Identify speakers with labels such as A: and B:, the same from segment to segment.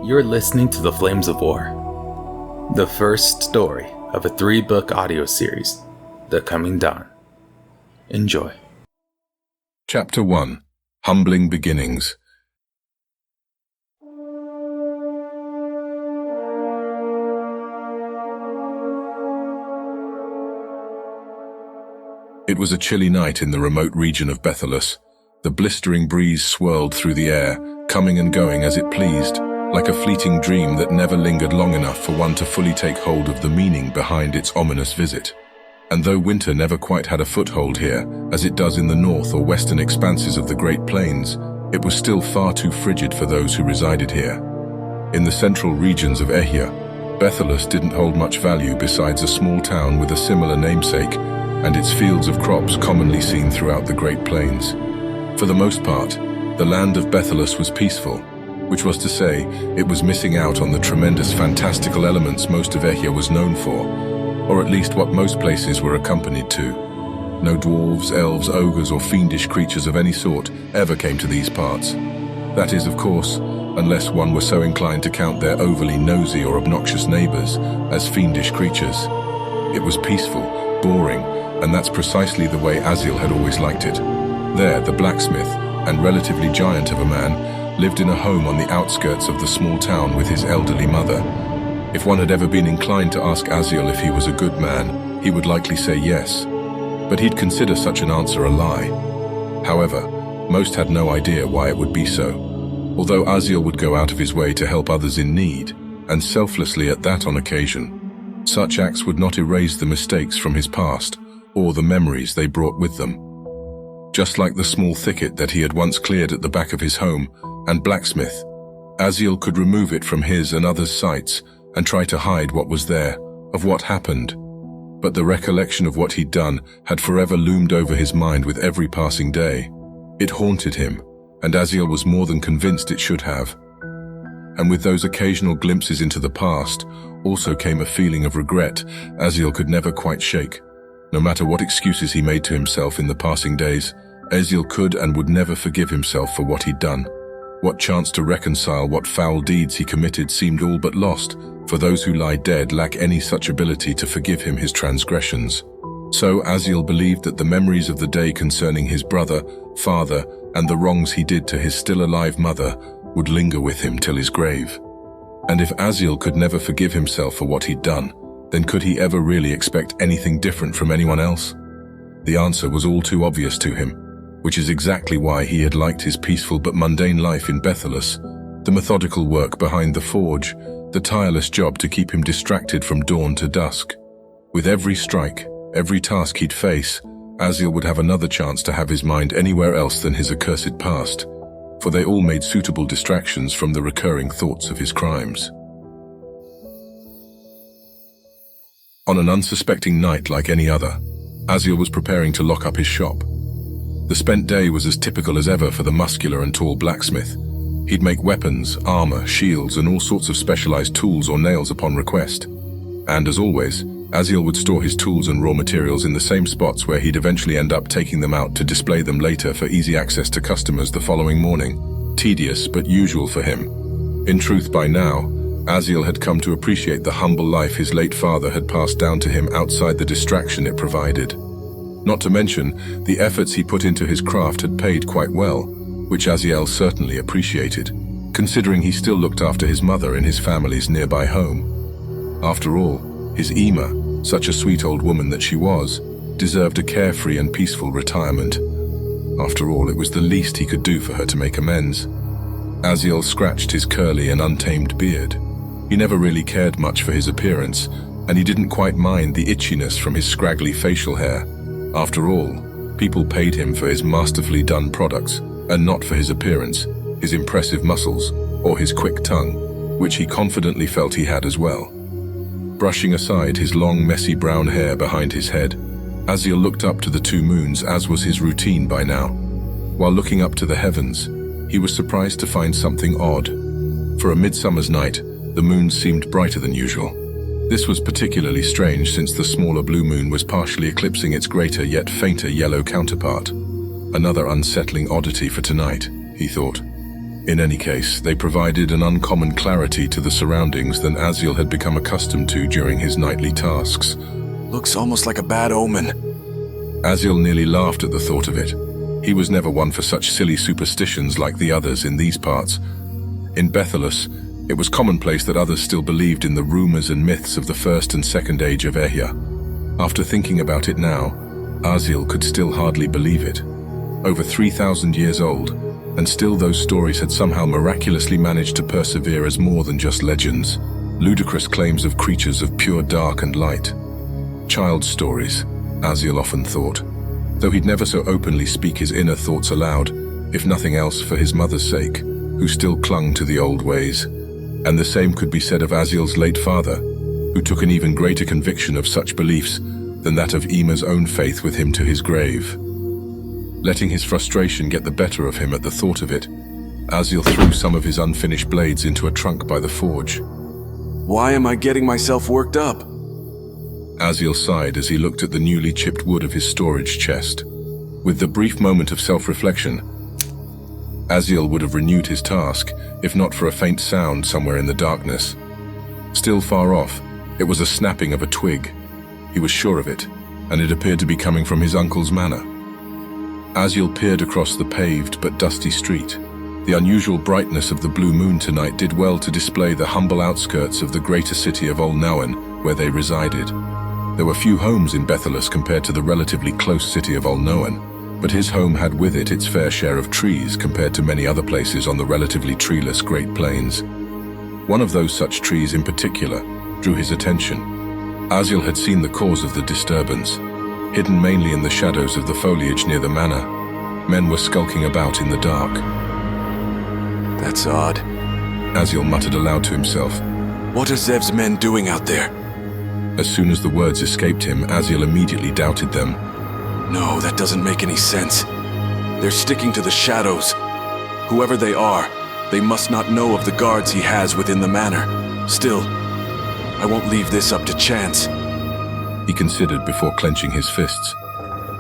A: You're listening to The Flames of War, the first story of a 3-book audio series, The Coming Dawn. Enjoy.
B: Chapter 1. Humbling Beginnings. It was a chilly night in the remote region of Bethelus. The blistering breeze swirled through the air, coming and going as it pleased, like a fleeting dream that never lingered long enough for one to fully take hold of the meaning behind its ominous visit. And though winter never quite had a foothold here, as it does in the north or western expanses of the Great Plains, it was still far too frigid for those who resided here. In the central regions of E.C.E.N, Bethelus didn't hold much value besides a small town with a similar namesake, and its fields of crops commonly seen throughout the Great Plains. For the most part, the land of Bethelus was peaceful, which was to say, it was missing out on the tremendous fantastical elements most of E.C.E.N was known for, or at least what most places were accompanied to. No dwarves, elves, ogres, or fiendish creatures of any sort ever came to these parts. That is, of course, unless one were so inclined to count their overly nosy or obnoxious neighbors as fiendish creatures. It was peaceful, boring, and that's precisely the way E.C.E.N had always liked it. There, the blacksmith, and relatively giant of a man, lived in a home on the outskirts of the small town with his elderly mother. If one had ever been inclined to ask E.C.E.N if he was a good man, he would likely say yes, but he'd consider such an answer a lie. However, most had no idea why it would be so. Although E.C.E.N would go out of his way to help others in need, and selflessly at that on occasion, such acts would not erase the mistakes from his past or the memories they brought with them. Just like the small thicket that he had once cleared at the back of his home and blacksmith, E.C.E.N could remove it from his and others' sights and try to hide what was there, of what happened. But the recollection of what he'd done had forever loomed over his mind with every passing day. It haunted him, and E.C.E.N was more than convinced it should have. And with those occasional glimpses into the past, also came a feeling of regret E.C.E.N could never quite shake. No matter what excuses he made to himself in the passing days, E.C.E.N could and would never forgive himself for what he'd done. What chance to reconcile what foul deeds he committed seemed all but lost, for those who lie dead lack any such ability to forgive him his transgressions. So E.C.E.N believed that the memories of the day concerning his brother, father, and the wrongs he did to his still alive mother would linger with him till his grave. And if E.C.E.N could never forgive himself for what he'd done, then could he ever really expect anything different from anyone else? The answer was all too obvious to him, which is exactly why he had liked his peaceful but mundane life in Bethelus, the methodical work behind the forge, the tireless job to keep him distracted from dawn to dusk. With every strike, every task he'd face, E.C.E.N would have another chance to have his mind anywhere else than his accursed past, for they all made suitable distractions from the recurring thoughts of his crimes. On an unsuspecting night like any other, E.C.E.N was preparing to lock up his shop. The spent day was as typical as ever for the muscular and tall blacksmith. He'd make weapons, armor, shields, and all sorts of specialized tools or nails upon request. And as always, E.C.E.N would store his tools and raw materials in the same spots where he'd eventually end up taking them out to display them later for easy access to customers the following morning. Tedious, but usual for him. In truth, by now, E.C.E.N had come to appreciate the humble life his late father had passed down to him outside the distraction it provided. Not to mention, the efforts he put into his craft had paid quite well, which E.C.E.N certainly appreciated, considering he still looked after his mother in his family's nearby home. After all, his Ema, such a sweet old woman that she was, deserved a carefree and peaceful retirement. After all, it was the least he could do for her to make amends. E.C.E.N scratched his curly and untamed beard. He never really cared much for his appearance, and he didn't quite mind the itchiness from his scraggly facial hair. After all, people paid him for his masterfully done products, and not for his appearance, his impressive muscles, or his quick tongue, which he confidently felt he had as well. Brushing aside his long, messy brown hair behind his head, E.C.E.N looked up to the two moons, as was his routine by now. While looking up to the heavens, he was surprised to find something odd. For a midsummer's night, the moon seemed brighter than usual. This was particularly strange since the smaller blue moon was partially eclipsing its greater yet fainter yellow counterpart. Another unsettling oddity for tonight, he thought. In any case, they provided an uncommon clarity to the surroundings than Aziel had become accustomed to during his nightly tasks.
C: Looks almost like a bad omen.
B: Aziel nearly laughed at the thought of it. He was never one for such silly superstitions like the others in these parts. In Bethelus, it was commonplace that others still believed in the rumors and myths of the first and second age of Ehya. After thinking about it now, Aziel could still hardly believe it. Over 3,000 years old, and still those stories had somehow miraculously managed to persevere as more than just legends, ludicrous claims of creatures of pure dark and light. Child's stories, Aziel often thought, though he'd never so openly speak his inner thoughts aloud, if nothing else for his mother's sake, who still clung to the old ways. And the same could be said of Aziel's late father, who took an even greater conviction of such beliefs than that of Yma's own faith with him to his grave. Letting his frustration get the better of him at the thought of it, Aziel threw some of his unfinished blades into a trunk by the forge.
C: Why am I getting myself worked up?
B: Aziel sighed as he looked at the newly chipped wood of his storage chest. With the brief moment of self-reflection, Aziel would have renewed his task, if not for a faint sound somewhere in the darkness. Still far off, it was a snapping of a twig. He was sure of it, and it appeared to be coming from his uncle's manor. Aziel peered across the paved but dusty street. The unusual brightness of the blue moon tonight did well to display the humble outskirts of the greater city of Ulnoan, where they resided. There were few homes in Bethelus compared to the relatively close city of Ulnoan, but his home had with it its fair share of trees compared to many other places on the relatively treeless Great Plains. One of those such trees in particular drew his attention. Aziel had seen the cause of the disturbance. Hidden mainly in the shadows of the foliage near the manor, men were skulking about in the dark.
C: That's odd.
B: Aziel muttered aloud to himself.
C: What are Zev's men doing out there?
B: As soon as the words escaped him, Aziel immediately doubted them.
C: No, that doesn't make any sense. They're sticking to the shadows. Whoever they are, they must not know of the guards he has within the manor. Still, I won't leave this up to chance.
B: He considered before clenching his fists.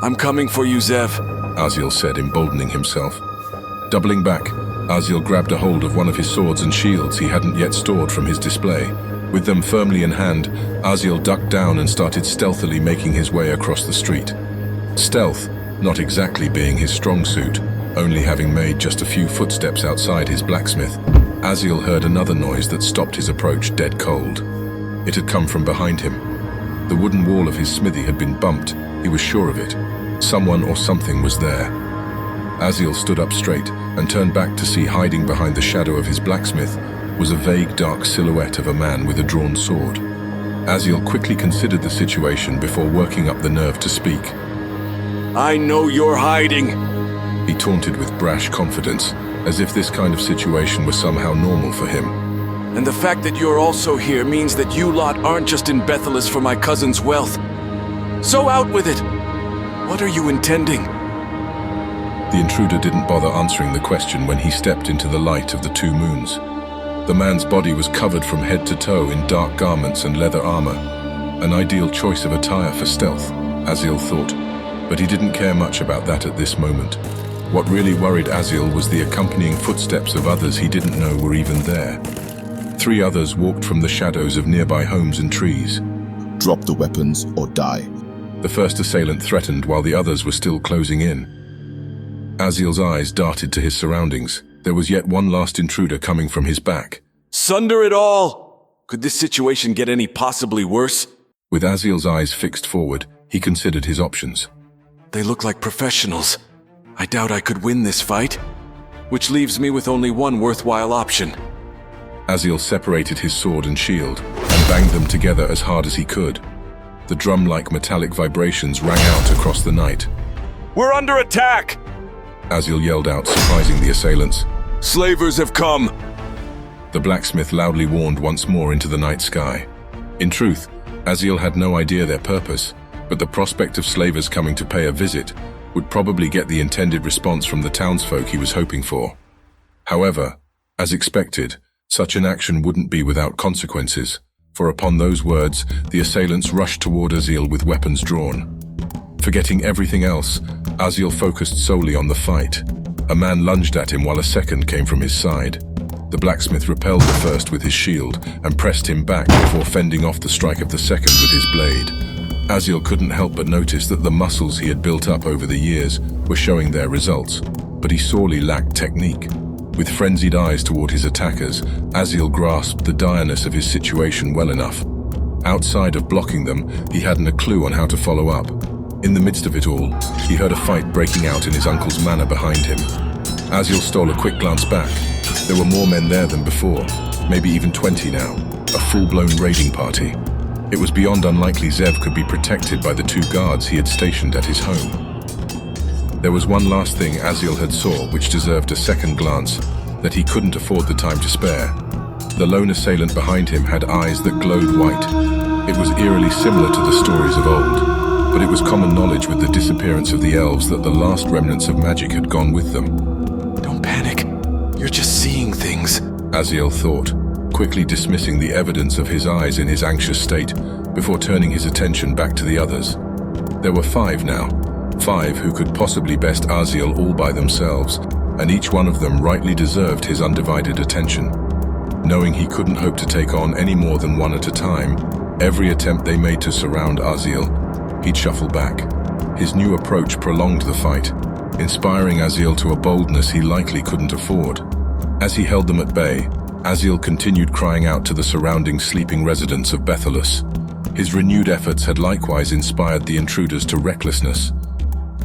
C: I'm coming for you, Zev,
B: Aziel said, emboldening himself. Doubling back, Aziel grabbed a hold of one of his swords and shields he hadn't yet stored from his display. With them firmly in hand, Aziel ducked down and started stealthily making his way across the street. Stealth, not exactly being his strong suit, only having made just a few footsteps outside his blacksmith, Aziel heard another noise that stopped his approach dead cold. It had come from behind him. The wooden wall of his smithy had been bumped, he was sure of it. Someone or something was there. Aziel stood up straight and turned back to see hiding behind the shadow of his blacksmith was a vague dark silhouette of a man with a drawn sword. Aziel quickly considered the situation before working up the nerve to speak.
C: I know you're hiding,
B: he taunted with brash confidence, as if this kind of situation was somehow normal for him.
C: And the fact that you're also here means that you lot aren't just in Bethelus for my cousin's wealth. So out with it! What are you intending?
B: The intruder didn't bother answering the question when he stepped into the light of the two moons. The man's body was covered from head to toe in dark garments and leather armor. An ideal choice of attire for stealth, Aziel thought, but he didn't care much about that at this moment. What really worried Aziel was the accompanying footsteps of others he didn't know were even there. 3 others walked from the shadows of nearby homes and trees.
D: Drop the weapons or die,
B: the first assailant threatened while the others were still closing in. Aziel's eyes darted to his surroundings. There was yet one last intruder coming from his back.
C: Sunder it all! Could this situation get any possibly worse?
B: With Aziel's eyes fixed forward, he considered his options.
C: They look like professionals. I doubt I could win this fight, which leaves me with only one worthwhile option.
B: Aziel separated his sword and shield and banged them together as hard as he could. The drum-like metallic vibrations rang out across the night.
C: We're under attack!
B: Aziel yelled out, surprising the assailants.
C: Slavers have come!
B: The blacksmith loudly warned once more into the night sky. In truth, Aziel had no idea their purpose, but the prospect of slavers coming to pay a visit would probably get the intended response from the townsfolk he was hoping for. However, as expected, such an action wouldn't be without consequences, for upon those words, the assailants rushed toward Aziel with weapons drawn. Forgetting everything else, Aziel focused solely on the fight. A man lunged at him while a second came from his side. The blacksmith repelled the first with his shield and pressed him back before fending off the strike of the second with his blade. Aziel couldn't help but notice that the muscles he had built up over the years were showing their results, but he sorely lacked technique. With frenzied eyes toward his attackers, Aziel grasped the direness of his situation well enough. Outside of blocking them, he hadn't a clue on how to follow up. In the midst of it all, he heard a fight breaking out in his uncle's manor behind him. Aziel stole a quick glance back. There were more men there than before, maybe even 20 now, a full-blown raiding party. It was beyond unlikely Zev could be protected by the 2 guards he had stationed at his home. There was one last thing Aziel had saw which deserved a second glance, that he couldn't afford the time to spare. The lone assailant behind him had eyes that glowed white. It was eerily similar to the stories of old, but it was common knowledge with the disappearance of the elves that the last remnants of magic had gone with them.
C: Don't panic. You're just seeing things,
B: Aziel thought, quickly dismissing the evidence of his eyes in his anxious state before turning his attention back to the others. There were 5 now, 5 who could possibly best Aziel all by themselves, and each one of them rightly deserved his undivided attention. Knowing he couldn't hope to take on any more than one at a time, every attempt they made to surround Aziel, he'd shuffle back. His new approach prolonged the fight, inspiring Aziel to a boldness he likely couldn't afford. As he held them at bay, Aziel continued crying out to the surrounding sleeping residents of Bethelus. His renewed efforts had likewise inspired the intruders to recklessness.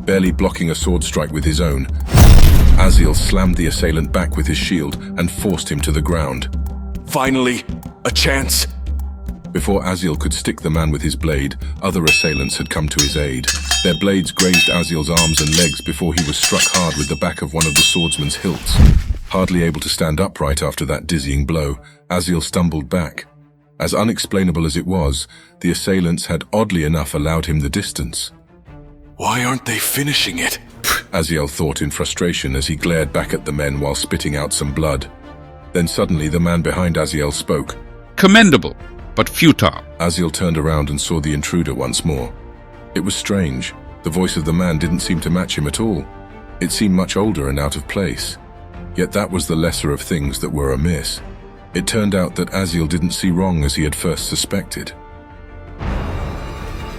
B: Barely blocking a sword strike with his own, Aziel slammed the assailant back with his shield and forced him to the ground.
C: Finally, a chance.
B: Before Aziel could stick the man with his blade, other assailants had come to his aid. Their blades grazed Aziel's arms and legs before he was struck hard with the back of one of the swordsman's hilts. Hardly able to stand upright after that dizzying blow, Aziel stumbled back. As unexplainable as it was, the assailants had oddly enough allowed him the distance.
C: Why aren't they finishing it?
B: Aziel thought in frustration as he glared back at the men while spitting out some blood. Then suddenly the man behind Aziel spoke.
E: Commendable, but futile.
B: Aziel turned around and saw the intruder once more. It was strange. The voice of the man didn't seem to match him at all. It seemed much older and out of place. Yet that was the lesser of things that were amiss. It turned out that Aziel didn't see wrong as he had first suspected.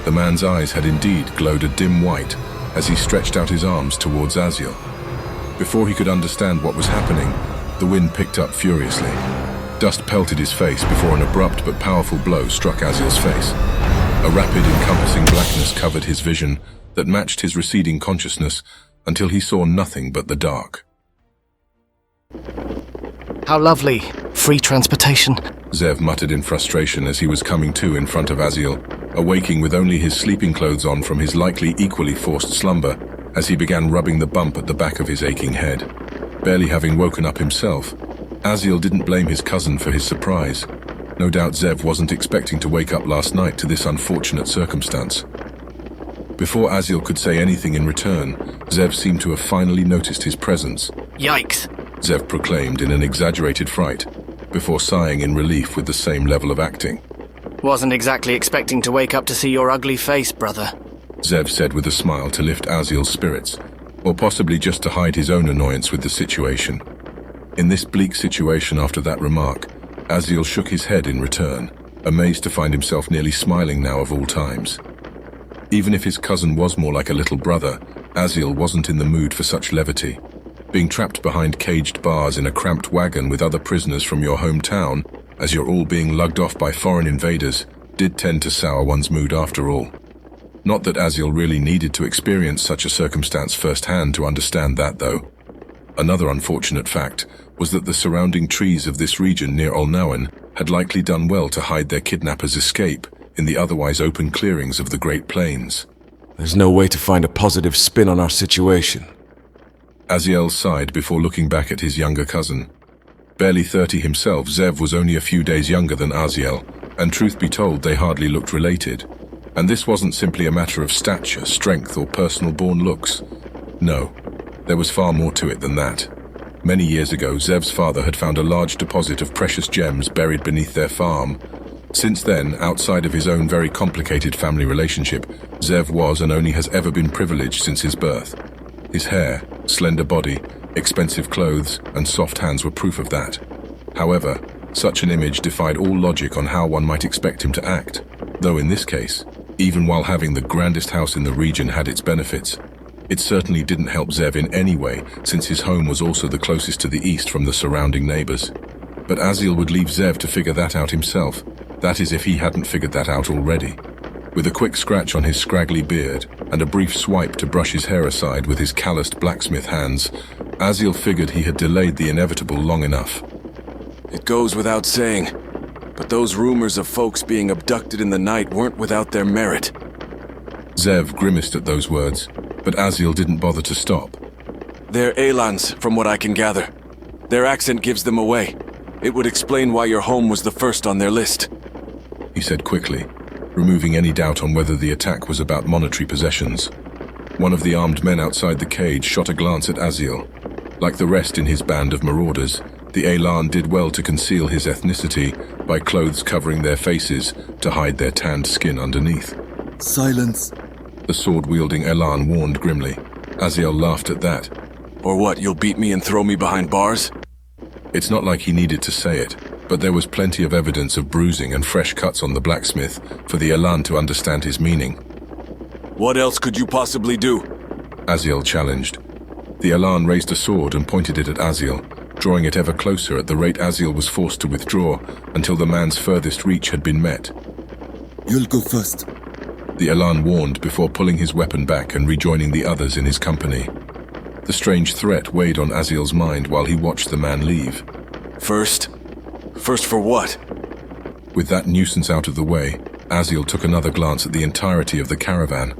B: The man's eyes had indeed glowed a dim white as he stretched out his arms towards Aziel. Before he could understand what was happening, the wind picked up furiously. Dust pelted his face before an abrupt but powerful blow struck Aziel's face. A rapid, encompassing blackness covered his vision that matched his receding consciousness until he saw nothing but the dark.
F: How lovely. Free transportation.
B: Zev muttered in frustration as he was coming to in front of Aziel, awaking with only his sleeping clothes on from his likely equally forced slumber as he began rubbing the bump at the back of his aching head. Barely having woken up himself, Aziel didn't blame his cousin for his surprise. No doubt Zev wasn't expecting to wake up last night to this unfortunate circumstance. Before Aziel could say anything in return, Zev seemed to have finally noticed his presence.
F: Yikes.
B: Zev proclaimed in an exaggerated fright, before sighing in relief with the same level of acting.
F: Wasn't exactly expecting to wake up to see your ugly face, brother.
B: Zev said with a smile to lift Aziel's spirits, or possibly just to hide his own annoyance with the situation. In this bleak situation after that remark, Aziel shook his head in return, amazed to find himself nearly smiling now of all times. Even if his cousin was more like a little brother, Aziel wasn't in the mood for such levity. Being trapped behind caged bars in a cramped wagon with other prisoners from your hometown, as you're all being lugged off by foreign invaders, did tend to sour one's mood after all. Not that Aziel really needed to experience such a circumstance firsthand to understand that, though. Another unfortunate fact was that the surrounding trees of this region near Olnauen had likely done well to hide their kidnappers' escape in the otherwise open clearings of the Great Plains.
C: There's no way to find a positive spin on our situation.
B: Aziel sighed before looking back at his younger cousin. Barely 30 himself, Zev was only a few days younger than Aziel, and truth be told, they hardly looked related. And this wasn't simply a matter of stature, strength, or personal-born looks. No, there was far more to it than that. Many years ago, Zev's father had found a large deposit of precious gems buried beneath their farm. Since then, outside of his own very complicated family relationship, Zev was and only has ever been privileged since his birth. His hair, slender body, Expensive clothes and soft hands were proof of that. However, such an image defied all logic on how one might expect him to act, though in this case, even while having the grandest house in the region had its benefits, it certainly didn't help Zev in any way, since his home was also the closest to the east from the surrounding neighbors. But Aziel would leave Zev to figure that out himself, that is if he hadn't figured that out already. With a quick scratch on his scraggly beard and a brief swipe to brush his hair aside with his calloused blacksmith hands, Aziel figured he had delayed the inevitable long enough.
C: It goes without saying, but those rumors of folks being abducted in the night weren't without their merit.
B: Zev grimaced at those words, but Aziel didn't bother to stop.
C: They're Elans, from what I can gather. Their accent gives them away. It would explain why your home was the first on their list,
B: he said quickly, removing any doubt on whether the attack was about monetary possessions. One of the armed men outside the cage shot a glance at Aziel. Like the rest in his band of marauders, the Elan did well to conceal his ethnicity by clothes covering their faces to hide their tanned skin underneath.
D: Silence,
B: The sword-wielding Elan warned grimly. Aziel laughed at that.
C: Or what, you'll beat me and throw me behind bars?
B: It's not like he needed to say it, but there was plenty of evidence of bruising and fresh cuts on the blacksmith for the Elan to understand his meaning.
C: What else could you possibly do?
B: Aziel challenged. The Elan raised a sword and pointed it at Aziel, drawing it ever closer at the rate Aziel was forced to withdraw until the man's furthest reach had been met.
D: you'll go first.
B: The Elan warned before pulling his weapon back and rejoining the others in his company. The strange threat weighed on Aziel's mind while he watched the man leave.
C: First? First for what?
B: With that nuisance out of the way, Aziel took another glance at the entirety of the caravan.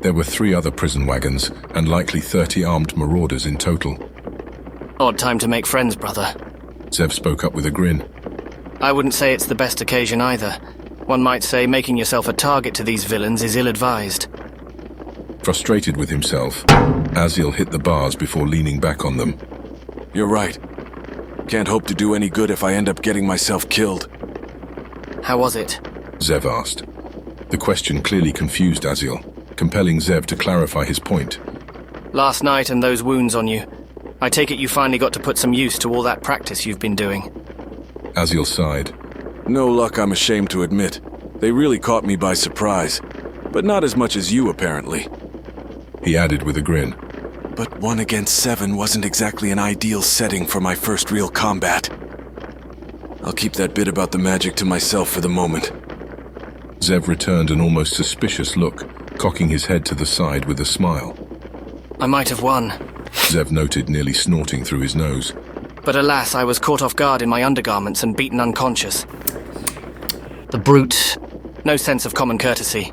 B: There were 3 other prison wagons, and likely 30 armed marauders in total.
F: Odd time to make friends, brother.
B: Zev spoke up with a grin.
F: I wouldn't say it's the best occasion either. One might say making yourself a target to these villains is ill-advised.
B: Frustrated with himself, Aziel hit the bars before leaning back on them.
C: You're right. Can't hope to do any good if I end up getting myself killed.
F: How was it?
B: Zev asked. The question clearly confused Aziel, compelling Zev to clarify his point.
F: Last night and those wounds on you. I take it you finally got to put some use to all that practice you've been doing.
B: Aziel sighed.
C: No luck, I'm ashamed to admit. They really caught me by surprise. But not as much as you, apparently.
B: He added with a grin.
C: But 1 against 7 wasn't exactly an ideal setting for my first real combat. I'll keep that bit about the magic to myself for the moment.
B: Zev returned an almost suspicious look, cocking his head to the side with a smile.
F: I might have won.
B: Zev noted, nearly snorting through his nose.
F: But alas, I was caught off guard in my undergarments and beaten unconscious. The brute. No sense of common courtesy.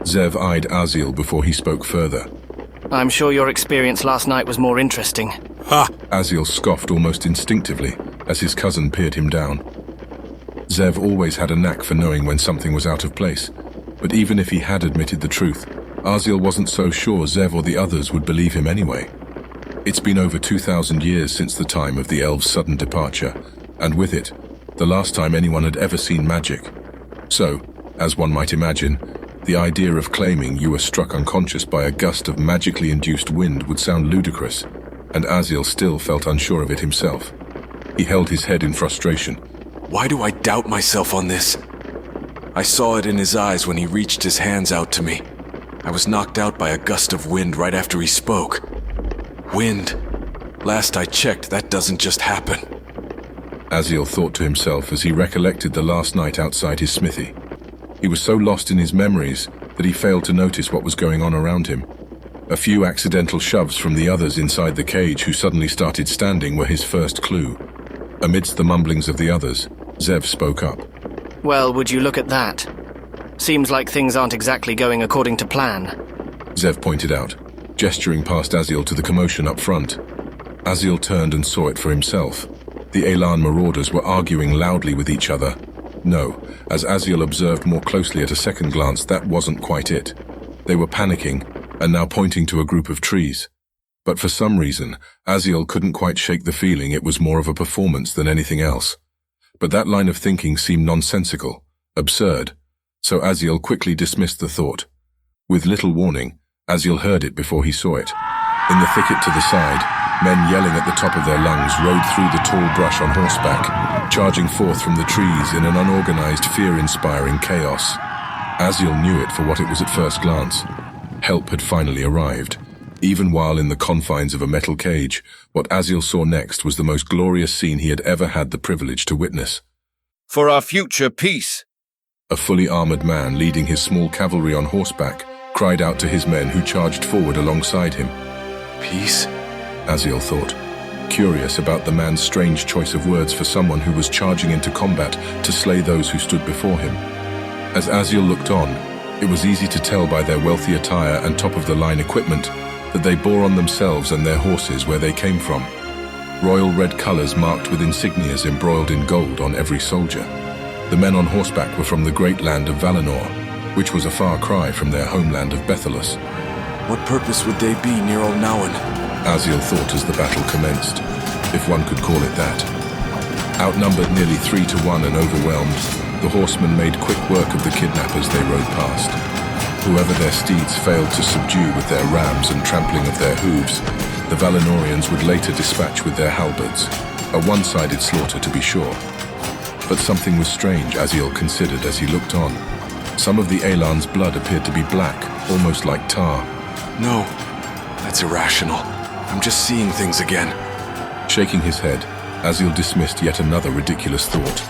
B: Zev eyed Aziel before he spoke further.
F: I'm sure your experience last night was more interesting.
B: Ha! Aziel scoffed almost instinctively as his cousin peered him down. Zev always had a knack for knowing when something was out of place, but even if he had admitted the truth, Aziel wasn't so sure Zev or the others would believe him anyway. It's been over 2,000 years since the time of the elves' sudden departure, and with it, the last time anyone had ever seen magic. So, as one might imagine, the idea of claiming you were struck unconscious by a gust of magically induced wind would sound ludicrous, and Aziel still felt unsure of it himself. He held his head in frustration.
C: Why do I doubt myself on this? I saw it in his eyes when he reached his hands out to me. I was knocked out by a gust of wind right after he spoke. Wind. Last I checked, that doesn't just happen.
B: Aziel thought to himself as he recollected the last night outside his smithy. He was so lost in his memories that he failed to notice what was going on around him. A few accidental shoves from the others inside the cage who suddenly started standing were his first clue. Amidst the mumblings of the others, Zev spoke up.
F: Well, would you look at that? Seems like things aren't exactly going according to plan.
B: Zev pointed out, gesturing past Aziel to the commotion up front. Aziel turned and saw it for himself. The Elan marauders were arguing loudly with each other. No, as Aziel observed more closely at a second glance, that wasn't quite it. They were panicking, and now pointing to a group of trees. But for some reason, Aziel couldn't quite shake the feeling it was more of a performance than anything else. But that line of thinking seemed nonsensical, absurd, so Aziel quickly dismissed the thought. With little warning, Aziel heard it before he saw it. In the thicket to the side, Men yelling at the top of their lungs rode through the tall brush on horseback, charging forth from the trees in an unorganized, fear-inspiring chaos. Aziel knew it for what it was at first glance. Help had finally arrived. Even while in the confines of a metal cage, what Aziel saw next was the most glorious scene he had ever had the privilege to witness.
G: For our future peace!
B: A fully armored man leading his small cavalry on horseback cried out to his men who charged forward alongside him.
C: Peace?
B: Aziel thought, curious about the man's strange choice of words for someone who was charging into combat to slay those who stood before him. As Aziel looked on, it was easy to tell by their wealthy attire and top-of-the-line equipment that they bore on themselves and their horses where they came from. Royal red colors marked with insignias embroiled in gold on every soldier. The men on horseback were from the great land of Valinor, which was a far cry from their homeland of Bethelus.
C: What purpose would they be near Olnauen?
B: Aziel thought as the battle commenced, if one could call it that. Outnumbered nearly 3-1 and overwhelmed, the horsemen made quick work of the kidnappers they rode past. Whoever their steeds failed to subdue with their rams and trampling of their hooves, the Valinorians would later dispatch with their halberds. A one-sided slaughter, to be sure. But something was strange, Aziel considered as he looked on. Some of the Elan's blood appeared to be black, almost like tar.
C: No, that's irrational. I'm just seeing things again.
B: Shaking his head, Aziel dismissed yet another ridiculous thought.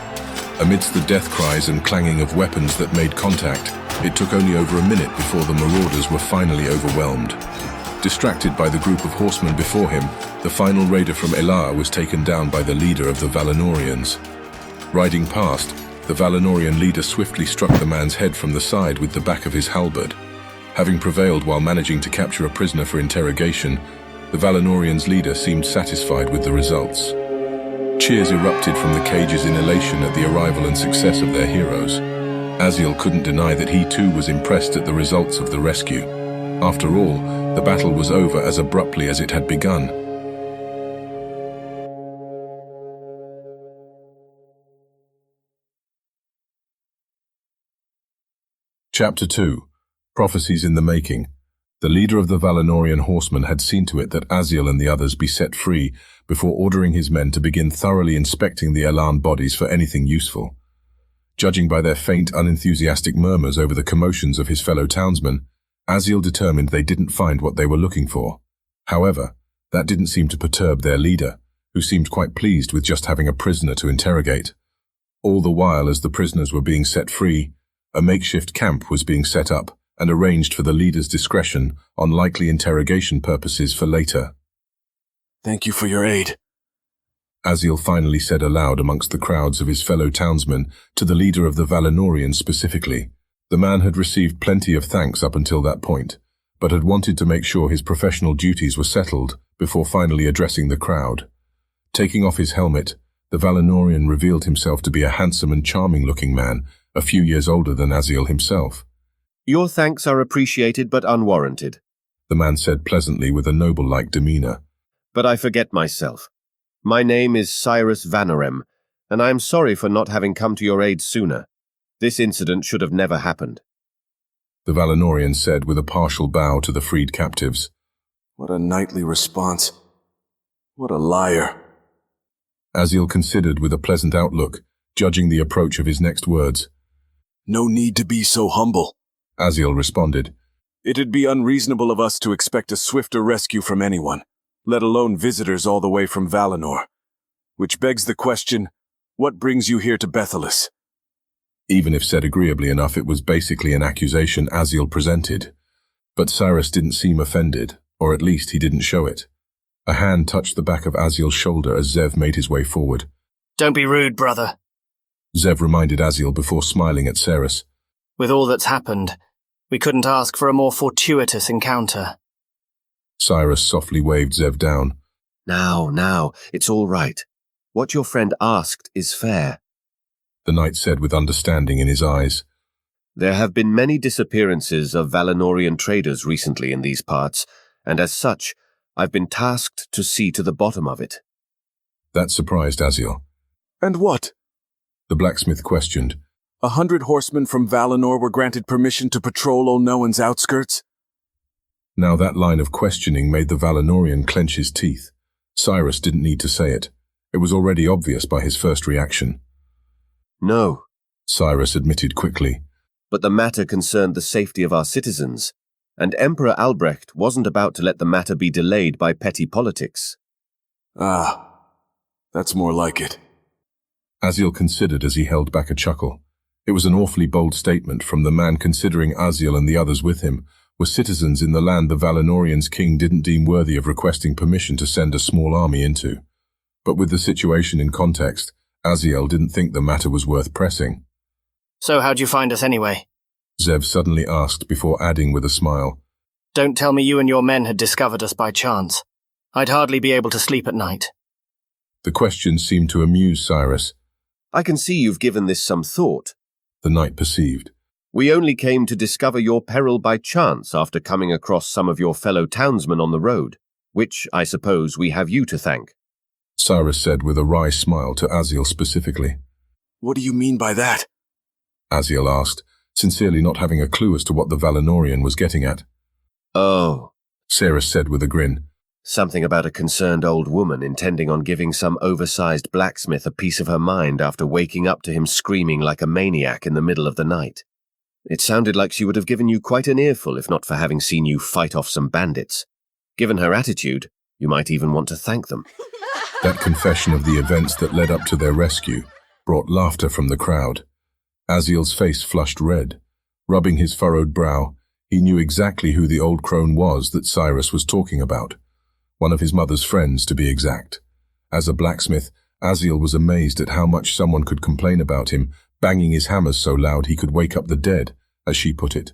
B: Amidst the death cries and clanging of weapons that made contact, it took only over a minute before the marauders were finally overwhelmed. Distracted by the group of horsemen before him, the final raider from Elar was taken down by the leader of the Valinorians. Riding past, the Valinorian leader swiftly struck the man's head from the side with the back of his halberd. Having prevailed while managing to capture a prisoner for interrogation, the Valinorian's leader seemed satisfied with the results. Cheers erupted from the cages in elation at the arrival and success of their heroes. Aziel couldn't deny that he too was impressed at the results of the rescue. After all, the battle was over as abruptly as it had begun. Chapter 2. Prophecies in the Making. The leader of the Valinorian horsemen had seen to it that Aziel and the others be set free before ordering his men to begin thoroughly inspecting the Elan bodies for anything useful. Judging by their faint, unenthusiastic murmurs over the commotions of his fellow townsmen, Aziel determined they didn't find what they were looking for. However, that didn't seem to perturb their leader, who seemed quite pleased with just having a prisoner to interrogate. All the while, as the prisoners were being set free, a makeshift camp was being set up and arranged for the leader's discretion on likely interrogation purposes for later.
C: Thank you for your aid.
B: Aziel finally said aloud amongst the crowds of his fellow townsmen to the leader of the Valinorians specifically. The man had received plenty of thanks up until that point, but had wanted to make sure his professional duties were settled before finally addressing the crowd. Taking off his helmet, the Valinorian revealed himself to be a handsome and charming-looking man, a few years older than Aziel himself.
G: Your thanks are appreciated but unwarranted,
B: the man said pleasantly with a noble-like demeanor.
G: But I forget myself. My name is Cyrus Vanorem, and I am sorry for not having come to your aid sooner. This incident should have never happened.
B: The Valinorian said with a partial bow to the freed captives.
C: What a knightly response. What a liar.
B: Aziel considered with a pleasant outlook, judging the approach of his next words.
C: No need to be so humble,
B: Aziel responded.
C: It'd be unreasonable of us to expect a swifter rescue from anyone, let alone visitors all the way from Valinor. Which begs the question, what brings you here to Bethelus?
B: Even if said agreeably enough, it was basically an accusation Aziel presented. But Cyrus didn't seem offended, or at least he didn't show it. A hand touched the back of Aziel's shoulder as Zev made his way forward.
F: Don't be rude, brother.
B: Zev reminded Aziel before smiling at Ceres.
F: With all that's happened, we couldn't ask for a more fortuitous encounter.
B: Cyrus softly waved Zev down.
G: Now, it's all right. What your friend asked is fair,
B: the knight said with understanding in his eyes.
G: There have been many disappearances of Valinorian traders recently in these parts, and as such, I've been tasked to see to the bottom of it.
B: That surprised Aziel.
C: And what?
B: The blacksmith questioned.
C: 100 horsemen from Valinor were granted permission to patrol Olnowen's outskirts?
B: Now that line of questioning made the Valinorian clench his teeth. Cyrus didn't need to say it. It was already obvious by his first reaction.
G: No,
B: Cyrus admitted quickly.
G: but the matter concerned the safety of our citizens, and Emperor Albrecht wasn't about to let the matter be delayed by petty politics.
C: Ah, that's more like it.
B: Aziel considered as he held back a chuckle. It was an awfully bold statement from the man considering Aziel and the others with him were citizens in the land the Valinorian's king didn't deem worthy of requesting permission to send a small army into. But with the situation in context, Aziel didn't think the matter was worth pressing.
F: So how'd you find us anyway?
B: Zev suddenly asked before adding with a smile.
F: Don't tell me you and your men had discovered us by chance. I'd hardly be able to sleep at night.
B: The question seemed to amuse Cyrus.
G: I can see you've given this some thought.
B: The knight perceived.
G: We only came to discover your peril by chance after coming across some of your fellow townsmen on the road, which I suppose we have you to thank.
B: Cyrus said with a wry smile to Aziel specifically.
C: What do you mean by that?
B: Aziel asked, sincerely not having a clue as to what the Valinorian was getting at.
G: Oh,
B: Cyrus said with a grin.
G: Something about a concerned old woman intending on giving some oversized blacksmith a piece of her mind after waking up to him screaming like a maniac in the middle of the night. It sounded like she would have given you quite an earful if not for having seen you fight off some bandits. Given her attitude, you might even want to thank them.
B: That confession of the events that led up to their rescue brought laughter from the crowd. Aziel's face flushed red. Rubbing his furrowed brow, he knew exactly who the old crone was that Cyrus was talking about. One of his mother's friends, to be exact. As a blacksmith, Aziel was amazed at how much someone could complain about him, banging his hammers so loud he could wake up the dead, as she put it.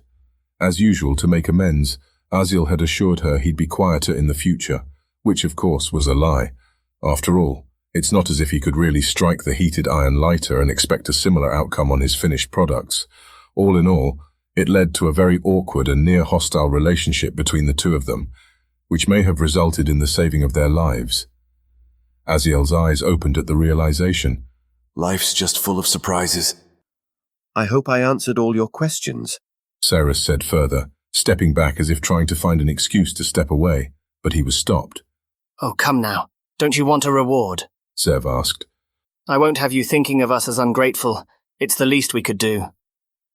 B: As usual, to make amends, Aziel had assured her he'd be quieter in the future, which of course was a lie. After all, it's not as if he could really strike the heated iron lighter and expect a similar outcome on his finished products. All in all, it led to a very awkward and near-hostile relationship between the two of them, which may have resulted in the saving of their lives. Aziel's eyes opened at the realization.
C: Life's just full of surprises.
G: I hope I answered all your questions,
B: Cyrus said further, stepping back as if trying to find an excuse to step away, but he was stopped.
F: Oh, come now. Don't you want a reward?
B: Zev asked.
F: I won't have you thinking of us as ungrateful. It's the least we could do.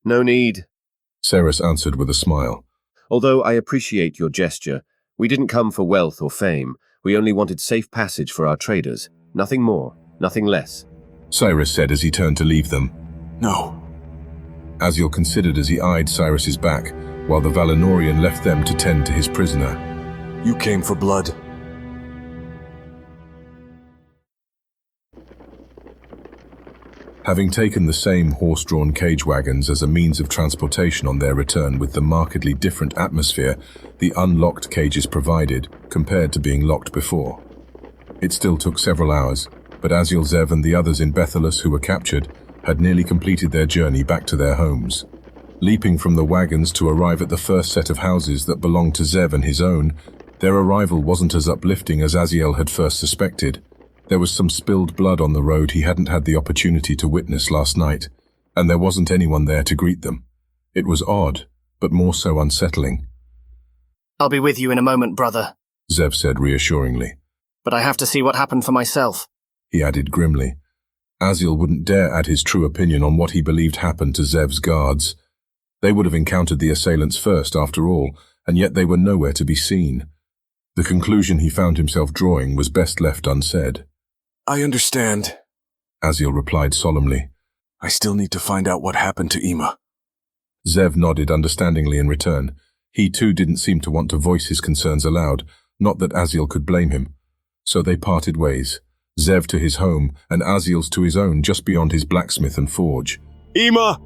G: No need.
B: Cyrus answered with a smile.
G: Although I appreciate your gesture, we didn't come for wealth or fame. We only wanted safe passage for our traders. Nothing more, nothing less.
B: Cyrus said as he turned to leave them.
C: No.
B: Aziel considered as he eyed Cyrus's back, while the Valinorian left them to tend to his prisoner.
C: You came for blood.
B: Having taken the same horse-drawn cage wagons as a means of transportation on their return with the markedly different atmosphere the unlocked cages provided compared to being locked before. It still took several hours, but Aziel, Zev and the others in Bethelus who were captured had nearly completed their journey back to their homes. Leaping from the wagons to arrive at the first set of houses that belonged to Zev and his own, their arrival wasn't as uplifting as Aziel had first suspected. There was some spilled blood on the road he hadn't had the opportunity to witness last night, and there wasn't anyone there to greet them. It was odd, but more so unsettling.
F: I'll be with you in a moment, brother,
B: Zev said reassuringly.
F: but I have to see what happened for myself.
B: He added grimly. Aziel wouldn't dare add his true opinion on what he believed happened to Zev's guards. They would have encountered the assailants first, after all, and yet they were nowhere to be seen. The conclusion he found himself drawing was best left unsaid.
C: I understand,
B: Aziel replied solemnly.
C: I still need to find out what happened to Ima.
B: Zev nodded understandingly in return. He too didn't seem to want to voice his concerns aloud, not that Aziel could blame him. So they parted ways, Zev to his home and Aziel's to his own just beyond his blacksmith and forge.
C: Ima!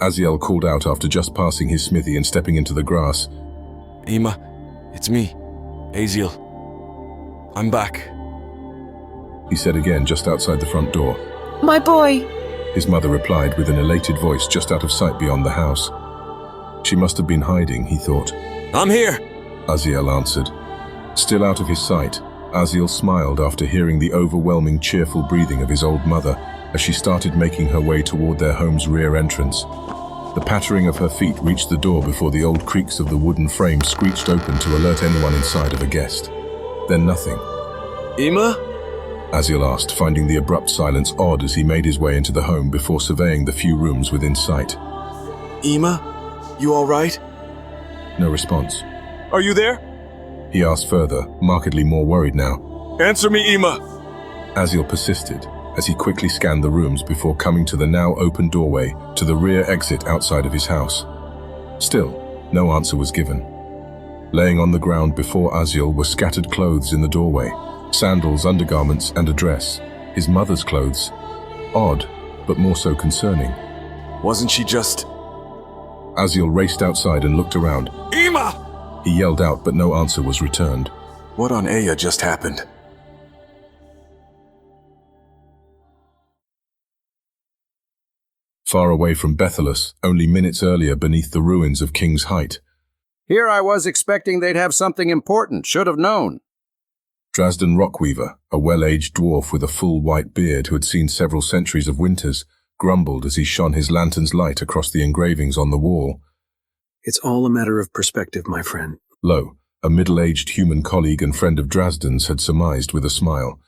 B: Aziel called out after just passing his smithy and stepping into the grass.
C: Ima, it's me, Aziel. I'm back.
B: He said again just outside the front door.
H: My boy!
B: His mother replied with an elated voice just out of sight beyond the house. She must have been hiding, he thought.
C: I'm here!
B: Aziel answered. Still out of his sight, Aziel smiled after hearing the overwhelming cheerful breathing of his old mother as she started making her way toward their home's rear entrance. The pattering of her feet reached the door before the old creaks of the wooden frame screeched open to alert anyone inside of a guest. Then nothing.
C: Ima?
B: Aziel asked, finding the abrupt silence odd as he made his way into the home before surveying the few rooms within sight.
C: Ima? You all right?
B: No response.
C: Are you there?
B: He asked further, markedly more worried now.
C: Answer me, Ima!
B: Aziel persisted as he quickly scanned the rooms before coming to the now open doorway to the rear exit outside of his house. Still, no answer was given. Laying on the ground before Aziel were scattered clothes in the doorway, sandals, undergarments, and a dress. His mother's clothes. Odd, but more so concerning.
C: Wasn't she just...
B: Aziel raced outside and looked around.
C: Ima!
B: He yelled out, but no answer was returned.
C: What on Aya just happened?
B: Far away from Bethelus, only minutes earlier beneath the ruins of King's Height.
H: Here I was expecting they'd have something important, should have known.
B: Drazden Rockweaver, a well-aged dwarf with a full white beard who had seen several centuries of winters, grumbled as he shone his lantern's light across the engravings on the wall.
I: It's all a matter of perspective, my friend.
B: Lo, a middle-aged human colleague and friend of Drazden's, had surmised with a smile.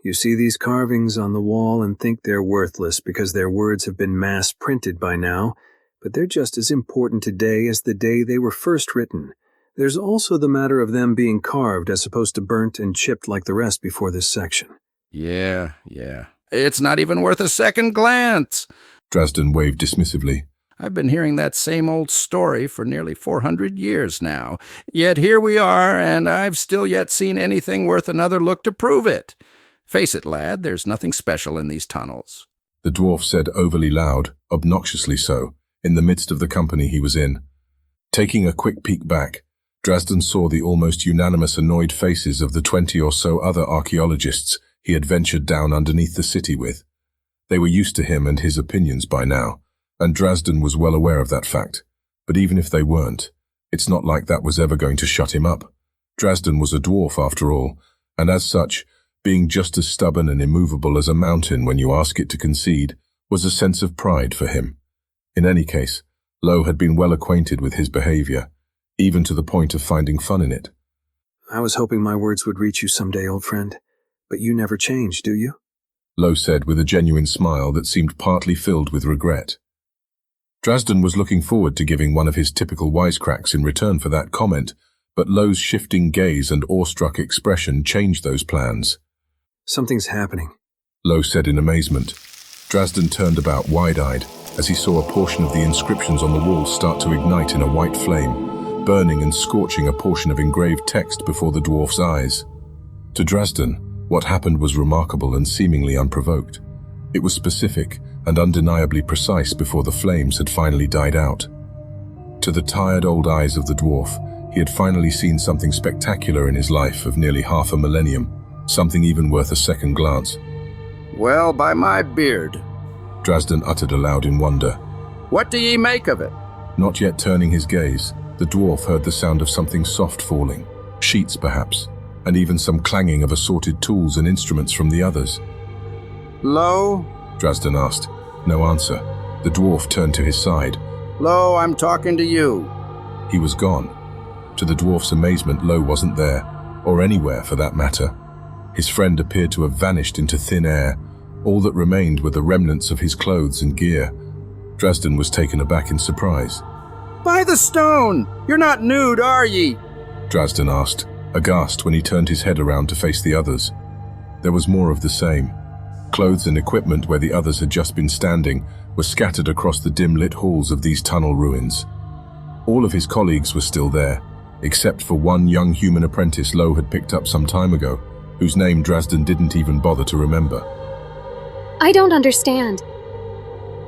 I: You see these carvings on the wall and think they're worthless because their words have been mass-printed by now, but they're just as important today as the day they were first written. There's also the matter of them being carved as opposed to burnt and chipped like the rest before this section.
E: Yeah. It's not even worth a second glance.
B: Drazden waved dismissively.
E: I've been hearing that same old story for nearly 400 years now. Yet here we are, and I've still yet seen anything worth another look to prove it. Face it, lad, there's nothing special in these tunnels.
B: The dwarf said overly loud, obnoxiously so, in the midst of the company he was in. Taking a quick peek back, Drazden saw the almost unanimous annoyed faces of the 20 or so other archaeologists he had ventured down underneath the city with. They were used to him and his opinions by now, and Drazden was well aware of that fact. But even if they weren't, it's not like that was ever going to shut him up. Drazden was a dwarf after all, and as such, being just as stubborn and immovable as a mountain when you ask it to concede, was a sense of pride for him. In any case, Lo had been well acquainted with his behavior, even to the point of finding fun in it.
I: I was hoping my words would reach you someday, old friend, but you never change, do you?
B: Lo said with a genuine smile that seemed partly filled with regret. Drazden was looking forward to giving one of his typical wisecracks in return for that comment, but Lo's shifting gaze and awestruck expression changed those plans.
I: Something's happening,
B: Lo said in amazement. Drazden turned about wide-eyed as he saw a portion of the inscriptions on the wall start to ignite in a white flame, burning and scorching a portion of engraved text before the dwarf's eyes. To Drazden, what happened was remarkable and seemingly unprovoked. It was specific and undeniably precise before the flames had finally died out. To the tired old eyes of the dwarf, he had finally seen something spectacular in his life of nearly half a millennium, something even worth a second glance.
H: Well, by my beard.
B: Drazden uttered aloud in wonder.
H: What do ye make of it?
B: Not yet turning his gaze, the dwarf heard the sound of something soft falling, sheets perhaps, and even some clanging of assorted tools and instruments from the others.
H: Lo?
B: Drazden asked. No answer. The dwarf turned to his side.
H: Lo, I'm talking to you.
B: He was gone. To the dwarf's amazement, Lo wasn't there, or anywhere for that matter. His friend appeared to have vanished into thin air. All that remained were the remnants of his clothes and gear. Drazden was taken aback in surprise.
H: By the stone! You're not nude, are ye?
B: Drazden asked, aghast when he turned his head around to face the others. There was more of the same. Clothes and equipment where the others had just been standing were scattered across the dim-lit halls of these tunnel ruins. All of his colleagues were still there, except for one young human apprentice Lo had picked up some time ago, whose name Drazden didn't even bother to remember.
J: I don't understand.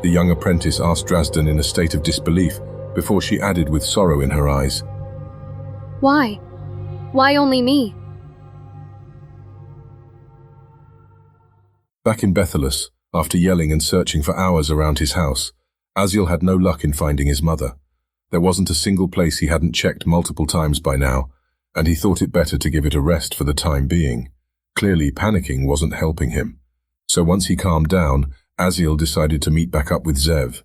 B: The young apprentice asked Drazden in a state of disbelief, before she added with sorrow in her eyes.
J: Why? Why only me?
B: Back in Bethelus, after yelling and searching for hours around his house, Aziel had no luck in finding his mother. There wasn't a single place he hadn't checked multiple times by now, and he thought it better to give it a rest for the time being. Clearly, panicking wasn't helping him. So once he calmed down, Aziel decided to meet back up with Zev.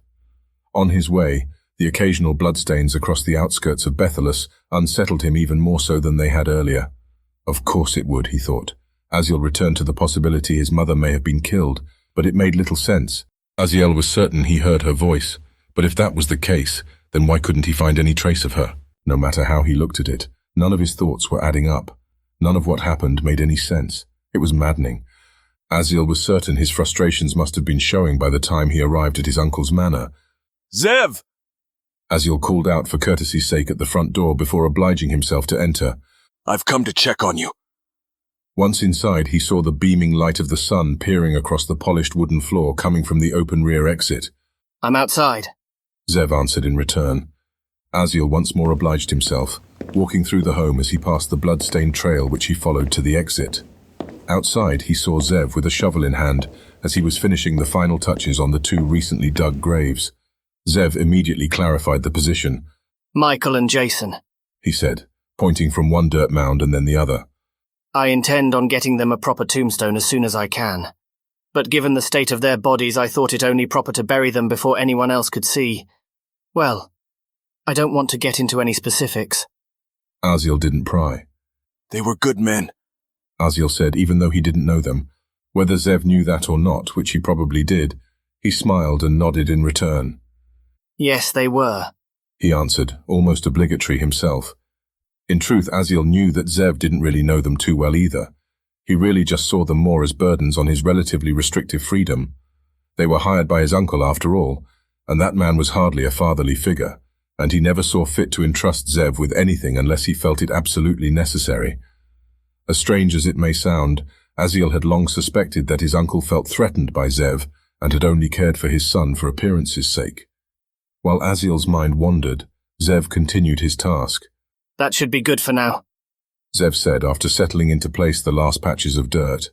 B: On his way, the occasional bloodstains across the outskirts of Bethelus unsettled him even more so than they had earlier. Of course it would, he thought, Aziel returned to the possibility his mother may have been killed, but it made little sense. Aziel was certain he heard her voice, but if that was the case, then why couldn't he find any trace of her? No matter how he looked at it, none of his thoughts were adding up. None of what happened made any sense. It was maddening. Aziel was certain his frustrations must have been showing by the time he arrived at his uncle's manor.
C: Zev!
B: Aziel called out for courtesy's sake at the front door before obliging himself to enter.
C: I've come to check on you.
B: Once inside, he saw the beaming light of the sun peering across the polished wooden floor coming from the open rear exit.
F: I'm outside,
B: Zev answered in return. Aziel once more obliged himself, walking through the home as he passed the blood-stained trail which he followed to the exit. Outside, he saw Zev with a shovel in hand as he was finishing the final touches on the 2 recently dug graves. Zev immediately clarified the position.
F: Michael and Jason,
B: he said, pointing from one dirt mound and then the other.
F: I intend on getting them a proper tombstone as soon as I can. But given the state of their bodies, I thought it only proper to bury them before anyone else could see. Well, I don't want to get into any specifics.
B: Aziel didn't pry.
C: They were good men,
B: Aziel said, even though he didn't know them. Whether Zev knew that or not, which he probably did, he smiled and nodded in return.
F: Yes, they were,
B: he answered, almost obligatory himself. In truth, Aziel knew that Zev didn't really know them too well either. He really just saw them more as burdens on his relatively restrictive freedom. They were hired by his uncle after all, and that man was hardly a fatherly figure, and he never saw fit to entrust Zev with anything unless he felt it absolutely necessary. As strange as it may sound, Aziel had long suspected that his uncle felt threatened by Zev and had only cared for his son for appearance's sake. While Aziel's mind wandered, Zev continued his task.
F: That should be good for now,
B: Zev said after settling into place the last patches of dirt.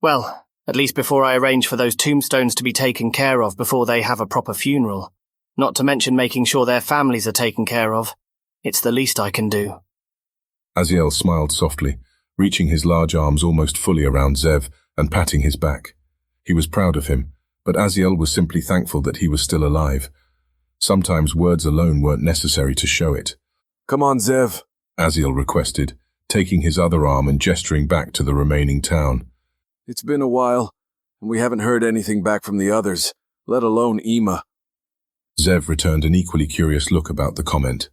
F: Well, at least before I arrange for those tombstones to be taken care of before they have a proper funeral. Not to mention making sure their families are taken care of. It's the least I can do.
B: Aziel smiled softly, reaching his large arms almost fully around Zev and patting his back. He was proud of him, but Aziel was simply thankful that he was still alive. Sometimes words alone weren't necessary to show it.
C: Come on, Zev,
B: Aziel requested, taking his other arm and gesturing back to the remaining town.
C: It's been a while, and we haven't heard anything back from the others, let alone Ema.
B: Zev returned an equally curious look about the comment.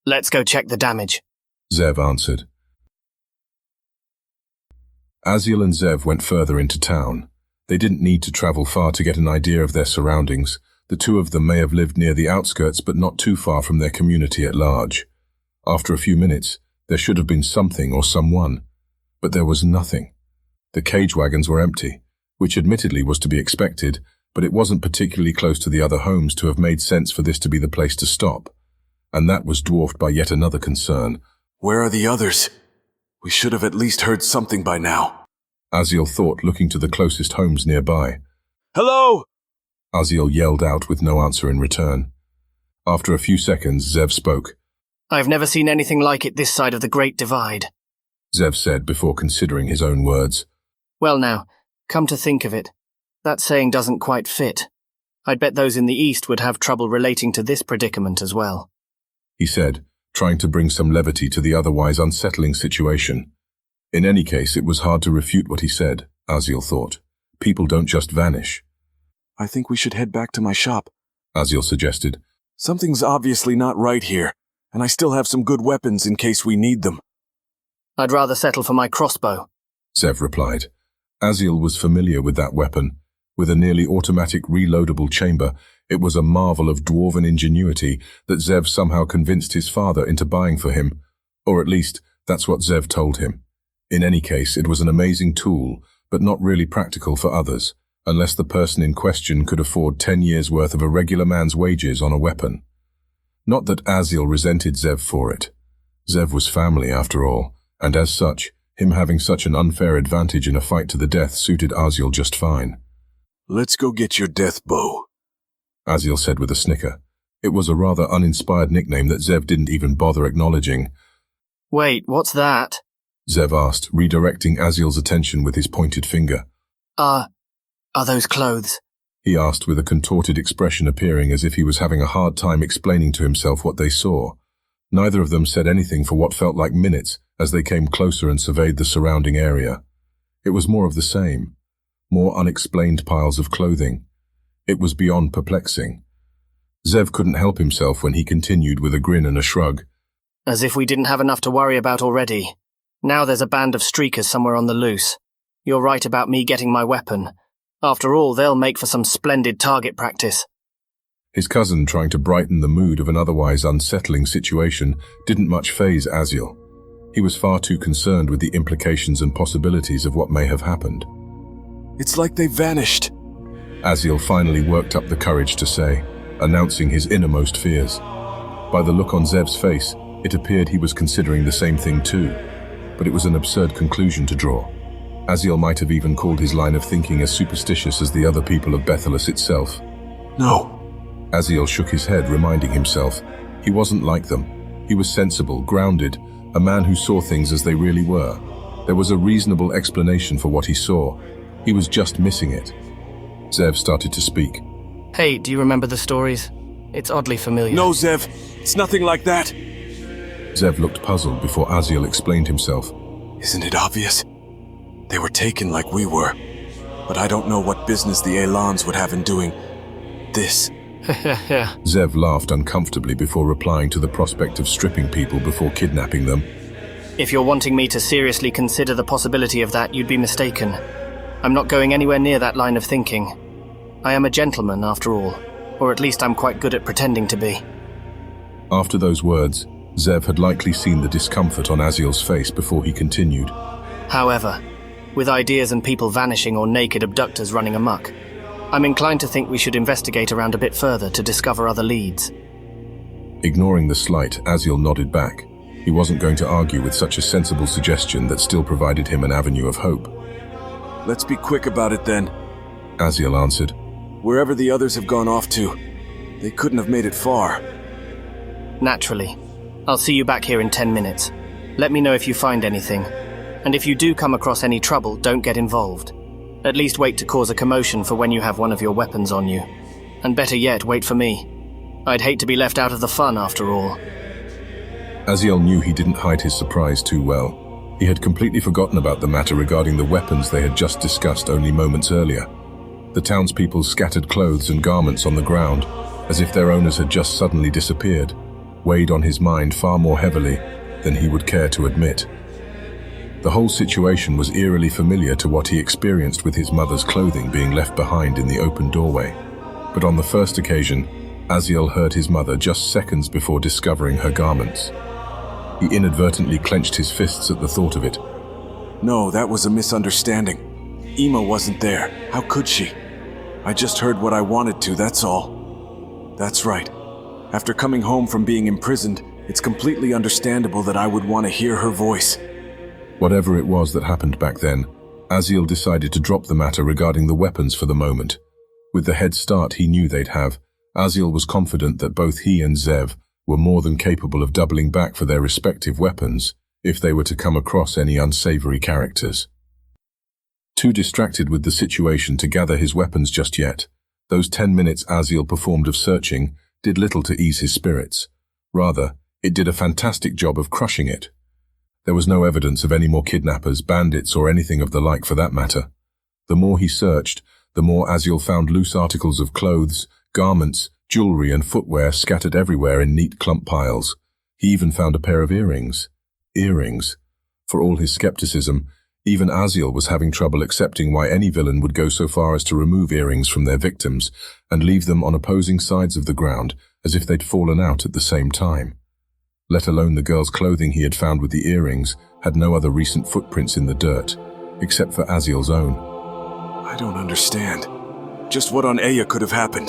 F: Let's go check the damage,
B: Zev answered. Aziel and Zev went further into town. They didn't need to travel far to get an idea of their surroundings. The 2 of them may have lived near the outskirts but not too far from their community at large. After a few minutes, there should have been something or someone, but there was nothing. The cage wagons were empty, which admittedly was to be expected, but it wasn't particularly close to the other homes to have made sense for this to be the place to stop. And that was dwarfed by yet another concern.
C: Where are the others? We should have at least heard something by now,
B: Aziel thought, looking to the closest homes nearby.
C: Hello!
B: Aziel yelled out with no answer in return. After a few seconds, Zev spoke.
F: I've never seen anything like it this side of the Great Divide,
B: Zev said before considering his own words.
F: Well now, come to think of it, that saying doesn't quite fit. I'd bet those in the east would have trouble relating to this predicament as well,
B: he said, trying to bring some levity to the otherwise unsettling situation. In any case, it was hard to refute what he said, Aziel thought. People don't just vanish.
C: I think we should head back to my shop,
B: Aziel suggested.
C: Something's obviously not right here, and I still have some good weapons in case we need them.
F: I'd rather settle for my crossbow,
B: Zev replied. Aziel was familiar with that weapon. With a nearly automatic reloadable chamber, it was a marvel of dwarven ingenuity that Zev somehow convinced his father into buying for him, or at least that's what Zev told him. In any case, it was an amazing tool, but not really practical for others, unless the person in question could afford 10 years' worth of a regular man's wages on a weapon. Not that Aziel resented Zev for it. Zev was family, after all, and as such, him having such an unfair advantage in a fight to the death suited Aziel just fine.
C: Let's go get your death bow,
B: Aziel said with a snicker. It was a rather uninspired nickname that Zev didn't even bother acknowledging.
F: Wait, what's that?
B: Zev asked, redirecting Aziel's attention with his pointed finger.
F: Are those clothes?
B: He asked with a contorted expression appearing as if he was having a hard time explaining to himself what they saw. Neither of them said anything for what felt like minutes as they came closer and surveyed the surrounding area. It was more of the same. More unexplained piles of clothing. It was beyond perplexing. Zev couldn't help himself when he continued with a grin and a shrug.
F: As if we didn't have enough to worry about already. Now there's a band of streakers somewhere on the loose. You're right about me getting my weapon. After all, they'll make for some splendid target practice.
B: His cousin, trying to brighten the mood of an otherwise unsettling situation, didn't much faze Aziel. He was far too concerned with the implications and possibilities of what may have happened.
C: It's like they vanished.
B: Aziel finally worked up the courage to say, announcing his innermost fears. By the look on Zev's face, it appeared he was considering the same thing too, but it was an absurd conclusion to draw. Aziel might have even called his line of thinking as superstitious as the other people of Bethelus itself.
C: No.
B: Aziel shook his head, reminding himself, he wasn't like them. He was sensible, grounded, a man who saw things as they really were. There was a reasonable explanation for what he saw. He was just missing it. Zev started to speak.
F: Hey, do you remember the stories? It's oddly familiar.
C: No, Zev. It's nothing like that.
B: Zev looked puzzled before Aziel explained himself.
C: Isn't it obvious? They were taken like we were. But I don't know what business the Elans would have in doing this.
B: Zev laughed uncomfortably before replying to the prospect of stripping people before kidnapping them.
F: If you're wanting me to seriously consider the possibility of that, you'd be mistaken. I'm not going anywhere near that line of thinking. I am a gentleman, after all, or at least I'm quite good at pretending to be.
B: After those words, Zev had likely seen the discomfort on Aziel's face before he continued.
F: However, with ideas and people vanishing or naked abductors running amok, I'm inclined to think we should investigate around a bit further to discover other leads.
B: Ignoring the slight, Aziel nodded back. He wasn't going to argue with such a sensible suggestion that still provided him an avenue of hope.
C: Let's be quick about it then,
B: Aziel answered.
C: Wherever the others have gone off to, they couldn't have made it far.
F: Naturally. I'll see you back here in 10 minutes. Let me know if you find anything. And if you do come across any trouble, don't get involved. At least wait to cause a commotion for when you have one of your weapons on you. And better yet, wait for me. I'd hate to be left out of the fun after all.
B: Aziel knew he didn't hide his surprise too well. He had completely forgotten about the matter regarding the weapons they had just discussed only moments earlier. The townspeople's scattered clothes and garments on the ground, as if their owners had just suddenly disappeared, weighed on his mind far more heavily than he would care to admit. The whole situation was eerily familiar to what he experienced with his mother's clothing being left behind in the open doorway. But on the first occasion, Aziel heard his mother just seconds before discovering her garments. He inadvertently clenched his fists at the thought of it.
C: No, that was a misunderstanding. Emma wasn't there. How could she? I just heard what I wanted to, that's all. That's right. After coming home from being imprisoned, it's completely understandable that I would want to hear her voice.
B: Whatever it was that happened back then, Aziel decided to drop the matter regarding the weapons for the moment. With the head start he knew they'd have, Aziel was confident that both he and Zev were more than capable of doubling back for their respective weapons if they were to come across any unsavory characters. Too distracted with the situation to gather his weapons just yet, those 10 minutes Aziel performed of searching did little to ease his spirits. Rather, it did a fantastic job of crushing it. There was no evidence of any more kidnappers, bandits, or anything of the like for that matter. The more he searched, the more Aziel found loose articles of clothes, garments, jewelry, and footwear scattered everywhere in neat clump piles. He even found a pair of earrings. Earrings. For all his skepticism, even Aziel was having trouble accepting why any villain would go so far as to remove earrings from their victims and leave them on opposing sides of the ground as if they'd fallen out at the same time. Let alone the girl's clothing he had found with the earrings had no other recent footprints in the dirt, except for Aziel's own.
C: I don't understand. Just what on Aya could have happened?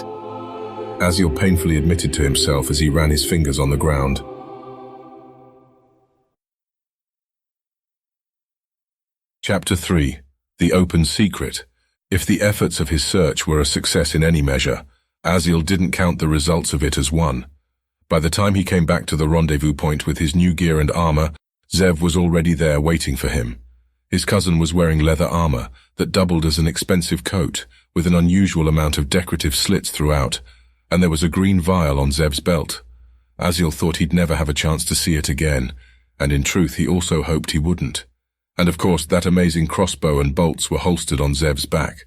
B: Aziel painfully admitted to himself as he ran his fingers on the ground. Chapter 3. The Open Secret. If the efforts of his search were a success in any measure, Aziel didn't count the results of it as one. By the time he came back to the rendezvous point with his new gear and armor, Zev was already there waiting for him. His cousin was wearing leather armor that doubled as an expensive coat, with an unusual amount of decorative slits throughout, and there was a green vial on Zev's belt. Aziel thought he'd never have a chance to see it again, and in truth he also hoped he wouldn't. And of course, that amazing crossbow and bolts were holstered on Zev's back.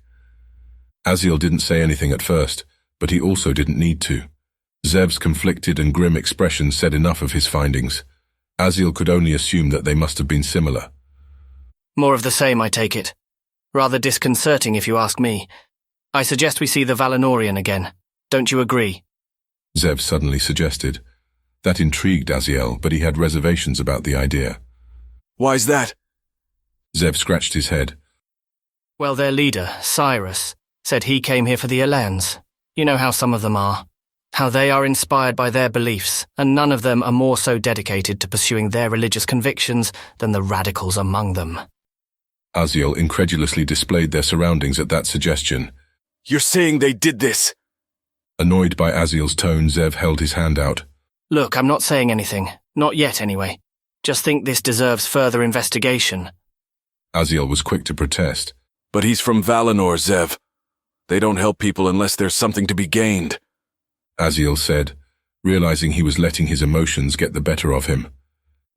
B: Aziel didn't say anything at first, but he also didn't need to. Zev's conflicted and grim expression said enough of his findings. Aziel could only assume that they must have been similar.
F: More of the same, I take it. Rather disconcerting, if you ask me. I suggest we see the Valinorian again. Don't you agree?
B: Zev suddenly suggested. That intrigued Aziel, but he had reservations about the idea.
C: Why's that?
B: Zev scratched his head.
F: Well, their leader, Cyrus, said he came here for the E.C.E.Ns. You know how some of them are. How they are inspired by their beliefs, and none of them are more so dedicated to pursuing their religious convictions than the radicals among them.
B: Aziel incredulously displayed their surroundings at that suggestion.
C: You're saying they did this?
B: Annoyed by Aziel's tone, Zev held his hand out.
F: Look, I'm not saying anything. Not yet, anyway. Just think this deserves further investigation.
B: Aziel was quick to protest.
C: But he's from Valinor, Zev. They don't help people unless there's something to be gained.
B: Aziel said, realizing he was letting his emotions get the better of him.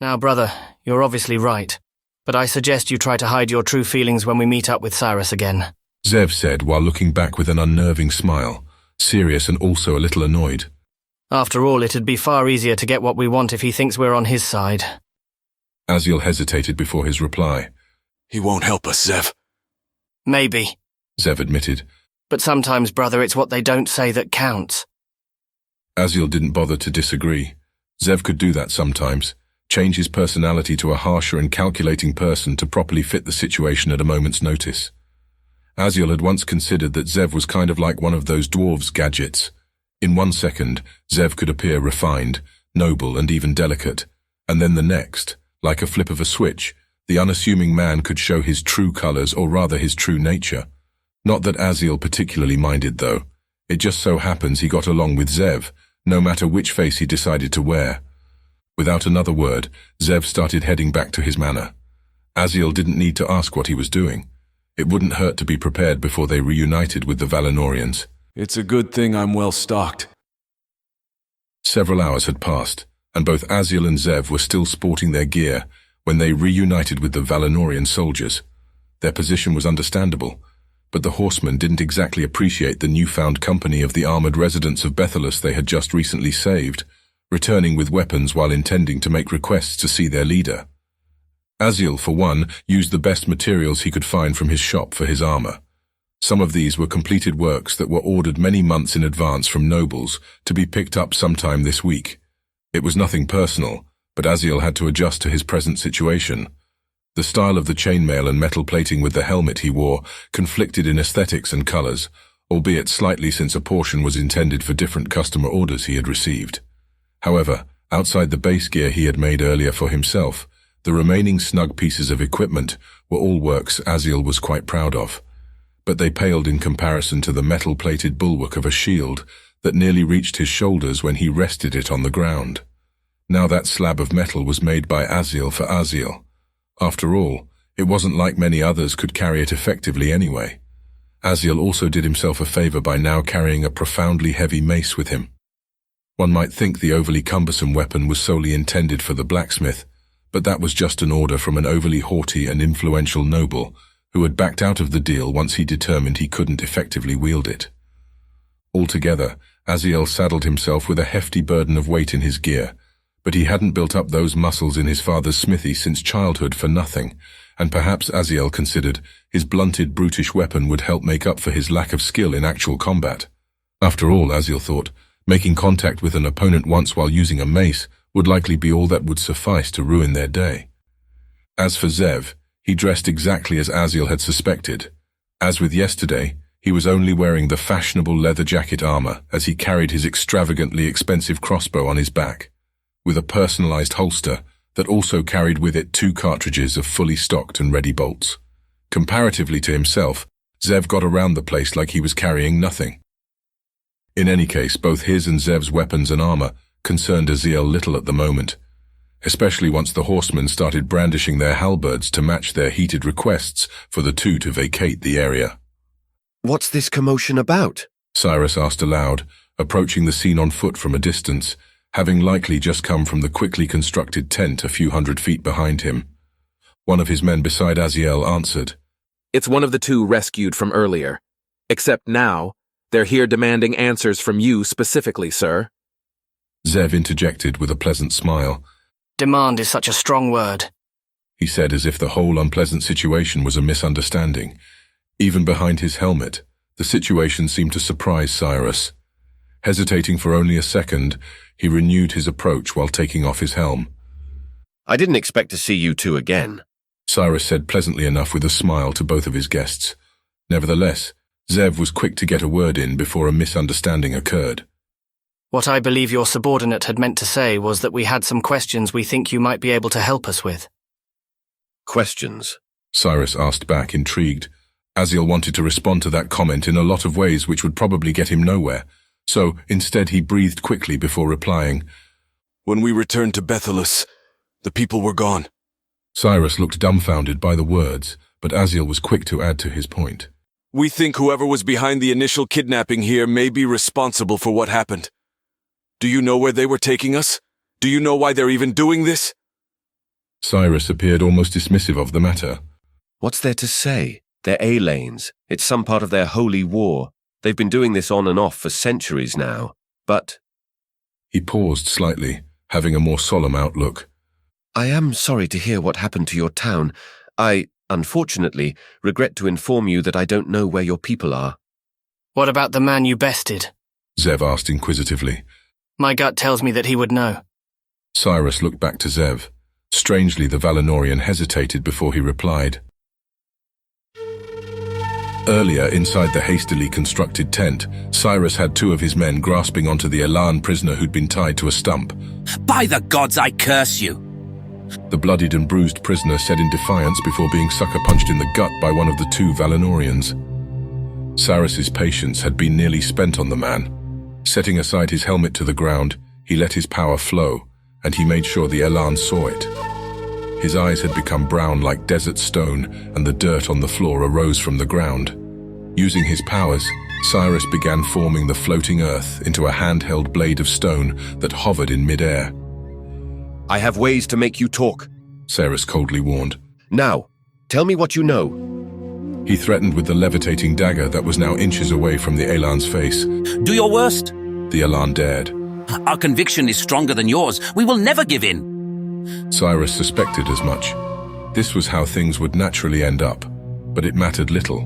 F: Now, brother, you're obviously right. But I suggest you try to hide your true feelings when we meet up with Cyrus again.
B: Zev said while looking back with an unnerving smile, serious and also a little annoyed.
F: After all, it'd be far easier to get what we want if he thinks we're on his side.
B: Aziel hesitated before his reply.
C: He won't help us, Zev.
F: Maybe,
B: Zev admitted.
F: But sometimes, brother, it's what they don't say that counts.
B: Aziel didn't bother to disagree. Zev could do that sometimes, change his personality to a harsher and calculating person to properly fit the situation at a moment's notice. Aziel had once considered that Zev was kind of like one of those dwarves' gadgets. In 1 second, Zev could appear refined, noble and even delicate, and then the next, like a flip of a switch, the unassuming man could show his true colors, or rather his true nature. Not that Aziel particularly minded, though. It just so happens he got along with Zev, no matter which face he decided to wear. Without another word, Zev started heading back to his manor. Aziel didn't need to ask what he was doing. It wouldn't hurt to be prepared before they reunited with the Valinorians.
C: It's a good thing I'm well stocked.
B: Several hours had passed, and both Aziel and Zev were still sporting their gear when they reunited with the Valinorian soldiers. Their position was understandable, but the horsemen didn't exactly appreciate the newfound company of the armored residents of Bethelus they had just recently saved, returning with weapons while intending to make requests to see their leader. Aziel, for one, used the best materials he could find from his shop for his armor. Some of these were completed works that were ordered many months in advance from nobles to be picked up sometime this week. It was nothing personal, but Aziel had to adjust to his present situation. The style of the chainmail and metal plating with the helmet he wore conflicted in aesthetics and colors, albeit slightly since a portion was intended for different customer orders he had received. However, outside the base gear he had made earlier for himself, the remaining snug pieces of equipment were all works Aziel was quite proud of. But they paled in comparison to the metal-plated bulwark of a shield that nearly reached his shoulders when he rested it on the ground. Now that slab of metal was made by Aziel for Aziel. After all, it wasn't like many others could carry it effectively anyway. Aziel also did himself a favor by now carrying a profoundly heavy mace with him. One might think the overly cumbersome weapon was solely intended for the blacksmith, but that was just an order from an overly haughty and influential noble who had backed out of the deal once he determined he couldn't effectively wield it. Altogether, Aziel saddled himself with a hefty burden of weight in his gear, but he hadn't built up those muscles in his father's smithy since childhood for nothing, and perhaps Aziel considered his blunted, brutish weapon would help make up for his lack of skill in actual combat. After all, Aziel thought, making contact with an opponent once while using a mace would likely be all that would suffice to ruin their day. As for Zev, he dressed exactly as Aziel had suspected. As with yesterday, he was only wearing the fashionable leather jacket armor as he carried his extravagantly expensive crossbow on his back, with a personalized holster that also carried with it 2 cartridges of fully stocked and ready bolts. Comparatively to himself, Zev got around the place like he was carrying nothing. In any case, both his and Zev's weapons and armor concerned Aziel little at the moment, especially once the horsemen started brandishing their halberds to match their heated requests for the two to vacate the area.
G: "What's this commotion about?"
B: Cyrus asked aloud, approaching the scene on foot from a distance, having likely just come from the quickly constructed tent a few hundred feet behind him. One of his men beside Aziel answered.
K: It's one of the two rescued from earlier. Except now, they're here demanding answers from you specifically, sir.
B: Zev interjected with a pleasant smile.
F: Demand is such a strong word,
B: he said, as if the whole unpleasant situation was a misunderstanding. Even behind his helmet, the situation seemed to surprise Cyrus. Hesitating for only a second, he renewed his approach while taking off his helm.
G: I didn't expect to see you two again,
B: Cyrus said pleasantly enough with a smile to both of his guests. Nevertheless, Zev was quick to get a word in before a misunderstanding occurred.
F: What I believe your subordinate had meant to say was that we had some questions we think you might be able to help us with.
G: Questions?
B: Cyrus asked back, intrigued. Aziel wanted to respond to that comment in a lot of ways which would probably get him nowhere, so instead he breathed quickly before replying.
C: When we returned to Bethelus, the people were gone.
B: Cyrus looked dumbfounded by the words, but Aziel was quick to add to his point.
C: We think whoever was behind the initial kidnapping here may be responsible for what happened. Do you know where they were taking us? Do you know why they're even doing this?
B: Cyrus appeared almost dismissive of the matter.
G: What's there to say? They're A-lanes. It's some part of their holy war. They've been doing this on and off for centuries now. But...
B: He paused slightly, having a more solemn outlook.
G: I am sorry to hear what happened to your town. I, unfortunately, regret to inform you that I don't know where your people are.
F: What about the man you bested?
B: Zev asked inquisitively.
F: My gut tells me that he would know.
B: Cyrus looked back to Zev. Strangely, the Valinorian hesitated before he replied. Earlier, inside the hastily constructed tent, Cyrus had two of his men grasping onto the E.C.E.N prisoner who'd been tied to a stump.
L: By the gods, I curse you!
B: The bloodied and bruised prisoner said in defiance before being sucker-punched in the gut by one of the two Valinorians. Cyrus's patience had been nearly spent on the man. Setting aside his helmet to the ground, he let his power flow, and he made sure the E.C.E.N saw it. His eyes had become brown like desert stone, and the dirt on the floor arose from the ground. Using his powers, Cyrus began forming the floating earth into a handheld blade of stone that hovered in mid-air.
G: I have ways to make you talk,
B: Cyrus coldly warned.
G: Now, tell me what you know.
B: He threatened with the levitating dagger that was now inches away from the E.C.E.N's face.
L: Do your worst.
B: The E.C.E.N dared.
L: Our conviction is stronger than yours. We will never give in.
B: Cyrus suspected as much. This was how things would naturally end up, but it mattered little.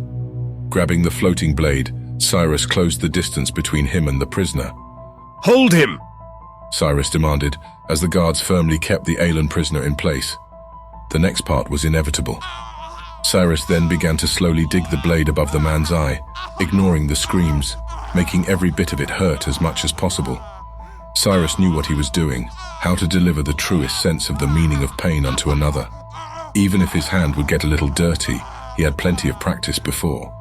B: Grabbing the floating blade, Cyrus closed the distance between him and the prisoner.
G: Hold him!
B: Cyrus demanded, as the guards firmly kept the E.C.E.N prisoner in place. The next part was inevitable. Cyrus then began to slowly dig the blade above the man's eye, ignoring the screams, making every bit of it hurt as much as possible. Cyrus knew what he was doing, how to deliver the truest sense of the meaning of pain unto another. Even if his hand would get a little dirty, he had plenty of practice before.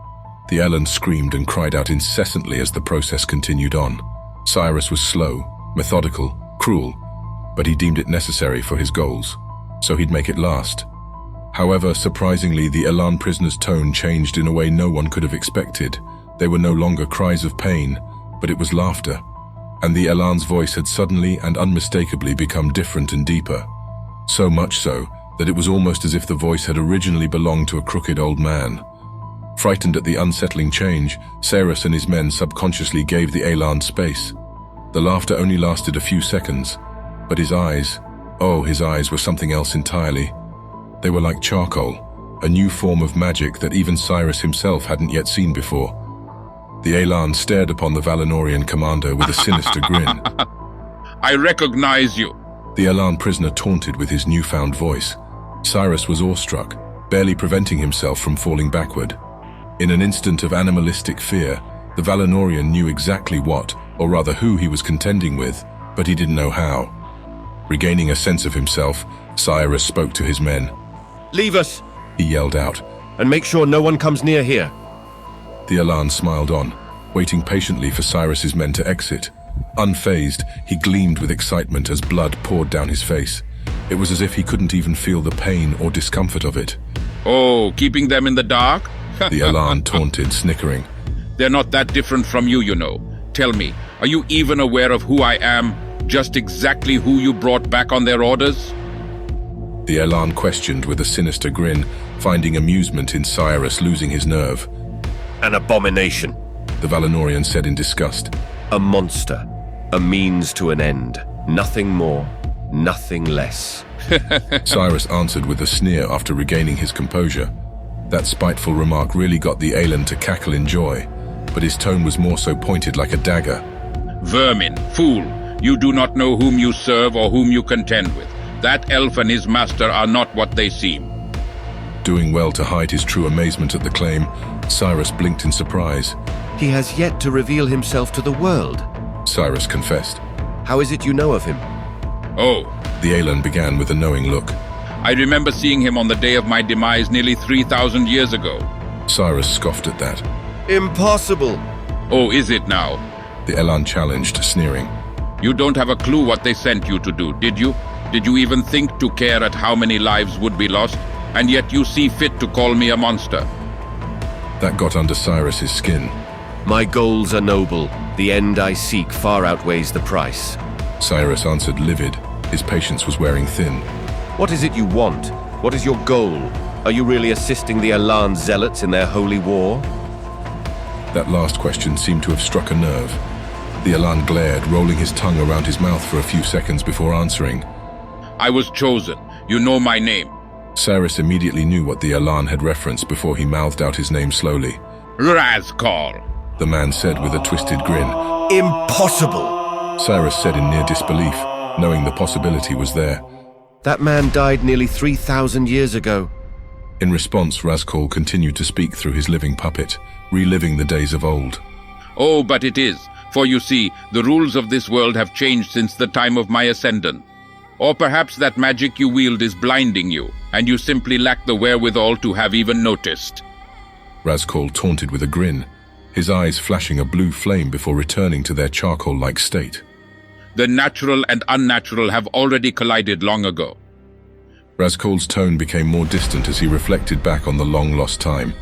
B: The E.C.E.N screamed and cried out incessantly as the process continued on. Cyrus was slow, methodical, cruel, but he deemed it necessary for his goals, so he'd make it last. However, surprisingly, the E.C.E.N prisoner's tone changed in a way no one could have expected. They were no longer cries of pain, but it was laughter. And the E.C.E.N's voice had suddenly and unmistakably become different and deeper. So much so that it was almost as if the voice had originally belonged to a crooked old man. Frightened at the unsettling change, Cyrus and his men subconsciously gave the E.C.E.N space. The laughter only lasted a few seconds, but his eyes, his eyes were something else entirely. They were like charcoal, a new form of magic that even Cyrus himself hadn't yet seen before. The E.C.E.N stared upon the Valinorian commander with a sinister grin.
M: I recognize you.
B: The E.C.E.N prisoner taunted with his newfound voice. Cyrus was awestruck, barely preventing himself from falling backward. In an instant of animalistic fear, the Valinorian knew exactly what, or rather who he was contending with, but he didn't know how. Regaining a sense of himself, Cyrus spoke to his men.
G: Leave us,
B: he yelled out,
G: and make sure no one comes near here.
B: The E.C.E.N smiled on, waiting patiently for Cyrus's men to exit. Unfazed, he gleamed with excitement as blood poured down his face. It was as if he couldn't even feel the pain or discomfort of it.
M: Oh, keeping them in the dark?
B: The E.C.E.N taunted, snickering.
M: They're not that different from you, you know. Tell me, are you even aware of who I am? Just exactly who you brought back on their orders?
B: The Elan questioned with a sinister grin, finding amusement in Cyrus losing his nerve.
G: An abomination,
B: the Valinorian said in disgust.
G: A monster, a means to an end. Nothing more, nothing less.
B: Cyrus answered with a sneer after regaining his composure. That spiteful remark really got the Elan to cackle in joy, but his tone was more so pointed like a dagger.
M: Vermin, fool, you do not know whom you serve or whom you contend with. That elf and his master are not what they seem.
B: Doing well to hide his true amazement at the claim, Cyrus blinked in surprise.
G: He has yet to reveal himself to the world,
B: Cyrus confessed.
G: How is it you know of him?
M: Oh,
B: the Elan began with a knowing look.
M: I remember seeing him on the day of my demise nearly 3,000 years ago.
B: Cyrus scoffed at that.
G: Impossible!
M: Oh, is it now?
B: The Elan challenged, sneering.
M: You don't have a clue what they sent you to do, did you? Did you even think to care at how many lives would be lost? And yet you see fit to call me a monster.
B: That got under Cyrus's skin.
G: My goals are noble. The end I seek far outweighs the price.
B: Cyrus answered livid. His patience was wearing thin.
G: What is it you want? What is your goal? Are you really assisting the Elan zealots in their holy war?
B: That last question seemed to have struck a nerve. The Elan glared, rolling his tongue around his mouth for a few seconds before answering.
M: I was chosen. You know my name.
B: Cyrus immediately knew what the Elan had referenced before he mouthed out his name slowly.
M: Razkal,
B: the man said with a twisted grin.
G: Impossible,
B: Cyrus said in near disbelief, knowing the possibility was there.
G: That man died nearly 3,000 years ago.
B: In response, Razkal continued to speak through his living puppet, reliving the days of old.
M: Oh, but it is, for you see, the rules of this world have changed since the time of my ascendant. Or perhaps that magic you wield is blinding you, and you simply lack the wherewithal to have even noticed.
B: Razkal taunted with a grin, his eyes flashing a blue flame before returning to their charcoal-like state.
M: The natural and unnatural have already collided long ago.
B: Razkal's tone became more distant as he reflected back on the long-lost time.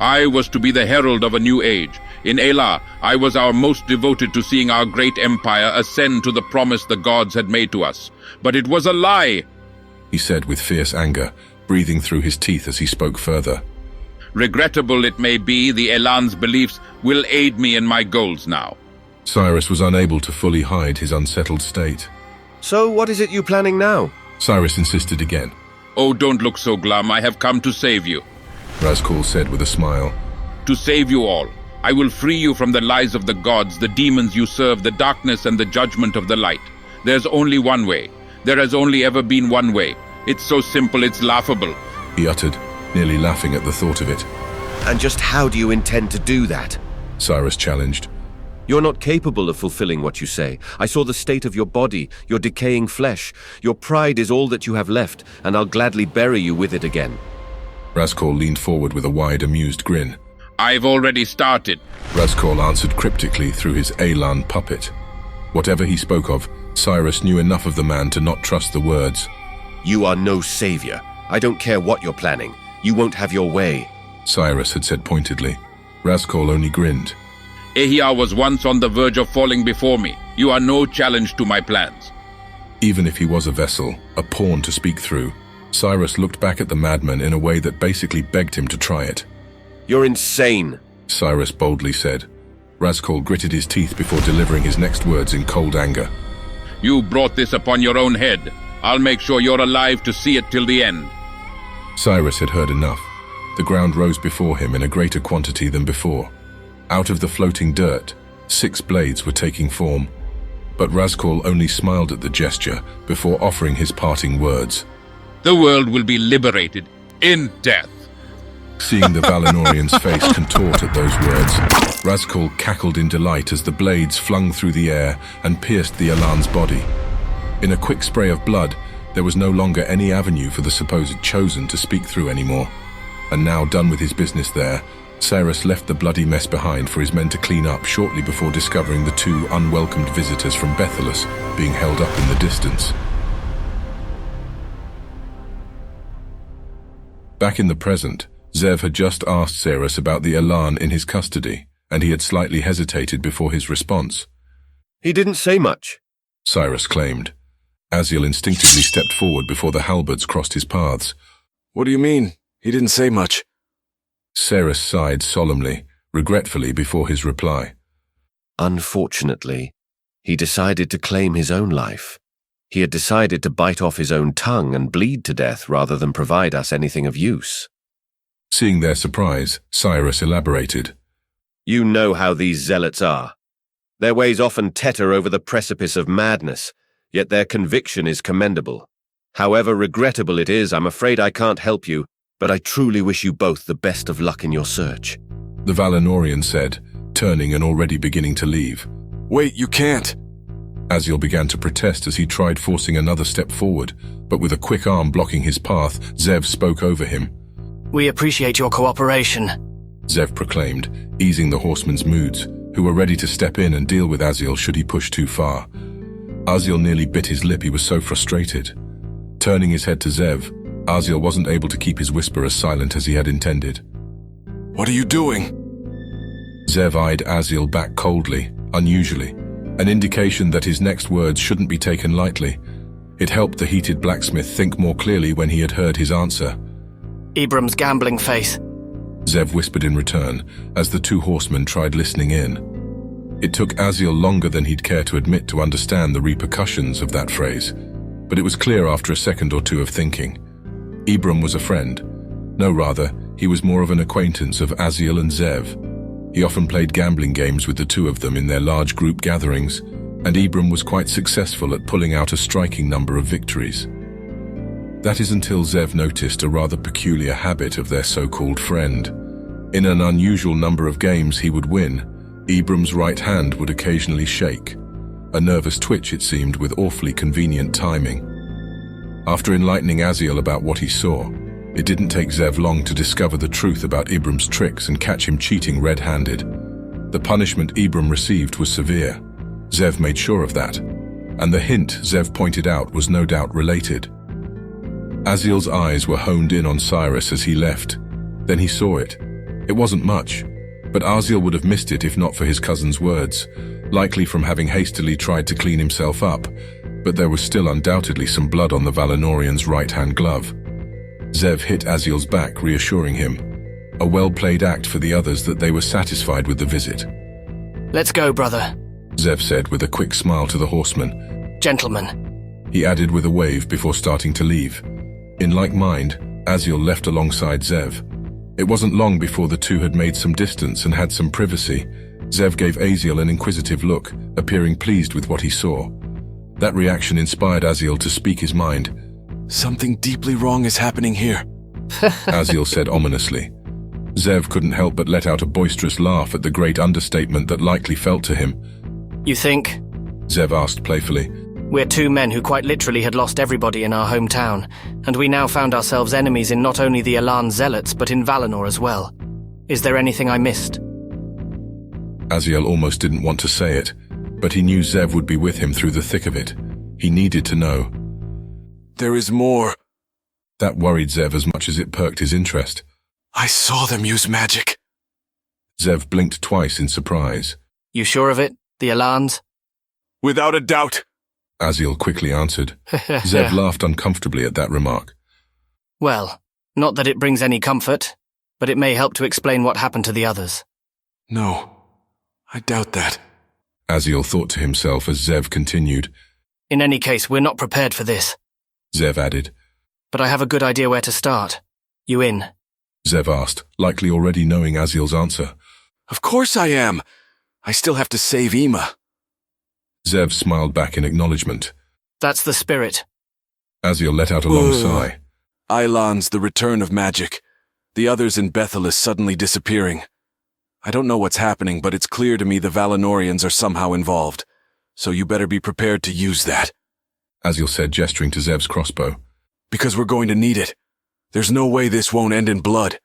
M: I was to be the herald of a new age. In Elah, I was our most devoted to seeing our great empire ascend to the promise the gods had made to us. But it was a lie,
B: he said with fierce anger, breathing through his teeth as he spoke further.
M: Regrettable it may be, the Elan's beliefs will aid me in my goals now.
B: Cyrus was unable to fully hide his unsettled state.
G: So what is it you planning now?
B: Cyrus insisted again.
M: Oh, don't look so glum. I have come to save you,
B: Razkal said with a smile.
M: To save you all. I will free you from the lies of the gods, the demons you serve, the darkness and the judgment of the light. There's only one way. There has only ever been one way. It's so simple, it's laughable,
B: he uttered, nearly laughing at the thought of it.
G: And just how do you intend to do that?
B: Cyrus challenged.
G: You're not capable of fulfilling what you say. I saw the state of your body, your decaying flesh. Your pride is all that you have left, and I'll gladly bury you with it again.
B: Razkal leaned forward with a wide, amused grin.
M: I've already started,
B: Razkal answered cryptically through his Elan puppet. Whatever he spoke of, Cyrus knew enough of the man to not trust the words.
G: You are no savior. I don't care what you're planning. You won't have your way,
B: Cyrus had said pointedly. Razkal only grinned.
M: Ehia was once on the verge of falling before me. You are no challenge to my plans.
B: Even if he was a vessel, a pawn to speak through, Cyrus looked back at the madman in a way that basically begged him to try it.
G: You're insane,
B: Cyrus boldly said. Razkal gritted his teeth before delivering his next words in cold anger.
M: You brought this upon your own head. I'll make sure you're alive to see it till the end.
B: Cyrus had heard enough. The ground rose before him in a greater quantity than before. Out of the floating dirt, 6 blades were taking form. But Razkal only smiled at the gesture before offering his parting words.
M: The world will be liberated in death.
B: Seeing the Valinorian's face contort at those words, Razkal cackled in delight as the blades flung through the air and pierced the Elan's body. In a quick spray of blood, there was no longer any avenue for the supposed chosen to speak through anymore. And now done with his business there, Cyrus left the bloody mess behind for his men to clean up shortly before discovering the 2 unwelcomed visitors from Bethelus being held up in the distance. Back in the present, Zev had just asked Cyrus about the Elan in his custody, and he had slightly hesitated before his response.
G: He didn't say much,
B: Cyrus claimed. Aziel instinctively stepped forward before the halberds crossed his paths.
C: What do you mean? He didn't say much.
B: Ceres sighed solemnly, regretfully before his reply.
G: Unfortunately, he decided to claim his own life. He had decided to bite off his own tongue and bleed to death rather than provide us anything of use.
B: Seeing their surprise, Cyrus elaborated.
G: You know how these zealots are. Their ways often teeter over the precipice of madness, yet their conviction is commendable. However regrettable it is, I'm afraid I can't help you, but I truly wish you both the best of luck in your search.
B: The Valinorian said, turning and already beginning to leave.
C: Wait, you can't.
B: Aziel began to protest as he tried forcing another step forward, but with a quick arm blocking his path, Zev spoke over him.
F: We appreciate your cooperation,
B: Zev proclaimed, easing the horsemen's moods, who were ready to step in and deal with Aziel should he push too far. Aziel nearly bit his lip, he was so frustrated. Turning his head to Zev, Aziel wasn't able to keep his whisper as silent as he had intended.
C: What are you doing?
B: Zev eyed Aziel back coldly, unusually, an indication that his next words shouldn't be taken lightly. It helped the heated blacksmith think more clearly when he had heard his answer.
F: Ibram's gambling face,
B: Zev whispered in return, as the two horsemen tried listening in. It took Aziel longer than he'd care to admit to understand the repercussions of that phrase, but it was clear after a second or two of thinking. Ibram was a friend. No, rather, he was more of an acquaintance of Aziel and Zev. He often played gambling games with the two of them in their large group gatherings, and Ibram was quite successful at pulling out a striking number of victories. That is until Zev noticed a rather peculiar habit of their so-called friend. In an unusual number of games he would win, Ibram's right hand would occasionally shake. A nervous twitch, it seemed, with awfully convenient timing. After enlightening Aziel about what he saw, it didn't take Zev long to discover the truth about Ibram's tricks and catch him cheating red-handed. The punishment Ibram received was severe. Zev made sure of that, and the hint Zev pointed out was no doubt related. Aziel's eyes were honed in on Cyrus as he left. Then he saw it. It wasn't much, but Aziel would have missed it if not for his cousin's words, likely from having hastily tried to clean himself up, but there was still undoubtedly some blood on the Valinorian's right-hand glove. Zev hit Aziel's back, reassuring him. A well-played act for the others that they were satisfied with the visit.
F: Let's go, brother,
B: Zev said with a quick smile to the horseman.
F: Gentlemen,
B: he added with a wave before starting to leave. In like mind, Aziel left alongside Zev. It wasn't long before the two had made some distance and had some privacy. Zev gave Aziel an inquisitive look, appearing pleased with what he saw. That reaction inspired Aziel to speak his mind.
C: Something deeply wrong is happening here,
B: Aziel said ominously. Zev couldn't help but let out a boisterous laugh at the great understatement that likely felt to him.
F: You think?
B: Zev asked playfully.
F: We're two men who quite literally had lost everybody in our hometown, and we now found ourselves enemies in not only the E.C.E.N zealots, but in Valinor as well. Is there anything I missed?
B: Aziel almost didn't want to say it, but he knew Zev would be with him through the thick of it. He needed to know.
C: There is more.
B: That worried Zev as much as it perked his interest.
C: I saw them use magic.
B: Zev blinked twice in surprise.
F: You sure of it? The E.C.E.Ns?
C: Without a doubt,
B: Aziel quickly answered. Zev laughed uncomfortably at that remark.
F: Well, not that it brings any comfort, but it may help to explain what happened to the others.
C: No, I doubt that,
B: Aziel thought to himself as Zev continued.
F: In any case, we're not prepared for this,
B: Zev added.
F: But I have a good idea where to start. You in?
B: Zev asked, likely already knowing Aziel's answer.
C: Of course I am. I still have to save Ema.
B: Zev smiled back in acknowledgement.
F: That's the spirit.
B: Aziel let out a long sigh.
C: E.C.E.N's the return of magic. The others in Bethelis suddenly disappearing. I don't know what's happening, but it's clear to me the Valinorians are somehow involved. So you better be prepared to use that,
B: Aziel said, gesturing to Zev's crossbow.
C: Because we're going to need it. There's no way this won't end in blood.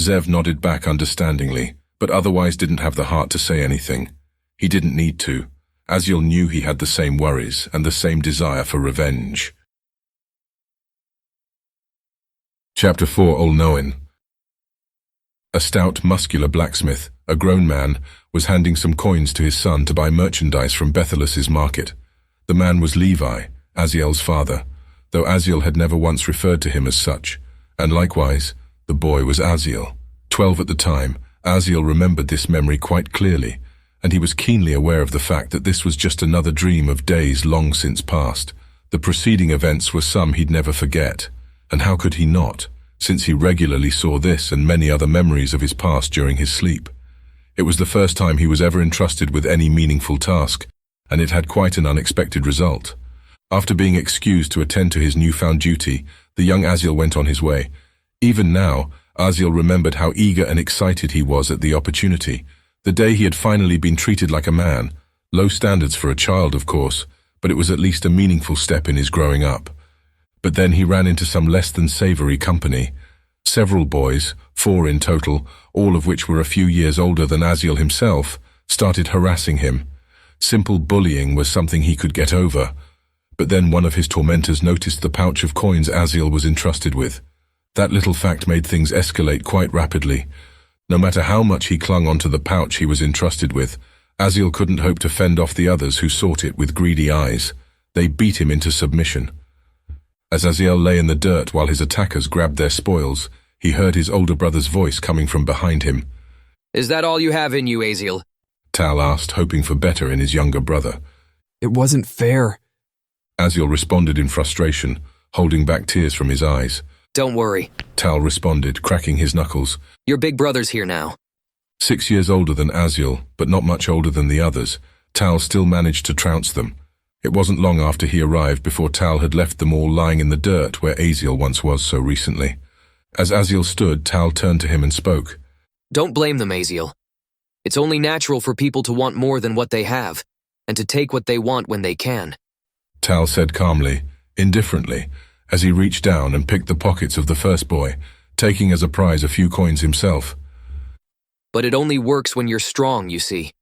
B: Zev nodded back understandingly, but otherwise didn't have the heart to say anything. He didn't need to. Aziel knew he had the same worries and the same desire for revenge. Chapter 4, All-Knowing. A stout, muscular blacksmith, a grown man, was handing some coins to his son to buy merchandise from Bethelis's market. The man was Levi, Aziel's father, though Aziel had never once referred to him as such, and likewise, the boy was Aziel. 12 at the time, Aziel remembered this memory quite clearly, and he was keenly aware of the fact that this was just another dream of days long since past. The preceding events were some he'd never forget, and how could he not, since he regularly saw this and many other memories of his past during his sleep. It was the first time he was ever entrusted with any meaningful task, and it had quite an unexpected result. After being excused to attend to his newfound duty, the young Aziel went on his way. Even now, Aziel remembered how eager and excited he was at the opportunity. The day he had finally been treated like a man. Low standards for a child, of course, but it was at least a meaningful step in his growing up. But then he ran into some less than savory company. Several boys, 4 in total, all of which were a few years older than Aziel himself, started harassing him. Simple bullying was something he could get over. But then one of his tormentors noticed the pouch of coins Aziel was entrusted with. That little fact made things escalate quite rapidly. No matter how much he clung onto the pouch he was entrusted with, Aziel couldn't hope to fend off the others who sought it with greedy eyes. They beat him into submission. As Aziel lay in the dirt while his attackers grabbed their spoils, he heard his older brother's voice coming from behind him.
N: "Is that all you have in you, Aziel?"
B: Tal asked, hoping for better in his younger brother.
O: "It wasn't fair."
B: Aziel responded in frustration, holding back tears from his eyes.
N: "Don't worry,"
B: Tal responded, cracking his knuckles.
N: "Your big brother's here now."
B: 6 years older than Aziel, but not much older than the others, Tal still managed to trounce them. It wasn't long after he arrived before Tal had left them all lying in the dirt where Aziel once was so recently. As Aziel stood, Tal turned to him and spoke.
N: "Don't blame them, Aziel. It's only natural for people to want more than what they have, and to take what they want when they can."
B: Tal said calmly, indifferently, as he reached down and picked the pockets of the first boy, taking as a prize a few coins himself.
N: "But it only works when you're strong, you see.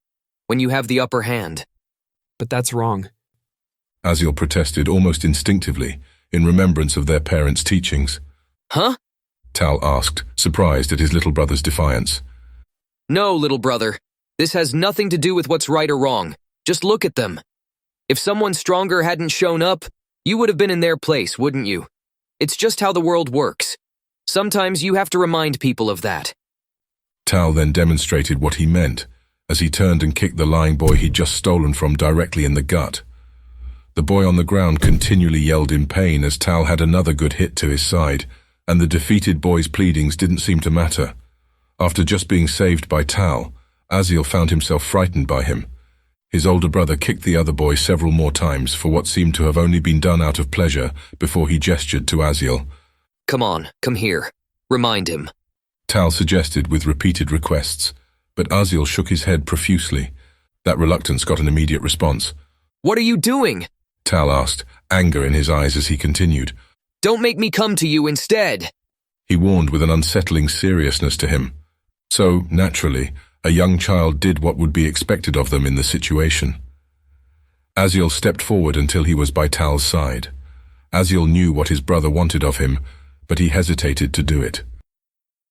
N: When you have the upper hand."
O: "But that's wrong,"
B: Aziel protested almost instinctively, in remembrance of their parents' teachings.
N: "Huh?"
B: Tal asked, surprised at his little brother's defiance.
N: "No, little brother. This has nothing to do with what's right or wrong. Just look at them. If someone stronger hadn't shown up, you would have been in their place, wouldn't you? It's just how the world works. Sometimes you have to remind people of that."
B: Tal then demonstrated what he meant, as he turned and kicked the lying boy he'd just stolen from directly in the gut. The boy on the ground continually yelled in pain as Tal had another good hit to his side, and the defeated boy's pleadings didn't seem to matter. After just being saved by Tal, Aziel found himself frightened by him. His older brother kicked the other boy several more times for what seemed to have only been done out of pleasure before he gestured to Aziel.
N: "Come on, come here. Remind him,"
B: Tal suggested with repeated requests, but Aziel shook his head profusely. That reluctance got an immediate response.
N: "What are you doing?"
B: Tal asked, anger in his eyes as he continued.
N: "Don't make me come to you instead."
B: He warned with an unsettling seriousness to him. So, naturally, a young child did what would be expected of them in the situation. Aziel stepped forward until he was by Tal's side. Aziel knew what his brother wanted of him, but he hesitated to do it.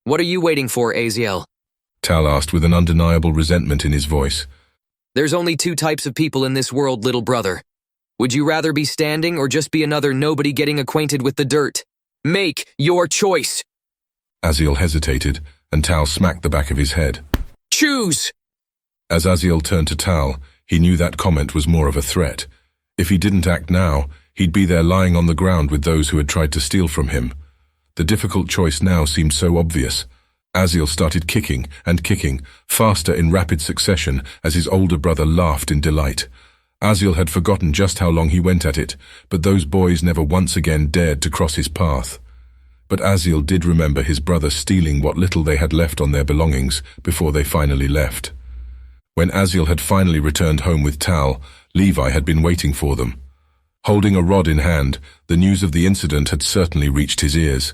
N: "What are you waiting for, Aziel?"
B: Tal asked with an undeniable resentment in his voice.
N: "There's only 2 types of people in this world, little brother. Would you rather be standing or just be another nobody getting acquainted with the dirt? Make your choice."
B: Aziel hesitated, and Tal smacked the back of his head.
N: "Choose!"
B: As Aziel turned to Tal, he knew that comment was more of a threat. If he didn't act now, he'd be there lying on the ground with those who had tried to steal from him. The difficult choice now seemed so obvious. Aziel started kicking and kicking, faster in rapid succession as his older brother laughed in delight. Aziel had forgotten just how long he went at it, but those boys never once again dared to cross his path. But Aziel did remember his brother stealing what little they had left on their belongings before they finally left. When Aziel had finally returned home with Tal, Levi had been waiting for them. Holding a rod in hand, the news of the incident had certainly reached his ears.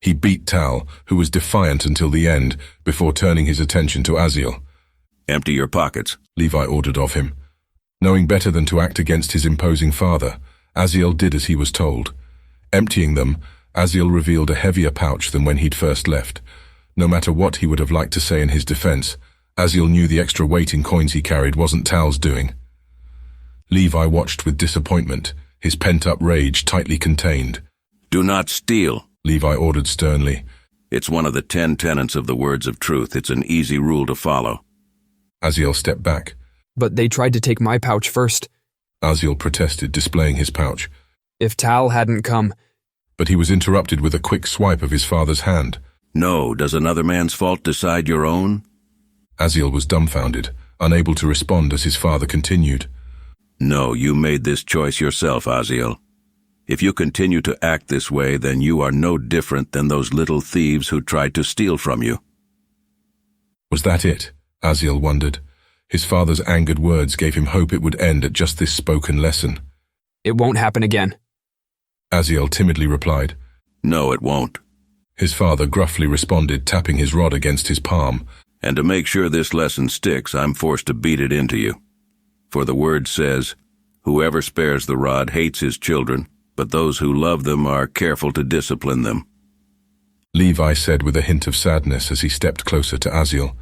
B: He beat Tal, who was defiant until the end, before turning his attention to Aziel.
P: "Empty your pockets,"
B: Levi ordered of him. Knowing better than to act against his imposing father, Aziel did as he was told. Emptying them, Aziel revealed a heavier pouch than when he'd first left. No matter what he would have liked to say in his defense, Aziel knew the extra weight in coins he carried wasn't Tal's doing. Levi watched with disappointment, his pent-up rage tightly contained.
P: Do not steal,
B: Levi ordered sternly.
P: It's one of the 10 tenets of the words of truth. It's an easy rule to follow.
B: Aziel stepped back.
O: But they tried to take my pouch first.
B: Aziel protested, displaying his pouch.
O: If Tal hadn't come...
B: But he was interrupted with a quick swipe of his father's hand.
P: No, does another man's fault decide your own?
B: Aziel was dumbfounded, unable to respond as his father continued.
P: No, you made this choice yourself, Aziel. If you continue to act this way, then you are no different than those little thieves who tried to steal from you.
B: Was that it? Aziel wondered. His father's angered words gave him hope it would end at just this spoken lesson.
O: It won't happen again.
B: Aziel timidly replied.
P: No, it won't.
B: His father gruffly responded, tapping his rod against his palm.
P: And to make sure this lesson sticks, I'm forced to beat it into you. For the word says, whoever spares the rod hates his children, but those who love them are careful to discipline them.
B: Levi said with a hint of sadness as he stepped closer to Aziel.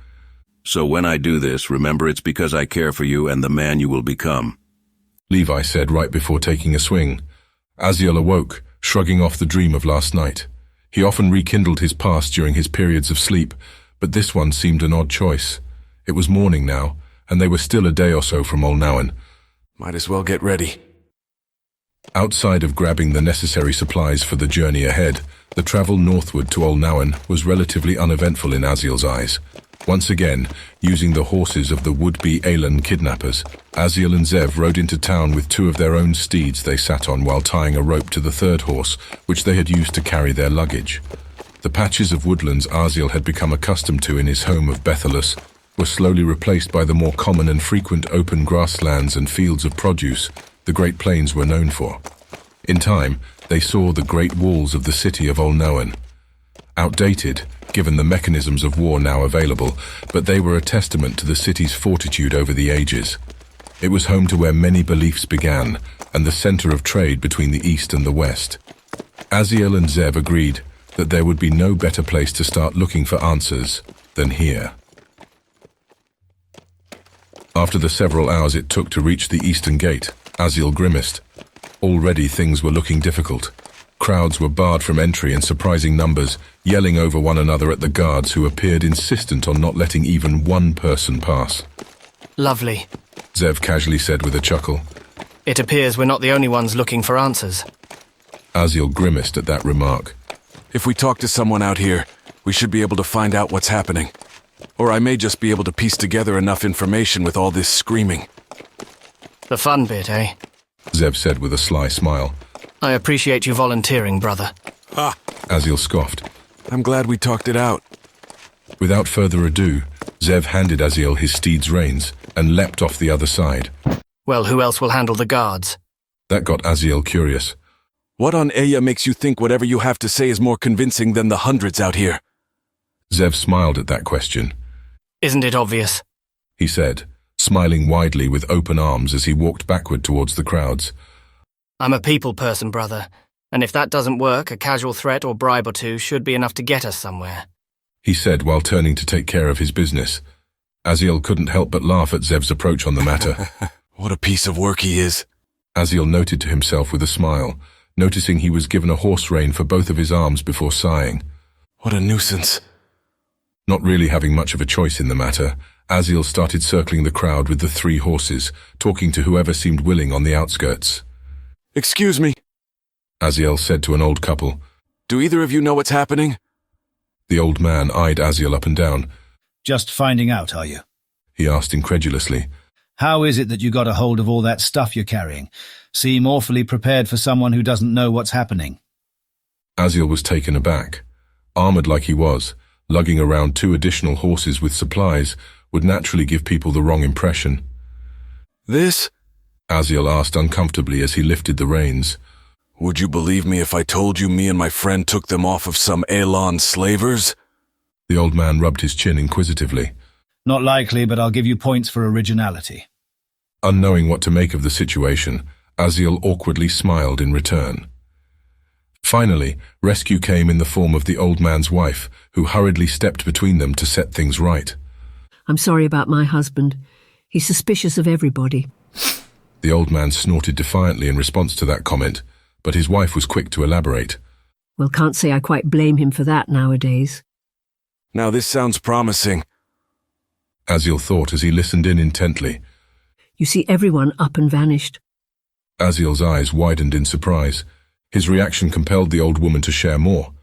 P: So when I do this, remember it's because I care for you and the man you will become.
B: Levi said right before taking a swing. Aziel awoke, shrugging off the dream of last night. He often rekindled his past during his periods of sleep, but this one seemed an odd choice. It was morning now, and they were still a day or so from Olnauen.
C: Might as well get ready.
B: Outside of grabbing the necessary supplies for the journey ahead, the travel northward to Olnauen was relatively uneventful in Aziel's eyes. Once again, using the horses of the would-be E.C.E.N kidnappers, Aziel and Zev rode into town with 2 of their own steeds they sat on while tying a rope to the 3rd horse, which they had used to carry their luggage. The patches of woodlands Aziel had become accustomed to in his home of Bethelus were slowly replaced by the more common and frequent open grasslands and fields of produce the Great Plains were known for. In time, they saw the great walls of the city of Olnauen. Outdated, given the mechanisms of war now available, but they were a testament to the city's fortitude over the ages. It was home to where many beliefs began, and the center of trade between the East and the West. Aziel and Zev agreed that there would be no better place to start looking for answers than here. After the several hours it took to reach the eastern gate, Aziel grimaced. Already things were looking difficult. Crowds were barred from entry in surprising numbers, yelling over one another at the guards who appeared insistent on not letting even one person pass.
F: Lovely,
B: Zev casually said with a chuckle.
F: It appears we're not the only ones looking for answers.
B: Aziel grimaced at that remark.
C: If we talk to someone out here, we should be able to find out what's happening. Or I may just be able to piece together enough information with all this screaming.
F: The fun bit, eh?
B: Zev said with a sly smile.
F: I appreciate you volunteering, brother.
C: Ha!
B: Aziel scoffed.
C: I'm glad we talked it out.
B: Without further ado, Zev handed Aziel his steed's reins and leapt off the other side.
F: Well, who else will handle the guards?
B: That got Aziel curious.
C: What on Eya makes you think whatever you have to say is more convincing than the hundreds out here?
B: Zev smiled at that question.
F: Isn't it obvious?
B: He said, smiling widely with open arms as he walked backward towards the crowds.
F: I'm a people person, brother, and if that doesn't work, a casual threat or bribe or two should be enough to get us somewhere.
B: He said while turning to take care of his business. Aziel couldn't help but laugh at Zev's approach on the matter.
C: What a piece of work he is.
B: Aziel noted to himself with a smile, noticing he was given a horse rein for both of his arms before sighing.
C: What a nuisance.
B: Not really having much of a choice in the matter, Aziel started circling the crowd with the 3 horses, talking to whoever seemed willing on the outskirts.
C: Excuse me,
B: Aziel said to an old couple.
C: Do either of you know what's happening?
B: The old man eyed Aziel up and down.
Q: Just finding out, are you?
B: He asked incredulously.
Q: How is it that you got a hold of all that stuff you're carrying? Seem awfully prepared for someone who doesn't know what's happening.
B: Aziel was taken aback. Armored like he was, lugging around 2 additional horses with supplies would naturally give people the wrong impression.
C: This?
B: Aziel asked uncomfortably as he lifted the reins.
C: Would you believe me if I told you me and my friend took them off of some Elan slavers?
B: The old man rubbed his chin inquisitively.
Q: Not likely, but I'll give you points for originality.
B: Unknowing what to make of the situation, Aziel awkwardly smiled in return. Finally, rescue came in the form of the old man's wife, who hurriedly stepped between them to set things right.
R: I'm sorry about my husband. He's suspicious of everybody.
B: The old man snorted defiantly in response to that comment, but his wife was quick to elaborate.
R: Well, can't say I quite blame him for that nowadays.
C: Now this sounds promising,
B: Aziel thought as he listened in intently.
R: You see everyone up and vanished.
B: Aziel's eyes widened in surprise. His reaction compelled the old woman to share more.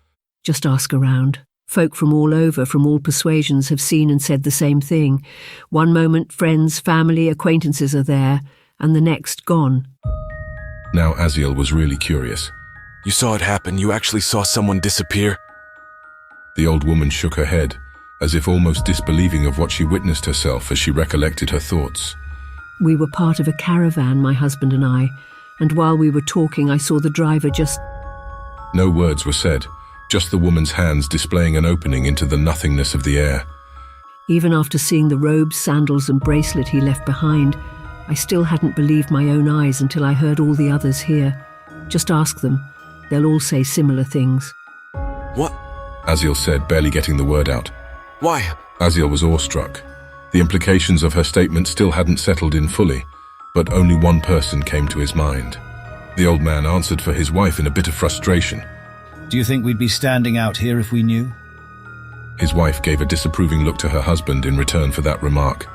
R: Just ask around. Folk from all over, from all persuasions, have seen and said the same thing. One moment, friends, family, acquaintances are there, and the next gone.
B: Now Aziel was really curious.
C: You saw it happen? You actually saw someone disappear?
B: The old woman shook her head, as if almost disbelieving of what she witnessed herself as she recollected her thoughts.
R: We were part of a caravan, my husband and I, and while we were talking I saw the driver just...
B: No words were said, just the woman's hands displaying an opening into the nothingness of the air.
R: Even after seeing the robes, sandals and bracelet he left behind, I still hadn't believed my own eyes until I heard all the others here. Just ask them. They'll all say similar things.
C: What?
B: Aziel said, barely getting the word out.
C: Why?
B: Aziel was awestruck. The implications of her statement still hadn't settled in fully, but only one person came to his mind. The old man answered for his wife in a bit of frustration.
Q: Do you think we'd be standing out here if we knew?
B: His wife gave a disapproving look to her husband in return for that remark.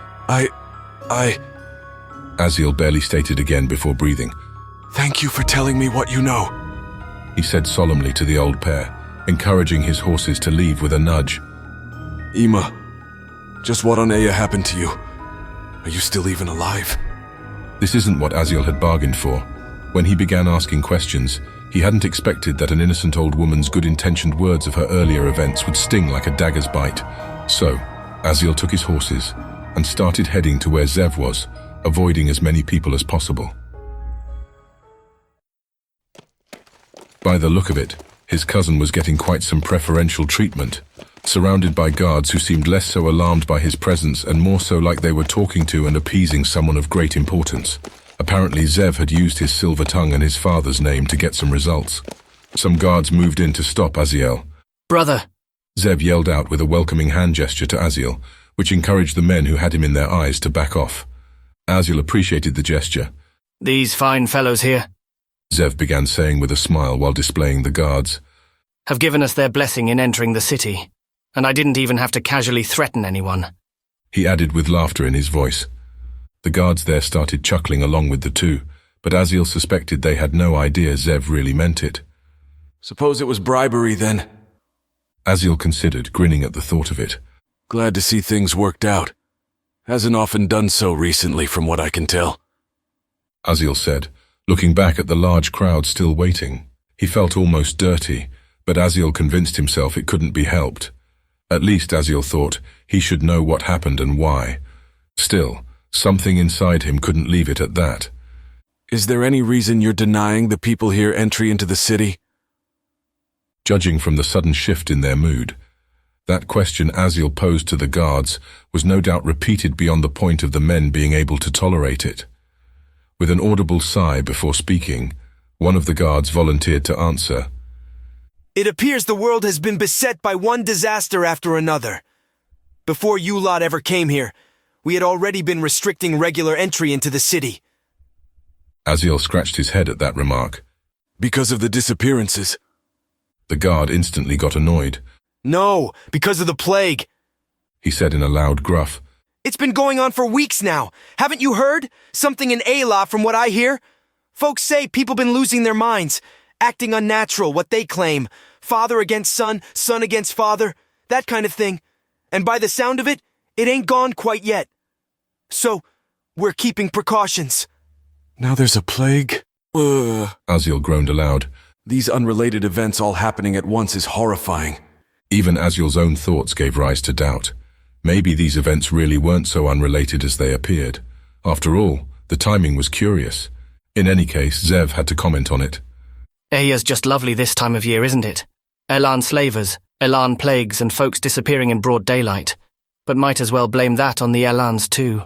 B: Aziel barely stated again before breathing.
C: Thank you for telling me what you know,
B: he said solemnly to the old pair, encouraging his horses to leave with a nudge.
C: Ima, just what on Aya happened to you? Are you still even alive?
B: This isn't what Aziel had bargained for. When he began asking questions, he hadn't expected that an innocent old woman's good-intentioned words of her earlier events would sting like a dagger's bite. So, Aziel took his horses and started heading to where Zev was, avoiding as many people as possible. By the look of it, his cousin was getting quite some preferential treatment, surrounded by guards who seemed less so alarmed by his presence and more so like they were talking to and appeasing someone of great importance. Apparently Zev had used his silver tongue and his father's name to get some results. Some guards moved in to stop Aziel.
F: Brother!
B: Zev yelled out with a welcoming hand gesture to Aziel, which encouraged the men who had him in their eyes to back off. Aziel appreciated the gesture.
F: These fine fellows here,
B: Zev began saying with a smile while displaying the guards,
F: have given us their blessing in entering the city, and I didn't even have to casually threaten anyone.
B: He added with laughter in his voice. The guards there started chuckling along with the two, but Aziel suspected they had no idea Zev really meant it.
C: Suppose it was bribery then?
B: Aziel considered, grinning at the thought of it.
C: Glad to see things worked out. Hasn't often done so recently from what I can tell.
B: Aziel said, looking back at the large crowd still waiting. He felt almost dirty, but Aziel convinced himself it couldn't be helped. At least, Aziel thought, he should know what happened and why. Still, something inside him couldn't leave it at that.
C: Is there any reason you're denying the people here entry into the city?
B: Judging from the sudden shift in their mood, that question Aziel posed to the guards was no doubt repeated beyond the point of the men being able to tolerate it. With an audible sigh before speaking, one of the guards volunteered to answer.
S: It appears the world has been beset by one disaster after another. Before you lot ever came here, we had already been restricting regular entry into the city.
B: Aziel scratched his head at that remark.
C: Because of the disappearances?
B: The guard instantly got annoyed.
S: No, because of the plague,
B: he said in a loud gruff.
S: It's been going on for weeks now. Haven't you heard? Something in Ayla from what I hear. Folks say people been losing their minds, acting unnatural, what they claim. Father against son, son against father, that kind of thing. And by the sound of it, it ain't gone quite yet. So, we're keeping precautions.
C: Now there's a plague?
B: Aziel groaned aloud.
C: These unrelated events all happening at once is horrifying.
B: Even Aziel's own thoughts gave rise to doubt. Maybe these events really weren't so unrelated as they appeared. After all, the timing was curious. In any case, Zev had to comment on it.
F: Aya's just lovely this time of year, isn't it? Elan slavers, Elan plagues, and folks disappearing in broad daylight. But might as well blame that on the Elans too.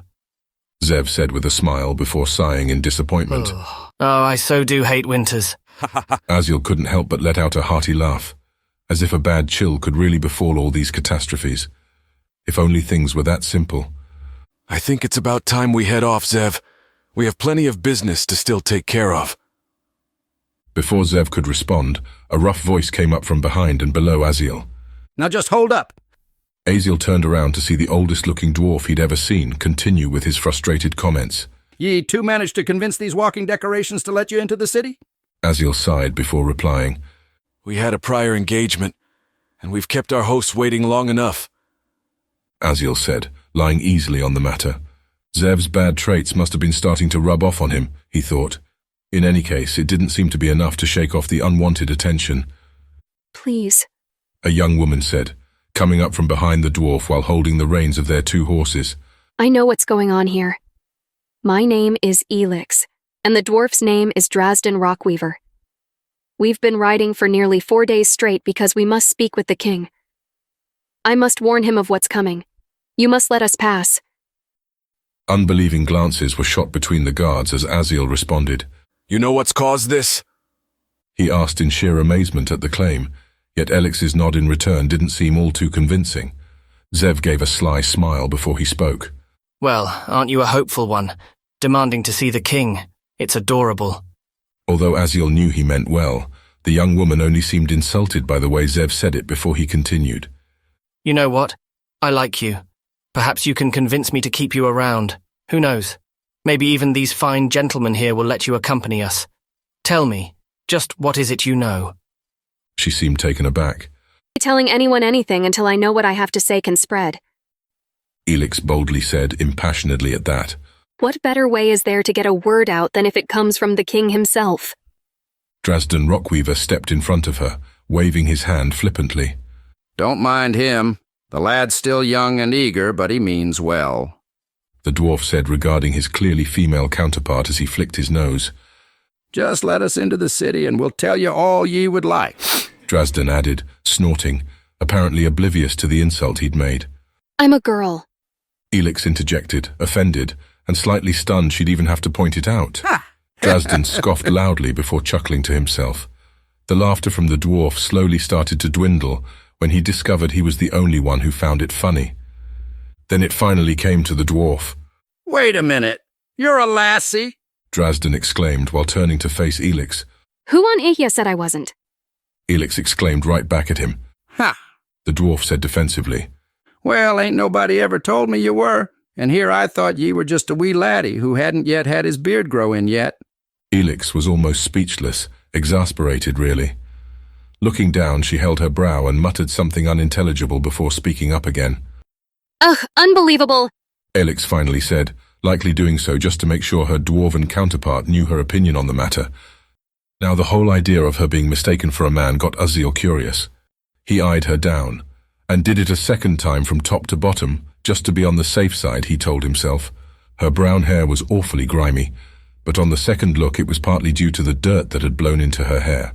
B: Zev said with a smile before sighing in disappointment.
F: Oh, I so do hate winters.
B: Aziel couldn't help but let out a hearty laugh, as if a bad chill could really befall all these catastrophes. If only things were that simple.
C: I think it's about time we head off, Zev. We have plenty of business to still take care of.
B: Before Zev could respond, a rough voice came up from behind and below Aziel.
E: Now just hold up.
B: Aziel turned around to see the oldest-looking dwarf he'd ever seen continue with his frustrated comments.
E: Ye two managed to convince these walking decorations to let you into the city?
B: Aziel sighed before replying.
C: We had a prior engagement, and we've kept our hosts waiting long enough.
B: Aziel said, lying easily on the matter. Zev's bad traits must have been starting to rub off on him, he thought. In any case, it didn't seem to be enough to shake off the unwanted attention.
J: Please,
B: A young woman said, coming up from behind the dwarf while holding the reins of their 2 horses.
J: I know what's going on here. My name is Elix, and the dwarf's name is Drazden Rockweaver. We've been riding for nearly 4 days straight because we must speak with the king. I must warn him of what's coming. You must let us pass.
B: Unbelieving glances were shot between the guards as Aziel responded.
C: You know what's caused this?
B: He asked in sheer amazement at the claim, yet Elix's nod in return didn't seem all too convincing. Zev gave a sly smile before he spoke.
F: Well, aren't you a hopeful one? Demanding to see the king. It's adorable.
B: Although Aziel knew he meant well, the young woman only seemed insulted by the way Zev said it before he continued.
F: You know what? I like you. Perhaps you can convince me to keep you around. Who knows? Maybe even these fine gentlemen here will let you accompany us. Tell me, just what is it you know?
B: She seemed taken aback.
J: Telling anyone anything until I know what I have to say can spread.
B: Elix boldly said, impassionedly at that.
J: What better way is there to get a word out than if it comes from the king himself?
B: Drazden Rockweaver stepped in front of her, waving his hand flippantly.
E: Don't mind him. The lad's still young and eager, but he means well.
B: The dwarf said, regarding his clearly female counterpart as he flicked his nose.
E: Just let us into the city and we'll tell you all ye would like.
B: Drazden added, snorting, apparently oblivious to the insult he'd made.
J: I'm a girl.
B: Elix interjected, offended, and slightly stunned she'd even have to point it out. Drazden scoffed loudly before chuckling to himself. The laughter from the dwarf slowly started to dwindle when he discovered he was the only one who found it funny. Then it finally came to the dwarf.
E: Wait a minute. You're a lassie?
B: Drazden exclaimed while turning to face Elix.
J: Who on Ihya said I wasn't?
B: Elix exclaimed right back at him.
E: Ha!
B: The dwarf said defensively.
E: Well, ain't nobody ever told me you were, and here I thought ye were just a wee laddie who hadn't yet had his beard grow in yet.
B: Elix was almost speechless, exasperated really. Looking down, she held her brow and muttered something unintelligible before speaking up again.
J: Ugh, unbelievable!
B: Elix finally said, likely doing so just to make sure her dwarven counterpart knew her opinion on the matter. Now the whole idea of her being mistaken for a man got Aziel curious. He eyed her down, and did it a second time from top to bottom, just to be on the safe side, he told himself. Her brown hair was awfully grimy, but on the second look it was partly due to the dirt that had blown into her hair.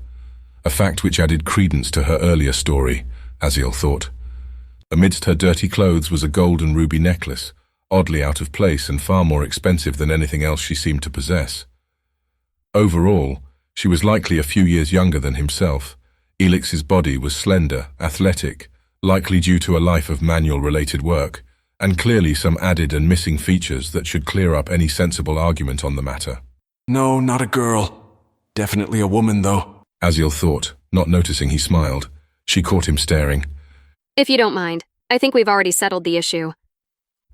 B: A fact which added credence to her earlier story, Aziel thought. Amidst her dirty clothes was a gold and ruby necklace, oddly out of place and far more expensive than anything else she seemed to possess. Overall, she was likely a few years younger than himself. Elix's body was slender, athletic, likely due to a life of manual-related work, and clearly some added and missing features that should clear up any sensible argument on the matter.
C: No, not a girl. Definitely a woman, though.
B: Aziel thought, not noticing he smiled. She caught him staring.
J: If you don't mind, I think we've already settled the issue.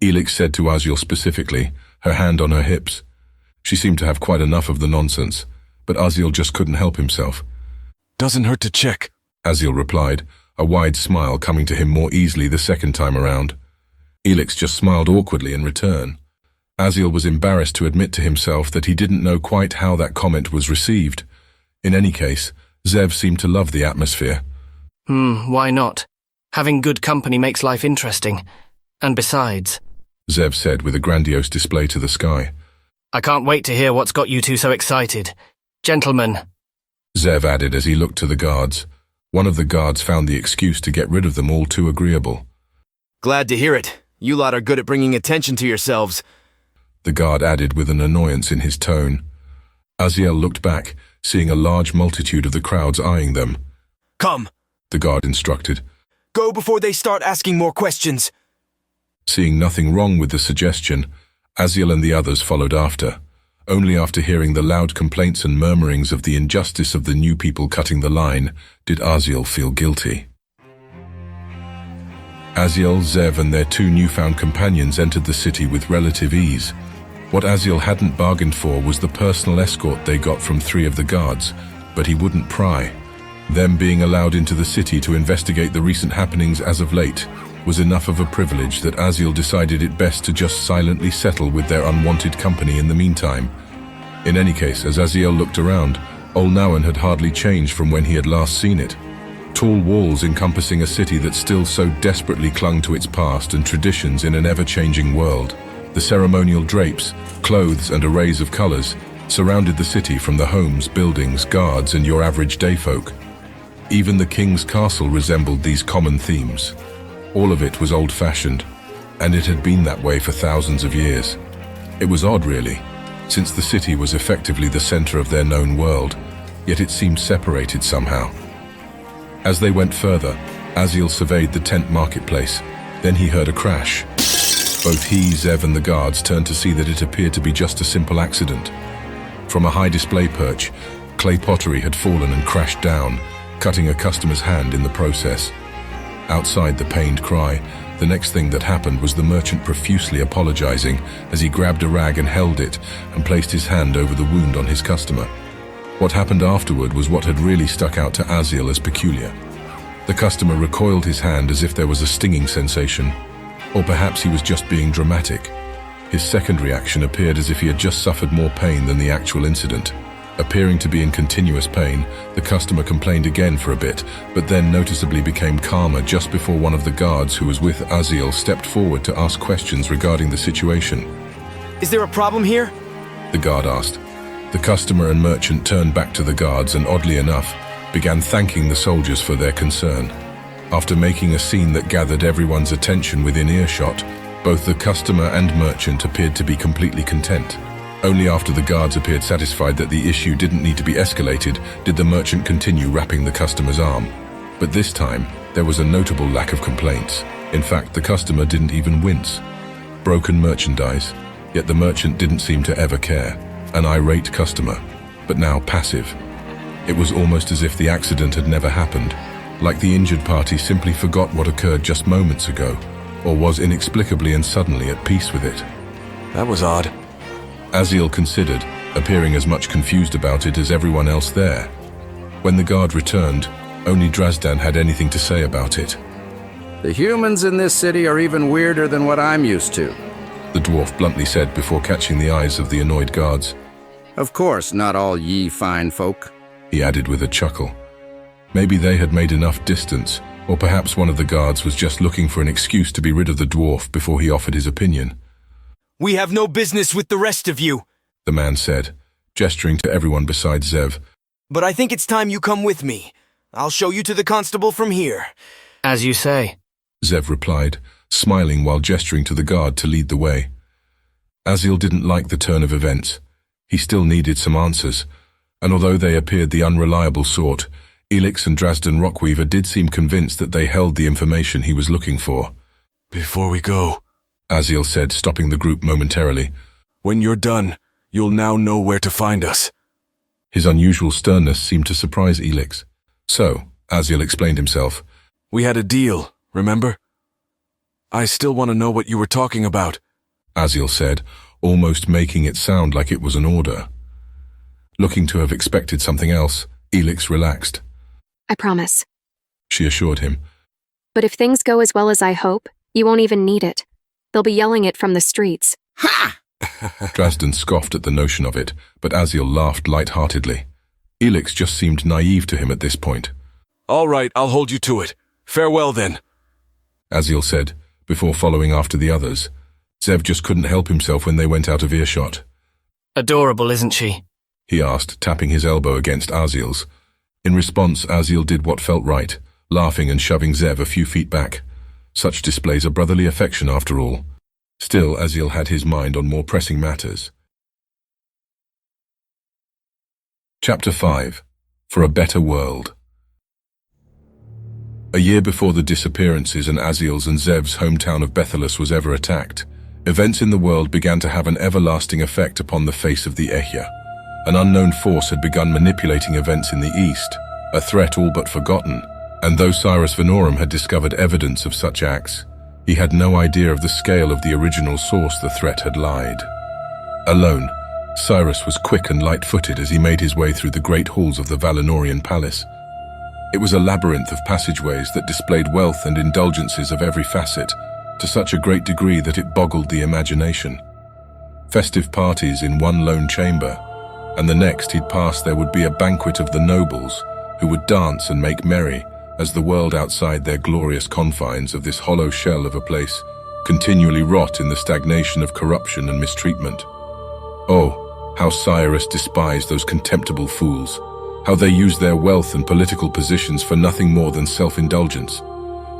B: Elix said to Aziel specifically, her hand on her hips. She seemed to have quite enough of the nonsense, but Aziel just couldn't help himself.
C: Doesn't hurt to check,
B: Aziel replied, a wide smile coming to him more easily the second time around. Elix just smiled awkwardly in return. Aziel was embarrassed to admit to himself that he didn't know quite how that comment was received. In any case, Zev seemed to love the atmosphere.
F: Why not? Having good company makes life interesting. And besides,
B: Zev said with a grandiose display to the sky.
F: I can't wait to hear what's got you two so excited. Gentlemen,
B: Zev added as he looked to the guards. One of the guards found the excuse to get rid of them all too agreeable.
S: Glad to hear it. You lot are good at bringing attention to yourselves.
B: The guard added with an annoyance in his tone. Aziel looked back, seeing a large multitude of the crowds eyeing them.
S: Come,
B: the guard instructed.
S: Go before they start asking more questions.
B: Seeing nothing wrong with the suggestion, Aziel and the others followed after. Only after hearing the loud complaints and murmurings of the injustice of the new people cutting the line did Aziel feel guilty. Aziel, Zev, and their two newfound companions entered the city with relative ease. What Aziel hadn't bargained for was the personal escort they got from 3 of the guards, but he wouldn't pry. Them being allowed into the city to investigate the recent happenings as of late was enough of a privilege that Aziel decided it best to just silently settle with their unwanted company in the meantime. In any case, as Aziel looked around, Olnawan had hardly changed from when he had last seen it. Tall walls encompassing a city that still so desperately clung to its past and traditions in an ever-changing world. The ceremonial drapes, clothes, and arrays of colors surrounded the city from the homes, buildings, guards, and your average day folk. Even the king's castle resembled these common themes. All of it was old-fashioned, and it had been that way for thousands of years. It was odd, really, since the city was effectively the center of their known world, yet it seemed separated somehow. As they went further, Aziel surveyed the tent marketplace. Then he heard a crash. Both he, Zev, and the guards turned to see that it appeared to be just a simple accident. From a high display perch, clay pottery had fallen and crashed down, cutting a customer's hand in the process. Outside the pained cry, the next thing that happened was the merchant profusely apologizing as he grabbed a rag and held it and placed his hand over the wound on his customer. What happened afterward was what had really stuck out to Aziel as peculiar. The customer recoiled his hand as if there was a stinging sensation, or perhaps he was just being dramatic. His second reaction appeared as if he had just suffered more pain than the actual incident. Appearing to be in continuous pain, the customer complained again for a bit, but then noticeably became calmer just before one of the guards who was with Aziel stepped forward to ask questions regarding the situation.
S: Is there a problem here?
B: The guard asked. The customer and merchant turned back to the guards and, oddly enough, began thanking the soldiers for their concern. After making a scene that gathered everyone's attention within earshot, both the customer and merchant appeared to be completely content. Only after the guards appeared satisfied that the issue didn't need to be escalated did the merchant continue wrapping the customer's arm. But this time, there was a notable lack of complaints. In fact, the customer didn't even wince. Broken merchandise, yet the merchant didn't seem to ever care. An irate customer, but now passive. It was almost as if the accident had never happened, like the injured party simply forgot what occurred just moments ago, or was inexplicably and suddenly at peace with it.
C: That was odd.
B: Aziel considered, appearing as much confused about it as everyone else there. When the guard returned, only Drazdan had anything to say about it.
E: The humans in this city are even weirder than what I'm used to,
B: the dwarf bluntly said before catching the eyes of the annoyed guards.
E: Of course, not all ye fine folk,
B: he added with a chuckle. Maybe they had made enough distance, or perhaps one of the guards was just looking for an excuse to be rid of the dwarf before he offered his opinion.
S: We have no business with the rest of you,
B: the man said, gesturing to everyone besides Zev.
S: But I think it's time you come with me. I'll show you to the constable from here.
F: As you say,
B: Zev replied, smiling while gesturing to the guard to lead the way. Aziel didn't like the turn of events. He still needed some answers, and although they appeared the unreliable sort, E.C.E.N and Drazdan Rockweaver did seem convinced that they held the information he was looking for.
C: Before we go,
B: Aziel said, stopping the group momentarily.
C: When you're done, you'll now know where to find us.
B: His unusual sternness seemed to surprise E.C.E.N. So, Aziel explained himself.
C: We had a deal, remember? I still want to know what you were talking about,
B: Aziel said, almost making it sound like it was an order. Looking to have expected something else, E.C.E.N relaxed.
J: I promise,
B: she assured him.
J: But if things go as well as I hope, you won't even need it. They'll be yelling it from the streets.
B: Ha! Drazdan scoffed at the notion of it, but Aziel laughed light-heartedly. E.C.E.N just seemed naive to him at this point.
C: All right, I'll hold you to it. Farewell, then,
B: Aziel said, before following after the others. Zev just couldn't help himself when they went out of earshot.
F: Adorable, isn't she?
B: He asked, tapping his elbow against Aziel's. In response, Aziel did what felt right, laughing and shoving Zev a few feet back. Such displays of brotherly affection, after all. Still, Aziel had his mind on more pressing matters. Chapter 5. For a Better World. A year before the disappearances and Aziel's and Zev's hometown of Bethelus was ever attacked, Events in the world began to have an everlasting effect upon the face of the Ehya. An unknown force had begun manipulating events in the east, a threat all but forgotten, and though Cyrus Vanorum had discovered evidence of such acts, he had no idea of the scale of the original source the threat had lied. Alone, Cyrus was quick and light-footed as he made his way through the great halls of the Valinorian palace. It was a labyrinth of passageways that displayed wealth and indulgences of every facet, to such a great degree that it boggled the imagination. Festive parties in one lone chamber, and the next he'd pass there would be a banquet of the nobles, who would dance and make merry, as the world outside their glorious confines of this hollow shell of a place continually rot in the stagnation of corruption and mistreatment. Oh, how Cyrus despised those contemptible fools, how they used their wealth and political positions for nothing more than self-indulgence,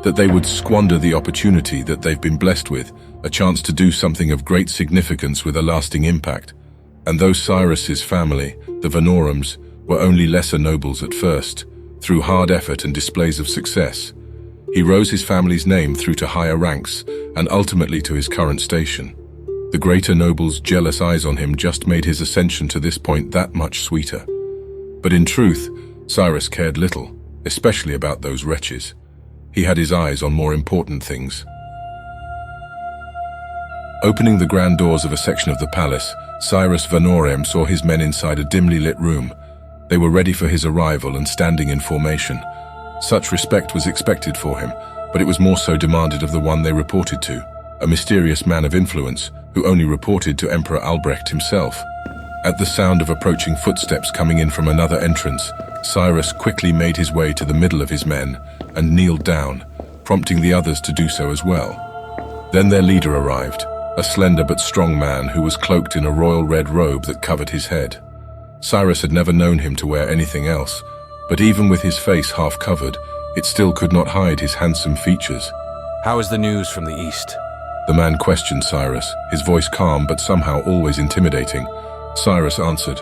B: that they would squander the opportunity that they've been blessed with, a chance to do something of great significance with a lasting impact. And though Cyrus's family, the Vanorums, were only lesser nobles at first, through hard effort and displays of success, he rose his family's name through to higher ranks and ultimately to his current station. The greater nobles' jealous eyes on him just made his ascension to this point that much sweeter. But in truth, Cyrus cared little, especially about those wretches. He had his eyes on more important things. Opening the grand doors of a section of the palace, Cyrus Vanorum saw his men inside a dimly lit room. They were ready for his arrival and standing in formation. Such respect was expected for him, but it was more so demanded of the one they reported to, a mysterious man of influence who only reported to Emperor Albrecht himself. At the sound of approaching footsteps coming in from another entrance, Cyrus quickly made his way to the middle of his men and kneeled down, prompting the others to do so as well. Then their leader arrived, a slender but strong man who was cloaked in a royal red robe that covered his head. Cyrus had never known him to wear anything else, but even with his face half covered, it still could not hide his handsome features.
T: How is the news from the east?
B: The man questioned Cyrus, his voice calm but somehow always intimidating. Cyrus answered,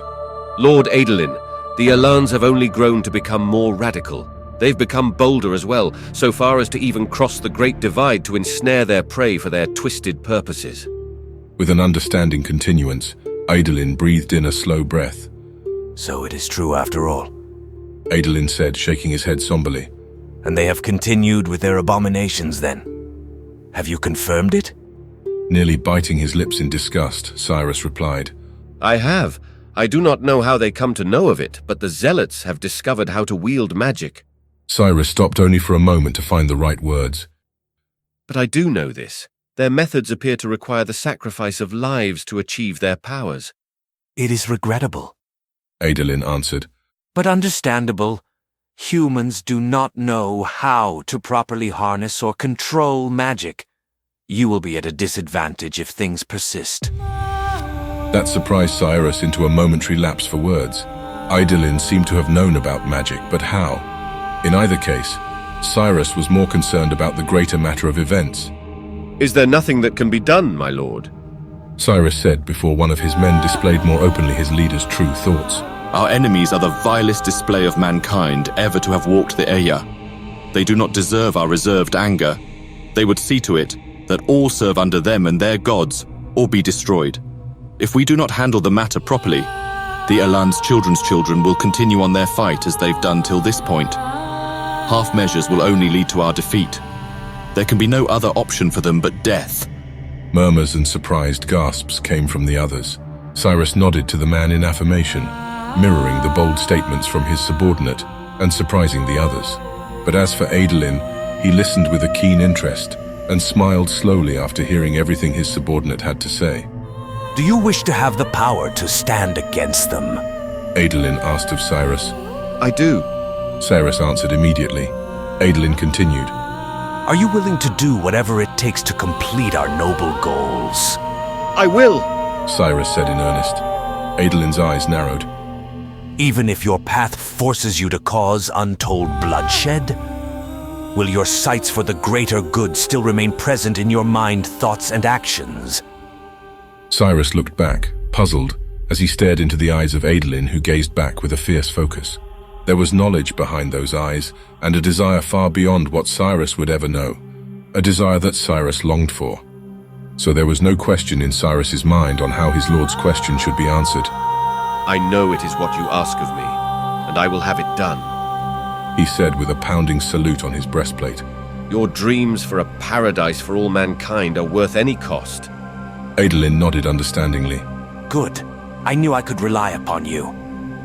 G: Lord Adolin, the Alans have only grown to become more radical. They've become bolder as well, so far as to even cross the Great Divide to ensnare their prey for their twisted purposes.
B: With an understanding continuance, Adolin breathed in a slow breath.
T: So it is true after all,
B: Adolin said, shaking his head somberly.
T: And they have continued with their abominations then? Have you confirmed it?
B: Nearly biting his lips in disgust, Cyrus replied,
G: I have. I do not know how they come to know of it, but the Zealots have discovered how to wield magic.
B: Cyrus stopped only for a moment to find the right words.
G: But I do know this. Their methods appear to require the sacrifice of lives to achieve their powers.
T: It is regrettable,
B: Adolin answered.
T: But understandable. Humans do not know how to properly harness or control magic. You will be at a disadvantage if things persist.
B: That surprised Cyrus into a momentary lapse for words. Adolin seemed to have known about magic, but how? In either case, Cyrus was more concerned about the greater matter of events.
G: Is there nothing that can be done, my lord?
B: Cyrus said before one of his men displayed more openly his leader's true thoughts.
U: Our enemies are the vilest display of mankind ever to have walked the Ehya. They do not deserve our reserved anger. They would see to it that all serve under them and their gods, or be destroyed. If we do not handle the matter properly, the Elan's children's children will continue on their fight as they've done till this point. Half measures will only lead to our defeat. There can be no other option for them but death.
B: Murmurs and surprised gasps came from the others. Cyrus nodded to the man in affirmation, mirroring the bold statements from his subordinate and surprising the others. But as for Adolin, he listened with a keen interest and smiled slowly after hearing everything his subordinate had to say.
T: Do you wish to have the power to stand against them?
B: Adolin asked of Cyrus.
G: I do,
B: Cyrus answered immediately. Adolin continued.
T: Are you willing to do whatever it takes to complete our noble goals?
G: I will,
B: Cyrus said in earnest. Adolin's eyes narrowed.
T: Even if your path forces you to cause untold bloodshed? Will your sights for the greater good still remain present in your mind, thoughts, and actions?
B: Cyrus looked back, puzzled, as he stared into the eyes of Adolin, who gazed back with a fierce focus. There was knowledge behind those eyes, and a desire far beyond what Cyrus would ever know, a desire that Cyrus longed for. so there was no question in Cyrus's mind on how his lord's question should be answered.
G: I know it is what you ask of me, and I will have it done,
B: he said with a pounding salute on his breastplate.
G: Your dreams for a paradise for all mankind are worth any cost.
B: Adolin nodded understandingly.
T: Good. I knew I could rely upon you.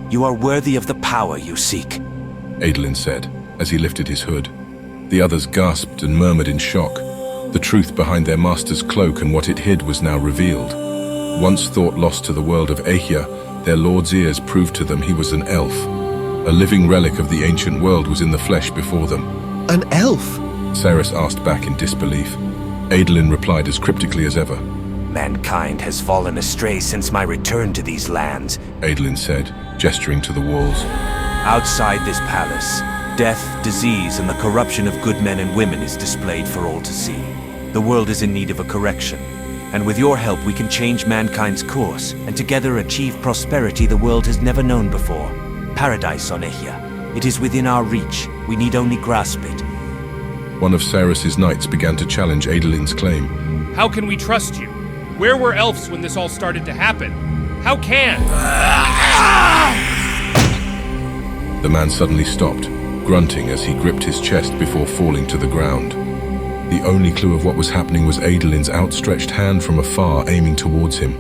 T: You are worthy of the power you seek,
B: Adolin said, as he lifted his hood. The others gasped and murmured in shock. The truth behind their master's cloak and what it hid was now revealed. Once thought lost to the world of E.C.E.N, their lord's ears proved to them he was an elf. A living relic of the ancient world was in the flesh before them.
G: An elf?
B: Cyrus asked back in disbelief. Adolin replied as cryptically as ever.
T: Mankind has fallen astray since my return to these lands,
B: Adolin said, gesturing to the walls.
T: Outside this palace, death, disease, and the corruption of good men and women is displayed for all to see. The world is in need of a correction, and with your help we can change mankind's course, and together achieve prosperity the world has never known before. Paradise on E.C.E.N. It is within our reach. We need only grasp it.
B: One of Cyrus's knights began to challenge Adolin's claim.
A: How can we trust you? Where were elves when this all started to happen? How can?
B: The man suddenly stopped, grunting as he gripped his chest before falling to the ground. The only clue of what was happening was Adolin's outstretched hand from afar aiming towards him.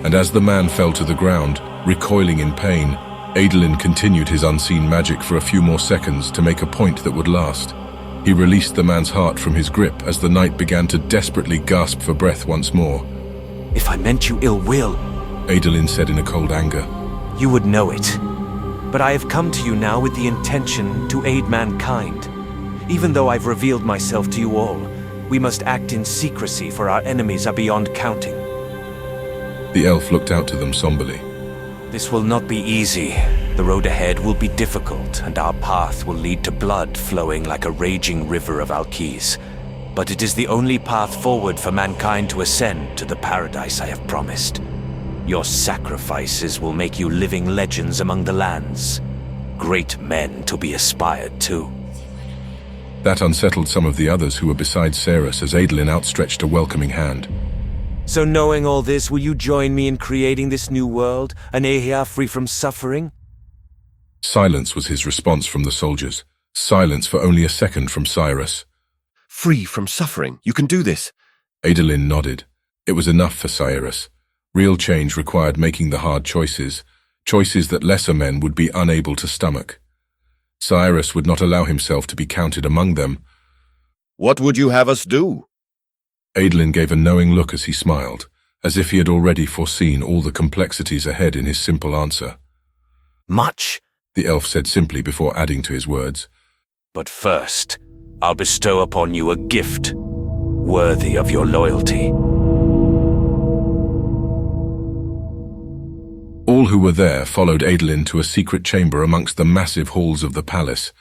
B: And as the man fell to the ground, recoiling in pain, Adolin continued his unseen magic for a few more seconds to make a point that would last. He released the man's heart from his grip as the knight began to desperately gasp for breath once more.
T: If I meant you ill will,
B: Adolin said in a cold anger,
T: you would know it. But I have come to you now with the intention to aid mankind. Even though I've revealed myself to you all, we must act in secrecy, for our enemies are beyond counting.
B: The elf looked out to them somberly.
T: This will not be easy. The road ahead will be difficult, and our path will lead to blood flowing like a raging river of Alkes. But it is the only path forward for mankind to ascend to the paradise I have promised. Your sacrifices will make you living legends among the lands. Great men to be aspired to.
B: That unsettled some of the others who were beside Cyrus as Adolin outstretched a welcoming hand.
T: So knowing all this, will you join me in creating this new world, an E.C.E.N free from suffering?
B: Silence was his response from the soldiers. Silence for only a second from Cyrus.
G: Free from suffering? You can do this?
B: Adolin nodded. It was enough for Cyrus. Real change required making the hard choices, choices that lesser men would be unable to stomach. Cyrus would not allow himself to be counted among them.
G: What would you have us do?
B: Adolin gave a knowing look as he smiled, as if he had already foreseen all the complexities ahead in his simple answer.
T: Much,
B: the elf said simply before adding to his words.
T: But first, I'll bestow upon you a gift worthy of your loyalty.
B: All who were there followed Adolin to a secret chamber amongst the massive halls of the palace.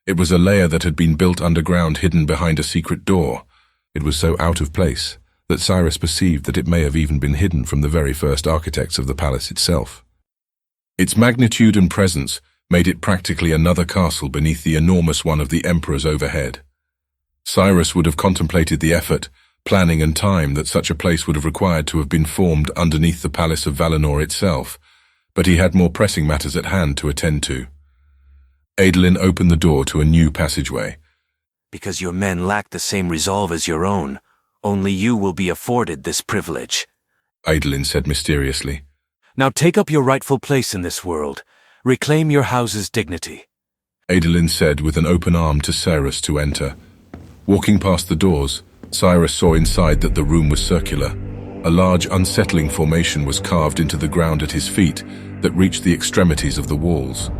B: It was a lair that had been built underground, hidden behind a secret door. It was so out of place that Cyrus perceived that it may have even been hidden from the very first architects of the palace itself. Its magnitude and presence made it practically another castle beneath the enormous one of the emperors overhead. Cyrus would have contemplated the effort, planning and time that such a place would have required to have been formed underneath the palace of Valinor itself, but he had more pressing matters at hand to attend to. Adolin opened the door to a new passageway.
T: Because your men lack the same resolve as your own, only you will be afforded this privilege,
B: Adolin said mysteriously.
T: Now take up your rightful place in this world. Reclaim your house's dignity.
B: Adolin said with an open arm to Cyrus to enter. Walking past the doors, Cyrus saw inside that the room was circular. A large, unsettling formation was carved into the ground at his feet that reached the extremities of the walls.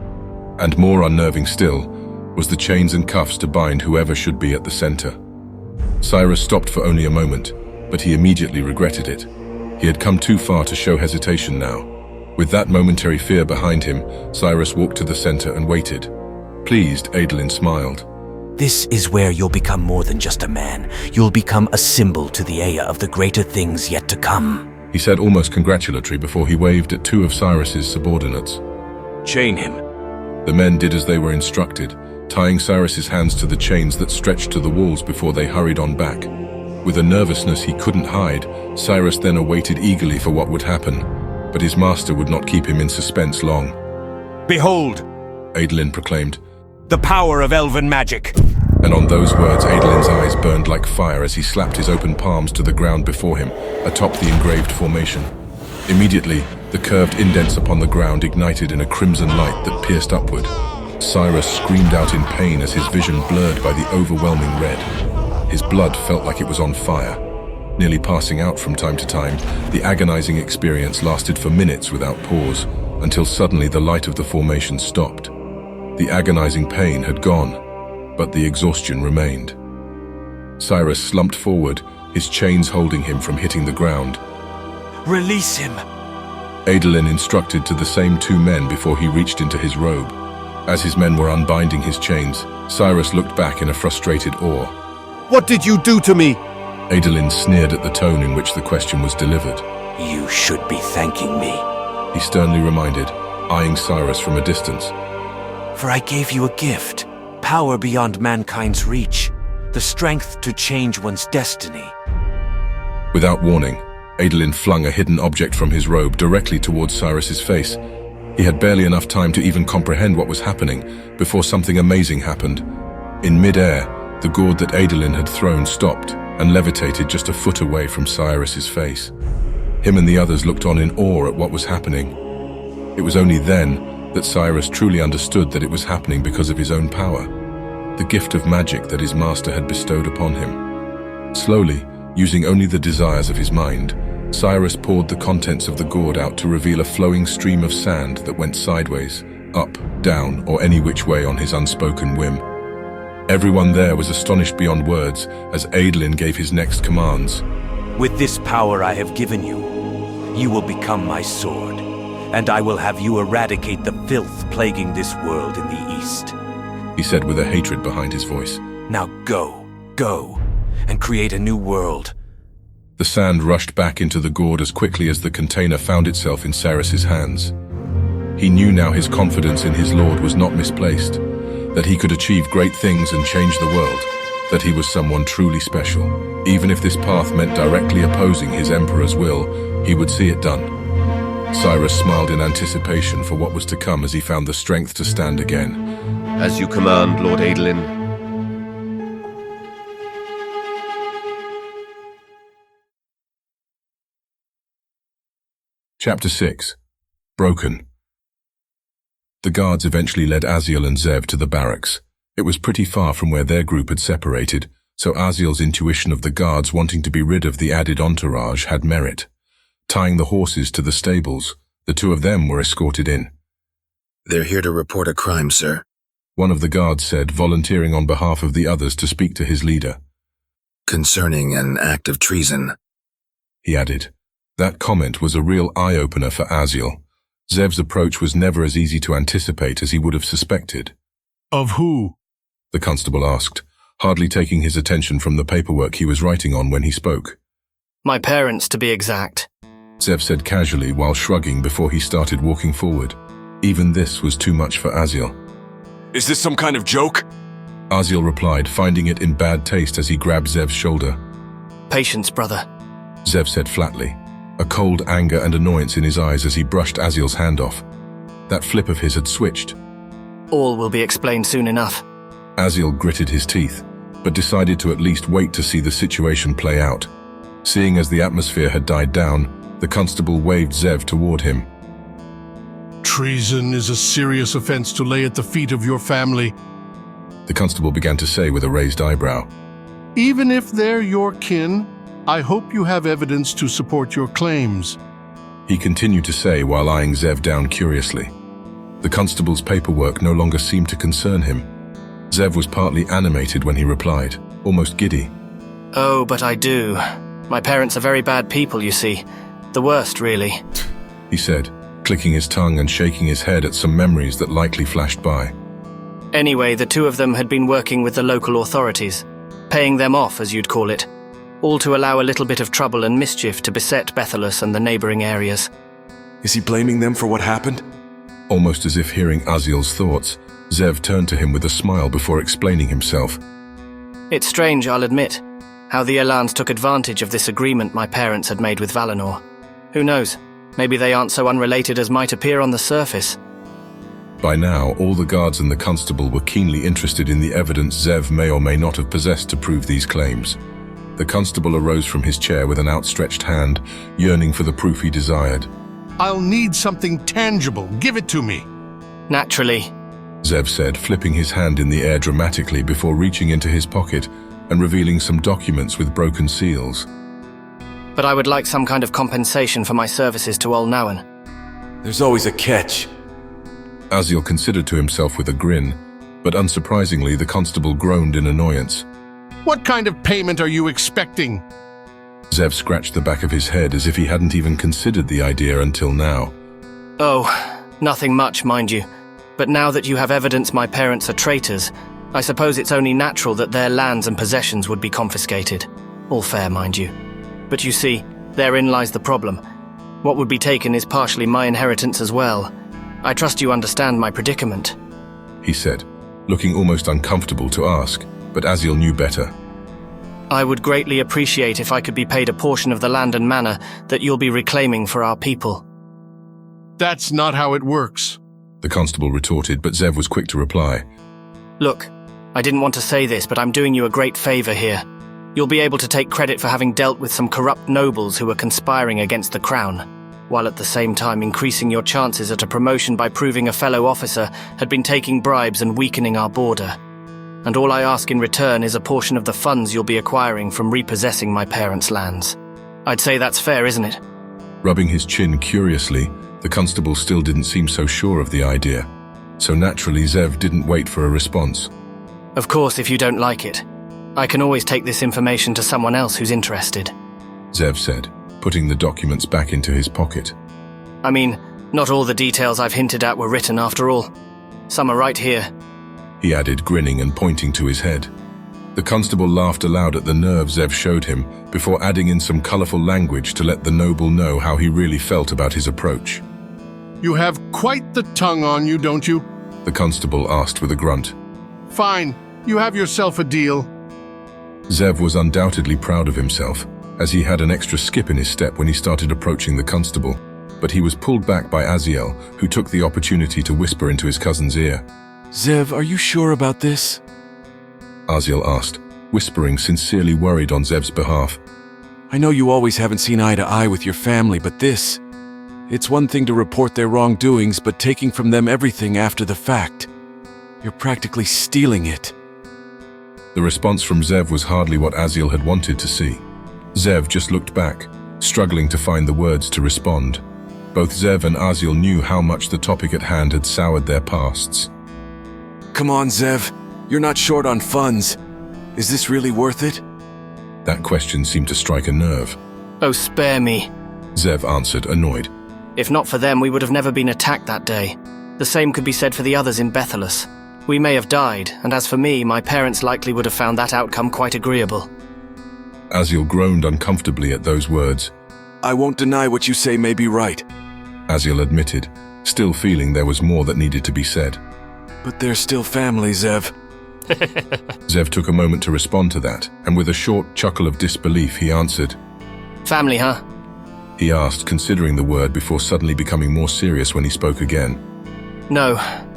B: And more unnerving still was the chains and cuffs to bind whoever should be at the center. Cyrus stopped for only a moment, but he immediately regretted it. He had come too far to show hesitation now. With that momentary fear behind him, Cyrus walked to the center and waited. Pleased, Adolin smiled.
T: This is where you'll become more than just a man. You'll become a symbol to the E.C.E.N of the greater things yet to come,
B: he said almost congratulatory before he waved at two of Cyrus's subordinates.
T: Chain him.
B: The men did as they were instructed, tying Cyrus's hands to the chains that stretched to the walls before they hurried on back. With a nervousness he couldn't hide, Cyrus then awaited eagerly for what would happen, but his master would not keep him in suspense long.
S: Behold,
B: Adolin proclaimed,
S: the power of elven magic.
B: And on those words Adolin's eyes burned like fire as he slapped his open palms to the ground before him, atop the engraved formation. Immediately, the curved indents upon the ground ignited in a crimson light that pierced upward. Cyrus screamed out in pain as his vision blurred by the overwhelming red. His blood felt like it was on fire. Nearly passing out from time to time, the agonizing experience lasted for minutes without pause, until suddenly the light of the formation stopped. The agonizing pain had gone, but the exhaustion remained. Cyrus slumped forward, his chains holding him from hitting the ground.
S: Release him,
B: Adolin instructed to the same two men before he reached into his robe. As his men were unbinding his chains, Cyrus looked back in a frustrated awe.
D: What did you do to me?
B: Adolin sneered at the tone in which the question was delivered.
T: You should be thanking me,
B: he sternly reminded, eyeing Cyrus from a distance.
T: For I gave you a gift, power beyond mankind's reach, the strength to change one's destiny.
B: Without warning, Adolin flung a hidden object from his robe directly towards Cyrus's face. He had barely enough time to even comprehend what was happening before something amazing happened. In mid-air, the gourd that Adolin had thrown stopped and levitated just a foot away from Cyrus's face. Him and the others looked on in awe at what was happening. It was only then that Cyrus truly understood that it was happening because of his own power, the gift of magic that his master had bestowed upon him. Slowly, using only the desires of his mind, Cyrus poured the contents of the gourd out to reveal a flowing stream of sand that went sideways, up, down, or any which way on his unspoken whim. Everyone there was astonished beyond words as Adolin gave his next commands.
T: With this power I have given you, you will become my sword, and I will have you eradicate the filth plaguing this world in the east,
B: he said with a hatred behind his voice.
T: Now go, and create a new world.
B: The sand rushed back into the gourd as quickly as the container found itself in Cyrus's hands. He knew now his confidence in his lord was not misplaced, that he could achieve great things and change the world, that he was someone truly special. Even if this path meant directly opposing his emperor's will, he would see it done. Cyrus smiled in anticipation for what was to come as he found the strength to stand again.
G: As you command, Lord Adolin.
B: Chapter 6. Broken. The guards eventually led Aziel and Zev to the barracks. It was pretty far from where their group had separated, so Aziel's intuition of the guards wanting to be rid of the added entourage had merit. Tying the horses to the stables, the two of them were escorted in.
V: They're here to report a crime, sir,
B: one of the guards said, volunteering on behalf of the others to speak to his leader.
V: Concerning an act of treason,
B: he added. That comment was a real eye-opener for Aziel. Zev's approach was never as easy to anticipate as he would have suspected.
D: Of who?
B: The constable asked, hardly taking his attention from the paperwork he was writing on when he spoke.
F: My parents, to be exact,
B: Zev said casually while shrugging before he started walking forward. Even this was too much for Aziel.
C: Is this some kind of joke?
B: Aziel replied, finding it in bad taste as he grabbed Zev's shoulder.
F: Patience, brother,
B: Zev said flatly, a cold anger and annoyance in his eyes as he brushed Aziel's hand off. That flip of his had switched.
F: All will be explained soon enough.
B: Aziel gritted his teeth, but decided to at least wait to see the situation play out. Seeing as the atmosphere had died down, the constable waved Zev toward him.
D: Treason is a serious offense to lay at the feet of your family,
B: the constable began to say with a raised eyebrow.
D: Even if they're your kin, I hope you have evidence to support your claims,
B: he continued to say while eyeing Zev down curiously. The constable's paperwork no longer seemed to concern him. Zev was partly animated when he replied, almost giddy.
F: Oh, but I do. My parents are very bad people, you see. The worst, really,
B: he said, clicking his tongue and shaking his head at some memories that lightly flashed by.
F: Anyway, the two of them had been working with the local authorities, paying them off, as you'd call it, all to allow a little bit of trouble and mischief to beset Bethelus and the neighboring areas.
C: Is he blaming them for what happened?
B: Almost as if hearing Aziel's thoughts, Zev turned to him with a smile before explaining himself.
F: It's strange, I'll admit. How the E.C.E.N took advantage of this agreement my parents had made with Valinor. Who knows? Maybe they aren't so unrelated as might appear on the surface.
B: By now, all the guards and the constable were keenly interested in the evidence Zev may or may not have possessed to prove these claims. The constable arose from his chair with an outstretched hand, yearning for the proof he desired.
D: I'll need something tangible. Give it to me.
F: Naturally,
B: Zev said, flipping his hand in the air dramatically before reaching into his pocket and revealing some documents with broken seals.
F: But I would like some kind of compensation for my services to Olnawan.
C: There's always a catch.
B: Aziel considered to himself with a grin, but unsurprisingly the constable groaned in annoyance.
D: What kind of payment are you expecting?
B: Zev scratched the back of his head as if he hadn't even considered the idea until now.
F: Oh, nothing much, mind you. But now that you have evidence my parents are traitors, I suppose it's only natural that their lands and possessions would be confiscated. All fair, mind you. But you see, therein lies the problem. What would be taken is partially my inheritance as well. I trust you understand my predicament,
B: he said, looking almost uncomfortable to ask, but Aziel knew better.
F: I would greatly appreciate if I could be paid a portion of the land and manor that you'll be reclaiming for our people.
D: That's not how it works,
B: the constable retorted, but Zev was quick to reply.
F: Look, I didn't want to say this, but I'm doing you a great favor here. You'll be able to take credit for having dealt with some corrupt nobles who were conspiring against the crown, while at the same time increasing your chances at a promotion by proving a fellow officer had been taking bribes and weakening our border. And all I ask in return is a portion of the funds you'll be acquiring from repossessing my parents' lands. I'd say that's fair, isn't it?
B: Rubbing his chin curiously, the constable still didn't seem so sure of the idea. So naturally, Zev didn't wait for a response.
F: Of course, if you don't like it. I can always take this information to someone else who's interested,
B: Zev said, putting the documents back into his pocket.
F: I mean, not all the details I've hinted at were written after all. Some are right here,
B: he added, grinning and pointing to his head. The constable laughed aloud at the nerve Zev showed him, before adding in some colourful language to let the noble know how he really felt about his approach.
D: You have quite the tongue on you, don't you?
B: The constable asked with a grunt.
D: Fine, you have yourself a deal.
B: Zev was undoubtedly proud of himself, as he had an extra skip in his step when he started approaching the constable, but he was pulled back by Aziel, who took the opportunity to whisper into his cousin's ear.
C: Zev, are you sure about this?
B: Aziel asked, whispering, sincerely worried on Zev's behalf.
C: I know you always haven't seen eye to eye with your family, but this... It's one thing to report their wrongdoings, but taking from them everything after the fact. You're practically stealing it.
B: The response from Zev was hardly what Aziel had wanted to see. Zev just looked back, struggling to find the words to respond. Both Zev and Aziel knew how much the topic at hand had soured their pasts.
C: Come on, Zev. You're not short on funds. Is this really worth it?
B: That question seemed to strike a nerve.
F: Oh, spare me,
B: Zev answered, annoyed.
F: If not for them, we would have never been attacked that day. The same could be said for the others in Bethelus. We may have died, and as for me, my parents likely would have found that outcome quite agreeable.
B: Aziel groaned uncomfortably at those words.
C: I won't deny what you say may be right,
B: Aziel admitted, still feeling there was more that needed to be said.
C: But they're still family, Zev.
B: Zev took a moment to respond to that, and with a short chuckle of disbelief, he answered.
F: Family, huh?
B: He asked, considering the word before suddenly becoming more serious when he spoke again.
F: No,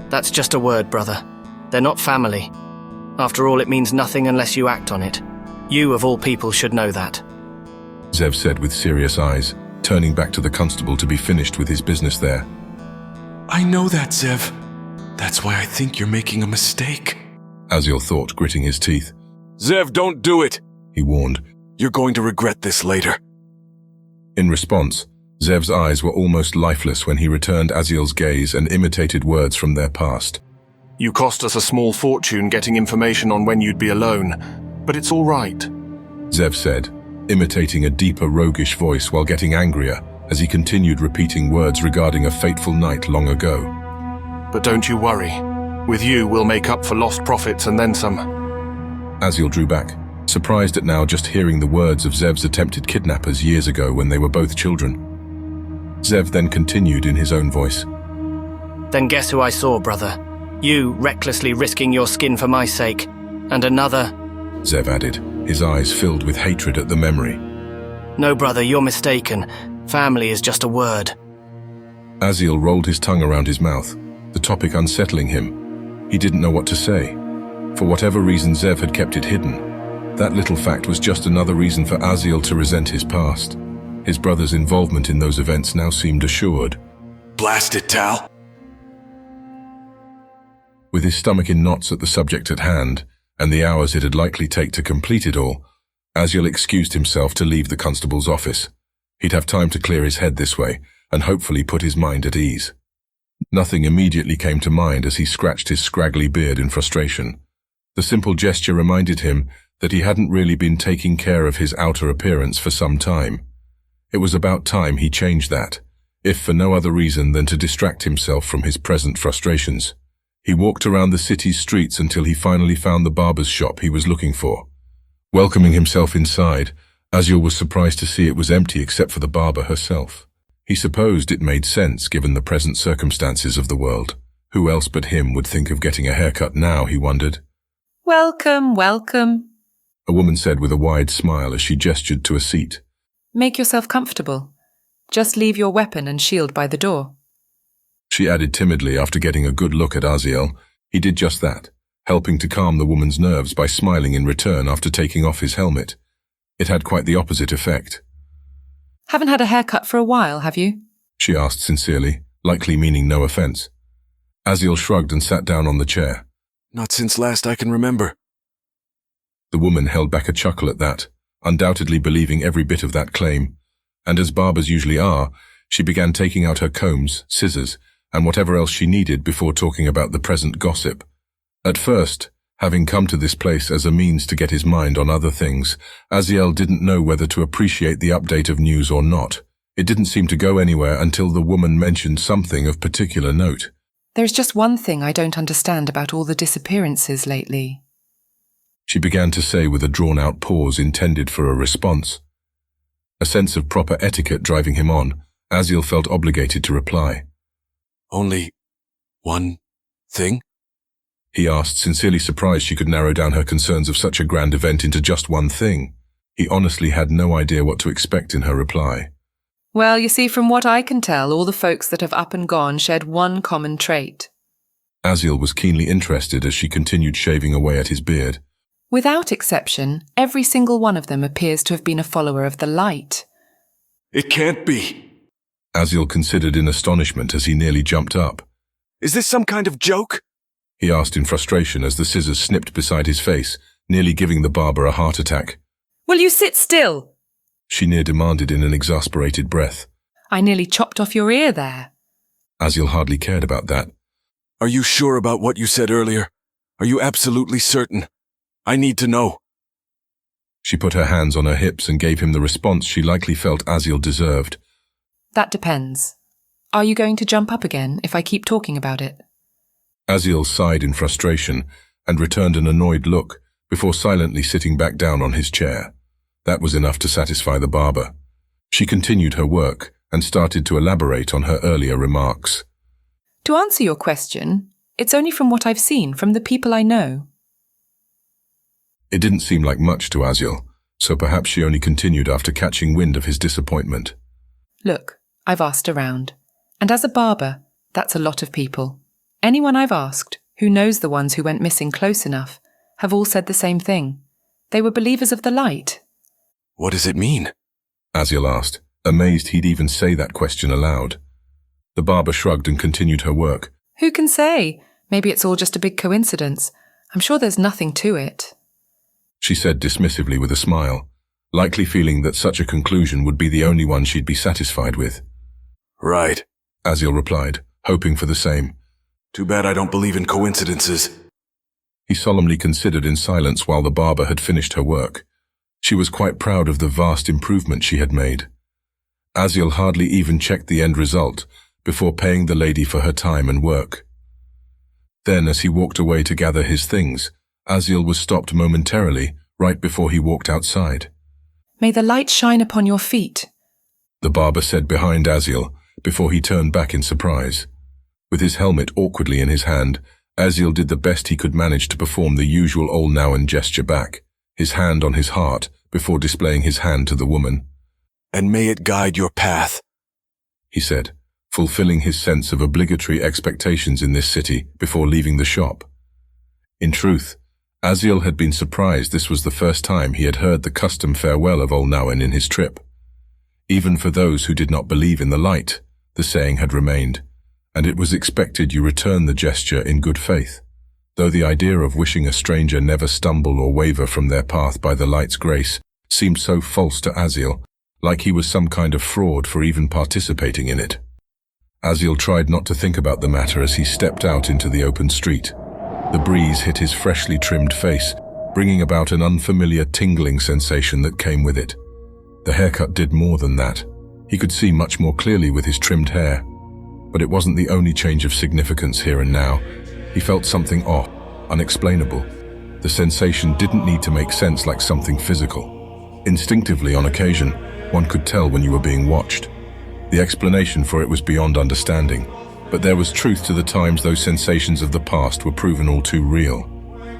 F: that's just a word, brother. They're not family. After all, it means nothing unless you act on it. You, of all people, should know that.
B: Zev said with serious eyes, turning back to the constable to be finished with his business there.
C: I know that, Zev. That's why I think you're making a mistake,
B: Aziel thought, gritting his teeth.
C: Zev, don't do it,
B: he warned.
C: You're going to regret this later.
B: In response, Zev's eyes were almost lifeless when he returned Aziel's gaze and imitated words from their past.
H: You cost us a small fortune getting information on when you'd be alone, but it's all right,
B: Zev said, imitating a deeper, roguish voice while getting angrier as he continued repeating words regarding a fateful night long ago.
H: But don't you worry. With you, we'll make up for lost profits and then some.
B: Aziel drew back, surprised at now just hearing the words of Zev's attempted kidnappers years ago when they were both children. Zev then continued in his own voice.
F: Then guess who I saw, brother? You recklessly risking your skin for my sake, and another,
B: Zev added, his eyes filled with hatred at the memory.
F: No, brother, you're mistaken. Family is just a word.
B: Aziel rolled his tongue around his mouth, the topic unsettling him. He didn't know what to say. For whatever reason Zev had kept it hidden. That little fact was just another reason for Aziel to resent his past. His brother's involvement in those events now seemed assured.
C: Blast it, Tal!
B: With his stomach in knots at the subject at hand, and the hours it'd likely take to complete it all, Aziel excused himself to leave the constable's office. He'd have time to clear his head this way, and hopefully put his mind at ease. Nothing immediately came to mind as he scratched his scraggly beard in frustration. The simple gesture reminded him that he hadn't really been taking care of his outer appearance for some time. It was about time he changed that, if for no other reason than to distract himself from his present frustrations. He walked around the city's streets until he finally found the barber's shop he was looking for. Welcoming himself inside, Aziel was surprised to see it was empty except for the barber herself. He supposed it made sense given the present circumstances of the world. Who else but him would think of getting a haircut now, he wondered.
I: Welcome, welcome.
B: A woman said with a wide smile as she gestured to a seat.
I: Make yourself comfortable. Just leave your weapon and shield by the door.
B: She added timidly after getting a good look at Aziel. He did just that, helping to calm the woman's nerves by smiling in return after taking off his helmet. It had quite the opposite effect.
I: Haven't had a haircut for a while, have you?
B: She asked sincerely, likely meaning no offense. Aziel shrugged and sat down on the chair.
C: Not since last I can remember.
B: The woman held back a chuckle at that, undoubtedly believing every bit of that claim, and as barbers usually are, she began taking out her combs, scissors, and whatever else she needed before talking about the present gossip. At first, having come to this place as a means to get his mind on other things, Aziel didn't know whether to appreciate the update of news or not. It didn't seem to go anywhere until the woman mentioned something of particular note.
I: There's just one thing I don't understand about all the disappearances lately.
B: She began to say with a drawn-out pause intended for a response. A sense of proper etiquette driving him on, Aziel felt obligated to reply.
C: Only one thing?
B: He asked, sincerely surprised she could narrow down her concerns of such a grand event into just one thing. He honestly had no idea what to expect in her reply.
I: Well, you see, from what I can tell, all the folks that have up and gone shared one common trait.
B: Aziel was keenly interested as she continued shaving away at his beard.
I: Without exception, every single one of them appears to have been a follower of the light.
C: It can't be.
B: Aziel considered in astonishment as he nearly jumped up.
C: Is this some kind of joke?
B: He asked in frustration as the scissors snipped beside his face, nearly giving the barber a heart attack.
I: Will you sit still?
B: She near demanded in an exasperated breath.
I: I nearly chopped off your ear there.
B: Aziel hardly cared about that.
C: Are you sure about what you said earlier? Are you absolutely certain? I need to know.
B: She put her hands on her hips and gave him the response she likely felt Aziel deserved.
I: That depends. Are you going to jump up again if I keep talking about it?
B: Aziel sighed in frustration and returned an annoyed look before silently sitting back down on his chair. That was enough to satisfy the barber. She continued her work and started to elaborate on her earlier remarks.
I: To answer your question, it's only from what I've seen, from the people I know.
B: It didn't seem like much to Aziel, so perhaps she only continued after catching wind of his disappointment.
I: Look, I've asked around, and as a barber, that's a lot of people. Anyone I've asked, who knows the ones who went missing close enough, have all said the same thing. They were believers of the light.
C: What does it mean?
B: Aziel asked, amazed he'd even say that question aloud. The barber shrugged and continued her work.
I: Who can say? Maybe it's all just a big coincidence. I'm sure there's nothing to it.
B: She said dismissively with a smile, likely feeling that such a conclusion would be the only one she'd be satisfied with.
C: Right,
B: Aziel replied, hoping for the same.
C: Too bad I don't believe in coincidences.
B: He solemnly considered in silence while the barber had finished her work. She was quite proud of the vast improvement she had made. Aziel hardly even checked the end result before paying the lady for her time and work. Then, as he walked away to gather his things, Aziel was stopped momentarily right before he walked outside.
I: May the light shine upon your feet,
B: the barber said behind Aziel before he turned back in surprise. With his helmet awkwardly in his hand, Aziel did the best he could manage to perform the usual all-now-and gesture back. his hand on his heart before displaying his hand to the woman.
C: "And may it guide your path,"
B: he said, fulfilling his sense of obligatory expectations in this city before leaving the shop. In truth, Aziel had been surprised this was the first time he had heard the custom farewell of Olnawen in his trip. Even for those who did not believe in the light, the saying had remained, and it was expected you return the gesture in good faith, though the idea of wishing a stranger never stumble or waver from their path by the light's grace seemed so false to Aziel, like he was some kind of fraud for even participating in it. Aziel tried not to think about the matter as he stepped out into the open street. The breeze hit his freshly trimmed face, bringing about an unfamiliar tingling sensation that came with it. The haircut did more than that. He could see much more clearly with his trimmed hair. But it wasn't the only change of significance here and now. He felt something off, unexplainable. The sensation didn't need to make sense like something physical. Instinctively, on occasion, one could tell when you were being watched. The explanation for it was beyond understanding, but there was truth to the times those sensations of the past were proven all too real.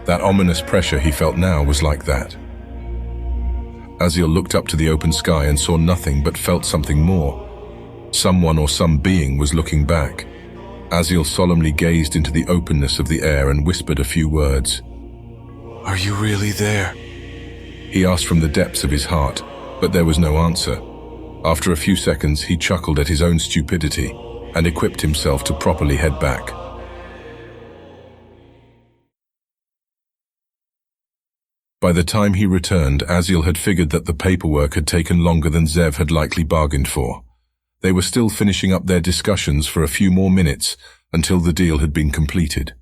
B: That ominous pressure he felt now was like that. Aziel looked up to the open sky and saw nothing but felt something more. Someone or some being was looking back. Aziel solemnly gazed into the openness of the air and whispered a few words.
C: "Are you really there?"
B: He asked from the depths of his heart, but there was no answer. After a few seconds, he chuckled at his own stupidity and equipped himself to properly head back. By the time he returned, Aziel had figured that the paperwork had taken longer than Zev had likely bargained for. They were still finishing up their discussions for a few more minutes until the deal had been completed.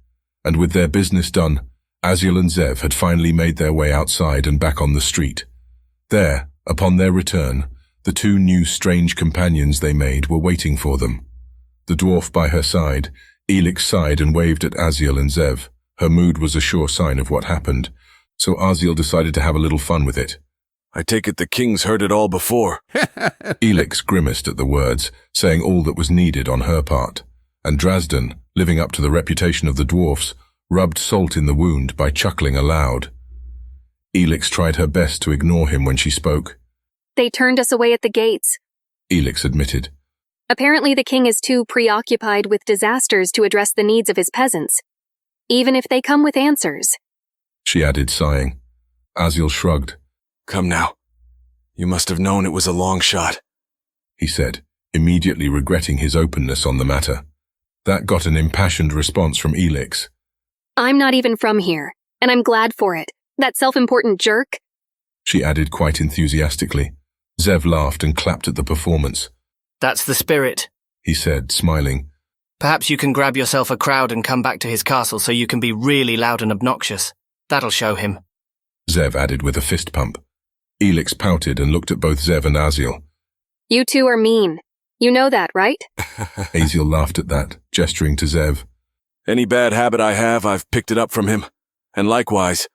B: And with their business done, Aziel and Zev had finally made their way outside and back on the street. There, upon their return, the two new strange companions they made were waiting for them. The dwarf by her side, E.C.E.N sighed and waved at Aziel and Zev. Her mood was a sure sign of what happened, so Aziel decided to have a little fun with it.
C: "I take it the king's heard it all before."
B: E.C.E.N grimaced at the words, saying all that was needed on her part, and Drazden, living up to the reputation of the dwarfs, rubbed salt in the wound by chuckling aloud. E.C.E.N tried her best to ignore him when she spoke.
J: They turned us away at the gates,
B: E.C.E.N admitted.
J: Apparently the king is too preoccupied with disasters to address the needs of his peasants, even if they come with answers.
B: She added, sighing. Aziel shrugged.
C: "Come now. You must have known it was a long shot,"
B: he said, immediately regretting his openness on the matter. That got an impassioned response from E.C.E.N.
J: I'm not even from here, and I'm glad for it. That self-important jerk.
B: She added quite enthusiastically. Zev laughed and clapped at the performance.
F: "That's the spirit,"
B: he said, smiling.
F: "Perhaps you can grab yourself a crowd and come back to his castle so you can be really loud and obnoxious. That'll show him,"
B: Zev added with a fist pump. E.C.E.N pouted and looked at both Zev and Aziel.
J: You two are mean. You know that, right?
B: Aziel laughed at that, gesturing to Zev.
C: "Any bad habit I have, I've picked it up from him. And likewise,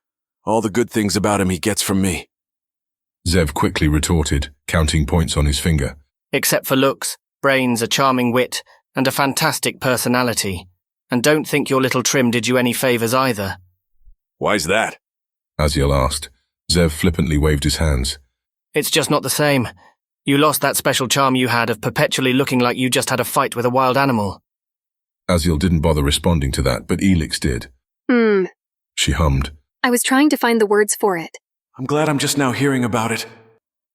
C: all the good things about him he gets from me."
B: Zev quickly retorted, counting points on his finger.
F: "Except for looks, brains, a charming wit, and a fantastic personality. And don't think your little Trim did you any favours either."
C: "Why's that?"
B: Aziel asked. Zev flippantly waved his hands.
F: "It's just not the same. You lost that special charm you had of perpetually looking like you just had a fight with a wild animal."
B: Aziel didn't bother responding to that, but E.C.E.N did. She hummed.
J: I was trying to find the words for it.
C: "I'm glad I'm just now hearing about it."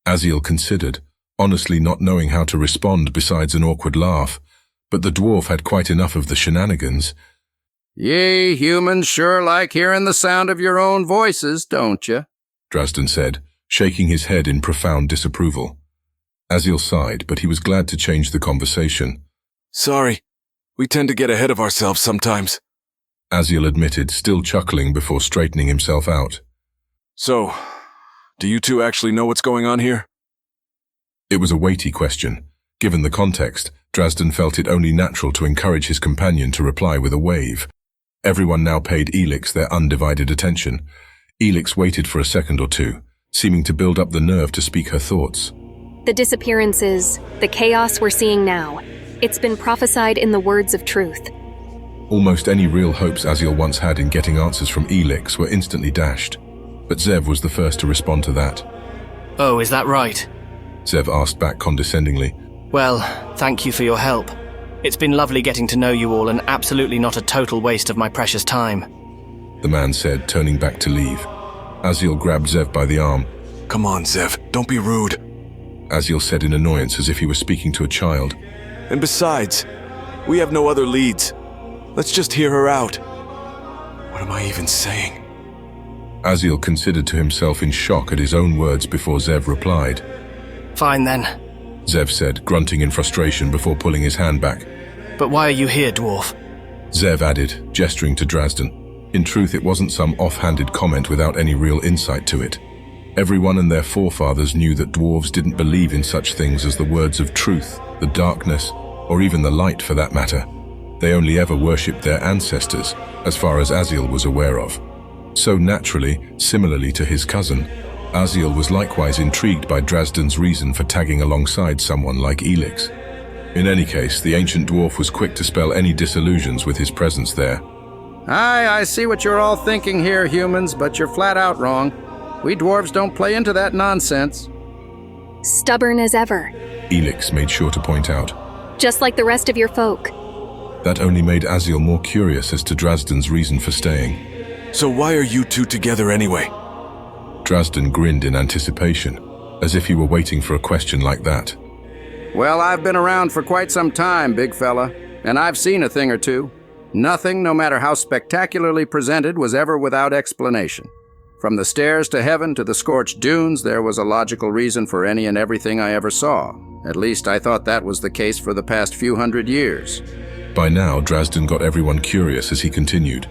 B: Aziel considered, honestly not knowing how to respond besides an awkward laugh, but the dwarf had quite enough of the shenanigans.
E: Ye humans sure like hearing the sound of your own voices, don't you?
B: Drazden said, shaking his head in profound disapproval. Aziel sighed, but he was glad to change the conversation.
C: "Sorry, we tend to get ahead of ourselves sometimes,"
B: Aziel admitted, still chuckling before straightening himself out.
C: "So, do you two actually know what's going on here?"
B: It was a weighty question. Given the context, Drazden felt it only natural to encourage his companion to reply with a wave. Everyone now paid E.C.E.N their undivided attention. E.C.E.N waited for a second or two, seeming to build up the nerve to speak her thoughts.
J: The disappearances, the chaos we're seeing now, it's been prophesied in the words of truth.
B: Almost any real hopes Aziel once had in getting answers from E.C.E.N were instantly dashed. But Zev was the first to respond to that.
F: Oh, is that right?
B: Zev asked back condescendingly.
F: Well, thank you for your help. It's been lovely getting to know you all and absolutely not a total waste of my precious time.
B: The man said, turning back to leave. Aziel grabbed Zev by the arm.
C: Come on, Zev, don't be rude.
B: Aziel said in annoyance as if he were speaking to a child.
C: And besides, we have no other leads. Let's just hear her out. What am I even saying?
B: Aziel considered to himself in shock at his own words before Zev replied.
F: Fine then.
B: Zev said, grunting in frustration before pulling his hand back.
F: But why are you here, dwarf?
B: Zev added, gesturing to Drazden. In truth, it wasn't some off-handed comment without any real insight to it. Everyone and their forefathers knew that dwarves didn't believe in such things as the words of truth, the darkness, or even the light for that matter. They only ever worshipped their ancestors, as far as Aziel was aware of. So naturally, similarly to his cousin, Aziel was likewise intrigued by Drazden's reason for tagging alongside someone like Elix. In any case, the ancient dwarf was quick to spell any disillusions with his presence there.
E: Aye, I see what you're all thinking here, humans, but you're flat out wrong. We dwarves don't play into that nonsense.
J: Stubborn as ever.
B: Elix made sure to point out.
J: Just like the rest of your folk.
B: That only made Aziel more curious as to Drazden's reason for staying.
C: So why are you two together anyway?
B: Drazden grinned in anticipation, as if he were waiting for a question like that.
E: Well, I've been around for quite some time, big fella, and I've seen a thing or two. Nothing, no matter how spectacularly presented, was ever without explanation. From the stairs to heaven to the scorched dunes, there was a logical reason for any and everything I ever saw. At least I thought that was the case for the past few hundred years.
B: By now, Drazden got everyone curious as he continued.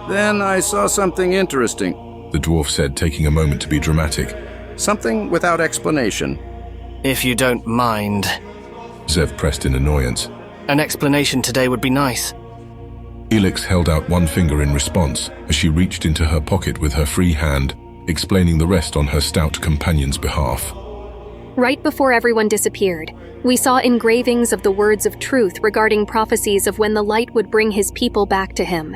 E: Then I saw something interesting,
B: the dwarf said, taking a moment to be dramatic.
E: Something without explanation.
F: If you don't mind.
B: Zev pressed in annoyance.
F: An explanation today would be nice.
B: Elix held out one finger in response as she reached into her pocket with her free hand, explaining the rest on her stout companion's behalf.
J: Right before everyone disappeared, we saw engravings of the words of truth regarding prophecies of when the light would bring his people back to him.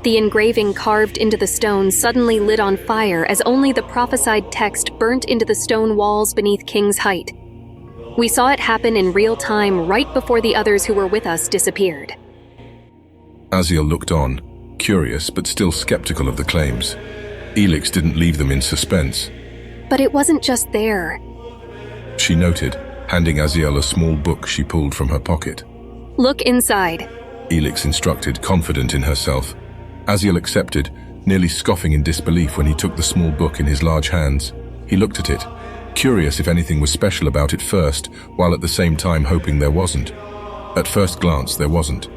J: The engraving carved into the stone suddenly lit on fire as only the prophesied text burnt into the stone walls beneath King's Height. We saw it happen in real time right before the others who were with us disappeared.
B: Aziel looked on, curious but still skeptical of the claims. Elix didn't leave them in suspense.
J: But it wasn't just there.
B: She noted, handing Aziel a small book she pulled from her pocket.
J: Look inside.
B: Elix instructed, confident in herself. Aziel accepted, nearly scoffing in disbelief when he took the small book in his large hands. He looked at it, curious if anything was special about it first, while at the same time hoping there wasn't. At first glance, there wasn't.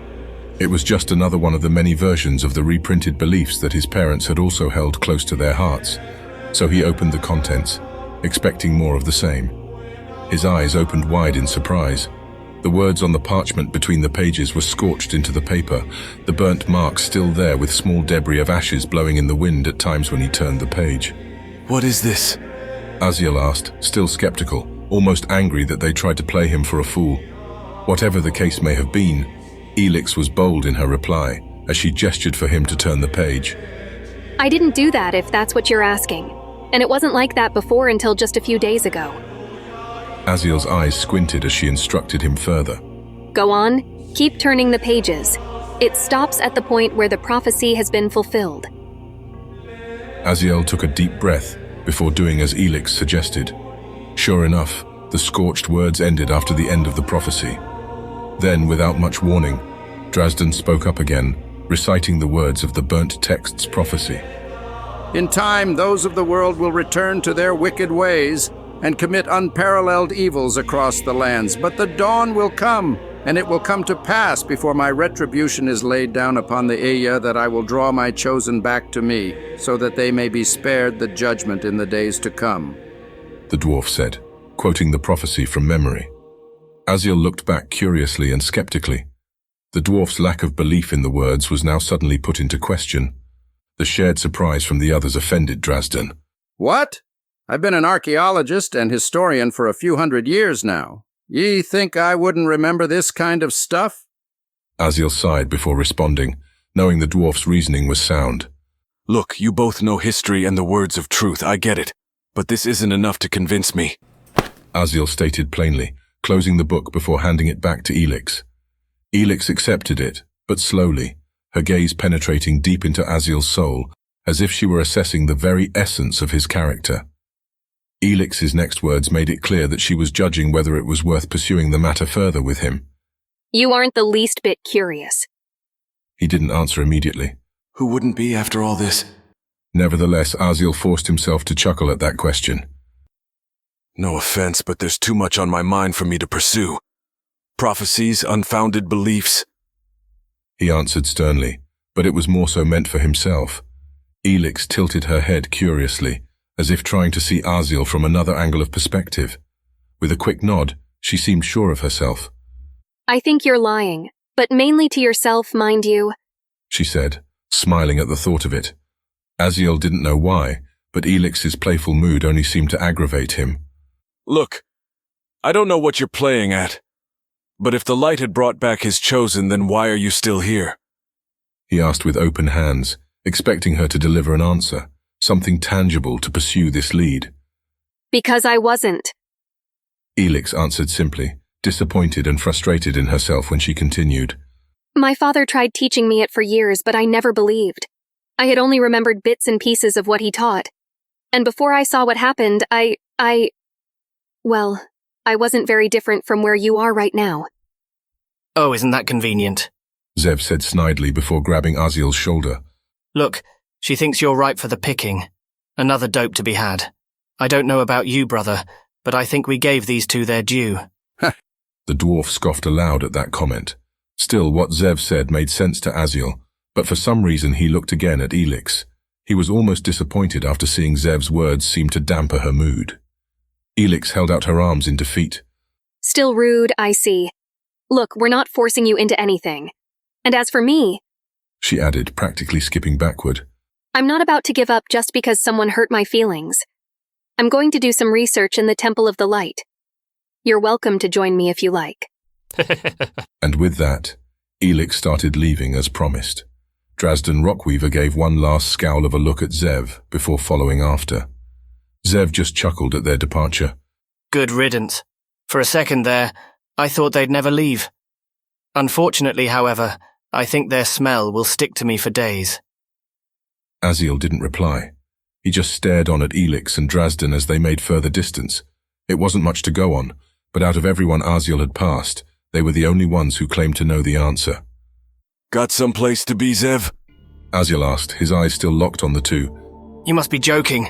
B: It was just another one of the many versions of the reprinted beliefs that his parents had also held close to their hearts. So he opened the contents, expecting more of the same. His eyes opened wide in surprise. The words on the parchment between the pages were scorched into the paper, the burnt marks still there with small debris of ashes blowing in the wind at times when he turned the page.
C: What is this?
B: Aziel asked, still skeptical, almost angry that they tried to play him for a fool. Whatever the case may have been, Elix was bold in her reply, as she gestured for him to turn the page.
J: I didn't do that if that's what you're asking. And it wasn't like that before until just a few days ago.
B: Aziel's eyes squinted as she instructed him further.
J: Go on, keep turning the pages. It stops at the point where the prophecy has been fulfilled.
B: Aziel took a deep breath before doing as Elix suggested. Sure enough, the scorched words ended after the end of the prophecy. Then, without much warning, Drazden spoke up again, reciting the words of the burnt text's prophecy.
E: In time, those of the world will return to their wicked ways and commit unparalleled evils across the lands. But the dawn will come, and it will come to pass before my retribution is laid down upon the E.C.E.N that I will draw my chosen back to me, so that they may be spared the judgment in the days to come.
B: The dwarf said, quoting the prophecy from memory. Aziel looked back curiously and skeptically. The dwarf's lack of belief in the words was now suddenly put into question. The shared surprise from the others offended Drazden.
E: What? I've been an archaeologist and historian for a few hundred years now. Ye think I wouldn't remember this kind of stuff?
B: Aziel sighed before responding, knowing the dwarf's reasoning was sound.
C: Look, you both know history and the words of truth, I get it. But this isn't enough to convince me.
B: Aziel stated plainly, closing the book before handing it back to E.C.E.N. E.C.E.N. accepted it, but slowly, her gaze penetrating deep into Aziel's soul, as if she were assessing the very essence of his character. E.C.E.N.'s next words made it clear that she was judging whether it was worth pursuing the matter further with him.
J: You aren't the least bit curious.
B: He didn't answer immediately.
C: Who wouldn't be after all this?
B: Nevertheless, Aziel forced himself to chuckle at that question.
C: No offense, but there's too much on my mind for me to pursue. Prophecies, unfounded beliefs.
B: He answered sternly, but it was more so meant for himself. E.C.E.N. tilted her head curiously, as if trying to see Aziel from another angle of perspective. With a quick nod, she seemed sure of herself.
J: I think you're lying, but mainly to yourself, mind you,
B: she said, smiling at the thought of it. Aziel didn't know why, but E.C.E.N.'s playful mood only seemed to aggravate him.
C: Look, I don't know what you're playing at, but if the light had brought back his chosen, then why are you still here?
B: He asked with open hands, expecting her to deliver an answer, something tangible to pursue this lead.
J: Because I wasn't.
B: E.C.E.N. answered simply, disappointed and frustrated in herself when she continued.
J: My father tried teaching me it for years, but I never believed. I had only remembered bits and pieces of what he taught. And before I saw what happened, Well, I wasn't very different from where you are right now.
F: Oh, isn't that convenient?
B: Zev said snidely before grabbing Aziel's shoulder.
F: Look, she thinks you're ripe for the picking. Another dope to be had. I don't know about you, brother, but I think we gave these two their due.
B: The dwarf scoffed aloud at that comment. Still, what Zev said made sense to Aziel, but for some reason he looked again at E.C.E.N. He was almost disappointed after seeing Zev's words seem to damper her mood. E.C.E.N. held out her arms in defeat.
J: Still rude, I see. Look, we're not forcing you into anything. And as for me,
B: she added, practically skipping backward,
J: I'm not about to give up just because someone hurt my feelings. I'm going to do some research in the Temple of the Light. You're welcome to join me if you like.
B: And with that, E.C.E.N. started leaving as promised. Drazden Rockweaver gave one last scowl of a look at Zev before following after. Zev just chuckled at their departure.
F: Good riddance. For a second there, I thought they'd never leave. Unfortunately, however, I think their smell will stick to me for days.
B: Aziel didn't reply. He just stared on at E.C.E.N. and Drazden as they made further distance. It wasn't much to go on, but out of everyone Aziel had passed, they were the only ones who claimed to know the answer.
C: Got some place to be, Zev?
B: Aziel asked, his eyes still locked on the two.
F: You must be joking,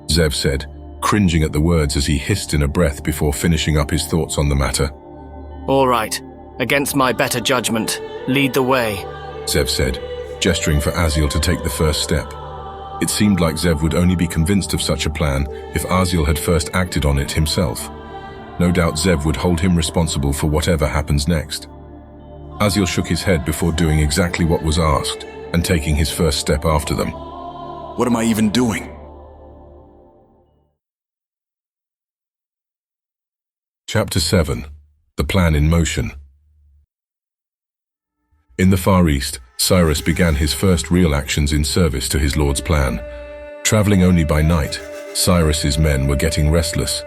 B: Zev said, cringing at the words as he hissed in a breath before finishing up his thoughts on the matter.
F: All right. Against my better judgment, lead the way,
B: Zev said, gesturing for Aziel to take the first step. It seemed like Zev would only be convinced of such a plan if Aziel had first acted on it himself. No doubt Zev would hold him responsible for whatever happens next. Aziel shook his head before doing exactly what was asked and taking his first step after them.
C: What am I even doing?
B: Chapter 7. The Plan in Motion. In the Far East, Cyrus began his first real actions in service to his lord's plan. Traveling only by night, Cyrus's men were getting restless.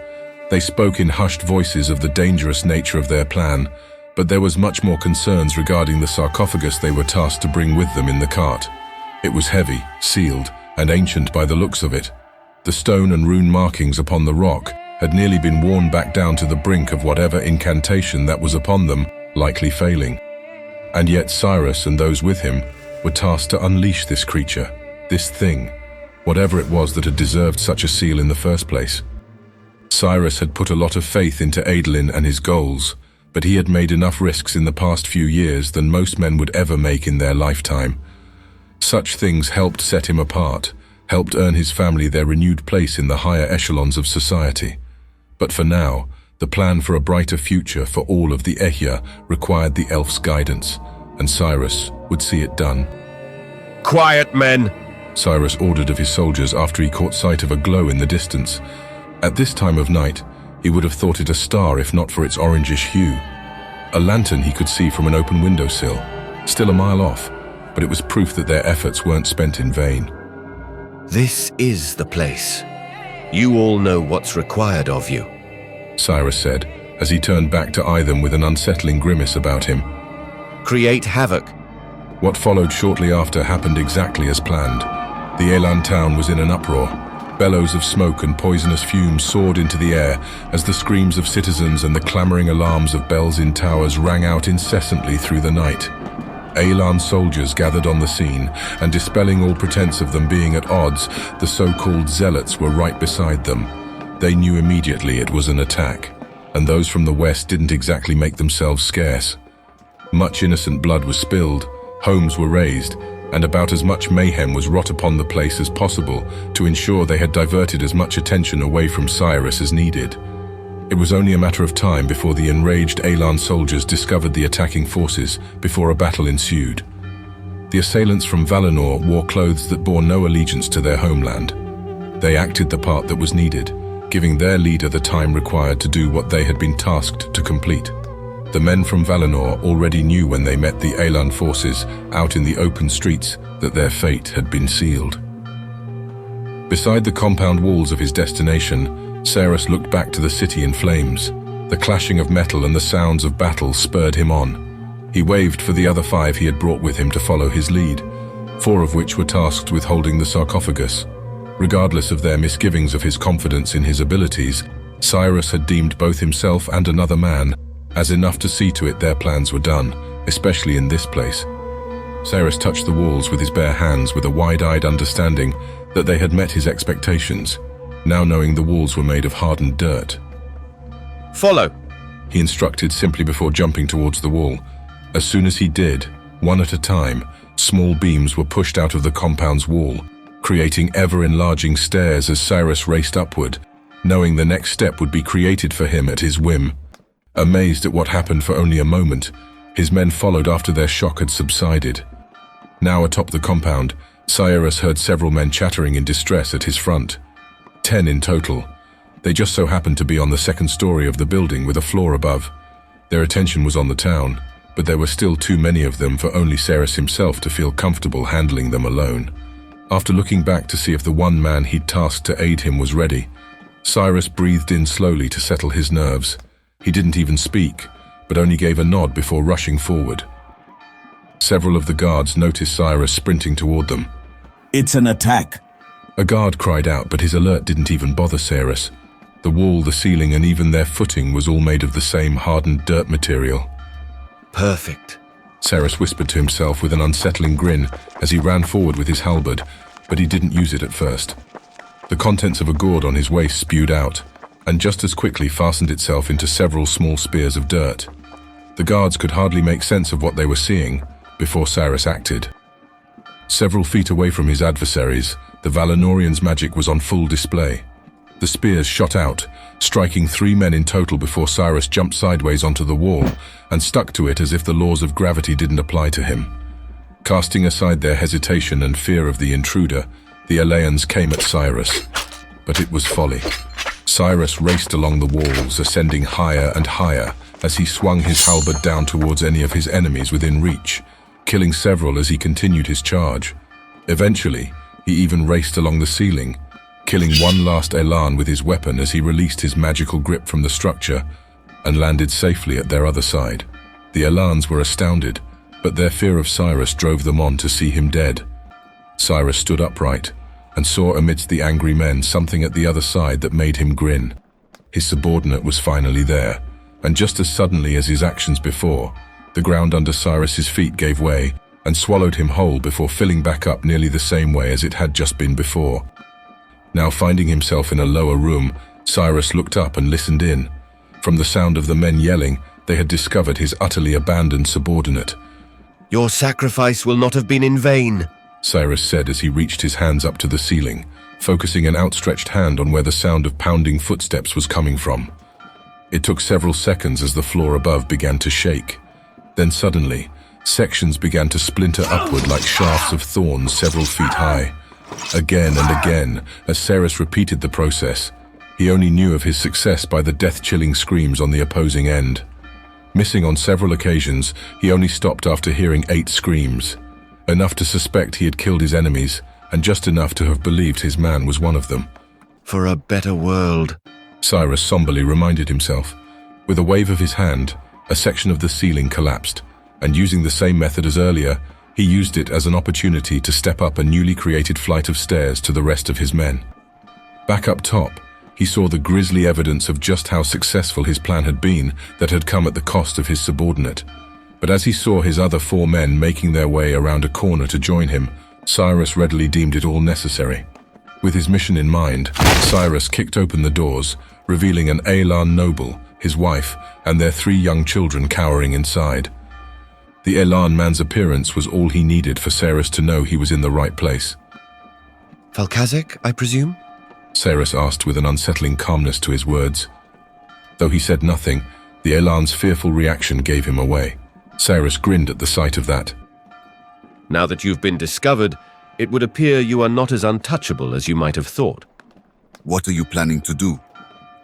B: They spoke in hushed voices of the dangerous nature of their plan, but there was much more concerns regarding the sarcophagus they were tasked to bring with them in the cart. It was heavy, sealed, and ancient by the looks of it. The stone and rune markings upon the rock had nearly been worn back down to the brink of whatever incantation that was upon them, likely failing. And yet Cyrus and those with him were tasked to unleash this creature, this thing, whatever it was that had deserved such a seal in the first place. Cyrus had put a lot of faith into Adolin and his goals, but he had made enough risks in the past few years than most men would ever make in their lifetime. Such things helped set him apart, helped earn his family their renewed place in the higher echelons of society. But for now, the plan for a brighter future for all of the E.C.E.N. required the elf's guidance, and Cyrus would see it done.
K: Quiet, men!
B: Cyrus ordered of his soldiers after he caught sight of a glow in the distance. At this time of night, he would have thought it a star if not for its orangish hue. A lantern he could see from an open windowsill, still a mile off, but it was proof that their efforts weren't spent in vain.
G: This is the place. You all know what's required of you,
B: Cyrus said, as he turned back to eye them with an unsettling grimace about him.
G: Create havoc.
B: What followed shortly after happened exactly as planned. The E.C.E.N town was in an uproar. Bellows of smoke and poisonous fumes soared into the air as the screams of citizens and the clamoring alarms of bells in towers rang out incessantly through the night. E.C.E.N soldiers gathered on the scene, and dispelling all pretense of them being at odds, the so-called zealots were right beside them. They knew immediately it was an attack, and those from the west didn't exactly make themselves scarce. Much innocent blood was spilled, homes were razed, and about as much mayhem was wrought upon the place as possible to ensure they had diverted as much attention away from Cyrus as needed. It was only a matter of time before the enraged E.C.E.N soldiers discovered the attacking forces before a battle ensued. The assailants from Valinor wore clothes that bore no allegiance to their homeland. They acted the part that was needed, giving their leader the time required to do what they had been tasked to complete. The men from Valinor already knew when they met the E.C.E.N forces out in the open streets that their fate had been sealed. Beside the compound walls of his destination, Cyrus looked back to the city in flames. The clashing of metal and the sounds of battle spurred him on. He waved for the other 5 he had brought with him to follow his lead, 4 of which were tasked with holding the sarcophagus. Regardless of their misgivings of his confidence in his abilities, Cyrus had deemed both himself and another man as enough to see to it their plans were done, especially in this place. Cyrus touched the walls with his bare hands with a wide-eyed understanding that they had met his expectations, now knowing the walls were made of hardened dirt.
G: Follow,
B: he instructed simply before jumping towards the wall. As soon as he did, one at a time, small beams were pushed out of the compound's wall, creating ever-enlarging stairs as Cyrus raced upward, knowing the next step would be created for him at his whim. Amazed at what happened for only a moment, his men followed after their shock had subsided. Now atop the compound, Cyrus heard several men chattering in distress at his front. 10 in total. They just so happened to be on the second story of the building with a floor above. Their attention was on the town, but there were still too many of them for only Cyrus himself to feel comfortable handling them alone. After looking back to see if the one man he'd tasked to aid him was ready, Cyrus breathed in slowly to settle his nerves. He didn't even speak, but only gave a nod before rushing forward. Several of the guards noticed Cyrus sprinting toward them.
L: It's an attack.
B: A guard cried out, but his alert didn't even bother Cyrus. The wall, the ceiling, and even their footing was all made of the same hardened dirt material.
G: Perfect,
B: Cyrus whispered to himself with an unsettling grin as he ran forward with his halberd, but he didn't use it at first. The contents of a gourd on his waist spewed out, and just as quickly fastened itself into several small spears of dirt. The guards could hardly make sense of what they were seeing before Cyrus acted. Several feet away from his adversaries, the Valinorian's magic was on full display. The spears shot out, striking 3 men in total before Cyrus jumped sideways onto the wall and stuck to it as if the laws of gravity didn't apply to him. Casting aside their hesitation and fear of the intruder, the E.C.E.N came at Cyrus, but it was folly. Cyrus raced along the walls, ascending higher and higher as he swung his halberd down towards any of his enemies within reach, killing several as he continued his charge. Eventually, he even raced along the ceiling, killing one last E.C.E.N with his weapon as he released his magical grip from the structure and landed safely at their other side. The E.C.E.Ns were astounded, but their fear of Cyrus drove them on to see him dead. Cyrus stood upright and saw amidst the angry men something at the other side that made him grin. His subordinate was finally there, and just as suddenly as his actions before, the ground under Cyrus's feet gave way and swallowed him whole before filling back up nearly the same way as it had just been before. Now finding himself in a lower room, Cyrus looked up and listened in. From the sound of the men yelling, they had discovered his utterly abandoned subordinate.
G: Your sacrifice will not have been in vain,
B: Cyrus said as he reached his hands up to the ceiling, focusing an outstretched hand on where the sound of pounding footsteps was coming from. It took several seconds as the floor above began to shake. Then suddenly, sections began to splinter upward like shafts of thorns several feet high. Again and again, as Cyrus repeated the process, he only knew of his success by the death-chilling screams on the opposing end. Missing on several occasions, he only stopped after hearing 8 screams. Enough to suspect he had killed his enemies, and just enough to have believed his man was one of them.
G: For a better world,
B: Cyrus somberly reminded himself. With a wave of his hand, a section of the ceiling collapsed, and using the same method as earlier, he used it as an opportunity to step up a newly created flight of stairs to the rest of his men. Back up top, he saw the grisly evidence of just how successful his plan had been that had come at the cost of his subordinate. But as he saw his other 4 men making their way around a corner to join him, Cyrus readily deemed it all necessary. With his mission in mind, Cyrus kicked open the doors, revealing an Elan noble, his wife, and their 3 young children cowering inside. The Elan man's appearance was all he needed for Cyrus to know he was in the right place.
G: Falkazek, I presume?
B: Cyrus asked with an unsettling calmness to his words. Though he said nothing, the Elan's fearful reaction gave him away. Cyrus grinned at the sight of that.
G: Now that you've been discovered, it would appear you are not as untouchable as you might have thought.
V: What are you planning to do?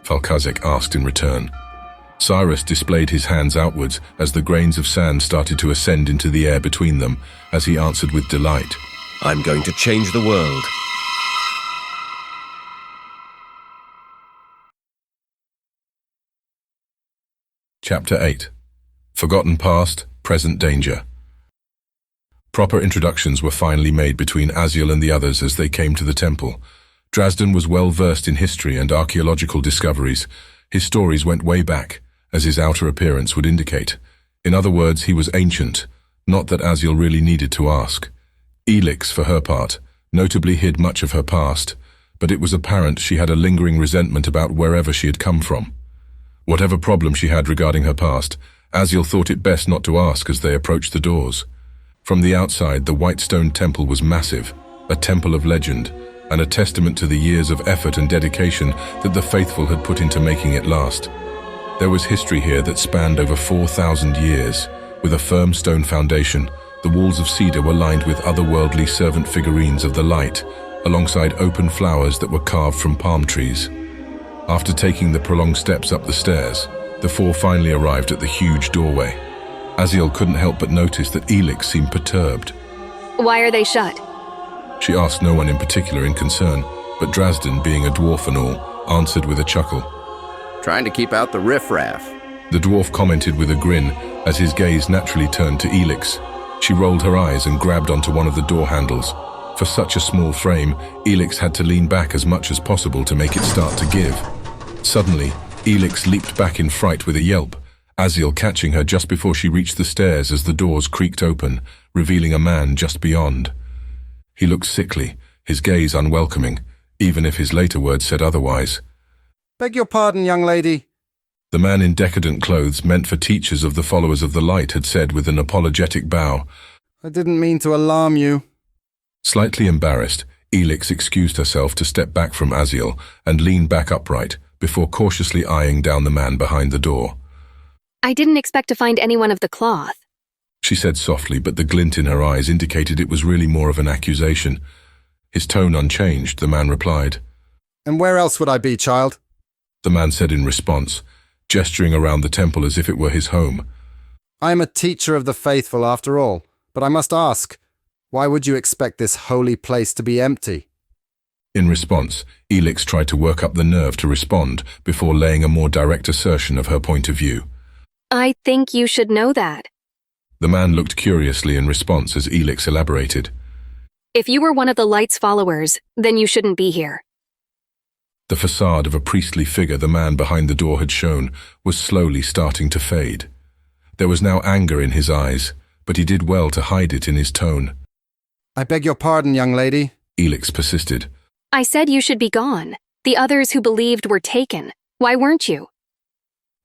B: Falkazek asked in return. Cyrus displayed his hands outwards as the grains of sand started to ascend into the air between them, as he answered with delight.
G: I'm going to change the world.
B: Chapter 8. Forgotten Past, Present Danger. Proper introductions were finally made between Aziel and the others as they came to the temple. Drazden was well versed in history and archaeological discoveries. His stories went way back, as his outer appearance would indicate. In other words, he was ancient, not that Aziel really needed to ask. Elix, for her part, notably hid much of her past, but it was apparent she had a lingering resentment about wherever she had come from. Whatever problem she had regarding her past, Aziel thought it best not to ask as they approached the doors. From the outside, the white stone temple was massive, a temple of legend, and a testament to the years of effort and dedication that the faithful had put into making it last. There was history here that spanned over 4,000 years. With a firm stone foundation, the walls of cedar were lined with otherworldly servant figurines of the light, alongside open flowers that were carved from palm trees. After taking the prolonged steps up the stairs, the 4 finally arrived at the huge doorway. Aziel couldn't help but notice that Elix seemed perturbed.
J: Why are they shut?
B: She asked no one in particular in concern, but Drazden, being a dwarf and all, answered with a chuckle.
E: Trying to keep out the riffraff.
B: The dwarf commented with a grin as his gaze naturally turned to Elix. She rolled her eyes and grabbed onto one of the door handles. For such a small frame, Elix had to lean back as much as possible to make it start to give. Suddenly, Elix leaped back in fright with a yelp, Aziel catching her just before she reached the stairs as the doors creaked open, revealing a man just beyond. He looked sickly, his gaze unwelcoming, even if his later words said otherwise.
M: Beg your pardon, young lady.
B: The man in decadent clothes meant for teachers of the followers of the light had said with an apologetic bow.
M: I didn't mean to alarm you.
B: Slightly embarrassed, Elix excused herself to step back from Aziel and lean back upright before cautiously eyeing down the man behind the door.
J: I didn't expect to find anyone of the cloth,
B: she said softly, but the glint in her eyes indicated it was really more of an accusation. His tone unchanged, the man replied.
M: And where else would I be, child?
B: The man said in response, gesturing around the temple as if it were his home.
M: I am a teacher of the faithful after all, but I must ask, why would you expect this holy place to be empty?
B: In response, Elix tried to work up the nerve to respond before laying a more direct assertion of her point of view.
J: I think you should know that.
B: The man looked curiously in response as Elix elaborated.
J: If you were one of the light's followers, then you shouldn't be here.
B: The facade of a priestly figure the man behind the door had shown was slowly starting to fade. There was now anger in his eyes, but he did well to hide it in his tone.
M: I beg your pardon, young lady,
B: Elix persisted.
J: I said you should be gone. The others who believed were taken. Why weren't you?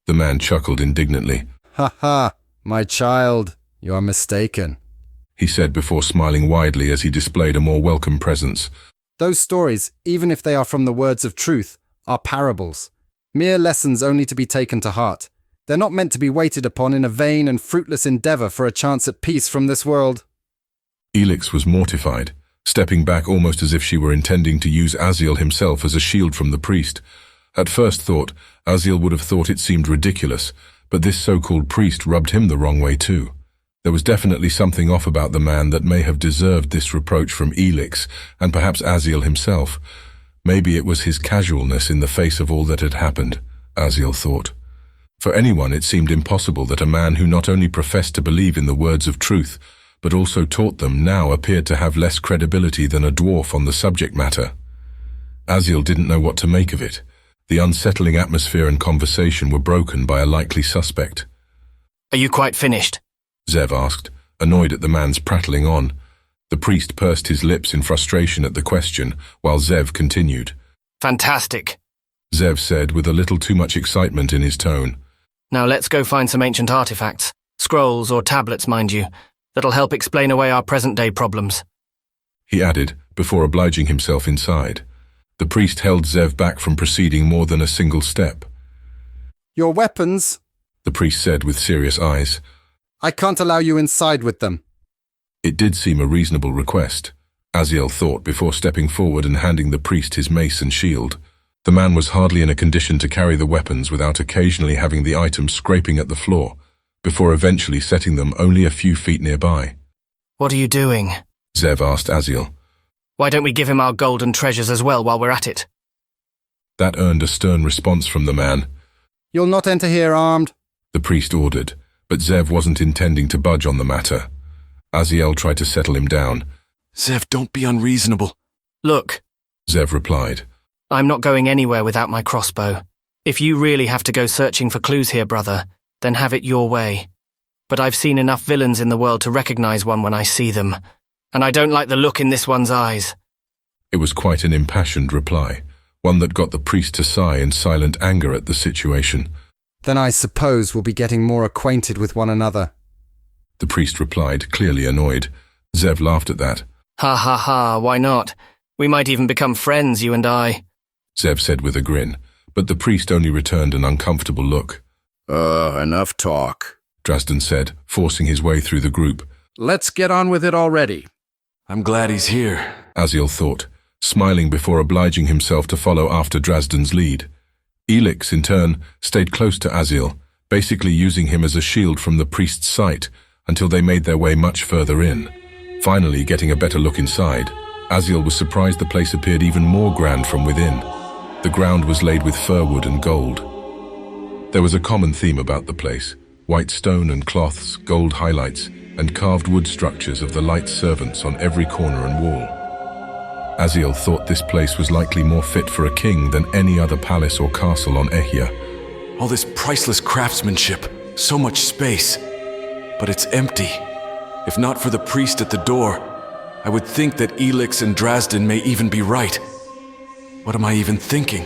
B: The man chuckled indignantly.
M: Ha ha, my child, you are mistaken,
B: he said before smiling widely as he displayed a more welcome presence.
M: Those stories, even if they are from the words of truth, are parables. Mere lessons only to be taken to heart. They're not meant to be waited upon in a vain and fruitless endeavor for a chance at peace from this world.
B: Elix was mortified, stepping back almost as if she were intending to use Aziel himself as a shield from the priest. At first thought, Aziel would have thought it seemed ridiculous, but this so-called priest rubbed him the wrong way too. There was definitely something off about the man that may have deserved this reproach from E.C.E.N and perhaps Aziel himself. Maybe it was his casualness in the face of all that had happened, Aziel thought. For anyone, it seemed impossible that a man who not only professed to believe in the words of truth, but also taught them, now appeared to have less credibility than a dwarf on the subject matter. Aziel didn't know what to make of it. The unsettling atmosphere and conversation were broken by a likely suspect.
F: Are you quite finished?
B: Zev asked, annoyed at the man's prattling on. The priest pursed his lips in frustration at the question, while Zev continued.
F: Fantastic,
B: Zev said with a little too much excitement in his tone.
F: Now let's go find some ancient artifacts. Scrolls or tablets, mind you. That'll help explain away our present-day problems.
B: He added, before obliging himself inside. The priest held Zev back from proceeding more than a single step.
M: Your weapons,
B: the priest said with serious eyes.
M: I can't allow you inside with them.
B: It did seem a reasonable request, Aziel thought before stepping forward and handing the priest his mace and shield. The man was hardly in a condition to carry the weapons without occasionally having the items scraping at the floor, before eventually setting them only a few feet nearby.
F: What are you doing?
B: Zev asked Aziel.
F: Why don't we give him our golden treasures as well while we're at it?
B: That earned a stern response from the man.
M: You'll not enter here armed,
B: the priest ordered, but Zev wasn't intending to budge on the matter. Aziel tried to settle him down.
C: Zev, don't be unreasonable.
F: Look,
B: Zev replied.
F: I'm not going anywhere without my crossbow. If you really have to go searching for clues here, brother, then have it your way. But I've seen enough villains in the world to recognize one when I see them, and I don't like the look in this one's eyes.
B: It was quite an impassioned reply, one that got the priest to sigh in silent anger at the situation.
M: Then I suppose we'll be getting more acquainted with one another,
B: the priest replied, clearly annoyed. Zev laughed at that.
F: Ha ha ha, why not? We might even become friends, you and I,
B: Zev said with a grin, but the priest only returned an uncomfortable look.
E: Enough talk,
B: Drazden said, forcing his way through the group.
E: Let's get on with it already.
C: I'm glad he's here,
B: Aziel thought, smiling before obliging himself to follow after Drazden's lead. E.C.E.N, in turn, stayed close to Aziel, basically using him as a shield from the priest's sight until they made their way much further in. Finally, getting a better look inside, Aziel was surprised the place appeared even more grand from within. The ground was laid with firwood and gold. There was a common theme about the place: white stone and cloths, gold highlights, and carved wood structures of the light servants on every corner and wall. Aziel thought this place was likely more fit for a king than any other palace or castle on Ehya.
C: All this priceless craftsmanship, so much space, but it's empty. If not for the priest at the door, I would think that E.C.E.N and Drazden may even be right. What am I even thinking?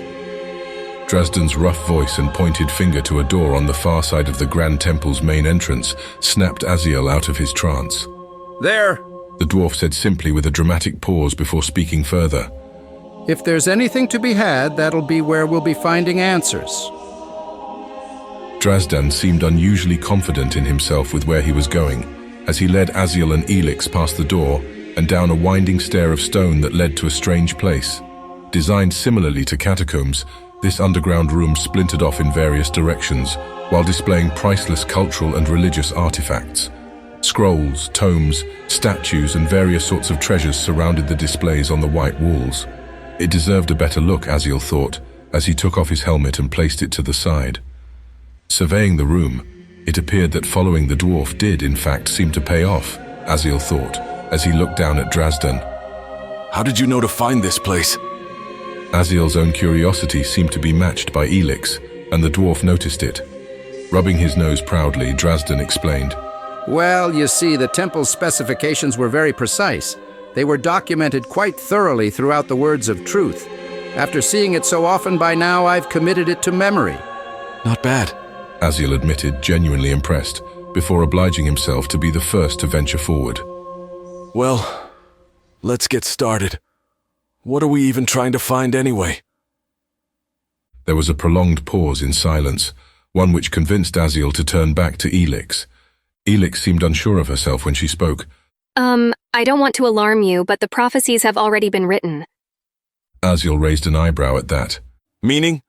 B: Drazden's rough voice and pointed finger to a door on the far side of the Grand Temple's main entrance snapped Aziel out of his trance.
E: There,
B: the dwarf said simply with a dramatic pause before speaking further.
E: If there's anything to be had, that'll be where we'll be finding answers.
B: Drazden seemed unusually confident in himself with where he was going, as he led Aziel and E.C.E.N past the door and down a winding stair of stone that led to a strange place. Designed similarly to catacombs, this underground room splintered off in various directions, while displaying priceless cultural and religious artifacts. Scrolls, tomes, statues, and various sorts of treasures surrounded the displays on the white walls. It deserved a better look, Aziel thought, as he took off his helmet and placed it to the side. Surveying the room, it appeared that following the dwarf did, in fact, seem to pay off, Aziel thought, as he looked down at Drazden.
C: How did you know to find this place?
B: Aziel's own curiosity seemed to be matched by E.C.E.N, and the dwarf noticed it. Rubbing his nose proudly, Drazden explained.
E: Well, you see, the temple's specifications were very precise. They were documented quite thoroughly throughout the words of truth. After seeing it so often by now, I've committed it to memory.
C: Not bad,
B: Aziel admitted, genuinely impressed, before obliging himself to be the first to venture forward.
C: Well, let's get started. What are we even trying to find anyway?
B: There was a prolonged pause in silence, one which convinced Aziel to turn back to E.C.E.N. E.C.E.N seemed unsure of herself when she spoke.
J: I don't want to alarm you, but the prophecies have already been written.
B: Aziel raised an eyebrow at that.
C: Meaning?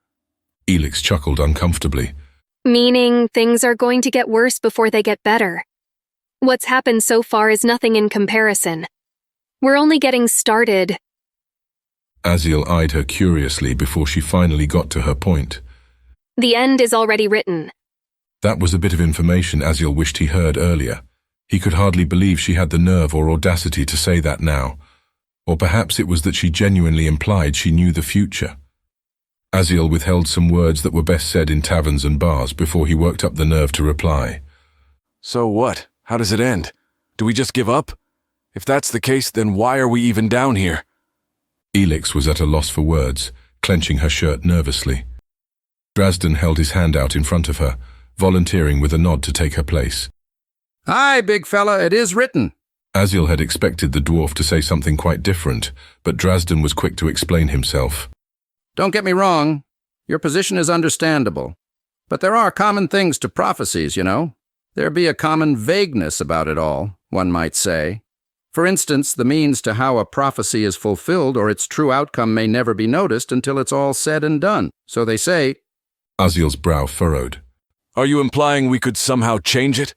B: E.C.E.N chuckled uncomfortably.
J: Meaning things are going to get worse before they get better. What's happened so far is nothing in comparison. We're only getting started.
B: Aziel eyed her curiously before she finally got to her point.
J: The end is already written.
B: That was a bit of information Aziel wished he heard earlier. He could hardly believe she had the nerve or audacity to say that now. Or perhaps it was that she genuinely implied she knew the future. Aziel withheld some words that were best said in taverns and bars before he worked up the nerve to reply.
C: So what? How does it end? Do we just give up? If that's the case, then why are we even down here?
B: Elix was at a loss for words, clenching her shirt nervously. Drazden held his hand out in front of her, volunteering with a nod to take her place.
E: Aye, big fella, it is written.
B: Aziel had expected the dwarf to say something quite different, but Drazden was quick to explain himself.
E: Don't get me wrong, your position is understandable. But there are common things to prophecies, you know. There be a common vagueness about it all, one might say. For instance, the means to how a prophecy is fulfilled or its true outcome may never be noticed until it's all said and done. So they say.
B: Aziel's brow furrowed.
C: Are you implying we could somehow change it?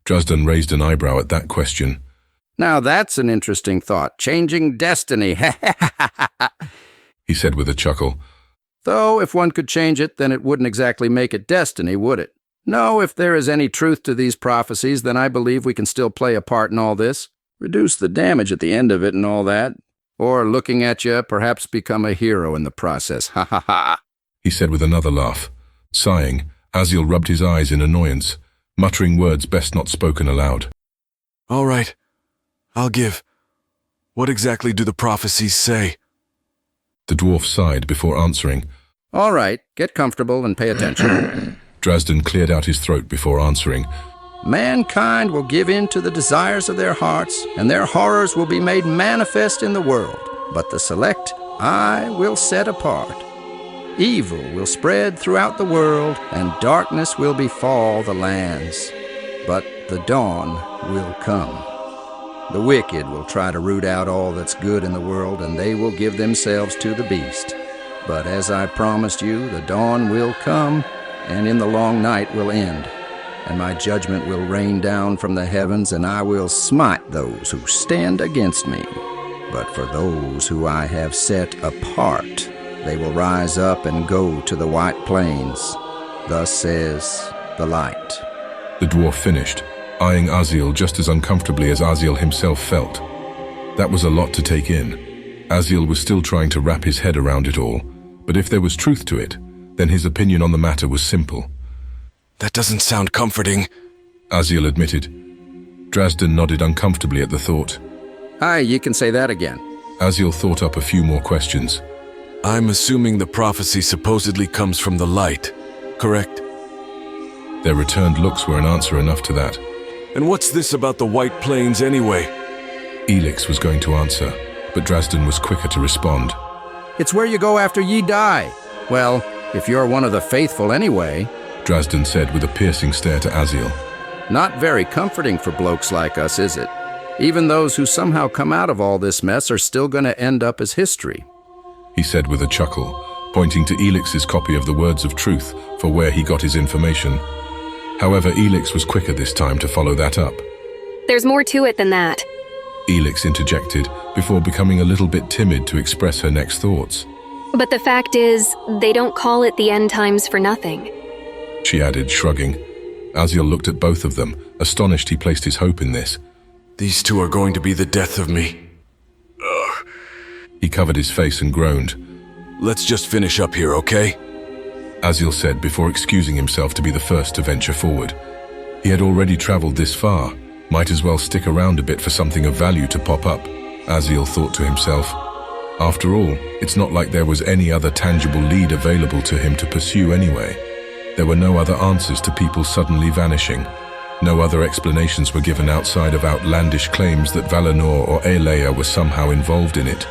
B: Drazden raised an eyebrow at that question.
E: Now that's an interesting thought. Changing destiny.
B: He said with a chuckle.
E: Though if one could change it, then it wouldn't exactly make it destiny, would it? No, if there is any truth to these prophecies, then I believe we can still play a part in all this. Reduce the damage at the end of it and all that. Or, looking at you, perhaps become a hero in the process. Ha ha ha.
B: He said with another laugh. Sighing, Aziel rubbed his eyes in annoyance, muttering words best not spoken aloud.
C: All right. I'll give. What exactly do the prophecies say?
B: The dwarf sighed before answering.
E: All right, get comfortable and pay attention.
B: Drazden cleared out his throat before answering.
E: Mankind will give in to the desires of their hearts, and their horrors will be made manifest in the world. But the select I will set apart. Evil will spread throughout the world, and darkness will befall the lands. But the dawn will come. The wicked will try to root out all that's good in the world, and they will give themselves to the beast. But as I promised you, the dawn will come, and in the long night will end. And my judgment will rain down from the heavens, and I will smite those who stand against me. But for those who I have set apart, they will rise up and go to the white plains. Thus says the light.
B: The dwarf finished, eyeing Aziel just as uncomfortably as Aziel himself felt. That was a lot to take in. Aziel was still trying to wrap his head around it all, but if there was truth to it, then his opinion on the matter was simple.
C: That doesn't sound comforting,
B: Aziel admitted. Drazden nodded uncomfortably at the thought.
E: Aye, you can say that again.
B: Aziel thought up a few more questions.
C: I'm assuming the prophecy supposedly comes from the light, correct?
B: Their returned looks were an answer enough to that.
C: And what's this about the White Plains anyway?
B: Elix was going to answer, but Drazden was quicker to respond.
E: It's where you go after ye die. Well, if you're one of the faithful anyway,
B: Drazden said with a piercing stare to Aziel.
E: Not very comforting for blokes like us, is it? Even those who somehow come out of all this mess are still going to end up as history.
B: He said with a chuckle, pointing to Elix's copy of the Words of Truth for where he got his information. However, Elix was quicker this time to follow that up.
J: There's more to it than that.
B: Elix interjected, before becoming a little bit timid to express her next thoughts.
J: But the fact is, they don't call it the end times for nothing.
B: She added, shrugging. Aziel looked at both of them, astonished he placed his hope in this.
C: These two are going to be the death of me. Ugh.
B: He covered his face and groaned.
C: Let's just finish up here, okay?
B: Aziel said before excusing himself to be the first to venture forward. He had already traveled this far. Might as well stick around a bit for something of value to pop up, Aziel thought to himself. After all, it's not like there was any other tangible lead available to him to pursue anyway. There were no other answers to people suddenly vanishing. No other explanations were given outside of outlandish claims that Valinor or Aelea were somehow involved in it.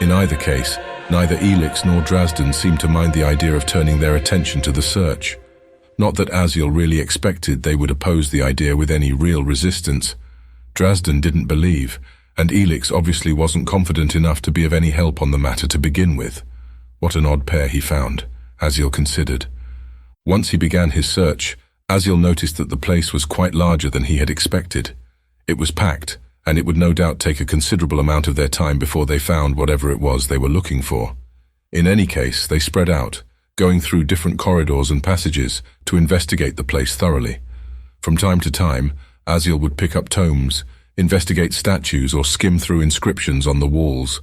B: In either case, neither Elix nor Drazden seemed to mind the idea of turning their attention to the search. Not that Aziel really expected they would oppose the idea with any real resistance. Drazden didn't believe, and Elix obviously wasn't confident enough to be of any help on the matter to begin with. What an odd pair he found, Aziel considered. Once he began his search, Aziel noticed that the place was quite larger than he had expected. It was packed, and it would no doubt take a considerable amount of their time before they found whatever it was they were looking for. In any case, they spread out, going through different corridors and passages to investigate the place thoroughly. From time to time, Aziel would pick up tomes, investigate statues, or skim through inscriptions on the walls.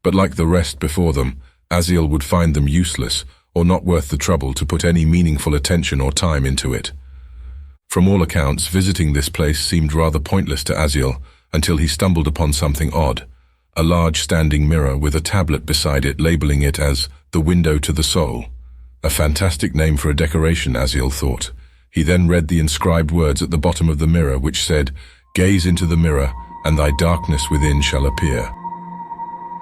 B: But like the rest before them, Aziel would find them useless or not worth the trouble to put any meaningful attention or time into it. From all accounts, visiting this place seemed rather pointless to Aziel until he stumbled upon something odd, a large standing mirror with a tablet beside it labeling it as the window to the soul. A fantastic name for a decoration, Aziel thought. He then read the inscribed words at the bottom of the mirror which said, "Gaze into the mirror, and thy darkness within shall appear."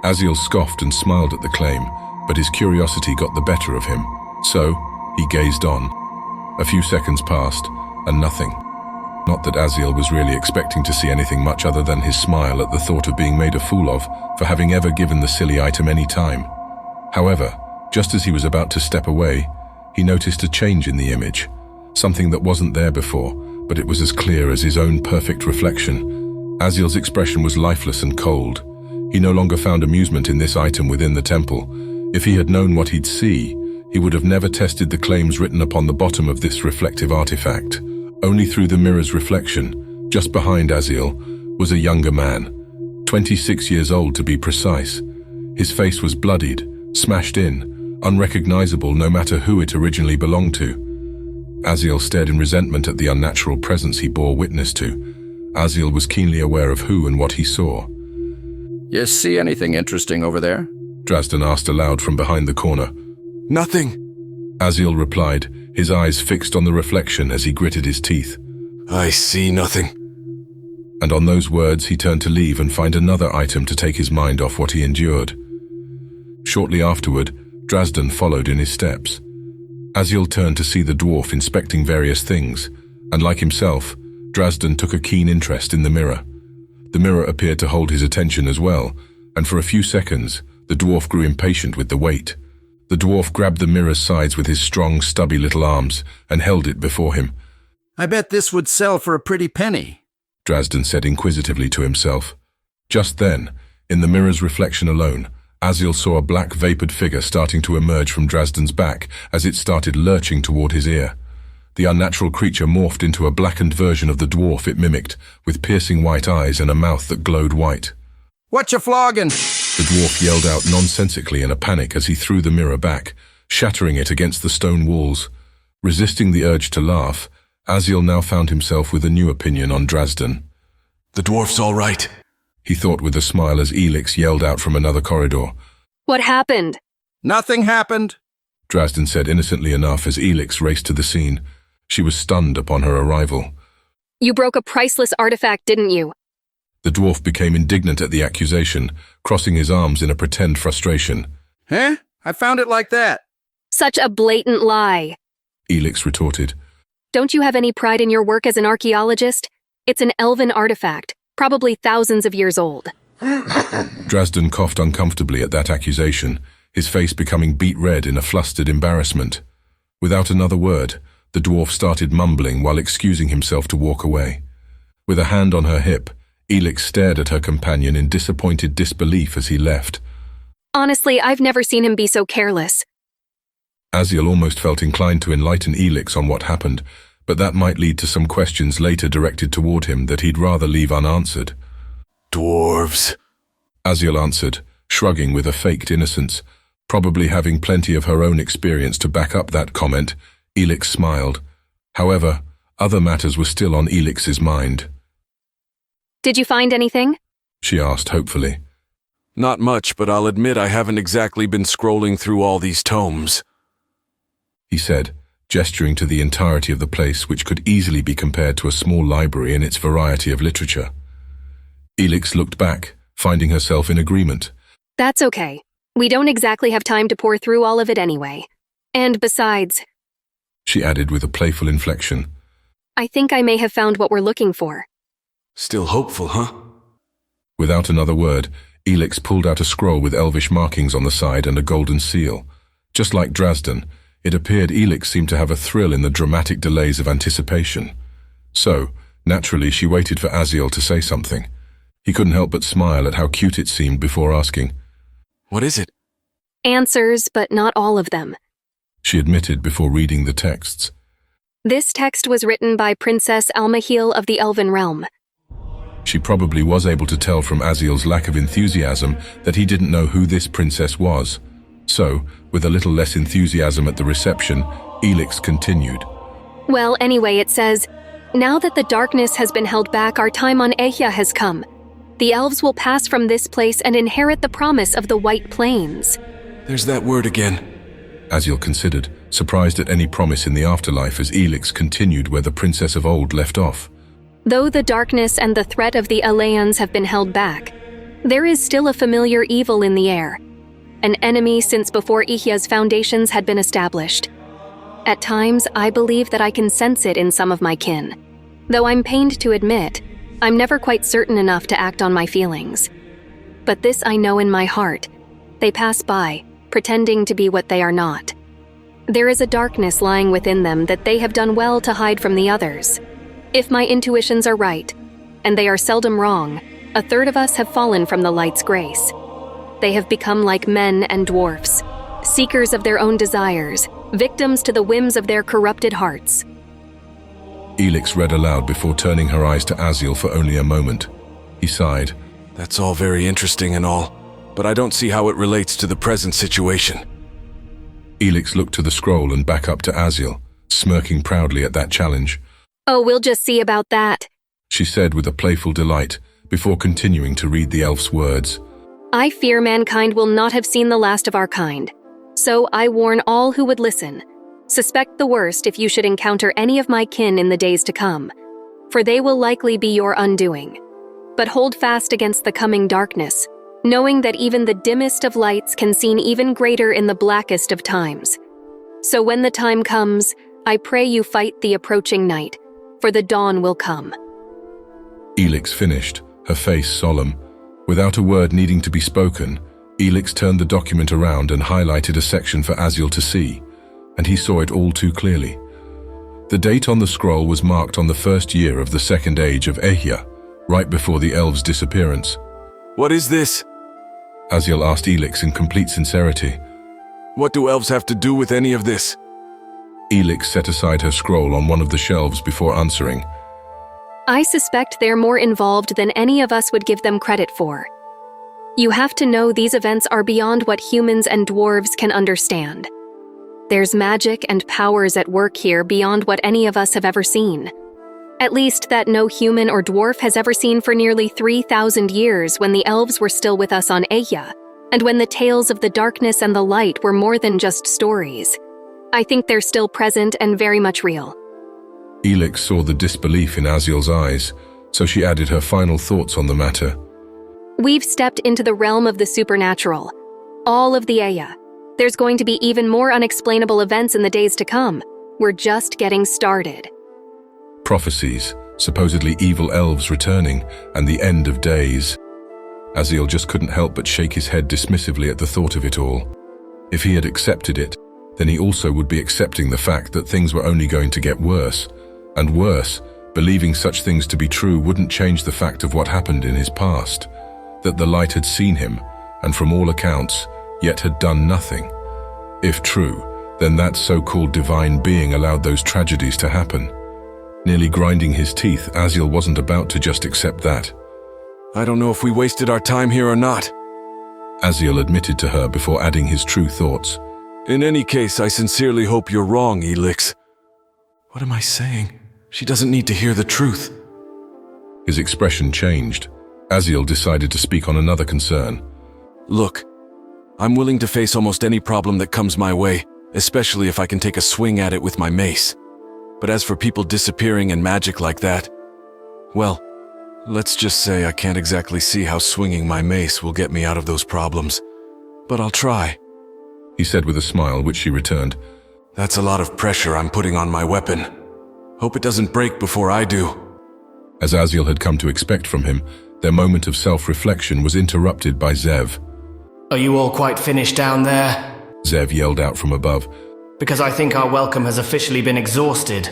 B: Aziel scoffed and smiled at the claim, but his curiosity got the better of him. So, he gazed on. A few seconds passed, and nothing. Not that Aziel was really expecting to see anything much other than his smile at the thought of being made a fool of for having ever given the silly item any time. However, just as he was about to step away, he noticed a change in the image. Something that wasn't there before, but it was as clear as his own perfect reflection. Aziel's expression was lifeless and cold. He no longer found amusement in this item within the temple. If he had known what he'd see, he would have never tested the claims written upon the bottom of this reflective artifact. Only through the mirror's reflection, just behind Aziel, was a younger man, 26 years old to be precise. His face was bloodied, smashed in, unrecognizable no matter who it originally belonged to. Aziel stared in resentment at the unnatural presence he bore witness to. Aziel was keenly aware of who and what he saw.
E: You see anything interesting over there?
B: Drazden asked aloud from behind the corner.
C: Nothing,
B: Aziel replied, his eyes fixed on the reflection as he gritted his teeth.
C: I see nothing.
B: And on those words he turned to leave and find another item to take his mind off what he endured. Shortly afterward, Drazden followed in his steps. Aziel turned to see the dwarf inspecting various things, and like himself, Drazden took a keen interest in the mirror. The mirror appeared to hold his attention as well, and for a few seconds, the dwarf grew impatient with the wait. The dwarf grabbed the mirror's sides with his strong, stubby little arms and held it before him.
E: I bet this would sell for a pretty penny,
B: Drazden said inquisitively to himself. Just then, in the mirror's reflection alone, Aziel saw a black vapored figure starting to emerge from Drazden's back as it started lurching toward his ear. The unnatural creature morphed into a blackened version of the dwarf it mimicked, with piercing white eyes and a mouth that glowed white.
E: What you flogging?
B: The dwarf yelled out nonsensically in a panic as he threw the mirror back, shattering it against the stone walls. Resisting the urge to laugh, Aziel now found himself with a new opinion on Drazden.
C: The dwarf's all right,
B: he thought with a smile as Elix yelled out from another corridor.
J: What happened?
E: Nothing happened,
B: Drazden said innocently enough as Elix raced to the scene. She was stunned upon her arrival.
J: You broke a priceless artifact, didn't you?
B: The dwarf became indignant at the accusation, crossing his arms in a pretend frustration.
E: Huh? I found it like that.
J: Such a blatant lie,
B: Elix retorted.
J: Don't you have any pride in your work as an archaeologist? It's an elven artifact, probably thousands of years old.
B: Drazden coughed uncomfortably at that accusation, his face becoming beet red in a flustered embarrassment. Without another word, the dwarf started mumbling while excusing himself to walk away. With a hand on her hip, Elix stared at her companion in disappointed disbelief as he left.
J: Honestly, I've never seen him be so careless.
B: Aziel almost felt inclined to enlighten Elix on what happened, but that might lead to some questions later directed toward him that he'd rather leave unanswered.
C: Dwarves,
B: Aziel answered, shrugging with a faked innocence. Probably having plenty of her own experience to back up that comment, Elix smiled. However, other matters were still on Elix's mind.
J: Did you find anything?
B: She asked hopefully.
C: Not much, but I'll admit I haven't exactly been scrolling through all these tomes,
B: he said, gesturing to the entirety of the place which could easily be compared to a small library in its variety of literature. Elix looked back, finding herself in agreement.
J: That's okay. We don't exactly have time to pour through all of it anyway. And besides,
B: she added with a playful inflection,
J: I think I may have found what we're looking for.
C: Still hopeful, huh?
B: Without another word, Elix pulled out a scroll with elvish markings on the side and a golden seal. Just like Drazden, It appeared E.C.E.N seemed to have a thrill in the dramatic delays of anticipation. So, naturally, she waited for Aziel to say something. He couldn't help but smile at how cute it seemed before asking,
C: "What is it?"
J: Answers, but not all of them.
B: She admitted before reading the texts.
J: This text was written by Princess Almahil of the Elven Realm.
B: She probably was able to tell from Aziel's lack of enthusiasm that he didn't know who this princess was. So, with a little less enthusiasm at the reception, E.C.E.N continued.
J: Well, anyway, it says, "Now that the darkness has been held back, our time on Eya has come. The elves will pass from this place and inherit the promise of the White Plains."
C: There's that word again.
B: Aziel considered, surprised at any promise in the afterlife as E.C.E.N continued where the princess of old left off.
J: Though the darkness and the threat of the Alayans have been held back, there is still a familiar evil in the air, an enemy since before Eya's foundations had been established. At times, I believe that I can sense it in some of my kin. Though I'm pained to admit, I'm never quite certain enough to act on my feelings. But this I know in my heart. They pass by, pretending to be what they are not. There is a darkness lying within them that they have done well to hide from the others. If my intuitions are right, and they are seldom wrong, a third of us have fallen from the light's grace. They have become like men and dwarfs, seekers of their own desires, victims to the whims of their corrupted hearts.
B: E.C.E.N read aloud before turning her eyes to Aziel for only a moment. He sighed.
C: That's all very interesting and all, but I don't see how it relates to the present situation.
B: E.C.E.N looked to the scroll and back up to Aziel, smirking proudly at that challenge.
J: "Oh, we'll just see about that,"
B: she said with a playful delight, before continuing to read the elf's words.
J: "I fear mankind will not have seen the last of our kind. So I warn all who would listen. Suspect the worst if you should encounter any of my kin in the days to come, for they will likely be your undoing. But hold fast against the coming darkness, knowing that even the dimmest of lights can seem even greater in the blackest of times. So when the time comes, I pray you fight the approaching night, for the dawn will come."
B: E.C.E.N finished, her face solemn. Without a word needing to be spoken, E.C.E.N turned the document around and highlighted a section for Aziel to see, and he saw it all too clearly. The date on the scroll was marked on the first year of the second age of Eya, right before the elves' disappearance.
C: "What is this?"
B: Aziel asked E.C.E.N in complete sincerity.
C: "What do elves have to do with any of this?"
B: E.C.E.N set aside her scroll on one of the shelves before answering.
J: "I suspect they're more involved than any of us would give them credit for. You have to know these events are beyond what humans and dwarves can understand. There's magic and powers at work here beyond what any of us have ever seen. At least that no human or dwarf has ever seen for nearly 3,000 years when the elves were still with us on Eya, and when the tales of the darkness and the light were more than just stories. I think they're still present and very much real."
B: E.C.E.N saw the disbelief in Aziel's eyes, so she added her final thoughts on the matter.
J: "We've stepped into the realm of the supernatural. All of the Eya. There's going to be even more unexplainable events in the days to come. We're just getting started."
B: Prophecies, supposedly evil elves returning, and the end of days. Aziel just couldn't help but shake his head dismissively at the thought of it all. If he had accepted it, then he also would be accepting the fact that things were only going to get worse. And worse, believing such things to be true wouldn't change the fact of what happened in his past. That the light had seen him, and from all accounts, yet had done nothing. If true, then that so-called divine being allowed those tragedies to happen. Nearly grinding his teeth, Aziel wasn't about to just accept that.
C: "I don't know if we wasted our time here or not,"
B: Aziel admitted to her before adding his true thoughts.
C: "In any case, I sincerely hope you're wrong, E.C.E.N. What am I saying? She doesn't need to hear the truth."
B: His expression changed. Aziel decided to speak on another concern.
C: "Look, I'm willing to face almost any problem that comes my way, especially if I can take a swing at it with my mace. But as for people disappearing and magic like that, well, let's just say I can't exactly see how swinging my mace will get me out of those problems. But I'll try,"
B: he said with a smile, which she returned.
C: "That's a lot of pressure I'm putting on my weapon. Hope it doesn't break before I do."
B: As Aziel had come to expect from him, their moment of self-reflection was interrupted by Zev.
F: "Are you all quite finished down there?"
B: Zev yelled out from above.
F: because I think our welcome has officially been exhausted.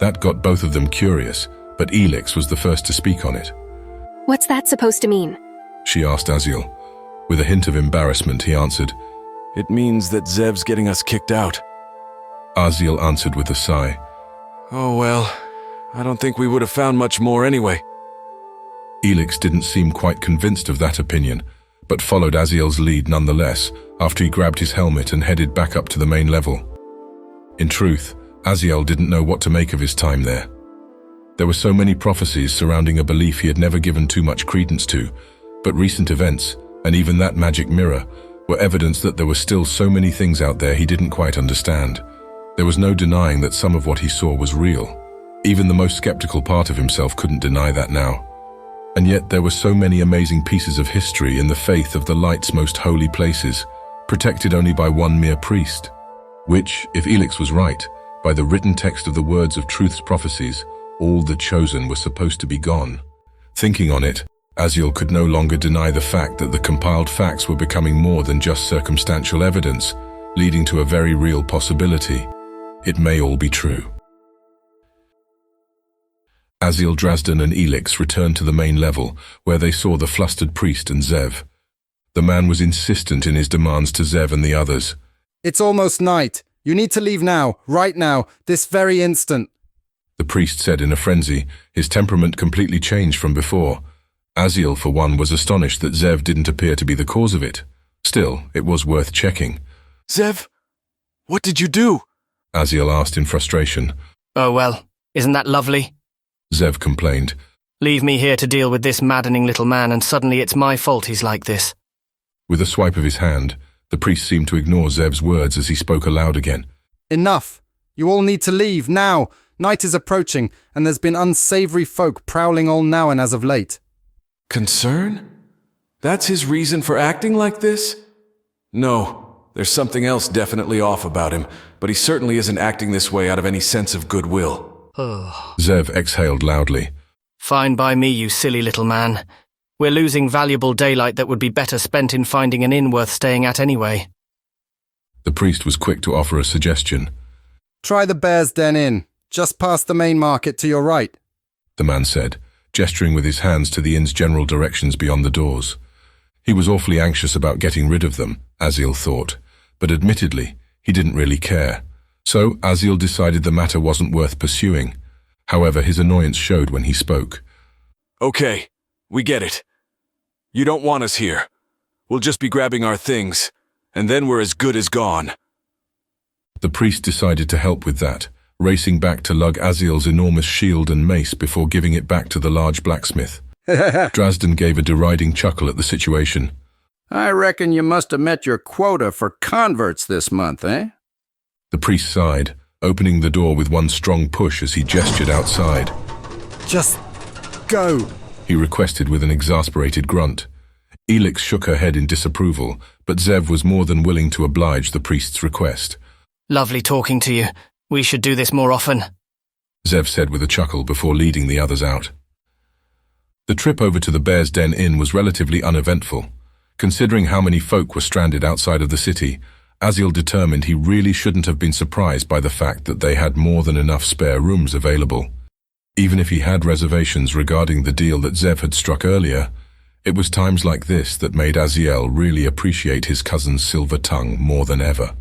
B: That got both of them curious, but E.C.E.N was the first to speak on it.
J: What's that supposed to mean?
B: She asked Aziel. With a hint of embarrassment, he answered,
C: It means that Zev's getting us kicked out.
B: Aziel answered with a sigh.
C: Oh well, I don't think we would have found much more anyway.
B: E.C.E.N didn't seem quite convinced of that opinion, but followed Aziel's lead nonetheless after he grabbed his helmet and headed back up to the main level. In truth, Aziel didn't know what to make of his time there. There were so many prophecies surrounding a belief he had never given too much credence to, but recent events, and even that magic mirror, were evidence that there were still so many things out there he didn't quite understand. There was no denying that some of what he saw was real. Even the most skeptical part of himself couldn't deny that now. And yet there were so many amazing pieces of history in the faith of the light's most holy places, protected only by one mere priest, which, if E.C.E.N was right, by the written text of the words of truth's prophecies, all the chosen were supposed to be gone. Thinking on it, Aziel could no longer deny the fact that the compiled facts were becoming more than just circumstantial evidence, leading to a very real possibility. It may all be true. Aziel, Drazden and E.C.E.N returned to the main level, where they saw the flustered priest and Zev. The man was insistent in his demands to Zev and the others.
M: It's almost night. You need to leave now, right now, this very instant.
B: The priest said in a frenzy, his temperament completely changed from before. Aziel, for one, was astonished that Zev didn't appear to be the cause of it. Still, it was worth checking.
C: Zev, what did you do?
B: Aziel asked in frustration.
F: Oh well, isn't that lovely?
B: Zev complained.
F: Leave me here to deal with this maddening little man, and suddenly it's my fault he's like this.
B: With a swipe of his hand, the priest seemed to ignore Zev's words as he spoke aloud again.
M: Enough! You all need to leave, now! Night is approaching, and there's been unsavory folk prowling all now and as of late.
C: Concern? That's his reason for acting like this? No, there's something else definitely off about him, but he certainly isn't acting this way out of any sense of goodwill.
B: Zev exhaled loudly.
F: Fine by me, you silly little man. We're losing valuable daylight that would be better spent in finding an inn worth staying at anyway.
B: The priest was quick to offer a suggestion.
M: Try the Bear's Den Inn, just past the main market to your right,
B: the man said, gesturing with his hands to the inn's general directions beyond the doors. He was awfully anxious about getting rid of them, Aziel thought, but admittedly, he didn't really care. So Aziel decided the matter wasn't worth pursuing. However, his annoyance showed when he spoke.
C: Okay, we get it. You don't want us here. We'll just be grabbing our things, and then we're as good as gone.
B: The priest decided to help with that, racing back to lug Aziel's enormous shield and mace before giving it back to the large blacksmith. Drazden gave a deriding chuckle at the situation.
E: I reckon you must have met your quota for converts this month, eh?
B: The priest sighed, opening the door with one strong push as he gestured outside.
M: Just go,
B: he requested with an exasperated grunt. E.C.E.N shook her head in disapproval, but Zev was more than willing to oblige the priest's request.
F: Lovely talking to you. We should do this more often,
B: Zev said with a chuckle before leading the others out. The trip over to the Bear's Den Inn was relatively uneventful. Considering how many folk were stranded outside of the city, Aziel determined he really shouldn't have been surprised by the fact that they had more than enough spare rooms available. Even if he had reservations regarding the deal that Zev had struck earlier, it was times like this that made Aziel really appreciate his cousin's silver tongue more than ever.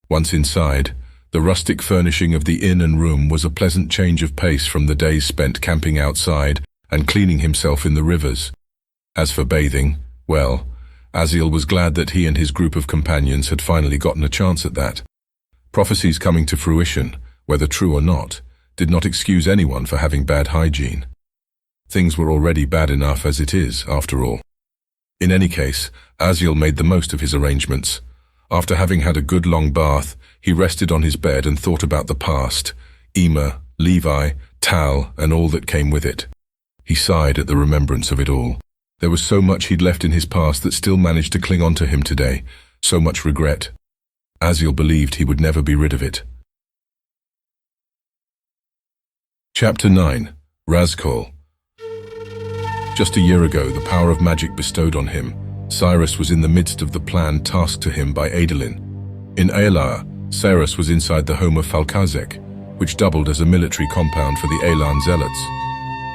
B: Once inside, the rustic furnishing of the inn and room was a pleasant change of pace from the days spent camping outside and cleaning himself in the rivers. As for bathing, well, Aziel was glad that he and his group of companions had finally gotten a chance at that. Prophecies coming to fruition, whether true or not, did not excuse anyone for having bad hygiene. Things were already bad enough as it is, after all. In any case, Aziel made the most of his arrangements. After having had a good long bath, he rested on his bed and thought about the past, Ema, Levi, Tal, and all that came with it. He sighed at the remembrance of it all. There was so much he'd left in his past that still managed to cling on to him today, so much regret. Aziel believed he would never be rid of it. Chapter 9. Razkol. Just a year ago, the power of magic bestowed on him, Cyrus was in the midst of the plan tasked to him by Adolin. In Aelar, Cyrus was inside the home of Falkazek, which doubled as a military compound for the Elan zealots.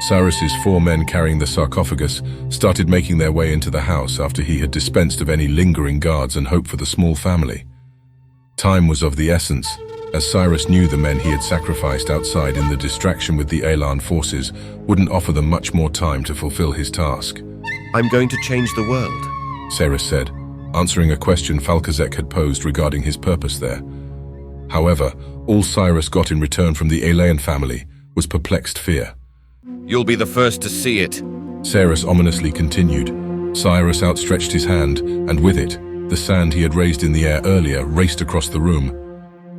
B: Cyrus's 4 men carrying the sarcophagus started making their way into the house after he had dispensed of any lingering guards and hope for the small family. Time was of the essence, as Cyrus knew the men he had sacrificed outside in the distraction with the Elan forces wouldn't offer them much more time to fulfill his task.
G: I'm going to change the world,
B: Cyrus said, answering a question Falkazek had posed regarding his purpose there. However, all Cyrus got in return from the Elan family was perplexed fear.
G: You'll be the first to see it,
B: Cyrus ominously continued. Cyrus outstretched his hand, and with it, the sand he had raised in the air earlier raced across the room.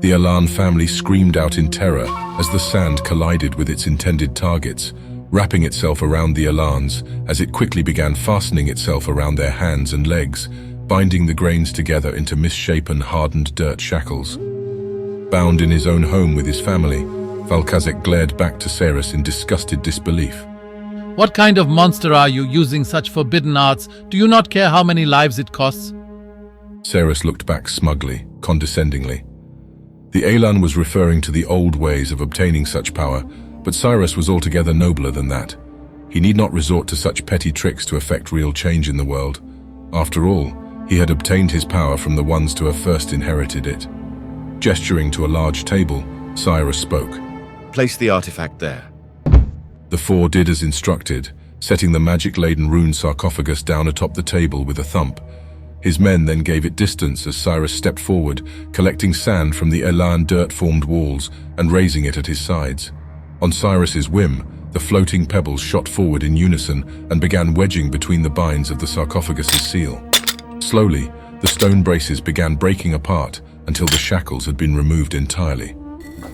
B: The Elan family screamed out in terror as the sand collided with its intended targets, wrapping itself around the Elans as it quickly began fastening itself around their hands and legs, binding the grains together into misshapen, hardened dirt shackles. Bound in his own home with his family, Falkazek glared back to Cyrus in disgusted disbelief.
N: What kind of monster are you, using such forbidden arts? Do you not care how many lives it costs?
B: Cyrus looked back smugly, condescendingly. The Elan was referring to the old ways of obtaining such power, but Cyrus was altogether nobler than that. He need not resort to such petty tricks to effect real change in the world. After all, he had obtained his power from the ones to have first inherited it. Gesturing to a large table, Cyrus spoke.
G: Place the artifact there.
B: The 4 did as instructed, setting the magic-laden rune sarcophagus down atop the table with a thump. His men then gave it distance as Cyrus stepped forward, collecting sand from the Elan dirt-formed walls and raising it at his sides. On Cyrus's whim, the floating pebbles shot forward in unison and began wedging between the binds of the sarcophagus's seal. Slowly, the stone braces began breaking apart until the shackles had been removed entirely.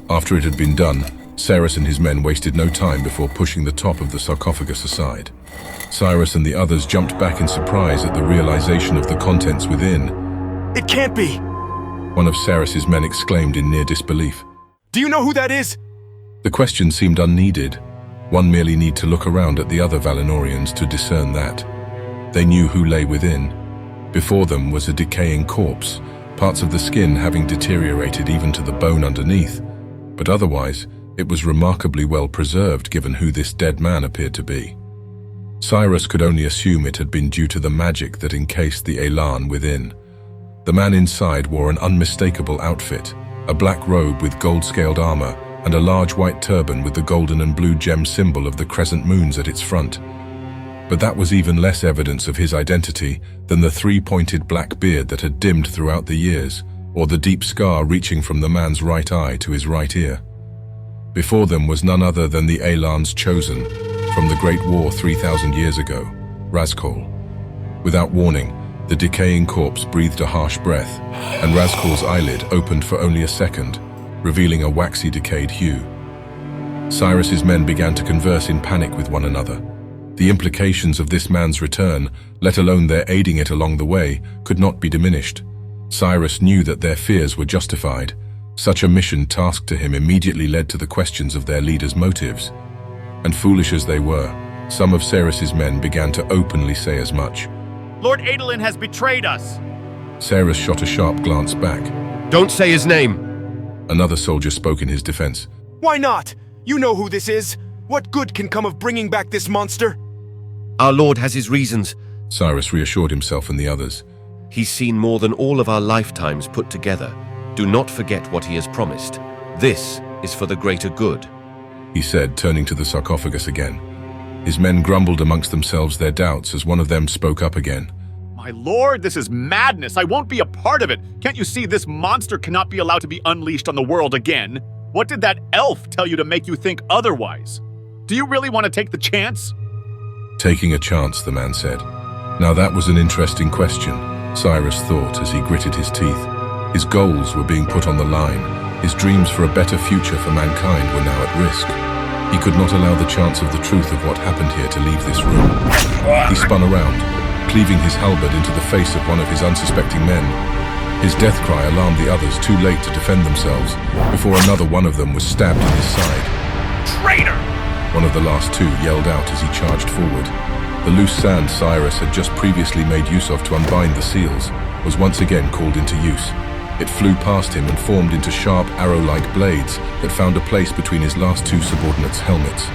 B: After it had been done, Cyrus and his men wasted no time before pushing the top of the sarcophagus aside. Cyrus and the others jumped back in surprise at the realization of the contents within.
S: It can't be!
B: One of Cyrus's men exclaimed in near disbelief.
S: Do you know who that is?
B: The question seemed unneeded. One merely need to look around at the other Valinorians to discern that. They knew who lay within. Before them was a decaying corpse, parts of the skin having deteriorated even to the bone underneath. But otherwise, it was remarkably well preserved given who this dead man appeared to be. Cyrus could only assume it had been due to the magic that encased the Elan within. The man inside wore an unmistakable outfit, a black robe with gold-scaled armor, and a large white turban with the golden and blue gem symbol of the crescent moons at its front. But that was even less evidence of his identity than the 3-pointed black beard that had dimmed throughout the years, or the deep scar reaching from the man's right eye to his right ear. Before them was none other than the Elan's chosen, from the Great War 3,000 years ago, Razkol. Without warning, the decaying corpse breathed a harsh breath, and Razkol's eyelid opened for only a second, revealing a waxy decayed hue. Cyrus's men began to converse in panic with one another. The implications of this man's return, let alone their aiding it along the way, could not be diminished. Cyrus knew that their fears were justified. Such a mission tasked to him immediately led to the questions of their leader's motives. And foolish as they were, some of Cyrus's men began to openly say as much.
O: Lord Adolin has betrayed us!
B: Cyrus shot a sharp glance back.
G: Don't say his name!
B: Another soldier spoke in his defense.
S: Why not? You know who this is. What good can come of bringing back this monster?
G: Our Lord has his reasons,
B: Cyrus reassured himself and the others.
G: He's seen more than all of our lifetimes put together. Do not forget what he has promised. This is for the greater good,
B: he said, turning to the sarcophagus again. His men grumbled amongst themselves their doubts as one of them spoke up again.
O: My lord, this is madness. I won't be a part of it. Can't you see this monster cannot be allowed to be unleashed on the world again? What did that elf tell you to make you think otherwise? Do you really want to take the chance?
B: Taking a chance, the man said. Now that was an interesting question, Cyrus thought as he gritted his teeth. His goals were being put on the line. His dreams for a better future for mankind were now at risk. He could not allow the chance of the truth of what happened here to leave this room. He spun around, cleaving his halberd into the face of one of his unsuspecting men. His death cry alarmed the others too late to defend themselves, before another one of them was stabbed in his side.
O: Traitor!
B: One of the last 2 yelled out as he charged forward. The loose sand Cyrus had just previously made use of to unbind the seals was once again called into use. It flew past him and formed into sharp arrow-like blades that found a place between his last two subordinates' helmets.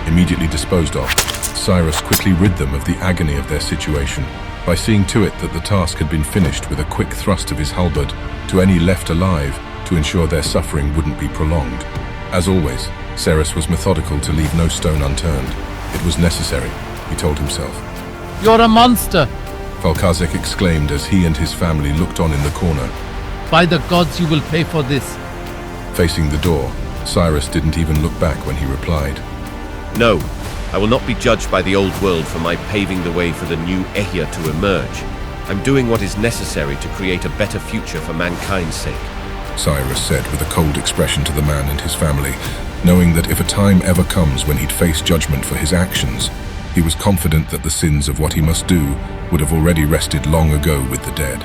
B: Immediately disposed of, Cyrus quickly rid them of the agony of their situation by seeing to it that the task had been finished with a quick thrust of his halberd to any left alive to ensure their suffering wouldn't be prolonged. As always, Cyrus was methodical to leave no stone unturned. It was necessary, he told himself.
N: You're a monster!
B: Falkazek exclaimed as he and his family looked on in the corner.
N: By the gods, you will pay for this.
B: Facing the door, Cyrus didn't even look back when he replied.
G: No, I will not be judged by the old world for my paving the way for the new Ehya to emerge. I'm doing what is necessary to create a better future for mankind's sake.
B: Cyrus said with a cold expression to the man and his family, knowing that if a time ever comes when he'd face judgment for his actions, he was confident that the sins of what he must do would have already rested long ago with the dead.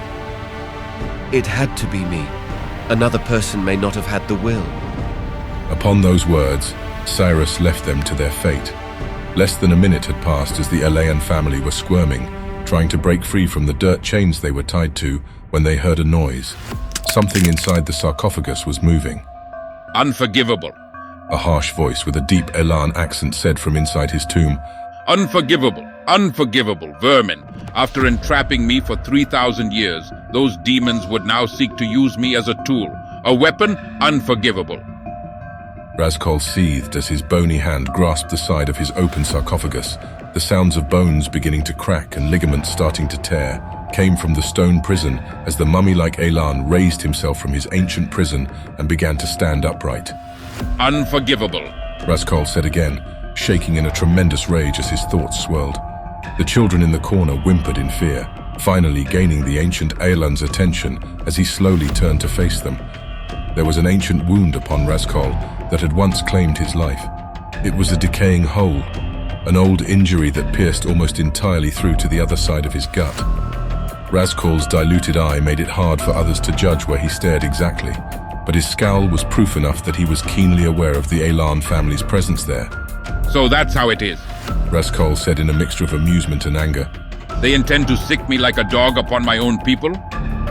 G: It had to be me. Another person may not have had the will.
B: Upon those words, Cyrus left them to their fate. Less than a minute had passed as the E.C.E.N family were squirming, trying to break free from the dirt chains they were tied to, when they heard a noise. Something inside the sarcophagus was moving.
P: Unforgivable.
B: A harsh voice with a deep Elan accent said from inside his tomb.
P: Unforgivable, unforgivable, vermin. After entrapping me for 3,000 years, those demons would now seek to use me as a tool. A weapon? Unforgivable.
B: Razkol seethed as his bony hand grasped the side of his open sarcophagus. The sounds of bones beginning to crack and ligaments starting to tear came from the stone prison as the mummy-like Elan raised himself from his ancient prison and began to stand upright.
P: Unforgivable,
B: Razkol said again, shaking in a tremendous rage as his thoughts swirled. The children in the corner whimpered in fear, finally gaining the ancient Elan's attention as he slowly turned to face them. There was an ancient wound upon Razkol that had once claimed his life. It was a decaying hole, an old injury that pierced almost entirely through to the other side of his gut. Razkol's diluted eye made it hard for others to judge where he stared exactly, but his scowl was proof enough that he was keenly aware of the Elan family's presence there.
P: So that's how it is.
B: Razkol said in a mixture of amusement and anger.
P: They intend to sick me like a dog upon my own people?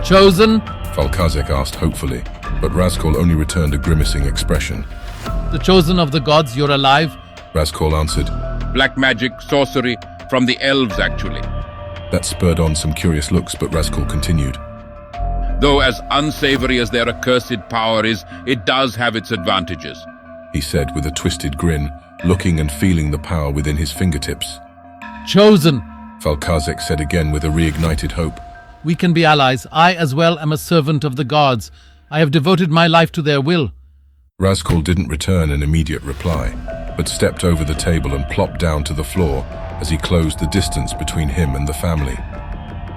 N: Chosen?
B: Falkazek asked hopefully, but Razkol only returned a grimacing expression.
N: The chosen of the gods, you're alive?
B: Razkol answered.
P: Black magic, sorcery, from the elves actually.
B: That spurred on some curious looks, but Razkol continued.
P: Though as unsavory as their accursed power is, it does have its advantages,
B: he said with a twisted grin, looking and feeling the power within his fingertips.
N: Chosen,
B: Falkazek said again with a reignited hope.
N: We can be allies. I as well am a servant of the gods. I have devoted my life to their will.
B: Razkol didn't return an immediate reply, but stepped over the table and plopped down to the floor as he closed the distance between him and the family.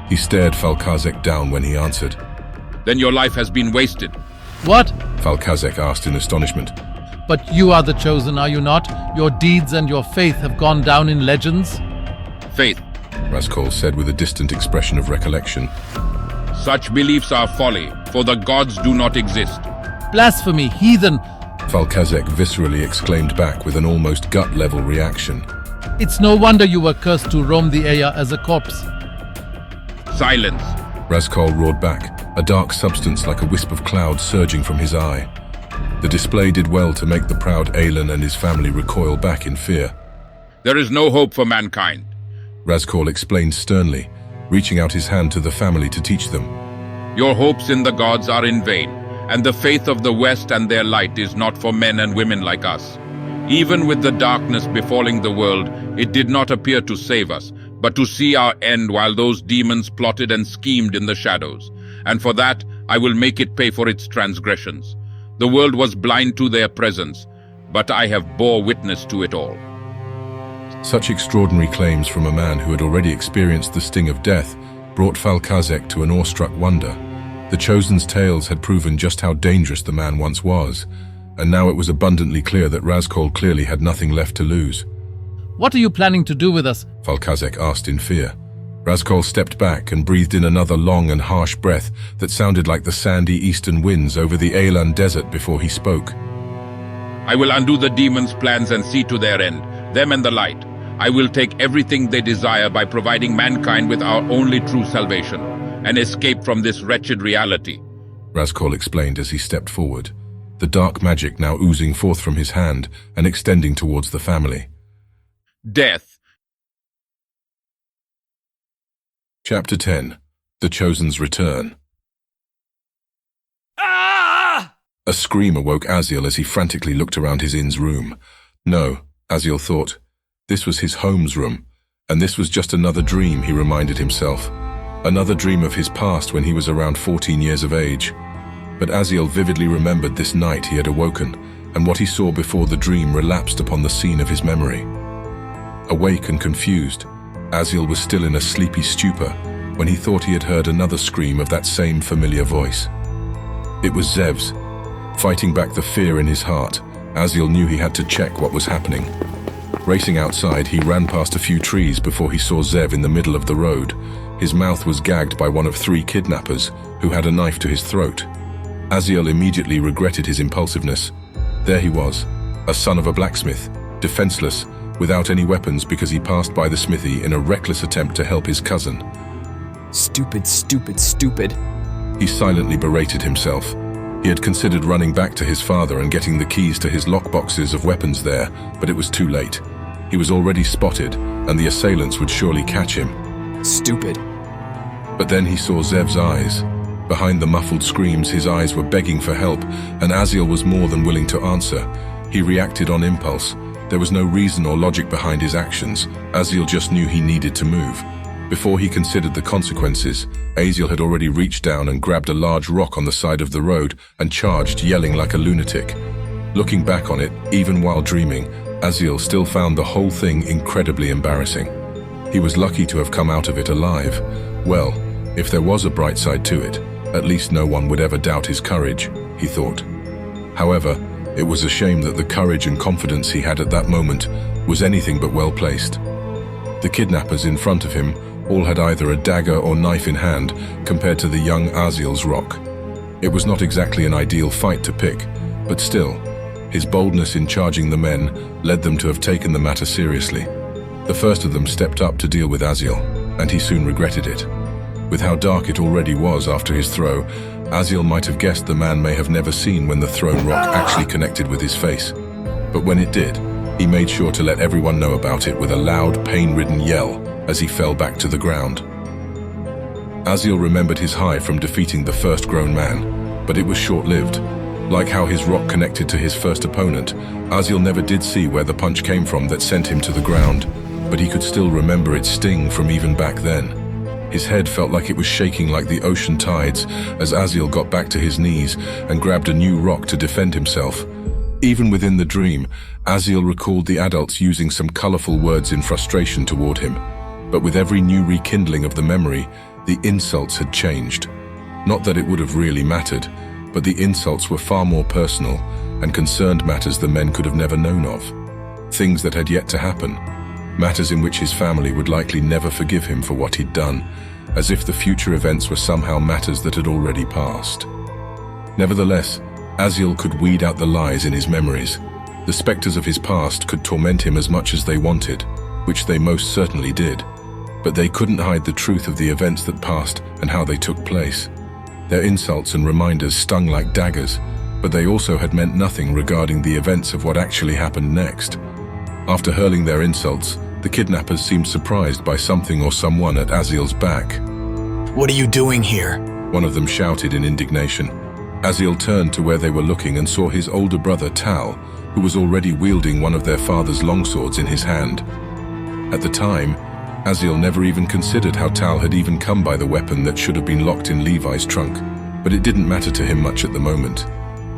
B: He stared Falkazek down when he answered.
P: Then your life has been wasted.
N: What?
B: Falkazek asked in astonishment.
N: But you are the chosen, are you not? Your deeds and your faith have gone down in legends?
P: Faith,
B: Razkol said with a distant expression of recollection.
P: Such beliefs are folly, for the gods do not exist.
N: Blasphemy, heathen!
B: Falkazek viscerally exclaimed back with an almost gut-level reaction.
N: It's no wonder you were cursed to roam the Ehya as a corpse.
P: Silence,
B: Razkol roared back, a dark substance like a wisp of cloud surging from his eye. The display did well to make the proud Alan and his family recoil back in fear.
P: There is no hope for mankind,
B: Razkol explained sternly, reaching out his hand to the family to teach them.
P: Your hopes in the gods are in vain, and the faith of the West and their light is not for men and women like us. Even with the darkness befalling the world, it did not appear to save us, but to see our end while those demons plotted and schemed in the shadows. And for that, I will make it pay for its transgressions. The world was blind to their presence, but I have bore witness to it all.
B: Such extraordinary claims from a man who had already experienced the sting of death brought Falkazek to an awestruck wonder. The Chosen's tales had proven just how dangerous the man once was, and now it was abundantly clear that Razkol clearly had nothing left to lose.
N: What are you planning to do with us?
B: Falkazek asked in fear. Razkol stepped back and breathed in another long and harsh breath that sounded like the sandy eastern winds over the Elan desert before he spoke.
P: I will undo the demons' plans and see to their end, them and the light. I will take everything they desire by providing mankind with our only true salvation, an escape from this wretched reality.
B: Razkol explained as he stepped forward, the dark magic now oozing forth from his hand and extending towards the family.
P: Death.
B: Chapter 10. The Chosen's Return. A scream awoke Aziel as he frantically looked around his inn's room. No, Aziel thought. This was his home's room, and this was just another dream, he reminded himself. Another dream of his past when he was around 14 years of age. But Aziel vividly remembered this night he had awoken, and what he saw before the dream relapsed upon the scene of his memory. Awake and confused, Aziel was still in a sleepy stupor when he thought he had heard another scream of that same familiar voice. It was Zev's. Fighting back the fear in his heart, Aziel knew he had to check what was happening. Racing outside, he ran past a few trees before he saw Zev in the middle of the road. His mouth was gagged by one of 3 kidnappers, who had a knife to his throat. Aziel immediately regretted his impulsiveness. There he was, a son of a blacksmith, defenseless, without any weapons because he passed by the smithy in a reckless attempt to help his cousin.
Q: Stupid, stupid, stupid.
B: He silently berated himself. He had considered running back to his father and getting the keys to his lockboxes of weapons there, but it was too late. He was already spotted, and the assailants would surely catch him.
Q: Stupid.
B: But then he saw Zev's eyes. Behind the muffled screams, his eyes were begging for help, and Aziel was more than willing to answer. He reacted on impulse. There was no reason or logic behind his actions. Aziel just knew he needed to move. Before he considered the consequences, Aziel had already reached down and grabbed a large rock on the side of the road and charged, yelling like a lunatic. Looking back on it, even while dreaming, Aziel still found the whole thing incredibly embarrassing. He was lucky to have come out of it alive. Well, if there was a bright side to it, at least no one would ever doubt his courage, he thought. However, it was a shame that the courage and confidence he had at that moment was anything but well placed. The kidnappers in front of him all had either a dagger or knife in hand compared to the young Aziel's rock. It was not exactly an ideal fight to pick, but still, his boldness in charging the men led them to have taken the matter seriously. The first of them stepped up to deal with Aziel, and he soon regretted it. With how dark it already was after his throw, Aziel might have guessed the man may have never seen when the thrown rock actually connected with his face. But when it did, he made sure to let everyone know about it with a loud, pain-ridden yell as he fell back to the ground. Aziel remembered his high from defeating the first grown man, but it was short-lived. Like how his rock connected to his first opponent, Aziel never did see where the punch came from that sent him to the ground, but he could still remember its sting from even back then. His head felt like it was shaking like the ocean tides as Aziel got back to his knees and grabbed a new rock to defend himself. Even within the dream, Aziel recalled the adults using some colorful words in frustration toward him. But with every new rekindling of the memory, the insults had changed. Not that it would have really mattered, but the insults were far more personal and concerned matters the men could have never known of. Things that had yet to happen. Matters in which his family would likely never forgive him for what he'd done, as if the future events were somehow matters that had already passed. Nevertheless, Aziel could weed out the lies in his memories. The specters of his past could torment him as much as they wanted, which they most certainly did. But they couldn't hide the truth of the events that passed and how they took place. Their insults and reminders stung like daggers, but they also had meant nothing regarding the events of what actually happened next. After hurling their insults, the kidnappers seemed surprised by something or someone at Aziel's back.
Q: What are you doing here?
B: One of them shouted in indignation. Aziel turned to where they were looking and saw his older brother Tal, who was already wielding one of their father's longswords in his hand. At the time, Aziel never even considered how Tal had even come by the weapon that should have been locked in Levi's trunk, but it didn't matter to him much at the moment.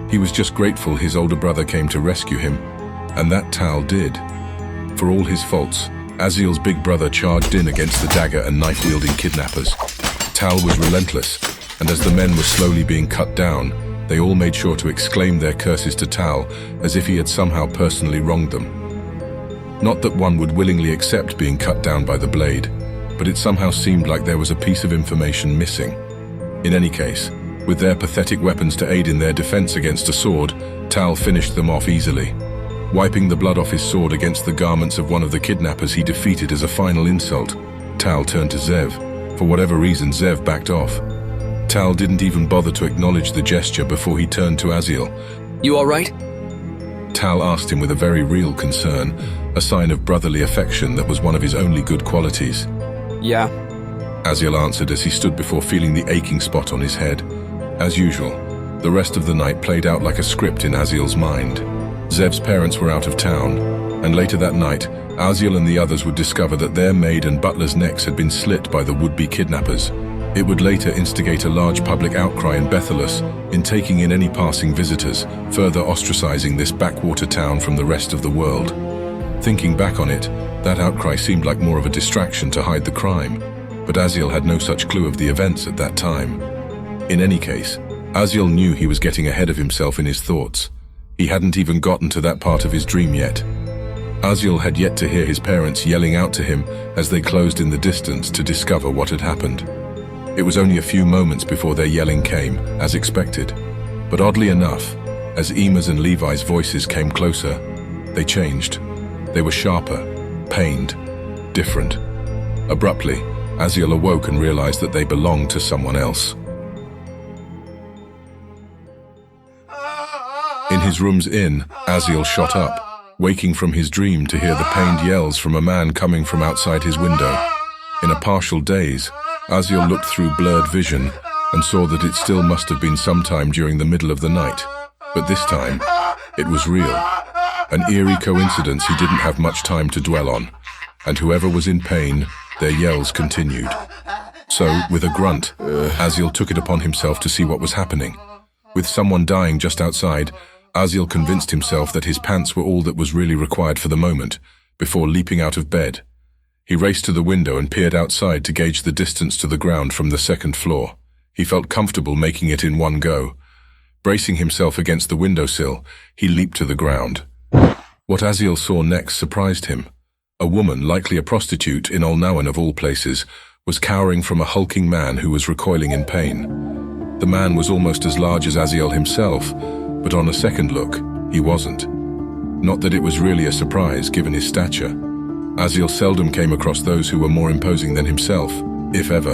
B: He was just grateful his older brother came to rescue him, and that Tal did. For all his faults, Aziel's big brother charged in against the dagger and knife-wielding kidnappers. Tal was relentless, and as the men were slowly being cut down, they all made sure to exclaim their curses to Tal as if he had somehow personally wronged them. Not that one would willingly accept being cut down by the blade, but it somehow seemed like there was a piece of information missing. In any case, with their pathetic weapons to aid in their defense against a sword, Tal finished them off easily. Wiping the blood off his sword against the garments of one of the kidnappers he defeated as a final insult, Tal turned to Zev. For whatever reason, Zev backed off. Tal didn't even bother to acknowledge the gesture before he turned to Aziel.
Q: You alright?
B: Tal asked him with a very real concern, a sign of brotherly affection that was one of his only good qualities.
Q: Yeah.
B: Aziel answered as he stood before feeling the aching spot on his head. As usual, the rest of the night played out like a script in Aziel's mind. Zev's parents were out of town, and later that night, Aziel and the others would discover that their maid and butler's necks had been slit by the would-be kidnappers. It would later instigate a large public outcry in Bethelus in taking in any passing visitors, further ostracizing this backwater town from the rest of the world. Thinking back on it, that outcry seemed like more of a distraction to hide the crime, but Aziel had no such clue of the events at that time. In any case, Aziel knew he was getting ahead of himself in his thoughts. He hadn't even gotten to that part of his dream yet. Aziel had yet to hear his parents yelling out to him as they closed in the distance to discover what had happened. It was only a few moments before their yelling came, as expected. But oddly enough, as Emma's and Levi's voices came closer, they changed. They were sharper, pained, different. Abruptly, Aziel awoke and realized that they belonged to someone else. In his room's inn, Aziel shot up, waking from his dream to hear the pained yells from a man coming from outside his window. In a partial daze, Aziel looked through blurred vision and saw that it still must have been sometime during the middle of the night. But this time, it was real. An eerie coincidence he didn't have much time to dwell on. And whoever was in pain, their yells continued. So, with a grunt, Aziel took it upon himself to see what was happening. With someone dying just outside, Aziel convinced himself that his pants were all that was really required for the moment, before leaping out of bed. He raced to the window and peered outside to gauge the distance to the ground from the second floor. He felt comfortable making it in one go. Bracing himself against the windowsill, he leaped to the ground. What Aziel saw next surprised him. A woman, likely a prostitute in Olnawan of all places, was cowering from a hulking man who was recoiling in pain. The man was almost as large as Aziel himself, but on a second look, he wasn't. Not that it was really a surprise, given his stature. Aziel seldom came across those who were more imposing than himself, if ever.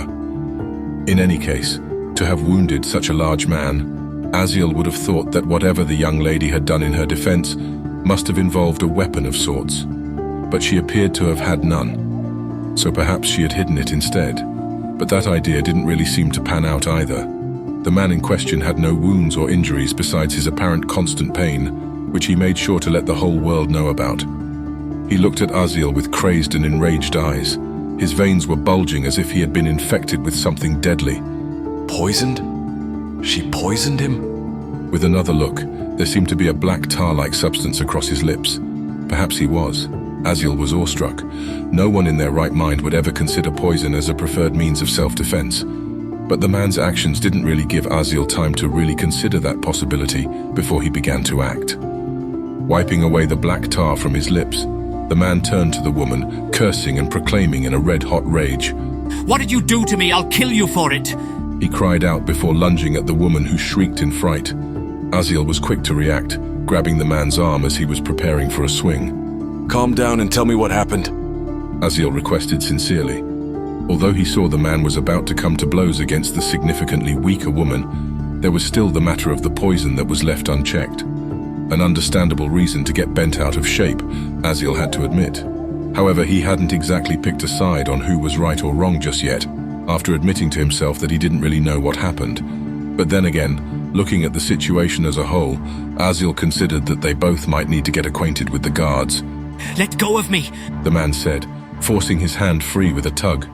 B: In any case, to have wounded such a large man, Aziel would have thought that whatever the young lady had done in her defense must have involved a weapon of sorts. But she appeared to have had none, so perhaps she had hidden it instead. But that idea didn't really seem to pan out either. The man in question had no wounds or injuries besides his apparent constant pain, which he made sure to let the whole world know about. He looked at Aziel with crazed and enraged eyes. His veins were bulging as if he had been infected with something deadly.
C: Poisoned? She poisoned him?
B: With another look, there seemed to be a black tar-like substance across his lips. Perhaps he was. Aziel was awestruck. No one in their right mind would ever consider poison as a preferred means of self-defense. But the man's actions didn't really give Aziel time to really consider that possibility before he began to act. Wiping away the black tar from his lips, the man turned to the woman, cursing and proclaiming in a red-hot rage.
R: "What did you do to me? I'll kill you for it!"
B: He cried out before lunging at the woman, who shrieked in fright. Aziel was quick to react, grabbing the man's arm as he was preparing for a swing.
C: "Calm down and tell me what happened,"
B: Aziel requested sincerely. Although he saw the man was about to come to blows against the significantly weaker woman, there was still the matter of the poison that was left unchecked. An understandable reason to get bent out of shape, Aziel had to admit. However, he hadn't exactly picked a side on who was right or wrong just yet, after admitting to himself that he didn't really know what happened. But then again, looking at the situation as a whole, Aziel considered that they both might need to get acquainted with the guards.
R: "Let go of me,"
B: the man said, forcing his hand free with a tug.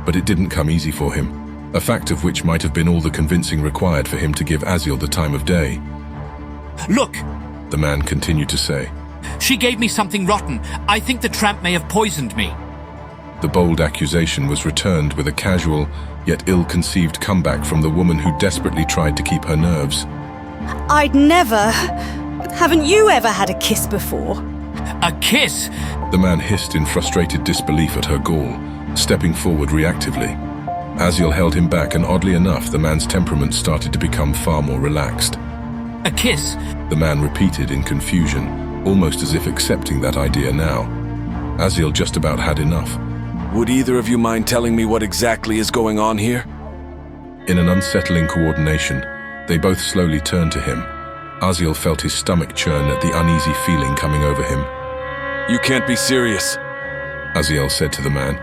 B: But it didn't come easy for him, a fact of which might have been all the convincing required for him to give Aziel the time of day.
R: "Look,"
B: the man continued to say.
R: "She gave me something rotten. I think the tramp may have poisoned me."
B: The bold accusation was returned with a casual, yet ill-conceived comeback from the woman who desperately tried to keep her nerves.
U: "I'd never... Haven't you ever had a kiss before?"
R: "A kiss?"
B: The man hissed in frustrated disbelief at her gall, stepping forward reactively. Aziel held him back, and oddly enough, the man's temperament started to become far more relaxed.
R: "A kiss?"
B: the man repeated in confusion, almost as if accepting that idea now. Aziel just about had enough.
C: "Would either of you mind telling me what exactly is going on here?"
B: In an unsettling coordination, they both slowly turned to him. Aziel felt his stomach churn at the uneasy feeling coming over him.
C: You can't be serious,
B: Aziel said to the man.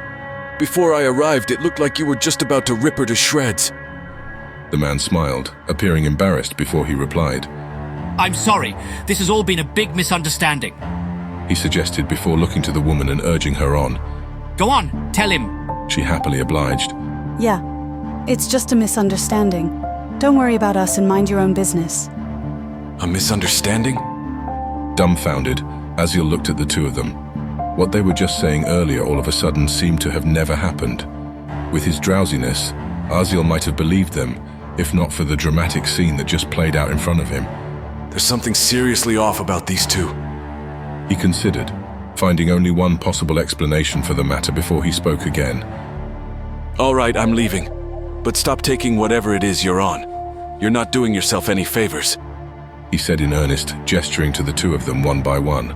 C: Before I arrived, it looked like you were just about to rip her to shreds.
B: The man smiled, appearing embarrassed before he replied.
R: I'm sorry. This has all been a big misunderstanding.
B: He suggested before looking to the woman and urging her on.
R: Go on, tell him.
B: She happily obliged.
U: Yeah, it's just a misunderstanding. Don't worry about us and mind your own business.
C: A misunderstanding?
B: Dumbfounded, Aziel looked at the two of them. What they were just saying earlier all of a sudden seemed to have never happened. With his drowsiness, Aziel might have believed them, if not for the dramatic scene that just played out in front of him.
C: There's something seriously off about these two.
B: He considered, finding only one possible explanation for the matter before he spoke again.
C: All right, I'm leaving. But stop taking whatever it is you're on. You're not doing yourself any favors,
B: he said in earnest, gesturing to the two of them one by one.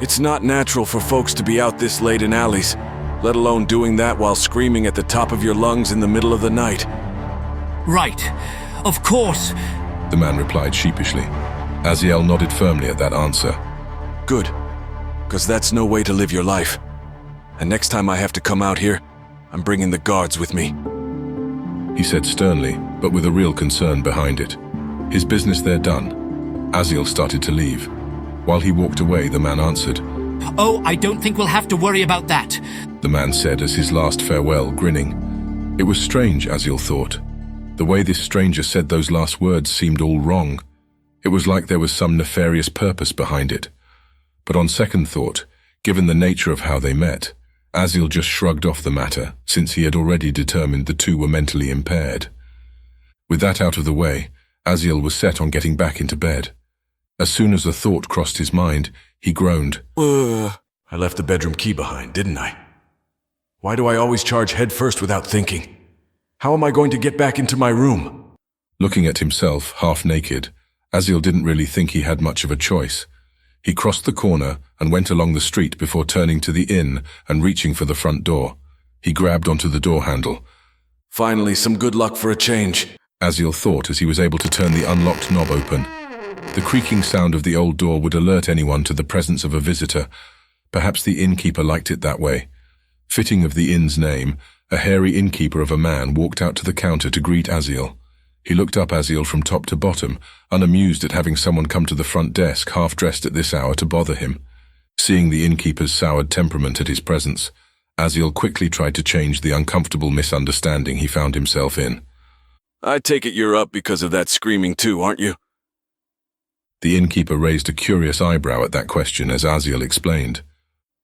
C: It's not natural for folks to be out this late in alleys, let alone doing that while screaming at the top of your lungs in the middle of the night.
R: Right. Of course.
B: The man replied sheepishly. Aziel nodded firmly at that answer.
C: Good. Because that's no way to live your life. And next time I have to come out here, I'm bringing the guards with me.
B: He said sternly, but with a real concern behind it. His business there done, Aziel started to leave. While he walked away, the man answered.
R: Oh, I don't think we'll have to worry about that,
B: the man said as his last farewell, grinning. It was strange, Aziel thought. The way this stranger said those last words seemed all wrong. It was like there was some nefarious purpose behind it. But on second thought, given the nature of how they met, Aziel just shrugged off the matter, since he had already determined the two were mentally impaired. With that out of the way, Aziel was set on getting back into bed. As soon as the thought crossed his mind, he groaned.
C: I left the bedroom key behind, didn't I? Why do I always charge head first without thinking? How am I going to get back into my room?
B: Looking at himself, half naked, Aziel didn't really think he had much of a choice. He crossed the corner and went along the street before turning to the inn and reaching for the front door. He grabbed onto the door handle.
C: Finally, some good luck for a change,
B: Aziel thought as he was able to turn the unlocked knob open. The creaking sound of the old door would alert anyone to the presence of a visitor. Perhaps the innkeeper liked it that way. Fitting of the inn's name, a hairy innkeeper of a man walked out to the counter to greet Aziel. He looked up Aziel from top to bottom, unamused at having someone come to the front desk half-dressed at this hour to bother him. Seeing the innkeeper's soured temperament at his presence, Aziel quickly tried to change the uncomfortable misunderstanding he found himself in.
C: I take it you're up because of that screaming too, aren't you?
B: The innkeeper raised a curious eyebrow at that question as Aziel explained.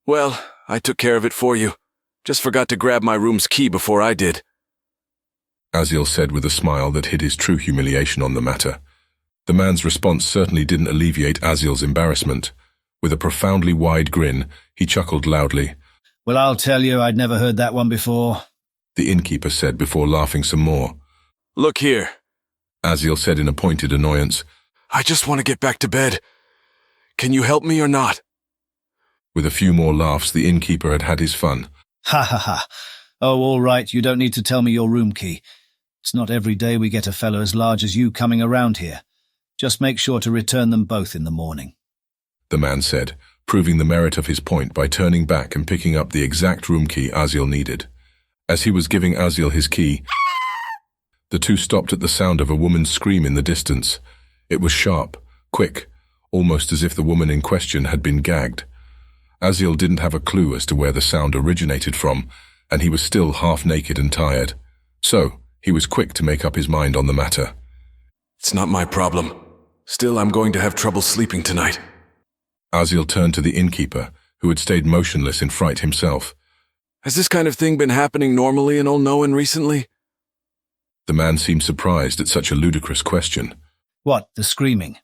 C: Well, I took care of it for you. Just forgot to grab my room's key before I did,
B: Aziel said with a smile that hid his true humiliation on the matter. The man's response certainly didn't alleviate Aziel's embarrassment. With a profoundly wide grin, he chuckled loudly.
A: Well, I'll tell you, I'd never heard that one before,
B: the innkeeper said before laughing some more.
C: Look here,
B: Aziel said in a pointed annoyance.
C: I just want to get back to bed. Can you help me or not?
B: With a few more laughs, the innkeeper had had his fun.
A: Ha ha ha. Oh, all right, you don't need to tell me your room key. It's not every day we get a fellow as large as you coming around here. Just make sure to return them both in the morning,
B: the man said, proving the merit of his point by turning back and picking up the exact room key Aziel needed. As he was giving Aziel his key, the two stopped at the sound of a woman's scream in the distance. It was sharp, quick, almost as if the woman in question had been gagged. Aziel didn't have a clue as to where the sound originated from, and he was still half naked and tired. So, he was quick to make up his mind on the matter.
C: It's not my problem. Still, I'm going to have trouble sleeping tonight.
B: Aziel turned to the innkeeper, who had stayed motionless in fright himself.
C: Has this kind of thing been happening normally in Olnoan recently?
B: The man seemed surprised at such a ludicrous question.
A: What, the screaming?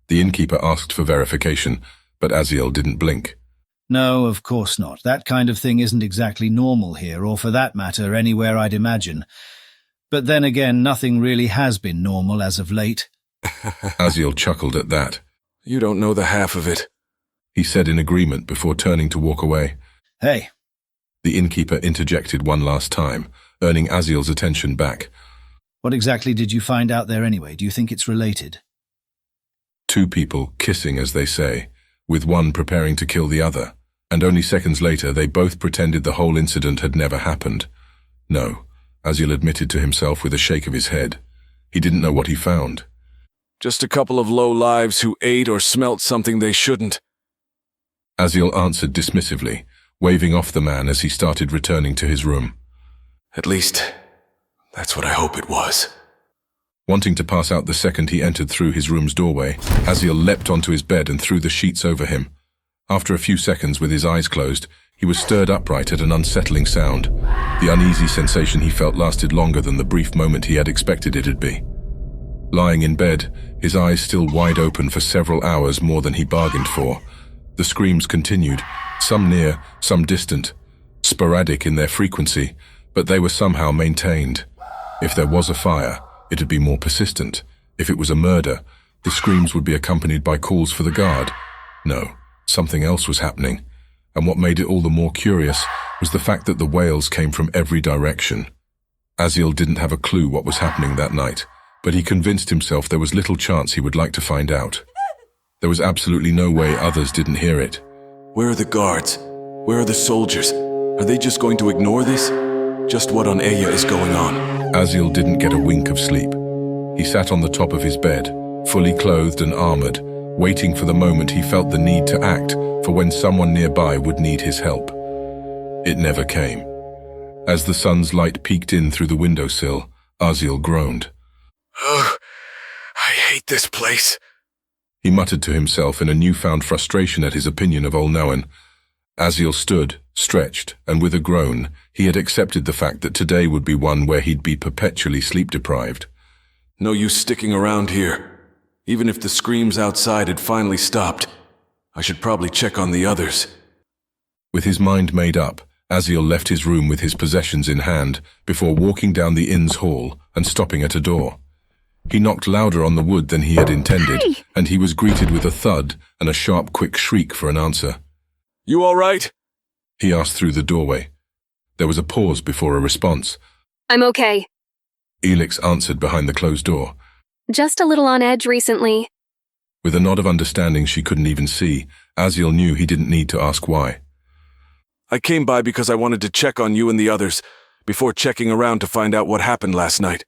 B: The innkeeper asked for verification, but Aziel didn't blink.
A: No, of course not. That kind of thing isn't exactly normal here, or for that matter, anywhere I'd imagine. But then again, nothing really has been normal as of late.
B: Aziel chuckled at that.
C: You don't know the half of it,
B: he said in agreement before turning to walk away.
A: Hey.
B: The innkeeper interjected one last time, earning Aziel's attention back.
A: What exactly did you find out there anyway? Do you think it's related?
B: Two people kissing, as they say, with one preparing to kill the other, and only seconds later they both pretended the whole incident had never happened. No, Aziel admitted to himself with a shake of his head. He didn't know what he found.
C: Just a couple of low-lives who ate or smelt something they shouldn't.
B: Aziel answered dismissively, waving off the man as he started returning to his room.
C: At least, that's what I hope it was.
B: Wanting to pass out the second he entered through his room's doorway, Aziel leapt onto his bed and threw the sheets over him. After a few seconds with his eyes closed, he was stirred upright at an unsettling sound. The uneasy sensation he felt lasted longer than the brief moment he had expected it'd be. Lying in bed, his eyes still wide open for several hours more than he bargained for, the screams continued, some near, some distant, sporadic in their frequency, but they were somehow maintained. If there was a fire, it'd be more persistent. If it was a murder, the screams would be accompanied by calls for the guard. No, something else was happening, and what made it all the more curious was the fact that the wails came from every direction. Aziel didn't have a clue what was happening that night, but he convinced himself there was little chance he would like to find out. There was absolutely no way others didn't hear it.
C: Where are the guards? Where are the soldiers? Are they just going to ignore this? Just what on Eya is going on?
B: Aziel didn't get a wink of sleep. He sat on the top of his bed, fully clothed and armored, waiting for the moment he felt the need to act for when someone nearby would need his help. It never came. As the sun's light peeked in through the windowsill, Aziel groaned.
C: Ugh, I hate this place.
B: He muttered to himself in a newfound frustration at his opinion of Olnoan. Aziel stood, stretched, and with a groan, he had accepted the fact that today would be one where he'd be perpetually sleep-deprived.
C: No use sticking around here. Even if the screams outside had finally stopped, I should probably check on the others.
B: With his mind made up, Aziel left his room with his possessions in hand before walking down the inn's hall and stopping at a door. He knocked louder on the wood than he had intended, and he was greeted with a thud and a sharp, quick shriek for an answer.
C: You all right?
B: He asked through the doorway. There was a pause before a response.
J: I'm okay.
B: Elix answered behind the closed door.
J: Just a little on edge recently.
B: With a nod of understanding she couldn't even see, Aziel knew he didn't need to ask why.
C: I came by because I wanted to check on you and the others, before checking around to find out what happened last night,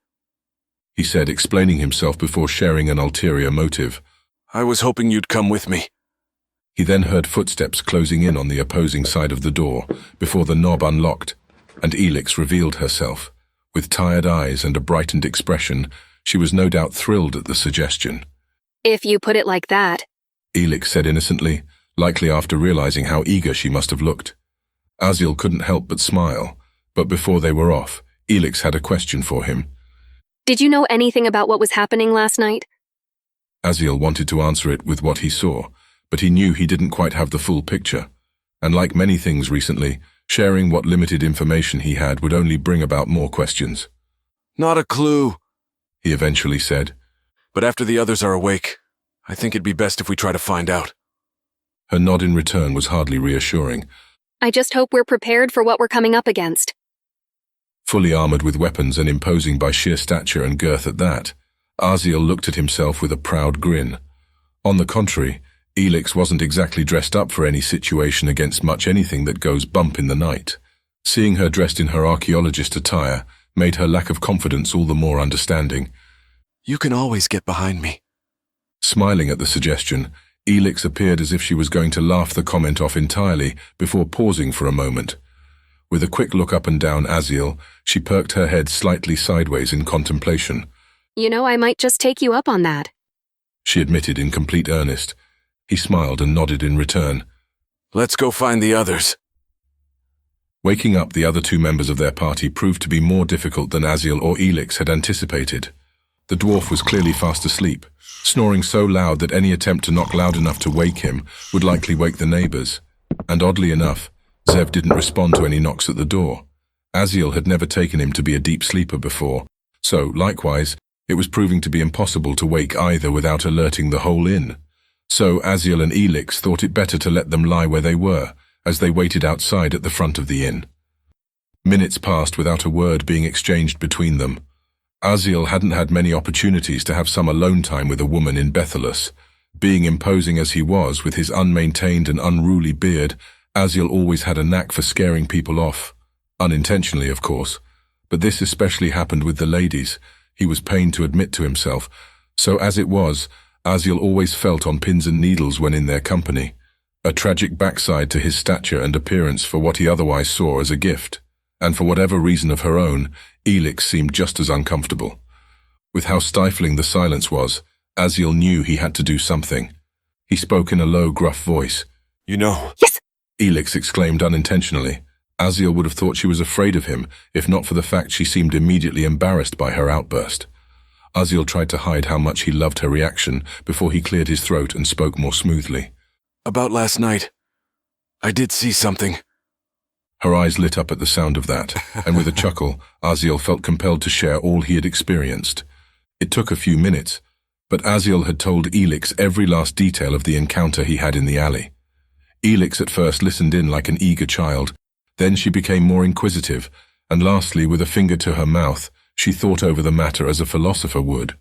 B: he said, explaining himself before sharing an ulterior motive.
C: I was hoping you'd come with me.
B: He then heard footsteps closing in on the opposing side of the door before the knob unlocked, and Elix revealed herself. With tired eyes and a brightened expression, she was no doubt thrilled at the suggestion.
J: If you put it like that,
B: Elix said innocently, likely after realizing how eager she must have looked. Aziel couldn't help but smile, but before they were off, Elix had a question for him.
J: Did you know anything about what was happening last night?
B: Aziel wanted to answer it with what he saw, but he knew he didn't quite have the full picture. And like many things recently, sharing what limited information he had would only bring about more questions.
C: Not a clue,
B: he eventually said.
C: But after the others are awake, I think it'd be best if we try to find out.
B: Her nod in return was hardly reassuring.
J: I just hope we're prepared for what we're coming up against.
B: Fully armored with weapons and imposing by sheer stature and girth at that, Aziel looked at himself with a proud grin. On the contrary, Elix wasn't exactly dressed up for any situation against much anything that goes bump in the night. Seeing her dressed in her archaeologist attire made her lack of confidence all the more understanding.
C: You can always get behind me.
B: Smiling at the suggestion, Elix appeared as if she was going to laugh the comment off entirely before pausing for a moment. With a quick look up and down Aziel, she perked her head slightly sideways in contemplation.
J: You know, I might just take you up on that,
B: she admitted in complete earnest. He smiled and nodded in return.
C: Let's go find the others.
B: Waking up the other two members of their party proved to be more difficult than Aziel or Elix had anticipated. The dwarf was clearly fast asleep, snoring so loud that any attempt to knock loud enough to wake him would likely wake the neighbors. And oddly enough, Zev didn't respond to any knocks at the door. Aziel had never taken him to be a deep sleeper before, so, likewise, it was proving to be impossible to wake either without alerting the whole inn. So Aziel and Elix thought it better to let them lie where they were, as they waited outside at the front of the inn. Minutes passed without a word being exchanged between them. Aziel hadn't had many opportunities to have some alone time with a woman in Bethelus. Being imposing as he was, with his unmaintained and unruly beard, Aziel always had a knack for scaring people off. Unintentionally, of course. But this especially happened with the ladies, he was pained to admit to himself. So as it was, Aziel always felt on pins and needles when in their company. A tragic backside to his stature and appearance for what he otherwise saw as a gift. And for whatever reason of her own, E.C.E.N seemed just as uncomfortable. With how stifling the silence was, Aziel knew he had to do something. He spoke in a low, gruff voice.
C: You know.
J: Yes!
B: E.C.E.N exclaimed unintentionally. Aziel would have thought she was afraid of him, if not for the fact she seemed immediately embarrassed by her outburst. Aziel tried to hide how much he loved her reaction before he cleared his throat and spoke more smoothly.
C: About last night, I did see something.
B: Her eyes lit up at the sound of that, and with a chuckle, Aziel felt compelled to share all he had experienced. It took a few minutes, but Aziel had told E.C.E.N every last detail of the encounter he had in the alley. E.C.E.N at first listened in like an eager child, then she became more inquisitive, and lastly, with a finger to her mouth, she thought over the matter as a philosopher would.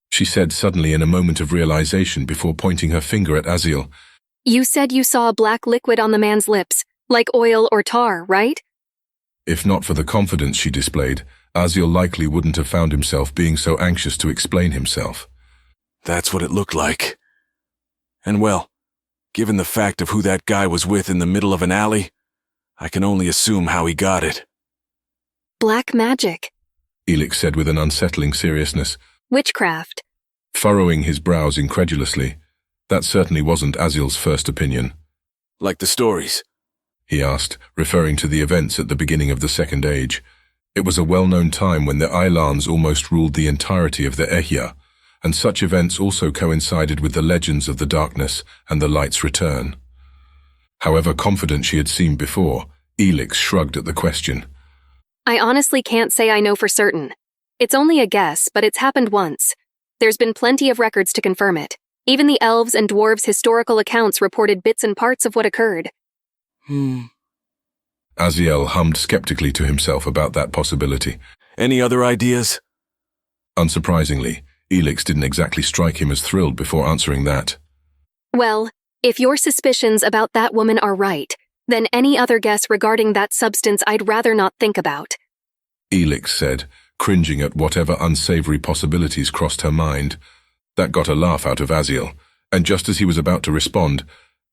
B: She said suddenly in a moment of realization before pointing her finger at Aziel.
J: You said you saw a black liquid on the man's lips, like oil or tar, right?
B: If not for the confidence she displayed, Aziel likely wouldn't have found himself being so anxious to explain himself.
C: That's what it looked like. And well, given the fact of who that guy was with in the middle of an alley, I can only assume how he got it.
J: Black magic.
B: E.C.E.N said with an unsettling seriousness.
J: Witchcraft.
B: Furrowing his brows incredulously. That certainly wasn't Aziel's first opinion.
C: Like the stories?
B: He asked, referring to the events at the beginning of the Second Age. It was a well-known time when the Eilans almost ruled the entirety of the Ehya, and such events also coincided with the legends of the darkness and the light's return. However confident she had seemed before, E.C.E.N shrugged at the question.
J: I honestly can't say I know for certain. It's only a guess, but it's happened once. There's been plenty of records to confirm it. Even the elves' and dwarves' historical accounts reported bits and parts of what occurred.
B: Aziel hummed skeptically to himself about that possibility.
C: Any other ideas?
B: Unsurprisingly, E.C.E.N didn't exactly strike him as thrilled before answering that.
J: Well, if your suspicions about that woman are right, then any other guess regarding that substance I'd rather not think about.
B: E.C.E.N said, cringing at whatever unsavory possibilities crossed her mind. That got a laugh out of Aziel, and just as he was about to respond,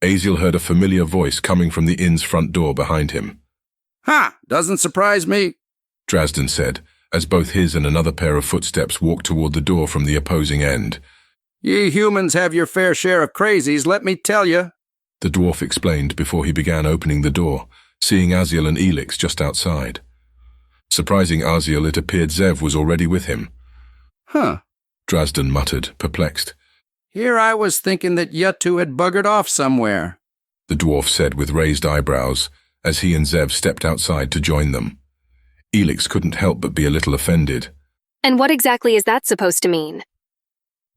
B: Aziel heard a familiar voice coming from the inn's front door behind him.
E: Ha! Doesn't surprise me,
B: Drazden said, as both his and another pair of footsteps walked toward the door from the opposing end.
E: Ye humans have your fair share of crazies, let me tell you,
B: the dwarf explained before he began opening the door, seeing Aziel and E.C.E.N just outside. Surprising Aziel, it appeared Zev was already with him.
E: Huh.
B: Drazden muttered, perplexed.
E: Here I was thinking that you two had buggered off somewhere,
B: the dwarf said with raised eyebrows, as he and Zev stepped outside to join them. E.C.E.N couldn't help but be a little offended.
J: And what exactly is that supposed to mean?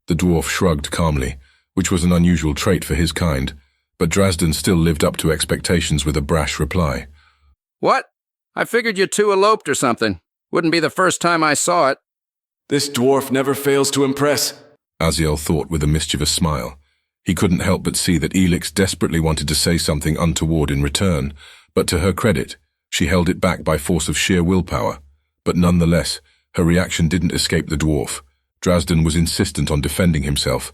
B: The dwarf shrugged calmly, which was an unusual trait for his kind, but Drazden still lived up to expectations with a brash reply.
E: What? I figured you two eloped or something. Wouldn't be the first time I saw it.
C: This dwarf never fails to impress,
B: Aziel thought with a mischievous smile. He couldn't help but see that E.C.E.N desperately wanted to say something untoward in return, but to her credit, she held it back by force of sheer willpower. But nonetheless, her reaction didn't escape the dwarf. Drazden was insistent on defending himself.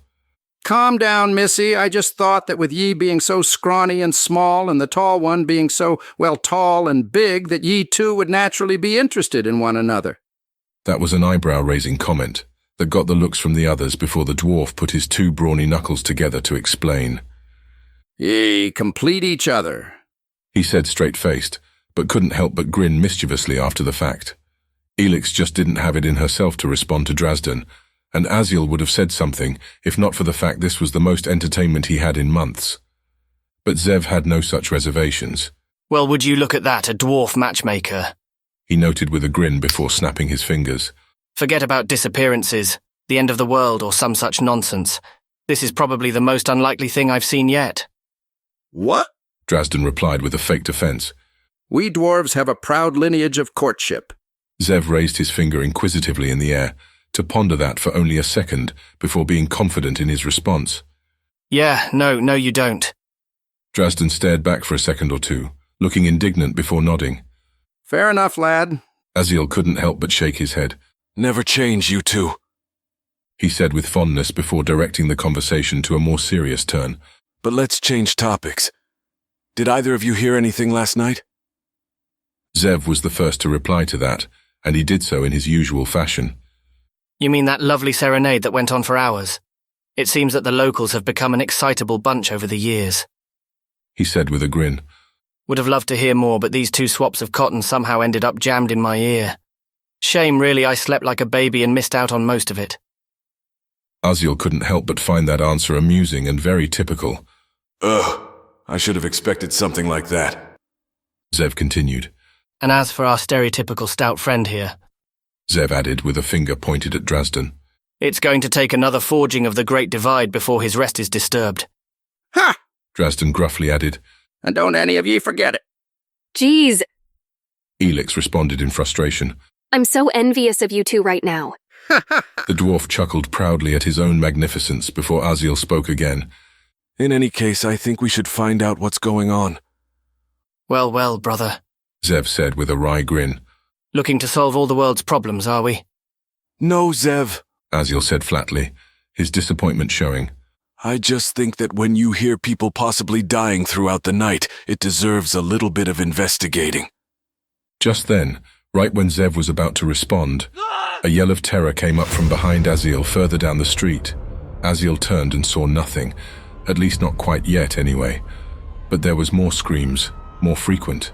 E: Calm down, Missy. I just thought that with ye being so scrawny and small and the tall one being so, well, tall and big, that ye two would naturally be interested in one another.
B: That was an eyebrow-raising comment that got the looks from the others before the dwarf put his two brawny knuckles together to explain.
E: Ye complete each other,
B: he said straight-faced, but couldn't help but grin mischievously after the fact. E.C.E.N just didn't have it in herself to respond to Drazden, and Aziel would have said something if not for the fact this was the most entertainment he had in months. But Zev had no such reservations.
F: Well, would you look at that, a dwarf matchmaker?
B: He noted with a grin before snapping his fingers.
F: Forget about disappearances, the end of the world, or some such nonsense. This is probably the most unlikely thing I've seen yet.
E: What?
B: Drazden replied with a faked offense.
E: We dwarves have a proud lineage of courtship.
B: Zev raised his finger inquisitively in the air, to ponder that for only a second before being confident in his response.
F: Yeah, no, you don't.
B: Drazden stared back for a second or two, looking indignant before nodding.
E: Fair enough, lad.
B: Aziel couldn't help but shake his head.
C: Never change, you two,
B: he said with fondness before directing the conversation to a more serious turn.
C: But let's change topics. Did either of you hear anything last night?
B: Zev was the first to reply to that, and he did so in his usual fashion.
F: You mean that lovely serenade that went on for hours? It seems that the locals have become an excitable bunch over the years,
B: he said with a grin.
F: Would have loved to hear more, but these 2 swaps of cotton somehow ended up jammed in my ear. Shame, really, I slept like a baby and missed out on most of it.
B: Aziel couldn't help but find that answer amusing and very typical.
C: Ugh, I should have expected something like that.
B: Zev continued.
F: And as for our stereotypical stout friend here,
B: Zev added with a finger pointed at Drazden,
F: it's going to take another forging of the Great Divide before his rest is disturbed.
E: Ha!
B: Drazden gruffly added.
E: And don't any of ye forget it.
J: Jeez.
B: Elix responded in frustration.
J: I'm so envious of you two right now.
B: The dwarf chuckled proudly at his own magnificence before Aziel spoke again.
C: In any case, I think we should find out what's going on.
F: Well, brother,
B: Zev said with a wry grin.
F: Looking to solve all the world's problems, are we?
C: No, Zev,
B: Aziel said flatly, his disappointment showing.
C: I just think that when you hear people possibly dying throughout the night, it deserves a little bit of investigating.
B: Just then, right when Zev was about to respond, a yell of terror came up from behind Aziel further down the street. Aziel turned and saw nothing, at least not quite yet anyway. But there was more screams, more frequent.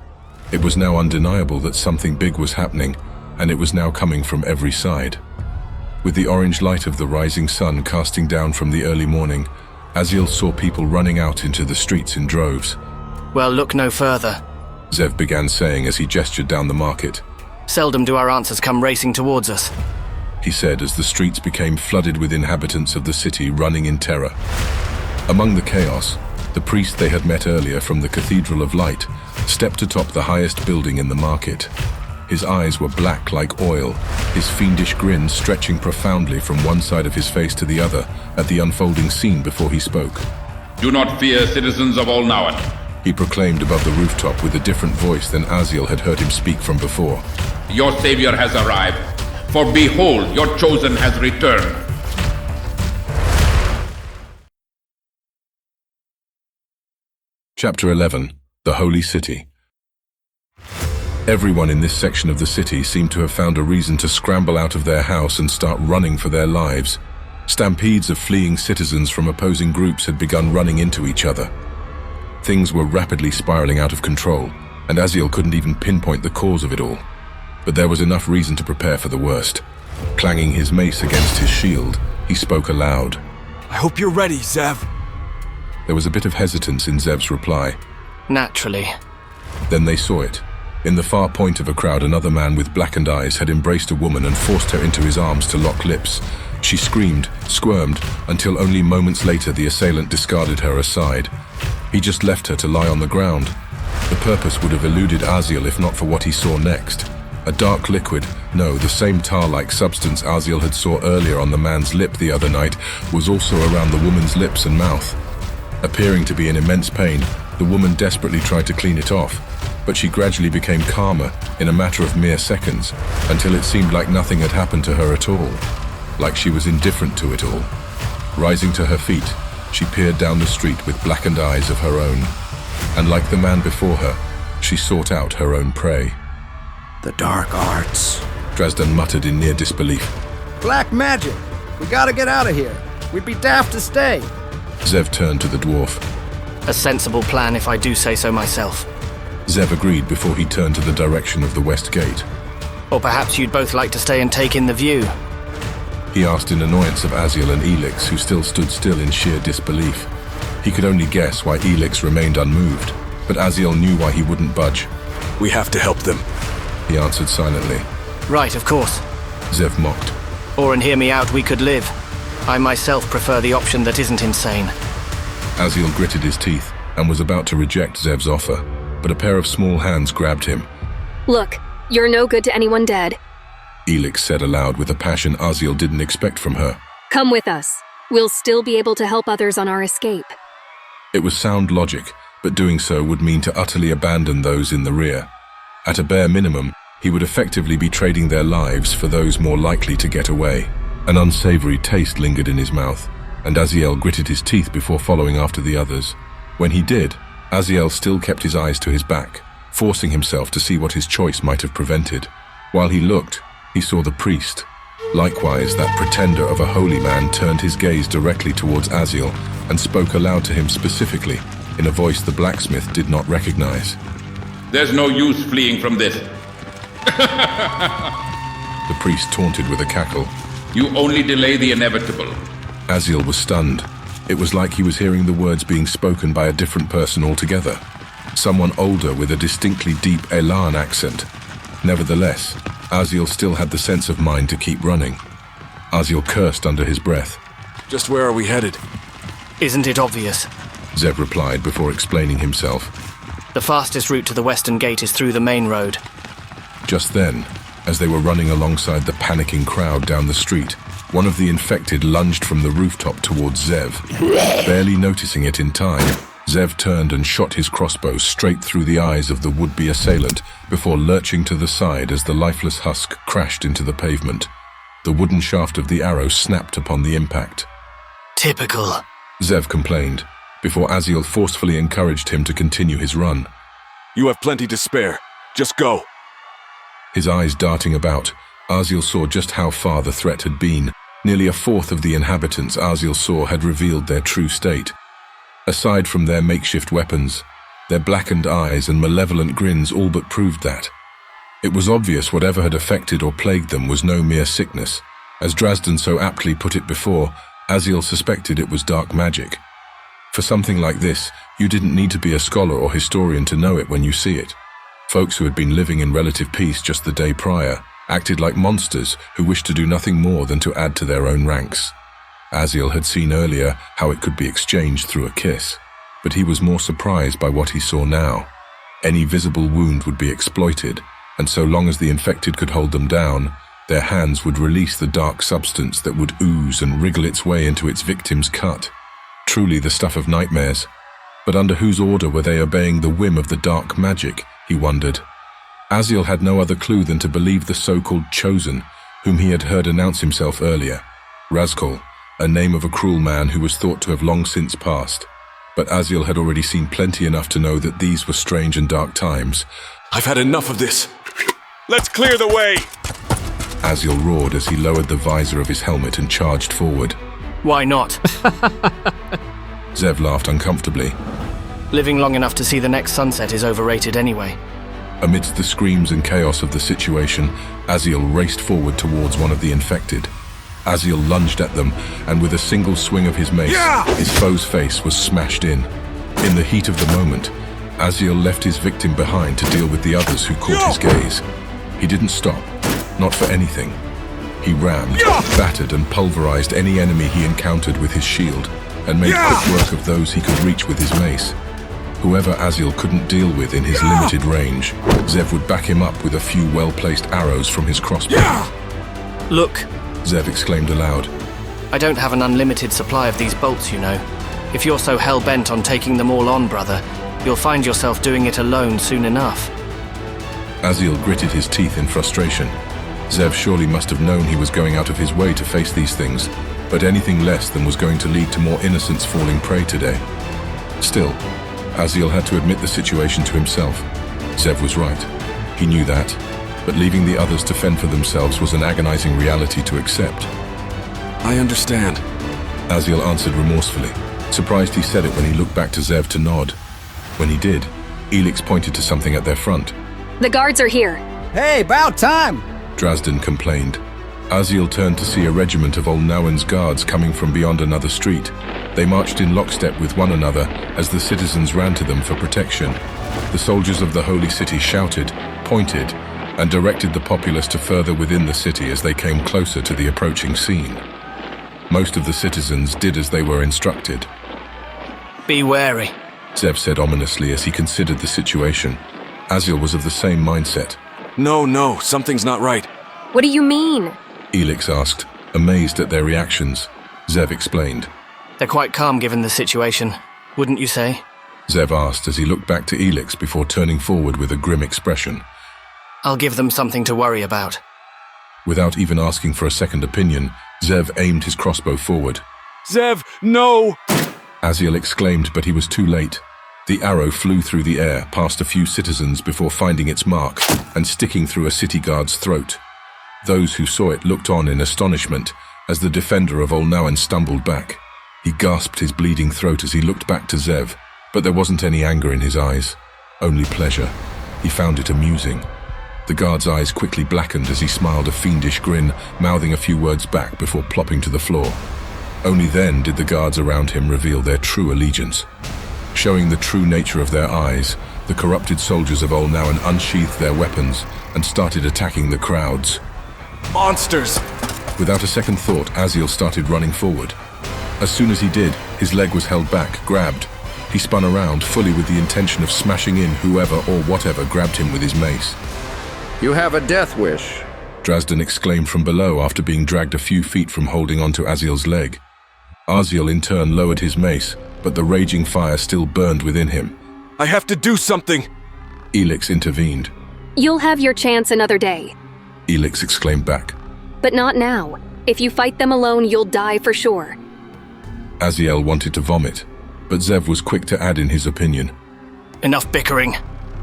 B: It was now undeniable that something big was happening, and it was now coming from every side. With the orange light of the rising sun casting down from the early morning, Aziel saw people running out into the streets in droves.
F: Well, look no further,
B: Zev began saying as he gestured down the market.
F: Seldom do our answers come racing towards us,
B: he said as the streets became flooded with inhabitants of the city running in terror. Among the chaos, the priest they had met earlier from the Cathedral of Light stepped atop the highest building in the market. His eyes were black like oil, his fiendish grin stretching profoundly from one side of his face to the other at the unfolding scene before he spoke.
P: Do not fear, citizens of Olnauan,
B: he proclaimed above the rooftop with a different voice than Aziel had heard him speak from before.
P: Your savior has arrived, for behold, your chosen has returned.
B: Chapter 11. The Holy City. Everyone in this section of the city seemed to have found a reason to scramble out of their house and start running for their lives. Stampedes of fleeing citizens from opposing groups had begun running into each other. Things were rapidly spiraling out of control, and Aziel couldn't even pinpoint the cause of it all. But there was enough reason to prepare for the worst. Clanging his mace against his shield, he spoke aloud.
S: I hope you're ready, Zev.
B: There was a bit of hesitance in Zev's reply.
F: Naturally.
B: Then they saw it. In the far point of a crowd, another man with blackened eyes had embraced a woman and forced her into his arms to lock lips. She screamed, squirmed, until only moments later the assailant discarded her aside. He just left her to lie on the ground. The purpose would have eluded Aziel if not for what he saw next. A dark liquid, no, the same tar-like substance Aziel had saw earlier on the man's lip the other night, was also around the woman's lips and mouth. Appearing to be in immense pain, the woman desperately tried to clean it off, but she gradually became calmer in a matter of mere seconds, until it seemed like nothing had happened to her at all, like she was indifferent to it all. Rising to her feet, she peered down the street with blackened eyes of her own, and like the man before her, she sought out her own prey.
E: The dark arts,
B: Drazden muttered in near disbelief.
E: Black magic! We gotta get out of here. We'd be daft to stay.
B: Zev turned to the dwarf.
F: A sensible plan if I do say so myself.
B: Zev agreed before he turned to the direction of the west gate.
F: Or perhaps you'd both like to stay and take in the view?
B: He asked in annoyance of Aziel and Elix, who still stood still in sheer disbelief. He could only guess why Elix remained unmoved, but Aziel knew why he wouldn't budge.
C: We have to help them,
B: he answered silently.
F: Right, of course.
B: Zev mocked.
F: Or and hear me out, we could live. I myself prefer the option that isn't insane.
B: Aziel gritted his teeth and was about to reject Zev's offer, but a pair of small hands grabbed him.
J: Look, you're no good to anyone dead.
B: Elix said aloud with a passion Aziel didn't expect from her.
J: Come with us. We'll still be able to help others on our escape.
B: It was sound logic, but doing so would mean to utterly abandon those in the rear. At a bare minimum, he would effectively be trading their lives for those more likely to get away. An unsavory taste lingered in his mouth, and Aziel gritted his teeth before following after the others. When he did, Aziel still kept his eyes to his back, forcing himself to see what his choice might have prevented. While he looked, he saw the priest. Likewise, that pretender of a holy man turned his gaze directly towards Aziel and spoke aloud to him specifically, in a voice the blacksmith did not recognize.
P: There's no use fleeing from this.
B: The priest taunted with a cackle.
P: You only delay the inevitable.
B: Aziel was stunned. It was like he was hearing the words being spoken by a different person altogether. Someone older with a distinctly deep Elan accent. Nevertheless, Aziel still had the sense of mind to keep running. Aziel cursed under his breath.
C: Just where are we headed?
F: Isn't it obvious?
B: Zev replied before explaining himself.
F: The fastest route to the western gate is through the main road.
B: Just then, as they were running alongside the panicking crowd down the street, one of the infected lunged from the rooftop towards Zev. Barely noticing it in time, Zev turned and shot his crossbow straight through the eyes of the would-be assailant before lurching to the side as the lifeless husk crashed into the pavement. The wooden shaft of the arrow snapped upon the impact.
F: Typical,
B: Zev complained, before Aziel forcefully encouraged him to continue his run.
C: You have plenty to spare. Just go.
B: His eyes darting about, Aziel saw just how far the threat had been. Nearly a fourth of the inhabitants Aziel saw had revealed their true state. Aside from their makeshift weapons, their blackened eyes and malevolent grins all but proved that. It was obvious whatever had affected or plagued them was no mere sickness. As Drazden so aptly put it before, Aziel suspected it was dark magic. For something like this, you didn't need to be a scholar or historian to know it when you see it. Folks who had been living in relative peace just the day prior acted like monsters who wished to do nothing more than to add to their own ranks. Aziel had seen earlier how it could be exchanged through a kiss, but he was more surprised by what he saw now. Any visible wound would be exploited, and so long as the infected could hold them down, their hands would release the dark substance that would ooze and wriggle its way into its victim's cut. Truly the stuff of nightmares. But under whose order were they obeying the whim of the dark magic, he wondered. Aziel had no other clue than to believe the so-called Chosen, whom he had heard announce himself earlier. Razkol, a name of a cruel man who was thought to have long since passed. But Aziel had already seen plenty enough to know that these were strange and dark times.
C: I've had enough of this. Let's clear the way!
B: Aziel roared as he lowered the visor of his helmet and charged forward.
F: Why not?
B: Zev laughed uncomfortably.
F: Living long enough to see the next sunset is overrated anyway.
B: Amidst the screams and chaos of the situation, Aziel raced forward towards one of the infected. Aziel lunged at them, and with a single swing of his mace, his foe's face was smashed in. In the heat of the moment, Aziel left his victim behind to deal with the others who caught his gaze. He didn't stop, not for anything. He rammed, battered and pulverized any enemy he encountered with his shield, and made quick work of those he could reach with his mace. Whoever Aziel couldn't deal with in his limited range, Zev would back him up with a few well-placed arrows from his crossbow.
F: Look,
B: Zev exclaimed aloud.
F: I don't have an unlimited supply of these bolts, you know. If you're so hell-bent on taking them all on, brother, you'll find yourself doing it alone soon enough.
B: Aziel gritted his teeth in frustration. Zev surely must have known he was going out of his way to face these things, but anything less than was going to lead to more innocents falling prey today. Still, Aziel had to admit the situation to himself. Zev was right. He knew that, but leaving the others to fend for themselves was an agonizing reality to accept.
C: I understand,
B: Aziel answered remorsefully, surprised he said it when he looked back to Zev to nod. When he did, Elix pointed to something at their front.
J: The guards are here.
D: Hey, about time!
B: Drazden complained. Aziel turned to see a regiment of Olnawen's guards coming from beyond another street. They marched in lockstep with one another as the citizens ran to them for protection. The soldiers of the holy city shouted, pointed, and directed the populace to further within the city as they came closer to the approaching scene. Most of the citizens did as they were instructed.
F: Be wary,
B: Zev said ominously as he considered the situation. Aziel was of the same mindset.
C: No, something's not right.
J: What do you mean?
B: Elix asked, amazed at their reactions. Zev explained.
F: They're quite calm given the situation, wouldn't you say?
B: Zev asked as he looked back to Elix before turning forward with a grim expression.
F: I'll give them something to worry about.
B: Without even asking for a second opinion, Zev aimed his crossbow forward.
C: Zev, no!
B: Aziel exclaimed, but he was too late. The arrow flew through the air, past a few citizens before finding its mark and sticking through a city guard's throat. Those who saw it looked on in astonishment as the defender of Olnauen stumbled back. He gasped his bleeding throat as he looked back to Zev, but there wasn't any anger in his eyes, only pleasure. He found it amusing. The guard's eyes quickly blackened as he smiled a fiendish grin, mouthing a few words back before plopping to the floor. Only then did the guards around him reveal their true allegiance. Showing the true nature of their eyes, the corrupted soldiers of Olnauen unsheathed their weapons and started attacking the crowds.
C: Monsters!
B: Without a second thought, Aziel started running forward. As soon as he did, his leg was held back, grabbed. He spun around, fully with the intention of smashing in whoever or whatever grabbed him with his mace.
E: You have a death wish,
B: Drazden exclaimed from below after being dragged a few feet from holding onto Aziel's leg. Aziel in turn lowered his mace, but the raging fire still burned within him.
C: I have to do something!
B: Elix intervened.
J: You'll have your chance another day.
B: Elix exclaimed back.
J: But not now. If you fight them alone, you'll die for sure.
B: Aziel wanted to vomit, but Zev was quick to add in his opinion.
F: Enough bickering,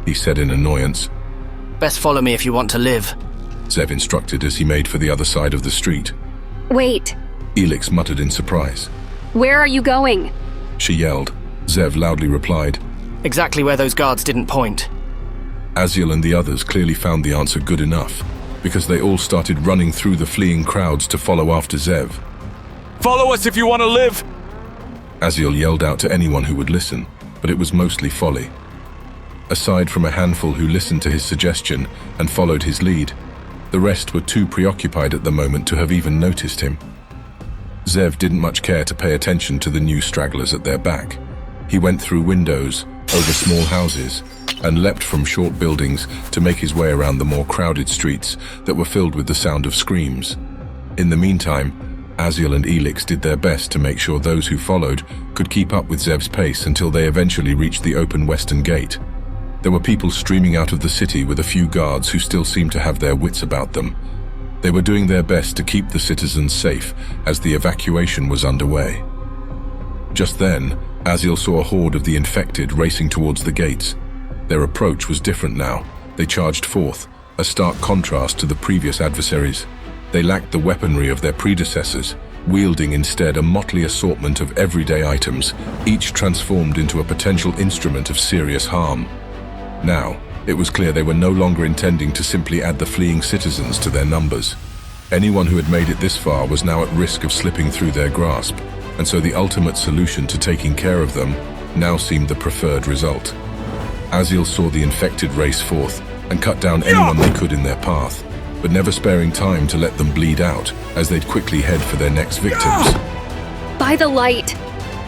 B: he said in annoyance.
F: Best follow me if you want to live,
B: Zev instructed as he made for the other side of the street.
J: Wait.
B: Elix muttered in surprise.
J: Where are you going?
B: She yelled. Zev loudly replied.
F: Exactly where those guards didn't point.
B: Aziel and the others clearly found the answer good enough, because they all started running through the fleeing crowds to follow after Zev.
C: Follow us if you want to live!
B: Aziel yelled out to anyone who would listen, but it was mostly folly. Aside from a handful who listened to his suggestion and followed his lead, the rest were too preoccupied at the moment to have even noticed him. Zev didn't much care to pay attention to the new stragglers at their back. He went through windows, over small houses, and leapt from short buildings to make his way around the more crowded streets that were filled with the sound of screams. In the meantime, Aziel and Elix did their best to make sure those who followed could keep up with Zev's pace until they eventually reached the open western gate. There were people streaming out of the city with a few guards who still seemed to have their wits about them. They were doing their best to keep the citizens safe as the evacuation was underway. Just then, Aziel saw a horde of the infected racing towards the gates. Their approach was different now. They charged forth, a stark contrast to the previous adversaries. They lacked the weaponry of their predecessors, wielding instead a motley assortment of everyday items, each transformed into a potential instrument of serious harm. Now, it was clear they were no longer intending to simply add the fleeing citizens to their numbers. Anyone who had made it this far was now at risk of slipping through their grasp, and so the ultimate solution to taking care of them now seemed the preferred result. Aziel saw the infected race forth and cut down anyone they could in their path, but never sparing time to let them bleed out as they'd quickly head for their next victims.
J: By the light!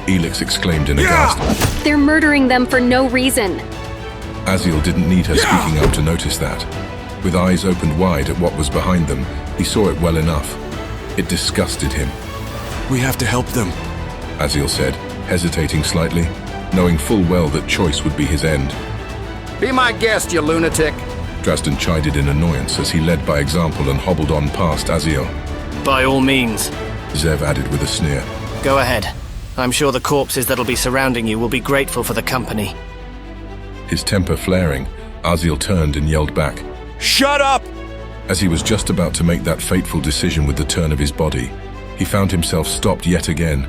B: Elix exclaimed in a gasp.
J: They're murdering them for no reason.
B: Aziel didn't need her speaking up to notice that. With eyes opened wide at what was behind them, he saw it well enough. It disgusted him.
C: We have to help them,
B: Aziel said, hesitating slightly, knowing full well that choice would be his end.
E: Be my guest, you lunatic!
B: Drazden chided in annoyance as he led by example and hobbled on past Aziel.
F: By all means,
B: Zev added with a sneer.
F: Go ahead. I'm sure the corpses that'll be surrounding you will be grateful for the company.
B: His temper flaring, Aziel turned and yelled back,
C: Shut up!
B: As he was just about to make that fateful decision with the turn of his body, he found himself stopped yet again.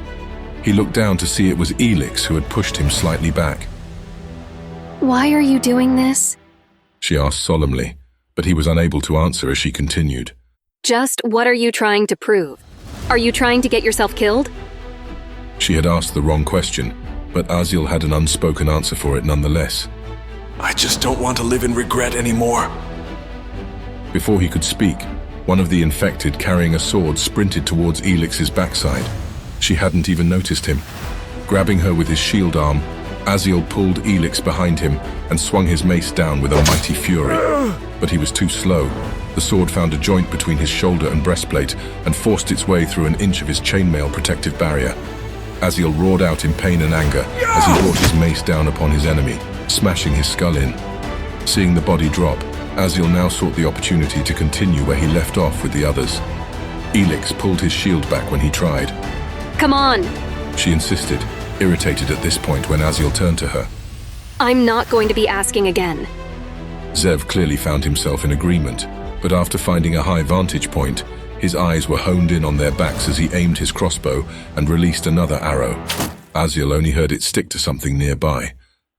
B: He looked down to see it was Elix who had pushed him slightly back.
J: Why are you doing this?
B: She asked solemnly, but he was unable to answer as she continued.
J: Just what are you trying to prove? Are you trying to get yourself killed?
B: She had asked the wrong question, but Aziel had an unspoken answer for it nonetheless.
C: I just don't want to live in regret anymore.
B: Before he could speak, one of the infected carrying a sword sprinted towards Elix's backside. She hadn't even noticed him. Grabbing her with his shield arm, Aziel pulled Elix behind him and swung his mace down with a mighty fury. But he was too slow. The sword found a joint between his shoulder and breastplate and forced its way through an inch of his chainmail protective barrier. Aziel roared out in pain and anger as he brought his mace down upon his enemy, smashing his skull in. Seeing the body drop, Aziel now sought the opportunity to continue where he left off with the others. Elix pulled his shield back when he tried.
J: Come on.
B: She insisted, irritated at this point when Aziel turned to her.
J: I'm not going to be asking again.
B: Zev clearly found himself in agreement, but after finding a high vantage point, his eyes were honed in on their backs as he aimed his crossbow and released another arrow. Aziel only heard it stick to something nearby,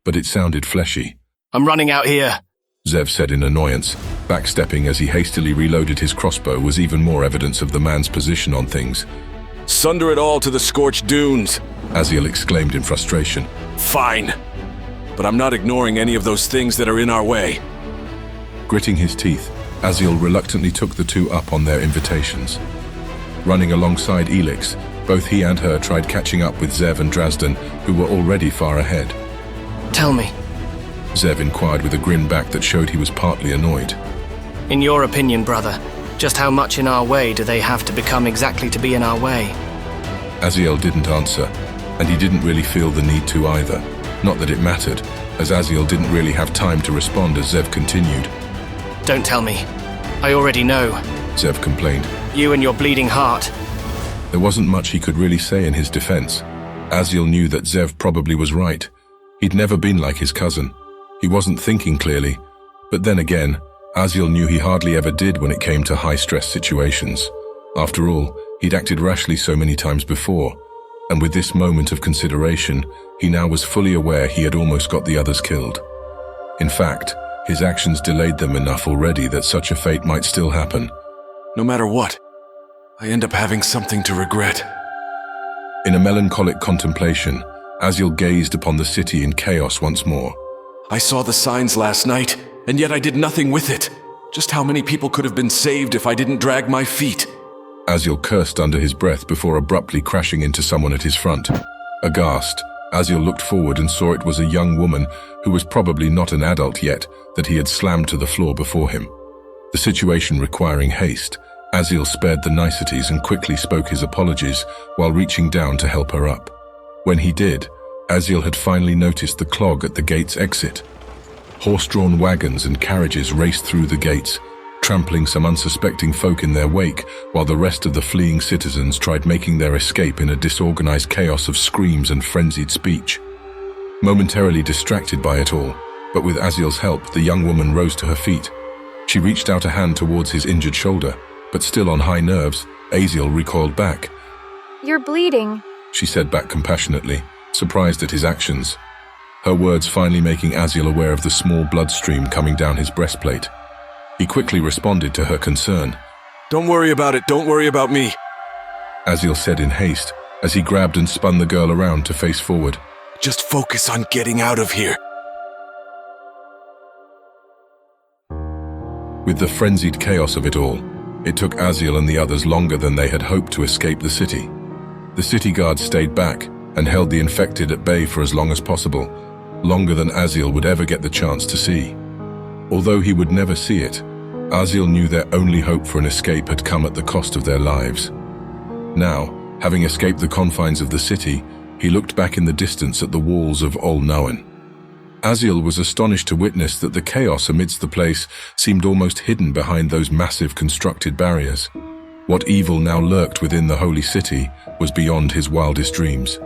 B: but it sounded fleshy.
F: I'm running out here,
B: Zev said in annoyance. Backstepping as he hastily reloaded his crossbow was even more evidence of the man's position on things.
C: Sunder it all to the scorched dunes,
B: Aziel exclaimed in frustration.
C: Fine, but I'm not ignoring any of those things that are in our way.
B: Gritting his teeth, Aziel reluctantly took the two up on their invitations. Running alongside Elix, both he and her tried catching up with Zev and Drazdan, who were already far ahead.
F: Tell me,
B: Zev inquired with a grin back that showed he was partly annoyed.
F: In your opinion, brother, just how much in our way do they have to become exactly to be in our way?
B: Aziel didn't answer, and he didn't really feel the need to either. Not that it mattered, as Aziel didn't really have time to respond as Zev continued.
F: Don't tell me. I already know,
B: Zev complained.
F: You and your bleeding heart.
B: There wasn't much he could really say in his defense. Aziel knew that Zev probably was right. He'd never been like his cousin. He wasn't thinking clearly. But then again, Aziel knew he hardly ever did when it came to high-stress situations. After all, he'd acted rashly so many times before. And with this moment of consideration, he now was fully aware he had almost got the others killed. In fact, his actions delayed them enough already that such a fate might still happen.
C: No matter what, I end up having something to regret.
B: In a melancholic contemplation, Aziel gazed upon the city in chaos once more.
C: I saw the signs last night, and yet I did nothing with it. Just how many people could have been saved if I didn't drag my feet?
B: Aziel cursed under his breath before abruptly crashing into someone at his front. Aghast, Aziel looked forward and saw it was a young woman who was probably not an adult yet that he had slammed to the floor before him. The situation requiring haste, Aziel spared the niceties and quickly spoke his apologies while reaching down to help her up. When he did, Aziel had finally noticed the clog at the gate's exit. Horse-drawn wagons and carriages raced through the gates, trampling some unsuspecting folk in their wake, while the rest of the fleeing citizens tried making their escape in a disorganized chaos of screams and frenzied speech. Momentarily distracted by it all, but with Aziel's help, the young woman rose to her feet. She reached out a hand towards his injured shoulder, but still on high nerves, Aziel recoiled back.
D: You're bleeding,
B: she said back compassionately, surprised at his actions. Her words finally making Aziel aware of the small blood stream coming down his breastplate. He quickly responded to her concern.
C: Don't worry about it, don't worry about me,
B: Aziel said in haste, as he grabbed and spun the girl around to face forward.
C: Just focus on getting out of here.
B: With the frenzied chaos of it all, it took Aziel and the others longer than they had hoped to escape the city. The city guards stayed back and held the infected at bay for as long as possible, longer than Aziel would ever get the chance to see. Although he would never see it, Aziel knew their only hope for an escape had come at the cost of their lives. Now, having escaped the confines of the city, he looked back in the distance at the walls of Ol-Noan. Aziel was astonished to witness that the chaos amidst the place seemed almost hidden behind those massive constructed barriers. What evil now lurked within the holy city was beyond his wildest dreams.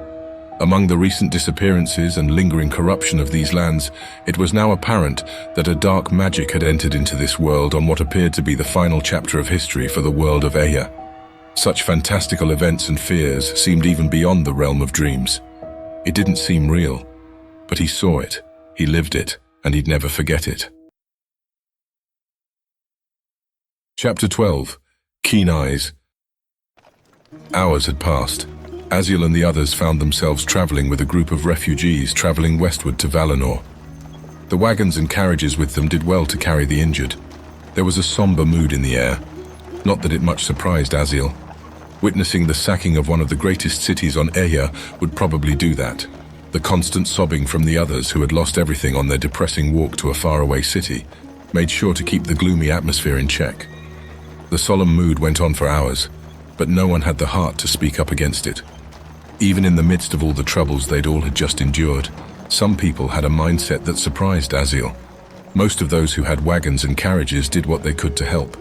B: Among the recent disappearances and lingering corruption of these lands, it was now apparent that a dark magic had entered into this world on what appeared to be the final chapter of history for the world of Eya. Such fantastical events and fears seemed even beyond the realm of dreams. It didn't seem real, but he saw it, he lived it, and he'd never forget it. Chapter 12. Keen Eyes. Hours had passed. Aziel and the others found themselves traveling with a group of refugees traveling westward to Valinor. The wagons and carriages with them did well to carry the injured. There was a somber mood in the air. Not that it much surprised Aziel. Witnessing the sacking of one of the greatest cities on Eya would probably do that. The constant sobbing from the others who had lost everything on their depressing walk to a faraway city made sure to keep the gloomy atmosphere in check. The solemn mood went on for hours, but no one had the heart to speak up against it. Even in the midst of all the troubles they'd all had just endured, some people had a mindset that surprised Aziel. Most of those who had wagons and carriages did what they could to help.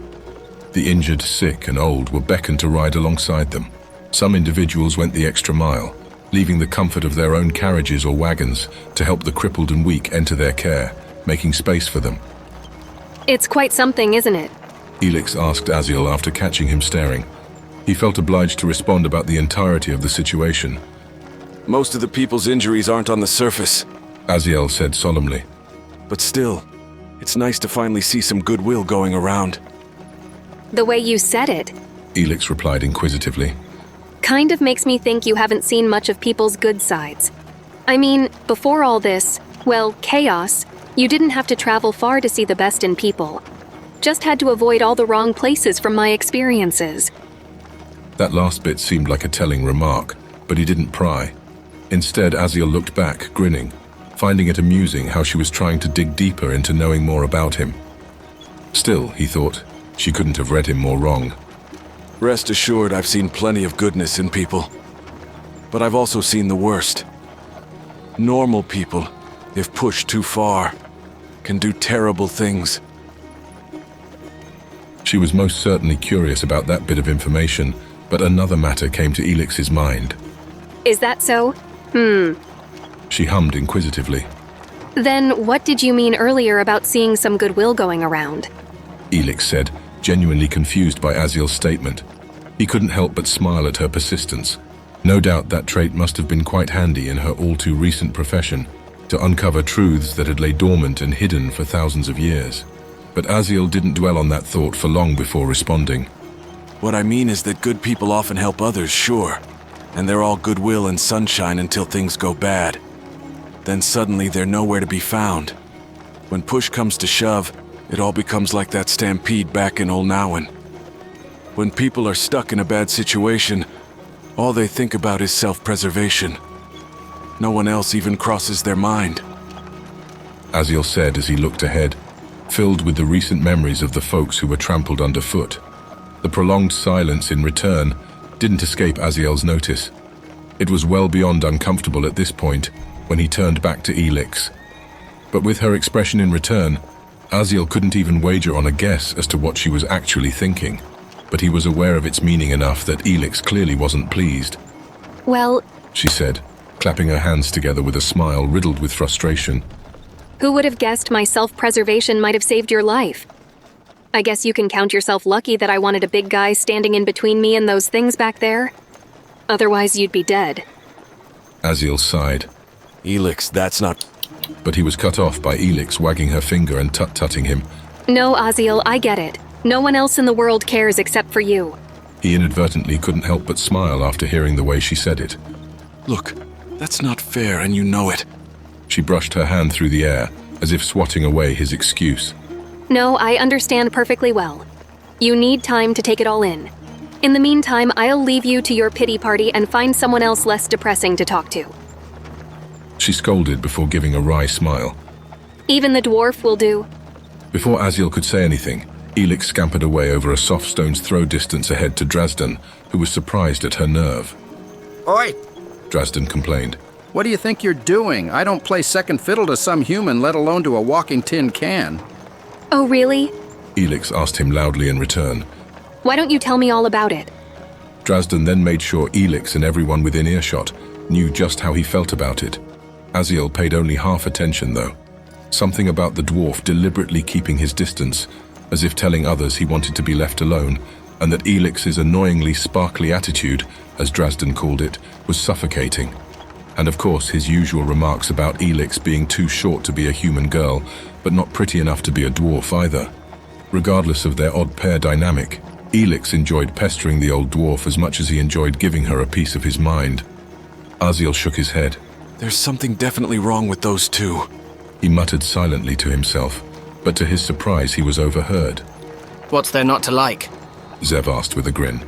B: The injured, sick, and old were beckoned to ride alongside them. Some individuals went the extra mile, leaving the comfort of their own carriages or wagons to help the crippled and weak enter their care, making space for them.
J: It's quite something, isn't it?
B: Elix asked Aziel after catching him staring. He felt obliged to respond about the entirety of the situation.
C: Most of the people's injuries aren't on the surface,
B: Aziel said solemnly.
C: But still, it's nice to finally see some goodwill going around.
J: The way you said it
B: Elix replied inquisitively.
J: kind of makes me think you haven't seen much of people's good sides. I mean, before all this, well, chaos, you didn't have to travel far to see the best in people. Just had to avoid all the wrong places from my experiences.
B: That last bit seemed like a telling remark, but he didn't pry. Instead, Aziel looked back, grinning, finding it amusing how she was trying to dig deeper into knowing more about him. Still, he thought, she couldn't have read him more wrong.
C: Rest assured, I've seen plenty of goodness in people. But I've also seen the worst. Normal people, if pushed too far, can do terrible things.
B: She was most certainly curious about that bit of information, but another matter came to Elix's mind.
J: Is that so?
B: She hummed inquisitively.
J: Then what did you mean earlier about seeing some goodwill going around?
B: Elix said, genuinely confused by Aziel's statement. He couldn't help but smile at her persistence. No doubt that trait must have been quite handy in her all-too-recent profession, to uncover truths that had lay dormant and hidden for thousands of years. But Aziel didn't dwell on that thought for long before responding.
C: What I mean is that good people often help others, sure. And they're all goodwill and sunshine until things go bad. Then suddenly they're nowhere to be found. When push comes to shove, it all becomes like that stampede back in Olnawen. When people are stuck in a bad situation, all they think about is self-preservation. No one else even crosses their mind.
B: Aziel said as he looked ahead, filled with the recent memories of the folks who were trampled underfoot. The prolonged silence in return didn't escape Aziel's notice. It was well beyond uncomfortable at this point when he turned back to Elix. But with her expression in return, Aziel couldn't even wager on a guess as to what she was actually thinking. But he was aware of its meaning enough that Elix clearly wasn't pleased.
J: Well,
B: She said, clapping her hands together with a smile riddled with frustration.
J: who would have guessed my self-preservation might have saved your life? I guess you can count yourself lucky that I wanted a big guy standing in between me and those things back there. Otherwise, you'd be dead.
B: Aziel sighed.
C: Elix, that's not...
B: But he was cut off by Elix wagging her finger and tut-tutting him.
J: No, Aziel, I get it. No one else in the world cares except for you.
B: He inadvertently couldn't help but smile after hearing the way she said it.
C: Look, that's not fair and you know it.
B: She brushed her hand through the air, as if swatting away his excuse.
J: No, I understand perfectly well. You need time to take it all in. In the meantime, I'll leave you to your pity party and find someone else less depressing to talk to.
B: She scolded before giving a wry smile.
J: Even the dwarf will do.
B: Before Aziel could say anything, Elix scampered away over a soft stone's throw distance ahead to Drazdan, who was surprised at her nerve.
E: Oi!
B: Drazdan complained.
E: What do you think you're doing? I don't play second fiddle to some human, let alone to a walking tin can.
J: Oh, really?
B: Elix asked him loudly in return.
J: Why don't you tell me all about it?
B: Drazdan then made sure Elix and everyone within earshot knew just how he felt about it. Aziel paid only half attention, though. Something about the dwarf deliberately keeping his distance, as if telling others he wanted to be left alone, and that Elix's annoyingly sparkly attitude, as Drazdan called it, was suffocating. And of course his usual remarks about Elix being too short to be a human girl, but not pretty enough to be a dwarf either. Regardless of their odd pair dynamic, Elix enjoyed pestering the old dwarf as much as he enjoyed giving her a piece of his mind. Aziel shook his head.
C: There's something definitely wrong with those two.
B: He muttered silently to himself, but to his surprise he was overheard.
F: What's there not to like?
B: Zev asked with a grin.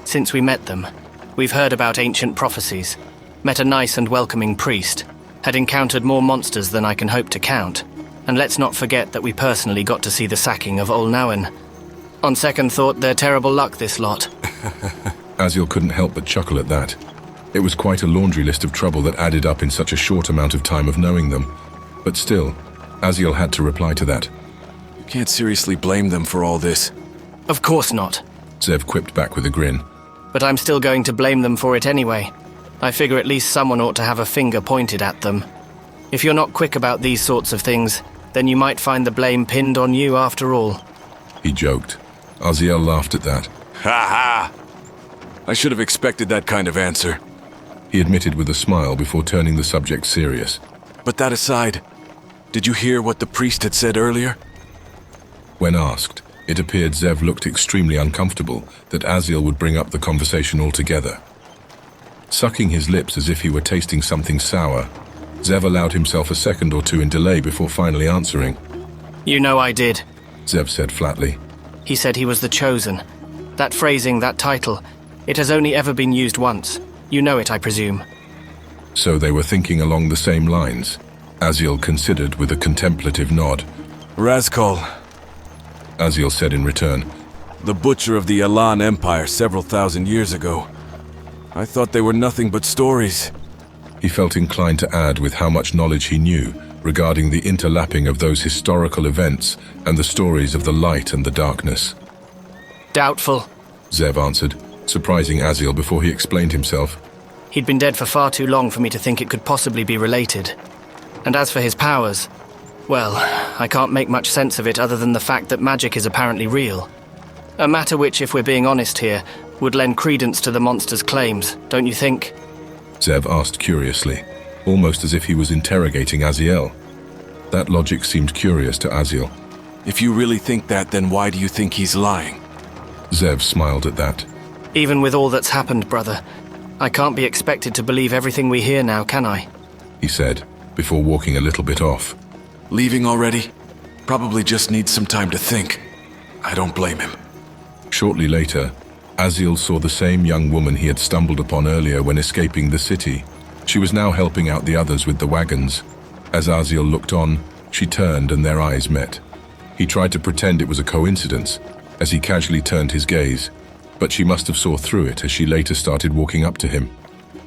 F: Since we met them, we've heard about ancient prophecies, met a nice and welcoming priest, had encountered more monsters than I can hope to count, and let's not forget that we personally got to see the sacking of Olnawen. On second thought, they're terrible luck, this lot.
B: Aziel couldn't help but chuckle at that. It was quite a laundry list of trouble that added up in such a short amount of time of knowing them. But still, Aziel had to reply to that.
C: You can't seriously blame them for all this.
F: Of course not.
B: Zev quipped back with a grin.
F: But I'm still going to blame them for it anyway. I figure at least someone ought to have a finger pointed at them. If you're not quick about these sorts of things, then you might find the blame pinned on you after all.
B: He joked. Aziel laughed at that.
C: Ha ha! I should have expected that kind of answer.
B: He admitted with a smile before turning the subject serious.
C: But that aside, did you hear what the priest had said earlier?
B: When asked, it appeared Zev looked extremely uncomfortable that Aziel would bring up the conversation altogether. Sucking his lips as if he were tasting something sour, Zev allowed himself a second or two in delay before finally answering.
F: You know I did,
B: Zev said flatly.
F: He said he was the chosen. That phrasing, that title, it has only ever been used once. You know it, I presume.
B: So they were thinking along the same lines. Aziel considered with a contemplative nod.
C: Razkol,
B: Aziel said in return.
C: The butcher of the E.C.E.N Empire several thousand years ago. I thought they were nothing but stories.
B: He felt inclined to add with how much knowledge he knew regarding the interlapping of those historical events and the stories of the light and the darkness.
F: Doubtful,
B: Zev answered, surprising Aziel before he explained himself.
F: He'd been dead for far too long for me to think it could possibly be related. And as for his powers, well, I can't make much sense of it other than the fact that magic is apparently real. A matter which, if we're being honest here, would lend credence to the monster's claims, don't you think?
B: Zev asked curiously, almost as if he was interrogating Aziel. That logic seemed curious to Aziel.
C: If you really think that, then why do you think he's lying?
B: Zev smiled at that.
F: Even with all that's happened, brother, I can't be expected to believe everything we hear now, can I?
B: He said, before walking a little bit off.
C: Leaving already? Probably just needs some time to think. I don't blame him.
B: Shortly later, Aziel saw the same young woman he had stumbled upon earlier when escaping the city. She was now helping out the others with the wagons. As Aziel looked on, she turned and their eyes met. He tried to pretend it was a coincidence, as he casually turned his gaze, but she must have saw through it as she later started walking up to him.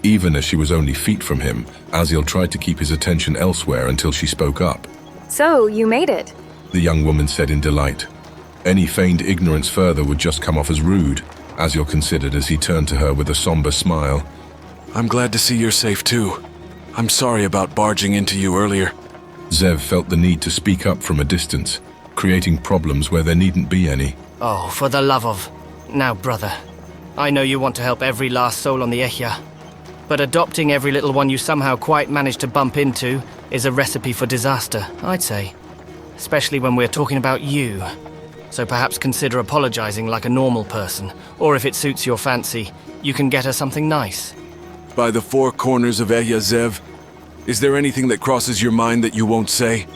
B: Even as she was only feet from him, Aziel tried to keep his attention elsewhere until she spoke up.
D: So, you made it.
B: The young woman said in delight. Any feigned ignorance further would just come off as rude, Aziel considered as he turned to her with a somber smile.
C: I'm glad to see you're safe too. I'm sorry about barging into you earlier.
B: Zev felt the need to speak up from a distance, creating problems where there needn't be any.
F: Oh, for the love of... Now, brother, I know you want to help every last soul on the Ehya, but adopting every little one you somehow quite managed to bump into is a recipe for disaster, I'd say. Especially when we're talking about you. So perhaps consider apologizing like a normal person, or if it suits your fancy, you can get her something nice.
C: By the four corners of Ehya, Zev, is there anything that crosses your mind that you won't say?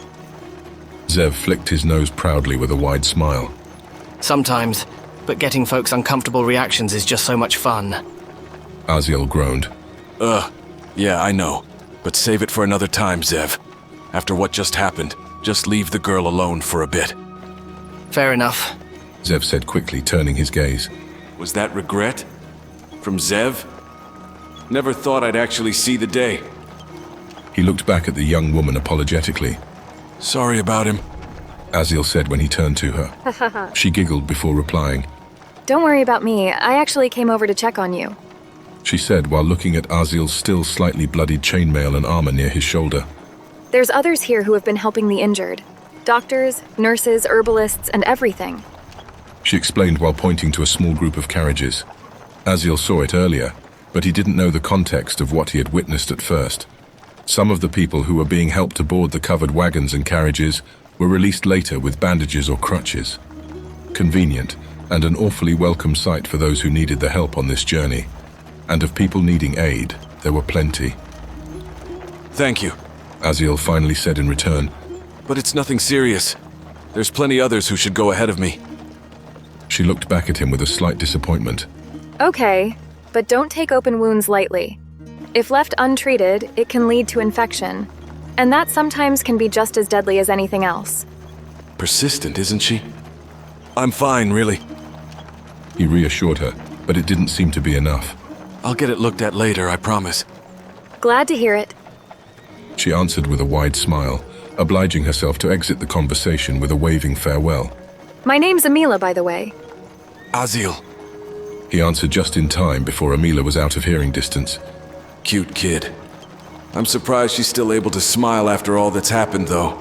B: Zev flicked his nose proudly with a wide smile.
F: Sometimes, but getting folks' uncomfortable reactions is just so much fun.
B: Aziel groaned.
C: Yeah, I know. But save it for another time, Zev. After what just happened, just leave the girl alone for a bit.
F: Fair enough,
B: Zev said quickly, turning his gaze.
C: Was that regret? From Zev? Never thought I'd actually see the day.
B: He looked back at the young woman apologetically.
C: Sorry about him,
B: Aziel said when he turned to her. She giggled before replying.
D: Don't worry about me. I actually came over to check on you.
B: She said while looking at Aziel's still slightly bloodied chainmail and armor near his shoulder.
D: There's others here who have been helping the injured. Doctors, nurses, herbalists, and everything.
B: She explained while pointing to a small group of carriages. Aziel saw it earlier, but he didn't know the context of what he had witnessed at first. Some of the people who were being helped aboard the covered wagons and carriages were released later with bandages or crutches. Convenient, and an awfully welcome sight for those who needed the help on this journey. And of people needing aid, there were plenty.
C: Thank you,
B: Aziel finally said in return.
C: But it's nothing serious. There's plenty others who should go ahead of me.
B: She looked back at him with a slight disappointment.
D: Okay, but don't take open wounds lightly. If left untreated, it can lead to infection. And that sometimes can be just as deadly as anything else.
C: Persistent, isn't she? I'm fine, really.
B: He reassured her, but it didn't seem to be enough.
C: I'll get it looked at later, I promise.
D: Glad to hear it.
B: She answered with a wide smile, obliging herself to exit the conversation with a waving farewell.
D: My name's Amila, by the way.
C: Azil.
B: He answered just in time before Amila was out of hearing distance.
C: Cute kid. I'm surprised she's still able to smile after all that's happened, though.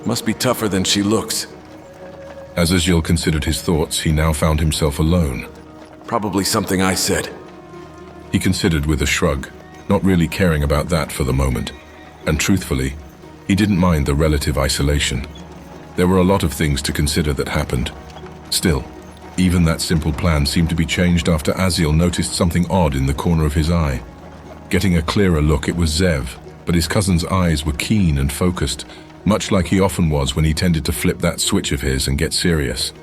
C: Must be tougher than she looks.
B: As Azil considered his thoughts, he now found himself alone.
C: Probably something I said.
B: He considered with a shrug, not really caring about that for the moment. And truthfully, he didn't mind the relative isolation. There were a lot of things to consider that happened. Still, even that simple plan seemed to be changed after Azil noticed something odd in the corner of his eye. Getting a clearer look, it was Zev, but his cousin's eyes were keen and focused, much like he often was when he tended to flip that switch of his and get serious.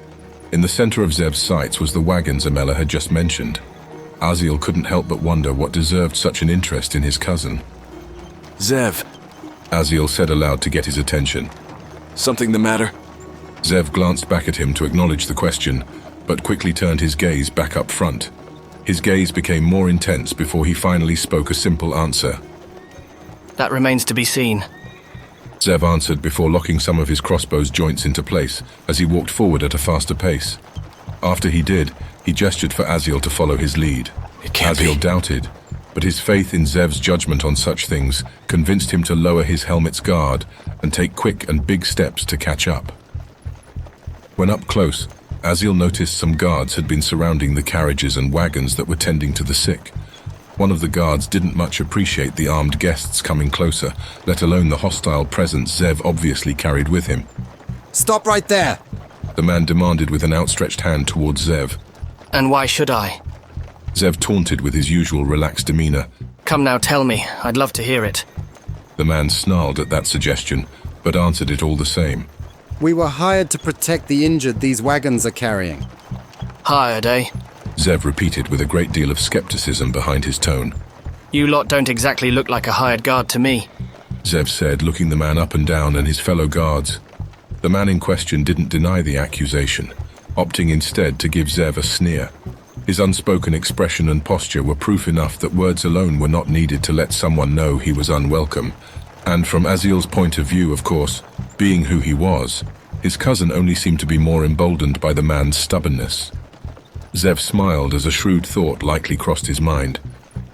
B: In the center of Zev's sights was the wagon Amela had just mentioned. Azil couldn't help but wonder what deserved such an interest in his cousin.
C: Zev,
B: Azil said aloud to get his attention.
C: Something the matter?
B: Zev glanced back at him to acknowledge the question, but quickly turned his gaze back up front. His gaze became more intense before he finally spoke a simple answer.
F: That remains to be seen.
B: Zev answered before locking some of his crossbow's joints into place as he walked forward at a faster pace. After he did, he gestured for Azil to follow his lead. Azil doubted, but his faith in Zev's judgment on such things convinced him to lower his helmet's guard and take quick and big steps to catch up. When up close, Azil noticed some guards had been surrounding the carriages and wagons that were tending to the sick. One of the guards didn't much appreciate the armed guests coming closer, let alone the hostile presence Zev obviously carried with him.
M: Stop right there!
B: The man demanded with an outstretched hand towards Zev.
F: And why should I?
B: Zev taunted with his usual relaxed demeanor.
F: Come now, tell me. I'd love to hear it.
B: The man snarled at that suggestion, but answered it all the same.
M: We were hired to protect the injured these wagons are carrying.
F: Hired, eh?
B: Zev repeated with a great deal of skepticism behind his tone.
F: You lot don't exactly look like a hired guard to me.
B: Zev said, looking the man up and down and his fellow guards. The man in question didn't deny the accusation, opting instead to give Zev a sneer. His unspoken expression and posture were proof enough that words alone were not needed to let someone know he was unwelcome. And from Azil's point of view, of course, being who he was, his cousin only seemed to be more emboldened by the man's stubbornness. Zev smiled as a shrewd thought likely crossed his mind.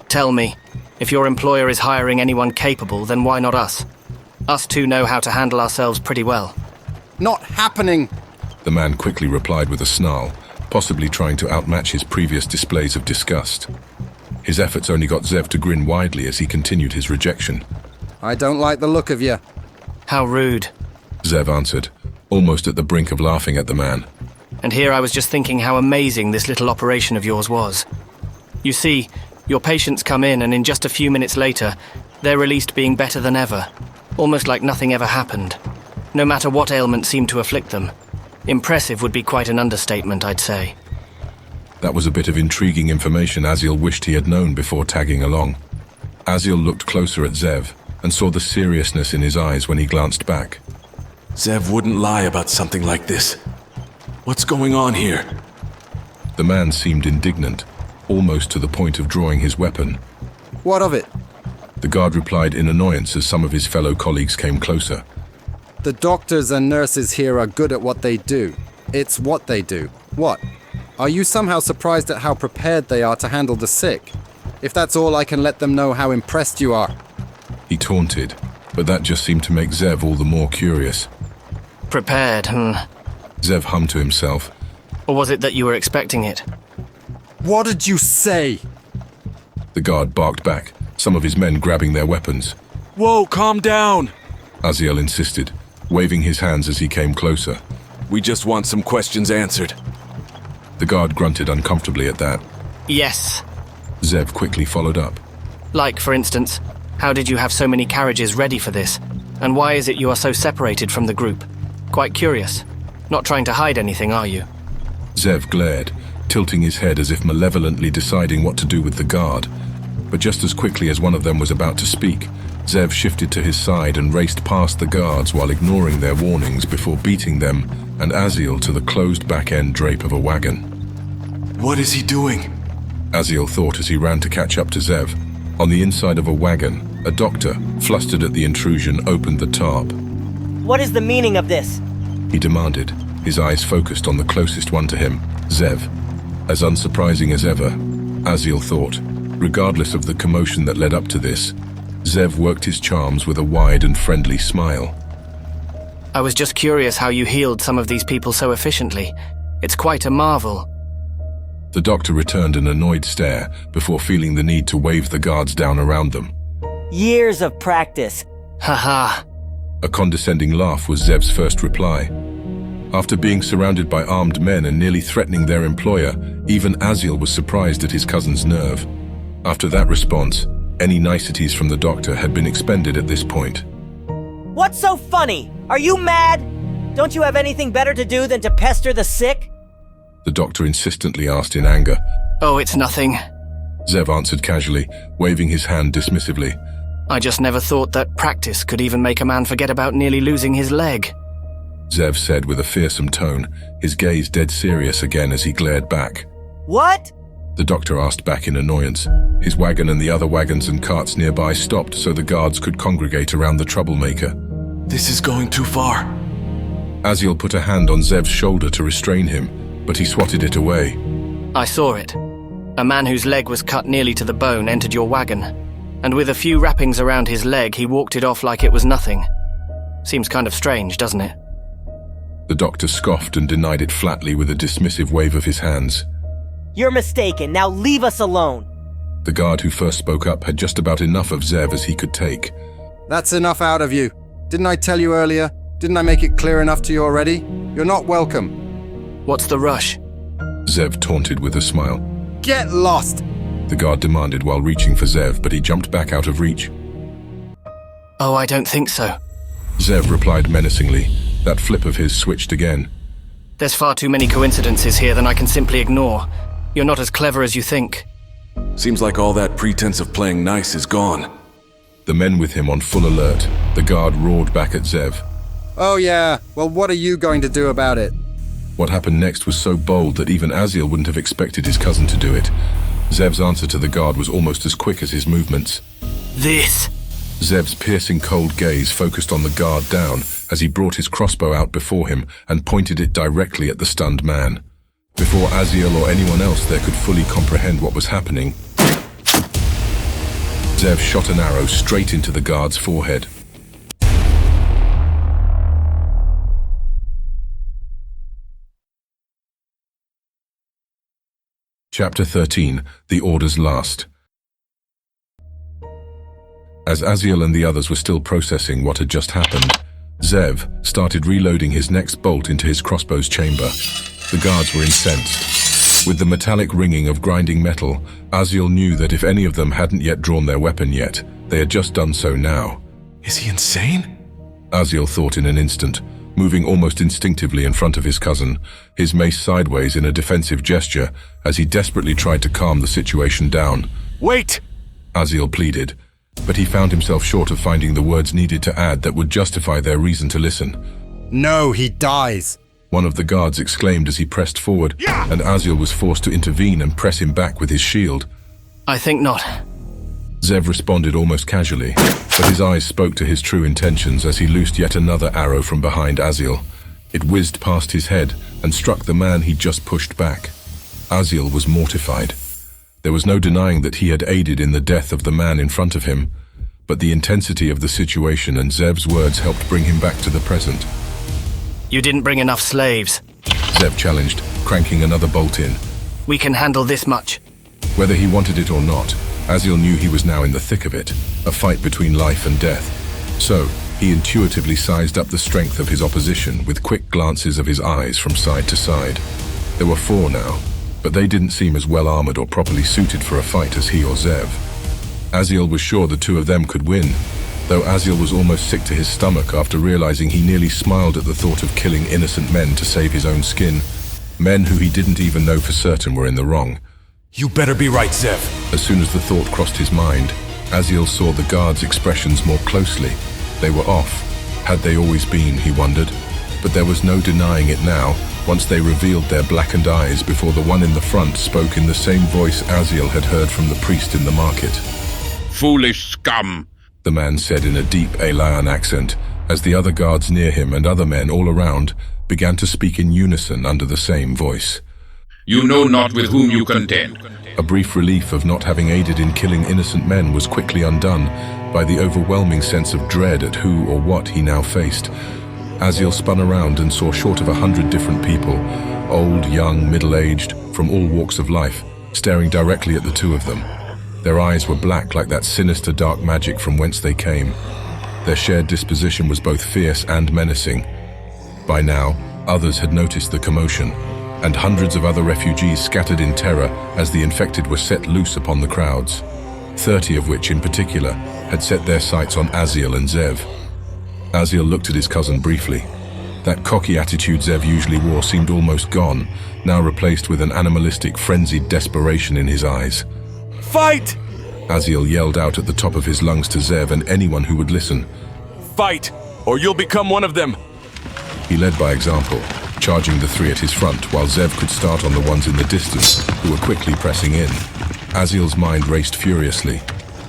F: Tell me, if your employer is hiring anyone capable, then why not us? Us two know how to handle ourselves pretty well.
M: Not happening!
B: The man quickly replied with a snarl, possibly trying to outmatch his previous displays of disgust. His efforts only got Zev to grin widely as he continued his rejection.
M: I don't like the look of you.
F: How rude,
B: Zev answered, almost at the brink of laughing at the man.
F: And here I was just thinking how amazing this little operation of yours was. You see, your patients come in and in just a few minutes later, they're released being better than ever. Almost like nothing ever happened. No matter what ailment seemed to afflict them. Impressive would be quite an understatement, I'd say.
B: That was a bit of intriguing information Azil wished he had known before tagging along. Azil looked closer at Zev and saw the seriousness in his eyes when he glanced back.
C: Zev wouldn't lie about something like this. What's going on here?
B: The man seemed indignant, almost to the point of drawing his weapon.
M: What of it?
B: The guard replied in annoyance as some of his fellow colleagues came closer.
M: The doctors and nurses here are good at what they do. It's what they do. What? Are you somehow surprised at how prepared they are to handle the sick? If that's all, I can let them know how impressed you are.
B: He taunted, but that just seemed to make Zev all the more curious.
F: Prepared,
B: Zev hummed to himself.
F: Or was it that you were expecting it?
M: What did you say?
B: The guard barked back, some of his men grabbing their weapons.
C: Whoa, calm down!
B: Azil insisted, waving his hands as he came closer.
C: We just want some questions answered.
B: The guard grunted uncomfortably at that.
F: Yes.
B: Zev quickly followed up.
F: Like, for instance, how did you have so many carriages ready for this? And why is it you are so separated from the group? Quite curious. Not trying to hide anything, are you?
B: Zev glared, tilting his head as if malevolently deciding what to do with the guard. But just as quickly as one of them was about to speak, Zev shifted to his side and raced past the guards while ignoring their warnings before beating them and Aziel to the closed back-end drape of a wagon.
C: What is he doing?
B: Aziel thought as he ran to catch up to Zev. On the inside of a wagon, a doctor, flustered at the intrusion, opened the tarp.
H: What is the meaning of this?
B: He demanded, his eyes focused on the closest one to him, Zev. As unsurprising as ever, Aziel thought, regardless of the commotion that led up to this, Zev worked his charms with a wide and friendly smile.
F: I was just curious how you healed some of these people so efficiently. It's quite a marvel.
B: The doctor returned an annoyed stare before feeling the need to wave the guards down around them.
H: Years of practice.
F: Haha.
B: A condescending laugh was Zev's first reply. After being surrounded by armed men and nearly threatening their employer, even Aziel was surprised at his cousin's nerve. After that response, any niceties from the doctor had been expended at this point.
H: What's so funny? Are you mad? Don't you have anything better to do than to pester the sick?
B: The doctor insistently asked in anger.
F: Oh, it's nothing.
B: Zev answered casually, waving his hand dismissively.
F: I just never thought that practice could even make a man forget about nearly losing his leg.
B: Zev said with a fearsome tone, his gaze dead serious again as he glared back.
H: What?
B: The doctor asked back in annoyance. His wagon and the other wagons and carts nearby stopped so the guards could congregate around the troublemaker.
C: This is going too far.
B: Aziel put a hand on Zev's shoulder to restrain him, but he swatted it away.
F: I saw it. A man whose leg was cut nearly to the bone entered your wagon, and with a few wrappings around his leg, he walked it off like it was nothing. Seems kind of strange, doesn't it?
B: The doctor scoffed and denied it flatly with a dismissive wave of his hands.
H: You're mistaken. Now leave us alone.
B: The guard who first spoke up had just about enough of Zev as he could take.
M: That's enough out of you. Didn't I tell you earlier? Didn't I make it clear enough to you already? You're not welcome.
F: What's the rush?
B: Zev taunted with a smile.
M: Get lost!
B: The guard demanded while reaching for Zev, but he jumped back out of reach.
F: Oh, I don't think so.
B: Zev replied menacingly. That flip of his switched again.
F: There's far too many coincidences here than I can simply ignore. You're not as clever as you think.
C: Seems like all that pretense of playing nice is gone.
B: The men with him on full alert, the guard roared back at Zev.
M: Oh yeah, well what are you going to do about it?
B: What happened next was so bold that even Aziel wouldn't have expected his cousin to do it. Zev's answer to the guard was almost as quick as his movements.
F: This!
B: Zev's piercing cold gaze focused on the guard down as he brought his crossbow out before him and pointed it directly at the stunned man. Before Aziel or anyone else there could fully comprehend what was happening, Zev shot an arrow straight into the guard's forehead. Chapter 13, The Order's Last. As Aziel and the others were still processing what had just happened, Zev started reloading his next bolt into his crossbow's chamber. The guards were incensed. With the metallic ringing of grinding metal, Aziel knew that if any of them hadn't yet drawn their weapon yet, they had just done so now.
C: Is he insane?
B: Aziel thought in an instant, moving almost instinctively in front of his cousin, his mace sideways in a defensive gesture as he desperately tried to calm the situation down.
O: Wait!
B: Aziel pleaded, but he found himself short of finding the words needed to add that would justify their reason to listen.
M: No, he dies!
B: One of the guards exclaimed as he pressed forward, and Aziel was forced to intervene and press him back with his shield.
F: I think not.
B: Zev responded almost casually, but his eyes spoke to his true intentions as he loosed yet another arrow from behind Aziel. It whizzed past his head and struck the man he'd just pushed back. Aziel was mortified. There was no denying that he had aided in the death of the man in front of him, but the intensity of the situation and Zev's words helped bring him back to the present.
F: You didn't bring enough slaves.
B: Zev challenged, cranking another bolt in.
F: We can handle this much.
B: Whether he wanted it or not, Aziel knew he was now in the thick of it, a fight between life and death. So, he intuitively sized up the strength of his opposition with quick glances of his eyes from side to side. There were 4 now, but they didn't seem as well armored or properly suited for a fight as he or Zev. Aziel was sure the 2 of them could win, though Aziel was almost sick to his stomach after realizing he nearly smiled at the thought of killing innocent men to save his own skin. Men who he didn't even know for certain were in the wrong.
O: You better be right, Zev.
B: As soon as the thought crossed his mind, Aziel saw the guards' expressions more closely. They were off. Had they always been, he wondered. but there was no denying it now, once they revealed their blackened eyes before the one in the front spoke in the same voice Aziel had heard from the priest in the market.
P: Foolish scum,
B: the man said in a deep Alayan accent, as the other guards near him and other men all around began to speak in unison under the same voice.
P: You know not with whom you contend.
B: A brief relief of not having aided in killing innocent men was quickly undone by the overwhelming sense of dread at who or what he now faced. Aziel spun around and saw short of 100 different people, old, young, middle-aged, from all walks of life, staring directly at the two of them. Their eyes were black like that sinister dark magic from whence they came. Their shared disposition was both fierce and menacing. By now, others had noticed the commotion, and hundreds of other refugees scattered in terror as the infected were set loose upon the crowds, 30 of which in particular had set their sights on Aziel and Zev. Aziel looked at his cousin briefly. That cocky attitude Zev usually wore seemed almost gone, now replaced with an animalistic, frenzied desperation in his eyes.
C: Fight!
B: Aziel yelled out at the top of his lungs to Zev and anyone who would listen.
C: Fight, or you'll become one of them!
B: He led by example, charging the three at his front, while Zev could start on the ones in the distance, who were quickly pressing in. Aziel's mind raced furiously.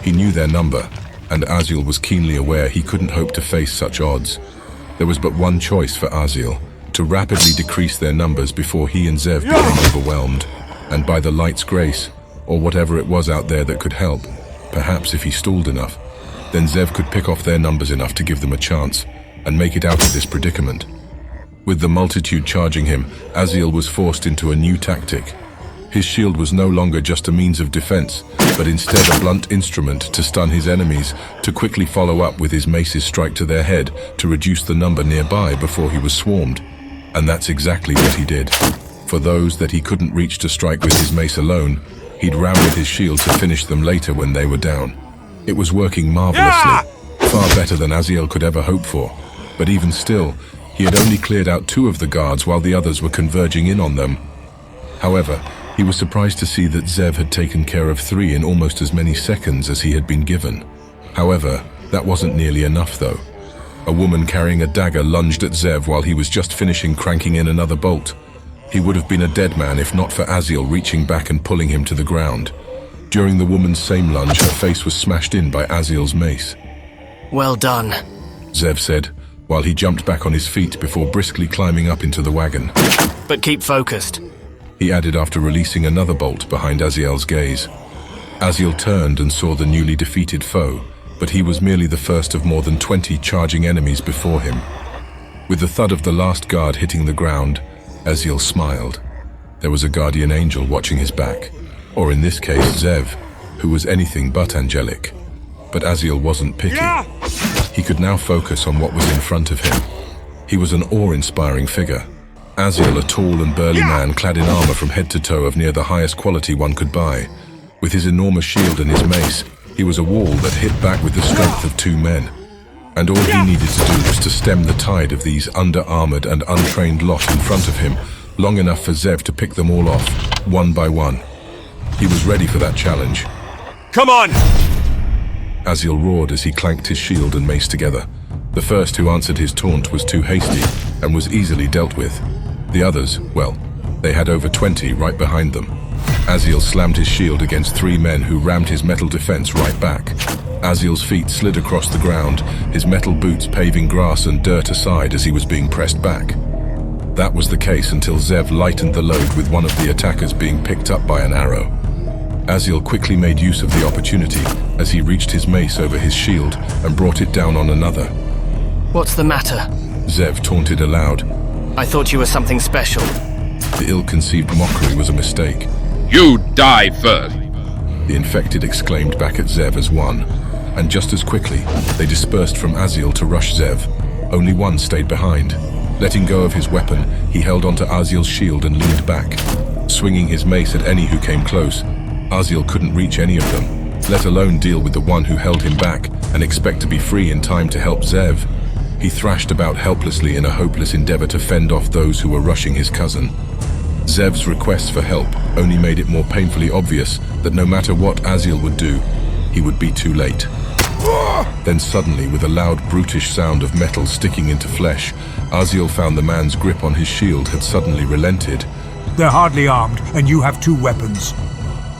B: He knew their number, and Aziel was keenly aware he couldn't hope to face such odds. There was but one choice for Aziel, to rapidly decrease their numbers before he and Zev became overwhelmed, and by the light's grace, or whatever it was out there that could help, perhaps if he stalled enough, then Zev could pick off their numbers enough to give them a chance, and make it out of this predicament. With the multitude charging him, Aziel was forced into a new tactic. His shield was no longer just a means of defense, but instead a blunt instrument to stun his enemies, to quickly follow up with his mace's strike to their head to reduce the number nearby before he was swarmed. And that's exactly what he did. For those that he couldn't reach to strike with his mace alone, he'd ram with his shield to finish them later when they were down. It was working marvelously, far better than Aziel could ever hope for. But even still, he had only cleared out 2 of the guards while the others were converging in on them. However, he was surprised to see that Zev had taken care of 3 in almost as many seconds as he had been given. However, that wasn't nearly enough though. A woman carrying a dagger lunged at Zev while he was just finishing cranking in another bolt. He would have been a dead man if not for Aziel reaching back and pulling him to the ground. During the woman's same lunge, her face was smashed in by Aziel's mace.
F: Well done,
B: Zev said, while he jumped back on his feet before briskly climbing up into the wagon.
F: But keep focused,
B: he added after releasing another bolt behind Aziel's gaze. Aziel turned and saw the newly defeated foe, but he was merely the first of more than 20 charging enemies before him. With the thud of the last guard hitting the ground, Aziel smiled. There was a guardian angel watching his back, or in this case Zev, who was anything but angelic. But Aziel wasn't picky. He could now focus on what was in front of him. He was an awe-inspiring figure. Aziel, a tall and burly man clad in armor from head to toe of near the highest quality one could buy. With his enormous shield and his mace, he was a wall that hit back with the strength of 2 men. And all he needed to do was to stem the tide of these under-armored and untrained lot in front of him, long enough for Zev to pick them all off, one by one. He was ready for that challenge.
C: Come on!
B: Aziel roared as he clanked his shield and mace together. The first who answered his taunt was too hasty and was easily dealt with. The others, well, they had over 20 right behind them. Aziel slammed his shield against 3 men who rammed his metal defense right back. Aziel's feet slid across the ground, his metal boots paving grass and dirt aside as he was being pressed back. That was the case until Zev lightened the load with one of the attackers being picked up by an arrow. Aziel quickly made use of the opportunity as he reached his mace over his shield and brought it down on another.
F: What's the matter?
B: Zev taunted aloud.
F: I thought you were something special.
B: The ill-conceived mockery was a mistake.
P: You die first!
B: The infected exclaimed back at Zev as one, and just as quickly, they dispersed from Aziel to rush Zev. Only one stayed behind. Letting go of his weapon, he held onto Aziel's shield and leaned back. Swinging his mace at any who came close, Aziel couldn't reach any of them, let alone deal with the one who held him back and expect to be free in time to help Zev. He thrashed about helplessly in a hopeless endeavor to fend off those who were rushing his cousin. Zev's requests for help only made it more painfully obvious that no matter what Aziel would do, he would be too late. Then suddenly, with a loud, brutish sound of metal sticking into flesh, Aziel found the man's grip on his shield had suddenly relented.
I: They're hardly armed, and you have 2 weapons.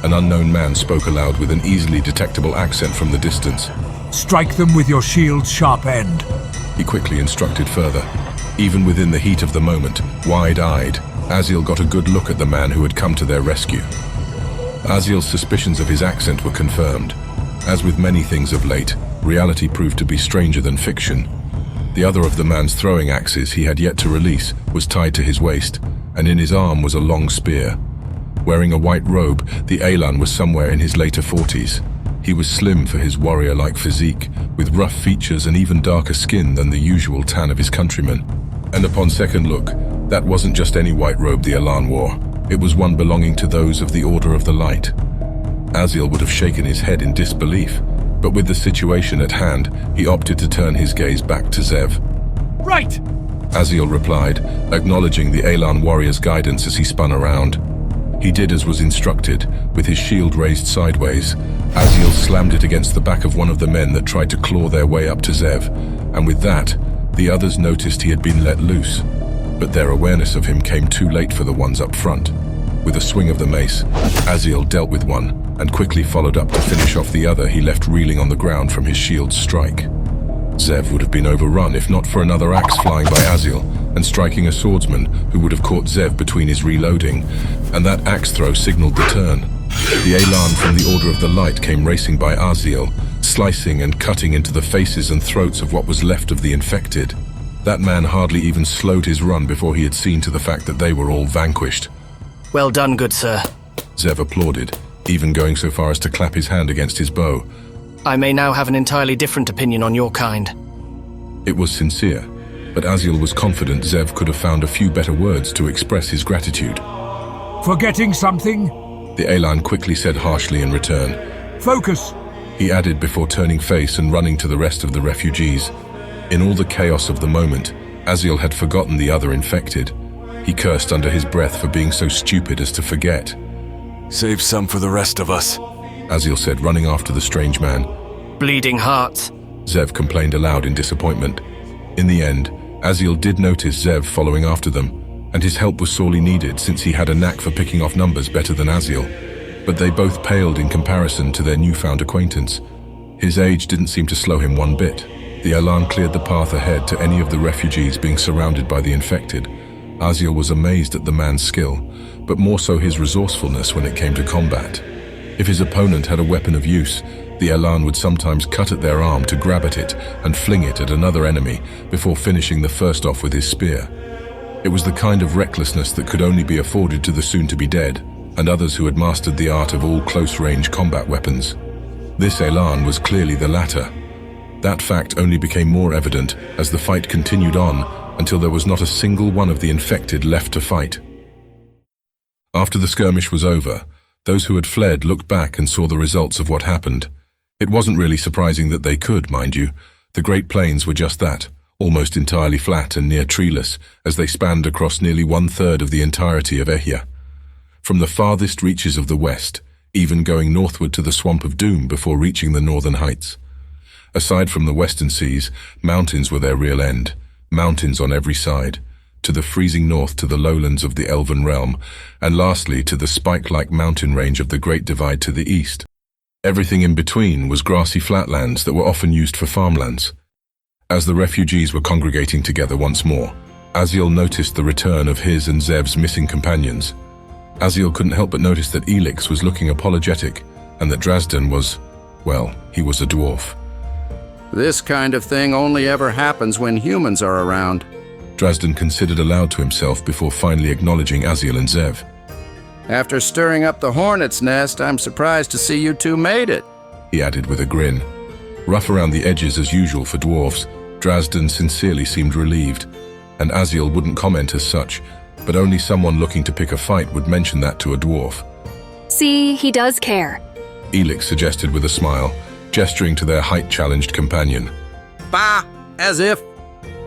B: An unknown man spoke aloud with an easily detectable accent from the distance.
I: Strike them with your shield's sharp end.
B: He quickly instructed further. Even within the heat of the moment, wide-eyed, Aziel got a good look at the man who had come to their rescue. Aziel's suspicions of his accent were confirmed. As with many things of late, reality proved to be stranger than fiction. The other of the man's throwing axes he had yet to release was tied to his waist, and in his arm was a long spear. Wearing a white robe, the Elan was somewhere in his later 40s. He was slim for his warrior-like physique, with rough features and even darker skin than the usual tan of his countrymen. And upon second look, that wasn't just any white robe the Elan wore. It was one belonging to those of the Order of the Light. Aziel would have shaken his head in disbelief, but with the situation at hand, he opted to turn his gaze back to Zev.
I: Right!
B: Aziel replied, acknowledging the Elan warrior's guidance as he spun around. He did as was instructed, with his shield raised sideways. Aziel slammed it against the back of one of the men that tried to claw their way up to Zev, and with that, the others noticed he had been let loose. But their awareness of him came too late for the ones up front. With a swing of the mace, Aziel dealt with one, and quickly followed up to finish off the other he left reeling on the ground from his shield's strike. Zev would have been overrun if not for another axe flying by Aziel and striking a swordsman who would have caught Zev between his reloading, and that axe throw signaled the turn. The Elan from the Order of the Light came racing by Aziel, slicing and cutting into the faces and throats of what was left of the infected. That man hardly even slowed his run before he had seen to the fact that they were all vanquished.
F: Well done, good sir.
B: Zev applauded, even going so far as to clap his hand against his bow.
F: I may now have an entirely different opinion on your kind.
B: It was sincere, but Aziel was confident Zev could have found a few better words to express his gratitude.
I: Forgetting something?
B: The Elan quickly said harshly in return.
I: Focus!
B: He added before turning face and running to the rest of the refugees. In all the chaos of the moment, Aziel had forgotten the other infected. He cursed under his breath for being so stupid as to forget.
C: Save some for the rest of us,
B: Aziel said, running after the strange man.
F: Bleeding hearts,
B: Zev complained aloud in disappointment. In the end, Aziel did notice Zev following after them, and his help was sorely needed since he had a knack for picking off numbers better than Aziel. But they both paled in comparison to their newfound acquaintance. His age didn't seem to slow him one bit. The Elan cleared the path ahead to any of the refugees being surrounded by the infected. Aziel was amazed at the man's skill, but more so his resourcefulness when it came to combat. If his opponent had a weapon of use, the Elan would sometimes cut at their arm to grab at it and fling it at another enemy before finishing the first off with his spear. It was the kind of recklessness that could only be afforded to the soon-to-be dead, and others who had mastered the art of all close-range combat weapons. This Elan was clearly the latter. That fact only became more evident as the fight continued on until there was not a single one of the infected left to fight. After the skirmish was over, those who had fled looked back and saw the results of what happened. It wasn't really surprising that they could, mind you. The Great Plains were just that, almost entirely flat and near treeless, as they spanned across nearly 1/3 of the entirety of Ehya. From the farthest reaches of the west, even going northward to the Swamp of Doom before reaching the northern heights. Aside from the western seas, mountains were their real end, mountains on every side, to the freezing north to the lowlands of the Elven Realm, and lastly to the spike-like mountain range of the Great Divide to the east. Everything in between was grassy flatlands that were often used for farmlands. As the refugees were congregating together once more, Aziel noticed the return of his and Zev's missing companions. Aziel couldn't help but notice that Elix was looking apologetic, and that Drazden was, well, he was a dwarf.
E: This kind of thing only ever happens when humans are around.
B: Drazden considered aloud to himself before finally acknowledging Aziel and Zev.
E: After stirring up the hornet's nest, I'm surprised to see you two made it,
B: he added with a grin. Rough around the edges as usual for dwarves, Drazden sincerely seemed relieved, and Aziel wouldn't comment as such, but only someone looking to pick a fight would mention that to a dwarf.
J: See, he does care,
B: Elix suggested with a smile, gesturing to their height-challenged companion.
E: Bah! As if...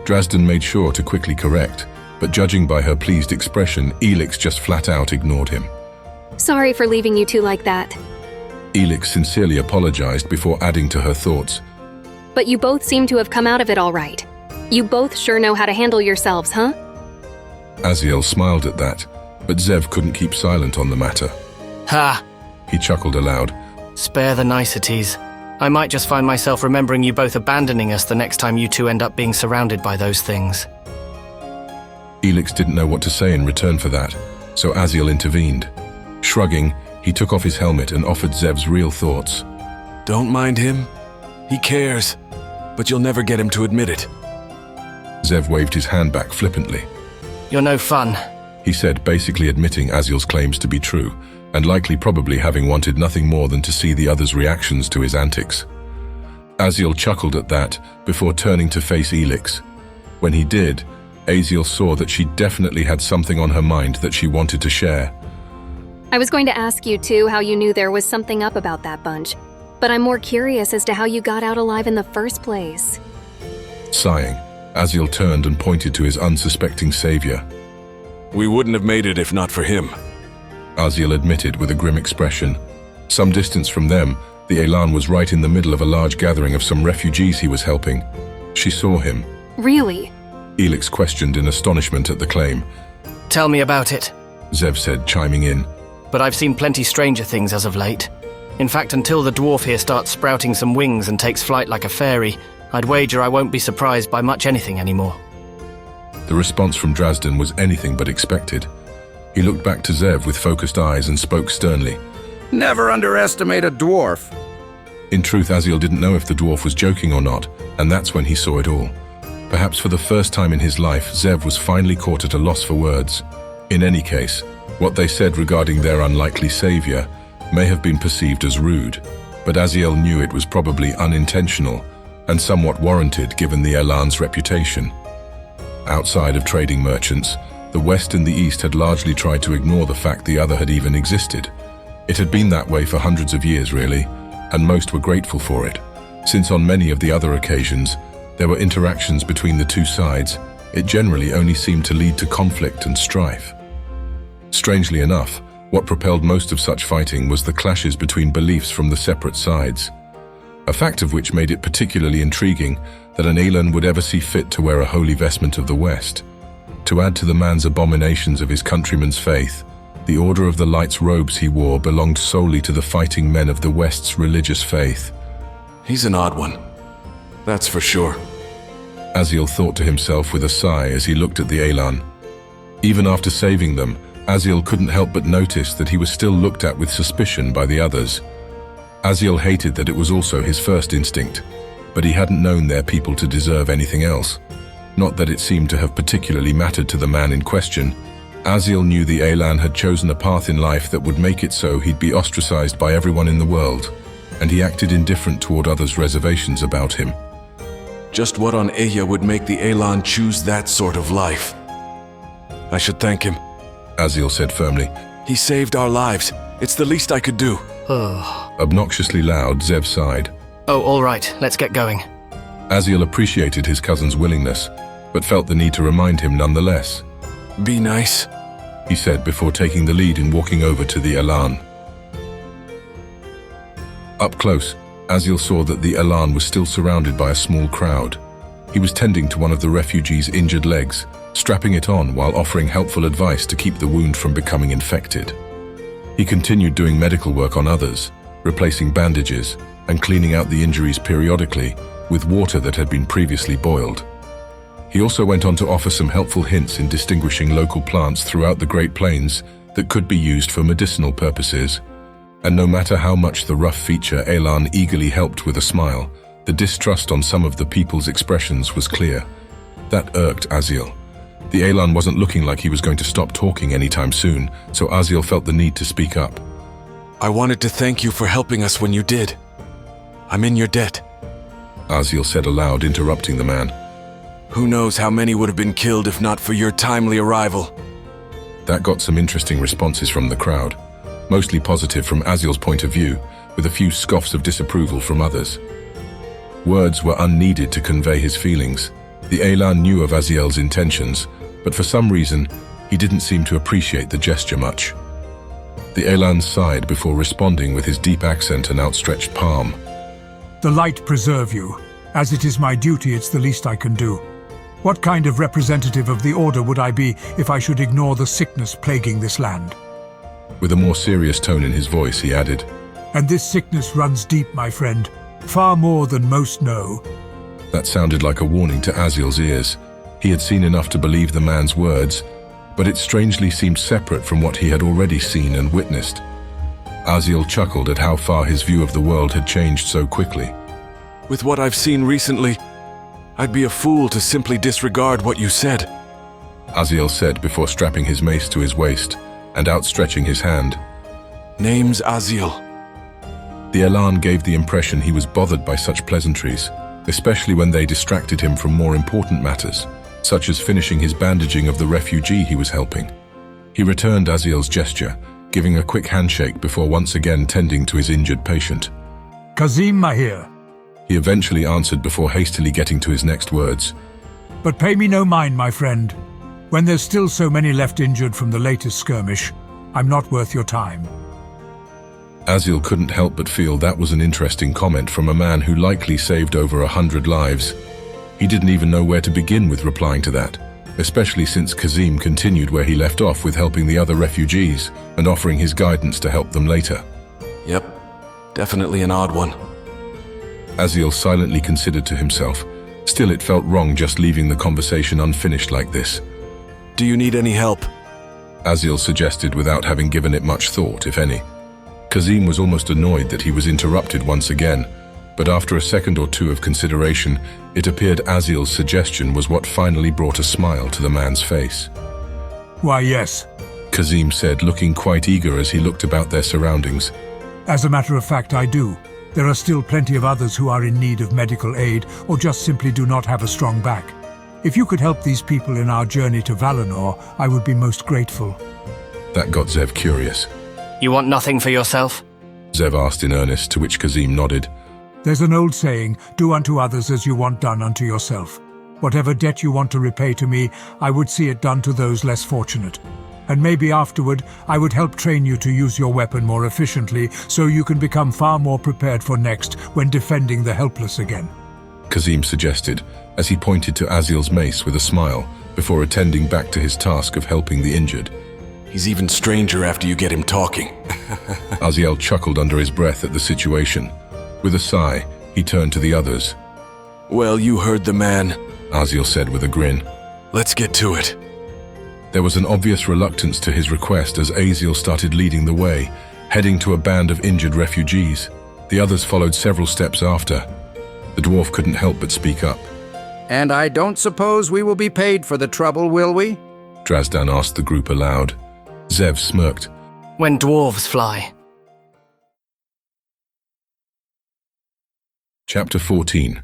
B: Drazden made sure to quickly correct, but judging by her pleased expression, Elix just flat out ignored him.
J: Sorry for leaving you two like that.
B: Elix sincerely apologized before adding to her thoughts.
J: But you both seem to have come out of it all right. You both sure know how to handle yourselves, huh?
B: Aziel smiled at that, but Zev couldn't keep silent on the matter.
F: Ha!
B: He chuckled aloud.
F: Spare the niceties. I might just find myself remembering you both abandoning us the next time you two end up being surrounded by those things.
B: Elix didn't know what to say in return for that, so Aziel intervened. Shrugging, he took off his helmet and offered Zev's real thoughts.
C: Don't mind him. He cares, but you'll never get him to admit it.
B: Zev waved his hand back flippantly.
F: You're no fun,
B: he said, basically admitting Aziel's claims to be true, and likely probably having wanted nothing more than to see the other's reactions to his antics. Aziel chuckled at that before turning to face Elix. When he did, Aziel saw that she definitely had something on her mind that she wanted to share.
J: I was going to ask you too how you knew there was something up about that bunch, but I'm more curious as to how you got out alive in the first place.
B: Sighing, Aziel turned and pointed to his unsuspecting savior.
C: We wouldn't have made it if not for him,
B: Aziel admitted with a grim expression. Some distance from them, the Elan was right in the middle of a large gathering of some refugees he was helping. She saw him.
J: Really?
B: Elix questioned in astonishment at the claim.
F: Tell me about it,
B: Zev said, chiming in.
F: But I've seen plenty stranger things as of late. In fact, until the dwarf here starts sprouting some wings and takes flight like a fairy, I'd wager I won't be surprised by much anything anymore.
B: The response from Drazden was anything but expected. He looked back to Zev with focused eyes and spoke sternly.
E: Never underestimate a dwarf.
B: In truth, Aziel didn't know if the dwarf was joking or not, and that's when he saw it all. Perhaps for the first time in his life, Zev was finally caught at a loss for words. In any case, what they said regarding their unlikely savior may have been perceived as rude, but Aziel knew it was probably unintentional and somewhat warranted given the Elan's reputation. Outside of trading merchants, the West and the East had largely tried to ignore the fact the other had even existed. It had been that way for hundreds of years, really, and most were grateful for it, since on many of the other occasions, there were interactions between the two sides. It generally only seemed to lead to conflict and strife. Strangely enough, what propelled most of such fighting was the clashes between beliefs from the separate sides. A fact of which made it particularly intriguing that an Elan would ever see fit to wear a holy vestment of the West. To add to the man's abominations of his countrymen's faith, the Order of the Light's robes he wore belonged solely to the fighting men of the West's religious faith.
C: He's an odd one, that's for sure.
B: Aziel thought to himself with a sigh as he looked at the Elan. Even after saving them, Aziel couldn't help but notice that he was still looked at with suspicion by the others. Aziel hated that it was also his first instinct, but he hadn't known their people to deserve anything else. Not that it seemed to have particularly mattered to the man in question. Aziel knew the Elan had chosen a path in life that would make it so he'd be ostracized by everyone in the world, and he acted indifferent toward others' reservations about him.
C: Just what on Eya would make the Elan choose that sort of life? I should thank him,
B: Aziel said firmly.
C: He saved our lives. It's the least I could do.
B: Obnoxiously loud, Zev sighed.
F: Oh, all right, let's get going.
B: Aziel appreciated his cousin's willingness, but felt the need to remind him nonetheless.
C: Be nice,
B: he said before taking the lead in walking over to the Elan. Up close, Aziel saw that the Elan was still surrounded by a small crowd. He was tending to one of the refugees' injured legs, strapping it on while offering helpful advice to keep the wound from becoming infected. He continued doing medical work on others, replacing bandages and cleaning out the injuries periodically with water that had been previously boiled. He also went on to offer some helpful hints in distinguishing local plants throughout the Great Plains that could be used for medicinal purposes. And no matter how much the rough feature Elan eagerly helped with a smile, the distrust on some of the people's expressions was clear. That irked Aziel. The Elan wasn't looking like he was going to stop talking anytime soon, so Aziel felt the need to speak up.
C: I wanted to thank you for helping us when you did. I'm in your debt,
B: Aziel said aloud, interrupting the man.
C: Who knows how many would have been killed if not for your timely arrival.
B: That got some interesting responses from the crowd, mostly positive from Aziel's point of view, with a few scoffs of disapproval from others. Words were unneeded to convey his feelings. The Elan knew of Aziel's intentions, but for some reason, he didn't seem to appreciate the gesture much. The Elan sighed before responding with his deep accent and outstretched palm.
I: The light preserve you, As it is my duty, it's the least I can do. What kind of representative of the Order would I be if I should ignore the sickness plaguing this land?
B: With a more serious tone in his voice, he added,
I: And this sickness runs deep, my friend, far more than most know.
B: That sounded like a warning to Aziel's ears. He had seen enough to believe the man's words, but it strangely seemed separate from what he had already seen and witnessed. Aziel chuckled at how far his view of the world had changed so quickly.
C: With what I've seen recently, I'd be a fool to simply disregard what you said.
B: Aziel said before strapping his mace to his waist and outstretching his hand.
C: Name's Aziel.
B: The Elan gave the impression he was bothered by such pleasantries, especially when they distracted him from more important matters, such as finishing his bandaging of the refugee he was helping. He returned Aziel's gesture, giving a quick handshake before once again tending to his injured patient.
I: Kazim Mahir.
B: He eventually answered before hastily getting to his next words.
I: But pay me no mind, my friend. When there's still so many left injured from the latest skirmish, I'm not worth your time.
B: Aziel couldn't help but feel that was an interesting comment from a man who likely saved over 100 lives. He didn't even know where to begin with replying to that, especially since Kazim continued where he left off with helping the other refugees and offering his guidance to help them later.
C: Yep, definitely an odd one.
B: Aziel silently considered to himself. Still, it felt wrong just leaving the conversation unfinished like this.
C: Do you need any help?
B: Aziel suggested without having given it much thought, if any. Kazim was almost annoyed that he was interrupted once again, but after a second or two of consideration, it appeared Aziel's suggestion was what finally brought a smile to the man's face.
I: Why, yes,
B: Kazim said, looking quite eager as he looked about their surroundings.
I: As a matter of fact, I do. There are still plenty of others who are in need of medical aid or just simply do not have a strong back. If you could help these people in our journey to Valinor, I would be most grateful.
B: That got Zev curious.
F: You want nothing for yourself?
B: Zev asked in earnest, to which Kazim nodded.
I: There's an old saying, do unto others as you want done unto yourself. Whatever debt you want to repay to me, I would see it done to those less fortunate. And maybe afterward, I would help train you to use your weapon more efficiently so you can become far more prepared for next when defending the helpless again.
B: Kazim suggested, as he pointed to Aziel's mace with a smile, before attending back to his task of helping the injured.
C: He's even stranger after you get him talking.
B: Aziel chuckled under his breath at the situation. With a sigh, he turned to the others.
C: Well, you heard the man,
B: Aziel said with a grin.
C: Let's get to it.
B: There was an obvious reluctance to his request as Aziel started leading the way, heading to a band of injured refugees. The others followed several steps after. The dwarf couldn't help but speak up.
E: And I don't suppose we will be paid for the trouble, will we?
B: Drazdan asked the group aloud. Zev smirked.
F: When dwarves fly.
B: Chapter 14.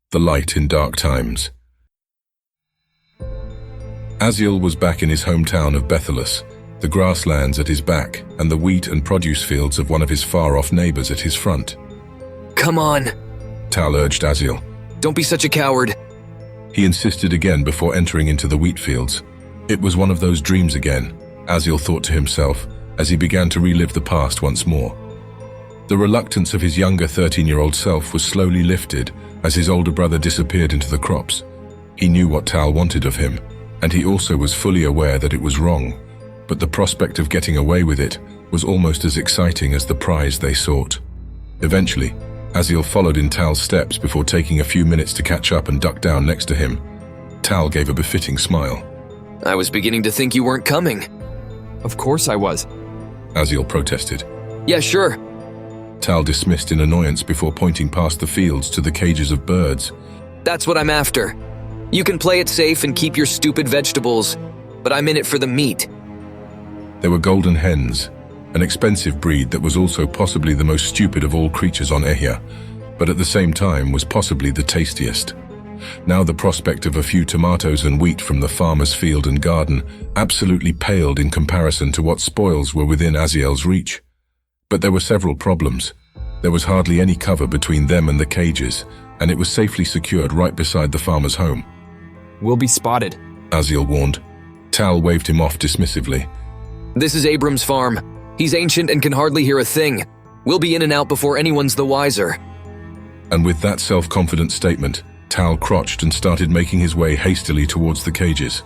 B: The Light in Dark Times. Aziel was back in his hometown of Bethelus, the grasslands at his back and the wheat and produce fields of one of his far-off neighbors at his front.
Q: Come on,
B: Tal urged Aziel.
Q: Don't be such a coward.
B: He insisted again before entering into the wheat fields. It was one of those dreams again, Aziel thought to himself as he began to relive the past once more. The reluctance of his younger 13-year-old self was slowly lifted as his older brother disappeared into the crops. He knew what Tal wanted of him, and he also was fully aware that it was wrong, but the prospect of getting away with it was almost as exciting as the prize they sought. Eventually, Aziel followed in Tal's steps before taking a few minutes to catch up and duck down next to him. Tal gave a befitting smile.
Q: I was beginning to think you weren't coming.
K: Of course I was.
B: Aziel protested.
Q: Yeah, sure.
B: Tal dismissed in annoyance before pointing past the fields to the cages of birds.
Q: That's what I'm after. You can play it safe and keep your stupid vegetables, but I'm in it for the meat.
B: There were golden hens, an expensive breed that was also possibly the most stupid of all creatures on Ehya, but at the same time was possibly the tastiest. Now the prospect of a few tomatoes and wheat from the farmer's field and garden absolutely paled in comparison to what spoils were within Aziel's reach. But there were several problems. There was hardly any cover between them and the cages, and it was safely secured right beside the farmer's home.
K: We'll be spotted,
B: Aziel warned. Tal waved him off dismissively.
Q: This is Abram's farm. He's ancient and can hardly hear a thing. We'll be in and out before anyone's the wiser.
B: And with that self-confident statement, Tal crotched and started making his way hastily towards the cages.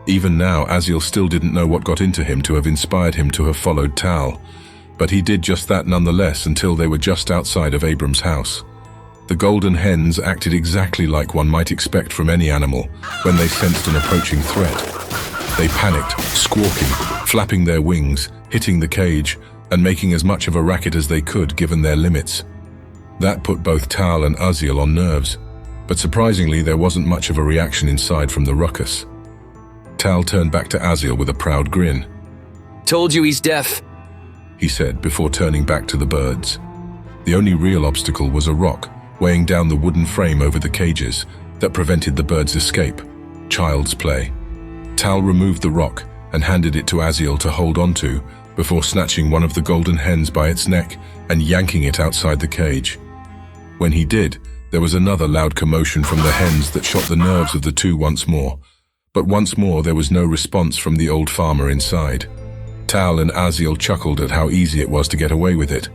B: Even now, Aziel still didn't know what got into him to have inspired him to have followed Tal. But he did just that nonetheless until they were just outside of Abram's house. The golden hens acted exactly like one might expect from any animal when they sensed an approaching threat. They panicked, squawking, flapping their wings, hitting the cage, and making as much of a racket as they could given their limits. That put both Tal and Aziel on nerves, but surprisingly there wasn't much of a reaction inside from the ruckus. Tal turned back to Aziel with a proud grin.
Q: Told you he's deaf,
B: he said before turning back to the birds. The only real obstacle was a rock weighing down the wooden frame over the cages that prevented the birds' escape. Child's play. Tal removed the rock and handed it to Aziel to hold onto before snatching one of the golden hens by its neck and yanking it outside the cage. When he did, there was another loud commotion from the hens that shot the nerves of the two once more. But once more there was no response from the old farmer inside. Tal and Aziel chuckled at how easy it was to get away with it.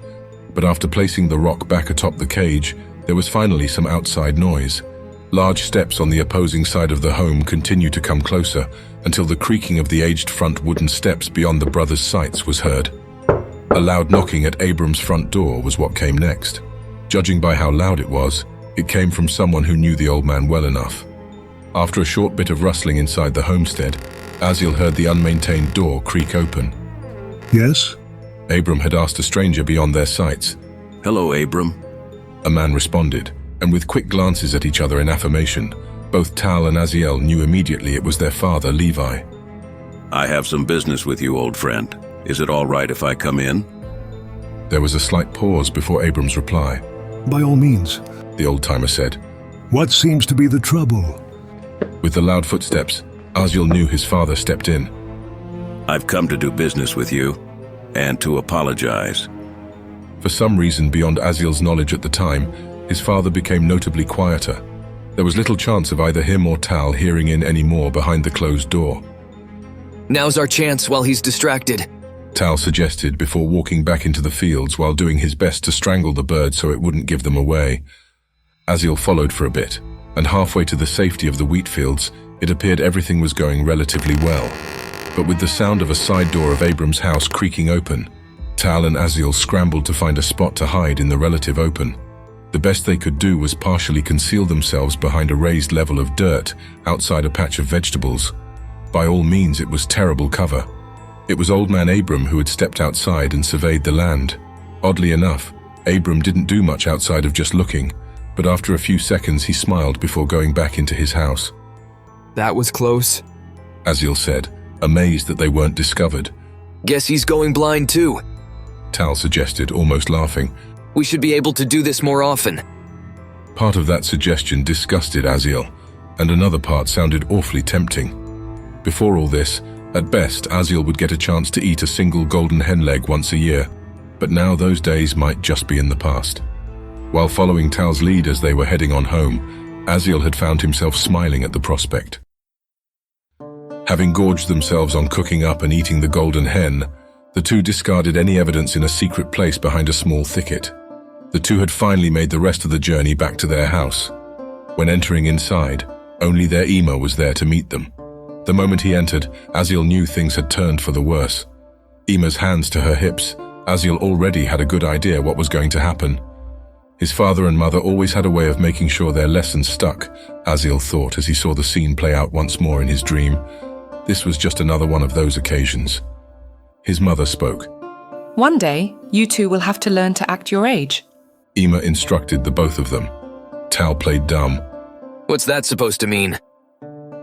B: But after placing the rock back atop the cage, there was finally some outside noise. Large steps on the opposing side of the home continued to come closer until the creaking of the aged front wooden steps beyond the brothers' sights was heard. A loud knocking at Abram's front door was what came next. Judging by how loud it was, it came from someone who knew the old man well enough. After a short bit of rustling inside the homestead, Aziel heard the unmaintained door creak open.
L: Yes?
B: Abram had asked a stranger beyond their sights.
T: Hello, Abram.
B: A man responded, and with quick glances at each other in affirmation, both Tal and Aziel knew immediately it was their father, Levi.
T: I have some business with you, old friend. Is it all right if I come in?
B: There was a slight pause before Abram's reply.
L: By all means,
B: the old-timer said.
L: What seems to be the trouble?
B: With the loud footsteps, Aziel knew his father stepped in.
T: I've come to do business with you, and to apologize.
B: For some reason beyond Aziel's knowledge at the time, his father became notably quieter. There was little chance of either him or Tal hearing in any more behind the closed door.
Q: Now's our chance while he's distracted,
B: Tal suggested before walking back into the fields while doing his best to strangle the bird so it wouldn't give them away. Aziel followed for a bit, and halfway to the safety of the wheat fields, it appeared everything was going relatively well. But with the sound of a side door of Abram's house creaking open, Tal and Aziel scrambled to find a spot to hide in the relative open. The best they could do was partially conceal themselves behind a raised level of dirt outside a patch of vegetables. By all means, it was terrible cover. It was old man Abram who had stepped outside and surveyed the land. Oddly enough, Abram didn't do much outside of just looking, but after a few seconds he smiled before going back into his house.
K: That was close,
B: Aziel said, amazed that they weren't discovered.
Q: Guess he's going blind too,
B: Tal suggested, almost laughing.
Q: We should be able to do this more often.
B: Part of that suggestion disgusted Aziel, and another part sounded awfully tempting. Before all this, at best, Aziel would get a chance to eat a single golden hen leg once a year, but now those days might just be in the past. While following Tal's lead as they were heading on home, Aziel had found himself smiling at the prospect. Having gorged themselves on cooking up and eating the golden hen, the two discarded any evidence in a secret place behind a small thicket. The two had finally made the rest of the journey back to their house. When entering inside, only their Ema was there to meet them. The moment he entered, Aziel knew things had turned for the worse. Ema's hands to her hips, Aziel already had a good idea what was going to happen. His father and mother always had a way of making sure their lessons stuck, Aziel thought as he saw the scene play out once more in his dream. This was just another one of those occasions. His mother spoke.
W: One day, you two will have to learn to act your age.
B: Ema instructed the both of them. Tal played dumb.
Q: What's that supposed to mean?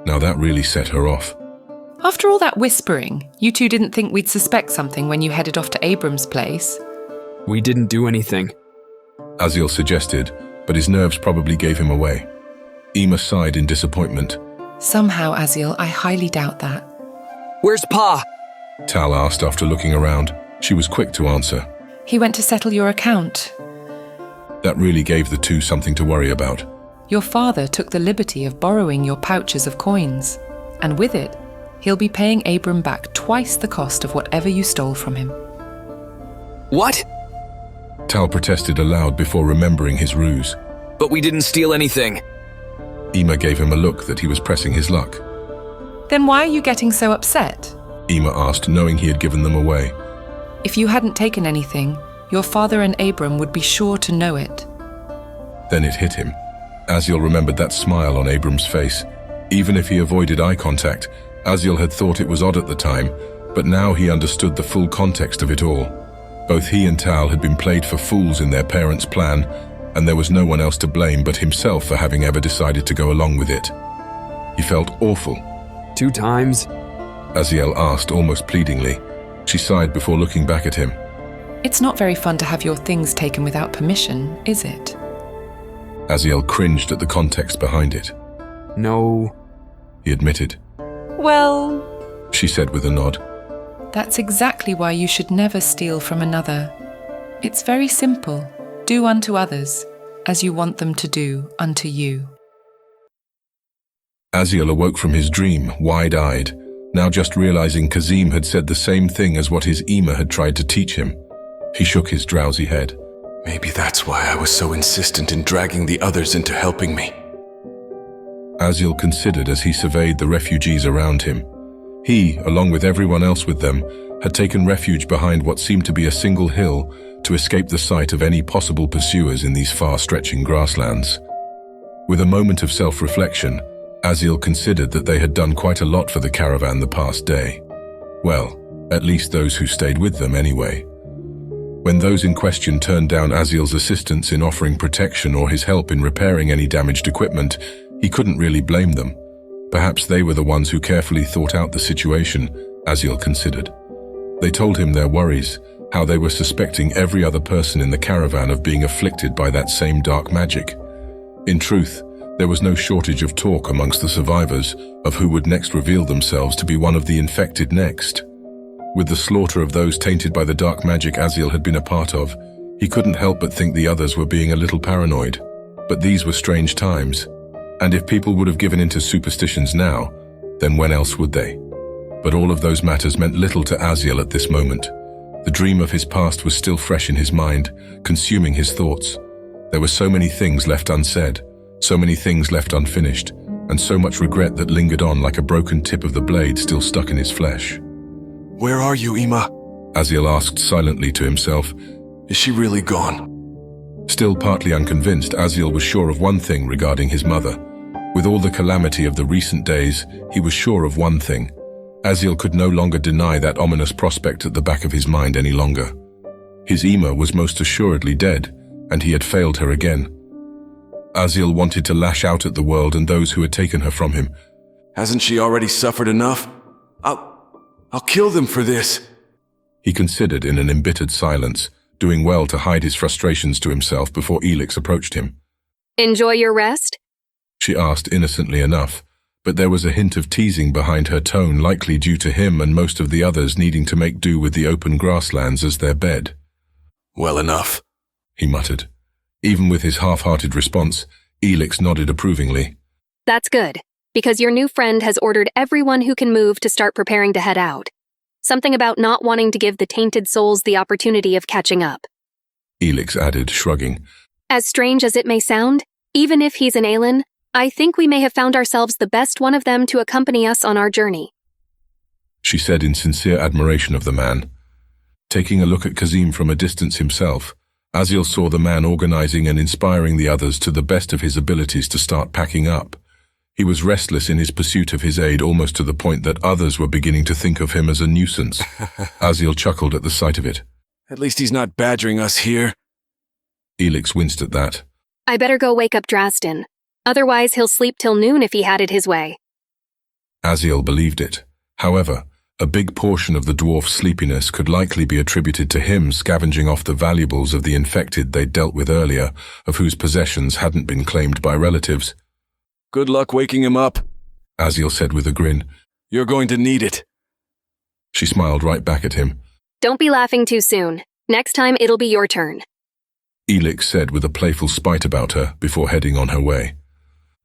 B: Now that really set her off.
W: After all that whispering, you two didn't think we'd suspect something when you headed off to Abram's place.
K: We didn't do anything,
B: Aziel suggested, but his nerves probably gave him away. Ema sighed in disappointment.
W: Somehow, Aziel, I highly doubt that.
Q: Where's Pa?
B: Tal asked after looking around. She was quick to answer.
W: He went to settle your account.
B: That really gave the two something to worry about.
W: Your father took the liberty of borrowing your pouches of coins, and with it, he'll be paying Abram back twice the cost of whatever you stole from him.
Q: What?
B: Tal protested aloud before remembering his ruse.
Q: but we didn't steal anything.
B: Ema gave him a look that he was pressing his luck.
W: Then why are you getting so upset?
B: Ema asked, knowing he had given them away.
W: If you hadn't taken anything, your father and Abram would be sure to know it.
B: Then it hit him. Aziel remembered that smile on Abram's face. Even if he avoided eye contact, Aziel had thought it was odd at the time, but now he understood the full context of it all. Both he and Tal had been played for fools in their parents' plan, and there was no one else to blame but himself for having ever decided to go along with it. He felt awful.
K: 2 times?
B: Aziel asked almost pleadingly. She sighed before looking back at him.
W: It's not very fun to have your things taken without permission, is it?
B: Aziel cringed at the context behind it.
K: No,
B: he admitted.
W: Well,
B: she said with a nod.
W: That's exactly why you should never steal from another. It's very simple. Do unto others as you want them to do unto you.
B: Aziel awoke from his dream, wide-eyed, now just realizing Kazim had said the same thing as what his Ema had tried to teach him. He shook his drowsy head.
C: Maybe that's why I was so insistent in dragging the others into helping me.
B: Aziel considered as he surveyed the refugees around him. He, along with everyone else with them, had taken refuge behind what seemed to be a single hill to escape the sight of any possible pursuers in these far-stretching grasslands. With a moment of self-reflection, Aziel considered that they had done quite a lot for the caravan the past day. Well, at least those who stayed with them anyway. When those in question turned down Aziel's assistance in offering protection or his help in repairing any damaged equipment, he couldn't really blame them. Perhaps they were the ones who carefully thought out the situation, Aziel considered. They told him their worries, how they were suspecting every other person in the caravan of being afflicted by that same dark magic. In truth, there was no shortage of talk amongst the survivors of who would next reveal themselves to be one of the infected next. With the slaughter of those tainted by the dark magic Aziel had been a part of, he couldn't help but think the others were being a little paranoid. But these were strange times, and if people would have given in to superstitions now, then when else would they? But all of those matters meant little to Aziel at this moment. The dream of his past was still fresh in his mind, consuming his thoughts. There were so many things left unsaid, so many things left unfinished, and so much regret that lingered on like a broken tip of the blade still stuck in his flesh.
C: Where are you, Ema?
B: Aziel asked silently to himself.
C: Is she really gone?
B: Still partly unconvinced, Aziel was sure of one thing regarding his mother. With all the calamity of the recent days, he was sure of one thing. Aziel could no longer deny that ominous prospect at the back of his mind any longer. His Ema was most assuredly dead, and he had failed her again. Aziel wanted to lash out at the world and those who had taken her from him.
C: Hasn't she already suffered enough? I'll kill them for this.
B: He considered in an embittered silence, doing well to hide his frustrations to himself before Elix approached him.
J: Enjoy your rest?
B: She asked innocently enough, but there was a hint of teasing behind her tone, likely due to him and most of the others needing to make do with the open grasslands as their bed.
C: Well enough,
B: he muttered. Even with his half-hearted response, Elix nodded approvingly.
J: That's good, because your new friend has ordered everyone who can move to start preparing to head out. Something about not wanting to give the tainted souls the opportunity of catching up.
B: Elix added, shrugging.
J: As strange as it may sound, even if he's an Aelin, I think we may have found ourselves the best one of them to accompany us on our journey.
B: She said in sincere admiration of the man. Taking a look at Kazim from a distance himself, Aziel saw the man organizing and inspiring the others to the best of his abilities to start packing up. He was restless in his pursuit of his aid, almost to the point that others were beginning to think of him as a nuisance. Aziel chuckled at the sight of it.
C: At least he's not badgering us here.
B: Elix winced at that.
J: I better go wake up Drastin. Otherwise he'll sleep till noon if he had it his way.
B: Aziel believed it. However, a big portion of the dwarf's sleepiness could likely be attributed to him scavenging off the valuables of the infected they'd dealt with earlier, of whose possessions hadn't been claimed by relatives.
C: Good luck waking him up,
B: Aziel said with a grin.
C: You're going to need it.
B: She smiled right back at him.
J: Don't be laughing too soon. Next time it'll be your turn.
B: Elix said with a playful spite about her before heading on her way.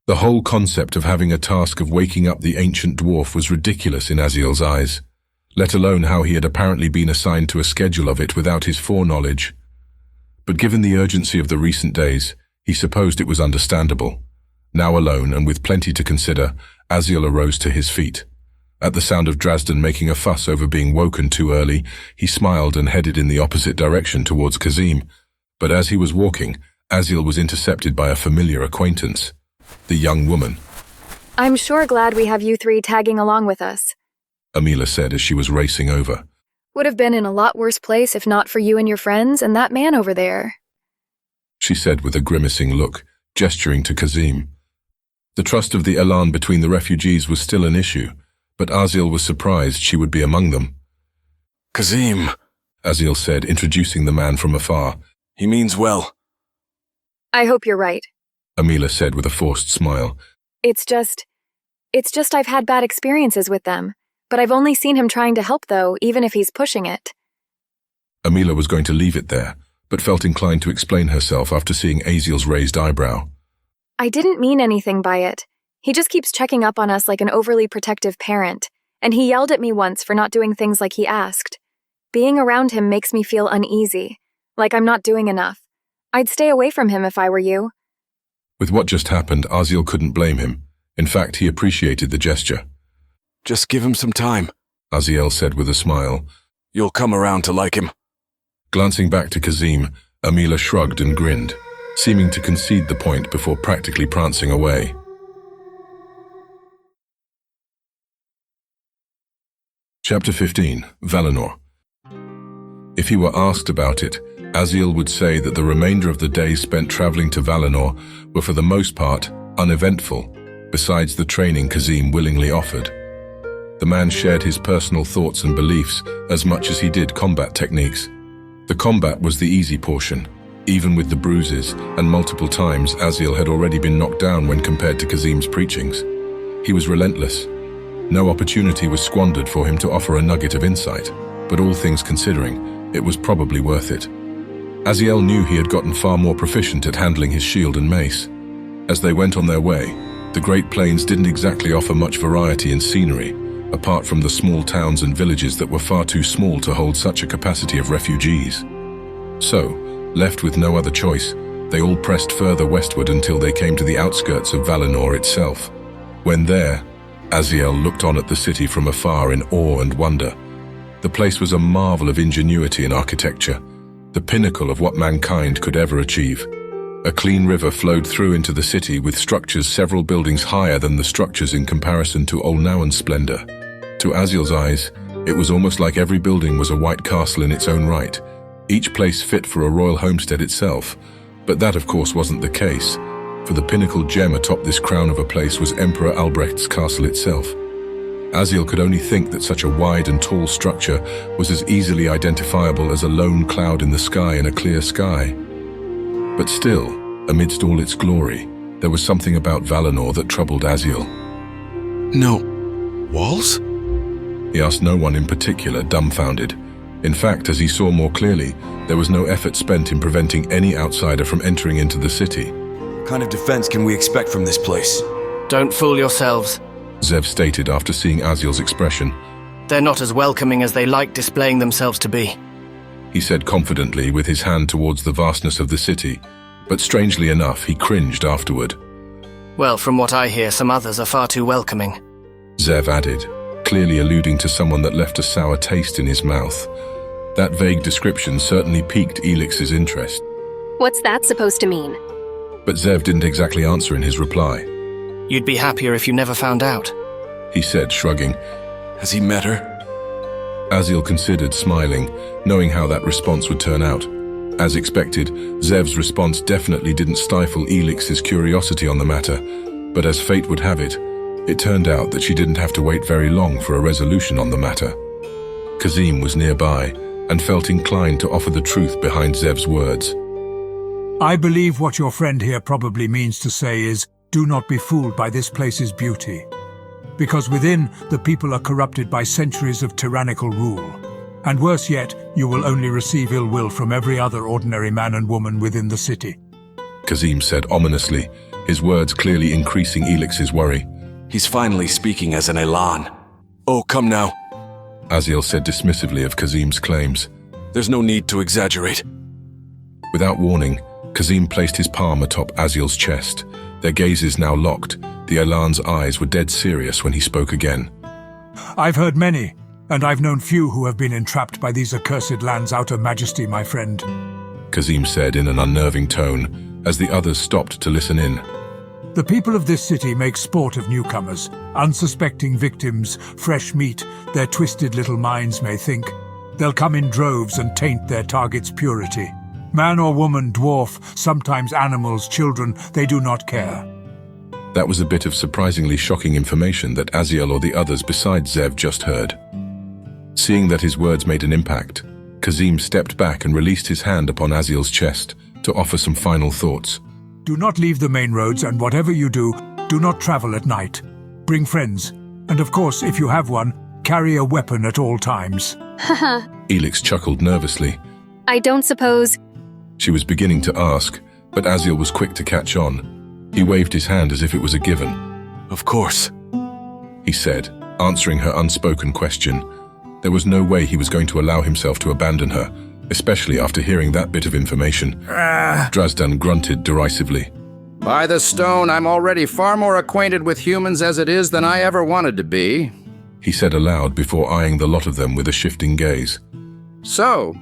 B: The whole concept of having a task of waking up the ancient dwarf was ridiculous in Aziel's eyes, let alone how he had apparently been assigned to a schedule of it without his foreknowledge. But given the urgency of the recent days, He supposed it was understandable. Now alone and with plenty to consider, Aziel arose to his feet. At the sound of Drazden making a fuss over being woken too early, he smiled and headed in the opposite direction towards Kazim. But as he was walking, Aziel was intercepted by a familiar acquaintance, the young woman.
D: I'm sure glad we have you three tagging along with us.
B: Amila said as she was racing over.
D: Would have been in a lot worse place if not for you and your friends and that man over there.
B: She said with a grimacing look, gesturing to Kazim. The trust of the Elan between the refugees was still an issue, but Aziel was surprised she would be among them.
C: Kazim,
B: Aziel said, introducing the man from afar.
C: He means well.
D: I hope you're right.
B: Amila said with a forced smile.
D: It's just I've had bad experiences with them, but I've only seen him trying to help though, even if he's pushing it.
B: Amila was going to leave it there, but felt inclined to explain herself after seeing Aziel's raised eyebrow.
D: I didn't mean anything by it. He just keeps checking up on us like an overly protective parent, and he yelled at me once for not doing things like he asked. Being around him makes me feel uneasy, like I'm not doing enough. I'd stay away from him if I were you.
B: With what just happened, Aziel couldn't blame him. In fact, he appreciated the gesture.
C: Just give him some time,
B: Aziel said with a smile.
C: You'll come around to like him.
B: Glancing back to Kazim, Amila shrugged and grinned, seeming to concede the point before practically prancing away. Chapter 15, Valinor. If he were asked about it, Aziel would say that the remainder of the days spent traveling to Valinor were for the most part uneventful, besides the training Kazim willingly offered. The man shared his personal thoughts and beliefs as much as he did combat techniques. The combat was the easy portion, even with the bruises, and multiple times Aziel had already been knocked down when compared to Kazim's preachings. He was relentless. No opportunity was squandered for him to offer a nugget of insight, but all things considering, it was probably worth it. Aziel knew he had gotten far more proficient at handling his shield and mace. As they went on their way, the Great Plains didn't exactly offer much variety in scenery, apart from the small towns and villages that were far too small to hold such a capacity of refugees. So, left with no other choice, they all pressed further westward until they came to the outskirts of Valinor itself. When there, Aziel looked on at the city from afar in awe and wonder. The place was a marvel of ingenuity and architecture, the pinnacle of what mankind could ever achieve. A clean river flowed through into the city with structures several buildings higher than the structures in comparison to Olnauen's splendor. To Aziel's eyes, it was almost like every building was a white castle in its own right, each place fit for a royal homestead itself. But that of course wasn't the case, for the pinnacle gem atop this crown of a place was Emperor Albrecht's castle itself. Aziel could only think that such a wide and tall structure was as easily identifiable as a lone cloud in the sky in a clear sky. But still, amidst all its glory, there was something about Valinor that troubled Aziel.
C: No walls?
B: He asked no one in particular, dumbfounded. In fact, as he saw more clearly, there was no effort spent in preventing any outsider from entering into the city.
C: What kind of defense can we expect from this place?
F: Don't fool yourselves.
B: Zev stated after seeing Aziel's expression.
F: They're not as welcoming as they like displaying themselves to be.
B: He said confidently with his hand towards the vastness of the city, but strangely enough, he cringed afterward.
F: Well, from what I hear, some others are far too welcoming.
B: Zev added, clearly alluding to someone that left a sour taste in his mouth. That vague description certainly piqued Elix's interest.
J: What's that supposed to mean?
B: But Zev didn't exactly answer in his reply.
F: You'd be happier if you never found out,
B: he said, shrugging.
C: Has he met her?
B: Aziel considered, smiling, knowing how that response would turn out. As expected, Zev's response definitely didn't stifle Elix's curiosity on the matter, but as fate would have it, it turned out that she didn't have to wait very long for a resolution on the matter. Kazim was nearby and felt inclined to offer the truth behind Zev's words.
I: I believe what your friend here probably means to say is, do not be fooled by this place's beauty. Because within, the people are corrupted by centuries of tyrannical rule. And worse yet, you will only receive ill will from every other ordinary man and woman within the city.
B: Kazim said ominously, his words clearly increasing Elix's worry.
C: He's finally speaking as an Elan. Oh, come now,
B: Aziel said dismissively of Kazim's claims.
C: There's no need to exaggerate.
B: Without warning, Kazim placed his palm atop Aziel's chest. Their gazes now locked. The Elan's eyes were dead serious when he spoke again.
I: I've heard many, and I've known few who have been entrapped by these accursed lands' outer majesty, my friend.
B: Kazim said in an unnerving tone, as the others stopped to listen in.
I: The people of this city make sport of newcomers, unsuspecting victims, fresh meat, their twisted little minds may think. They'll come in droves and taint their target's purity. Man or woman, dwarf, sometimes animals, children, they do not care.
B: That was a bit of surprisingly shocking information that Aziel or the others besides Zev just heard. Seeing that his words made an impact, Kazim stepped back and released his hand upon Aziel's chest to offer some final thoughts.
I: Do not leave the main roads, and whatever you do not travel at night. Bring friends, and of course, if you have one, carry a weapon at all times.
J: Haha.
B: Elix chuckled nervously.
J: I don't suppose...
B: She was beginning to ask, but Aziel was quick to catch on. He waved his hand as if it was a given.
C: Of course,
B: he said, answering her unspoken question. There was no way he was going to allow himself to abandon her, especially after hearing that bit of information. Drazdan grunted derisively.
E: By the stone, I'm already far more acquainted with humans as it is than I ever wanted to be,
B: he said aloud before eyeing the lot of them with a shifting gaze.
E: So,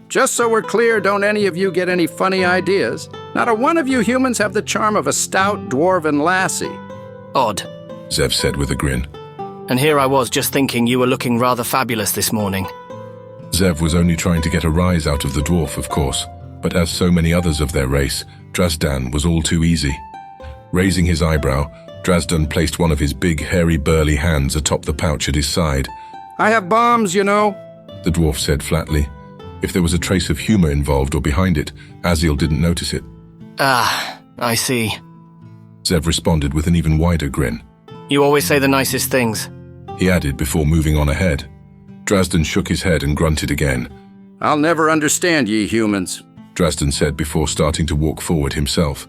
E: just so we're clear, don't any of you get any funny ideas? Not a one of you humans have the charm of a stout dwarven lassie.
F: Odd,
B: Zev said with a grin.
F: And here I was just thinking you were looking rather fabulous this morning.
B: Zev was only trying to get a rise out of the dwarf, of course, but as so many others of their race, Drazdan was all too easy. Raising his eyebrow, Drazdan placed one of his big, hairy, burly hands atop the pouch at his side.
E: I have bombs, you know,
B: the dwarf said flatly. If there was a trace of humor involved or behind it, Aziel didn't notice it.
F: Ah, I see.
B: Zev responded with an even wider grin.
F: You always say the nicest things,
B: he added before moving on ahead. Drazdan shook his head and grunted again.
E: I'll never understand ye humans,
B: Drazdan said before starting to walk forward himself.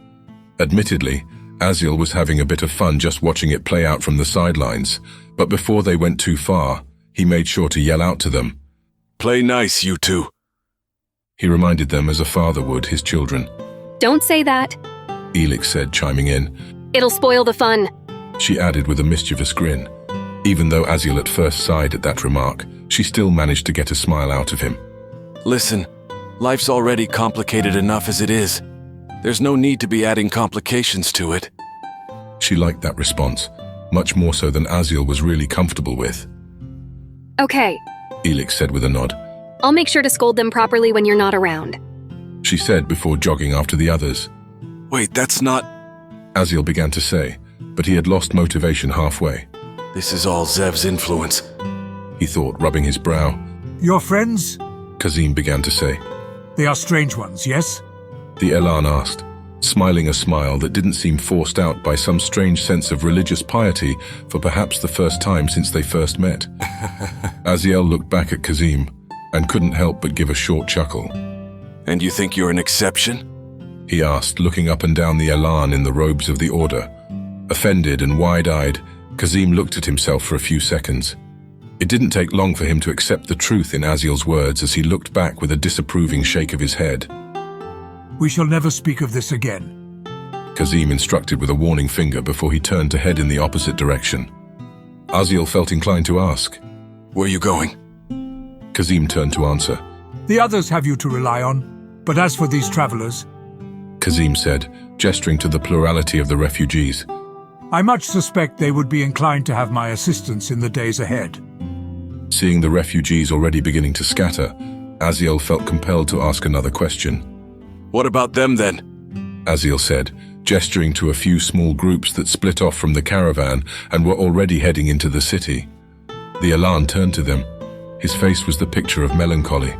B: Admittedly, Aziel was having a bit of fun just watching it play out from the sidelines, but before they went too far, he made sure to yell out to them.
C: Play nice, you two.
B: He reminded them as a father would his children.
J: Don't say that,
B: Elix said, chiming in.
J: It'll spoil the fun,
B: she added with a mischievous grin. Even though Aziel at first sighed at that remark, she still managed to get a smile out of him.
C: Listen, life's already complicated enough as it is. There's no need to be adding complications to it.
B: She liked that response, much more so than Aziel was really comfortable with.
J: Okay,
B: Elix said with a nod.
J: I'll make sure to scold them properly when you're not around,
B: she said before jogging after the others.
C: Wait, that's not...
B: Aziel began to say, but he had lost motivation halfway.
C: This is all Zev's influence,
B: he thought, rubbing his brow.
I: Your friends?
B: Kazim began to say.
I: They are strange ones, yes?
B: The Elan asked, smiling a smile that didn't seem forced out by some strange sense of religious piety for perhaps the first time since they first met. Aziel looked back at Kazim and couldn't help but give a short chuckle.
C: And you think you're an exception?
B: He asked, looking up and down the Elan in the robes of the Order. Offended and wide-eyed, Kazim looked at himself for a few seconds. It didn't take long for him to accept the truth in Aziel's words as he looked back with a disapproving shake of his head.
I: We shall never speak of this again,
B: Kazim instructed with a warning finger before he turned to head in the opposite direction. Aziel felt inclined to ask,
C: Where are you going?
B: Kazim turned to answer.
I: The others have you to rely on, but as for these travelers,
B: Kazim said, gesturing to the plurality of the refugees,
I: I much suspect they would be inclined to have my assistance in the days ahead.
B: Seeing the refugees already beginning to scatter, Aziel felt compelled to ask another question.
C: What about them then?
B: Aziel said, gesturing to a few small groups that split off from the caravan and were already heading into the city. The Elan turned to them. His face was the picture of melancholy.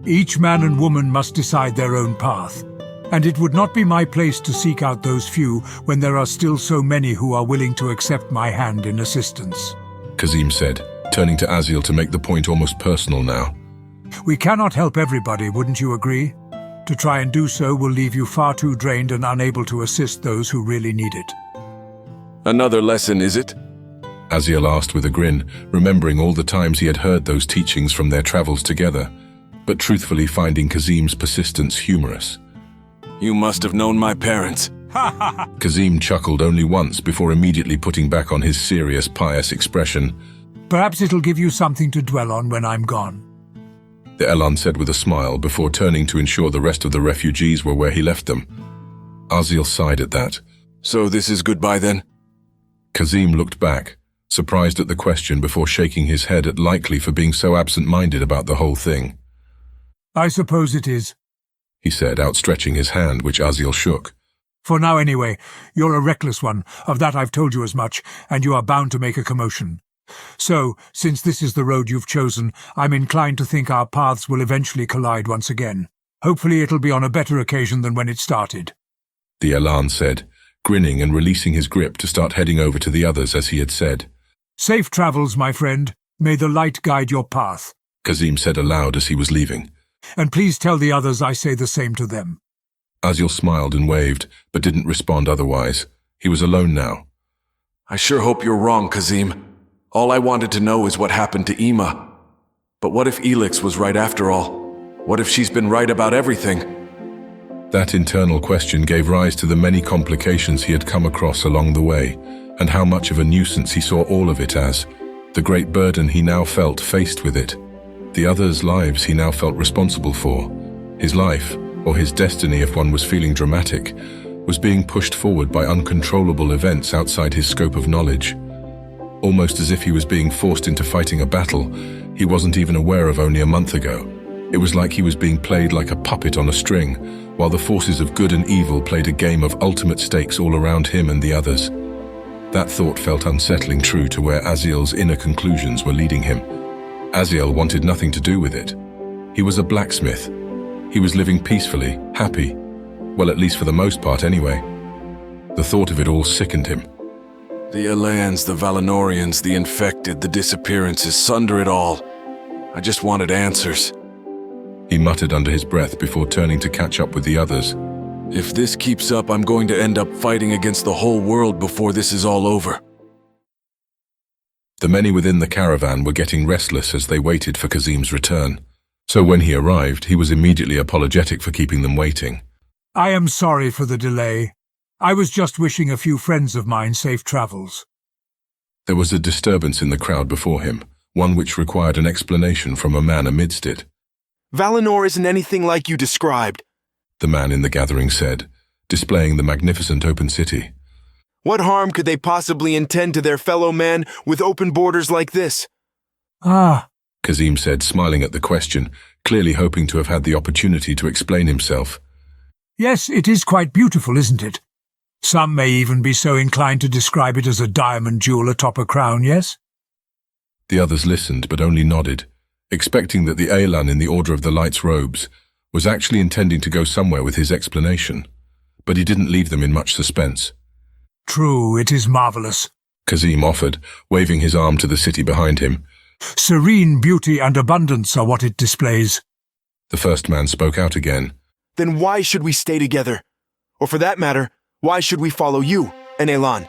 I: Each man and woman must decide their own path, and it would not be my place to seek out those few when there are still so many who are willing to accept my hand in assistance,
B: Kazim said, turning to Aziel to make the point almost personal now.
I: We cannot help everybody, wouldn't you agree? To try and do so will leave you far too drained and unable to assist those who really need it.
C: Another lesson, is it?
B: Aziel asked with a grin, remembering all the times he had heard those teachings from their travels together, but truthfully finding Kazim's persistence humorous.
C: You must have known my parents.
B: Kazim chuckled only once before immediately putting back on his serious, pious expression.
I: Perhaps it'll give you something to dwell on when I'm gone.
B: The Elan said with a smile before turning to ensure the rest of the refugees were where he left them. Aziel sighed at that.
C: So this is goodbye then?
B: Kazim looked back, surprised at the question before shaking his head at Likely for being so absent-minded about the whole thing.
I: I suppose it is,
B: he said, outstretching his hand, which Aziel shook.
I: For now anyway. You're a reckless one, of that I've told you as much, and you are bound to make a commotion. So, since this is the road you've chosen, I'm inclined to think our paths will eventually collide once again. Hopefully it'll be on a better occasion than when it started.
B: The Elan said, grinning and releasing his grip to start heading over to the others as he had said.
I: Safe travels, my friend. May the light guide your path,
B: Kazim said aloud as he was leaving.
I: And please tell the others I say the same to them.
B: Aziel smiled and waved, but didn't respond otherwise. He was alone now.
C: I sure hope you're wrong, Kazim. All I wanted to know is what happened to Ima. But what if Elix was right after all? What if she's been right about everything?
B: That internal question gave rise to the many complications he had come across along the way, and how much of a nuisance he saw all of it as, the great burden he now felt faced with it. The others' lives he now felt responsible for. His life, or his destiny if one was feeling dramatic, was being pushed forward by uncontrollable events outside his scope of knowledge. Almost as if he was being forced into fighting a battle he wasn't even aware of only a month ago. It was like he was being played like a puppet on a string, while the forces of good and evil played a game of ultimate stakes all around him and the others. That thought felt unsettling true to where Aziel's inner conclusions were leading him. Aziel wanted nothing to do with it. He was a blacksmith. He was living peacefully, happy. Well, at least for the most part anyway. The thought of it all sickened him.
C: The Elans, the Valinorians, the infected, the disappearances, sunder it all. I just wanted answers.
B: He muttered under his breath before turning to catch up with the others.
C: If this keeps up, I'm going to end up fighting against the whole world before this is all over.
B: The many within the caravan were getting restless as they waited for Kazim's return. So when he arrived, he was immediately apologetic for keeping them waiting.
I: I am sorry for the delay. I was just wishing a few friends of mine safe travels.
B: There was a disturbance in the crowd before him, one which required an explanation from a man amidst it.
S: Valinor isn't anything like you described,
B: the man in the gathering said, displaying the magnificent open city.
S: What harm could they possibly intend to their fellow man with open borders like this?
I: Ah,
B: Kazim said, smiling at the question, clearly hoping to have had the opportunity to explain himself.
I: Yes, it is quite beautiful, isn't it? Some may even be so inclined to describe it as a diamond jewel atop a crown, yes?
B: The others listened, but only nodded, expecting that the Elan in the Order of the Light's robes was actually intending to go somewhere with his explanation. But he didn't leave them in much suspense.
I: True, it is marvelous,
B: Kazim offered, waving his arm to the city behind him.
I: Serene beauty and abundance are what it displays.
B: The first man spoke out again.
S: Then why should we stay together? Or for that matter, why should we follow you, an Elan?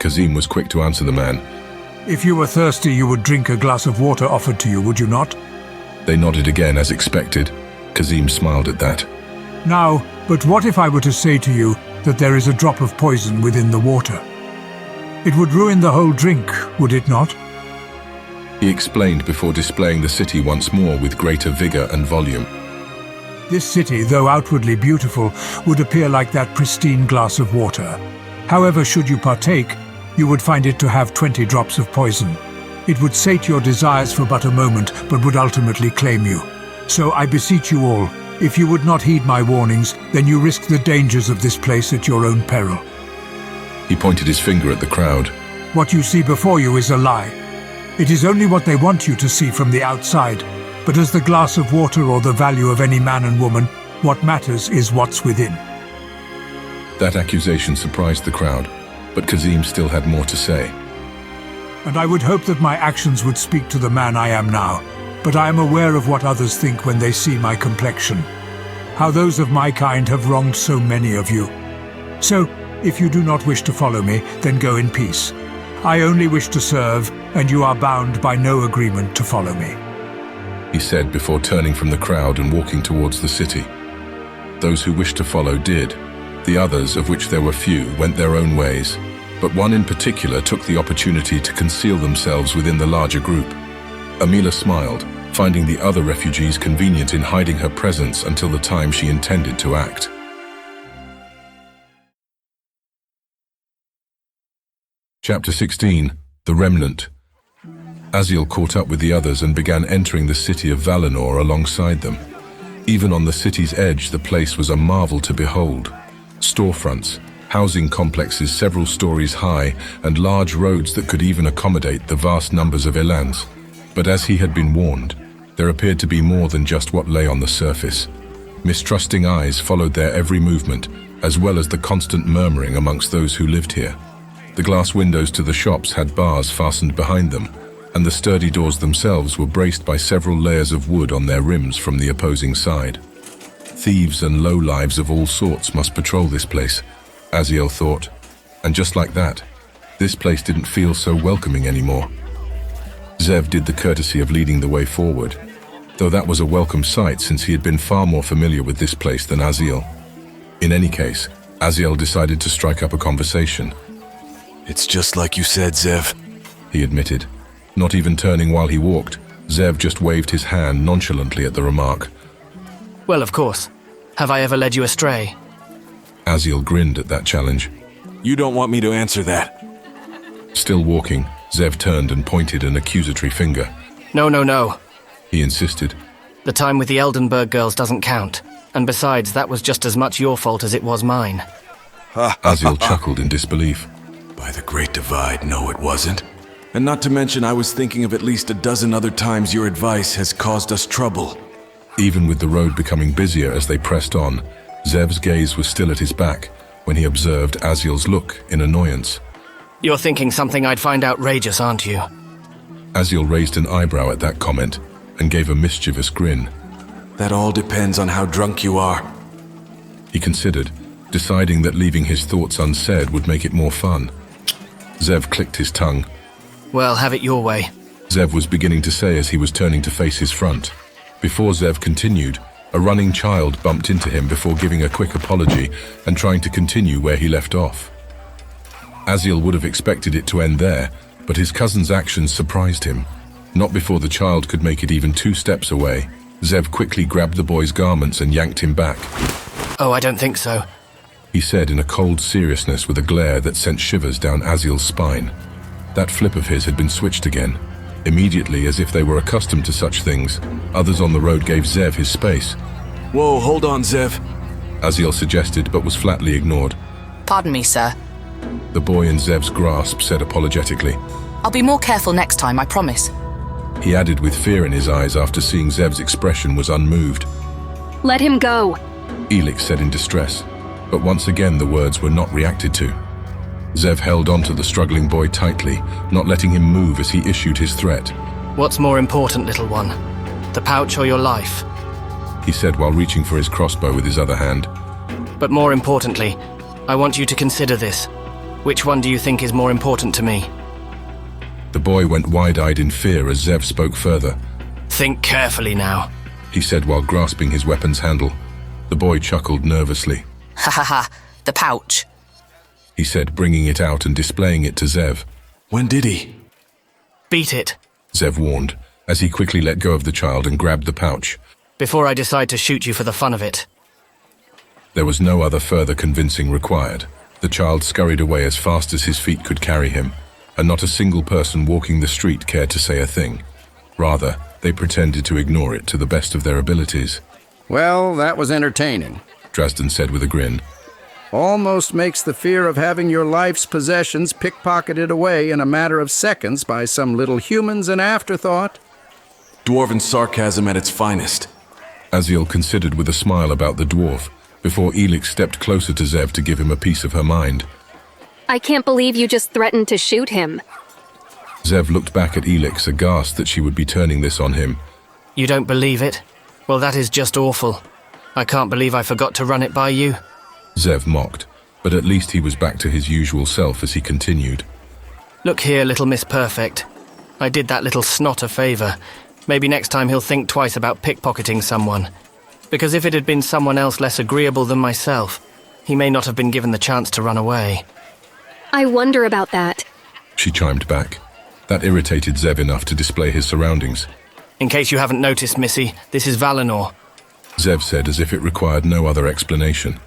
B: Kazim was quick to answer the man.
I: If you were thirsty, you would drink a glass of water offered to you, would you not?
B: They nodded again as expected. Kazim smiled at that.
I: Now, but what if I were to say to you that there is a drop of poison within the water? It would ruin the whole drink, would it not?
B: He explained before displaying the city once more with greater vigor and volume.
I: This city, though outwardly beautiful, would appear like that pristine glass of water. However, should you partake, you would find it to have 20 drops of poison. It would sate your desires for but a moment, but would ultimately claim you. So I beseech you all, if you would not heed my warnings, then you risk the dangers of this place at your own peril.
B: He pointed his finger at the crowd.
I: What you see before you is a lie. It is only what they want you to see from the outside. But as the glass of water or the value of any man and woman, what matters is what's within.
B: That accusation surprised the crowd, but Kazim still had more to say.
I: And I would hope that my actions would speak to the man I am now, but I am aware of what others think when they see my complexion. How those of my kind have wronged so many of you. So, if you do not wish to follow me, then go in peace. I only wish to serve, and you are bound by no agreement to follow me,
B: he said before turning from the crowd and walking towards the city. Those who wished to follow did. The others, of which there were few, went their own ways. But one in particular took the opportunity to conceal themselves within the larger group. Amila smiled, finding the other refugees convenient in hiding her presence until the time she intended to act. Chapter 16. The Remnant. Aziel caught up with the others and began entering the city of Valinor alongside them. Even on the city's edge, the place was a marvel to behold. Storefronts, housing complexes several stories high, and large roads that could even accommodate the vast numbers of Elans. But as he had been warned, there appeared to be more than just what lay on the surface. Mistrusting eyes followed their every movement, as well as the constant murmuring amongst those who lived here. The glass windows to the shops had bars fastened behind them, and the sturdy doors themselves were braced by several layers of wood on their rims from the opposing side. Thieves and lowlives of all sorts must patrol this place, Aziel thought, and just like that, this place didn't feel so welcoming anymore. Zev did the courtesy of leading the way forward, though that was a welcome sight since he had been far more familiar with this place than Aziel. In any case, Aziel decided to strike up a conversation.
C: It's just like you said, Zev,
B: he admitted. Not even turning while he walked, Zev just waved his hand nonchalantly at the remark.
F: Well, of course. Have I ever led you astray?
B: Aziel grinned at that challenge.
C: You don't want me to answer that.
B: Still walking, Zev turned and pointed an accusatory finger.
F: No,
B: he insisted.
F: The time with the Eldenberg girls doesn't count. And besides, that was just as much your fault as it was mine.
B: Aziel chuckled in disbelief.
C: By the Great Divide, no, it wasn't. And not to mention, I was thinking of at least a dozen other times your advice has caused us trouble.
B: Even with the road becoming busier as they pressed on, Zev's gaze was still at his back when he observed Aziel's look in annoyance.
F: You're thinking something I'd find outrageous, aren't you?
B: Aziel raised an eyebrow at that comment and gave a mischievous grin.
C: That all depends on how drunk you are.
B: He considered, deciding that leaving his thoughts unsaid would make it more fun. Zev clicked his tongue.
F: Well, have it your way.
B: Zev was beginning to say as he was turning to face his front. Before Zev continued, a running child bumped into him before giving a quick apology and trying to continue where he left off. Aziel would have expected it to end there, but his cousin's actions surprised him. Not before the child could make it even 2 steps away, Zev quickly grabbed the boy's garments and yanked him back.
F: Oh, I don't think so,
B: he said in a cold seriousness with a glare that sent shivers down Aziel's spine. That flip of his had been switched again. Immediately, as if they were accustomed to such things, others on the road gave Zev his space.
C: Whoa, hold on, Zev,
B: Aziel suggested, but was flatly ignored.
G: Pardon me, sir.
B: The boy in Zev's grasp said apologetically.
G: I'll be more careful next time, I promise.
B: He added with fear in his eyes after seeing Zev's expression was unmoved.
J: Let him go,
B: Elix said in distress, but once again the words were not reacted to. Zev held onto the struggling boy tightly, not letting him move as he issued his threat.
F: What's more important, little one? The pouch or your life?
B: He said while reaching for his crossbow with his other hand.
F: But more importantly, I want you to consider this. Which one do you think is more important to me?
B: The boy went wide-eyed in fear as Zev spoke further.
F: Think carefully now,
B: he said while grasping his weapon's handle. The boy chuckled nervously.
G: Ha ha ha, the pouch,
B: he said, bringing it out and displaying it to Zev.
C: When did he?
F: Beat it,
B: Zev warned, as he quickly let go of the child and grabbed the pouch.
F: Before I decide to shoot you for the fun of it.
B: There was no other further convincing required. The child scurried away as fast as his feet could carry him, and not a single person walking the street cared to say a thing. Rather, they pretended to ignore it to the best of their abilities.
E: Well, that was entertaining,
B: Drazden said with a grin.
E: Almost makes the fear of having your life's possessions pickpocketed away in a matter of seconds by some little humans an afterthought.
C: Dwarven sarcasm at its finest.
B: Aziel considered with a smile about the dwarf, before Elix stepped closer to Zev to give him a piece of her mind.
J: I can't believe you just threatened to shoot him.
B: Zev looked back at Elix, aghast that she would be turning this on him.
F: You don't believe it? Well, that is just awful. I can't believe I forgot to run it by you.
B: Zev mocked, but at least he was back to his usual self as he continued.
F: Look here, little Miss Perfect. I did that little snot a favour. Maybe next time he'll think twice about pickpocketing someone. Because if it had been someone else less agreeable than myself, he may not have been given the chance to run away.
J: I wonder about that.
B: She chimed back. That irritated Zev enough to display his surroundings.
F: In case you haven't noticed, Missy, this is Valinor.
B: Zev said as if it required no other explanation.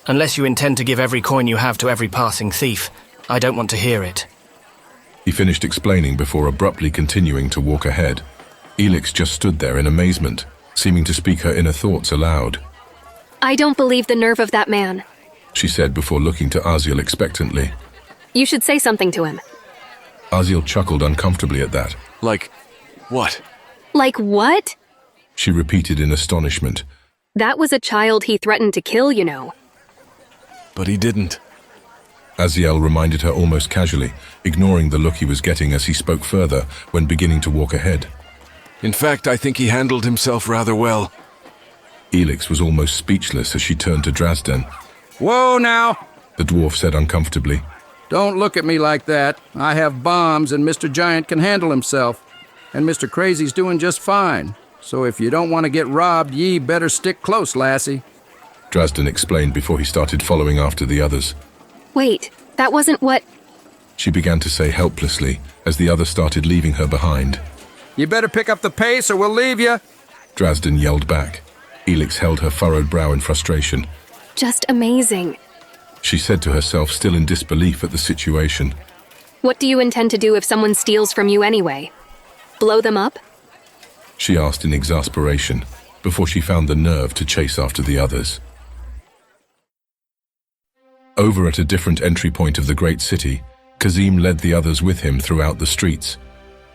F: Unless you intend to give every coin you have to every passing thief, I don't want to hear it.
B: He finished explaining before abruptly continuing to walk ahead. Elix just stood there in amazement, seeming to speak her inner thoughts aloud.
J: I don't believe the nerve of that man,
B: she said before looking to Aziel expectantly.
J: You should say something to him.
B: Aziel chuckled uncomfortably at that.
C: Like, what?
J: Like what?
B: She repeated in astonishment.
J: That was a child he threatened to kill, you know.
C: But he didn't.
B: Aziel reminded her almost casually, ignoring the look he was getting as he spoke further when beginning to walk ahead.
C: In fact, I think he handled himself rather well.
B: Elix was almost speechless as she turned to Drazden.
E: Whoa now!
B: The dwarf said uncomfortably.
E: Don't look at me like that. I have bombs and Mr. Giant can handle himself. And Mr. Crazy's doing just fine. So if you don't want to get robbed, ye better stick close, lassie.
B: Drazden explained before he started following after the others.
J: Wait, that wasn't what...
B: She began to say helplessly as the others started leaving her behind.
E: You better pick up the pace or we'll leave you.
B: Drazden yelled back. Elix held her furrowed brow in frustration.
J: Just amazing.
B: She said to herself, still in disbelief at the situation.
J: What do you intend to do if someone steals from you anyway? Blow them up?
B: She asked in exasperation, before she found the nerve to chase after the others. Over at a different entry point of the great city, Kazim led the others with him throughout the streets.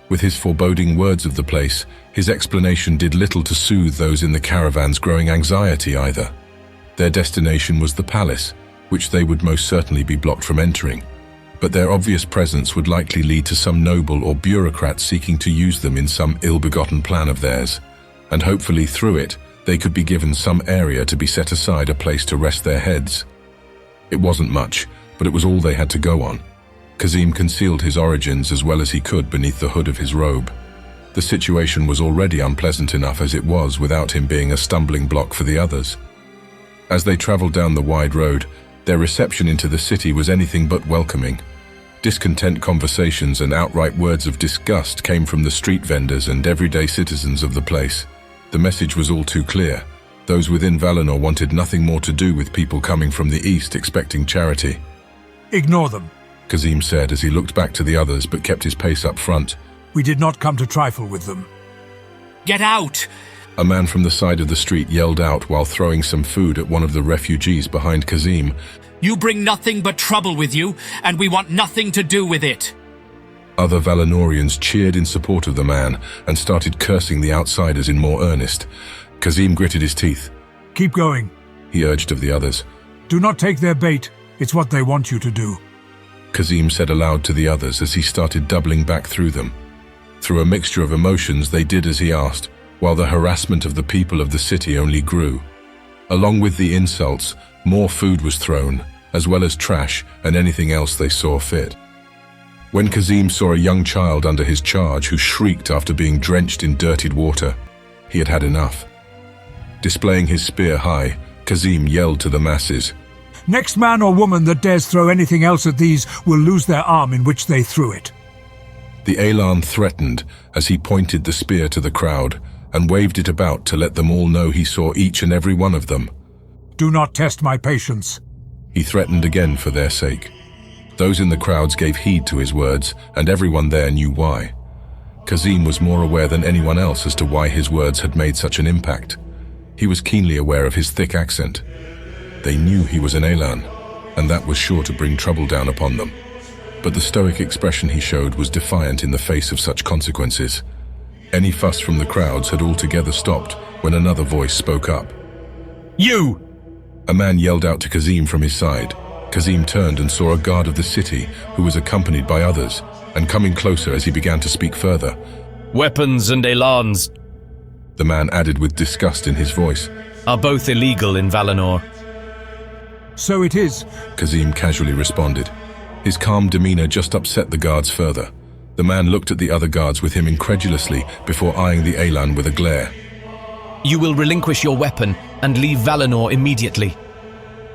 B: With his foreboding words of the place, his explanation did little to soothe those in the caravan's growing anxiety either. Their destination was the palace, which they would most certainly be blocked from entering, but their obvious presence would likely lead to some noble or bureaucrat seeking to use them in some ill-begotten plan of theirs, and hopefully through it, they could be given some area to be set aside, a place to rest their heads. It wasn't much, but it was all they had to go on. Kazim concealed his origins as well as he could beneath the hood of his robe. The situation was already unpleasant enough as it was without him being a stumbling block for the others. As they traveled down the wide road, their reception into the city was anything but welcoming. Discontent conversations and outright words of disgust came from the street vendors and everyday citizens of the place. The message was all too clear. Those within Valinor wanted nothing more to do with people coming from the east expecting charity.
I: Ignore them,
B: Kazim said as he looked back to the others but kept his pace up front.
I: We did not come to trifle with them.
R: Get out!
B: A man from the side of the street yelled out while throwing some food at one of the refugees behind Kazim.
R: You bring nothing but trouble with you, and we want nothing to do with it.
B: Other Valinorians cheered in support of the man and started cursing the outsiders in more earnest. Kazim gritted his teeth.
I: Keep going,
B: he urged of the others.
I: Do not take their bait. It's what they want you to do.
B: Kazim said aloud to the others as he started doubling back through them. Through a mixture of emotions, they did as he asked, while the harassment of the people of the city only grew. Along with the insults, more food was thrown, as well as trash and anything else they saw fit. When Kazim saw a young child under his charge who shrieked after being drenched in dirtied water, he had had enough. Displaying his spear high, Kazim yelled to the masses,
I: Next man or woman that dares throw anything else at these will lose their arm in which they threw it.
B: The Elan threatened as he pointed the spear to the crowd and waved it about to let them all know he saw each and every one of them.
I: Do not test my patience.
B: He threatened again for their sake. Those in the crowds gave heed to his words, and everyone there knew why. Kazim was more aware than anyone else as to why his words had made such an impact. He was keenly aware of his thick accent. They knew he was an Elan, and that was sure to bring trouble down upon them. But the stoic expression he showed was defiant in the face of such consequences. Any fuss from the crowds had altogether stopped when another voice spoke up.
I: You!
B: A man yelled out to Kazim from his side. Kazim turned and saw a guard of the city who was accompanied by others, and coming closer as he began to speak further.
N: Weapons and elans,
B: the man added with disgust in his voice,
N: are both illegal in Valinor.
I: So it is,
B: Kazim casually responded. His calm demeanor just upset the guards further. The man looked at the other guards with him incredulously before eyeing the Elan with a glare.
N: You will relinquish your weapon and leave Valinor immediately.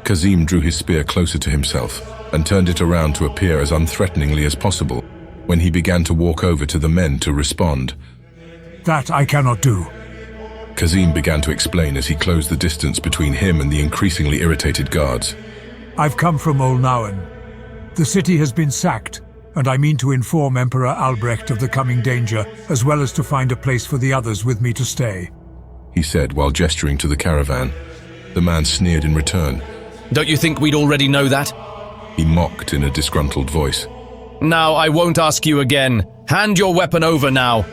B: Kazim drew his spear closer to himself and turned it around to appear as unthreateningly as possible when he began to walk over to the men to respond.
I: That I cannot do.
B: Kazim began to explain as he closed the distance between him and the increasingly irritated guards.
I: I've come from Olnauen. The city has been sacked, and I mean to inform Emperor Albrecht of the coming danger, as well as to find a place for the others with me to stay,
B: he said while gesturing to the caravan. The man sneered in return.
N: Don't you think we'd already know that?
B: He mocked in a disgruntled voice.
N: Now, I won't ask you again. Hand your weapon over now.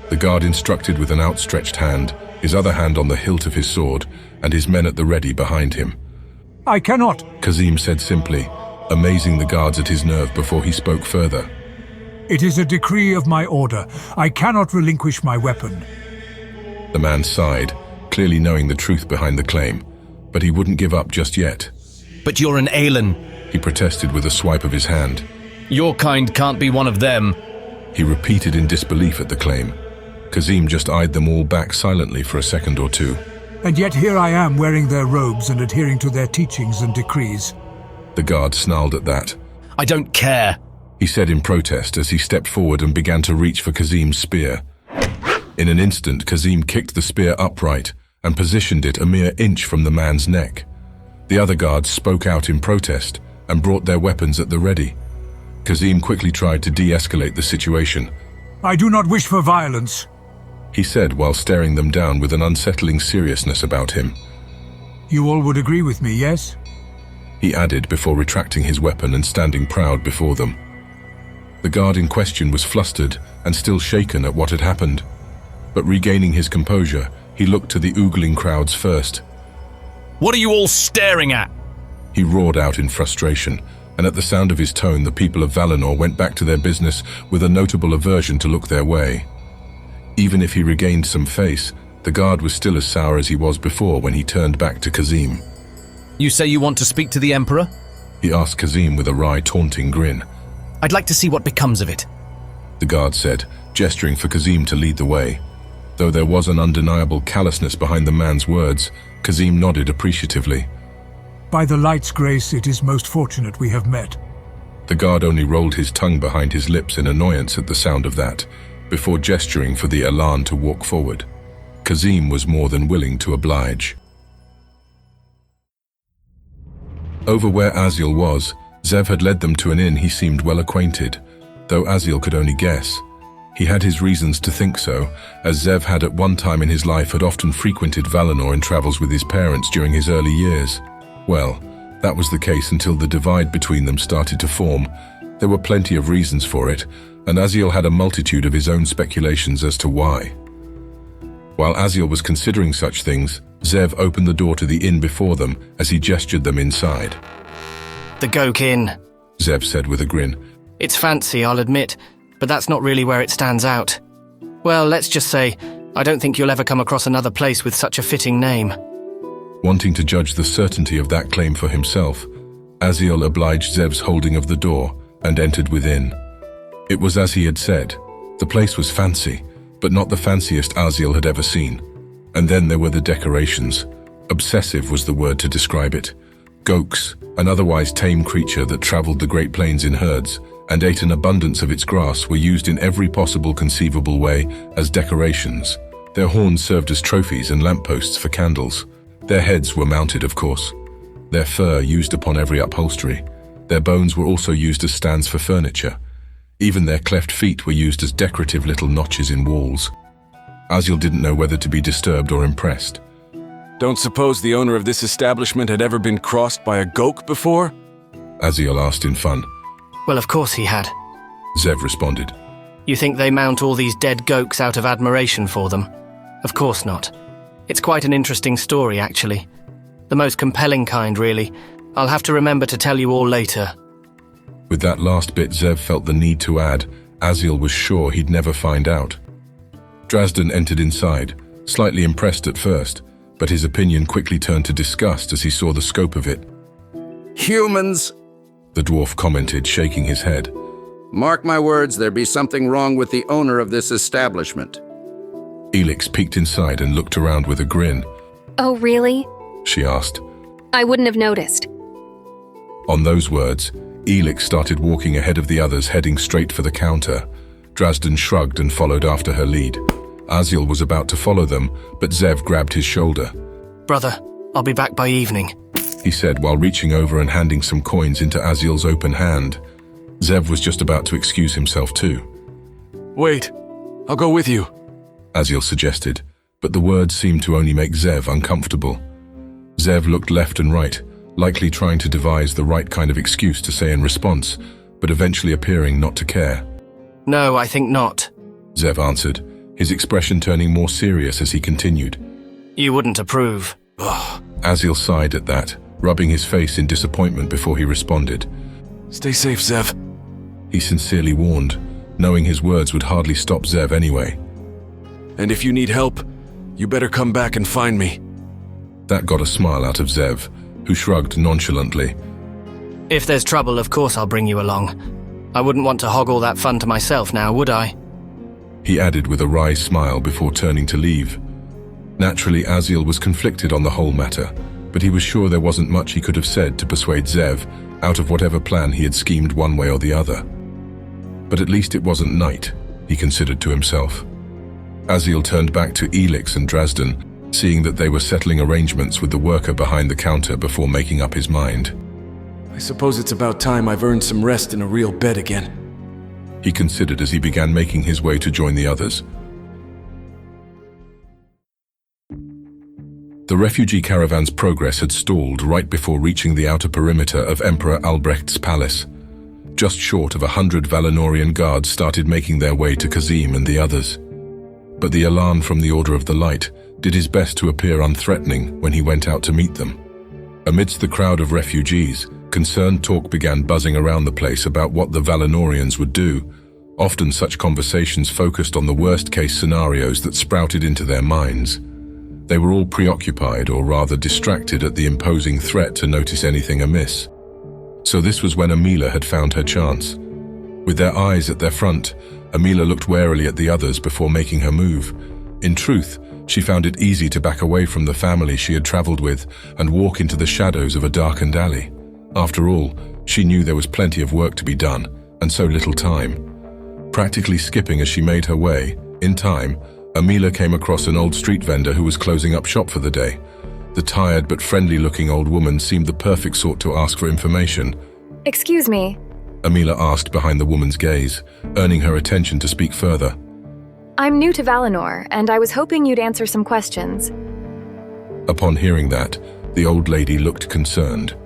B: The guard instructed with an outstretched hand, his other hand on the hilt of his sword, and his men at the ready behind him.
I: I cannot,
B: Kazim said simply, amazing the guards at his nerve before he spoke further.
I: It is a decree of my order. I cannot relinquish my weapon.
B: The man sighed, clearly knowing the truth behind the claim, but he wouldn't give up just yet.
N: But you're an Aelin,
B: he protested with a swipe of his hand.
N: Your kind can't be one of them,
B: he repeated in disbelief at the claim. Kazim just eyed them all back silently for a second or two.
I: And yet here I am wearing their robes and adhering to their teachings and decrees.
B: The guard snarled at that.
N: I don't care,
B: he said in protest as he stepped forward and began to reach for Kazim's spear. In an instant, Kazim kicked the spear upright and positioned it a mere inch from the man's neck. The other guards spoke out in protest and brought their weapons at the ready. Kazim quickly tried to de-escalate the situation.
I: I do not wish for violence,
B: he said while staring them down with an unsettling seriousness about him.
I: You all would agree with me, yes?
B: He added before retracting his weapon and standing proud before them. The guard in question was flustered and still shaken at what had happened. But regaining his composure, he looked to the oogling crowds first.
N: What are you all staring at?
B: He roared out in frustration, and at the sound of his tone the people of Valinor went back to their business with a notable aversion to look their way. Even if he regained some face, the guard was still as sour as he was before when he turned back to Kazim.
N: You say you want to speak to the Emperor?
B: He asked Kazim with a wry, taunting grin.
N: I'd like to see what becomes of it,
B: the guard said, gesturing for Kazim to lead the way. Though there was an undeniable callousness behind the man's words, Kazim nodded appreciatively.
I: By the light's grace, it is most fortunate we have met.
B: The guard only rolled his tongue behind his lips in annoyance at the sound of that, before gesturing for the Elan to walk forward. Kazim was more than willing to oblige. Over where Aziel was, Zev had led them to an inn he seemed well acquainted, though Aziel could only guess. He had his reasons to think so, as Zev had at one time in his life had often frequented Valinor in travels with his parents during his early years. Well, that was the case until the divide between them started to form. There were plenty of reasons for it, and Aziel had a multitude of his own speculations as to why. While Aziel was considering such things, Zev opened the door to the inn before them as he gestured them inside.
F: The Gok Inn,
B: Zev said with a grin.
F: It's fancy, I'll admit, but that's not really where it stands out. Well, let's just say, I don't think you'll ever come across another place with such a fitting name.
B: Wanting to judge the certainty of that claim for himself, Aziel obliged Zev's holding of the door and entered within. It was as he had said. The place was fancy, but not the fanciest Aziel had ever seen. And then there were the decorations. Obsessive was the word to describe it. Goks, an otherwise tame creature that traveled the Great Plains in herds and ate an abundance of its grass, were used in every possible conceivable way as decorations. Their horns served as trophies and lampposts for candles. Their heads were mounted, of course. Their fur used upon every upholstery. Their bones were also used as stands for furniture. Even their cleft feet were used as decorative little notches in walls. Aziel didn't know whether to be disturbed or impressed.
C: Don't suppose the owner of this establishment had ever been crossed by a Gok before?
B: Aziel asked in fun.
F: Well, of course he had,
B: Zev responded.
F: You think they mount all these dead Goks out of admiration for them? Of course not. It's quite an interesting story, actually. The most compelling kind, really. I'll have to remember to tell you all later.
B: With that last bit Zev felt the need to add, Aziel was sure he'd never find out. Drazdan entered inside, slightly impressed at first, but his opinion quickly turned to disgust as he saw the scope of it.
E: Humans,
B: the dwarf commented, shaking his head.
E: Mark my words, there be something wrong with the owner of this establishment.
B: Elix peeked inside and looked around with a grin.
J: Oh, really?
B: She asked.
J: I wouldn't have noticed.
B: On those words, Elix started walking ahead of the others, heading straight for the counter. Drazden shrugged and followed after her lead. Aziel was about to follow them, but Zev grabbed his shoulder.
F: Brother, I'll be back by evening,
B: he said while reaching over and handing some coins into Aziel's open hand. Zev was just about to excuse himself too.
C: Wait, I'll go with you,
B: Aziel suggested, but the words seemed to only make Zev uncomfortable. Zev looked left and right, likely trying to devise the right kind of excuse to say in response, but eventually appearing not to care.
F: No, I think not,
B: Zev answered, his expression turning more serious as he continued.
F: You wouldn't approve.
B: Aziel sighed at that, rubbing his face in disappointment before he responded.
C: Stay safe, Zev,
B: he sincerely warned, knowing his words would hardly stop Zev anyway.
C: And if you need help, you better come back and find me.
B: That got a smile out of Zev, who shrugged nonchalantly.
F: If there's trouble, of course I'll bring you along. I wouldn't want to hog all that fun to myself now, would I?
B: He added with a wry smile before turning to leave. Naturally, Aziel was conflicted on the whole matter, but he was sure there wasn't much he could have said to persuade Zev out of whatever plan he had schemed one way or the other. But at least it wasn't night, he considered to himself. Aziel turned back to Elix and Drazden, seeing that they were settling arrangements with the worker behind the counter before making up his mind.
C: I suppose it's about time I've earned some rest in a real bed again,
B: he considered as he began making his way to join the others. The refugee caravan's progress had stalled right before reaching the outer perimeter of Emperor Albrecht's palace. Just short of 100 Valinorian guards started making their way to Kazim and the others. But the Elan from the Order of the Light did his best to appear unthreatening when he went out to meet them. Amidst the crowd of refugees, concerned talk began buzzing around the place about what the Valinorians would do. Often such conversations focused on the worst-case scenarios that sprouted into their minds. They were all preoccupied, or rather distracted, at the imposing threat to notice anything amiss. So this was when Amila had found her chance. With their eyes at their front, Amila looked warily at the others before making her move. In truth, she found it easy to back away from the family she had traveled with and walk into the shadows of a darkened alley. After all, she knew there was plenty of work to be done, and so little time. Practically skipping as she made her way, in time, Amila came across an old street vendor who was closing up shop for the day. The tired but friendly-looking old woman seemed the perfect sort to ask for information.
D: Excuse me,
B: Amila asked behind the woman's gaze, earning her attention to speak further.
D: I'm new to Valinor, and I was hoping you'd answer some questions.
B: Upon hearing that, the old lady looked concerned.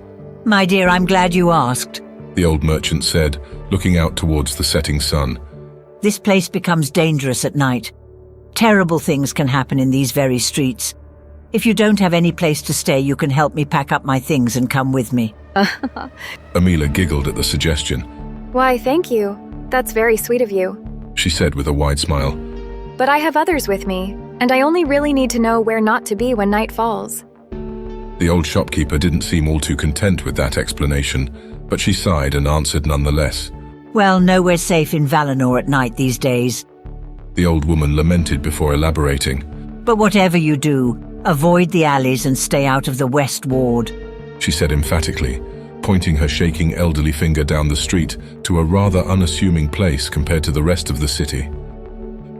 A: My dear, I'm glad you asked,
B: the old merchant said, looking out towards the setting sun.
A: This place becomes dangerous at night. Terrible things can happen in these very streets. If you don't have any place to stay, you can help me pack up my things and come with me.
B: Amila giggled at the suggestion.
D: Why, thank you. That's very sweet of you,
B: she said with a wide smile.
D: But I have others with me, and I only really need to know where not to be when night falls.
B: The old shopkeeper didn't seem all too content with that explanation, but she sighed and answered nonetheless.
A: Well, nowhere's safe in Valinor at night these days.
B: The old woman lamented before elaborating.
A: But whatever you do, avoid the alleys and stay out of the West Ward,
B: she said emphatically, pointing her shaking elderly finger down the street to a rather unassuming place compared to the rest of the city.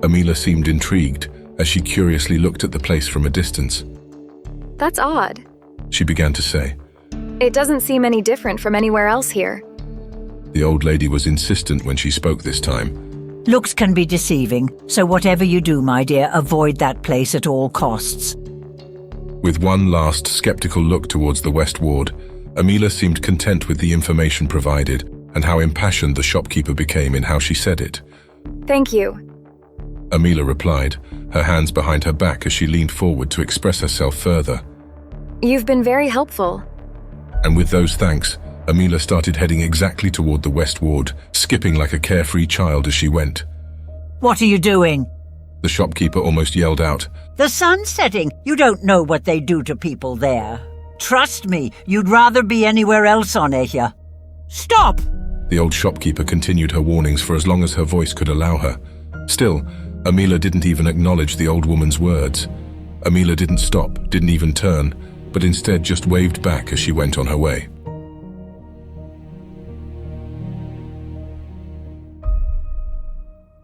B: Amila seemed intrigued as she curiously looked at the place from a distance.
D: That's odd,
B: she began to say.
D: It doesn't seem any different from anywhere else here.
B: The old lady was insistent when she spoke this time.
A: Looks can be deceiving, so whatever you do, my dear, avoid that place at all costs.
B: With one last skeptical look towards the West Ward, Amila seemed content with the information provided and how impassioned the shopkeeper became in how she said it.
D: Thank you,
B: Amila replied, her hands behind her back as she leaned forward to express herself further.
D: You've been very helpful.
B: And with those thanks, Amila started heading exactly toward the West Ward, skipping like a carefree child as she went.
A: What are you doing?
B: The shopkeeper almost yelled out.
A: The sun's setting. You don't know what they do to people there. Trust me, you'd rather be anywhere else on Asia. Stop!
B: The old shopkeeper continued her warnings for as long as her voice could allow her. Still, Amila didn't even acknowledge the old woman's words. Amila didn't stop, didn't even turn, but instead just waved back as she went on her way.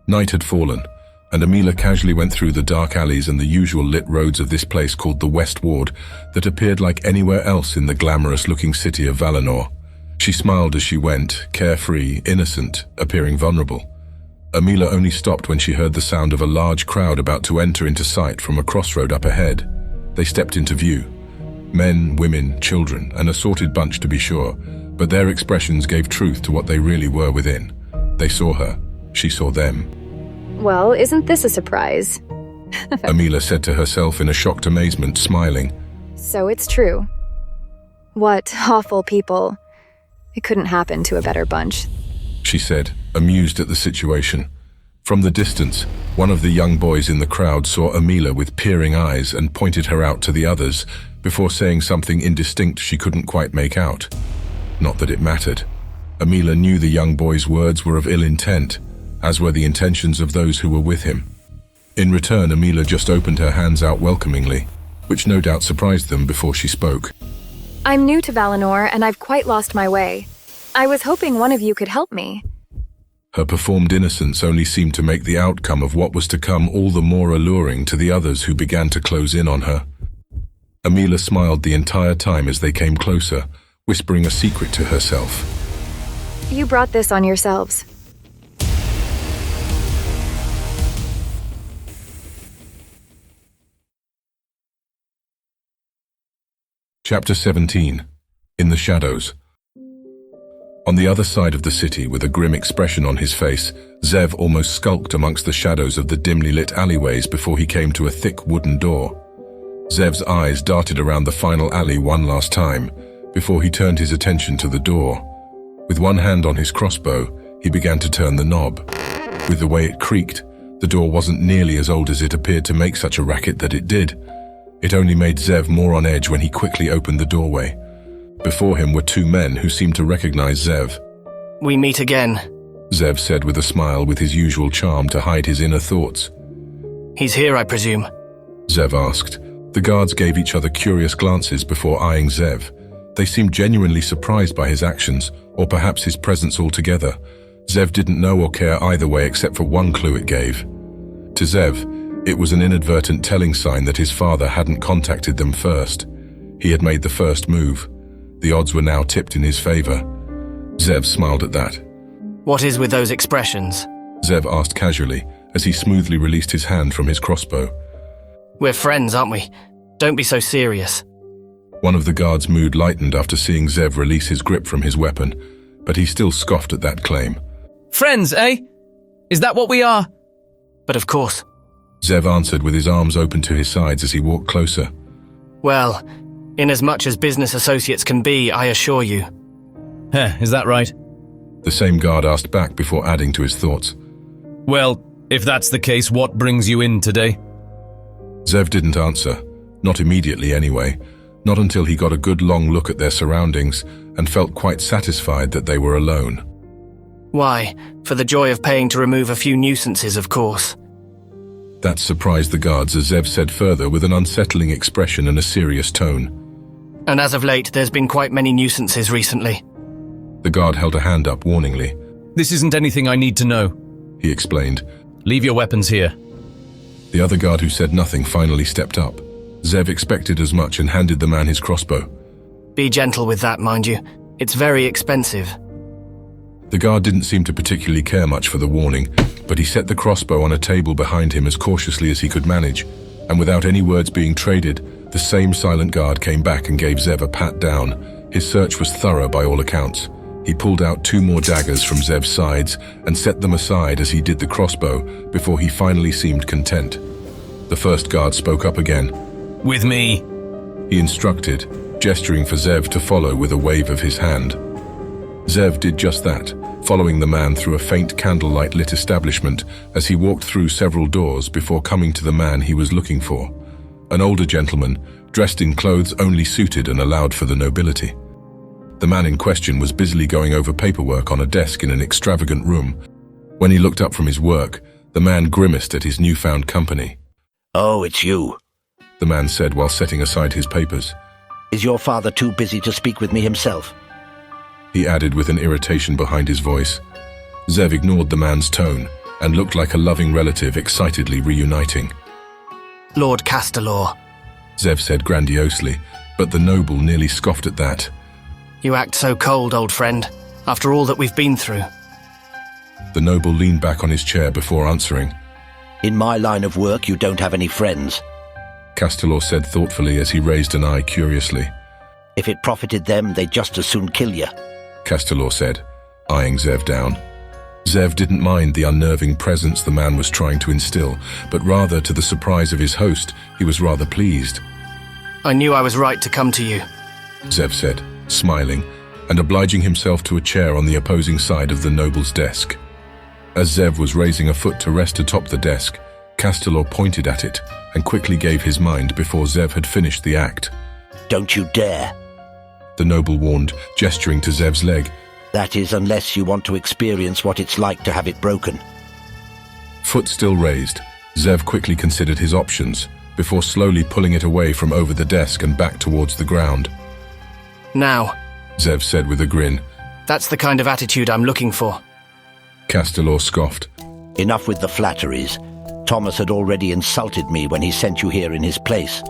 B: Night had fallen, and Amila casually went through the dark alleys and the usual lit roads of this place called the West Ward that appeared like anywhere else in the glamorous-looking city of Valinor. She smiled as she went, carefree, innocent, appearing vulnerable. Amila only stopped when she heard the sound of a large crowd about to enter into sight from a crossroad up ahead. They stepped into view. Men, women, children, an assorted bunch to be sure, but their expressions gave truth to what they really were within. They saw her. She saw them.
D: Well, isn't this a surprise?
B: Amila said to herself in a shocked amazement, smiling.
D: So it's true. What awful people. It couldn't happen to a better bunch.
B: She said, amused at the situation. From the distance, one of the young boys in the crowd saw Amila with peering eyes and pointed her out to the others before saying something indistinct she couldn't quite make out. Not that it mattered. Amila knew the young boy's words were of ill intent, as were the intentions of those who were with him. In return, Amila just opened her hands out welcomingly, which no doubt surprised them before she spoke.
D: I'm new to Valinor, and I've quite lost my way. I was hoping one of you could help me.
B: Her performed innocence only seemed to make the outcome of what was to come all the more alluring to the others who began to close in on her. Amila smiled the entire time as they came closer, whispering a secret to herself.
D: You brought this on yourselves.
B: Chapter 17. In the Shadows. On the other side of the city, with a grim expression on his face, Zev almost skulked amongst the shadows of the dimly lit alleyways before he came to a thick wooden door. Zev's eyes darted around the final alley one last time, before he turned his attention to the door. With one hand on his crossbow, he began to turn the knob. With the way it creaked, the door wasn't nearly as old as it appeared to make such a racket that it did. It only made Zev more on edge when he quickly opened the doorway. Before him were two men who seemed to recognize Zev.
F: We meet again,
B: Zev said with a smile, with his usual charm to hide his inner thoughts.
F: He's here, I presume?
B: Zev asked. The guards gave each other curious glances before eyeing Zev. They seemed genuinely surprised by his actions, or perhaps his presence altogether. Zev didn't know or care either way except for one clue it gave. To Zev, it was an inadvertent telling sign that his father hadn't contacted them first. He had made the first move. The odds were now tipped in his favor. Zev smiled at that.
F: What is with those expressions?
B: Zev asked casually, as he smoothly released his hand from his crossbow.
F: We're friends, aren't we? Don't be so serious.
B: One of the guards' mood lightened after seeing Zev release his grip from his weapon, but he still scoffed at that claim.
N: Friends, eh? Is that what we are?
F: But of course.
B: Zev answered with his arms open to his sides as he walked closer.
F: Well, inasmuch as business associates can be, I assure you.
N: Is that right?
B: The same guard asked back before adding to his thoughts.
N: Well, if that's the case, what brings you in today?
B: Zev didn't answer. Not immediately anyway. Not until he got a good long look at their surroundings and felt quite satisfied that they were alone.
F: Why? For the joy of paying to remove a few nuisances, of course.
B: That surprised the guards as Zev said further with an unsettling expression and a serious tone.
F: And as of late, there's been quite many nuisances recently.
B: The guard held a hand up warningly.
N: This isn't anything I need to know,
B: he explained.
N: Leave your weapons here.
B: The other guard who said nothing finally stepped up. Zev expected as much and handed the man his crossbow.
F: Be gentle with that, mind you. It's very expensive.
B: The guard didn't seem to particularly care much for the warning, but he set the crossbow on a table behind him as cautiously as he could manage, and without any words being traded, the same silent guard came back and gave Zev a pat down. His search was thorough by all accounts. He pulled out 2 more daggers from Zev's sides and set them aside as he did the crossbow before he finally seemed content. The first guard spoke up again.
N: With me,
B: he instructed, gesturing for Zev to follow with a wave of his hand. Zev did just that, following the man through a faint candlelight-lit establishment as he walked through several doors before coming to the man he was looking for. An older gentleman, dressed in clothes only suited and allowed for the nobility. The man in question was busily going over paperwork on a desk in an extravagant room. When he looked up from his work, The man grimaced at his newfound company.
H: "Oh, it's you,"
B: the man said while setting aside his papers.
H: "Is your father too busy to speak with me himself?"
B: He added with an irritation behind his voice. Zev ignored the man's tone and looked like a loving relative excitedly reuniting.
F: Lord Castelor,
B: Zev said grandiosely, but the noble nearly scoffed at that.
F: You act so cold, old friend, after all that we've been through.
B: The noble leaned back on his chair before answering.
H: "In my line of work, you don't have any friends,"
B: Castelor said thoughtfully as he raised an eye curiously.
H: "If it profited them, they'd just as soon kill you,"
B: Castelor said, eyeing Zev down. Zev didn't mind the unnerving presence the man was trying to instill, but rather to the surprise of his host, he was rather pleased.
F: I knew I was right to come to you,
B: Zev said, smiling, and obliging himself to a chair on the opposing side of the noble's desk. As Zev was raising a foot to rest atop the desk, Castelor pointed at it and quickly gave his mind before Zev had finished the act.
H: "Don't you dare,"
B: the noble warned, gesturing to Zev's leg.
H: "That is, unless you want to experience what it's like to have it broken."
B: Foot still raised, Zev quickly considered his options, before slowly pulling it away from over the desk and back towards the ground.
F: Now,
B: Zev said with a grin.
F: That's the kind of attitude I'm looking for.
B: Castelor scoffed.
H: "Enough with the flatteries. Thomas had already insulted me when he sent you here in his place.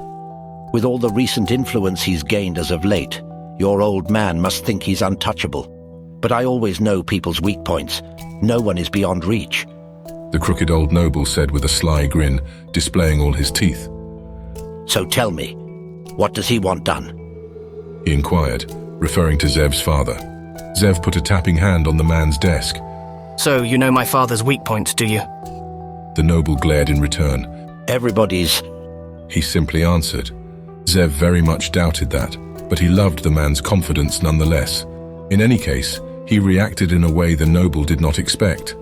H: With all the recent influence he's gained as of late, your old man must think he's untouchable. But I always know people's weak points. No one is beyond reach."
B: The crooked old noble said with a sly grin, displaying all his teeth.
H: "So tell me, what does he want done?"
B: he inquired, referring to Zev's father. Zev put a tapping hand on the man's desk.
F: So you know my father's weak points, do you?
B: The noble glared in return.
H: "Everybody's,"
B: he simply answered. Zev very much doubted that, but he loved the man's confidence nonetheless. In any case, he reacted in a way the noble did not expect.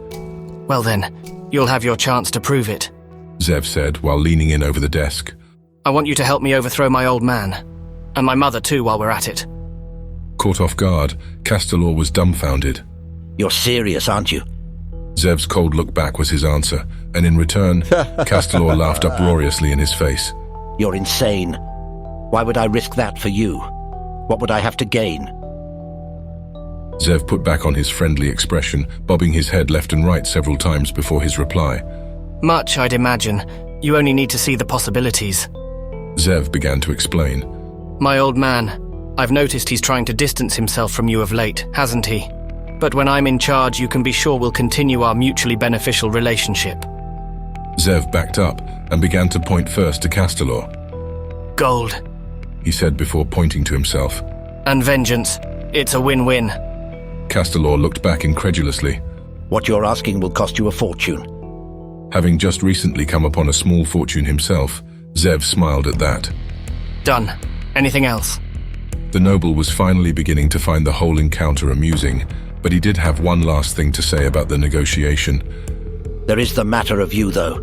F: Well then, you'll have your chance to prove it,
B: Zev said while leaning in over the desk.
F: I want you to help me overthrow my old man, and my mother too while we're at it.
B: Caught off guard, Castelor was dumbfounded.
H: "You're serious, aren't you?"
B: Zev's cold look back was his answer, and in return, Castelor laughed uproariously in his face.
H: "You're insane. Why would I risk that for you? What would I have to gain?"
B: Zev put back on his friendly expression, bobbing his head left and right several times before his reply.
F: Much, I'd imagine. You only need to see the possibilities.
B: Zev began to explain.
F: My old man, I've noticed he's trying to distance himself from you of late, hasn't he? But when I'm in charge, you can be sure we'll continue our mutually beneficial relationship.
B: Zev backed up and began to point first to Castelor.
F: Gold,
B: he said before pointing to himself.
F: And vengeance. It's a win-win.
B: Castelor looked back incredulously.
H: "What you're asking will cost you a fortune."
B: Having just recently come upon a small fortune himself, Zev smiled at that.
F: Done. Anything else?
B: The noble was finally beginning to find the whole encounter amusing, but he did have one last thing to say about the negotiation.
H: "There is the matter of you, though."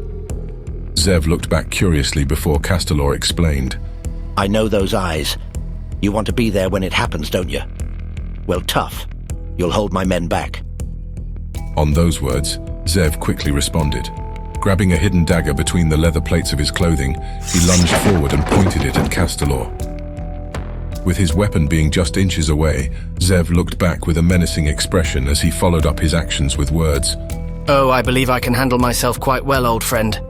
B: Zev looked back curiously before Castelor explained.
H: "I know those eyes. You want to be there when it happens, don't you? Well, tough. You'll hold my men back."
B: On those words, Zev quickly responded. Grabbing a hidden dagger between the leather plates of his clothing, he lunged forward and pointed it at Castelor. With his weapon being just inches away, Zev looked back with a menacing expression as he followed up his actions with words.
F: Oh, I believe I can handle myself quite well, old friend.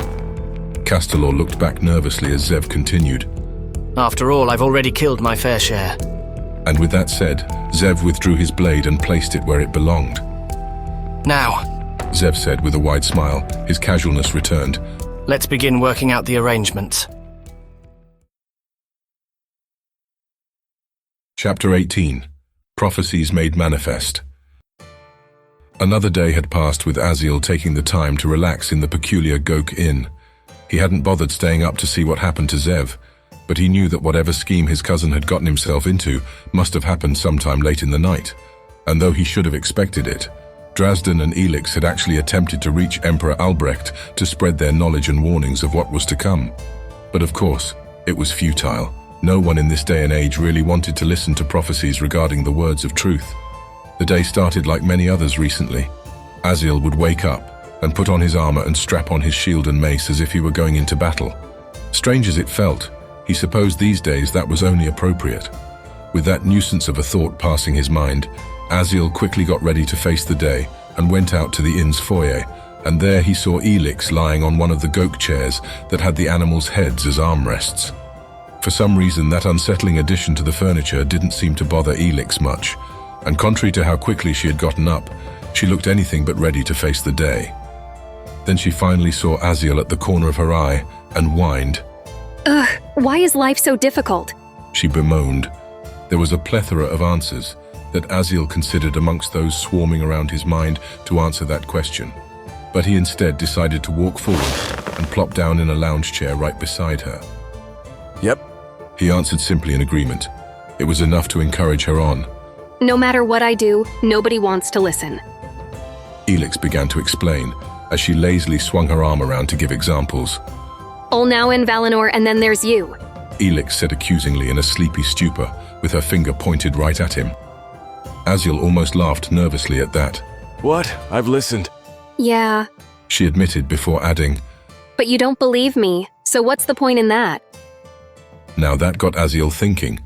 B: Castelor looked back nervously as Zev continued.
F: After all, I've already killed my fair share.
B: And with that said, Zev withdrew his blade and placed it where it belonged.
F: Now,
B: Zev said with a wide smile, his casualness returned.
F: Let's begin working out the arrangements.
B: Chapter 18. Prophecies Made Manifest. Another day had passed with Aziel taking the time to relax in the peculiar Gok Inn. He hadn't bothered staying up to see what happened to Zev, but he knew that whatever scheme his cousin had gotten himself into must have happened sometime late in the night. And though he should have expected it, Drazden and Elix had actually attempted to reach Emperor Albrecht to spread their knowledge and warnings of what was to come. But of course, it was futile. No one in this day and age really wanted to listen to prophecies regarding the words of truth. The day started like many others recently. Aziel would wake up, and put on his armor and strap on his shield and mace as if he were going into battle. Strange as it felt, he supposed these days that was only appropriate. With that nuisance of a thought passing his mind, Aziel quickly got ready to face the day and went out to the inn's foyer, and there he saw Elix lying on one of the goat chairs that had the animals' heads as armrests. For some reason, that unsettling addition to the furniture didn't seem to bother Elix much, and contrary to how quickly she had gotten up, she looked anything but ready to face the day. Then she finally saw Aziel at the corner of her eye and whined.
J: Ugh, why is life so difficult?
B: She bemoaned. There was a plethora of answers that Aziel considered amongst those swarming around his mind to answer that question, but he instead decided to walk forward and plop down in a lounge chair right beside her.
C: Yep.
B: He answered simply in agreement. It was enough to encourage her on.
J: No matter what I do, nobody wants to listen.
B: Elix began to explain, as she lazily swung her arm around to give examples.
J: Olnau and Valinor, and then there's you.
B: Elix said accusingly in a sleepy stupor, with her finger pointed right at him. Aziel almost laughed nervously at that.
C: What? I've listened.
J: Yeah.
B: She admitted before adding,
J: But you don't believe me, so what's the point in that?
B: Now that got Aziel thinking.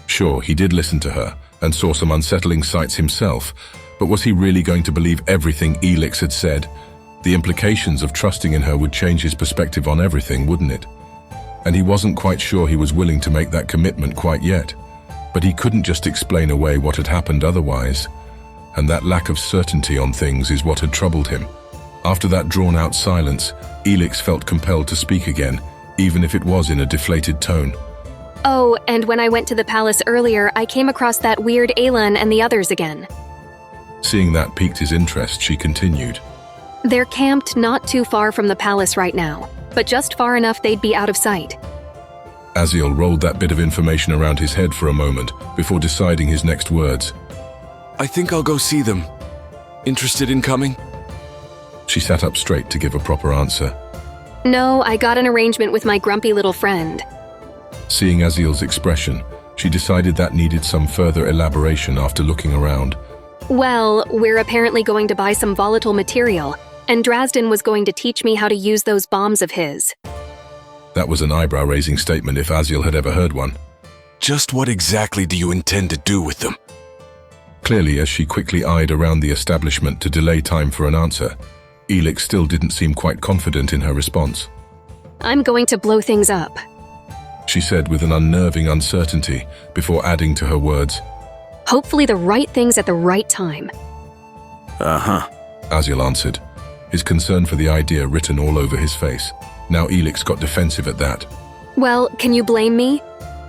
B: Sure, he did listen to her, and saw some unsettling sights himself, but was he really going to believe everything Elix had said? The implications of trusting in her would change his perspective on everything, wouldn't it? And he wasn't quite sure he was willing to make that commitment quite yet. But he couldn't just explain away what had happened otherwise. And that lack of certainty on things is what had troubled him. After that drawn-out silence, Elix felt compelled to speak again, even if it was in a deflated tone.
J: Oh, and when I went to the palace earlier, I came across that weird Aelin and the others again.
B: Seeing that piqued his interest, she continued.
J: They're camped not too far from the palace right now, but just far enough they'd be out of sight.
B: Aziel rolled that bit of information around his head for a moment before deciding his next words.
C: I think I'll go see them. Interested in coming?
B: She sat up straight to give a proper answer.
J: No, I got an arrangement with my grumpy little friend.
B: Seeing Aziel's expression, she decided that needed some further elaboration after looking around.
J: Well, we're apparently going to buy some volatile material, and Drazden was going to teach me how to use those bombs of his.
B: That was an eyebrow-raising statement if Aziel had ever heard one.
C: Just what exactly do you intend to do with them?
B: Clearly, as she quickly eyed around the establishment to delay time for an answer, Elix still didn't seem quite confident in her response.
J: I'm going to blow things up,
B: she said with an unnerving uncertainty before adding to her words.
J: Hopefully the right things at the right time.
T: Uh-huh,
B: Aziel answered, his concern for the idea written all over his face. Now Elix got defensive at that.
J: Well, can you blame me?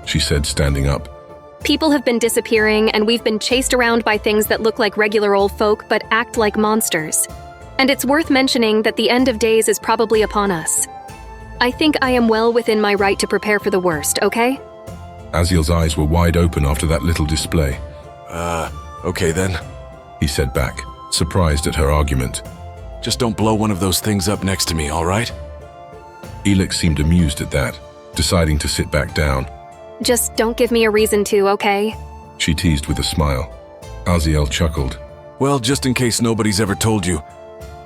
B: She said, standing up.
J: People have been disappearing, and we've been chased around by things that look like regular old folk but act like monsters. And it's worth mentioning that the end of days is probably upon us. I think I am well within my right to prepare for the worst, okay?
B: Aziel's eyes were wide open after that little display.
C: Okay then,
B: he said back, surprised at her argument.
C: Just don't blow one of those things up next to me, all right?
B: Elix seemed amused at that, deciding to sit back down.
J: Just don't give me a reason to, okay?
B: She teased with a smile. Aziel chuckled.
C: Well, just in case nobody's ever told you,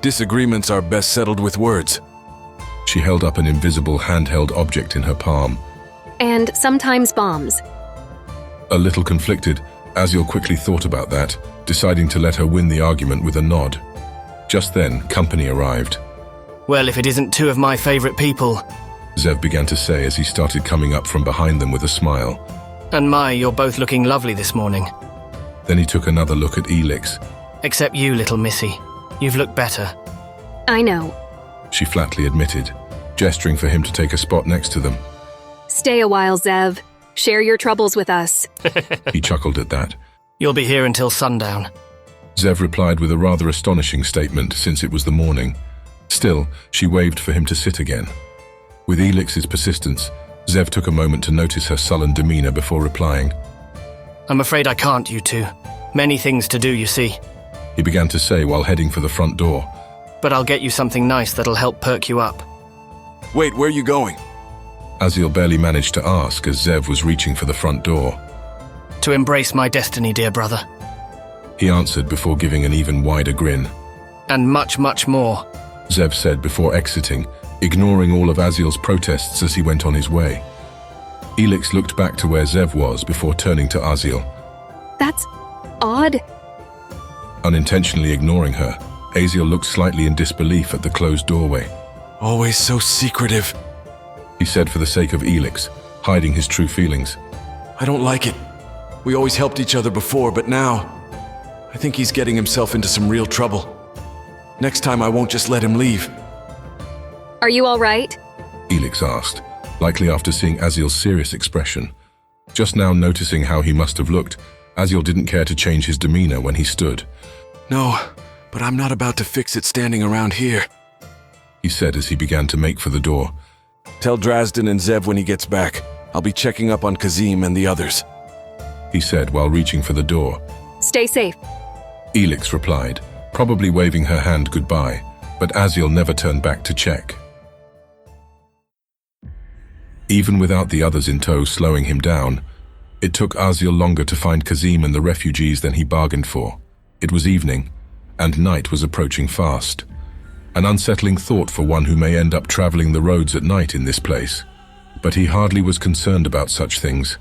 C: disagreements are best settled with words.
B: She held up an invisible handheld object in her palm.
J: And sometimes bombs.
B: A little conflicted, Aziel quickly thought about that, deciding to let her win the argument with a nod. Just then, company arrived.
F: Well, if it isn't two of my favorite people.
B: Zev began to say as he started coming up from behind them with a smile.
F: And you're both looking lovely this morning.
B: Then he took another look at Elix.
F: Except you, little missy. You've looked better.
J: I know,
B: she flatly admitted, gesturing for him to take a spot next to them.
J: Stay a while, Zev. Share your troubles with us.
B: He chuckled at that.
F: You'll be here until sundown.
B: Zev replied with a rather astonishing statement since it was the morning. Still, she waved for him to sit again. With Elix's persistence, Zev took a moment to notice her sullen demeanor before replying.
F: I'm afraid I can't, you two. Many things to do, you see.
B: He began to say while heading for the front door.
F: But I'll get you something nice that'll help perk you up.
C: Wait, where are you going?
B: Aziel barely managed to ask as Zev was reaching for the front door.
F: To embrace my destiny, dear brother.
B: He answered before giving an even wider grin.
F: And much, much more.
B: Zev said before exiting, ignoring all of Aziel's protests as he went on his way. E.C.E.N looked back to where Zev was before turning to Aziel.
J: That's odd.
B: Unintentionally ignoring her, Aziel looked slightly in disbelief at the closed doorway.
C: Always so secretive,
B: he said for the sake of E.C.E.N, hiding his true feelings.
C: I don't like it. We always helped each other before, but now, I think he's getting himself into some real trouble. Next time I won't just let him leave.
J: Are you all right?
B: E.C.E.N asked, likely after seeing Aziel's serious expression. Just now noticing how he must have looked, Aziel didn't care to change his demeanor when he stood.
C: No, but I'm not about to fix it standing around here,
B: he said as he began to make for the door.
C: Tell Drazden and Zev when he gets back. I'll be checking up on Kazim and the others,
B: he said while reaching for the door.
J: Stay safe,
B: E.C.E.N replied, probably waving her hand goodbye, but Aziel never turned back to check. Even without the others in tow slowing him down, it took Aziel longer to find Kazim and the refugees than he bargained for. It was evening, and night was approaching fast. An unsettling thought for one who may end up traveling the roads at night in this place. But he hardly was concerned about such things.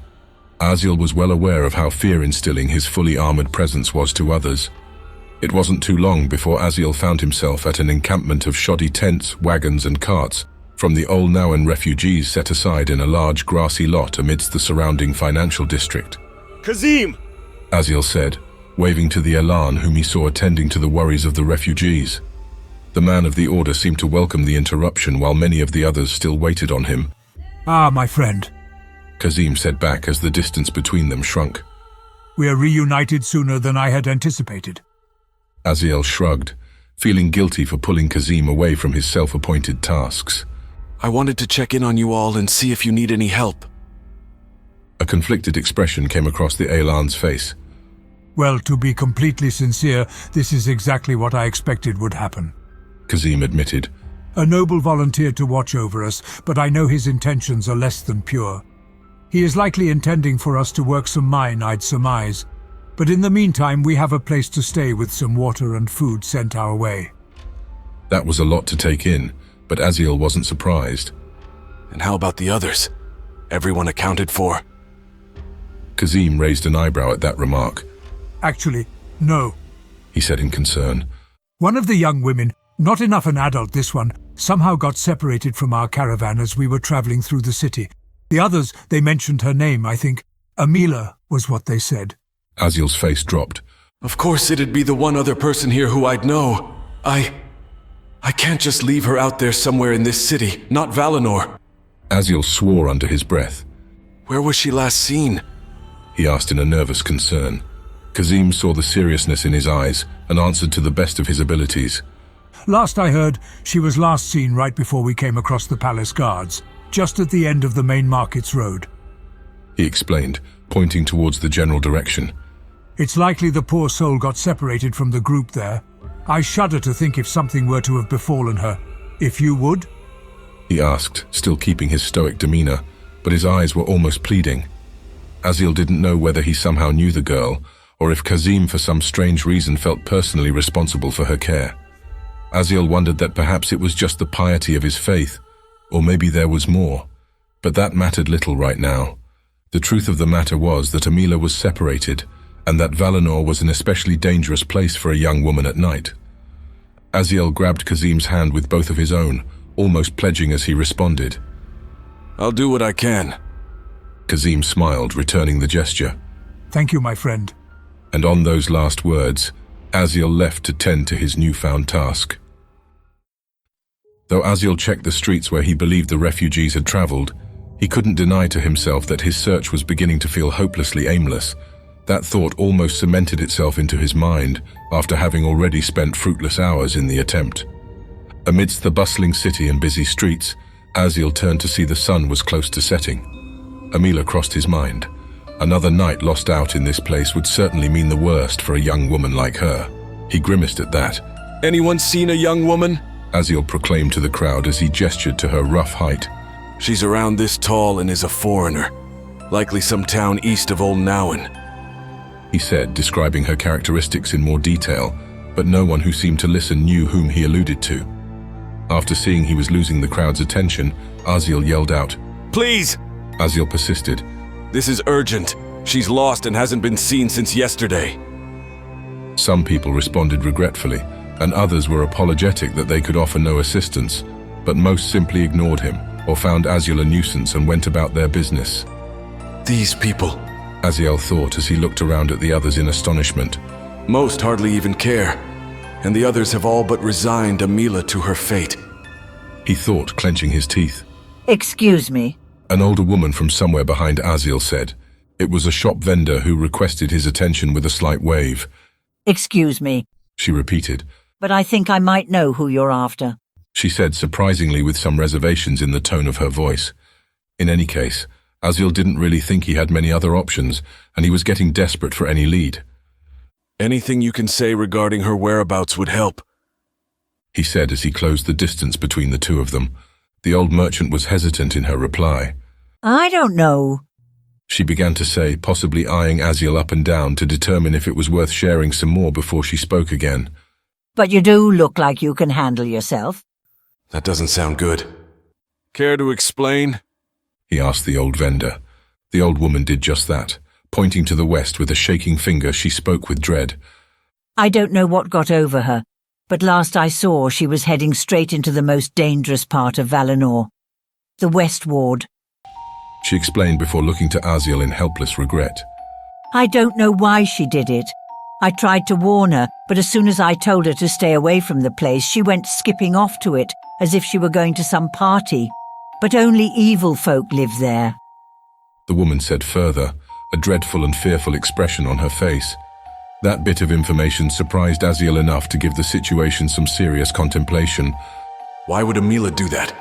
B: Aziel was well aware of how fear-instilling his fully armored presence was to others. It wasn't too long before Aziel found himself at an encampment of shoddy tents, wagons and carts from the Olnauen refugees set aside in a large grassy lot amidst the surrounding financial district.
C: Kazim!
B: Aziel said, waving to the Elan whom he saw attending to the worries of the refugees. The man of the order seemed to welcome the interruption while many of the others still waited on him.
I: Ah, my friend,
B: Kazim said back as the distance between them shrunk.
I: We are reunited sooner than I had anticipated.
B: Aziel shrugged, feeling guilty for pulling Kazim away from his self-appointed tasks.
C: I wanted to check in on you all and see if you need any help.
B: A conflicted expression came across the Elan's face.
I: Well, to be completely sincere, this is exactly what I expected would happen,
B: Kazim admitted.
I: A noble volunteered to watch over us, but I know his intentions are less than pure. He is likely intending for us to work some mine, I'd surmise. But in the meantime, we have a place to stay with some water and food sent our way.
B: That was a lot to take in, but Aziel wasn't surprised.
C: And how about the others? Everyone accounted for?
B: Kazim raised an eyebrow at that remark.
I: Actually, no,
B: he said in concern.
I: One of the young women, not enough an adult this one, somehow got separated from our caravan as we were traveling through the city. The others, they mentioned her name, I think. Amila was what they said.
B: Aziel's face dropped.
C: Of course it'd be the one other person here who I'd know. I can't just leave her out there somewhere in this city, not Valinor.
B: Aziel swore under his breath.
C: Where was she last seen?
B: He asked in a nervous concern. Kazim saw the seriousness in his eyes and answered to the best of his abilities.
I: Last I heard, she was last seen right before we came across the palace guards, just at the end of the main market's road,
B: he explained, pointing towards the general direction.
I: It's likely the poor soul got separated from the group there. I shudder to think if something were to have befallen her. If you would?
B: He asked, still keeping his stoic demeanor, but his eyes were almost pleading. Aziel didn't know whether he somehow knew the girl, or if Kazim for some strange reason felt personally responsible for her care. Aziel wondered that perhaps it was just the piety of his faith, or maybe there was more. But that mattered little right now. The truth of the matter was that Amila was separated, and that Valinor was an especially dangerous place for a young woman at night. Aziel grabbed Kazim's hand with both of his own, almost pledging as he responded.
C: I'll do what I can.
B: Kazim smiled, returning the gesture.
I: Thank you, my friend.
B: And on those last words, Aziel left to tend to his newfound task. Though Aziel checked the streets where he believed the refugees had traveled, he couldn't deny to himself that his search was beginning to feel hopelessly aimless. That thought almost cemented itself into his mind after having already spent fruitless hours in the attempt. Amidst the bustling city and busy streets, Aziel turned to see the sun was close to setting. Amila crossed his mind. Another night lost out in this place would certainly mean the worst for a young woman like her. He grimaced at that.
C: Anyone seen a young woman?
B: Aziel proclaimed to the crowd as he gestured to her rough height.
C: She's around this tall and is a foreigner. Likely some town east of Olnauen,
B: he said, describing her characteristics in more detail, but no one who seemed to listen knew whom he alluded to. After seeing he was losing the crowd's attention, Aziel yelled out,
C: "Please!"
B: Aziel persisted.
C: "This is urgent. She's lost and hasn't been seen since yesterday."
B: Some people responded regretfully, and others were apologetic that they could offer no assistance, but most simply ignored him or found Aziel a nuisance and went about their business.
C: "These people,"
B: Aziel thought as he looked around at the others in astonishment.
C: "Most hardly even care, and the others have all but resigned Amila to her fate,"
B: he thought, clenching his teeth.
A: Excuse me.
B: An older woman from somewhere behind Aziel said. It was a shop vendor who requested his attention with a slight wave.
A: Excuse me,
B: she repeated.
A: But I think I might know who you're after,
B: she said, surprisingly with some reservations in the tone of her voice. In any case, Aziel didn't really think he had many other options, and he was getting desperate for any lead.
C: "Anything you can say regarding her whereabouts would help,"
B: he said as he closed the distance between the two of them. The old merchant was hesitant in her reply.
A: I don't know,
B: she began to say, possibly eyeing Aziel up and down to determine if it was worth sharing some more before she spoke again.
A: But you do look like you can handle yourself.
C: "That doesn't sound good. Care to explain?"
B: he asked the old vendor. The old woman did just that. Pointing to the west with a shaking finger, she spoke with dread.
A: I don't know what got over her, but last I saw she was heading straight into the most dangerous part of Valinor, the West Ward.
B: She explained before looking to Aziel in helpless regret.
A: I don't know why she did it. I tried to warn her, but as soon as I told her to stay away from the place, she went skipping off to it, as if she were going to some party. But only evil folk live there.
B: The woman said further, a dreadful and fearful expression on her face. That bit of information surprised Aziel enough to give the situation some serious contemplation.
C: "Why would Amila do that?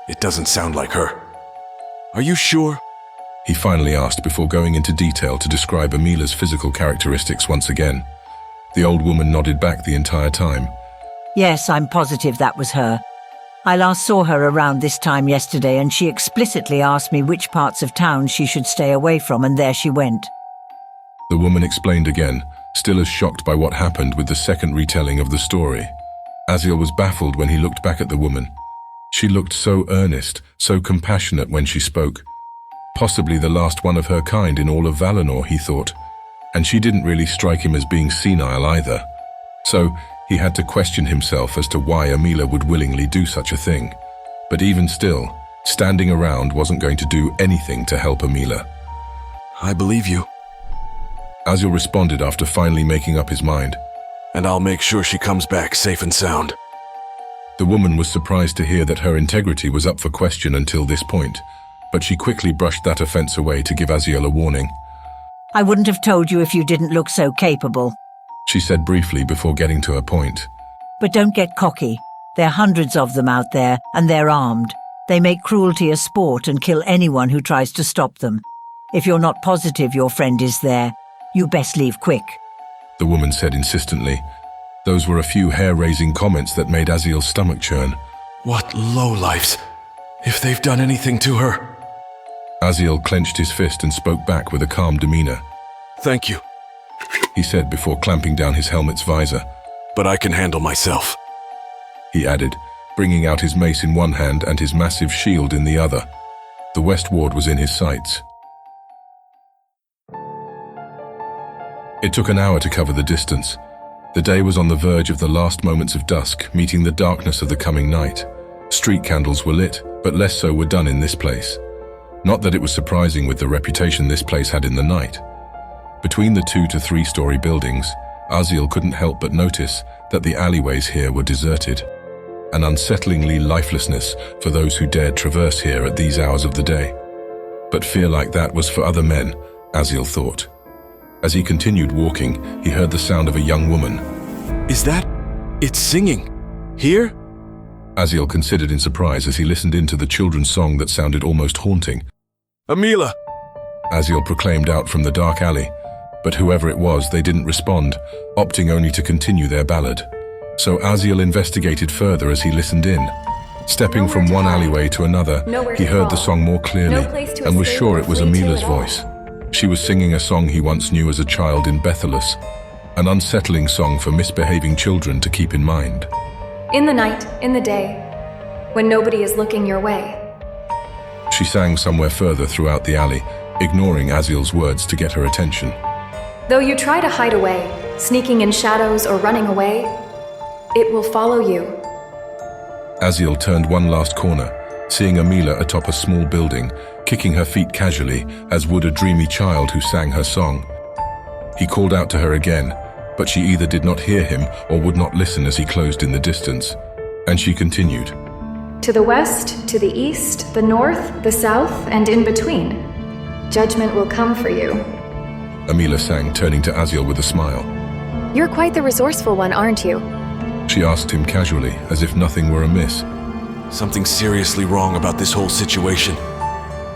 C: It doesn't sound like her. Are you sure?"
B: he finally asked before going into detail to describe Amila's physical characteristics once again. The old woman nodded back the entire time.
A: Yes, I'm positive that was her. I last saw her around this time yesterday, and she explicitly asked me which parts of town she should stay away from, and there she went.
B: The woman explained again, still as shocked by what happened with the second retelling of the story. Aziel was baffled when he looked back at the woman. She looked so earnest, so compassionate when she spoke. Possibly the last one of her kind in all of Valinor, he thought. And she didn't really strike him as being senile either. So he had to question himself as to why Amila would willingly do such a thing. But even still, standing around wasn't going to do anything to help Amila.
C: "I believe you,"
B: Aziel responded after finally making up his mind.
C: "And I'll make sure she comes back safe and sound."
B: The woman was surprised to hear that her integrity was up for question until this point, but she quickly brushed that offense away to give Aziel a warning.
A: I wouldn't have told you if you didn't look so capable,
B: she said briefly before getting to her point.
A: But don't get cocky. There are hundreds of them out there, and they're armed. They make cruelty a sport and kill anyone who tries to stop them. If you're not positive your friend is there, you best leave quick,
B: the woman said insistently. Those were a few hair-raising comments that made Aziel's stomach churn.
C: "What lowlifes! If they've done anything to her..."
B: Aziel clenched his fist and spoke back with a calm demeanor.
C: "Thank you,"
B: he said before clamping down his helmet's visor.
C: "But I can handle myself,"
B: he added, bringing out his mace in one hand and his massive shield in the other. The West Ward was in his sights. It took an hour to cover the distance. The day was on the verge of the last moments of dusk, meeting the darkness of the coming night. Street candles were lit, but less so were done in this place. Not that it was surprising with the reputation this place had in the night. Between the 2 to 3 story buildings, Aziel couldn't help but notice that the alleyways here were deserted. An unsettlingly lifelessness for those who dared traverse here at these hours of the day. But fear like that was for other men, Aziel thought. As he continued walking, he heard the sound of a young woman.
C: "Is that... it's singing? Here?"
B: Aziel considered in surprise as he listened into the children's song that sounded almost haunting.
C: "Amila!"
B: Aziel proclaimed out from the dark alley, but whoever it was, they didn't respond, opting only to continue their ballad. So Aziel investigated further as he listened in. Stepping from one alleyway to another, he heard the song more clearly and was sure it was Amila's voice. She was singing a song he once knew as a child in Bethelus, an unsettling song for misbehaving children to keep in mind.
D: In the night, in the day, when nobody is looking your way.
B: She sang somewhere further throughout the alley, ignoring Aziel's words to get her attention.
D: Though you try to hide away, sneaking in shadows or running away, it will follow you.
B: Aziel turned one last corner, seeing Amila atop a small building, kicking her feet casually, as would a dreamy child who sang her song. He called out to her again, but she either did not hear him or would not listen as he closed in the distance. And she continued.
D: To the west, to the east, the north, the south, and in between. Judgment will come for you.
B: Amila sang, turning to Aziel with a smile.
D: You're quite the resourceful one, aren't you?
B: She asked him casually, as if nothing were amiss.
C: Something seriously wrong about this whole situation.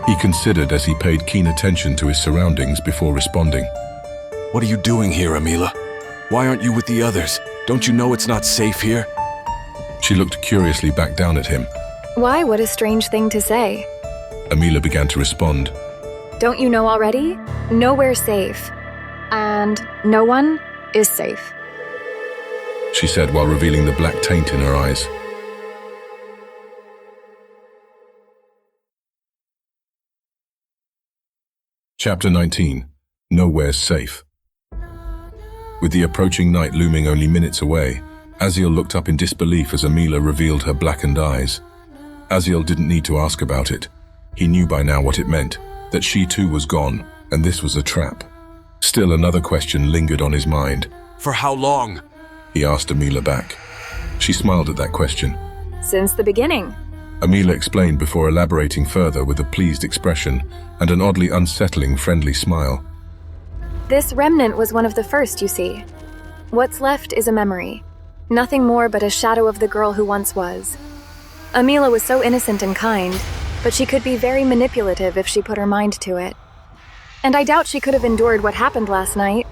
B: He considered as he paid keen attention to his surroundings before responding.
C: What are you doing here, Amila? Why aren't you with the others? Don't you know it's not safe here?
B: She looked curiously back down at him.
D: Why, what a strange thing to say.
B: Amila began to respond.
D: Don't you know already? Nowhere's safe. And no one is safe.
B: She said while revealing the black taint in her eyes. Chapter 19. Nowhere's Safe. With the approaching night looming only minutes away, Aziel looked up in disbelief as Amila revealed her blackened eyes. Aziel didn't need to ask about it. He knew by now what it meant, that she too was gone, and this was a trap. Still another question lingered on his mind.
C: For how long?
B: He asked Amila back. She smiled at that question.
D: Since the beginning.
B: Amila explained before elaborating further with a pleased expression and an oddly unsettling friendly smile.
D: This remnant was one of the first, you see. What's left is a memory. Nothing more but a shadow of the girl who once was. Amila was so innocent and kind, but she could be very manipulative if she put her mind to it. And I doubt she could have endured what happened last night.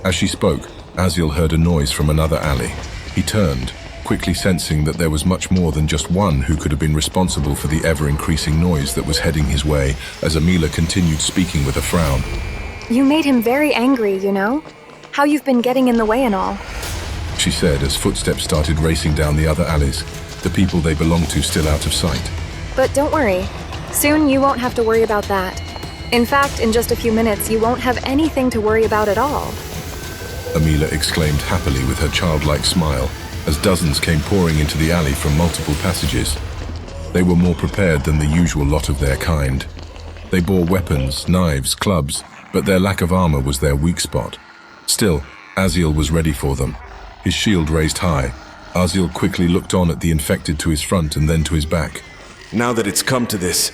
B: As she spoke, Aziel heard a noise from another alley. He turned, quickly sensing that there was much more than just one who could have been responsible for the ever-increasing noise that was heading his way as Amila continued speaking with a frown.
D: You made him very angry, you know? How you've been getting in the way and all.
B: She said as footsteps started racing down the other alleys, the people they belonged to still out of sight.
D: But don't worry. Soon you won't have to worry about that. In fact, in just a few minutes, you won't have anything to worry about at all.
B: Amila exclaimed happily with her childlike smile as dozens came pouring into the alley from multiple passages. They were more prepared than the usual lot of their kind. They bore weapons, knives, clubs, but their lack of armor was their weak spot. Still, Aziel was ready for them. His shield raised high, Aziel quickly looked on at the infected to his front and then to his back.
C: Now that it's come to this,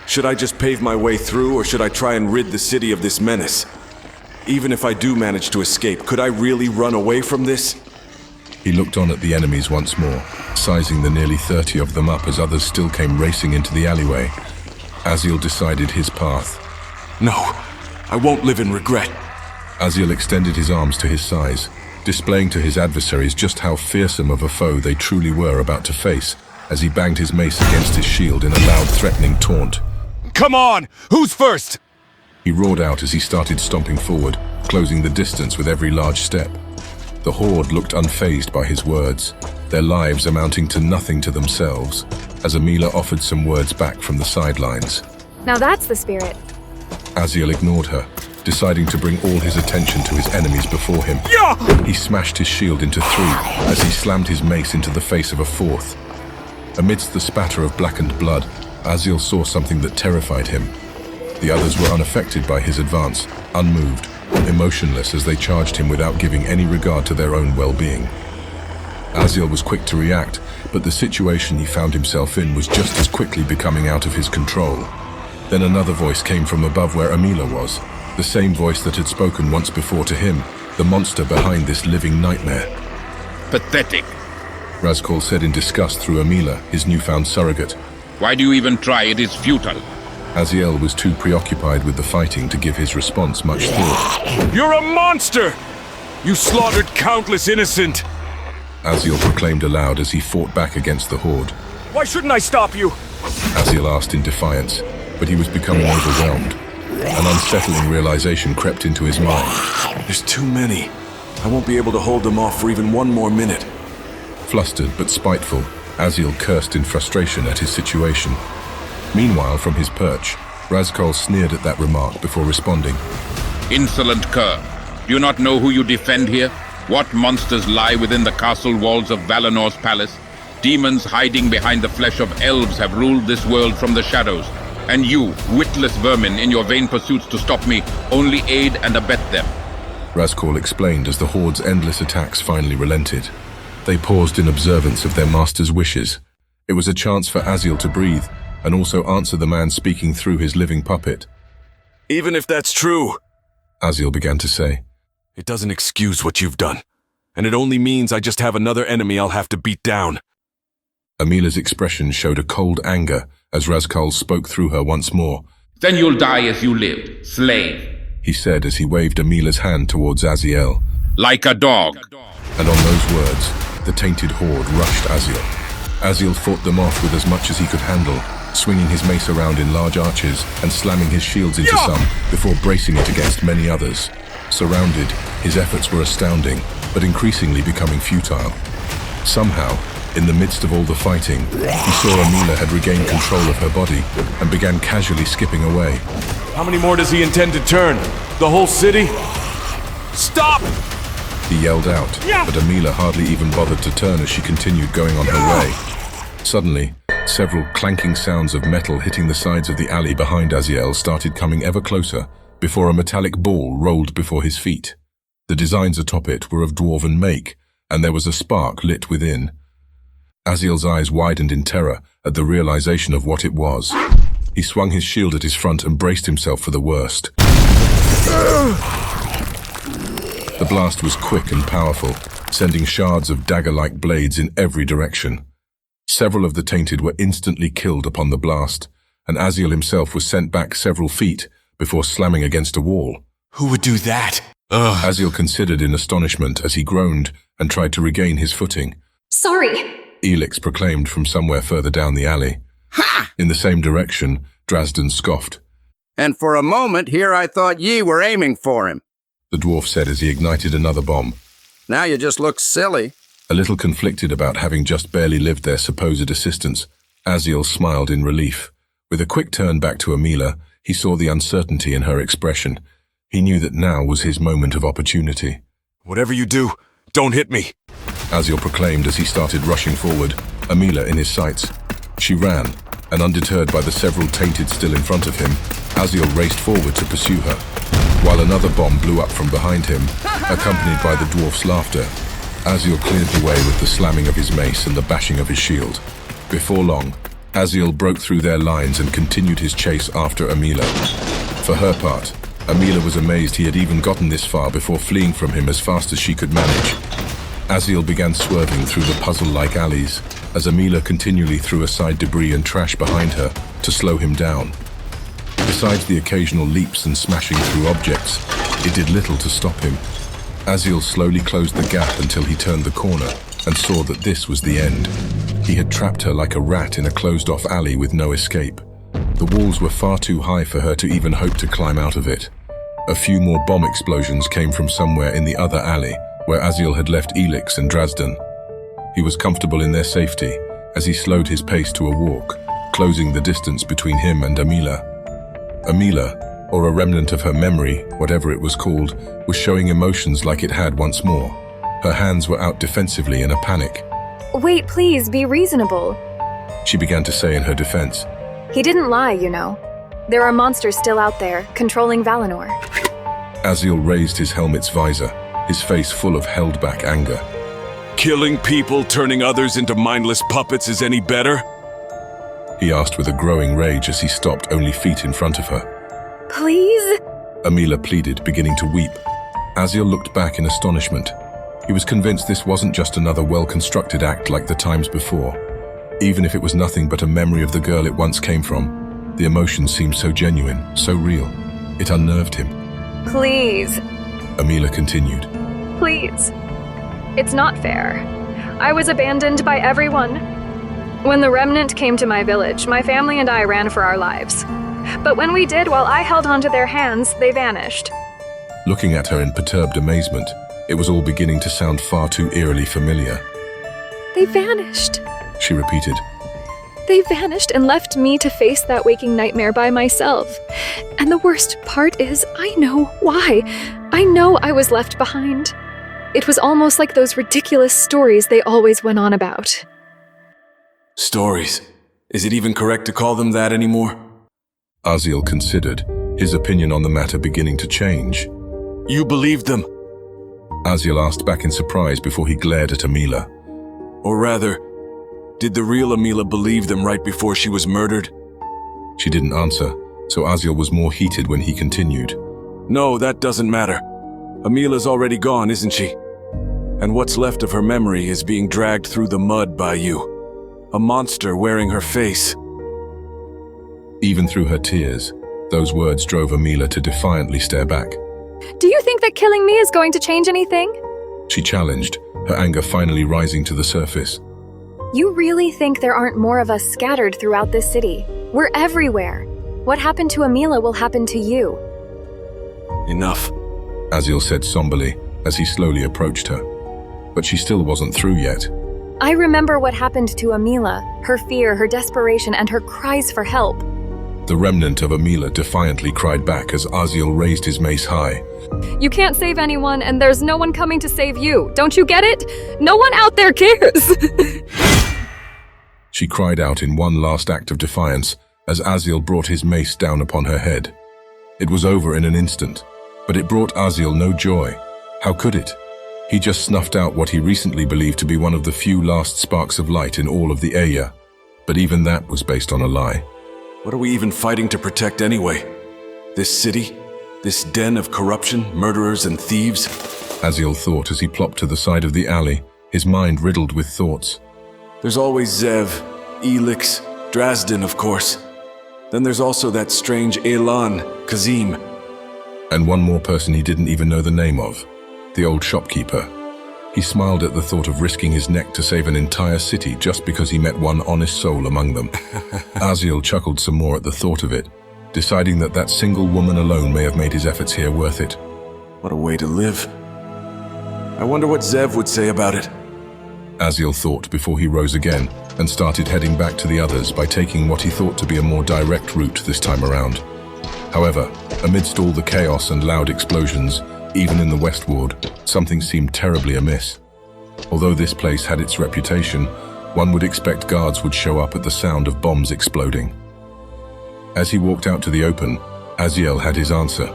C: should I just pave my way through or should I try and rid the city of this menace? Even if I do manage to escape, could I really run away from this?
B: He looked on at the enemies once more, sizing the nearly 30 of them up as others still came racing into the alleyway. Aziel decided his path.
C: No, I won't live in regret.
B: Aziel extended his arms to his size, displaying to his adversaries just how fearsome of a foe they truly were about to face, as he banged his mace against his shield in a loud, threatening taunt.
O: Come on! Who's first?
B: He roared out as he started stomping forward, closing the distance with every large step. The horde looked unfazed by his words, their lives amounting to nothing to themselves, as Amila offered some words back from the sidelines.
D: Now that's the spirit.
B: Aziel ignored her, deciding to bring all his attention to his enemies before him. He smashed his shield into three as he slammed his mace into the face of a fourth. Amidst the spatter of blackened blood, Aziel saw something that terrified him. The others were unaffected by his advance, unmoved, emotionless as they charged him without giving any regard to their own well-being. Aziel was quick to react, but the situation he found himself in was just as quickly becoming out of his control. Then another voice came from above where Amila was, the same voice that had spoken once before to him, the monster behind this living nightmare.
P: Pathetic.
B: Razkol said in disgust through Amila, his newfound surrogate.
P: Why do you even try? It is futile.
B: Aziel was too preoccupied with the fighting to give his response much thought.
O: You're a monster! You slaughtered countless innocent!
B: Aziel proclaimed aloud as he fought back against the horde.
O: Why shouldn't I stop you?
B: Aziel asked in defiance, but he was becoming overwhelmed. An unsettling realization crept into his mind.
C: There's too many. I won't be able to hold them off for even one more minute.
B: Flustered but spiteful, Aziel cursed in frustration at his situation. Meanwhile, from his perch, Razkol sneered at that remark before responding.
P: Insolent cur! Do you not know who you defend here? What monsters lie within the castle walls of Valenor's palace? Demons hiding behind the flesh of elves have ruled this world from the shadows. And you, witless vermin, in your vain pursuits to stop me, only aid and abet them.
B: Razkol explained as the Horde's endless attacks finally relented. They paused in observance of their master's wishes. It was a chance for Aziel to breathe, and also answer the man speaking through his living puppet.
C: Even if that's true,
B: Aziel began to say,
C: it doesn't excuse what you've done. And it only means I just have another enemy I'll have to beat down.
B: Amila's expression showed a cold anger as Razkol spoke through her once more.
P: Then you'll die as you lived, slave,
B: he said as he waved Amila's hand towards Aziel.
P: Like a dog.
B: And on those words, the tainted horde rushed Aziel. Aziel fought them off with as much as he could handle, swinging his mace around in large arches and slamming his shields into some before bracing it against many others. Surrounded, his efforts were astounding, but increasingly becoming futile. Somehow, in the midst of all the fighting, he saw Amila had regained control of her body and began casually skipping away.
C: How many more does he intend to turn? The whole city? Stop!
B: He yelled out, but Amila hardly even bothered to turn as she continued going on her way. Suddenly, several clanking sounds of metal hitting the sides of the alley behind Aziel started coming ever closer before a metallic ball rolled before his feet. The designs atop it were of dwarven make, and there was a spark lit within. Aziel's eyes widened in terror at the realization of what it was. He swung his shield at his front and braced himself for the worst. The blast was quick and powerful, sending shards of dagger-like blades in every direction. Several of the tainted were instantly killed upon the blast, and Aziel himself was sent back several feet before slamming against a wall.
C: Who would do that?
B: Aziel considered in astonishment as he groaned and tried to regain his footing.
J: Sorry!
B: Elix proclaimed from somewhere further down the alley.
E: Ha!
B: In the same direction, Drazden scoffed.
E: And for a moment here I thought ye were aiming for him,
B: the dwarf said as he ignited another bomb.
E: Now you just look silly.
B: A little conflicted about having just barely lived their supposed assistance, Aziel smiled in relief. With a quick turn back to Amila, he saw the uncertainty in her expression. He knew that now was his moment of opportunity.
C: Whatever you do, don't hit me,
B: Aziel proclaimed as he started rushing forward, Amila in his sights. She ran, and undeterred by the several tainted still in front of him, Aziel raced forward to pursue her, while another bomb blew up from behind him, accompanied by the dwarf's laughter. Aziel cleared the way with the slamming of his mace and the bashing of his shield. Before long, Aziel broke through their lines and continued his chase after Amila. For her part, Amila was amazed he had even gotten this far before fleeing from him as fast as she could manage. Aziel began swerving through the puzzle-like alleys, as Amila continually threw aside debris and trash behind her to slow him down. Besides the occasional leaps and smashing through objects, it did little to stop him. Aziel slowly closed the gap until he turned the corner and saw that this was the end. He had trapped her like a rat in a closed-off alley with no escape. The walls were far too high for her to even hope to climb out of it. A few more bomb explosions came from somewhere in the other alley, where Aziel had left Elix and Drazden. He was comfortable in their safety as he slowed his pace to a walk, closing the distance between him and Amila. Amila, or a remnant of her memory, whatever it was called, was showing emotions like it had once more. Her hands were out defensively in a panic.
D: Wait, please, be reasonable,
B: she began to say in her defense.
D: He didn't lie, you know. There are monsters still out there, controlling Valinor.
B: Aziel raised his helmet's visor, his face full of held-back anger.
C: Killing people, turning others into mindless puppets is any better?
B: He asked with a growing rage as he stopped only feet in front of her.
D: Please?
B: Amila pleaded, beginning to weep. Aziel looked back in astonishment. He was convinced this wasn't just another well-constructed act like the times before. Even if it was nothing but a memory of the girl it once came from, the emotion seemed so genuine, so real. It unnerved him.
D: Please.
B: Amila continued.
D: Please. It's not fair. I was abandoned by everyone. When the remnant came to my village, my family and I ran for our lives. But when we did, while I held onto their hands, they vanished.
B: Looking at her in perturbed amazement, it was all beginning to sound far too eerily familiar.
D: They vanished.
B: she repeated.
D: They vanished and left me to face that waking nightmare by myself. And the worst part is, I know why. I know I was left behind. It was almost like those ridiculous stories they always went on about.
C: Stories? Is it even correct to call them that anymore?
B: Aziel considered, his opinion on the matter beginning to change.
C: You believed them?
B: Aziel asked back in surprise before he glared at Amila.
C: Or rather, did the real Amila believe them right before she was murdered?
B: She didn't answer, so Aziel was more heated when he continued.
C: No, that doesn't matter. Amila's already gone, isn't she? And what's left of her memory is being dragged through the mud by you. A monster wearing her face.
B: Even through her tears, those words drove Amila to defiantly stare back.
D: Do you think that killing me is going to change anything?
B: She challenged, her anger finally rising to the surface.
D: You really think there aren't more of us scattered throughout this city? We're everywhere. What happened to Amila will happen to you.
C: Enough,
B: Aziel said somberly as he slowly approached her. But she still wasn't through yet.
D: I remember what happened to Amila, her fear, her desperation, and her cries for help.
B: The remnant of Amila defiantly cried back as Aziel raised his mace high.
D: You can't save anyone, and there's no one coming to save you. Don't you get it? No one out there cares!
B: She cried out in one last act of defiance as Aziel brought his mace down upon her head. It was over in an instant, but it brought Aziel no joy. How could it? He just snuffed out what he recently believed to be one of the few last sparks of light in all of the area. But even that was based on a lie.
C: What are we even fighting to protect anyway? This city? This den of corruption, murderers, and thieves?
B: Aziel thought as he plopped to the side of the alley, his mind riddled with thoughts.
C: There's always Zev, Elix, Drazden, of course. Then there's also that strange E.C.E.N, Kazim.
B: And one more person he didn't even know the name of, the old shopkeeper. He smiled at the thought of risking his neck to save an entire city just because he met one honest soul among them. Aziel chuckled some more at the thought of it, deciding that that single woman alone may have made his efforts here worth it.
C: What a way to live. I wonder what Zev would say about it.
B: Aziel thought before he rose again and started heading back to the others by taking what he thought to be a more direct route this time around. However, amidst all the chaos and loud explosions, even in the West Ward, something seemed terribly amiss. Although this place had its reputation, one would expect guards would show up at the sound of bombs exploding. As he walked out to the open, Aziel had his answer.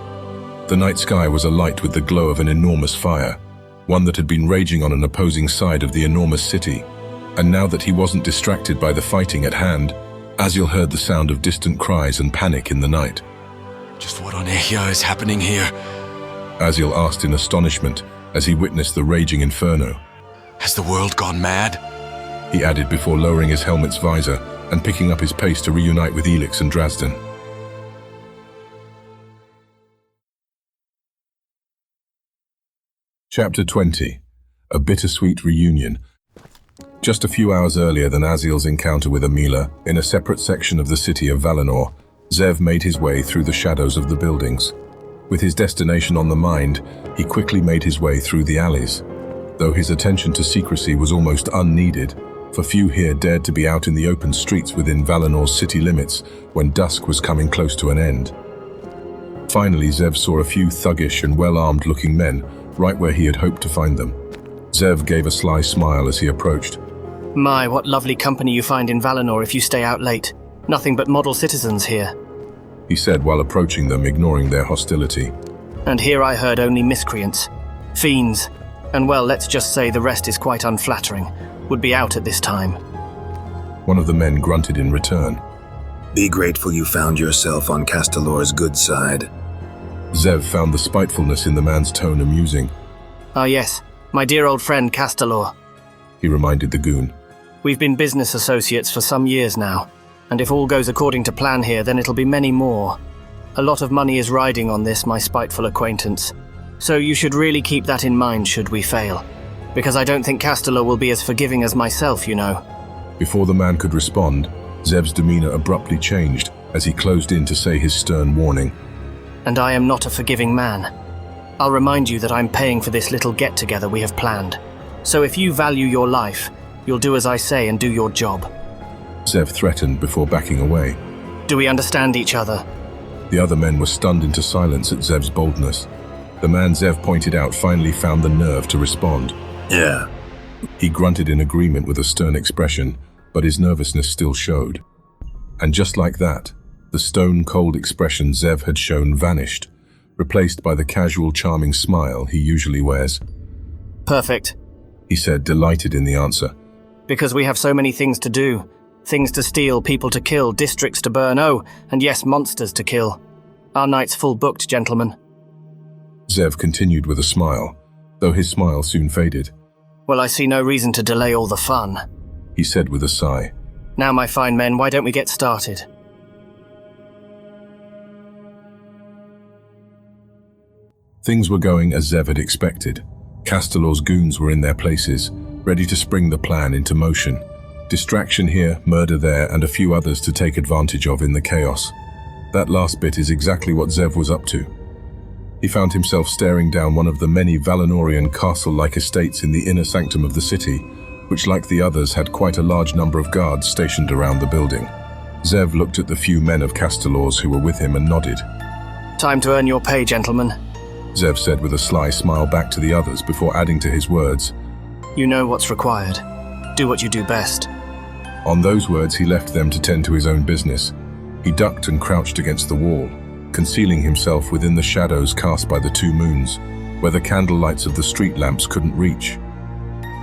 B: The night sky was alight with the glow of an enormous fire, one that had been raging on an opposing side of the enormous city. And now that he wasn't distracted by the fighting at hand, Aziel heard the sound of distant cries and panic in the night.
C: Just what on Ehya is happening here?
B: Aziel asked in astonishment as he witnessed the raging inferno.
C: Has the world gone mad?
B: He added before lowering his helmet's visor and picking up his pace to reunite with Elix and Drazden. Chapter 20. A bittersweet reunion. Just a few hours earlier than Aziel's encounter with Amila, in a separate section of the city of Valinor, Zev made his way through the shadows of the buildings. With his destination on the mind, he quickly made his way through the alleys. Though his attention to secrecy was almost unneeded, for few here dared to be out in the open streets within Valinor's city limits when dusk was coming close to an end. Finally, Zev saw a few thuggish and well-armed looking men right where he had hoped to find them. Zev gave a sly smile as he approached.
F: My, what lovely company you find in Valinor if you stay out late. Nothing but model citizens here,
B: he said while approaching them, ignoring their hostility.
F: And here I heard only miscreants, fiends, and well, let's just say the rest is quite unflattering. Would be out at this time.
B: One of the men grunted in return.
M: Be grateful you found yourself on Castalor's good side.
B: Zev found the spitefulness in the man's tone amusing.
F: Ah yes, my dear old friend Castalor,
B: he reminded the goon.
F: We've been business associates for some years now, and if all goes according to plan here, then it'll be many more. A lot of money is riding on this, my spiteful acquaintance. So you should really keep that in mind should we fail. Because I don't think Castalor will be as forgiving as myself, you know.
B: Before the man could respond, Zev's demeanor abruptly changed as he closed in to say his stern warning.
F: And I am not a forgiving man. I'll remind you that I'm paying for this little get-together we have planned. So if you value your life, You'll do as I say and do your job.
B: Zev threatened before backing away.
F: Do we understand each other?
B: The other men were stunned into silence at Zev's boldness. The man Zev pointed out finally found the nerve to respond.
T: Yeah.
B: He grunted in agreement with a stern expression, but his nervousness still showed. And just like that, the stone-cold expression Zev had shown vanished, replaced by the casual, charming smile he usually wears.
F: Perfect,
B: he said, delighted in the answer.
F: Because we have so many things to do. Things to steal, people to kill, districts to burn, oh, and yes, monsters to kill. Our night's full booked, gentlemen.
B: Zev continued with a smile, though his smile soon faded.
F: Well, I see no reason to delay all the fun,
B: he said with a sigh.
F: Now, my fine men, why don't we get started?
B: Things were going as Zev had expected. Castalor's goons were in their places, ready to spring the plan into motion. Distraction here, murder there, and a few others to take advantage of in the chaos. That last bit is exactly what Zev was up to. He found himself staring down one of the many Valinorian castle-like estates in the inner sanctum of the city, which, like the others, had quite a large number of guards stationed around the building. Zev looked at the few men of Castalor's who were with him and nodded.
F: Time to earn your pay, gentlemen,
B: Zev said with a sly smile back to the others before adding to his words.
F: You know what's required. Do what you do best.
B: On those words, he left them to tend to his own business. He ducked and crouched against the wall, concealing himself within the shadows cast by the two moons, where the candle lights of the street lamps couldn't reach.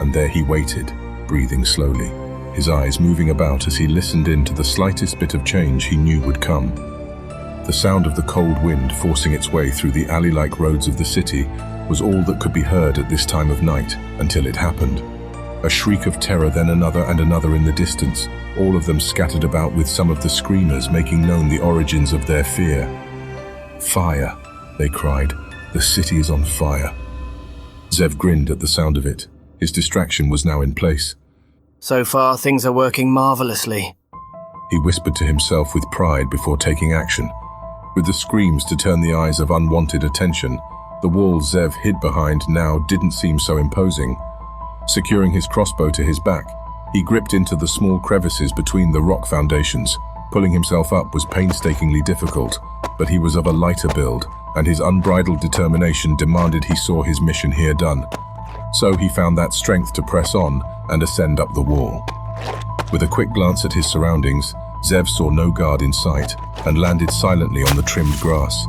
B: And there he waited, breathing slowly, his eyes moving about as he listened in to the slightest bit of change he knew would come. The sound of the cold wind forcing its way through the alley-like roads of the city was all that could be heard at this time of night, until it happened. A shriek of terror, then another and another in the distance, all of them scattered about with some of the screamers making known the origins of their fear. Fire, they cried. The city is on fire. Zev grinned at the sound of it. His distraction was now in place.
F: So far, things are working marvelously,
B: he whispered to himself with pride before taking action. With the screams to turn the eyes of unwanted attention, the walls Zev hid behind now didn't seem so imposing. Securing his crossbow to his back, he gripped into the small crevices between the rock foundations. Pulling himself up was painstakingly difficult, but he was of a lighter build, and his unbridled determination demanded he saw his mission here done. So he found that strength to press on and ascend up the wall. With a quick glance at his surroundings, Zev saw no guard in sight and landed silently on the trimmed grass.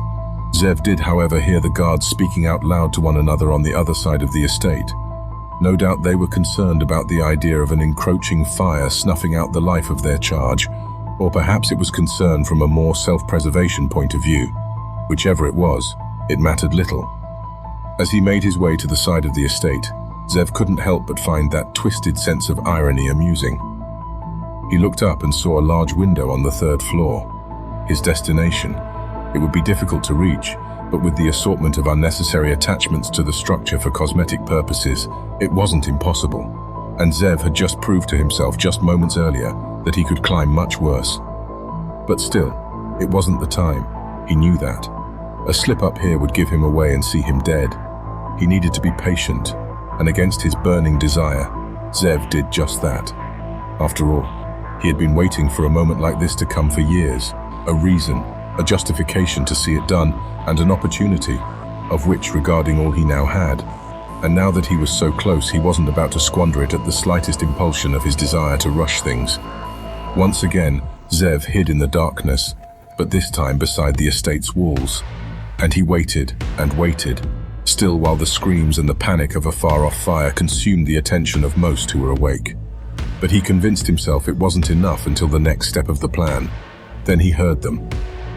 B: Zev did, however, hear the guards speaking out loud to one another on the other side of the estate. No doubt they were concerned about the idea of an encroaching fire snuffing out the life of their charge, or perhaps it was concern from a more self-preservation point of view. Whichever it was, it mattered little. As he made his way to the side of the estate, Zev couldn't help but find that twisted sense of irony amusing. He looked up and saw a large window on the third floor. His destination. It would be difficult to reach, but with the assortment of unnecessary attachments to the structure for cosmetic purposes, it wasn't impossible. And Zev had just proved to himself just moments earlier that he could climb much worse. But still, it wasn't the time. He knew that. A slip up here would give him away and see him dead. He needed to be patient, and against his burning desire, Zev did just that. After all, he had been waiting for a moment like this to come for years. A reason, a justification to see it done, and an opportunity, of which regarding all he now had. And now that he was so close, he wasn't about to squander it at the slightest impulsion of his desire to rush things. Once again, Zev hid in the darkness, but this time beside the estate's walls. And he waited and waited, still while the screams and the panic of a far-off fire consumed the attention of most who were awake. But he convinced himself it wasn't enough until the next step of the plan. Then he heard them.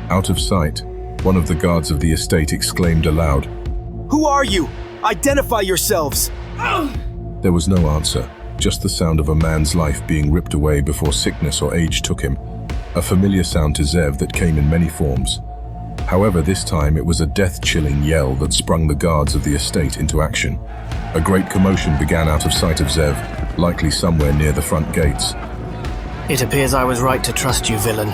B: Out of sight, one of the guards of the estate exclaimed aloud,
S: "Who are you? Identify yourselves!"
B: There was no answer, just the sound of a man's life being ripped away before sickness or age took him, a familiar sound to Zev that came in many forms. However, this time it was a death-chilling yell that sprung the guards of the estate into action. A great commotion began out of sight of Zev, likely somewhere near the front gates.
F: It appears I was right to trust you, villain,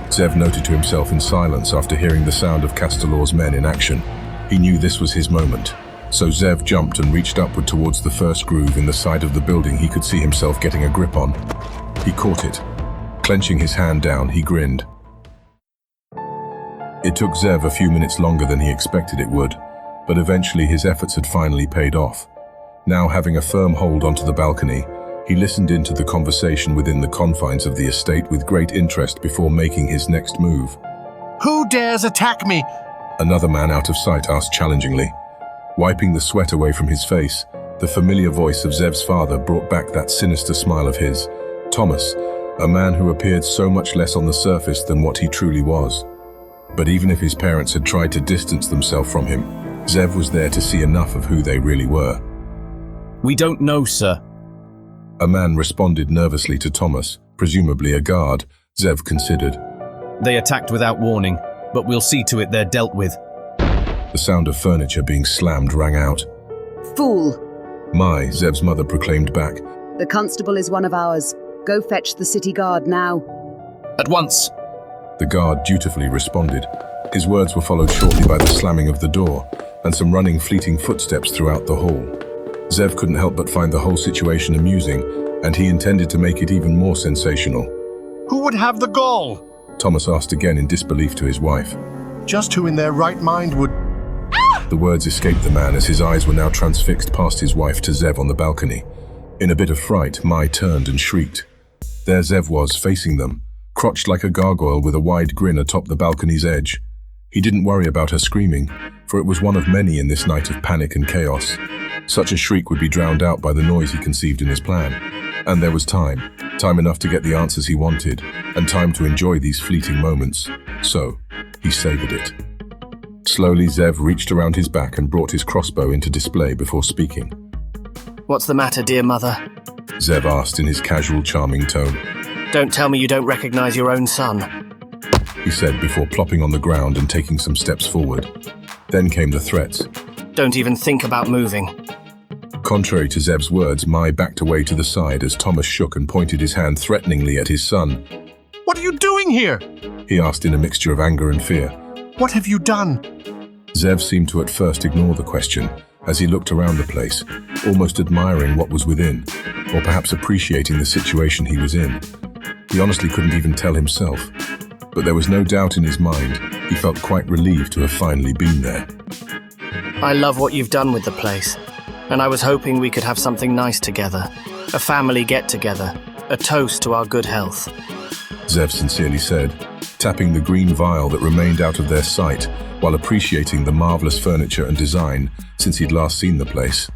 B: Zev noted to himself in silence after hearing the sound of Castalor's men in action. He knew this was his moment. So Zev jumped and reached upward towards the first groove in the side of the building he could see himself getting a grip on. He caught it. Clenching his hand down, he grinned. It took Zev a few minutes longer than he expected it would, but eventually his efforts had finally paid off. Now having a firm hold onto the balcony, he listened into the conversation within the confines of the estate with great interest before making his next move.
L: Who dares attack me?
B: Another man out of sight asked challengingly. Wiping the sweat away from his face, the familiar voice of Zev's father brought back that sinister smile of his. Thomas, a man who appeared so much less on the surface than what he truly was. But even if his parents had tried to distance themselves from him, Zev was there to see enough of who they really were.
N: We don't know, sir.
B: A man responded nervously to Thomas, presumably a guard, Zev considered.
N: They attacked without warning, but we'll see to it they're dealt with.
B: The sound of furniture being slammed rang out.
U: Fool!
B: My, Zev's mother proclaimed back.
U: The constable is one of ours. Go fetch the city guard now.
N: At once!
B: The guard dutifully responded. His words were followed shortly by the slamming of the door, and some running, fleeting footsteps throughout the hall. Zev couldn't help but find the whole situation amusing, and he intended to make it even more sensational.
L: Who would have the gall?
B: Thomas asked again in disbelief to his wife.
L: Just who in their right mind would...
B: The words escaped the man as his eyes were now transfixed past his wife to Zev on the balcony. In a bit of fright, Mai turned and shrieked. There Zev was, facing them, crotched like a gargoyle with a wide grin atop the balcony's edge. He didn't worry about her screaming, for it was one of many in this night of panic and chaos. Such a shriek would be drowned out by the noise he conceived in his plan. And there was time enough to get the answers he wanted, and time to enjoy these fleeting moments. So, he savored it. Slowly, Zev reached around his back and brought his crossbow into display before speaking.
F: What's the matter, dear mother?
B: Zev asked in his casual, charming tone.
F: Don't tell me you don't recognize your own son,
B: he said before plopping on the ground and taking some steps forward. Then came the threats.
F: Don't even think about moving.
B: Contrary to Zev's words, Mai backed away to the side as Thomas shook and pointed his hand threateningly at his son.
L: What are you doing here?
B: He asked in a mixture of anger and fear.
L: What have you done?
B: Zev seemed to at first ignore the question as he looked around the place, almost admiring what was within, or perhaps appreciating the situation he was in. He honestly couldn't even tell himself, but there was no doubt in his mind. He felt quite relieved to have finally been there.
F: I love what you've done with the place, and I was hoping we could have something nice together. A family get-together, a toast to our good health.
B: Zev sincerely said, tapping the green vial that remained out of their sight while appreciating the marvelous furniture and design since he'd last seen the place.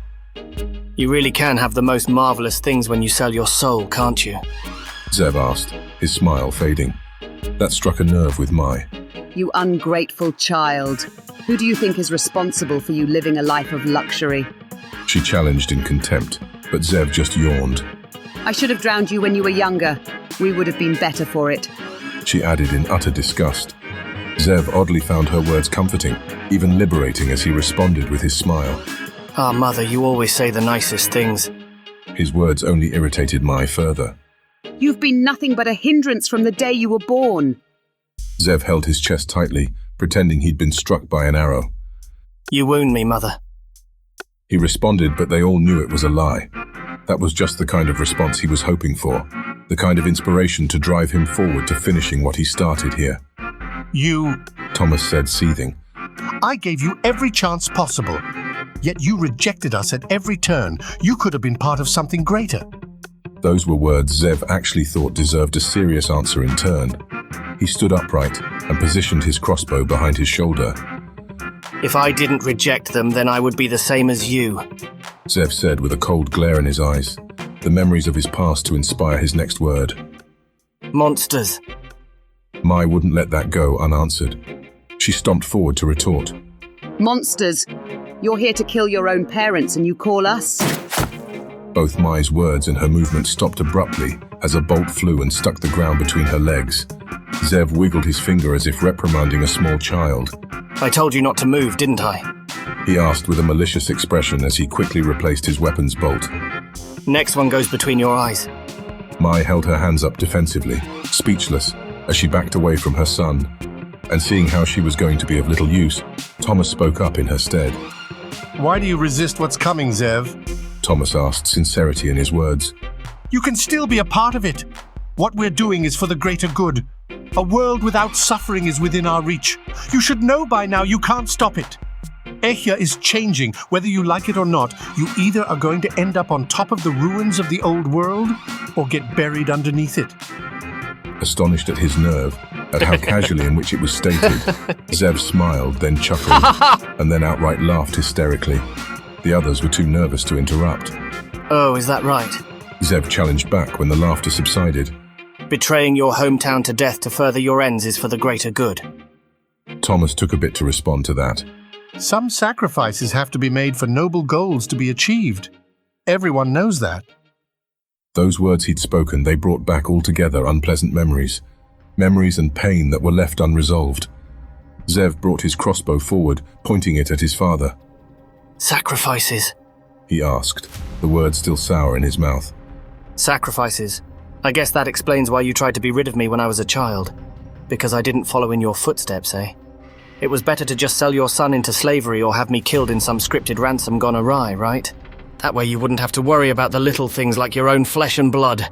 F: You really can have the most marvelous things when you sell your soul, can't you?
B: Zev asked, his smile fading. That struck a nerve with Mai.
U: You ungrateful child. Who do you think is responsible for you living a life of luxury?
B: She challenged in contempt, but Zev just yawned.
U: I should have drowned you when you were younger. We would have been better for it.
B: She added in utter disgust. Zev oddly found her words comforting, even liberating as he responded with his smile.
F: Ah, Mother, you always say the nicest things.
B: His words only irritated Mai further.
U: You've been nothing but a hindrance from the day you were born.
B: Zev held his chest tightly, pretending he'd been struck by an arrow.
F: You wound me, Mother.
B: He responded, but they all knew it was a lie. That was just the kind of response he was hoping for, the kind of inspiration to drive him forward to finishing what he started here.
L: You...
B: Thomas said, seething.
L: I gave you every chance possible, yet you rejected us at every turn. You could have been part of something greater.
B: Those were words Zev actually thought deserved a serious answer in turn. He stood upright and positioned his crossbow behind his shoulder.
F: If I didn't reject them, then I would be the same as you,
B: Zev said with a cold glare in his eyes, the memories of his past to inspire his next word.
F: Monsters.
B: Mai wouldn't let that go unanswered. She stomped forward to retort.
U: Monsters. You're here to kill your own parents and you call us?
B: Both Mai's words and her movement stopped abruptly as a bolt flew and stuck the ground between her legs. Zev wiggled his finger as if reprimanding a small child.
F: I told you not to move, didn't I?
B: He asked with a malicious expression as he quickly replaced his weapon's bolt.
F: Next one goes between your eyes.
B: Mai held her hands up defensively, speechless, as she backed away from her son. And seeing how she was going to be of little use, Thomas spoke up in her stead.
L: Why do you resist what's coming, Zev?
B: Thomas asked, sincerity in his words.
L: You can still be a part of it. What we're doing is for the greater good. A world without suffering is within our reach. You should know by now you can't stop it. Ehya is changing, whether you like it or not. You either are going to end up on top of the ruins of the old world or get buried underneath it.
B: Astonished at his nerve, at how casually in which it was stated, Zev smiled, then chuckled, and then outright laughed hysterically. The others were too nervous to interrupt.
F: Oh, is that right?
B: Zev challenged back when the laughter subsided.
F: Betraying your hometown to death to further your ends is for the greater good.
B: Thomas took a bit to respond to that.
L: Some sacrifices have to be made for noble goals to be achieved. Everyone knows that.
B: Those words he'd spoken, they brought back altogether unpleasant memories. Memories and pain that were left unresolved. Zev brought his crossbow forward, pointing it at his father.
F: Sacrifices?
B: He asked, the words still sour in his mouth.
F: Sacrifices. I guess that explains why you tried to be rid of me when I was a child. Because I didn't follow in your footsteps, eh? It was better to just sell your son into slavery or have me killed in some scripted ransom gone awry, right? That way you wouldn't have to worry about the little things like your own flesh and blood.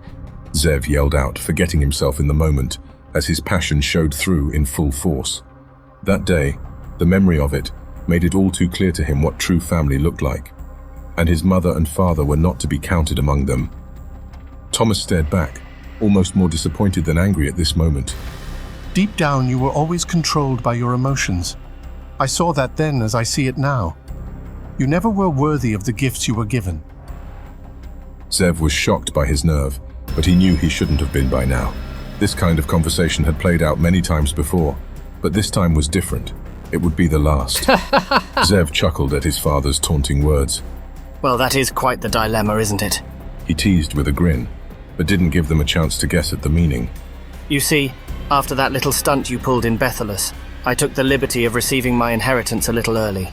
B: Zev yelled out, forgetting himself in the moment, as his passion showed through in full force. That day, the memory of it, made it all too clear to him what true family looked like. And his mother and father were not to be counted among them. Thomas stared back, almost more disappointed than angry at this moment.
L: Deep down, you were always controlled by your emotions. I saw that then as I see it now. You never were worthy of the gifts you were given.
B: Zev was shocked by his nerve, but he knew he shouldn't have been by now. This kind of conversation had played out many times before, but this time was different. It would be the last. Zev chuckled at his father's taunting words.
F: Well, that is quite the dilemma, isn't it?
B: He teased with a grin, but didn't give them a chance to guess at the meaning.
F: You see, after that little stunt you pulled in Bethelus, I took the liberty of receiving my inheritance a little early.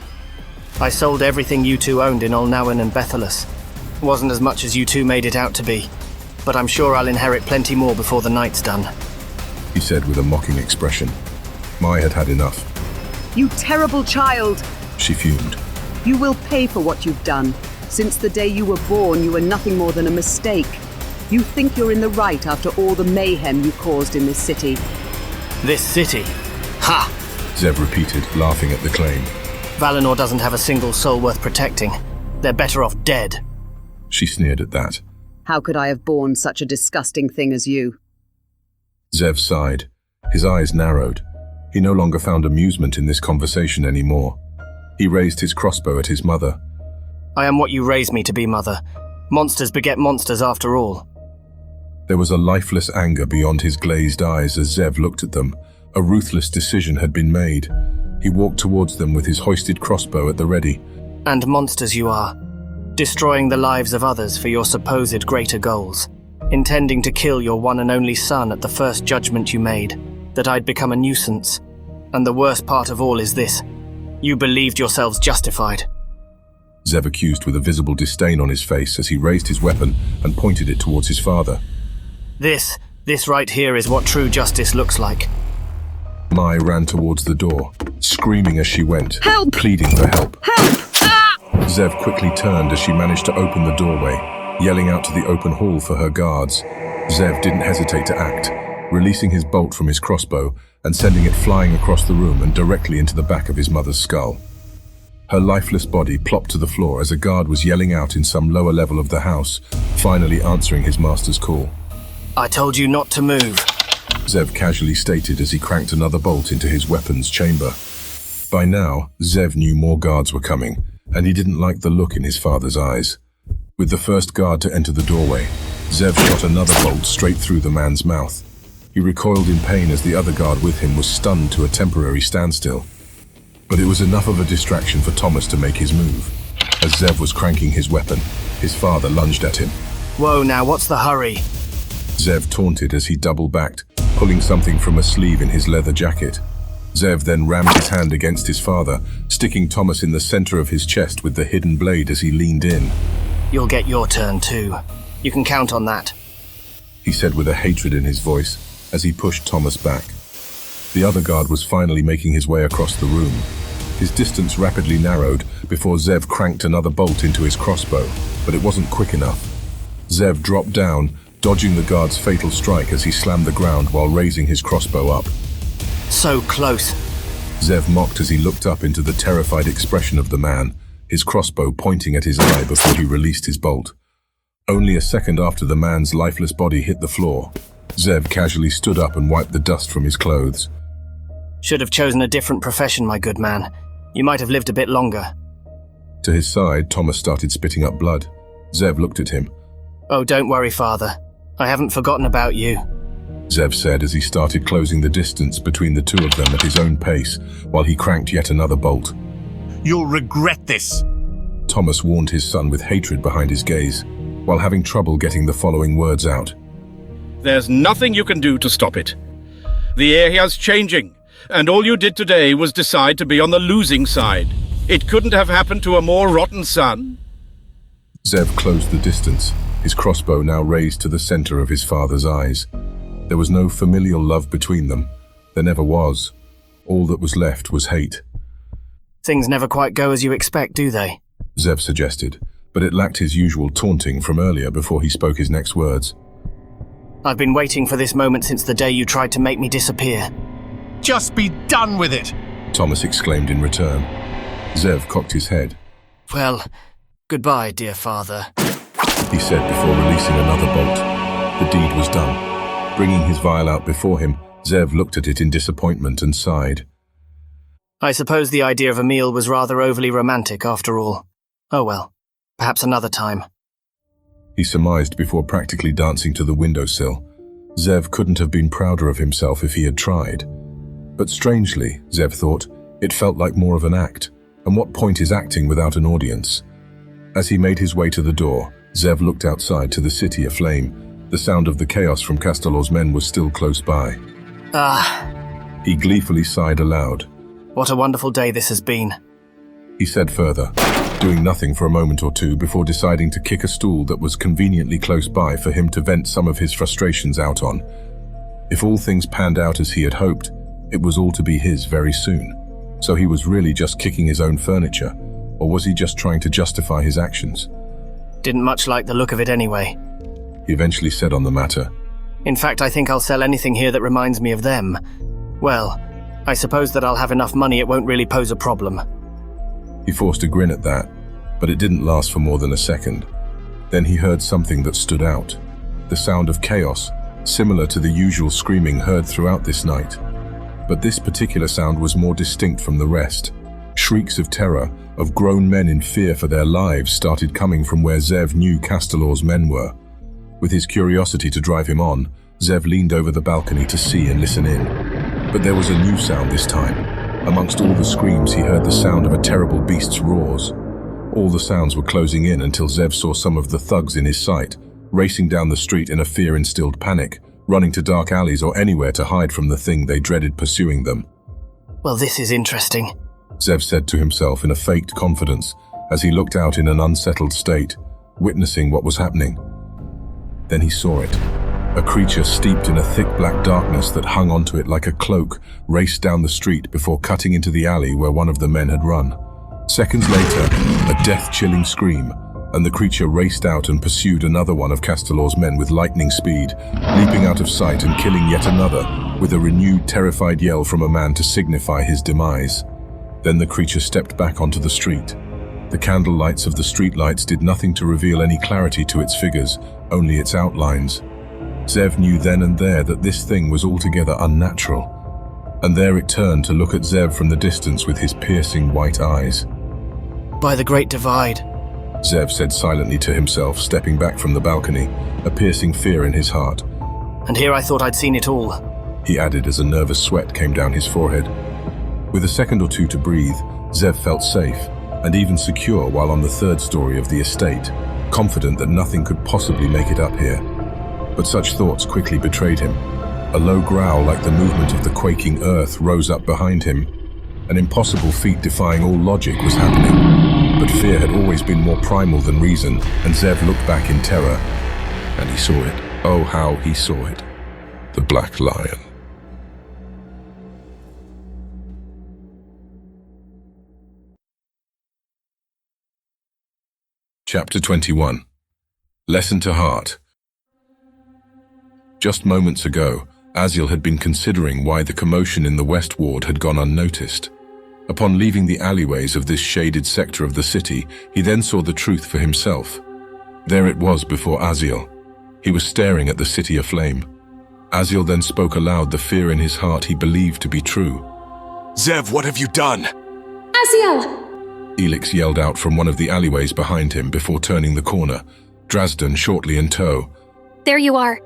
F: I sold everything you two owned in Olnawan and Bethelus. Wasn't as much as you two made it out to be, but I'm sure I'll inherit plenty more before the night's done.
B: He said with a mocking expression. Mai had had enough.
U: You terrible child!
B: She fumed.
U: You will pay for what you've done. Since the day you were born, you were nothing more than a mistake. You think you're in the right after all the mayhem you caused in this city.
F: This city? Ha!
B: Zev repeated, laughing at the claim.
F: Valinor doesn't have a single soul worth protecting. They're better off dead.
B: She sneered at that.
U: How could I have borne such a disgusting thing as you?
B: Zev sighed. His eyes narrowed. He no longer found amusement in this conversation anymore. He raised his crossbow at his mother.
F: I am what you raised me to be, Mother. Monsters beget monsters after all.
B: There was a lifeless anger beyond his glazed eyes as Zev looked at them. A ruthless decision had been made. He walked towards them with his hoisted crossbow at the ready.
F: And monsters you are, destroying the lives of others for your supposed greater goals, intending to kill your one and only son at the first judgment you made, that I'd become a nuisance. And the worst part of all is this. You believed yourselves justified.
B: Zev accused with a visible disdain on his face as he raised his weapon and pointed it towards his father.
F: This right here is what true justice looks like.
B: Mai ran towards the door, screaming as she went,
U: Help!
B: Pleading for help.
U: Help! Ah!
B: Zev quickly turned as she managed to open the doorway, yelling out to the open hall for her guards. Zev didn't hesitate to act, releasing his bolt from his crossbow and sending it flying across the room and directly into the back of his mother's skull. Her lifeless body plopped to the floor as a guard was yelling out in some lower level of the house, finally answering his master's call.
F: I told you not to move,
B: Zev casually stated as he cranked another bolt into his weapons chamber. By now, Zev knew more guards were coming, and he didn't like the look in his father's eyes. With the first guard to enter the doorway, Zev shot another bolt straight through the man's mouth. He recoiled in pain as the other guard with him was stunned to a temporary standstill. But it was enough of a distraction for Thomas to make his move. As Zev was cranking his weapon, his father lunged at him.
F: Whoa now, what's the hurry?
B: Zev taunted as he double-backed, pulling something from a sleeve in his leather jacket. Zev then rammed his hand against his father, sticking Thomas in the center of his chest with the hidden blade as he leaned in.
F: You'll get your turn too. You can count on that,
B: he said with a hatred in his voice as he pushed Thomas back. The other guard was finally making his way across the room. His distance rapidly narrowed before Zev cranked another bolt into his crossbow, but it wasn't quick enough. Zev dropped down, dodging the guard's fatal strike as he slammed the ground while raising his crossbow up.
F: So close.
B: Zev mocked as he looked up into the terrified expression of the man, his crossbow pointing at his eye before he released his bolt. Only a second after the man's lifeless body hit the floor, Zev casually stood up and wiped the dust from his clothes.
F: Should have chosen a different profession, my good man. You might have lived a bit longer.
B: To his side, Thomas started spitting up blood. Zev looked at him.
F: Oh, don't worry, Father. I haven't forgotten about you.
B: Zev said as he started closing the distance between the two of them at his own pace, while he cranked yet another bolt.
L: You'll regret this.
B: Thomas warned his son with hatred behind his gaze, while having trouble getting the following words out.
K: There's nothing you can do to stop it. The area's changing, and all you did today was decide to be on the losing side. It couldn't have happened to a more rotten son.
B: Zev closed the distance, his crossbow now raised to the center of his father's eyes. There was no familial love between them. There never was. All that was left was hate.
F: Things never quite go as you expect, do they?
B: Zev suggested, but it lacked his usual taunting from earlier before he spoke his next words.
F: I've been waiting for this moment since the day you tried to make me disappear.
L: Just be done with it!
B: Thomas exclaimed in return. Zev cocked his head.
F: Well, goodbye, dear father,
B: he said before releasing another bolt. The deed was done. Bringing his vial out before him, Zev looked at it in disappointment and sighed.
F: I suppose the idea of a meal was rather overly romantic after all. Oh well, perhaps another time.
B: He surmised before practically dancing to the windowsill. Zev couldn't have been prouder of himself if he had tried. But strangely, Zev thought, it felt like more of an act. And what point is acting without an audience? As he made his way to the door, Zev looked outside to the city aflame. The sound of the chaos from Castalor's men was still close by. He gleefully sighed aloud.
F: What a wonderful day this has been.
B: He said further, doing nothing for a moment or two before deciding to kick a stool that was conveniently close by for him to vent some of his frustrations out on. If all things panned out as he had hoped, it was all to be his very soon. So he was really just kicking his own furniture, or was he just trying to justify his actions?
F: Didn't much like the look of it anyway.
B: He eventually said on the matter.
F: In fact, I think I'll sell anything here that reminds me of them. Well, I suppose that I'll have enough money it won't really pose a problem.
B: He forced a grin at that, but it didn't last for more than a second. Then he heard something that stood out. The sound of chaos, similar to the usual screaming heard throughout this night. But this particular sound was more distinct from the rest. Shrieks of terror, of grown men in fear for their lives, started coming from where Zev knew Castalor's men were. With his curiosity to drive him on, Zev leaned over the balcony to see and listen in. But there was a new sound this time. Amongst all the screams, he heard the sound of a terrible beast's roars. All the sounds were closing in until Zev saw some of the thugs in his sight, racing down the street in a fear-instilled panic, running to dark alleys or anywhere to hide from the thing they dreaded pursuing them.
F: Well, this is interesting,
B: Zev said to himself in a faked confidence as he looked out in an unsettled state, witnessing what was happening. Then he saw it. A creature steeped in a thick black darkness that hung onto it like a cloak raced down the street before cutting into the alley where one of the men had run. Seconds later, a death-chilling scream, and the creature raced out and pursued another one of Castalor's men with lightning speed, leaping out of sight and killing yet another, with a renewed terrified yell from a man to signify his demise. Then the creature stepped back onto the street. The candle lights of the streetlights did nothing to reveal any clarity to its figures, only its outlines. Zev knew then and there that this thing was altogether unnatural. And there it turned to look at Zev from the distance with his piercing white eyes.
F: By the Great Divide,
B: Zev said silently to himself, stepping back from the balcony, a piercing fear in his heart.
F: And here I thought I'd seen it all,
B: he added as a nervous sweat came down his forehead. With a second or two to breathe, Zev felt safe, and even secure while on the third story of the estate, confident that nothing could possibly make it up here. But such thoughts quickly betrayed him. A low growl like the movement of the quaking earth rose up behind him. An impossible feat defying all logic was happening. But fear had always been more primal than reason, and Zev looked back in terror. And he saw it. Oh, how he saw it. The Black Lion. Chapter 21. Lesson to Heart. Just moments ago, Aziel had been considering why the commotion in the West Ward had gone unnoticed. Upon leaving the alleyways of this shaded sector of the city, he then saw the truth for himself. There it was before Aziel. He was staring at the city aflame. Aziel then spoke aloud the fear in his heart he believed to be true.
C: Zev, what have you done?
J: Aziel!
B: E.C.E.N yelled out from one of the alleyways behind him before turning the corner, Drazden shortly in tow.
J: There you are,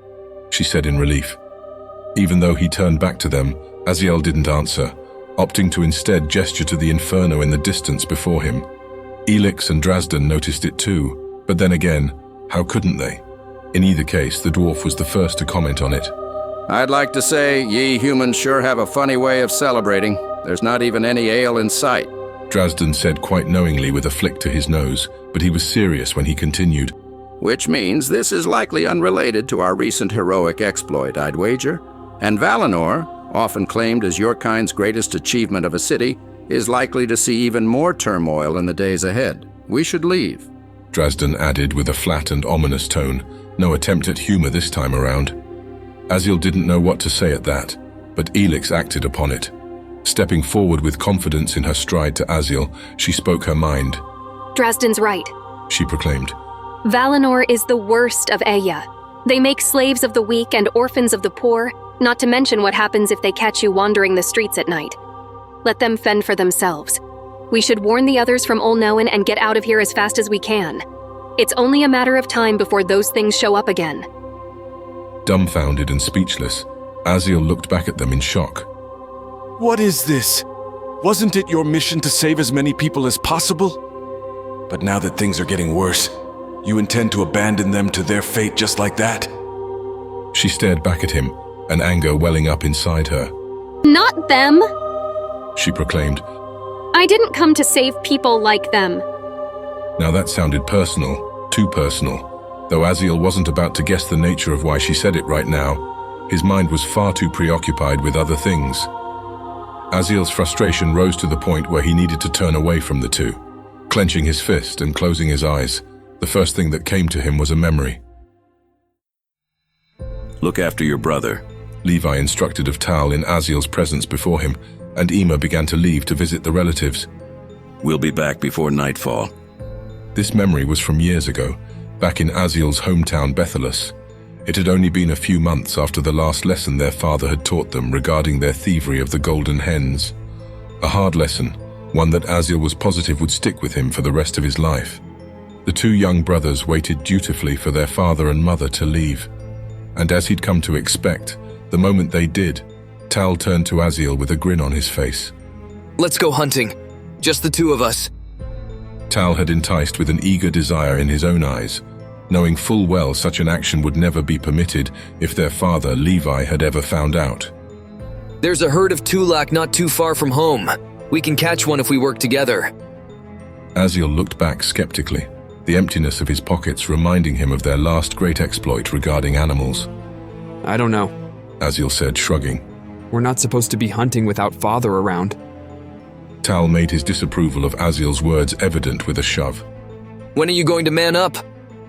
B: she said in relief. Even though he turned back to them, Aziel didn't answer, opting to instead gesture to the inferno in the distance before him. E.C.E.N and Drazden noticed it too, but then again, how couldn't they? In either case, the dwarf was the first to comment on it.
E: I'd like to say, ye humans sure have a funny way of celebrating. There's not even any ale in sight.
B: Drazden said quite knowingly with a flick to his nose, but he was serious when he continued.
E: Which means this is likely unrelated to our recent heroic exploit, I'd wager. And Valinor, often claimed as your kind's greatest achievement of a city, is likely to see even more turmoil in the days ahead. We should leave.
B: Drazden added with a flat and ominous tone, no attempt at humor this time around. Aziel didn't know what to say at that, but E.C.E.N acted upon it. Stepping forward with confidence in her stride to Aziel, she spoke her mind.
J: Drazden's right,
B: she proclaimed.
J: Valinor is the worst of Eya. They make slaves of the weak and orphans of the poor, not to mention what happens if they catch you wandering the streets at night. Let them fend for themselves. We should warn the others from Olnoan and get out of here as fast as we can. It's only a matter of time before those things show up again.
B: Dumbfounded and speechless, Aziel looked back at them in shock.
C: What is this? Wasn't it your mission to save as many people as possible? But now that things are getting worse, you intend to abandon them to their fate just like that?
B: She stared back at him, an anger welling up inside her.
J: Not them,
B: she proclaimed.
J: I didn't come to save people like them.
B: Now that sounded personal, too personal, though Aziel wasn't about to guess the nature of why she said it right now. His mind was far too preoccupied with other things. Aziel's frustration rose to the point where he needed to turn away from the two. Clenching his fist and closing his eyes, the first thing that came to him was a memory.
T: Look after your brother,
B: Levi instructed of Tal in Aziel's presence before him, and Ema began to leave to visit the relatives.
T: We'll be back before nightfall.
B: This memory was from years ago, back in Aziel's hometown Bethelus. It had only been a few months after the last lesson their father had taught them regarding their thievery of the golden hens. A hard lesson, one that Aziel was positive would stick with him for the rest of his life. The two young brothers waited dutifully for their father and mother to leave. And as he'd come to expect, the moment they did, Tal turned to Aziel with a grin on his face.
Q: Let's go hunting. Just the two of us.
B: Tal had enticed with an eager desire in his own eyes, knowing full well such an action would never be permitted if their father, Levi, had ever found out.
Q: There's a herd of Tulak not too far from home. We can catch one if we work together.
B: Aziel looked back skeptically, the emptiness of his pockets reminding him of their last great exploit regarding animals.
V: I don't know,
B: Aziel said, shrugging.
V: We're not supposed to be hunting without father around.
B: Tal made his disapproval of Aziel's words evident with a shove.
Q: When are you going to man up?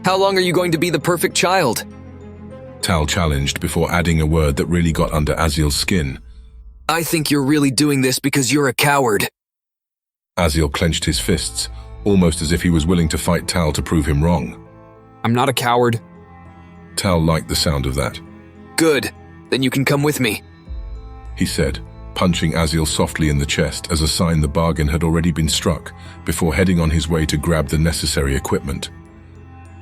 Q: How long are you going to be the perfect child?
B: Tal challenged before adding a word that really got under Aziel's skin.
Q: I think you're really doing this because you're a coward.
B: Aziel clenched his fists, almost as if he was willing to fight Tal to prove him wrong.
V: I'm not a coward.
B: Tal liked the sound of that.
Q: Good. Then you can come with me,
B: he said, punching Aziel softly in the chest as a sign the bargain had already been struck, before heading on his way to grab the necessary equipment.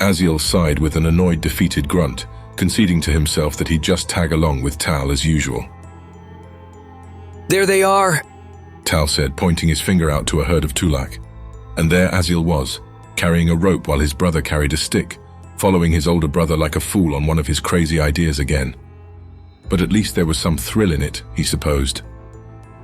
B: Aziel sighed with an annoyed, defeated grunt, conceding to himself that he'd just tag along with Tal as usual.
Q: There they are,
B: Tal said, pointing his finger out to a herd of Tulak. And there Aziel was, carrying a rope while his brother carried a stick, following his older brother like a fool on one of his crazy ideas again. But at least there was some thrill in it, he supposed.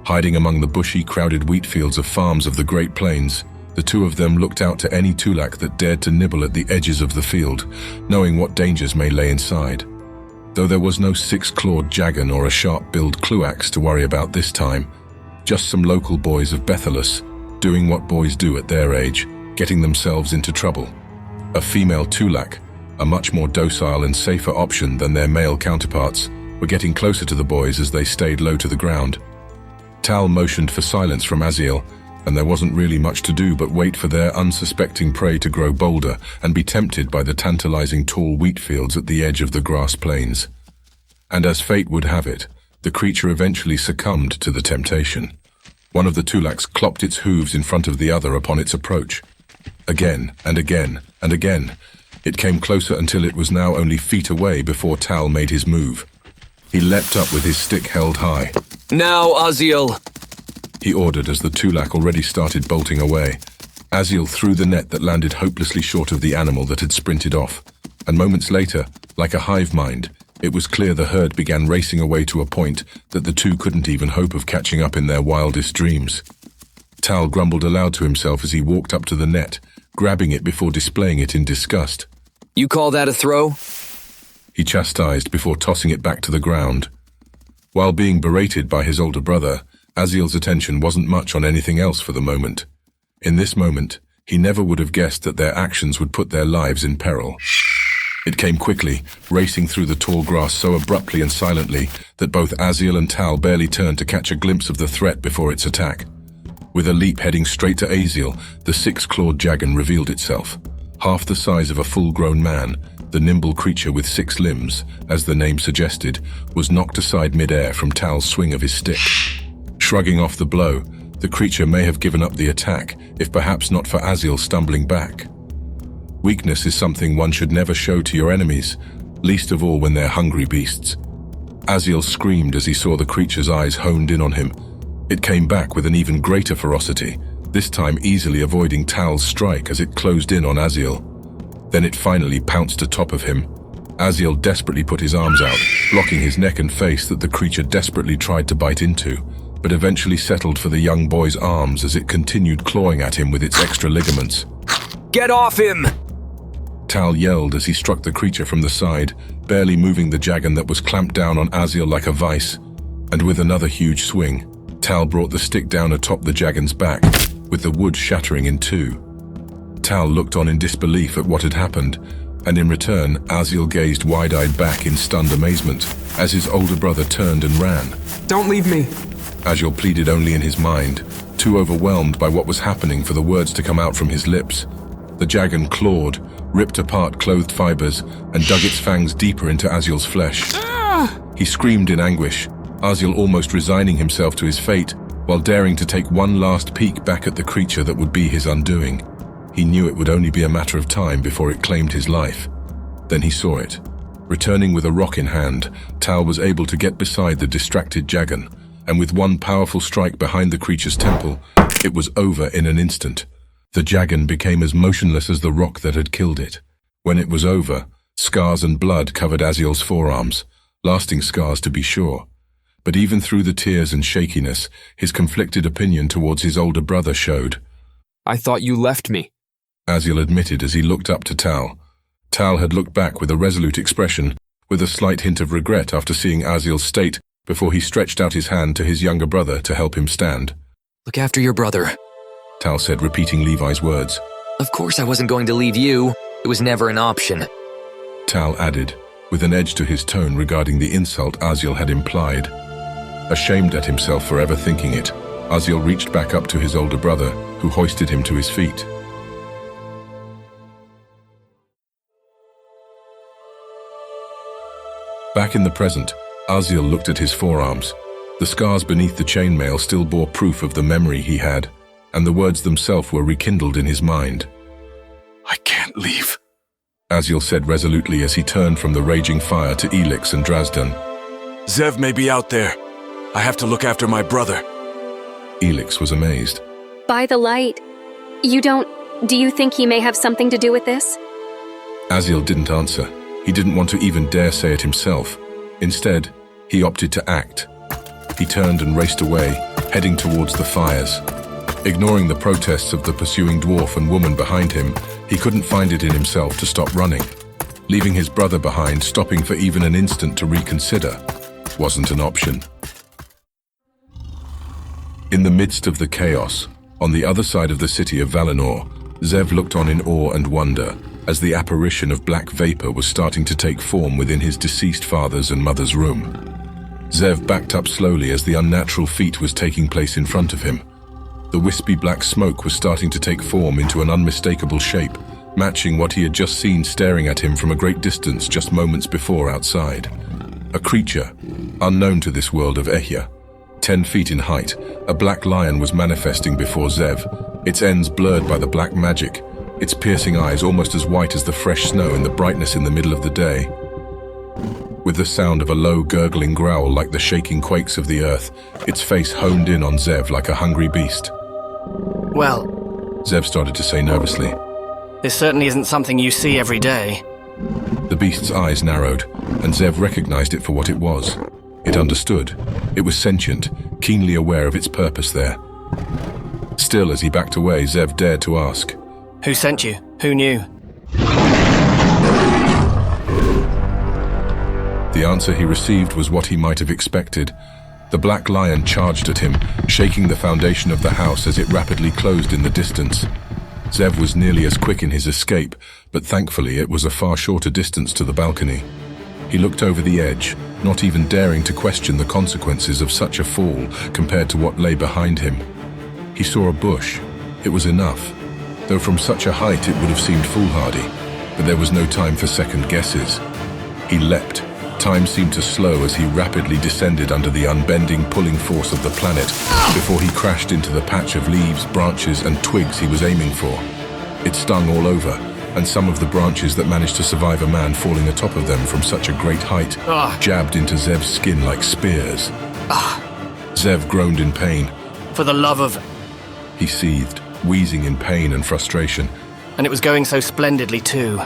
B: Hiding among the bushy, crowded wheat fields of farms of the Great Plains, the two of them looked out to any Tulak that dared to nibble at the edges of the field, knowing what dangers may lay inside. Though there was no six-clawed jagan or a sharp-billed cluax to worry about this time, just some local boys of Bethelus, doing what boys do at their age, getting themselves into trouble. A female Tulak, a much more docile and safer option than their male counterparts, were getting closer to the boys as they stayed low to the ground. Tal motioned for silence from Aziel, and there wasn't really much to do but wait for their unsuspecting prey to grow bolder and be tempted by the tantalizing tall wheat fields at the edge of the grass plains. And as fate would have it, the creature eventually succumbed to the temptation. One of the Tulaks clopped its hooves in front of the other upon its approach. Again and again and again. It came closer until it was now only feet away before Tal made his move. He leapt up with his stick held high.
Q: Now, Aziel!
B: He ordered as the Tulak already started bolting away. Aziel threw the net that landed hopelessly short of the animal that had sprinted off. And moments later, like a hive mind, it was clear the herd began racing away to a point that the two couldn't even hope of catching up in their wildest dreams. Tal grumbled aloud to himself as he walked up to the net, grabbing it before displaying it in disgust.
Q: You call that a throw?
B: He chastised before tossing it back to the ground. While being berated by his older brother, Aziel's attention wasn't much on anything else for the moment. In this moment, he never would have guessed that their actions would put their lives in peril. It came quickly, racing through the tall grass so abruptly and silently that both Aziel and Tal barely turned to catch a glimpse of the threat before its attack. With a leap heading straight to Aziel, the six-clawed Jagan revealed itself. Half the size of a full-grown man, the nimble creature with 6 limbs, as the name suggested, was knocked aside mid-air from Tal's swing of his stick. Shrugging off the blow, the creature may have given up the attack, if perhaps not for Aziel stumbling back. Weakness is something one should never show to your enemies, least of all when they're hungry beasts. Aziel screamed as he saw the creature's eyes honed in on him. It came back with an even greater ferocity, this time easily avoiding Tal's strike as it closed in on Aziel. Then it finally pounced atop of him. Aziel desperately put his arms out, blocking his neck and face that the creature desperately tried to bite into, but eventually settled for the young boy's arms as it continued clawing at him with its extra ligaments.
Q: Get off him!
B: Tal yelled as he struck the creature from the side, barely moving the Jagan that was clamped down on Aziel like a vice. And with another huge swing, Tal brought the stick down atop the Jagan's back, with the wood shattering in two. Tal looked on in disbelief at what had happened, and in return, Aziel gazed wide-eyed back in stunned amazement as his older brother turned and ran.
V: Don't leave me.
B: Aziel pleaded only in his mind, too overwhelmed by what was happening for the words to come out from his lips. The Jagan clawed, ripped apart clothed fibers, and dug its fangs deeper into Aziel's flesh. He screamed in anguish, Aziel almost resigning himself to his fate, while daring to take one last peek back at the creature that would be his undoing. He knew it would only be a matter of time before it claimed his life. Then he saw it. Returning with a rock in hand, Tal was able to get beside the distracted Jagan, and with one powerful strike behind the creature's temple, it was over in an instant. The Jagan became as motionless as the rock that had killed it. When it was over, scars and blood covered Aziel's forearms, lasting scars to be sure. But even through the tears and shakiness, his conflicted opinion towards his older brother showed.
V: I thought you left me.
B: Aziel admitted as he looked up to Tal. Tal had looked back with a resolute expression, with a slight hint of regret after seeing Aziel's state before he stretched out his hand to his younger brother to help him stand.
Q: Look after your brother,
B: Tal said, repeating Levi's words.
Q: Of course I wasn't going to leave you. It was never an option.
B: Tal added, with an edge to his tone regarding the insult Aziel had implied. Ashamed at himself for ever thinking it, Aziel reached back up to his older brother, who hoisted him to his feet. Back in the present, Aziel looked at his forearms. The scars beneath the chainmail still bore proof of the memory he had, and the words themselves were rekindled in his mind.
C: I can't leave,
B: Aziel said resolutely as he turned from the raging fire to Elix and Drazdan.
C: Zev may be out there. I have to look after my brother.
B: Elix was amazed.
J: By the light. Do you think he may have something to do with this?
B: Aziel didn't answer. He didn't want to even dare say it himself. Instead, he opted to act. He turned and raced away, heading towards the fires. Ignoring the protests of the pursuing dwarf and woman behind him, he couldn't find it in himself to stop running. Leaving his brother behind, stopping for even an instant to reconsider, wasn't an option. In the midst of the chaos, on the other side of the city of Valinor, Zev looked on in awe and wonder as the apparition of black vapor was starting to take form within his deceased father's and mother's room. Zev backed up slowly as the unnatural feat was taking place in front of him. The wispy black smoke was starting to take form into an unmistakable shape, matching what he had just seen staring at him from a great distance just moments before outside. A creature, unknown to this world of E.C.E.N. 10 feet in height, a black lion was manifesting before Zev, its ends blurred by the black magic, its piercing eyes almost as white as the fresh snow in the brightness in the middle of the day. With the sound of a low gurgling growl like the shaking quakes of the earth, its face honed in on Zev like a hungry beast.
F: Well,
B: Zev started to say nervously.
F: This certainly isn't something you see every day.
B: The beast's eyes narrowed, and Zev recognized it for what it was. It understood. It was sentient, keenly aware of its purpose there. Still, as he backed away, Zev dared to ask,
F: Who sent you? Who knew?
B: The answer he received was what he might have expected. The black lion charged at him, shaking the foundation of the house as it rapidly closed in the distance. Zev was nearly as quick in his escape, but thankfully it was a far shorter distance to the balcony. He looked over the edge, not even daring to question the consequences of such a fall compared to what lay behind him. He saw a bush. It was enough. Though from such a height it would have seemed foolhardy, but there was no time for second guesses. He leapt. Time seemed to slow as he rapidly descended under the unbending pulling force of the planet before he crashed into the patch of leaves, branches and twigs he was aiming for. It stung all over, and some of the branches that managed to survive a man falling atop of them from such a great height jabbed into Zev's skin like spears. Zev groaned in pain.
F: For the love of...
B: He seethed, wheezing in pain and frustration.
F: And it was going so splendidly too.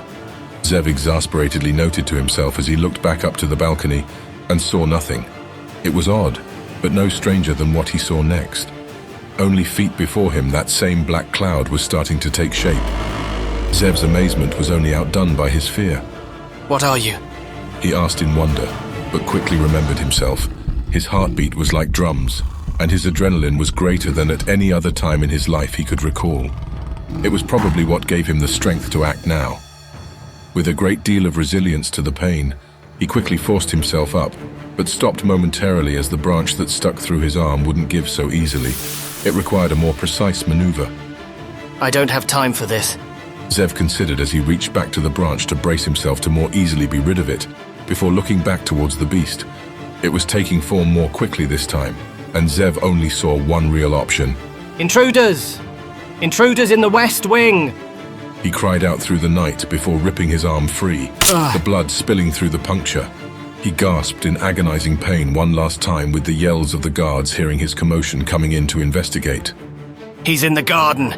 B: Zev exasperatedly noted to himself as he looked back up to the balcony and saw nothing. It was odd, but no stranger than what he saw next. Only feet before him, that same black cloud was starting to take shape. Zev's amazement was only outdone by his fear.
F: What are you?
B: He asked in wonder, but quickly remembered himself. His heartbeat was like drums, and his adrenaline was greater than at any other time in his life he could recall. It was probably what gave him the strength to act now. With a great deal of resilience to the pain, he quickly forced himself up, but stopped momentarily as the branch that stuck through his arm wouldn't give so easily. It required a more precise maneuver.
F: I don't have time for this.
B: Zev considered as he reached back to the branch to brace himself to more easily be rid of it, before looking back towards the beast. It was taking form more quickly this time, and Zev only saw one real option.
F: Intruders! Intruders in the West Wing!
B: He cried out through the night before ripping his arm free, the blood spilling through the puncture. He gasped in agonizing pain one last time with the yells of the guards hearing his commotion coming in to investigate.
F: He's in the garden,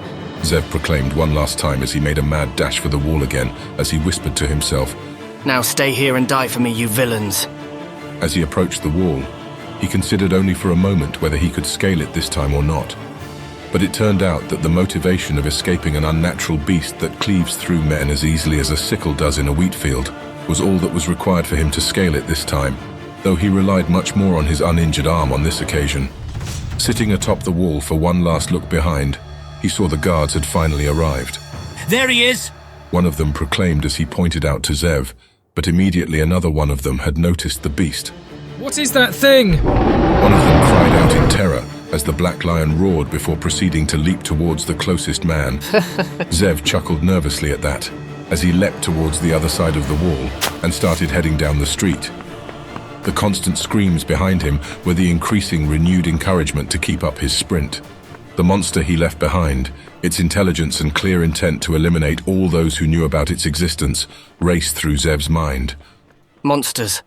B: Zev proclaimed one last time as he made a mad dash for the wall again, as he whispered to himself,
F: Now stay here and die for me, you villains.
B: As he approached the wall, he considered only for a moment whether he could scale it this time or not. But it turned out that the motivation of escaping an unnatural beast that cleaves through men as easily as a sickle does in a wheat field was all that was required for him to scale it this time, though he relied much more on his uninjured arm on this occasion. Sitting atop the wall for one last look behind, he saw the guards had finally arrived.
G: There he is!
B: One of them proclaimed as he pointed out to Zev, but immediately another one of them had noticed the beast.
G: What is that thing?
B: One of them cried out in terror as the black lion roared before proceeding to leap towards the closest man. Zev chuckled nervously at that, as he leapt towards the other side of the wall and started heading down the street. The constant screams behind him were the increasing renewed encouragement to keep up his sprint. The monster he left behind, its intelligence and clear intent to eliminate all those who knew about its existence, raced through Zev's mind.
F: Monsters.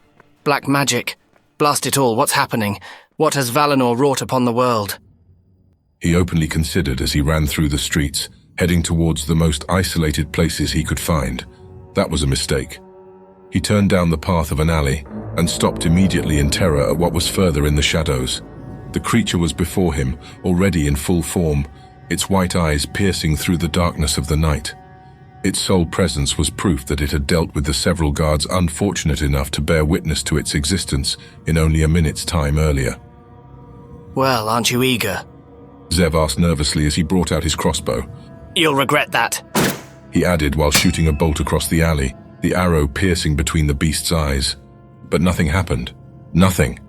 F: Black magic. Blast it all, what's happening? What has Valinor wrought upon the world?
B: He openly considered as he ran through the streets, heading towards the most isolated places he could find. That was a mistake. He turned down the path of an alley and stopped immediately in terror at what was further in the shadows. The creature was before him, already in full form, its white eyes piercing through the darkness of the night. Its sole presence was proof that it had dealt with the several guards unfortunate enough to bear witness to its existence in only a minute's time earlier.
F: Well, aren't you eager?
B: Zev asked nervously as he brought out his crossbow.
F: You'll regret that.
B: he added while shooting a bolt across the alley, the arrow piercing between the beast's eyes. But nothing happened. Nothing.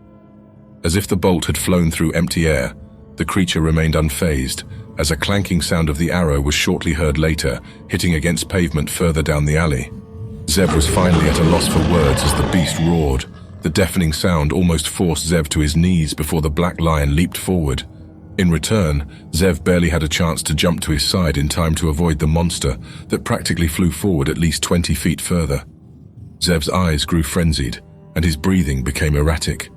B: As if the bolt had flown through empty air, the creature remained unfazed, as a clanking sound of the arrow was shortly heard later, hitting against pavement further down the alley. Zev was finally at a loss for words as the beast roared. The deafening sound almost forced Zev to his knees before the black lion leaped forward. In return, Zev barely had a chance to jump to his side in time to avoid the monster that practically flew forward at least 20 feet further. Zev's eyes grew frenzied, and his breathing became erratic.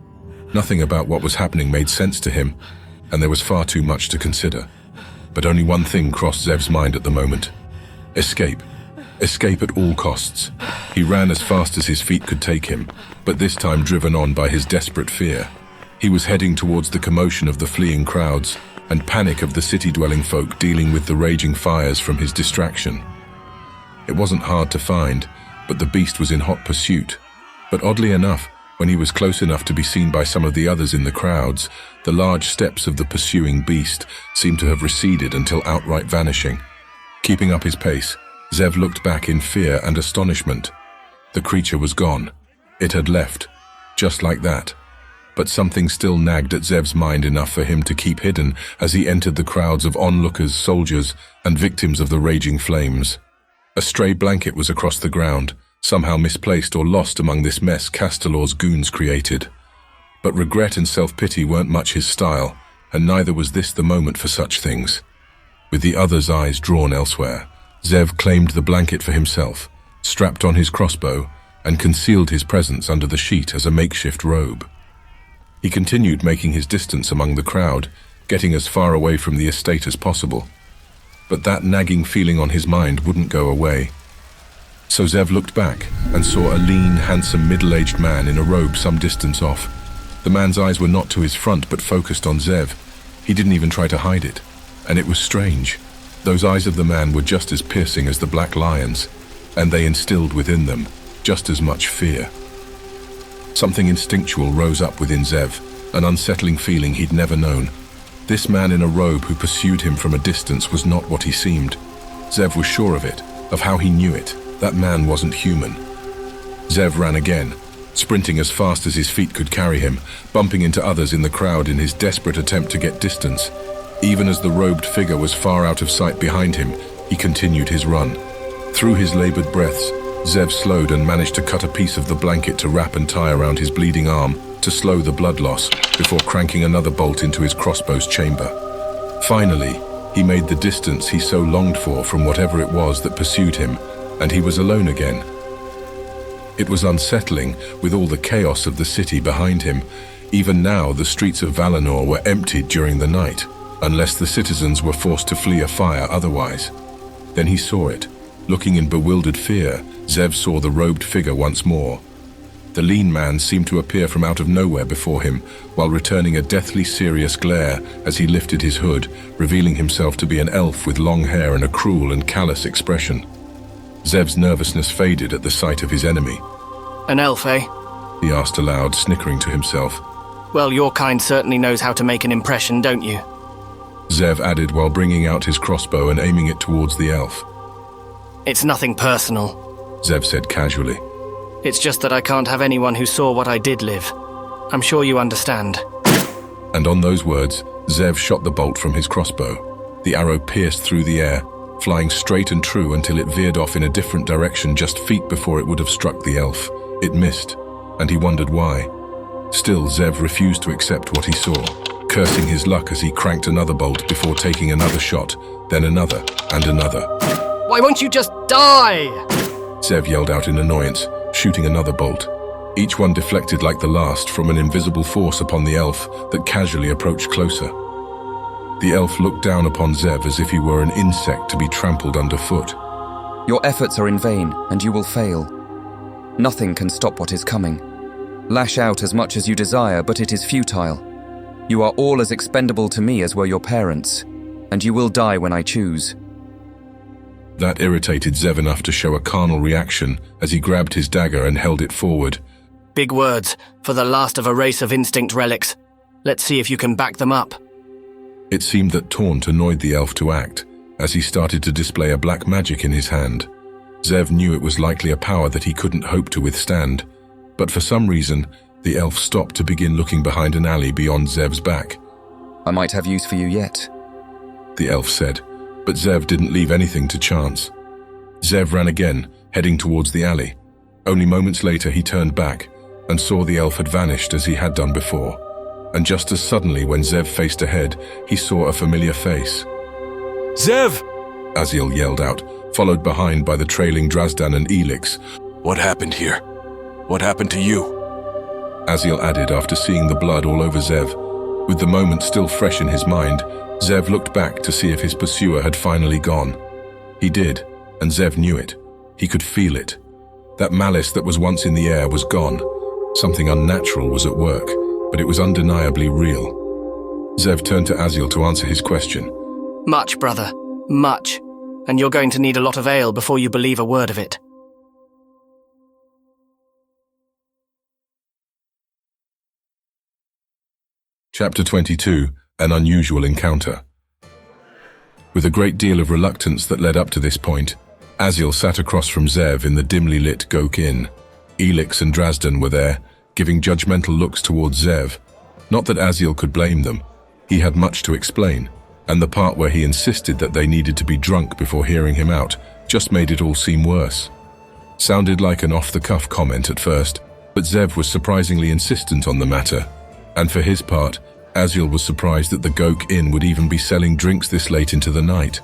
B: Nothing about what was happening made sense to him, and there was far too much to consider. But only one thing crossed Zev's mind at the moment. Escape. Escape at all costs. He ran as fast as his feet could take him, but this time driven on by his desperate fear. He was heading towards the commotion of the fleeing crowds and panic of the city-dwelling folk dealing with the raging fires from his distraction. It wasn't hard to find, but the beast was in hot pursuit. But oddly enough, when he was close enough to be seen by some of the others in the crowds, the large steps of the pursuing beast seemed to have receded until outright vanishing. Keeping up his pace, Zev looked back in fear and astonishment. The creature was gone. It had left, just like that. But something still nagged at Zev's mind enough for him to keep hidden as he entered the crowds of onlookers, soldiers, and victims of the raging flames. A stray blanket was across the ground, somehow misplaced or lost among this mess Castalor's goons created. But regret and self-pity weren't much his style, and neither was this the moment for such things. With the other's eyes drawn elsewhere, Zev claimed the blanket for himself, strapped on his crossbow, and concealed his presence under the sheet as a makeshift robe. He continued making his distance among the crowd, getting as far away from the estate as possible. But that nagging feeling on his mind wouldn't go away. So Zev looked back and saw a lean, handsome, middle-aged man in a robe some distance off. The man's eyes were not to his front but focused on Zev. He didn't even try to hide it. And it was strange. Those eyes of the man were just as piercing as the black lion's, and they instilled within them just as much fear. Something instinctual rose up within Zev, an unsettling feeling he'd never known. This man in a robe who pursued him from a distance was not what he seemed. Zev was sure of it, of how he knew it. That man wasn't human. Zev ran again, sprinting as fast as his feet could carry him, bumping into others in the crowd in his desperate attempt to get distance. Even as the robed figure was far out of sight behind him, he continued his run. Through his labored breaths, Zev slowed and managed to cut a piece of the blanket to wrap and tie around his bleeding arm to slow the blood loss before cranking another bolt into his crossbow's chamber. Finally, he made the distance he so longed for from whatever it was that pursued him, and he was alone again. It was unsettling, with all the chaos of the city behind him. Even now, the streets of Valinor were emptied during the night, unless the citizens were forced to flee a fire otherwise. Then he saw it. Looking in bewildered fear, Zev saw the robed figure once more. The lean man seemed to appear from out of nowhere before him, while returning a deathly serious glare as he lifted his hood, revealing himself to be an elf with long hair and a cruel and callous expression. Zev's nervousness faded at the sight of his enemy.
F: An elf, eh?
B: He asked aloud, snickering to himself.
F: Well, your kind certainly knows how to make an impression, don't you?
B: Zev added while bringing out his crossbow and aiming it towards the elf.
F: It's nothing personal,
B: Zev said casually.
F: It's just that I can't have anyone who saw what I did live. I'm sure you understand.
B: And on those words, Zev shot the bolt from his crossbow. The arrow pierced through the air, flying straight and true until it veered off in a different direction just feet before it would have struck the elf. It missed, and he wondered why. Still, Zev refused to accept what he saw, cursing his luck as he cranked another bolt before taking another shot, then another, and another.
F: Why won't you just die?
B: Zev yelled out in annoyance, shooting another bolt. Each one deflected like the last from an invisible force upon the elf that casually approached closer. The elf looked down upon Zev as if he were an insect to be trampled underfoot.
H: Your efforts are in vain, and you will fail. Nothing can stop what is coming. Lash out as much as you desire, but it is futile. You are all as expendable to me as were your parents, and you will die when I choose.
B: That irritated Zev enough to show a carnal reaction as he grabbed his dagger and held it forward.
F: Big words, for the last of a race of instinct relics. Let's see if you can back them up.
B: It seemed that taunt annoyed the elf to act, as he started to display a black magic in his hand. Zev knew it was likely a power that he couldn't hope to withstand, but for some reason, the elf stopped to begin looking behind an alley beyond Zev's back.
H: I might have use for you yet,
B: the elf said, but Zev didn't leave anything to chance. Zev ran again, heading towards the alley. Only moments later he turned back and saw the elf had vanished as he had done before. And just as suddenly when Zev faced ahead, he saw a familiar face.
C: Zev!
B: Aziel yelled out, followed behind by the trailing Drazdan and E.C.E.N.
C: What happened here? What happened to you?
B: Aziel added after seeing the blood all over Zev. With the moment still fresh in his mind, Zev looked back to see if his pursuer had finally gone. He did, and Zev knew it. He could feel it. That malice that was once in the air was gone. Something unnatural was at work, but it was undeniably real. Zev turned to Aziel to answer his question.
F: Much, brother. Much. And you're going to need a lot of ale before you believe a word of it.
B: Chapter 22, An Unusual Encounter. With a great deal of reluctance that led up to this point, Aziel sat across from Zev in the dimly lit Inn. E.C.E.N and Drazdan were there, giving judgmental looks towards Zev. Not that Aziel could blame them. He had much to explain, and the part where he insisted that they needed to be drunk before hearing him out just made it all seem worse. Sounded like an off-the-cuff comment at first, but Zev was surprisingly insistent on the matter, and for his part, Aziel was surprised that the Inn would even be selling drinks this late into the night.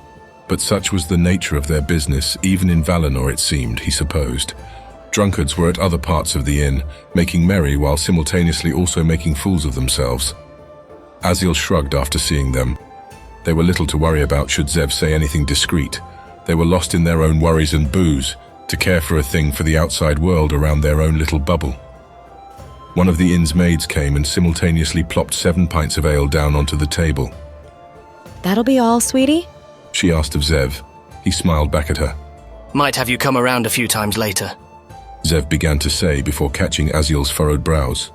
B: But such was the nature of their business, even in Valinor it seemed, he supposed. Drunkards were at other parts of the inn, making merry while simultaneously also making fools of themselves. Aziel shrugged after seeing them. They were little to worry about should Zev say anything discreet. They were lost in their own worries and booze, to care for a thing for the outside world around their own little bubble. One of the inn's maids came and simultaneously plopped 7 pints of ale down onto the table.
I: That'll be all, sweetie?
B: She asked of Zev. He smiled back at her.
F: Might have you come around a few times later,
B: Zev began to say before catching Aziel's furrowed brows.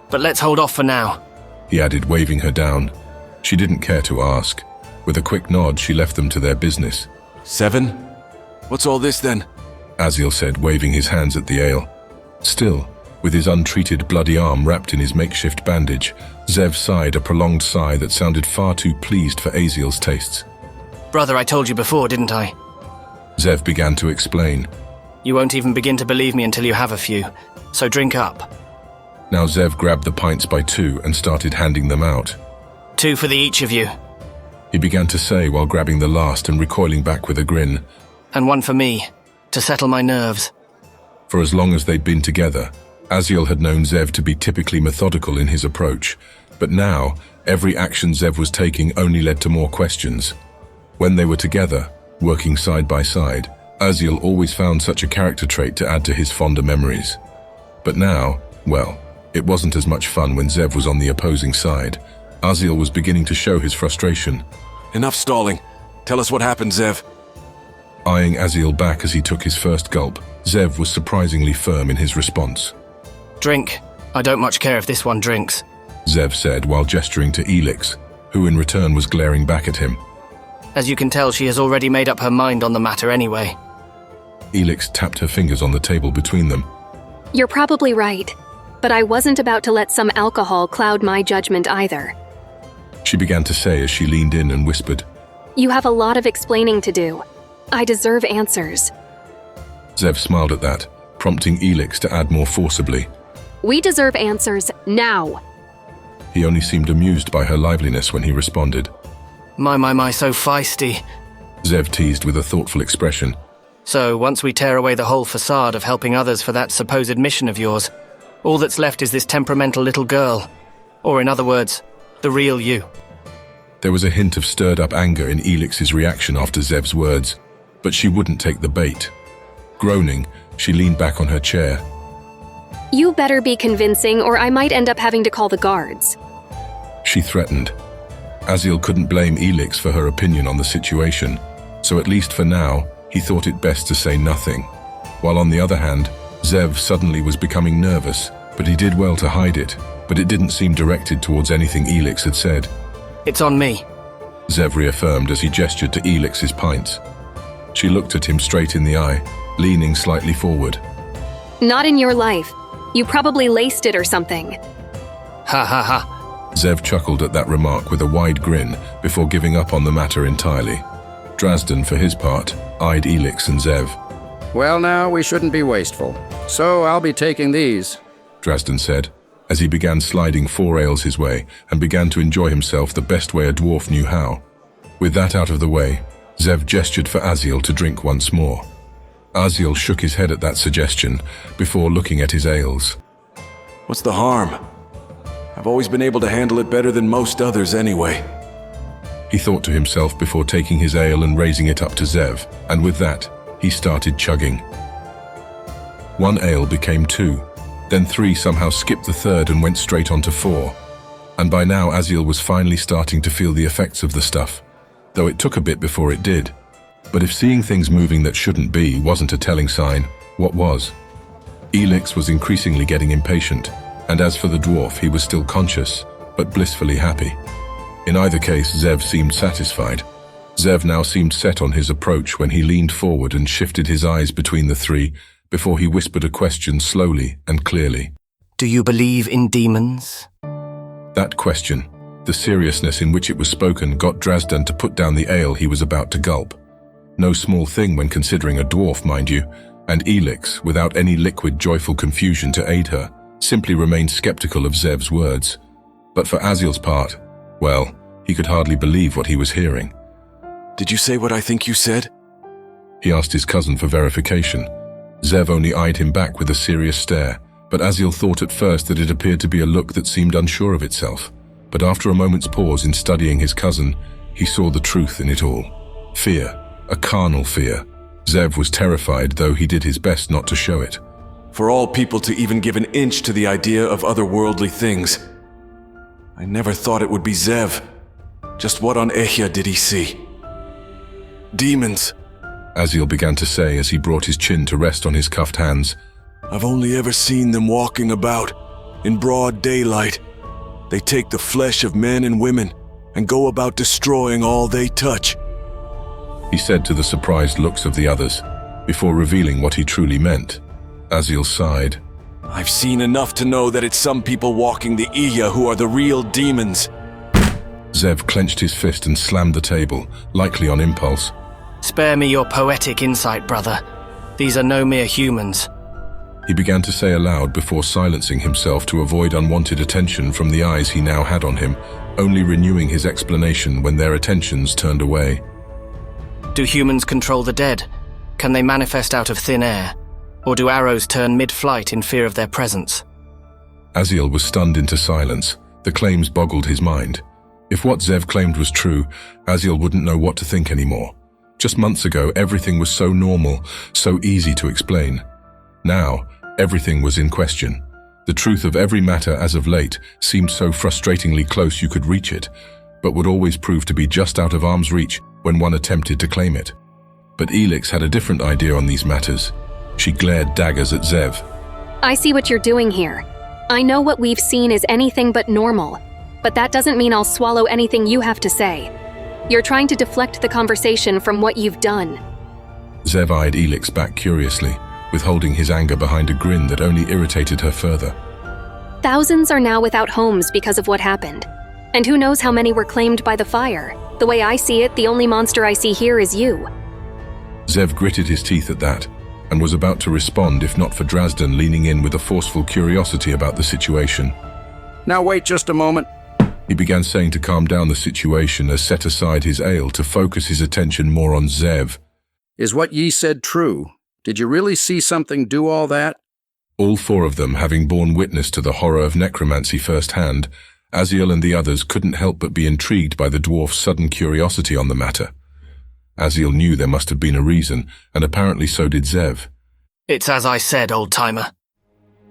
F: But let's hold off for now,
B: he added, waving her down. She didn't care to ask. With a quick nod, she left them to their business.
C: 7? What's all this then?
B: Aziel said, waving his hands at the ale. Still, with his untreated bloody arm wrapped in his makeshift bandage, Zev sighed a prolonged sigh that sounded far too pleased for Aziel's tastes.
F: Brother, I told you before, didn't I?
B: Zev began to explain.
F: You won't even begin to believe me until you have a few, so drink up.
B: Now Zev grabbed the pints by 2 and started handing them out.
F: 2 for the each of you.
B: He began to say while grabbing the last and recoiling back with a grin.
F: And 1 for me, to settle my nerves.
B: For as long as they'd been together, Aziel had known Zev to be typically methodical in his approach, but now, every action Zev was taking only led to more questions. When they were together, working side by side, Aziel always found such a character trait to add to his fonder memories. But now, well, it wasn't as much fun when Zev was on the opposing side. Aziel was beginning to show his frustration.
C: Enough stalling. Tell us what happened, Zev.
B: Eyeing Aziel back as he took his first gulp, Zev was surprisingly firm in his response.
F: Drink. I don't much care if this one drinks,
B: Zev said while gesturing to E.C.E.N, who in return was glaring back at him.
F: As you can tell, she has already made up her mind on the matter anyway.
B: E.C.E.N tapped her fingers on the table between them.
J: You're probably right, but I wasn't about to let some alcohol cloud my judgment either.
B: She began to say as she leaned in and whispered.
J: You have a lot of explaining to do. I deserve answers.
B: Zev smiled at that, prompting E.C.E.N to add more forcibly.
J: We deserve answers now.
B: He only seemed amused by her liveliness when he responded.
F: My, so feisty,
B: Zev teased with a thoughtful expression.
F: So, once we tear away the whole facade of helping others for that supposed mission of yours, all that's left is this temperamental little girl. Or in other words, the real you.
B: There was a hint of stirred-up anger in E.C.E.N's reaction after Zev's words, but she wouldn't take the bait. Groaning, she leaned back on her chair.
J: You better be convincing or I might end up having to call the guards,
B: she threatened. Aziel couldn't blame E.C.E.N for her opinion on the situation, so at least for now, he thought it best to say nothing. While on the other hand, Zev suddenly was becoming nervous, but he did well to hide it, but it didn't seem directed towards anything E.C.E.N had said.
F: It's on me,
B: Zev reaffirmed as he gestured to Elix's pints. She looked at him straight in the eye, leaning slightly forward.
J: Not in your life. You probably laced it or something.
F: Ha ha ha.
B: Zev chuckled at that remark with a wide grin before giving up on the matter entirely. Drazden, for his part, eyed Elix and Zev.
E: Well now, we shouldn't be wasteful. So I'll be taking these,
B: Drazden said, as he began sliding 4 ales his way and began to enjoy himself the best way a dwarf knew how. With that out of the way, Zev gestured for Aziel to drink once more. Aziel shook his head at that suggestion before looking at his ales.
C: What's the harm? I've always been able to handle it better than most others anyway.
B: He thought to himself before taking his ale and raising it up to Zev, and with that, he started chugging. 1 ale became 2, then 3 somehow skipped the 3rd and went straight on to 4. And by now Aziel was finally starting to feel the effects of the stuff, though it took a bit before it did. But if seeing things moving that shouldn't be wasn't a telling sign, what was? Elix was increasingly getting impatient, and as for the dwarf, he was still conscious, but blissfully happy. In either case, Zev seemed satisfied. Zev now seemed set on his approach when he leaned forward and shifted his eyes between the 3 before he whispered a question slowly and clearly.
F: Do you believe in demons?
B: That question, the seriousness in which it was spoken, got Drazden to put down the ale he was about to gulp. No small thing when considering a dwarf, mind you, and Elix, without any liquid joyful confusion to aid her, simply remained skeptical of Zev's words. But for Aziel's part, well, he could hardly believe what he was hearing.
C: Did you say what I think you said?
B: He asked his cousin for verification. Zev only eyed him back with a serious stare, but Aziel thought at first that it appeared to be a look that seemed unsure of itself. But after a moment's pause in studying his cousin, he saw the truth in it all. Fear, a carnal fear. Zev was terrified, though he did his best not to show it.
C: For all people to even give an inch to the idea of otherworldly things. I never thought it would be Zev. Just what on E.C.E.N did he see? Demons,
B: Aziel began to say as he brought his chin to rest on his cuffed hands.
C: I've only ever seen them walking about, in broad daylight. They take the flesh of men and women and go about destroying all they touch.
B: He said to the surprised looks of the others, before revealing what he truly meant. Aziel sighed.
C: I've seen enough to know that it's some people walking the E.C.E.N who are the real demons.
B: Zev clenched his fist and slammed the table, likely on impulse.
F: Spare me your poetic insight, brother. These are no mere humans.
B: He began to say aloud before silencing himself to avoid unwanted attention from the eyes he now had on him, only renewing his explanation when their attentions turned away.
F: Do humans control the dead? Can they manifest out of thin air? Or do arrows turn mid-flight in fear of their presence?
B: Aziel was stunned into silence. The claims boggled his mind. If what Zev claimed was true, Aziel wouldn't know what to think anymore. Just months ago, everything was so normal, so easy to explain. Now, everything was in question. The truth of every matter as of late seemed so frustratingly close you could reach it, but would always prove to be just out of arm's reach when one attempted to claim it. But Elix had a different idea on these matters. She glared daggers at Zev.
J: I see what you're doing here. I know what we've seen is anything but normal, but that doesn't mean I'll swallow anything you have to say. You're trying to deflect the conversation from what you've done.
B: Zev eyed Elix back curiously, withholding his anger behind a grin that only irritated her further.
J: Thousands are now without homes because of what happened. And who knows how many were claimed by the fire. The way I see it, the only monster I see here is you.
B: Zev gritted his teeth at that, and was about to respond if not for Drazden leaning in with a forceful curiosity about the situation.
E: Now wait just a moment.
B: He began saying to calm down the situation as set aside his ale to focus his attention more on Zev.
E: Is what ye said true? Did you really see something do all that?
B: All 4 of them having borne witness to the horror of necromancy firsthand, Aziel and the others couldn't help but be intrigued by the dwarf's sudden curiosity on the matter. Aziel knew there must have been a reason, and apparently so did Zev.
F: It's as I said, old-timer.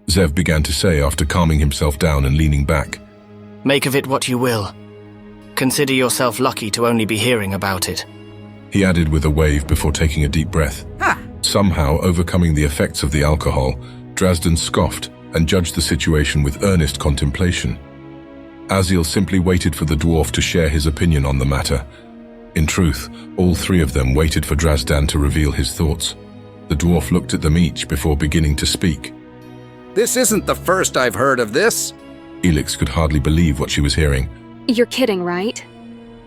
B: Zev began to say after calming himself down and leaning back.
F: Make of it what you will. Consider yourself lucky to only be hearing about it.
B: He added with a wave before taking a deep breath.
E: Ha!
B: Somehow, overcoming the effects of the alcohol, Drazden scoffed and judged the situation with earnest contemplation. Aziel simply waited for the dwarf to share his opinion on the matter, In truth, all three of them waited for Drazdan to reveal his thoughts. The dwarf looked at them each before beginning to speak.
E: This isn't the first I've heard of this.
B: Elix could hardly believe what she was hearing.
J: You're kidding, right?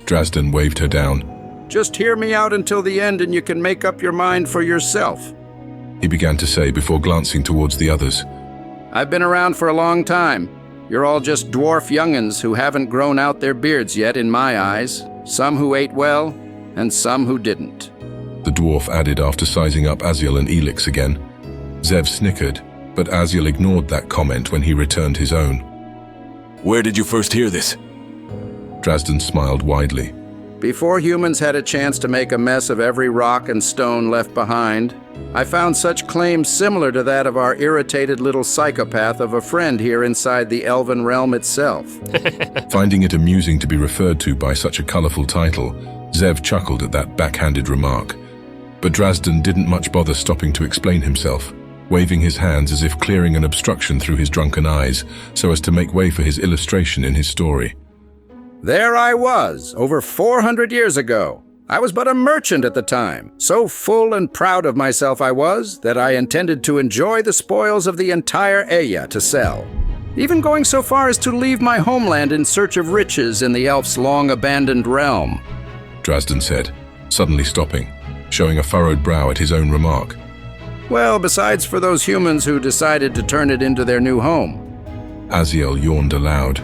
B: Drazdan waved her down.
E: Just hear me out until the end and you can make up your mind for yourself,
B: he began to say before glancing towards the others.
E: I've been around for a long time. You're all just dwarf young'uns who haven't grown out their beards yet in my eyes. Some who ate well, and some who didn't.
B: The dwarf added after sizing up Aziel and Elix again. Zev snickered, but Aziel ignored that comment when he returned his own.
C: Where did you first hear this?
B: Drazdan smiled widely.
E: Before humans had a chance to make a mess of every rock and stone left behind, I found such claims similar to that of our irritated little psychopath of a friend here inside the Elven realm itself.
B: Finding it amusing to be referred to by such a colorful title, Zev chuckled at that backhanded remark. But Drazdan didn't much bother stopping to explain himself, waving his hands as if clearing an obstruction through his drunken eyes so as to make way for his illustration in his story.
E: There I was, over 400 years ago. I was but a merchant at the time. So full and proud of myself I was, that I intended to enjoy the spoils of the entire E.C.E.N to sell. Even going so far as to leave my homeland in search of riches in the elf's long-abandoned realm.
B: Drazdan said, suddenly stopping, showing a furrowed brow at his own remark.
E: Well, besides for those humans who decided to turn it into their new home.
B: Aziel yawned aloud.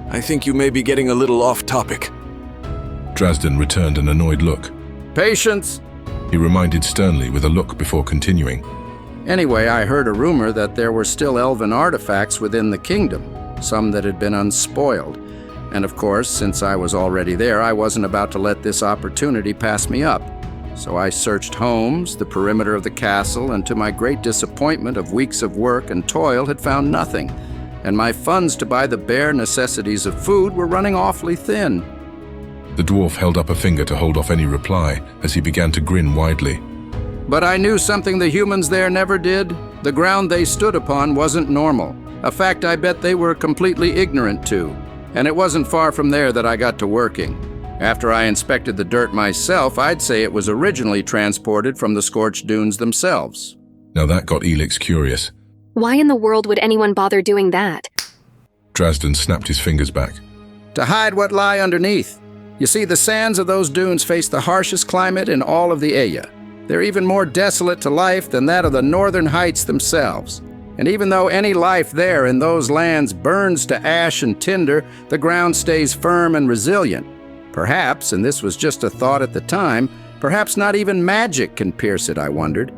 C: I think you may be getting a little off topic.
B: Drazdan returned an annoyed look.
E: Patience,
B: he reminded sternly with a look before continuing.
E: Anyway, I heard a rumor that there were still elven artifacts within the kingdom, some that had been unspoiled. And of course, since I was already there, I wasn't about to let this opportunity pass me up. So I searched homes, the perimeter of the castle, and to my great disappointment of weeks of work and toil had found nothing. And my funds to buy the bare necessities of food were running awfully thin.
B: The dwarf held up a finger to hold off any reply as he began to grin widely.
E: But I knew something the humans there never did. The ground they stood upon wasn't normal, a fact I bet they were completely ignorant to. And it wasn't far from there that I got to working. After I inspected the dirt myself, I'd say it was originally transported from the scorched dunes themselves.
B: Now that got Elix curious.
J: Why in the world would anyone bother doing that?
B: Drazdan snapped his fingers back.
E: To hide what lie underneath. You see, the sands of those dunes face the harshest climate in all of the E.C.E.N. They're even more desolate to life than that of the northern heights themselves. And even though any life there in those lands burns to ash and tinder, the ground stays firm and resilient. Perhaps, and this was just a thought at the time, perhaps not even magic can pierce it, I wondered.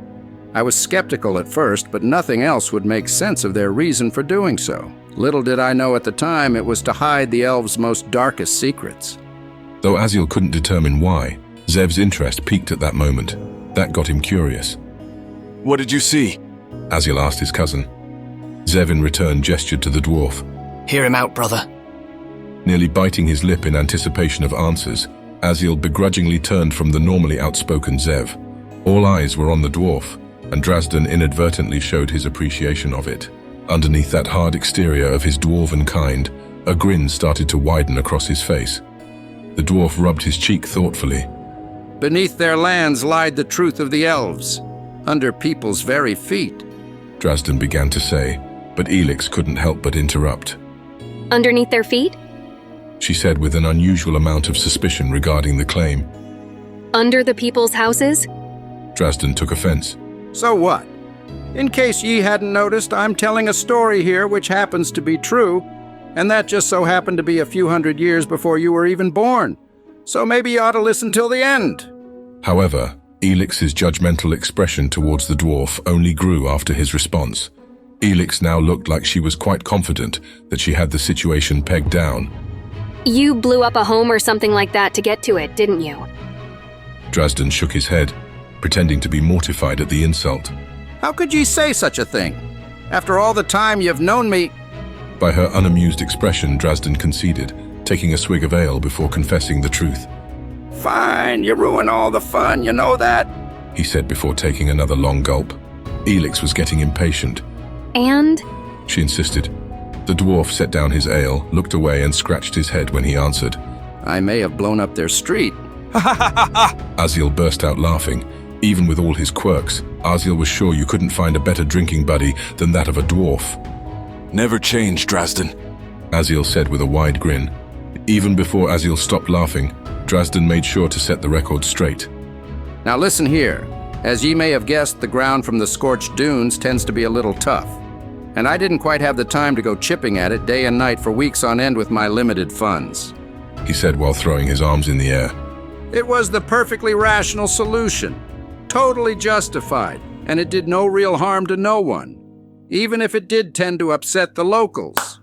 E: I was skeptical at first, but nothing else would make sense of their reason for doing so. Little did I know at the time it was to hide the elves' most darkest secrets.
B: Though Aziel couldn't determine why, Zev's interest piqued at that moment. That got him curious.
C: What did you see?
B: Aziel asked his cousin. Zev in return gestured to the dwarf.
F: Hear him out, brother.
B: Nearly biting his lip in anticipation of answers, Aziel begrudgingly turned from the normally outspoken Zev. All eyes were on the dwarf, and Drazdan inadvertently showed his appreciation of it. Underneath that hard exterior of his dwarven kind, a grin started to widen across his face. The dwarf rubbed his cheek thoughtfully.
E: Beneath their lands lied the truth of the elves, under people's very feet.
B: Drazdan began to say, but Elix couldn't help but interrupt.
J: Underneath their feet?
B: She said with an unusual amount of suspicion regarding the claim.
J: Under the people's houses?
B: Drazdan took offense.
E: So what? In case ye hadn't noticed, I'm telling a story here which happens to be true, and that just so happened to be a few hundred years before you were even born. So maybe you ought to listen till the end.
B: However, Elix's judgmental expression towards the dwarf only grew after his response. Elix now looked like she was quite confident that she had the situation pegged down.
J: You blew up a home or something like that to get to it, didn't you?
B: Drazdan shook his head, pretending to be mortified at the insult.
E: How could ye say such a thing? After all the time you've known me...
B: By her unamused expression, Drazdan conceded, taking a swig of ale before confessing the truth.
E: Fine, you ruin all the fun, you know that?
B: He said before taking another long gulp. Elix was getting impatient.
J: And?
B: She insisted. The dwarf set down his ale, looked away and scratched his head when he answered.
E: I may have blown up their street.
B: Aziel burst out laughing. Even with all his quirks, Aziel was sure you couldn't find a better drinking buddy than that of a dwarf.
C: Never change, Drazden,
B: Aziel said with a wide grin. Even before Aziel stopped laughing, Drazden made sure to set the record straight.
E: Now listen here. As ye may have guessed, the ground from the scorched dunes tends to be a little tough. And I didn't quite have the time to go chipping at it day and night for weeks on end with my limited funds,
B: he said while throwing his arms in the air.
E: It was the perfectly rational solution. Totally justified, and it did no real harm to no one, even if it did tend to upset the locals.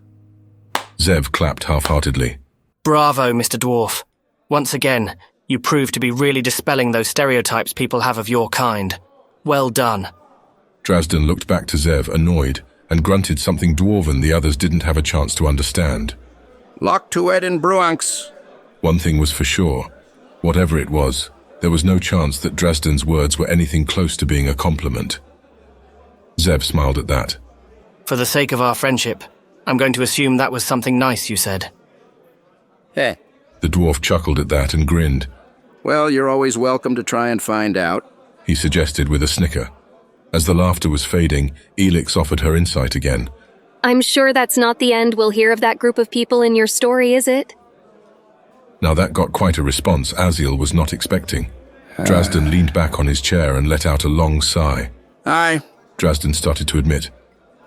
B: Zev clapped half-heartedly.
F: Bravo, Mr. Dwarf. Once again, you proved to be really dispelling those stereotypes people have of your kind. Well done.
B: Drazden looked back to Zev, annoyed, and grunted something dwarven the others didn't have a chance to understand.
E: Lock to Ed and Bruanx.
B: One thing was for sure. Whatever it was, there was no chance that Drazden's words were anything close to being a compliment. Zev smiled at that.
F: For the sake of our friendship, I'm going to assume that was something nice you said.
E: Heh.
B: The dwarf chuckled at that and grinned.
E: Well, you're always welcome to try and find out,
B: he suggested with a snicker. As the laughter was fading, Elix offered her insight again.
J: I'm sure that's not the end we'll hear of that group of people in your story, is it?
B: Now that got quite a response Aziel was not expecting. Drazden leaned back on his chair and let out a long sigh.
E: Aye.
B: Drazden started to admit.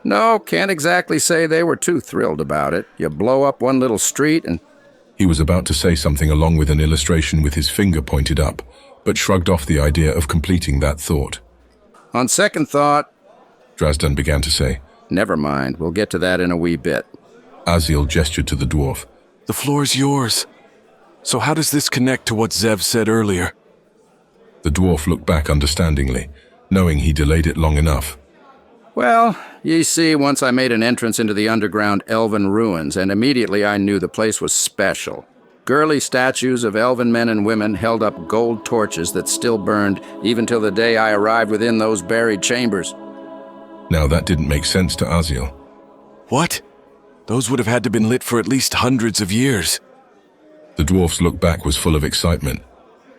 E: No, can't exactly say they were too thrilled about it. You blow up one little street and...
B: He was about to say something along with an illustration with his finger pointed up, but shrugged off the idea of completing that thought.
E: On second thought,
B: Drazden began to say.
E: Never mind, we'll get to that in a wee bit.
B: Aziel gestured to the dwarf.
C: The floor's yours. So how does this connect to what Zev said earlier?
B: The dwarf looked back understandingly, knowing he delayed it long enough.
E: Well, ye see, once I made an entrance into the underground elven ruins, and immediately I knew the place was special. Girly statues of elven men and women held up gold torches that still burned, even till the day I arrived within those buried chambers.
B: Now that didn't make sense to Aziel.
C: What? Those would have had to been lit for at least hundreds of years.
B: The dwarf's look back was full of excitement.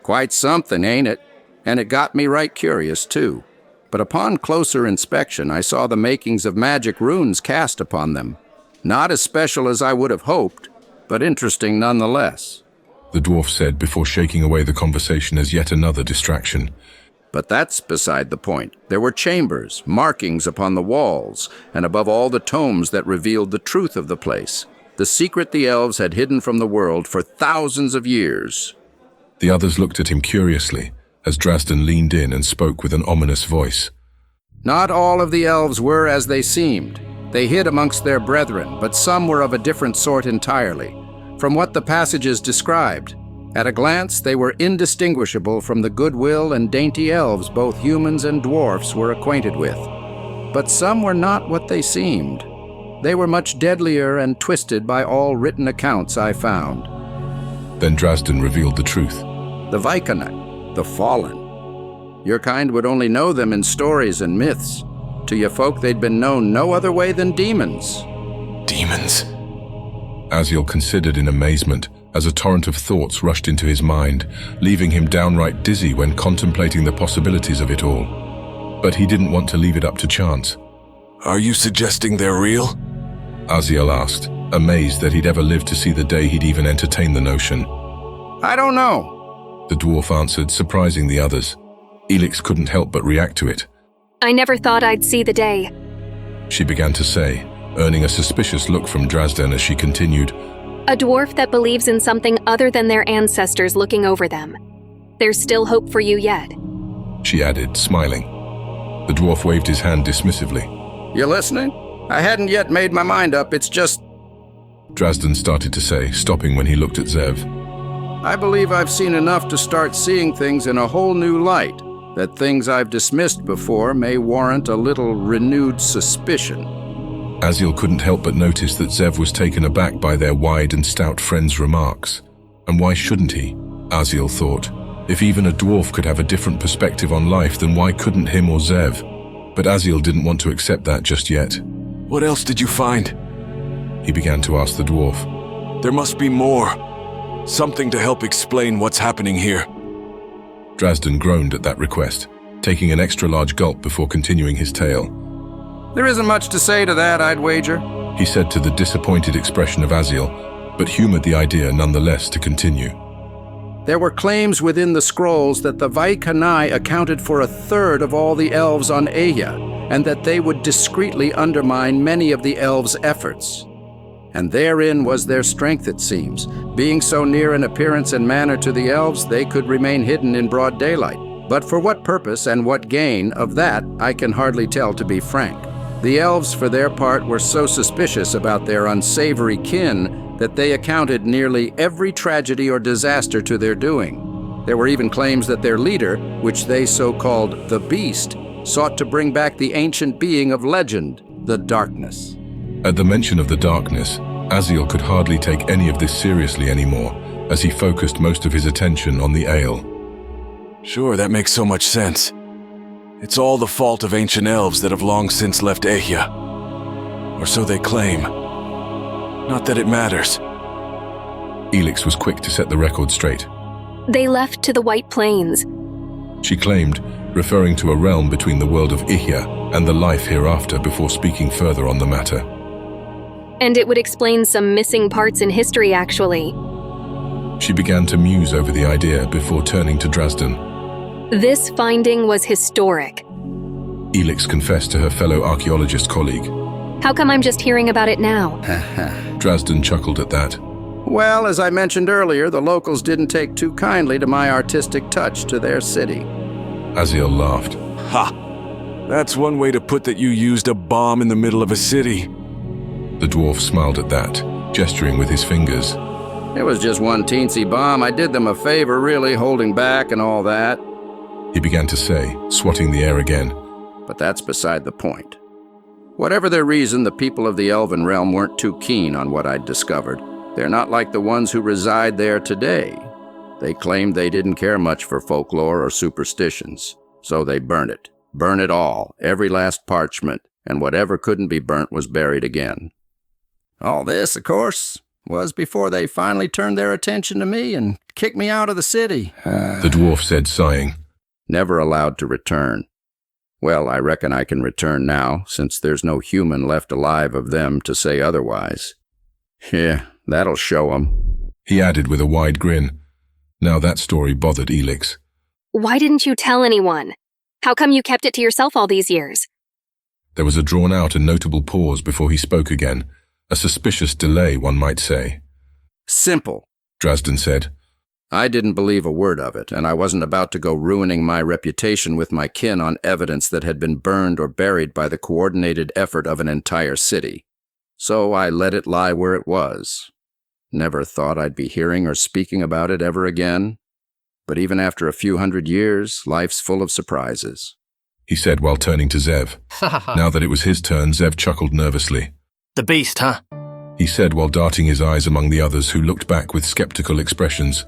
E: Quite something, ain't it? And it got me right curious, too. But upon closer inspection, I saw the makings of magic runes cast upon them. Not as special as I would have hoped, but interesting nonetheless.
B: The dwarf said before shaking away the conversation as yet another distraction.
E: But that's beside the point. There were chambers, markings upon the walls, and above all the tomes that revealed the truth of the place. The secret the elves had hidden from the world for thousands of years.
B: The others looked at him curiously, as Drazden leaned in and spoke with an ominous voice.
E: Not all of the elves were as they seemed. They hid amongst their brethren, but some were of a different sort entirely. From what the passages described, at a glance they were indistinguishable from the goodwill and dainty elves both humans and dwarfs were acquainted with. But some were not what they seemed. They were much deadlier and twisted by all written accounts I found.
B: Then Drazden revealed the truth.
E: The Vaikanut, the Fallen. Your kind would only know them in stories and myths. To your folk they'd been known no other way than demons.
C: Demons?
B: Aziel considered in amazement as a torrent of thoughts rushed into his mind, leaving him downright dizzy when contemplating the possibilities of it all. But he didn't want to leave it up to chance.
C: Are you suggesting they're real?
B: Aziel asked, amazed that he'd ever lived to see the day he'd even entertained the notion.
E: I don't know,
B: the dwarf answered, surprising the others. Elix couldn't help but react to it.
J: I never thought I'd see the day,
B: she began to say, earning a suspicious look from Drazden as she continued.
J: A dwarf that believes in something other than their ancestors looking over them. There's still hope for you yet,
B: she added, smiling. The dwarf waved his hand dismissively.
E: You listening? I hadn't yet made my mind up, it's just...
B: Drazden started to say, stopping when he looked at Zev.
E: I believe I've seen enough to start seeing things in a whole new light, that things I've dismissed before may warrant a little renewed suspicion.
B: Aziel couldn't help but notice that Zev was taken aback by their wide and stout friend's remarks. And why shouldn't he? Aziel thought. If even a dwarf could have a different perspective on life, then why couldn't him or Zev? But Aziel didn't want to accept that just yet.
C: What else did you find?
B: He began to ask the dwarf.
C: There must be more. Something to help explain what's happening here.
B: Drazden groaned at that request, taking an extra-large gulp before continuing his tale.
E: There isn't much to say to that, I'd wager,
B: he said to the disappointed expression of Aziel, but humored the idea nonetheless to continue.
E: There were claims within the scrolls that the Vaikanai accounted for 1/3 of all the elves on Eya, and that they would discreetly undermine many of the elves' efforts. And therein was their strength, it seems. Being so near in appearance and manner to the elves, they could remain hidden in broad daylight. But for what purpose and what gain, of that I can hardly tell, to be frank. The elves, for their part, were so suspicious about their unsavory kin that they accounted nearly every tragedy or disaster to their doing. There were even claims that their leader, which they so-called the Beast, sought to bring back the ancient being of legend, the Darkness.
B: At the mention of the Darkness, Aziel could hardly take any of this seriously anymore, as he focused most of his attention on the ale.
C: Sure, that makes so much sense. It's all the fault of ancient elves that have long since left Eya. Or so they claim. Not that it matters.
B: Elix was quick to set the record straight.
J: They left to the White Plains.
B: She claimed, referring to a realm between the world of Ihya and the life hereafter before speaking further on the matter.
J: And it would explain some missing parts in history, actually.
B: She began to muse over the idea before turning to Drazden.
J: This finding was historic.
B: Elix confessed to her fellow archaeologist colleague.
J: How come I'm just hearing about it now?
B: Drazden chuckled at that.
E: Well, as I mentioned earlier, the locals didn't take too kindly to my artistic touch to their city.
B: Aziel laughed.
C: Ha! That's one way to put that you used a bomb in the middle of a city.
B: The dwarf smiled at that, gesturing with his fingers.
E: It was just one teensy bomb. I did them a favor, really, holding back and all that.
B: He began to say, swatting the air again.
E: But that's beside the point. Whatever their reason, the people of the Elven realm weren't too keen on what I'd discovered. They're not like the ones who reside there today. They claimed they didn't care much for folklore or superstitions. So they burn it. Burn it all, every last parchment, and whatever couldn't be burnt was buried again. All this, of course, was before they finally turned their attention to me and kicked me out of the city.
B: The dwarf said, sighing.
E: Never allowed to return. Well, I reckon I can return now, since there's no human left alive of them to say otherwise. Yeah, that'll show 'em.
B: He added with a wide grin. Now that story bothered Elix.
J: Why didn't you tell anyone? How come you kept it to yourself all these years?
B: There was a drawn-out and notable pause before he spoke again. A suspicious delay, one might say.
E: Simple,
B: Drazden said.
E: I didn't believe a word of it, and I wasn't about to go ruining my reputation with my kin on evidence that had been burned or buried by the coordinated effort of an entire city. So I let it lie where it was. Never thought I'd be hearing or speaking about it ever again. But even after a few hundred years, life's full of surprises.
B: He said while turning to Zev. Now that it was his turn, Zev chuckled nervously.
F: The Beast, huh?
B: He said while darting his eyes among the others who looked back with skeptical expressions.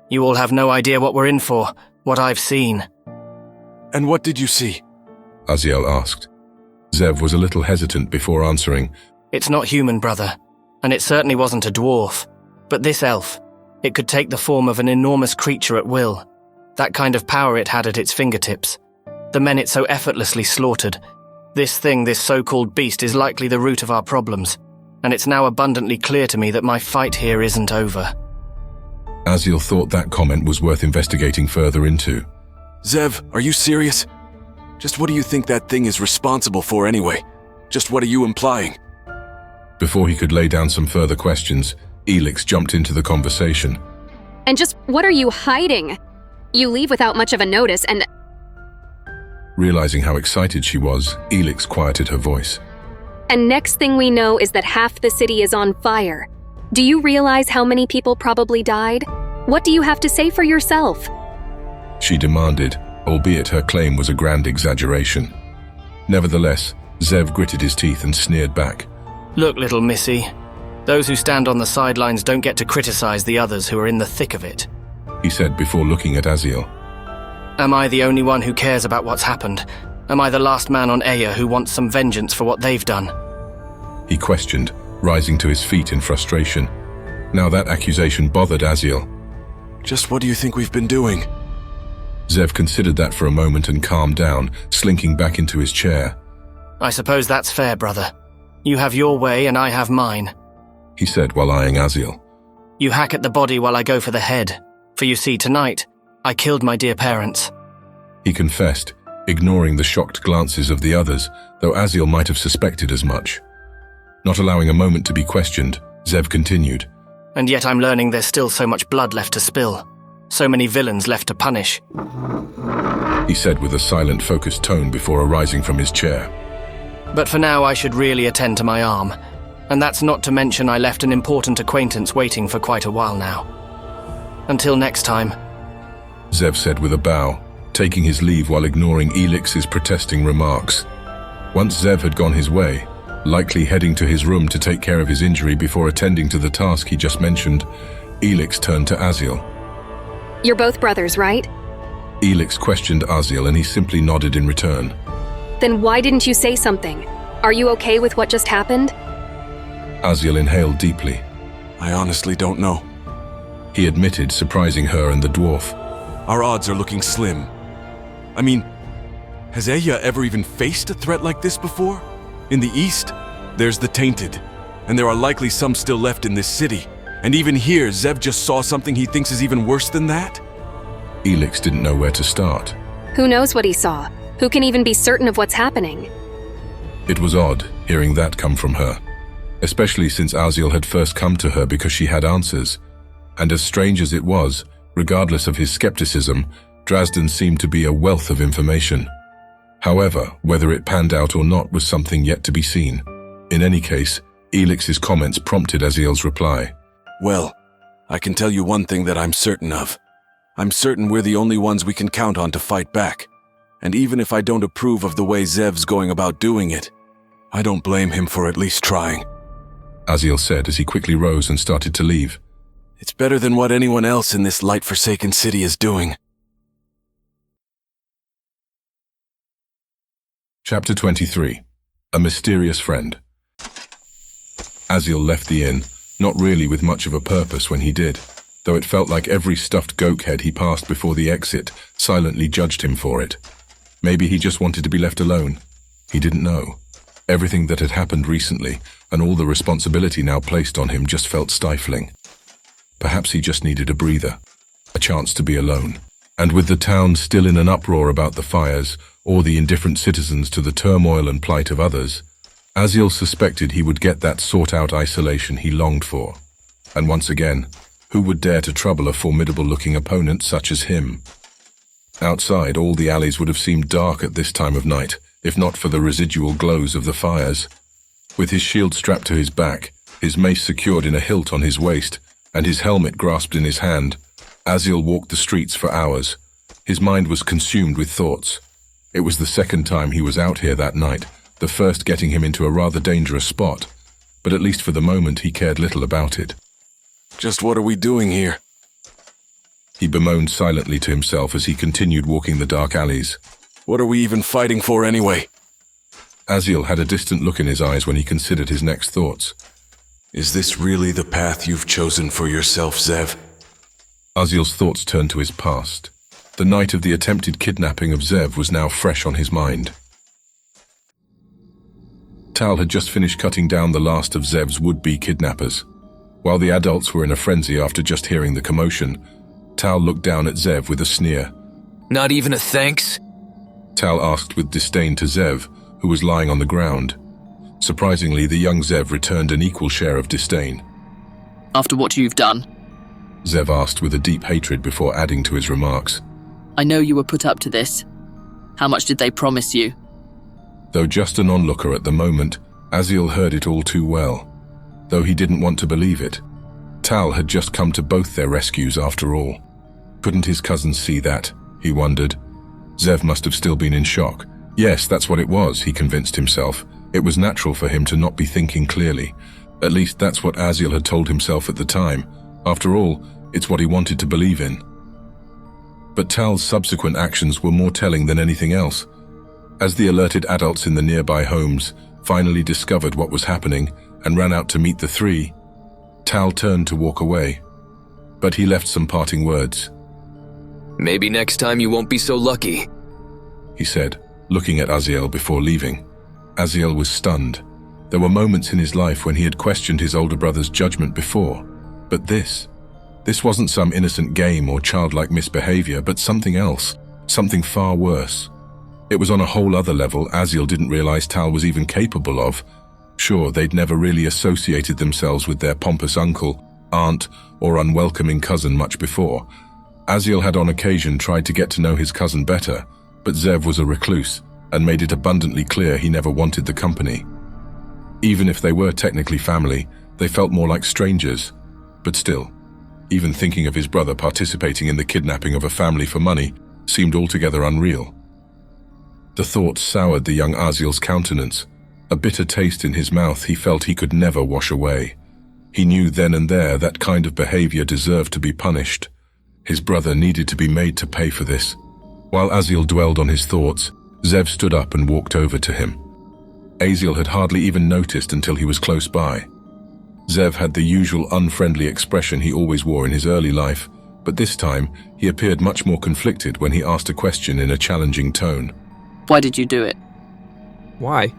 F: You all have no idea what we're in for, what I've seen.
C: And what did you see?
B: Aziel asked. Zev was a little hesitant before answering.
F: It's not human, brother, and it certainly wasn't a dwarf. But this elf, it could take the form of an enormous creature at will. That kind of power it had at its fingertips. The men it so effortlessly slaughtered. This thing, this so-called beast, is likely the root of our problems, and it's now abundantly clear to me that my fight here isn't over.
B: Aziel thought that comment was worth investigating further into.
C: Zev, are you serious? Just what do you think that thing is responsible for anyway? Just what are you implying?
B: Before he could lay down some further questions, Elix jumped into the conversation.
J: And just what are you hiding? You leave without much of a notice and...
B: Realizing how excited she was, Elix quieted her voice.
J: And next thing we know is that half the city is on fire. Do you realize how many people probably died? What do you have to say for yourself?
B: She demanded, albeit her claim was a grand exaggeration. Nevertheless, Zev gritted his teeth and sneered back.
F: Look, little missy, those who stand on the sidelines don't get to criticize the others who are in the thick of it,
B: he said before looking at Aziel.
F: Am I the only one who cares about what's happened? Am I the last man on Eya who wants some vengeance for what they've done?
B: He questioned, rising to his feet in frustration. Now that accusation bothered Aziel.
C: Just what do you think we've been doing?
B: Zev considered that for a moment and calmed down, slinking back into his chair.
F: I suppose that's fair, brother. You have your way and I have mine,
B: he said while eyeing Aziel.
F: You hack at the body while I go for the head. For you see, tonight, I killed my dear parents.
B: He confessed, ignoring the shocked glances of the others, though Aziel might have suspected as much. Not allowing a moment to be questioned, Zev continued.
F: And yet I'm learning there's still so much blood left to spill. So many villains left to punish.
B: He said with a silent, focused tone before arising from his chair.
F: But for now I should really attend to my arm. And that's not to mention I left an important acquaintance waiting for quite a while now. Until next time,
B: Zev said with a bow, taking his leave while ignoring Elix's protesting remarks. Once Zev had gone his way, likely heading to his room to take care of his injury before attending to the task he just mentioned, Elix turned to Aziel.
J: You're both brothers, right?
B: Elix questioned Aziel and he simply nodded in return.
J: Then why didn't you say something? Are you okay with what just happened?
B: Aziel inhaled deeply.
C: I honestly don't know.
B: He admitted, surprising her and the dwarf.
C: Our odds are looking slim. I mean, has Eya ever even faced a threat like this before? In the east, there's the Tainted, and there are likely some still left in this city. And even here, Zev just saw something he thinks is even worse than that?
B: Elix didn't know where to start.
J: Who knows what he saw? Who can even be certain of what's happening?
B: It was odd hearing that come from her, especially since Aziel had first come to her because she had answers. And as strange as it was, regardless of his skepticism, Drazden seemed to be a wealth of information. However, whether it panned out or not was something yet to be seen. In any case, Elix's comments prompted Aziel's reply.
C: Well, I can tell you one thing that I'm certain of. I'm certain we're the only ones we can count on to fight back. And even if I don't approve of the way Zev's going about doing it, I don't blame him for at least trying.
B: Aziel said as he quickly rose and started to leave.
C: It's better than what anyone else in this light-forsaken city is doing.
B: Chapter 23. A Mysterious Friend. Aziel left the inn, not really with much of a purpose when he did, though it felt like every stuffed goat head he passed before the exit silently judged him for it. Maybe he just wanted to be left alone. He didn't know. Everything that had happened recently, and all the responsibility now placed on him, just felt stifling. Perhaps he just needed a breather, a chance to be alone. And with the town still in an uproar about the fires, or the indifferent citizens to the turmoil and plight of others, Aziel suspected he would get that sought-out isolation he longed for. And once again, who would dare to trouble a formidable-looking opponent such as him? Outside, all the alleys would have seemed dark at this time of night, if not for the residual glows of the fires. With his shield strapped to his back, his mace secured in a hilt on his waist, and his helmet grasped in his hand, Aziel walked the streets for hours. His mind was consumed with thoughts. It was the second time he was out here that night, the first getting him into a rather dangerous spot, but at least for the moment he cared little about it.
C: Just what are we doing here?
B: He bemoaned silently to himself as he continued walking the dark alleys.
C: What are we even fighting for anyway?
B: Aziel had a distant look in his eyes when he considered his next thoughts.
C: Is this really the path you've chosen for yourself, Zev?
B: Aziel's thoughts turned to his past. The night of the attempted kidnapping of Zev was now fresh on his mind. Tal had just finished cutting down the last of Zev's would-be kidnappers. While the adults were in a frenzy after just hearing the commotion, Tal looked down at Zev with a sneer.
Q: Not even a thanks?
B: Tal asked with disdain to Zev, who was lying on the ground. Surprisingly, the young Zev returned an equal share of disdain.
A: After what you've done?
B: Zev asked with a deep hatred before adding to his remarks.
A: I know you were put up to this. How much did they promise you?
B: Though just an onlooker at the moment, Aziel heard it all too well. Though he didn't want to believe it. Tal had just come to both their rescues after all. Couldn't his cousin see that? He wondered. Zev must have still been in shock. Yes, that's what it was, he convinced himself. It was natural for him to not be thinking clearly. At least that's what Aziel had told himself at the time. After all, it's what he wanted to believe in. But Tal's subsequent actions were more telling than anything else. As the alerted adults in the nearby homes finally discovered what was happening and ran out to meet the three, Tal turned to walk away. But he left some parting words.
Q: Maybe next time you won't be so lucky,
B: he said, looking at Aziel before leaving. Aziel was stunned. There were moments in his life when he had questioned his older brother's judgment before, but this wasn't some innocent game or childlike misbehavior, but something else, something far worse. It was on a whole other level Aziel didn't realize Tal was even capable of. Sure, they'd never really associated themselves with their pompous uncle, aunt, or unwelcoming cousin much before. Aziel had on occasion tried to get to know his cousin better, but Zev was a recluse and made it abundantly clear he never wanted the company. Even if they were technically family, they felt more like strangers. But still, even thinking of his brother participating in the kidnapping of a family for money seemed altogether unreal. The thought soured the young Aziel's countenance. A bitter taste in his mouth he felt he could never wash away. He knew then and there that kind of behavior deserved to be punished. His brother needed to be made to pay for this. While Aziel dwelled on his thoughts, Zev stood up and walked over to him. Aziel had hardly even noticed until he was close by. Zev had the usual unfriendly expression he always wore in his early life, but this time he appeared much more conflicted when he asked a question in a challenging tone.
A: Why did you do it?
V: Why?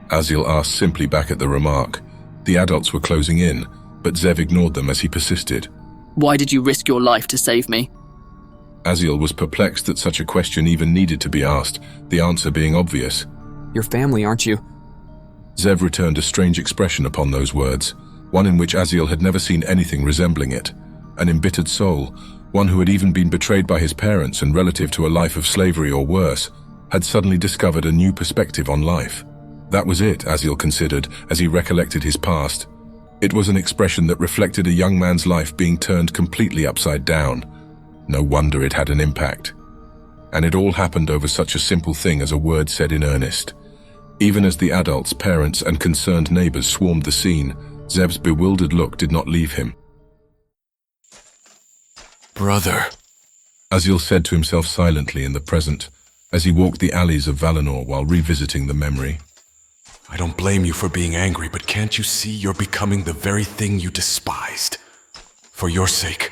B: Aziel asked simply back at the remark. The adults were closing in, but Zev ignored them as he persisted.
A: Why did you risk your life to save me?
B: Aziel was perplexed that such a question even needed to be asked, the answer being obvious.
V: Your family, aren't you?
B: Zev returned a strange expression upon those words, one in which Aziel had never seen anything resembling it. An embittered soul, one who had even been betrayed by his parents and relative to a life of slavery or worse, had suddenly discovered a new perspective on life. That was it, Aziel considered, as he recollected his past. It was an expression that reflected a young man's life being turned completely upside down. No wonder it had an impact. And it all happened over such a simple thing as a word said in earnest. Even as the adults, parents, and concerned neighbors swarmed the scene, Zev's bewildered look did not leave him.
C: Brother,
B: Aziel said to himself silently in the present, as he walked the alleys of Valinor while revisiting the memory.
C: I don't blame you for being angry, but can't you see you're becoming the very thing you despised? For your sake,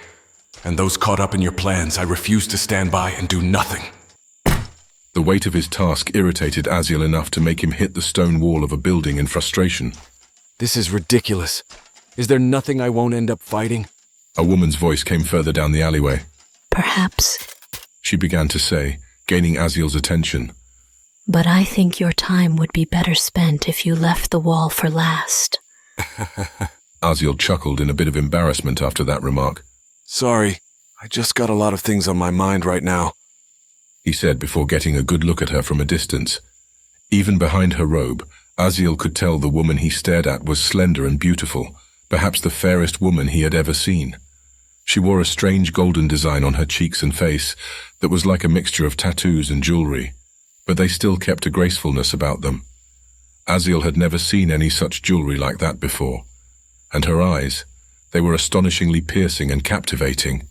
C: and those caught up in your plans, I refuse to stand by and do nothing.
B: The weight of his task irritated Aziel enough to make him hit the stone wall of a building in frustration.
C: This is ridiculous. Is there nothing I won't end up fighting?
B: A woman's voice came further down the alleyway.
O: Perhaps.
B: She began to say, gaining Aziel's attention.
O: But I think your time would be better spent if you left the wall for last.
B: Aziel chuckled in a bit of embarrassment after that remark.
C: Sorry, I just got a lot of things on my mind right now,
B: he said before getting a good look at her from a distance. Even behind her robe, Aziel could tell the woman he stared at was slender and beautiful, perhaps the fairest woman he had ever seen. She wore a strange golden design on her cheeks and face that was like a mixture of tattoos and jewelry, but they still kept a gracefulness about them. Aziel had never seen any such jewelry like that before, and her eyes, they were astonishingly piercing and captivating,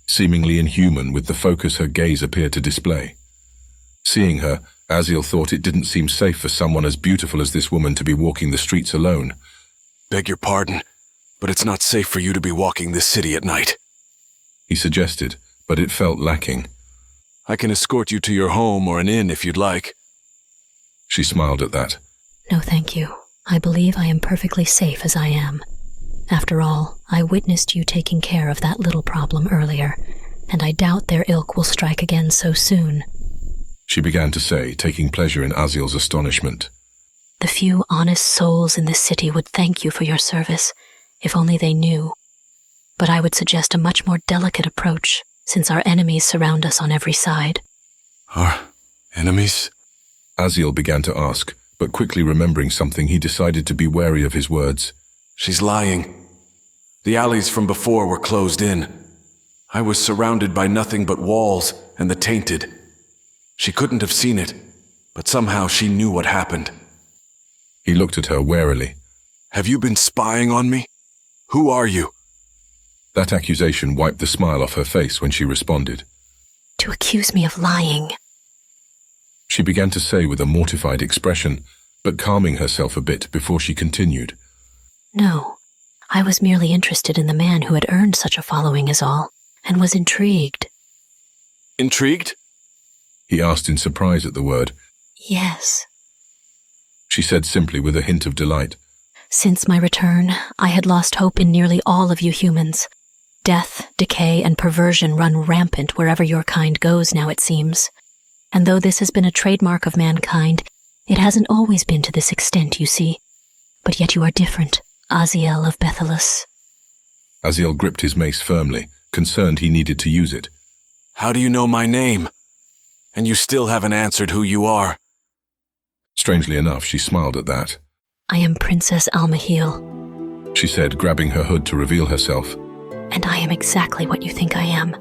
B: seemingly inhuman with the focus her gaze appeared to display. Seeing her, Aziel thought it didn't seem safe for someone as beautiful as this woman to be walking the streets alone.
C: Beg your pardon, but it's not safe for you to be walking this city at night,
B: he suggested, but it felt lacking.
C: I can escort you to your home or an inn if you'd like.
B: She smiled at that.
O: No, thank you. I believe I am perfectly safe as I am. After all, I witnessed you taking care of that little problem earlier, and I doubt their ilk will strike again so soon.
B: She began to say, taking pleasure in Aziel's astonishment.
O: The few honest souls in this city would thank you for your service, if only they knew. But I would suggest a much more delicate approach, since our enemies surround us on every side.
C: Our enemies?
B: Aziel began to ask, but quickly remembering something, he decided to be wary of his words.
C: She's lying. The alleys from before were closed in. I was surrounded by nothing but walls and the tainted. She couldn't have seen it, but somehow she knew what happened.
B: He looked at her warily.
C: Have you been spying on me? Who are you?
B: That accusation wiped the smile off her face when she responded.
O: To accuse me of lying.
B: She began to say with a mortified expression, but calming herself a bit before she continued.
O: No, I was merely interested in the man who had earned such a following is all, and was intrigued.
C: Intrigued?
B: He asked in surprise at the word.
O: Yes.
B: She said simply with a hint of delight.
O: Since my return, I had lost hope in nearly all of you humans. Death, decay, and perversion run rampant wherever your kind goes now, it seems. And though this has been a trademark of mankind, it hasn't always been to this extent, you see. But yet you are different, Aziel of Bethelus.
B: Aziel gripped his mace firmly, concerned he needed to use it.
C: How do you know my name? And you still haven't answered who you are.
B: Strangely enough, she smiled at that.
O: I am Princess Almahil,
B: she said, grabbing her hood to reveal herself.
O: And I am exactly what you think I am.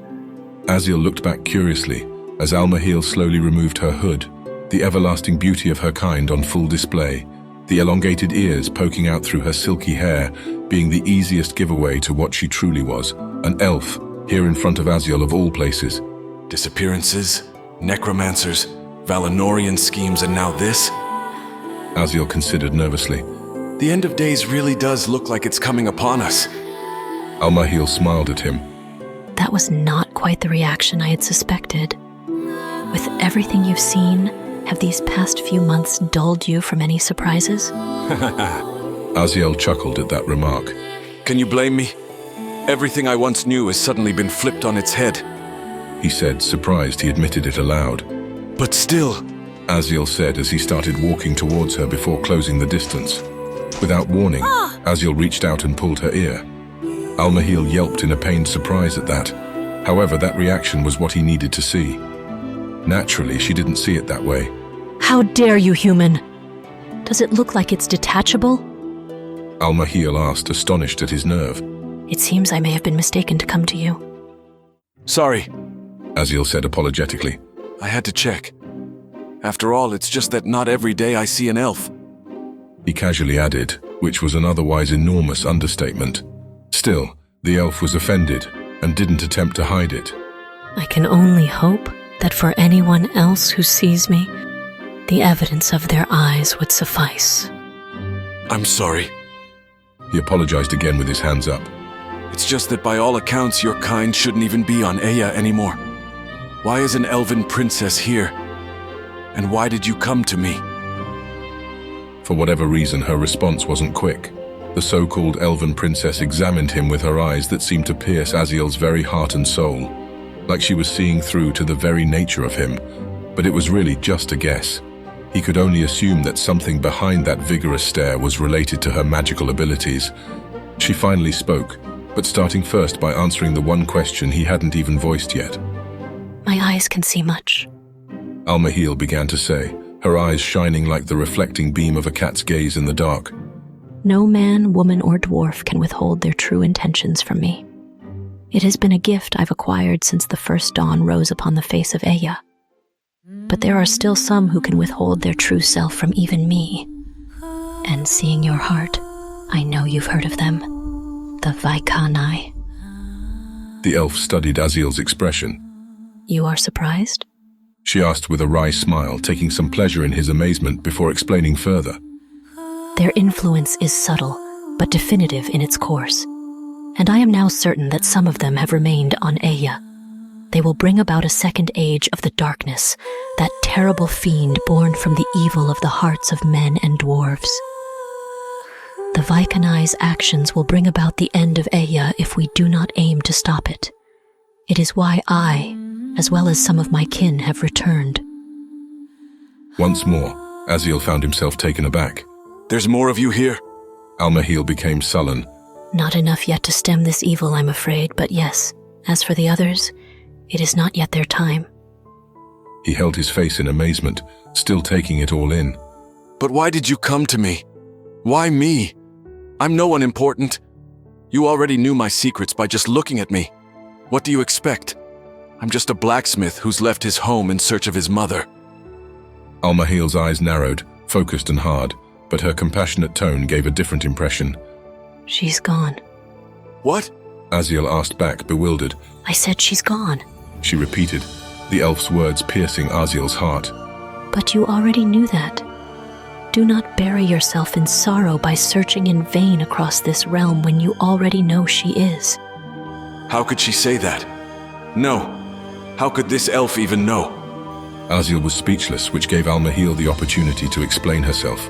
B: Aziel looked back curiously as Almahil slowly removed her hood, the everlasting beauty of her kind on full display, the elongated ears poking out through her silky hair being the easiest giveaway to what she truly was, an elf, here in front of Aziel of all places.
C: Disappearances, necromancers, Valinorian schemes, and now this?
B: Aziel considered nervously.
C: The end of days really does look like it's coming upon us.
B: Almahil smiled at him.
O: That was not quite the reaction I had suspected. With everything you've seen, have these past few months dulled you from any surprises?
B: Aziel chuckled at that remark.
C: Can you blame me? Everything I once knew has suddenly been flipped on its head.
B: He said, surprised he admitted it aloud.
C: But still,
B: Aziel said as he started walking towards her before closing the distance. Without warning, Aziel reached out and pulled her ear. Almahil yelped in a pained surprise at that. However, that reaction was what he needed to see. Naturally, she didn't see it that way.
O: How dare you, human! Does it look like it's detachable?
B: Almahil asked, astonished at his nerve.
O: It seems I may have been mistaken to come to you.
C: Sorry,
B: Aziel said apologetically.
C: I had to check. After all, it's just that not every day I see an elf.
B: He casually added, which was an otherwise enormous understatement. Still, the elf was offended and didn't attempt to hide it.
O: I can only hope that for anyone else who sees me, the evidence of their eyes would suffice.
C: I'm sorry.
B: He apologized again with his hands up.
C: It's just that by all accounts, your kind shouldn't even be on Eya anymore. Why is an elven princess here? And why did you come to me?
B: For whatever reason, her response wasn't quick. The so-called elven princess examined him with her eyes that seemed to pierce Aziel's very heart and soul, like she was seeing through to the very nature of him. But it was really just a guess. He could only assume that something behind that vigorous stare was related to her magical abilities. She finally spoke, but starting first by answering the one question he hadn't even voiced yet.
O: My eyes can see much,
B: Almahil began to say, her eyes shining like the reflecting beam of a cat's gaze in the dark.
O: No man, woman, or dwarf can withhold their true intentions from me. It has been a gift I've acquired since the first dawn rose upon the face of Eya. But there are still some who can withhold their true self from even me. And seeing your heart, I know you've heard of them. The Vaikanai.
B: The elf studied Aziel's expression.
O: You are surprised?
B: She asked with a wry smile, taking some pleasure in his amazement before explaining further.
O: Their influence is subtle, but definitive in its course. And I am now certain that some of them have remained on Eya. They will bring about a second age of the darkness, that terrible fiend born from the evil of the hearts of men and dwarves. The Vaikanai's actions will bring about the end of Eya if we do not aim to stop it. It is why I, as well as some of my kin, have returned.
B: Once more, Aziel found himself taken aback.
C: There's more of you here?
B: Almahil became sullen.
O: Not enough yet to stem this evil, I'm afraid, but yes, as for the others, it is not yet their time.
B: He held his face in amazement, still taking it all in.
C: But why did you come to me? Why me? I'm no one important. You already knew my secrets by just looking at me. What do you expect? I'm just a blacksmith who's left his home in search of his mother.
B: Almahil's eyes narrowed, focused and hard, but her compassionate tone gave a different impression.
O: She's gone.
C: What?
B: Aziel asked back, bewildered.
O: I said she's gone.
B: She repeated, the elf's words piercing Aziel's heart.
O: But you already knew that. Do not bury yourself in sorrow by searching in vain across this realm when you already know she is.
C: How could she say that? No, How could this elf even know?
B: Aziel was speechless, which gave Almahil the opportunity to explain herself.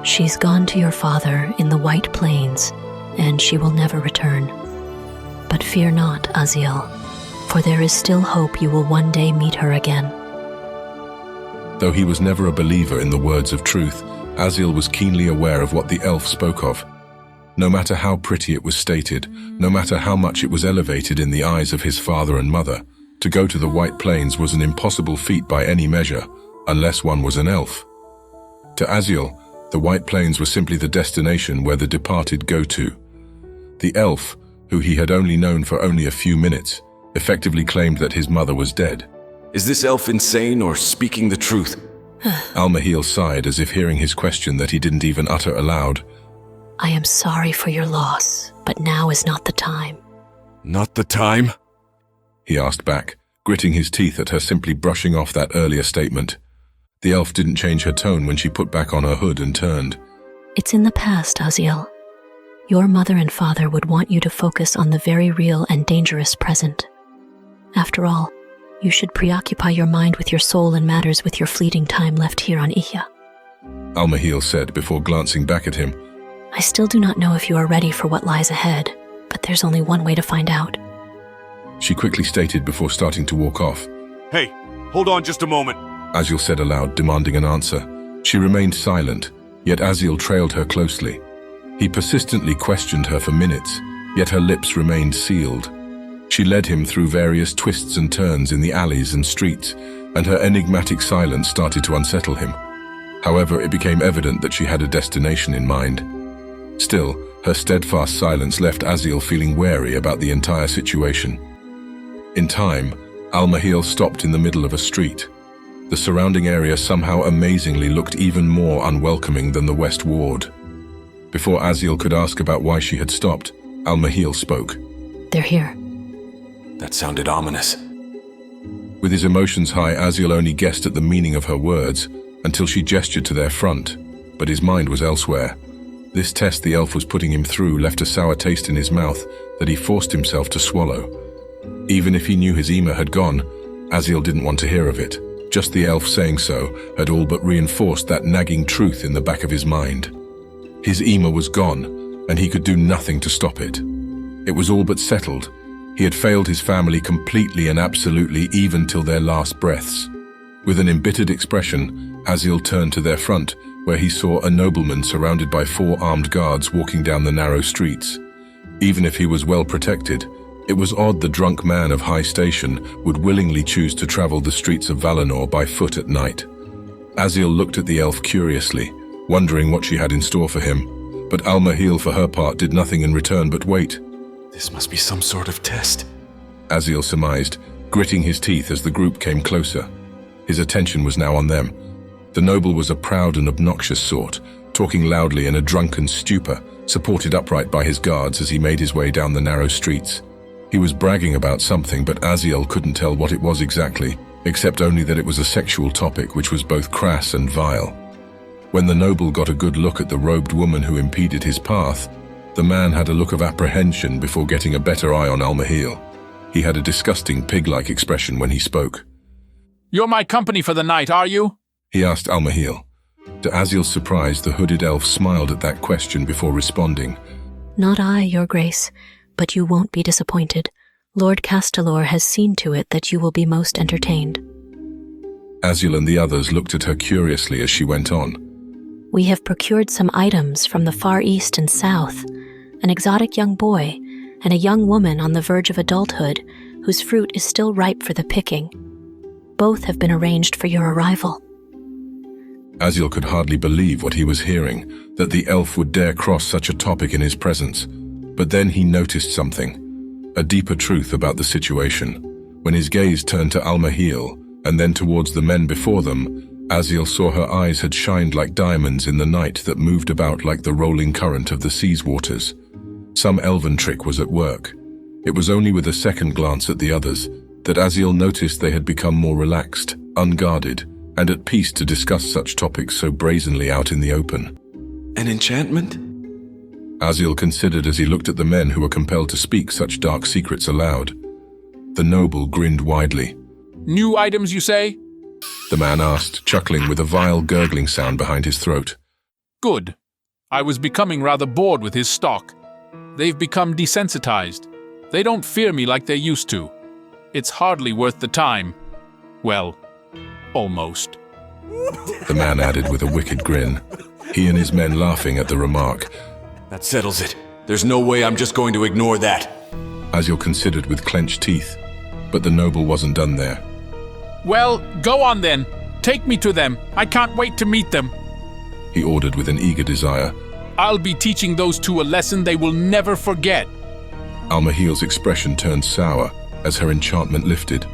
O: She's gone to your father in the White Plains, and she will never return. But fear not, Aziel, for there is still hope you will one day meet her again.
B: Though he was never a believer in the words of truth, Aziel was keenly aware of what the elf spoke of. No matter how pretty it was stated, no matter how much it was elevated in the eyes of his father and mother, to go to the White Plains was an impossible feat by any measure, unless one was an elf. To Aziel, the White Plains were simply the destination where the departed go to. The elf, who he had only known for only a few minutes, effectively claimed that his mother was dead.
C: Is this elf insane or speaking the truth?
B: Almahil sighed as if hearing his question that he didn't even utter aloud.
O: I am sorry for your loss, but now is not the time.
C: Not the time?
B: He asked back, gritting his teeth at her simply brushing off that earlier statement. The elf didn't change her tone when she put back on her hood and turned.
O: It's in the past, Aziel. Your mother and father would want you to focus on the very real and dangerous present. After all, you should preoccupy your mind with your soul and matters with your fleeting time left here on E.C.E.N.
B: Almahil said before glancing back at him.
O: I still do not know if you are ready for what lies ahead, but there's only one way to find out.
B: She quickly stated before starting to walk off.
P: Hey, hold on just a moment.
B: Aziel said aloud, demanding an answer. She remained silent, yet Aziel trailed her closely. He persistently questioned her for minutes, yet her lips remained sealed. She led him through various twists and turns in the alleys and streets, and her enigmatic silence started to unsettle him. However, it became evident that she had a destination in mind. Still, her steadfast silence left Aziel feeling wary about the entire situation. In time, Almahil stopped in the middle of a street. The surrounding area somehow amazingly looked even more unwelcoming than the West Ward. Before Aziel could ask about why she had stopped, Almahil spoke.
O: They're here.
C: That sounded ominous.
B: With his emotions high, Aziel only guessed at the meaning of her words until she gestured to their front, but his mind was elsewhere. This test the elf was putting him through left a sour taste in his mouth that he forced himself to swallow. Even if he knew his Ema had gone, Aziel didn't want to hear of it. Just the elf saying so had all but reinforced that nagging truth in the back of his mind. His Ema was gone, and he could do nothing to stop it. It was all but settled. He had failed his family completely and absolutely, even till their last breaths. With an embittered expression, Aziel turned to their front, where he saw a nobleman surrounded by 4 armed guards walking down the narrow streets. Even if he was well protected, it was odd the drunk man of high station would willingly choose to travel the streets of Valinor by foot at night. Aziel looked at the elf curiously, wondering what she had in store for him, but Almahil for her part did nothing in return but wait.
C: This must be some sort of test,
B: Aziel surmised, gritting his teeth as the group came closer. His attention was now on them. The noble was a proud and obnoxious sort, talking loudly in a drunken stupor, supported upright by his guards as he made his way down the narrow streets. He was bragging about something, but Aziel couldn't tell what it was exactly, except only that it was a sexual topic which was both crass and vile. When the noble got a good look at the robed woman who impeded his path, the man had a look of apprehension before getting a better eye on Almahil. He had a disgusting pig-like expression when he spoke.
R: You're my company for the night, are you?
B: He asked Almahil. To Aziel's surprise, the hooded elf smiled at that question before responding.
O: Not I, your grace, but you won't be disappointed. Lord Castelor has seen to it that you will be most entertained.
B: Aziel and the others looked at her curiously as she went on.
O: We have procured some items from the Far East and South, an exotic young boy, and a young woman on the verge of adulthood whose fruit is still ripe for the picking. Both have been arranged for your arrival.
B: Aziel could hardly believe what he was hearing, that the elf would dare cross such a topic in his presence. But then he noticed something, a deeper truth about the situation. When his gaze turned to Almahil, and then towards the men before them, Aziel saw her eyes had shined like diamonds in the night that moved about like the rolling current of the sea's waters. Some elven trick was at work. It was only with a second glance at the others that Aziel noticed they had become more relaxed, unguarded, and at peace to discuss such topics so brazenly out in the open.
C: An enchantment?
B: Aziel considered as he looked at the men who were compelled to speak such dark secrets aloud. The noble grinned widely.
R: New items, you say?
B: The man asked, chuckling with a vile gurgling sound behind his throat.
R: Good. I was becoming rather bored with his stock. They've become desensitized. They don't fear me like they used to. It's hardly worth the time. Well, almost.
B: The man added with a wicked grin, he and his men laughing at the remark.
P: That settles it. There's no way I'm just going to ignore that.
B: Aziel considered with clenched teeth, but the noble wasn't done there.
R: Well, go on then. Take me to them. I can't wait to meet them.
B: He ordered with an eager desire.
R: I'll be teaching those two a lesson they will never forget.
B: Almahiel's expression turned sour as her enchantment lifted.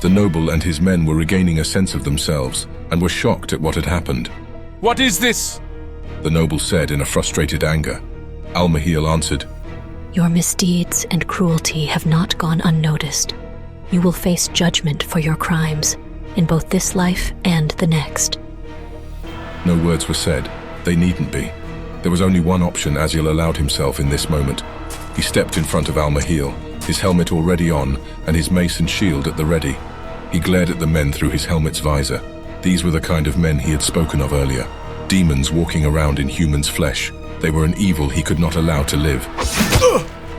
B: The noble and his men were regaining a sense of themselves and were shocked at what had happened.
R: What is this?
B: The noble said in a frustrated anger. Almahiel answered,
O: Your misdeeds and cruelty have not gone unnoticed. You will face judgment for your crimes, in both this life and the next.
B: No words were said. They needn't be. There was only one option Aziel allowed himself in this moment. He stepped in front of Almahiel, his helmet already on, and his mace and shield at the ready. He glared at the men through his helmet's visor. These were the kind of men he had spoken of earlier. Demons walking around in human's flesh. They were an evil he could not allow to live.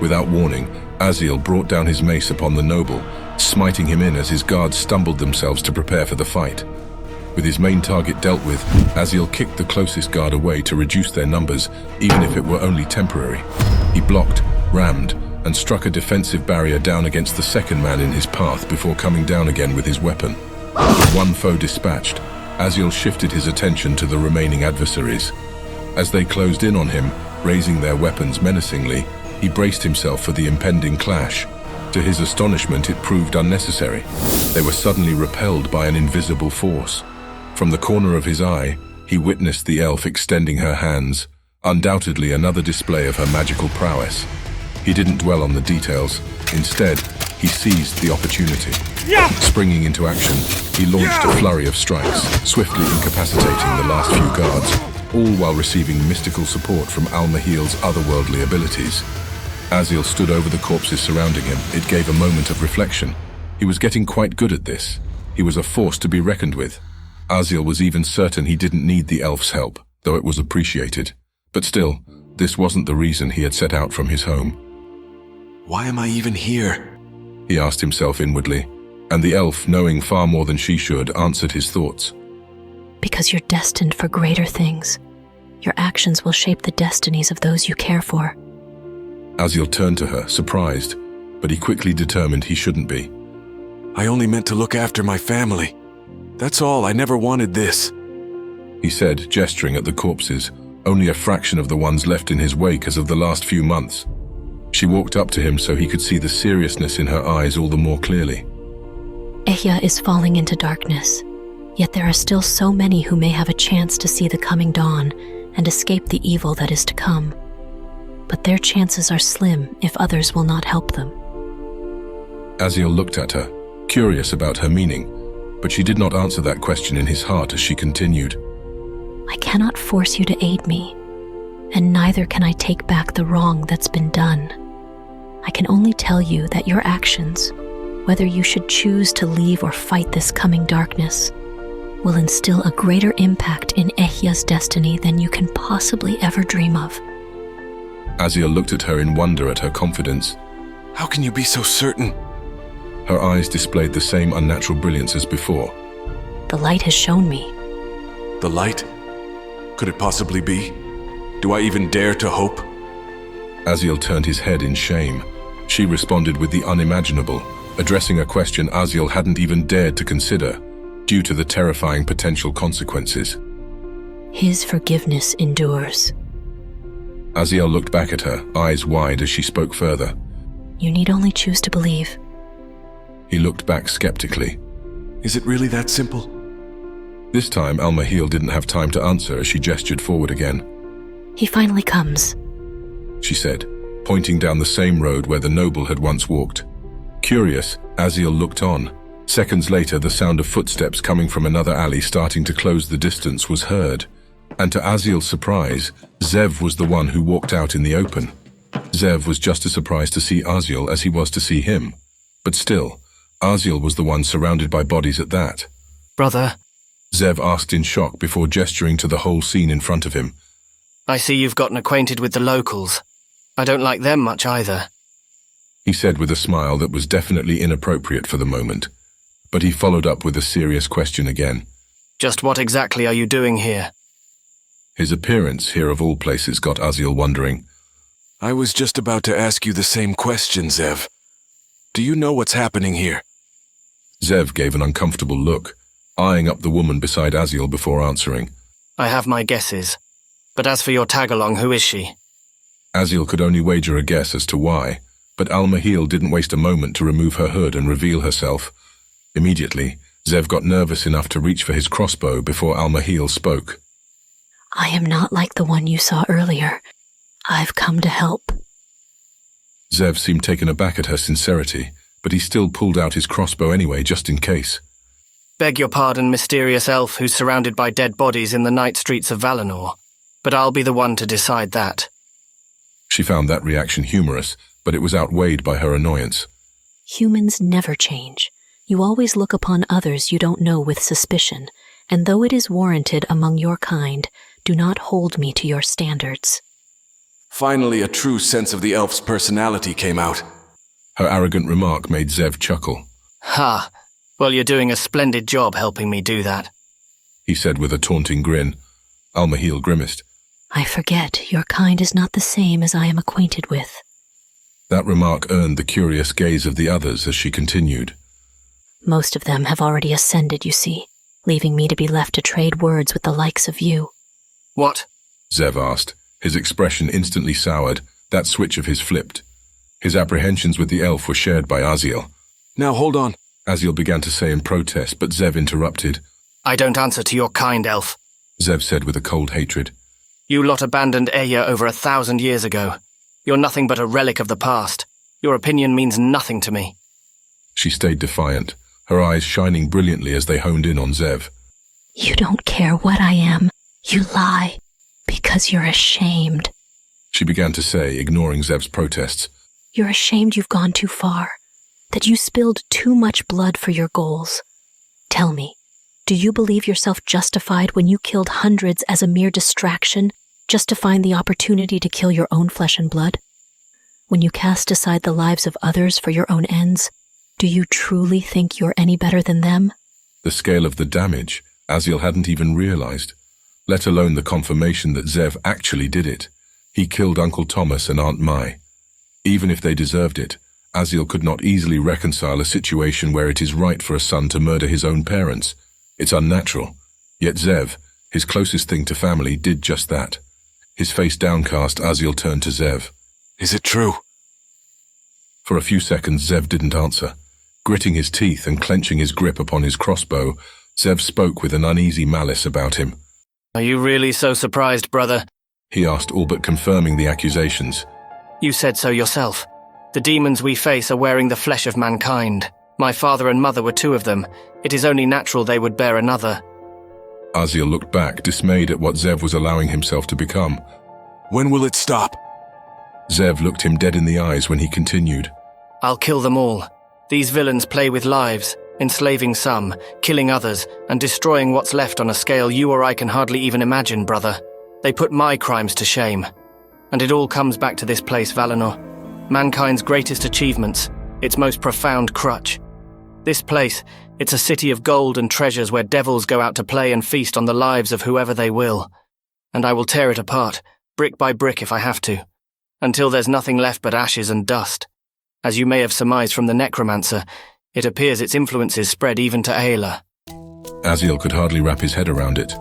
B: Without warning, Aziel brought down his mace upon the noble, smiting him in as his guards stumbled themselves to prepare for the fight. With his main target dealt with, Aziel kicked the closest guard away to reduce their numbers, even if it were only temporary. He blocked, rammed, and struck a defensive barrier down against the second man in his path before coming down again with his weapon. With one foe dispatched, Aziel shifted his attention to the remaining adversaries. As they closed in on him, raising their weapons menacingly, he braced himself for the impending clash. To his astonishment, it proved unnecessary. They were suddenly repelled by an invisible force. From the corner of his eye, he witnessed the elf extending her hands, undoubtedly another display of her magical prowess. He didn't dwell on the details. Instead, he seized the opportunity. Springing into action, he launched a flurry of strikes, swiftly incapacitating the last few guards, all while receiving mystical support from Almahiel's otherworldly abilities. Aziel stood over the corpses surrounding him. It gave a moment of reflection. He was getting quite good at this. He was a force to be reckoned with. Aziel was even certain he didn't need the elf's help, though it was appreciated. But still, this wasn't the reason he had set out from his home.
C: Why am I even here?
B: He asked himself inwardly, and the elf, knowing far more than she should, answered his thoughts.
O: Because you're destined for greater things. Your actions will shape the destinies of those you care for.
B: Aziel turned to her, surprised, but he quickly determined he shouldn't be.
C: I only meant to look after my family. That's all. I never wanted this.
B: He said, gesturing at the corpses, only a fraction of the ones left in his wake as of the last few months. She walked up to him so he could see the seriousness in her eyes all the more clearly.
O: E.C.E.N is falling into darkness, yet there are still so many who may have a chance to see the coming dawn and escape the evil that is to come. But their chances are slim if others will not help them.
B: Aziel looked at her, curious about her meaning, but she did not answer that question in his heart as she continued.
O: I cannot force you to aid me, and neither can I take back the wrong that's been done. I can only tell you that your actions, whether you should choose to leave or fight this coming darkness, will instill a greater impact in E.C.E.N's destiny than you can possibly ever dream of.
B: Aziel looked at her in wonder at her confidence.
C: How can you be so certain?
B: Her eyes displayed the same unnatural brilliance as before.
O: The light has shown me.
C: The light? Could it possibly be? Do I even dare to hope?
B: Aziel turned his head in shame. She responded with the unimaginable, addressing a question Aziel hadn't even dared to consider, due to the terrifying potential consequences.
O: His forgiveness endures.
B: Aziel looked back at her, eyes wide as she spoke further.
O: You need only choose to believe.
B: He looked back skeptically.
C: Is it really that simple?
B: This time, Almahiel didn't have time to answer as she gestured forward again.
O: He finally comes,
B: she said, pointing down the same road where the noble had once walked. Curious, Aziel looked on. Seconds later, the sound of footsteps coming from another alley starting to close the distance was heard. And to Aziel's surprise, Zev was the one who walked out in the open. Zev was just as surprised to see Aziel as he was to see him. But still, Aziel was the one surrounded by bodies at that.
F: Brother,
B: Zev asked in shock before gesturing to the whole scene in front of him.
F: I see you've gotten acquainted with the locals. I don't like them much either.
B: He said with a smile that was definitely inappropriate for the moment. But he followed up with a serious question again.
F: Just what exactly are you doing here?
B: His appearance here of all places got Aziel wondering.
C: I was just about to ask you the same question, Zev. Do you know what's happening here?
B: Zev gave an uncomfortable look, eyeing up the woman beside Aziel before answering.
F: I have my guesses. But as for your tag-along, who is she?
B: Aziel could only wager a guess as to why, but Al-Mahil didn't waste a moment to remove her hood and reveal herself. Immediately, Zev got nervous enough to reach for his crossbow before Al-Mahil spoke.
O: I am not like the one you saw earlier. I've come to help.
B: Zev seemed taken aback at her sincerity, but he still pulled out his crossbow anyway, just in case.
F: Beg your pardon, mysterious elf who's surrounded by dead bodies in the night streets of Valinor, but I'll be the one to decide that.
B: She found that reaction humorous, but it was outweighed by her annoyance.
O: Humans never change. You always look upon others you don't know with suspicion, and though it is warranted among your kind, do not hold me to your standards.
C: Finally, a true sense of the elf's personality came out.
B: Her arrogant remark made Zev chuckle.
F: Ha! Well, you're doing a splendid job helping me do that,
B: he said with a taunting grin. Al-Mahil grimaced.
O: I forget, your kind is not the same as I am acquainted with.
B: That remark earned the curious gaze of the others as she continued.
O: Most of them have already ascended, you see, leaving me to be left to trade words with the likes of you.
F: What?
B: Zev asked. His expression instantly soured, that switch of his flipped. His apprehensions with the elf were shared by Aziel.
C: Now hold on,
B: Aziel began to say in protest, but Zev interrupted.
F: I don't answer to your kind, elf,
B: Zev said with a cold hatred.
F: You lot abandoned Eya over 1,000 years ago. You're nothing but a relic of the past. Your opinion means nothing to me.
B: She stayed defiant, her eyes shining brilliantly as they honed in on Zev.
O: You don't care what I am. You lie. Because you're ashamed.
B: She began to say, ignoring Zev's protests.
O: You're ashamed you've gone too far. That you spilled too much blood for your goals. Tell me, do you believe yourself justified when you killed hundreds as a mere distraction, just to find the opportunity to kill your own flesh and blood? When you cast aside the lives of others for your own ends, do you truly think you're any better than them?
B: The scale of the damage, Aziel hadn't even realized, let alone the confirmation that Zev actually did it. He killed Uncle Thomas and Aunt Mai. Even if they deserved it, Aziel could not easily reconcile a situation where it is right for a son to murder his own parents. It's unnatural. Yet Zev, his closest thing to family, did just that. His face downcast, Aziel turned to Zev.
C: Is it true?
B: For a few seconds, Zev didn't answer. Gritting his teeth and clenching his grip upon his crossbow, Zev spoke with an uneasy malice about him.
F: Are you really so surprised, brother?
B: He asked, all but confirming the accusations.
F: You said so yourself. The demons we face are wearing the flesh of mankind. My father and mother were two of them. It is only natural they would bear another.
B: Aziel looked back, dismayed at what Zev was allowing himself to become.
C: When will it stop?
B: Zev looked him dead in the eyes when he continued.
F: I'll kill them all. These villains play with lives, enslaving some, killing others, and destroying what's left on a scale you or I can hardly even imagine, brother. They put my crimes to shame. And it all comes back to this place, Valinor. Mankind's greatest achievements, its most profound crutch. This place, it's a city of gold and treasures where devils go out to play and feast on the lives of whoever they will. And I will tear it apart, brick by brick if I have to, until there's nothing left but ashes and dust. As you may have surmised from the necromancer, it appears its influences spread even to Ayla.
B: Aziel could hardly wrap his head around it,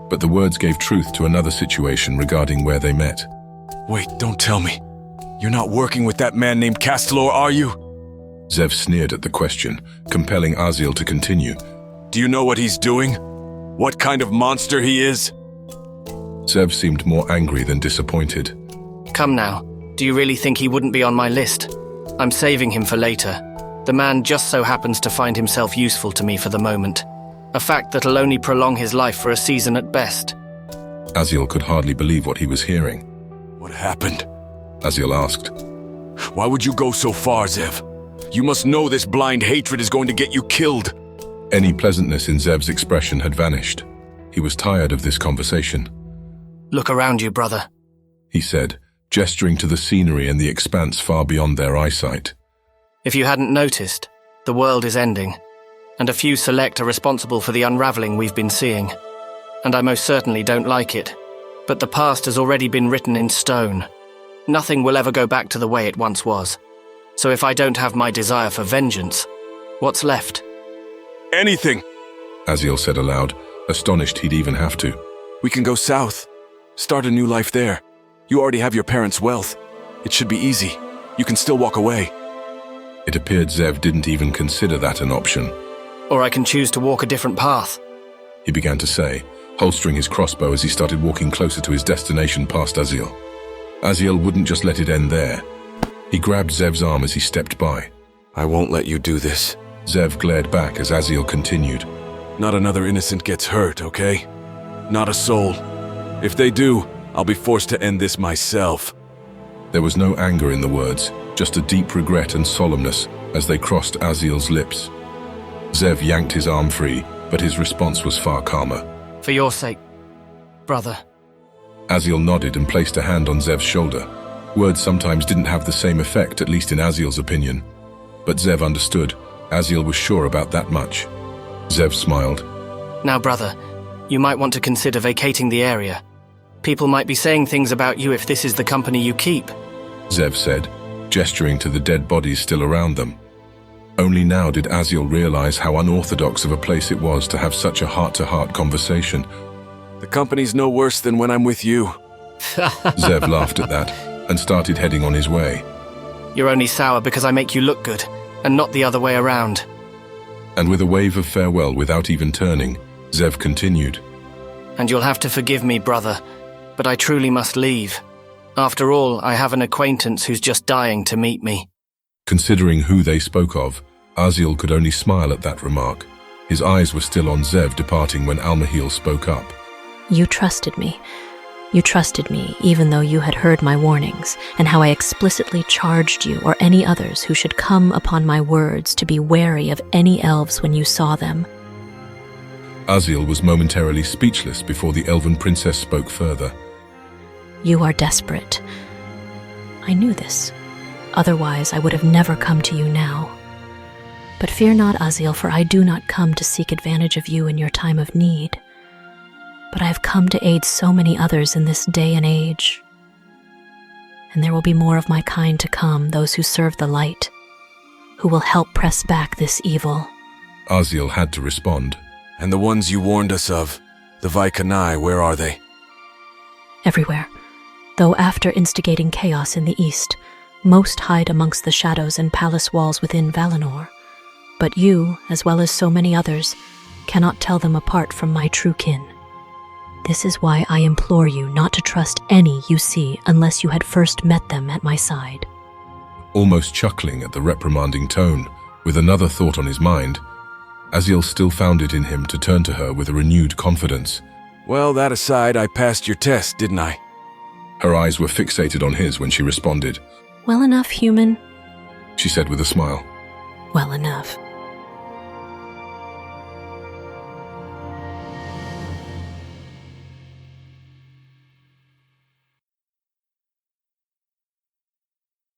B: but the words gave truth to another situation regarding where they met.
C: Wait, don't tell me. You're not working with that man named Castelor, are you?
B: Zev sneered at the question, compelling Aziel to continue.
C: Do you know what he's doing? What kind of monster he is?
B: Zev seemed more angry than disappointed.
F: Come now, do you really think he wouldn't be on my list? I'm saving him for later. The man just so happens to find himself useful to me for the moment. A fact that'll only prolong his life for a season at best.
B: Aziel could hardly believe what he was hearing.
C: What happened?
B: Aziel asked.
C: Why would you go so far, Zev?
P: You must know this blind hatred is going to get you killed.
B: Any pleasantness in Zev's expression had vanished. He was tired of this conversation.
F: Look around you, brother,
B: he said, gesturing to the scenery and the expanse far beyond their eyesight.
F: If you hadn't noticed, the world is ending, and a few select are responsible for the unraveling we've been seeing. And I most certainly don't like it. But the past has already been written in stone. Nothing will ever go back to the way it once was. So if I don't have my desire for vengeance, what's left?
P: Anything,
B: Aziel said aloud, astonished he'd even have to.
C: We can go south. Start a new life there. You already have your parents' wealth. It should be easy. You can still walk away.
B: It appeared Zev didn't even consider that an option.
F: Or I can choose to walk a different path,
B: he began to say, holstering his crossbow as he started walking closer to his destination past Aziel. Aziel wouldn't just let it end there. He grabbed Zev's arm as he stepped by.
C: I won't let you do this.
B: Zev glared back as Aziel continued.
C: Not another innocent gets hurt, okay? Not a soul. If they do, I'll be forced to end this myself.
B: There was no anger in the words, just a deep regret and solemnness as they crossed Aziel's lips. Zev yanked his arm free, but his response was far calmer.
F: For your sake, brother.
B: Aziel nodded and placed a hand on Zev's shoulder. Words sometimes didn't have the same effect, at least in Aziel's opinion. But Zev understood. Aziel was sure about that much. Zev smiled.
F: Now, brother, you might want to consider vacating the area. People might be saying things about you if this is the company you keep,
B: Zev said, gesturing to the dead bodies still around them. Only now did Aziel realize how unorthodox of a place it was to have such a heart-to-heart conversation.
C: The company's no worse than when I'm with you.
B: Zev laughed at that and started heading on his way.
F: You're only sour because I make you look good, and not the other way around.
B: And with a wave of farewell without even turning, Zev continued.
F: And you'll have to forgive me, brother, but I truly must leave. After all, I have an acquaintance who's just dying to meet me.
B: Considering who they spoke of, Aziel could only smile at that remark. His eyes were still on Zev departing when Almahil spoke up.
O: You trusted me. You trusted me even though you had heard my warnings, and how I explicitly charged you or any others who should come upon my words to be wary of any elves when you saw them.
B: Aziel was momentarily speechless before the elven princess spoke further.
O: You are desperate. I knew this. Otherwise, I would have never come to you now. But fear not, Aziel, for I do not come to seek advantage of you in your time of need. But I have come to aid so many others in this day and age. And there will be more of my kind to come, those who serve the light, who will help press back this evil.
B: Aziel had to respond.
C: And the ones you warned us of, the Vaikanai, where are they?
O: Everywhere. Though after instigating chaos in the east, most hide amongst the shadows and palace walls within Valinor. But you, as well as so many others, cannot tell them apart from my true kin. This is why I implore you not to trust any you see unless you had first met them at my side.
B: Almost chuckling at the reprimanding tone, with another thought on his mind, Aziel still found it in him to turn to her with a renewed confidence.
C: Well, that aside, I passed your test, didn't I?
B: Her eyes were fixated on his when she responded.
O: Well enough, human,
B: she said with a smile.
O: Well enough.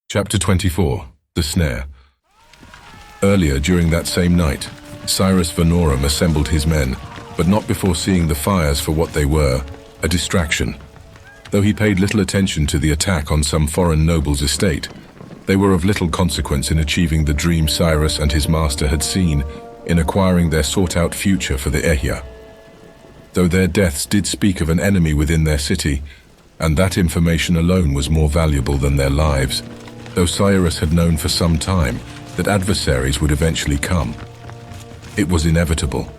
B: Chapter 24. The Snare. Earlier during that same night, Cyrus Vanorum assembled his men, but not before seeing the fires for what they were, a distraction. Though he paid little attention to the attack on some foreign noble's estate, they were of little consequence in achieving the dream Cyrus and his master had seen in acquiring their sought-out future for the Ehya. Though their deaths did speak of an enemy within their city, and that information alone was more valuable than their lives, though Cyrus had known for some time that adversaries would eventually come. It was inevitable.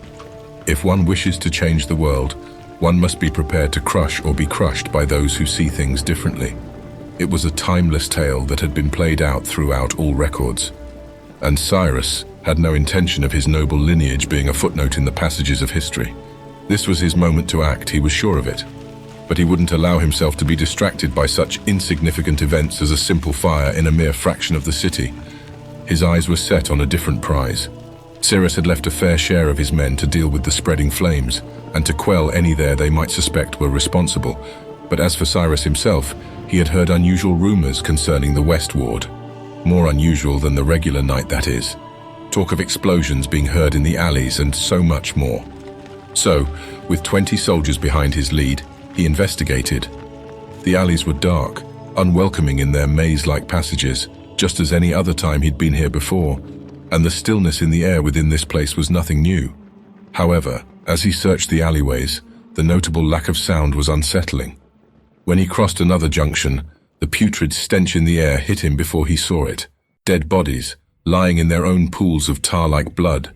B: If one wishes to change the world, one must be prepared to crush or be crushed by those who see things differently. It was a timeless tale that had been played out throughout all records. And Cyrus had no intention of his noble lineage being a footnote in the passages of history. This was his moment to act, he was sure of it. But he wouldn't allow himself to be distracted by such insignificant events as a simple fire in a mere fraction of the city. His eyes were set on a different prize. Cyrus had left a fair share of his men to deal with the spreading flames, and to quell any there they might suspect were responsible. But as for Cyrus himself, he had heard unusual rumors concerning the West Ward. More unusual than the regular night, that is. Talk of explosions being heard in the alleys and so much more. So, with 20 soldiers behind his lead, he investigated. The alleys were dark, unwelcoming in their maze-like passages, just as any other time he'd been here before, and the stillness in the air within this place was nothing new. However, as he searched the alleyways, the notable lack of sound was unsettling. When he crossed another junction, the putrid stench in the air hit him before he saw it. Dead bodies, lying in their own pools of tar-like blood.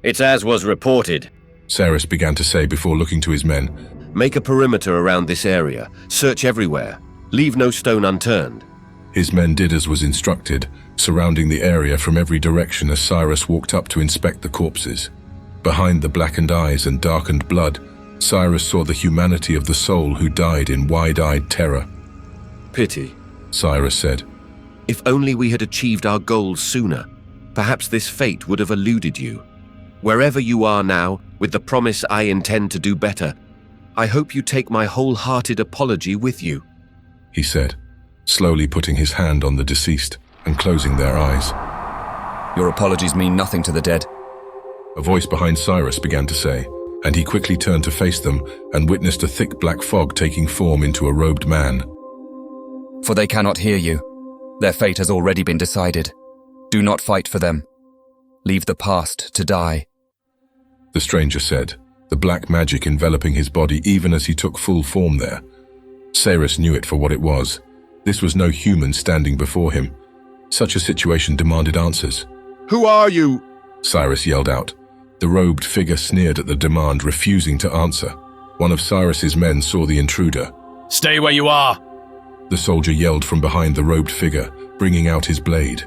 D: "It's as was reported,"
B: Cyrus began to say before looking to his men.
D: "Make a perimeter around this area. Search everywhere. Leave no stone unturned."
B: His men did as was instructed, surrounding the area from every direction as Cyrus walked up to inspect the corpses. Behind the blackened eyes and darkened blood, Cyrus saw the humanity of the soul who died in wide-eyed terror.
D: "Pity,"
B: Cyrus said.
D: "If only we had achieved our goals sooner, perhaps this fate would have eluded you. Wherever you are now, with the promise I intend to do better, I hope you take my wholehearted apology with you,"
B: he said, slowly putting his hand on the deceased and closing their eyes.
H: "Your apologies mean nothing to the dead,"
B: a voice behind Cyrus began to say, and he quickly turned to face them and witnessed a thick black fog taking form into a robed man.
H: "For they cannot hear you. Their fate has already been decided. Do not fight for them. Leave the past to die,"
B: the stranger said, the black magic enveloping his body even as he took full form there. Cyrus knew it for what it was. This was no human standing before him. Such a situation demanded answers.
M: "Who are you?"
B: Cyrus yelled out. The robed figure sneered at the demand, refusing to answer. One of Cyrus's men saw the intruder.
N: "Stay where you are!"
B: The soldier yelled from behind the robed figure, bringing out his blade.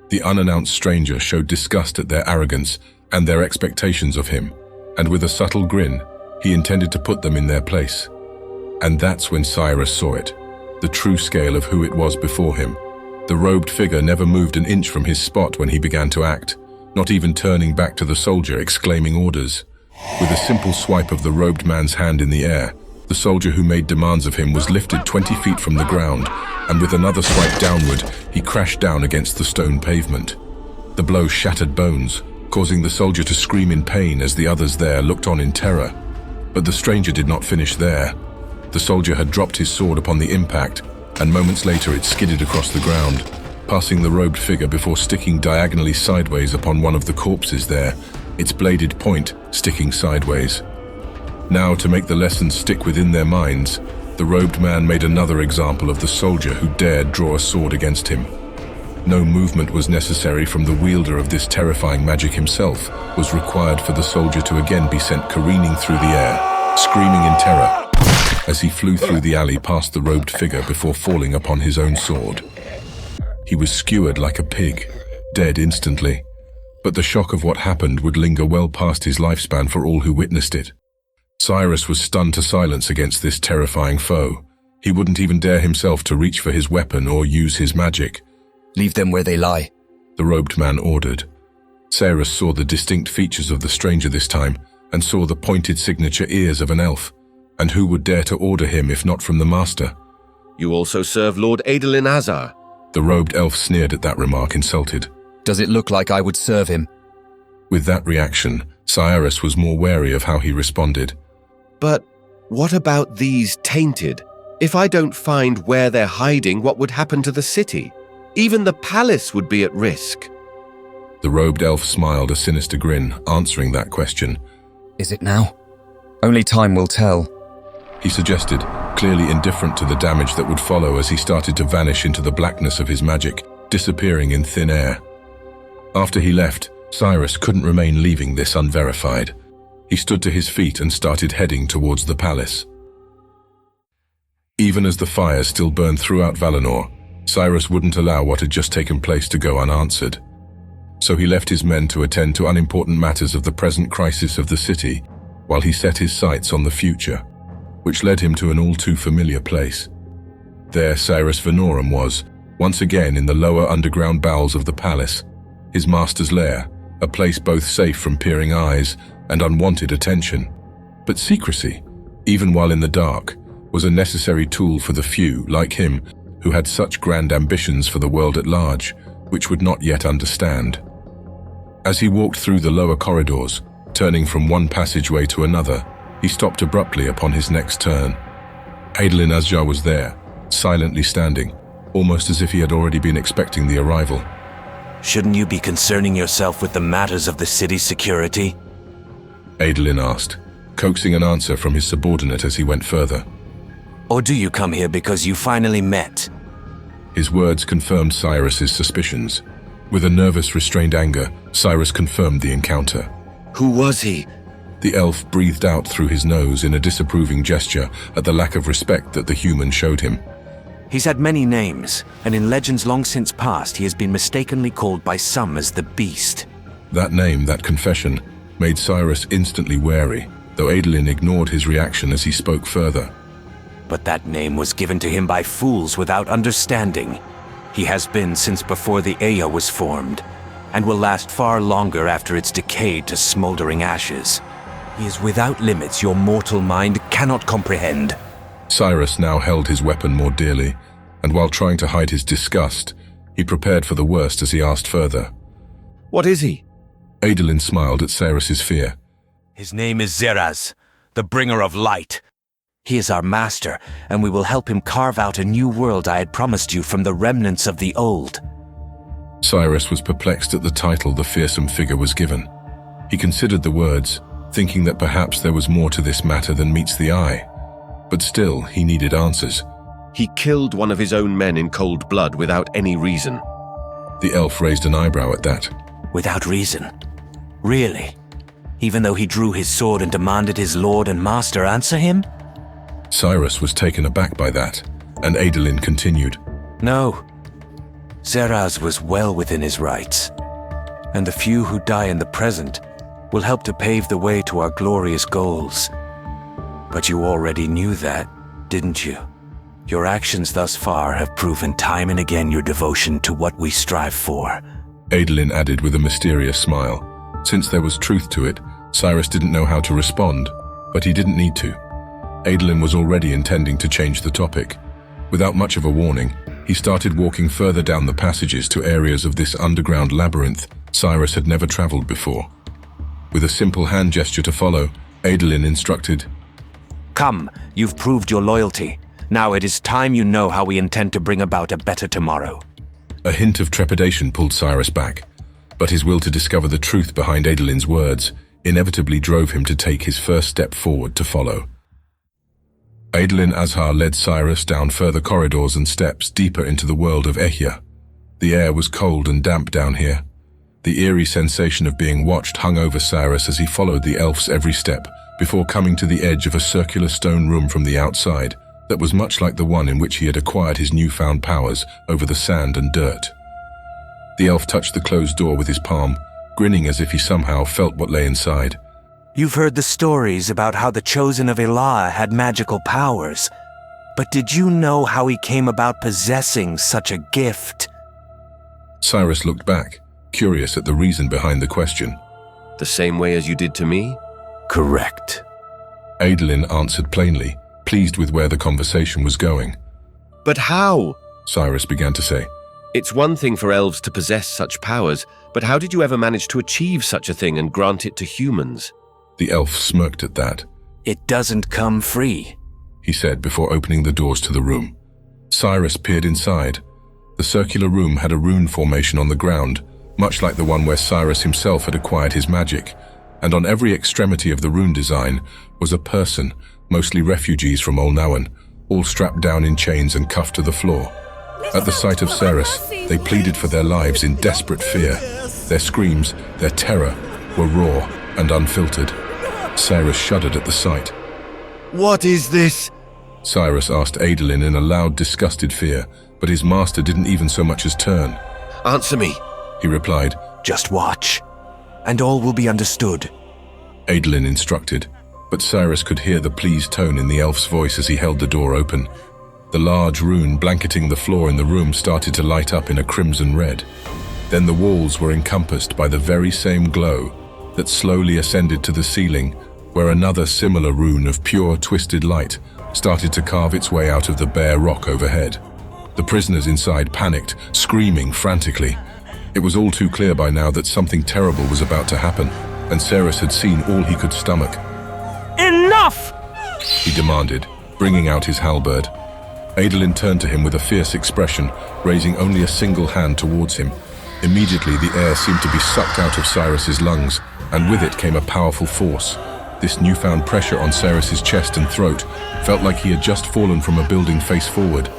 B: The unannounced stranger showed disgust at their arrogance and their expectations of him, and with a subtle grin, he intended to put them in their place. And that's when Cyrus saw it, the true scale of who it was before him. The robed figure never moved an inch from his spot when he began to act, not even turning back to the soldier, exclaiming orders. With a simple swipe of the robed man's hand in the air, the soldier who made demands of him was lifted 20 feet from the ground, and with another swipe downward, he crashed down against the stone pavement. The blow shattered bones, causing the soldier to scream in pain as the others there looked on in terror. But the stranger did not finish there. The soldier had dropped his sword upon the impact, and moments later it skidded across the ground, passing the robed figure before sticking diagonally sideways upon one of the corpses there, its bladed point sticking sideways. Now, to make the lesson stick within their minds, the robed man made another example of the soldier who dared draw a sword against him. No movement was necessary from the wielder of this terrifying magic himself was required for the soldier to again be sent careening through the air, screaming in terror, as he flew through the alley past the robed figure before falling upon his own sword. He was skewered like a pig, dead instantly, but the shock of what happened would linger well past his lifespan for all who witnessed it. Cyrus was stunned to silence against this terrifying foe. He wouldn't even dare himself to reach for his weapon or use his magic.
H: "Leave them where they lie,"
B: the robed man ordered. Cyrus saw the distinct features of the stranger this time, and saw the pointed signature ears of an elf. And who would dare to order him if not from the master?
D: "You also serve Lord Adolin Azar."
B: The robed elf sneered at that remark, insulted.
H: "Does it look like I would serve him?"
B: With that reaction, Cyrus was more wary of how he responded.
D: "But what about these tainted? If I don't find where they're hiding, what would happen to the city? Even the palace would be at risk."
B: The robed elf smiled a sinister grin, answering that question.
H: "Is it now? Only time will tell,"
B: he suggested, clearly indifferent to the damage that would follow as he started to vanish into the blackness of his magic, disappearing in thin air. After he left, Cyrus couldn't remain leaving this unverified. He stood to his feet and started heading towards the palace. Even as the fires still burned throughout Valinor, Cyrus wouldn't allow what had just taken place to go unanswered. So he left his men to attend to unimportant matters of the present crisis of the city, while he set his sights on the future, which led him to an all too familiar place. There Cyrus Vanorum was, once again in the lower underground bowels of the palace, his master's lair, a place both safe from peering eyes and unwanted attention. But secrecy, even while in the dark, was a necessary tool for the few, like him, who had such grand ambitions for the world at large, which would not yet understand. As he walked through the lower corridors, turning from one passageway to another, he stopped abruptly upon his next turn. Adolin Asjar was there, silently standing, almost as if he had already been expecting the arrival.
M: Shouldn't you be concerning yourself with the matters of the city's security?
B: Adolin asked, coaxing an answer from his subordinate as he went further.
M: Or do you come here because you finally met?
B: His words confirmed Cyrus's suspicions. With a nervous, restrained anger, Cyrus confirmed the encounter.
D: Who was he?
B: The elf breathed out through his nose in a disapproving gesture at the lack of respect that the human showed him.
M: He's had many names, and in legends long since past he has been mistakenly called by some as the Beast.
B: That name, that confession, made Cyrus instantly wary, though Adolin ignored his reaction as he spoke further.
M: But that name was given to him by fools without understanding. He has been since before the Ea was formed, and will last far longer after it's decayed to smoldering ashes. He is without limits your mortal mind cannot comprehend.
B: Cyrus now held his weapon more dearly, and while trying to hide his disgust, he prepared for the worst as he asked further.
D: What is he?
B: Adolin smiled at Cyrus's fear.
M: His name is Zeraz, the bringer of light. He is our master, and we will help him carve out a new world I had promised you from the remnants of the old.
B: Cyrus was perplexed at the title the fearsome figure was given. He considered the words, thinking that perhaps there was more to this matter than meets the eye. But still, he needed answers.
D: He killed one of his own men in cold blood without any reason.
B: The elf raised an eyebrow at that.
M: Without reason? Really? Even though he drew his sword and demanded his lord and master answer him?
B: Cyrus was taken aback by that, and Adolin continued.
M: No. Zeraz was well within his rights, and the few who die in the present will help to pave the way to our glorious goals. But you already knew that, didn't you? Your actions thus far have proven time and again your devotion to what we strive for.
B: Adolin added with a mysterious smile. Since there was truth to it, Cyrus didn't know how to respond, but he didn't need to. Adolin was already intending to change the topic. Without much of a warning, he started walking further down the passages to areas of this underground labyrinth Cyrus had never traveled before. With a simple hand gesture to follow, Adolin instructed,
M: Come, you've proved your loyalty. Now it is time you know how we intend to bring about a better tomorrow.
B: A hint of trepidation pulled Cyrus back, but his will to discover the truth behind Adolin's words inevitably drove him to take his first step forward to follow. Adolin Asjar led Cyrus down further corridors and steps deeper into the world of E.C.E.N. The air was cold and damp down here. The eerie sensation of being watched hung over Cyrus as he followed the elf's every step before coming to the edge of a circular stone room from the outside that was much like the one in which he had acquired his newfound powers over the sand and dirt. The elf touched the closed door with his palm, grinning as if he somehow felt what lay inside.
M: You've heard the stories about how the Chosen of Elah had magical powers, but did you know how he came about possessing such a gift?
B: Cyrus looked back, curious at the reason behind the question.
D: The same way as you did to me?
M: Correct.
B: Adolin answered plainly, pleased with where the conversation was going.
D: But how?
B: Cyrus began to say.
D: It's one thing for elves to possess such powers, but how did you ever manage to achieve such a thing and grant it to humans?
B: The elf smirked at that.
M: It doesn't come free,
B: he said before opening the doors to the room. Cyrus peered inside. The circular room had a rune formation on the ground, much like the one where Cyrus himself had acquired his magic, and on every extremity of the rune design was a person, mostly refugees from Olnawan, all strapped down in chains and cuffed to the floor. At the sight of Cyrus, they pleaded for their lives in desperate fear. Their screams, their terror, were raw and unfiltered. Cyrus shuddered at the sight.
D: What is this?
B: Cyrus asked Adolin in a loud, disgusted fear, but his master didn't even so much as turn.
D: Answer me,
B: he replied.
M: Just watch, and all will be understood.
B: Adolin instructed, but Cyrus could hear the pleased tone in the elf's voice as he held the door open. The large rune blanketing the floor in the room started to light up in a crimson red. Then the walls were encompassed by the very same glow that slowly ascended to the ceiling, where another similar rune of pure, twisted light started to carve its way out of the bare rock overhead. The prisoners inside panicked, screaming frantically. It was all too clear by now that something terrible was about to happen, and Ceres had seen all he could stomach.
S: Enough!
B: He demanded, bringing out his halberd. Adolin turned to him with a fierce expression, raising only a single hand towards him. Immediately, the air seemed to be sucked out of Cyrus's lungs, and with it came a powerful force. This newfound pressure on Cyrus's chest and throat felt like he had just fallen from a building face forward.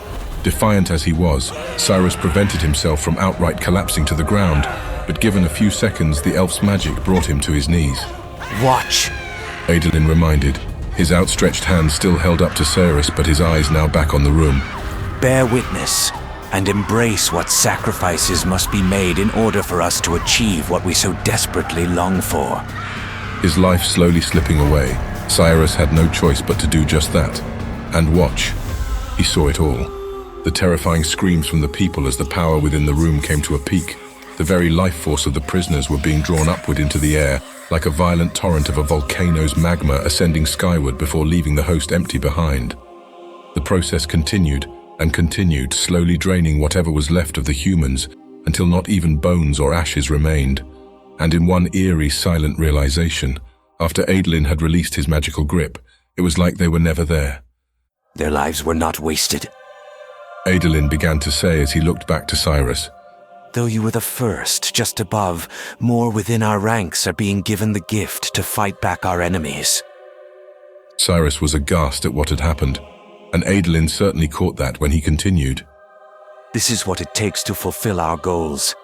B: Defiant as he was, Cyrus prevented himself from outright collapsing to the ground, but given a few seconds, the elf's magic brought him to his knees.
M: Watch,
B: Adolin reminded, his outstretched hand still held up to Cyrus, but his eyes now back on the room.
M: Bear witness and embrace what sacrifices must be made in order for us to achieve what we so desperately long for.
B: His life slowly slipping away, Cyrus had no choice but to do just that. And watch. He saw it all. The terrifying screams from the people as the power within the room came to a peak. The very life force of the prisoners were being drawn upward into the air, like a violent torrent of a volcano's magma ascending skyward before leaving the host empty behind. The process continued and continued, slowly draining whatever was left of the humans until not even bones or ashes remained. And in one eerie, silent realization, after Adolin had released his magical grip, it was like they were never there.
M: Their lives were not wasted.
B: Adolin began to say as he looked back to Cyrus.
M: Though you were the first, just above, more within our ranks are being given the gift to fight back our enemies.
B: Cyrus was aghast at what had happened, and Adolin certainly caught that when he continued.
M: This is what it takes to fulfill our goals.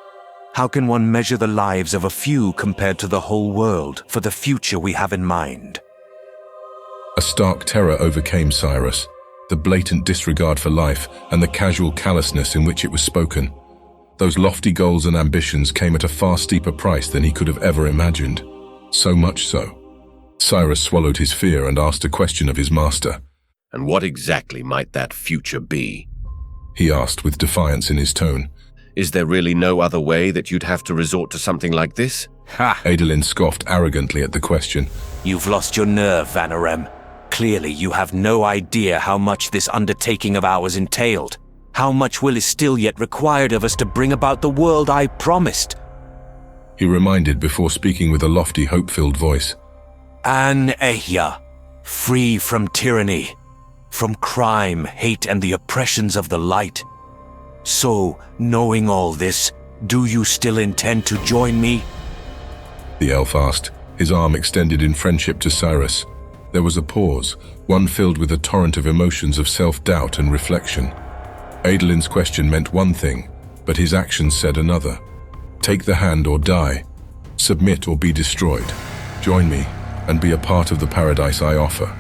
M: How can one measure the lives of a few compared to the whole world for the future we have in mind?
B: A stark terror overcame Cyrus, the blatant disregard for life and the casual callousness in which it was spoken. Those lofty goals and ambitions came at a far steeper price than he could have ever imagined. So much so. Cyrus swallowed his fear and asked a question of his master.
D: And what exactly might that future be?
B: He asked with defiance in his tone.
D: Is there really no other way that you'd have to resort to something like this?
M: Ha!
B: Adolin scoffed arrogantly at the question.
M: You've lost your nerve, Vanarem. Clearly you have no idea how much this undertaking of ours entailed. How much will is still yet required of us to bring about the world I promised?
B: He reminded before speaking with a lofty, hope-filled voice.
M: An Ehya, free from tyranny, from crime, hate, and the oppressions of the light. So, knowing all this, do you still intend to join me?
B: The elf asked, his arm extended in friendship to Cyrus. There was a pause, one filled with a torrent of emotions of self-doubt and reflection. Adolin's question meant one thing, but his actions said another. Take the hand or die. Submit or be destroyed. Join me and be a part of the paradise I offer.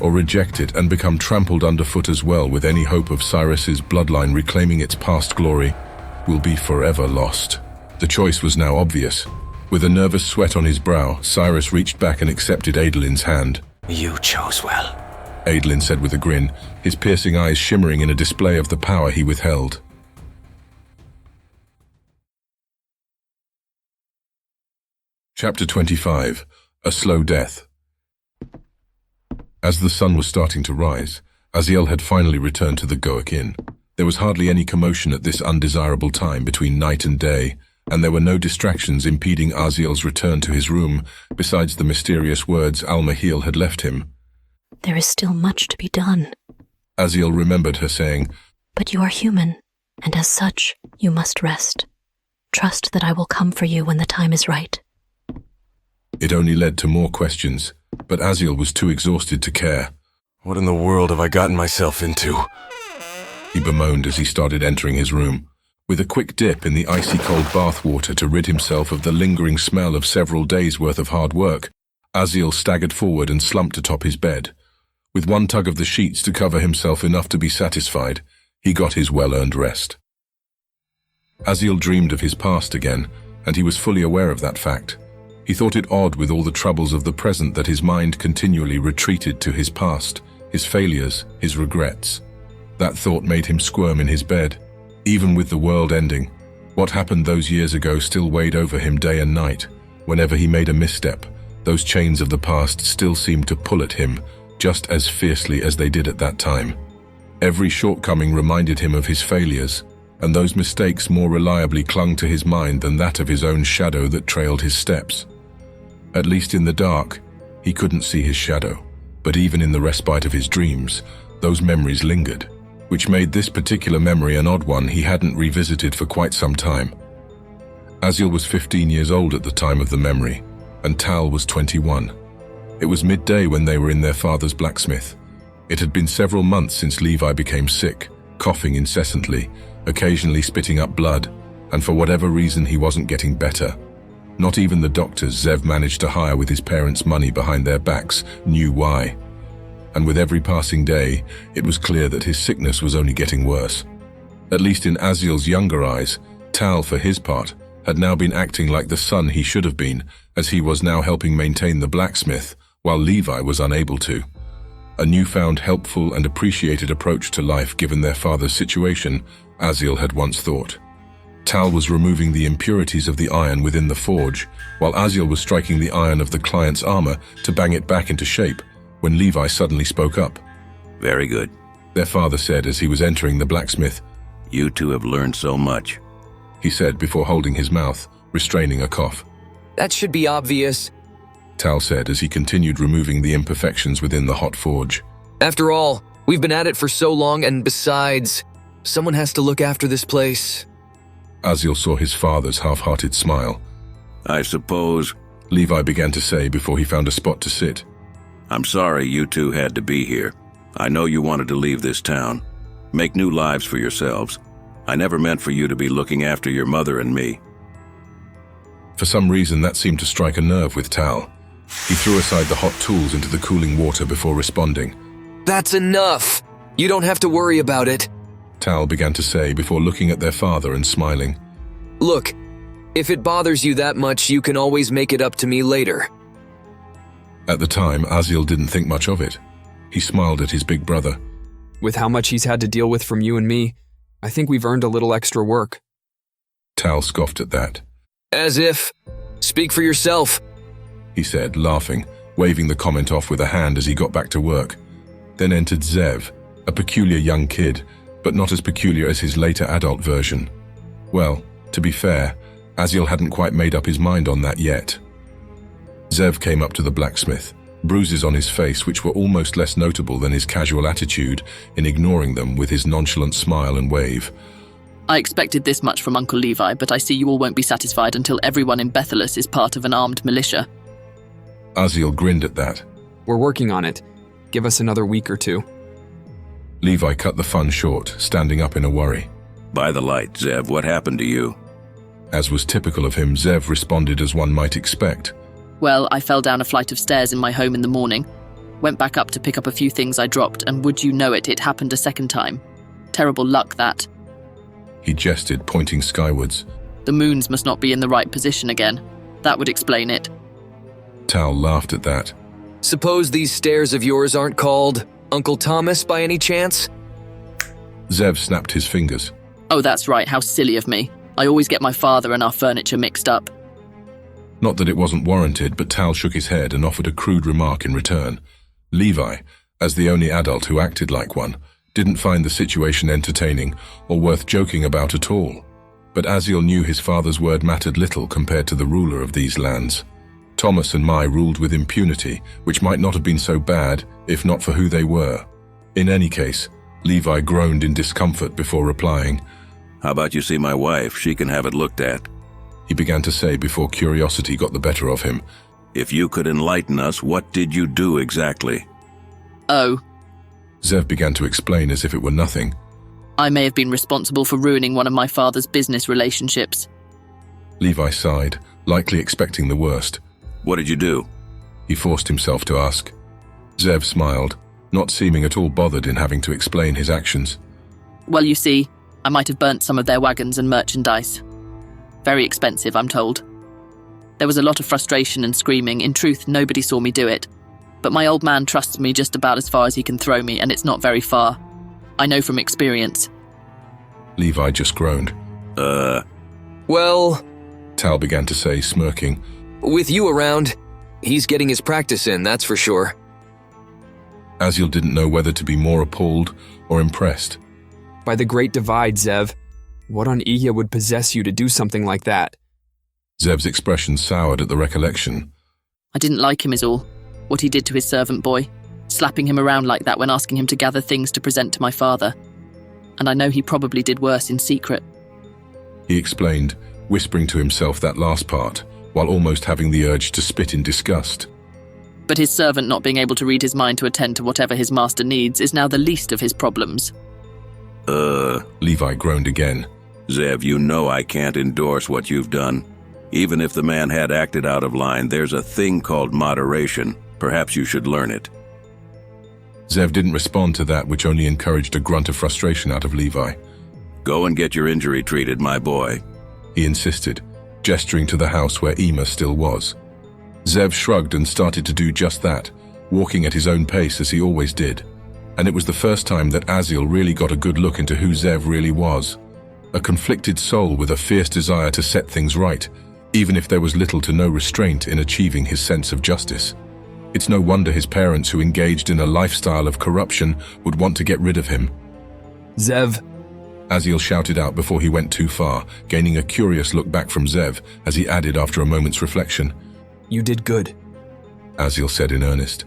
B: Or reject it and become trampled underfoot as well, with any hope of Cyrus's bloodline reclaiming its past glory will be forever lost. The choice was now obvious. With a nervous sweat on his brow, Cyrus reached back and accepted Adolin's hand.
M: You chose well,
B: Adolin said with a grin, his piercing eyes shimmering in a display of the power he withheld. Chapter 25. A Slow Death. As the sun was starting to rise, Aziel had finally returned to the E.C.E.N. There was hardly any commotion at this undesirable time between night and day, and there were no distractions impeding Aziel's return to his room, besides the mysterious words Al-Mahil had left him.
O: There is still much to be done.
B: Aziel remembered her saying,
O: But you are human, and as such, you must rest. Trust that I will come for you when the time is right.
B: It only led to more questions, but Aziel was too exhausted to care.
C: What in the world have I gotten myself into?
B: He bemoaned as he started entering his room. With a quick dip in the icy-cold bath water to rid himself of the lingering smell of several days' worth of hard work, Aziel staggered forward and slumped atop his bed. With one tug of the sheets to cover himself enough to be satisfied, he got his well-earned rest. Aziel dreamed of his past again, and he was fully aware of that fact. He thought it odd with all the troubles of the present that his mind continually retreated to his past, his failures, his regrets. That thought made him squirm in his bed. Even with the world ending, what happened those years ago still weighed over him day and night. Whenever he made a misstep, those chains of the past still seemed to pull at him just as fiercely as they did at that time. Every shortcoming reminded him of his failures, and those mistakes more reliably clung to his mind than that of his own shadow that trailed his steps. At least in the dark, he couldn't see his shadow, but even in the respite of his dreams, those memories lingered, which made this particular memory an odd one he hadn't revisited for quite some time. Aziel was 15 years old at the time of the memory, and Tal was 21. It was midday when they were in their father's blacksmith. It had been several months since Levi became sick, coughing incessantly, occasionally spitting up blood, and for whatever reason he wasn't getting better. Not even the doctors Zev managed to hire with his parents' money behind their backs knew why. And with every passing day, it was clear that his sickness was only getting worse. At least in Aziel's younger eyes, Tal, for his part, had now been acting like the son he should have been, as he was now helping maintain the blacksmith, while Levi was unable to. A newfound helpful and appreciated approach to life given their father's situation, Aziel had once thought. Tal was removing the impurities of the iron within the forge, while Aziel was striking the iron of the client's armor to bang it back into shape, when Levi suddenly spoke up.
T: Very good.
B: Their father said as he was entering the blacksmith.
T: You two have learned so much,
B: he said before holding his mouth, restraining a cough.
Q: That should be obvious,
B: Tal said as he continued removing the imperfections within the hot forge.
Q: After all, we've been at it for so long, and besides, someone has to look after this place.
B: Aziel saw his father's half-hearted smile.
T: I suppose,
B: Levi began to say before he found a spot to sit.
T: I'm sorry you two had to be here. I know you wanted to leave this town, make new lives for yourselves. I never meant for you to be looking after your mother and me.
B: For some reason, that seemed to strike a nerve with Tal. He threw aside the hot tools into the cooling water before responding.
Q: That's enough! You don't have to worry about it,
B: Tal began to say before looking at their father and smiling.
Q: Look, if it bothers you that much, you can always make it up to me later.
B: At the time, Aziel didn't think much of it. He smiled at his big brother.
V: With how much he's had to deal with from you and me, I think we've earned a little extra work.
B: Tal scoffed at that.
Q: As if. Speak for yourself,
B: he said, laughing, waving the comment off with a hand as he got back to work. Then entered Zev, a peculiar young kid, but not as peculiar as his later adult version. Well, to be fair, Aziel hadn't quite made up his mind on that yet. Zev came up to the blacksmith, bruises on his face which were almost less notable than his casual attitude in ignoring them with his nonchalant smile and wave.
A: I expected this much from Uncle Levi, but I see you all won't be satisfied until everyone in Bethelus is part of an armed militia.
B: Aziel grinned at that.
V: We're working on it. Give us another week or two.
B: Levi cut the fun short, standing up in a worry.
T: By the light, Zev, what happened to you?
B: As was typical of him, Zev responded as one might expect.
A: Well, I fell down a flight of stairs in my home in the morning, went back up to pick up a few things I dropped, and would you know it, it happened a second time. Terrible luck, that.
B: He gestured, pointing skywards.
A: The moons must not be in the right position again. That would explain it.
B: Tal laughed at that.
Q: Suppose these stairs of yours aren't called Uncle Thomas by any chance?
B: Zev snapped his fingers.
A: Oh, that's right, how silly of me. I always get my father and our furniture mixed up.
B: Not that it wasn't warranted, but Tal shook his head and offered a crude remark in return. Levi, as the only adult who acted like one, didn't find the situation entertaining or worth joking about at all. But Aziel knew his father's word mattered little compared to the ruler of these lands. Thomas and Mai ruled with impunity, which might not have been so bad if not for who they were. In any case, Levi groaned in discomfort before replying.
T: How about you see my wife? She can have it looked at.
B: He began to say before curiosity got the better of him.
T: If you could enlighten us, what did you do exactly?
A: Oh.
B: Zev began to explain as if it were nothing.
A: I may have been responsible for ruining one of my father's business relationships.
B: Levi sighed, likely expecting the worst.
T: What did you do?
B: He forced himself to ask. Zev smiled, not seeming at all bothered in having to explain his actions.
A: Well, you see, I might have burnt some of their wagons and merchandise. Very expensive, I'm told. There was a lot of frustration and screaming. In truth, nobody saw me do it. But my old man trusts me just about as far as he can throw me, and it's not very far. I know from experience.
B: Levi just groaned.
Q: Well,
B: Tal began to say, smirking.
Q: With you around, he's getting his practice in, that's for sure.
B: Aziel didn't know whether to be more appalled or impressed.
V: By the Great Divide, Zev. What on Iya would possess you to do something like that?
B: Zev's expression soured at the recollection.
A: I didn't like him is all. What he did to his servant boy. Slapping him around like that when asking him to gather things to present to my father. And I know he probably did worse in secret.
B: He explained, whispering to himself that last part, while almost having the urge to spit in disgust.
A: But his servant not being able to read his mind to attend to whatever his master needs is now the least of his problems.
B: Levi groaned again.
T: Zev, you know I can't endorse what you've done. Even if the man had acted out of line, there's a thing called moderation. Perhaps you should learn it.
B: Zev didn't respond to that, which only encouraged a grunt of frustration out of Levi.
T: Go and get your injury treated, my boy,
B: he insisted, gesturing to the house where Ema still was. Zev shrugged and started to do just that, walking at his own pace as he always did. And it was the first time that Aziel really got a good look into who Zev really was. A conflicted soul with a fierce desire to set things right, even if there was little to no restraint in achieving his sense of justice. It's no wonder his parents, who engaged in a lifestyle of corruption, would want to get rid of him.
V: Zev,
B: Aziel shouted out before he went too far, gaining a curious look back from Zev as he added after a moment's reflection.
V: You did good,
B: Aziel said in earnest.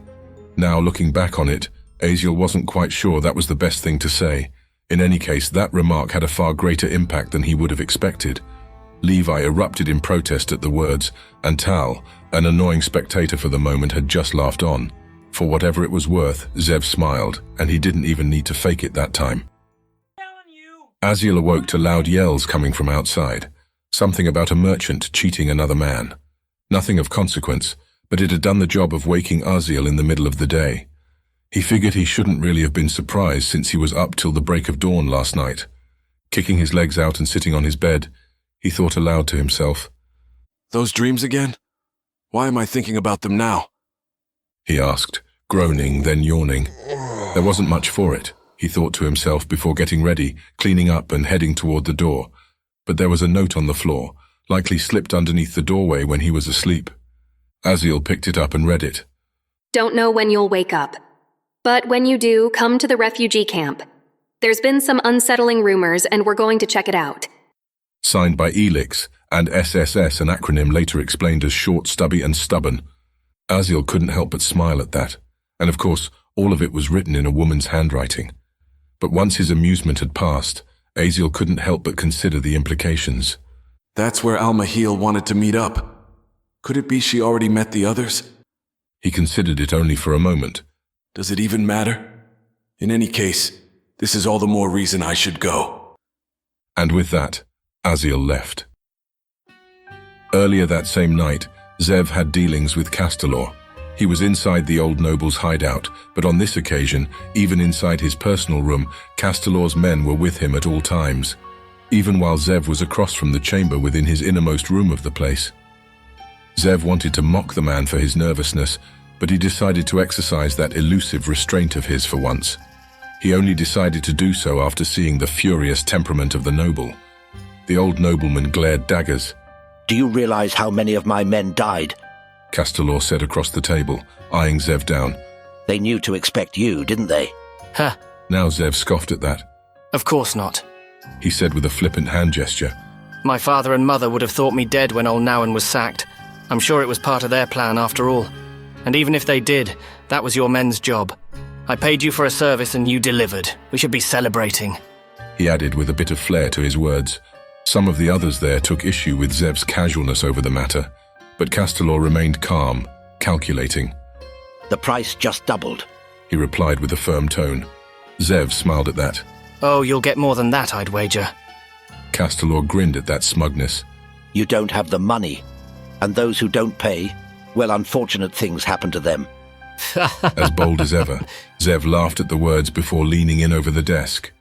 B: Now, looking back on it, Aziel wasn't quite sure that was the best thing to say. In any case, that remark had a far greater impact than he would have expected. Levi erupted in protest at the words, and Tal, an annoying spectator for the moment, had just laughed on. For whatever it was worth, Zev smiled, and he didn't even need to fake it that time. Aziel awoke to loud yells coming from outside. Something about a merchant cheating another man. Nothing of consequence, but it had done the job of waking Aziel in the middle of the day. He figured he shouldn't really have been surprised since he was up till the break of dawn last night. Kicking his legs out and sitting on his bed, he thought aloud to himself.
C: Those dreams again? Why am I thinking about them now?
B: He asked, groaning, then yawning. There wasn't much for it, he thought to himself before getting ready, cleaning up and heading toward the door. But there was a note on the floor, likely slipped underneath the doorway when he was asleep. Aziel picked it up and read it.
J: Don't know when you'll wake up. But when you do, come to the refugee camp. There's been some unsettling rumors and we're going to check it out.
B: Signed by Elix, and SSS, an acronym later explained as short, stubby and stubborn. Aziel couldn't help but smile at that, and of course, all of it was written in a woman's handwriting. But once his amusement had passed, Aziel couldn't help but consider the implications.
C: That's where Al-Mahil wanted to meet up. Could it be she already met the others?
B: He considered it only for a moment.
C: Does it even matter? In any case, this is all the more reason I should go.
B: And with that, Aziel left. Earlier that same night, Zev had dealings with Castalor. He was inside the old noble's hideout, but on this occasion, even inside his personal room, Castalor's men were with him at all times, even while Zev was across from the chamber within his innermost room of the place. Zev wanted to mock the man for his nervousness, but he decided to exercise that elusive restraint of his for once. He only decided to do so after seeing the furious temperament of the noble. The old nobleman glared daggers.
K: Do you realize how many of my men died?
B: Castalor said across the table, eyeing Zev down.
K: They knew to expect you, didn't they?
F: Huh.
B: Now Zev scoffed at that.
F: Of course not,
B: he said with a flippant hand gesture.
F: My father and mother would have thought me dead when old Nowan was sacked. I'm sure it was part of their plan after all. And even if they did, that was your men's job. I paid you for a service and you delivered. We should be celebrating.
B: He added with a bit of flair to his words. Some of the others there took issue with Zev's casualness over the matter, but Castalor remained calm, calculating.
K: The price just doubled,
B: he replied with a firm tone. Zev smiled at that.
F: Oh, you'll get more than that, I'd wager.
B: Castalor grinned at that smugness.
K: You don't have the money, and those who don't pay, well, unfortunate things happen to them.
B: As bold as ever, Zev laughed at the words before leaning in over the desk.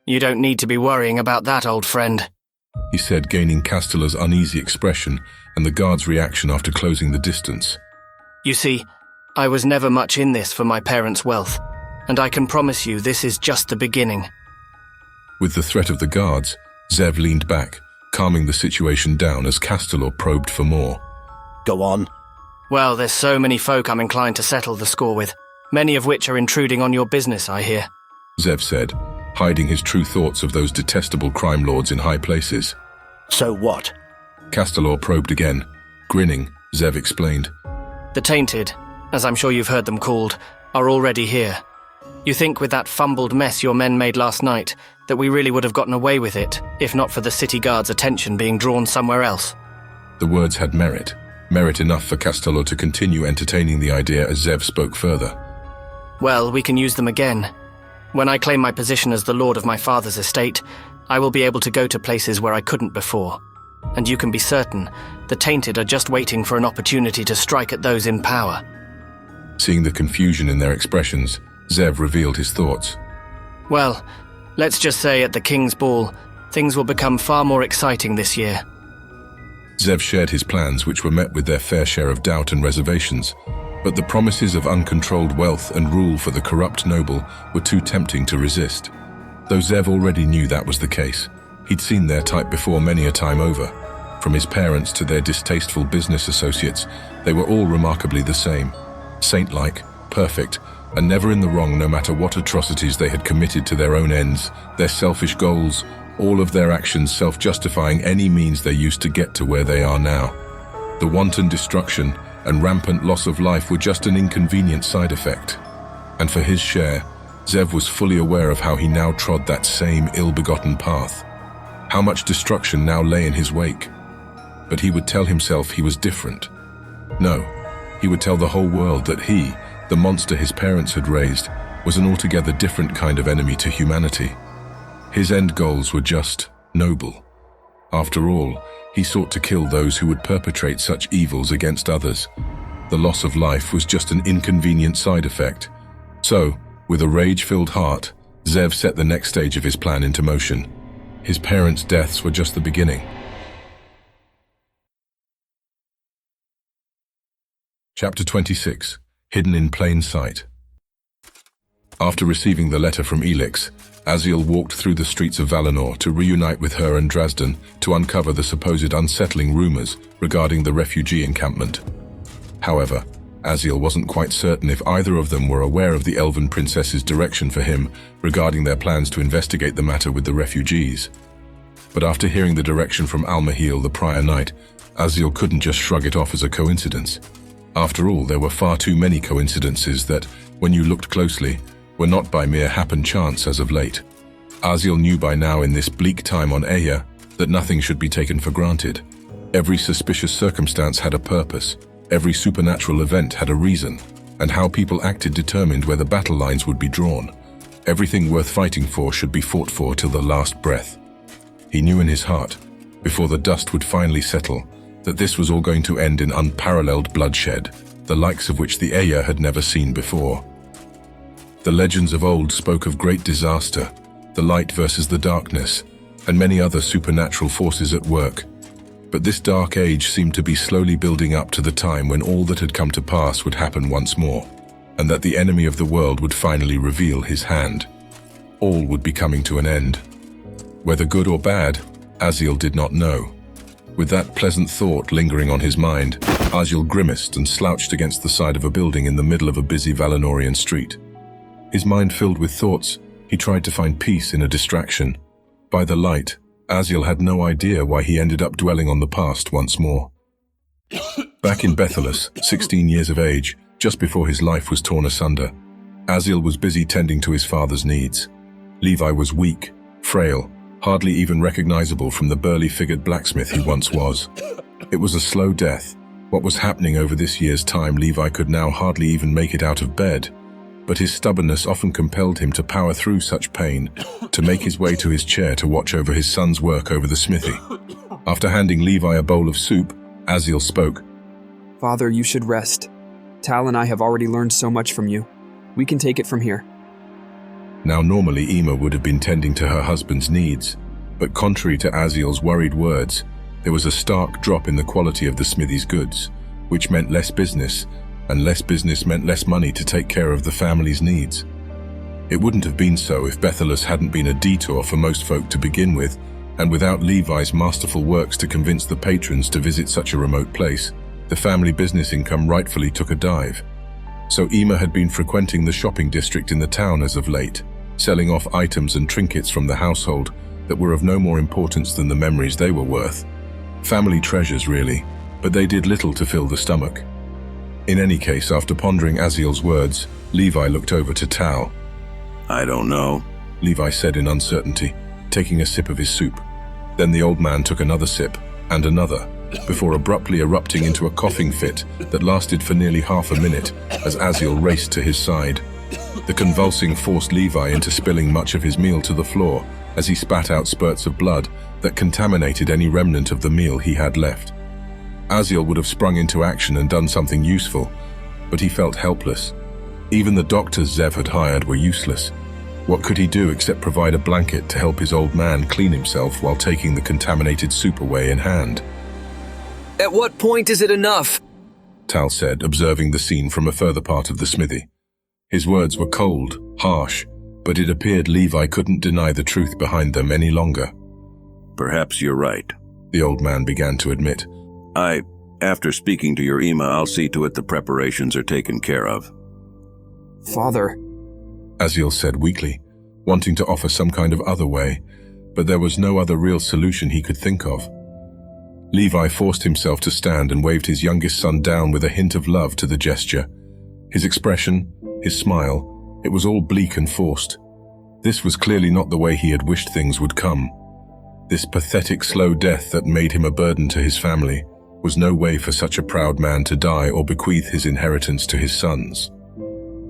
F: You don't need to be worrying about that, old friend,
B: he said, gaining Castalor's uneasy expression and the guard's reaction after closing the distance.
F: You see, I was never much in this for my parents' wealth. and I can promise you this is just the beginning.
B: With the threat of the guards, Zev leaned back, calming the situation down as Castelor probed for more.
K: Go on.
F: Well, there's so many folk I'm inclined to settle the score with, many of which are intruding on your business, I hear.
B: Zev said, hiding his true thoughts of those detestable crime lords in high places.
K: So what?
B: Castelor probed again. Grinning, Zev explained.
F: The Tainted, as I'm sure you've heard them called, are already here. You think with that fumbled mess your men made last night, that we really would have gotten away with it, if not for the city guard's attention being drawn somewhere else?
B: The words had merit enough for Castelor to continue entertaining the idea as Zev spoke further.
F: Well, we can use them again. When I claim my position as the lord of my father's estate, I will be able to go to places where I couldn't before. And you can be certain, the Tainted are just waiting for an opportunity to strike at those in power.
B: Seeing the confusion in their expressions, Zev revealed his thoughts.
F: Well, let's just say at the King's Ball, things will become far more exciting this year.
B: Zev shared his plans, which were met with their fair share of doubt and reservations, but the promises of uncontrolled wealth and rule for the corrupt noble were too tempting to resist. Though Zev already knew that was the case, he'd seen their type before many a time over. From his parents to their distasteful business associates, they were all remarkably the same. Saint-like, perfect, and never in the wrong no matter what atrocities they had committed to their own ends, their selfish goals, all of their actions self-justifying any means they used to get to where they are now. The wanton destruction and rampant loss of life were just an inconvenient side effect. And for his share, Zev was fully aware of how he now trod that same ill-begotten path. How much destruction now lay in his wake. But he would tell himself he was different. No, he would tell the whole world that he, the monster his parents had raised, was an altogether different kind of enemy to humanity. His end goals were just noble. After all, he sought to kill those who would perpetrate such evils against others. The loss of life was just an inconvenient side effect. So, with a rage-filled heart, Zev set the next stage of his plan into motion. His parents' deaths were just the beginning. Chapter 26. Hidden in Plain Sight. After receiving the letter from Elix, Aziel walked through the streets of Valinor to reunite with her and Drazden to uncover the supposed unsettling rumors regarding the refugee encampment. However, Aziel wasn't quite certain if either of them were aware of the Elven Princess's direction for him regarding their plans to investigate the matter with the refugees. But after hearing the direction from Almahil the prior night, Aziel couldn't just shrug it off as a coincidence. After all, there were far too many coincidences that, when you looked closely, were not by mere happen chance as of late. Aziel knew by now in this bleak time on Eya that nothing should be taken for granted. Every suspicious circumstance had a purpose, every supernatural event had a reason, and how people acted determined where the battle lines would be drawn. Everything worth fighting for should be fought for till the last breath. He knew in his heart, before the dust would finally settle, that this was all going to end in unparalleled bloodshed, the likes of which the Eya had never seen before. The legends of old spoke of great disaster, the light versus the darkness, and many other supernatural forces at work. But this dark age seemed to be slowly building up to the time when all that had come to pass would happen once more, and that the enemy of the world would finally reveal his hand. All would be coming to an end. Whether good or bad, Aziel did not know. With that pleasant thought lingering on his mind, Aziel grimaced and slouched against the side of a building in the middle of a busy Valinorian street. His mind filled with thoughts, he tried to find peace in a distraction. By the light, Aziel had no idea why he ended up dwelling on the past once more. Back in Bethelus, 16 years of age, just before his life was torn asunder, Aziel was busy tending to his father's needs. Levi was weak, frail, hardly even recognizable from the burly-figured blacksmith he once was. It was a slow death. What was happening over this year's time, Levi could now hardly even make it out of bed. But his stubbornness often compelled him to power through such pain, to make his way to his chair to watch over his son's work over the smithy. After handing Levi a bowl of soup, Aziel spoke.
V: Father, you should rest. Tal and I have already learned so much from you. We can take it from here.
B: Now normally Ema would have been tending to her husband's needs, but contrary to Aziel's worried words, there was a stark drop in the quality of the smithy's goods, which meant less business, and less business meant less money to take care of the family's needs. It wouldn't have been so if Bethelus hadn't been a detour for most folk to begin with, and without Levi's masterful works to convince the patrons to visit such a remote place, the family business income rightfully took a dive. So Ema had been frequenting the shopping district in the town as of late, selling off items and trinkets from the household that were of no more importance than the memories they were worth. Family treasures, really, but they did little to fill the stomach. In any case, after pondering Aziel's words, Levi looked over to Tal.
T: I don't know,
B: Levi said in uncertainty, taking a sip of his soup. Then the old man took another sip, and another, before abruptly erupting into a coughing fit that lasted for nearly half a minute as Aziel raced to his side. The convulsing forced Levi into spilling much of his meal to the floor as he spat out spurts of blood that contaminated any remnant of the meal he had left. Aziel would have sprung into action and done something useful, but he felt helpless. Even the doctors Zev had hired were useless. What could he do except provide a blanket to help his old man clean himself while taking the contaminated soup away in hand?
Q: At what point is it enough?
B: Tal said, observing the scene from a further part of the smithy. His words were cold, harsh, but it appeared Levi couldn't deny the truth behind them any longer.
T: Perhaps you're right,
B: the old man began to admit.
T: After speaking to your Ema, I'll see to it the preparations are taken care of.
V: Father,
B: Aziel said weakly, wanting to offer some kind of other way, but there was no other real solution he could think of. Levi forced himself to stand and waved his youngest son down with a hint of love to the gesture. His expression, his smile, it was all bleak and forced. This was clearly not the way he had wished things would come. This pathetic, slow death that made him a burden to his family was no way for such a proud man to die or bequeath his inheritance to his sons.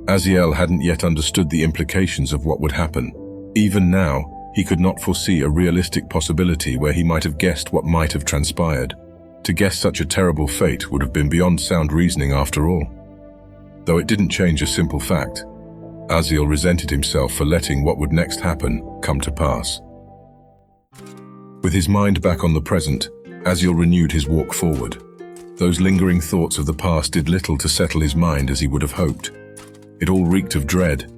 B: Aziel hadn't yet understood the implications of what would happen. Even now, he could not foresee a realistic possibility where he might have guessed what might have transpired. To guess such a terrible fate would have been beyond sound reasoning after all. Though it didn't change a simple fact, Aziel resented himself for letting what would next happen come to pass. With his mind back on the present, Aziel renewed his walk forward. Those lingering thoughts of the past did little to settle his mind as he would have hoped. It all reeked of dread,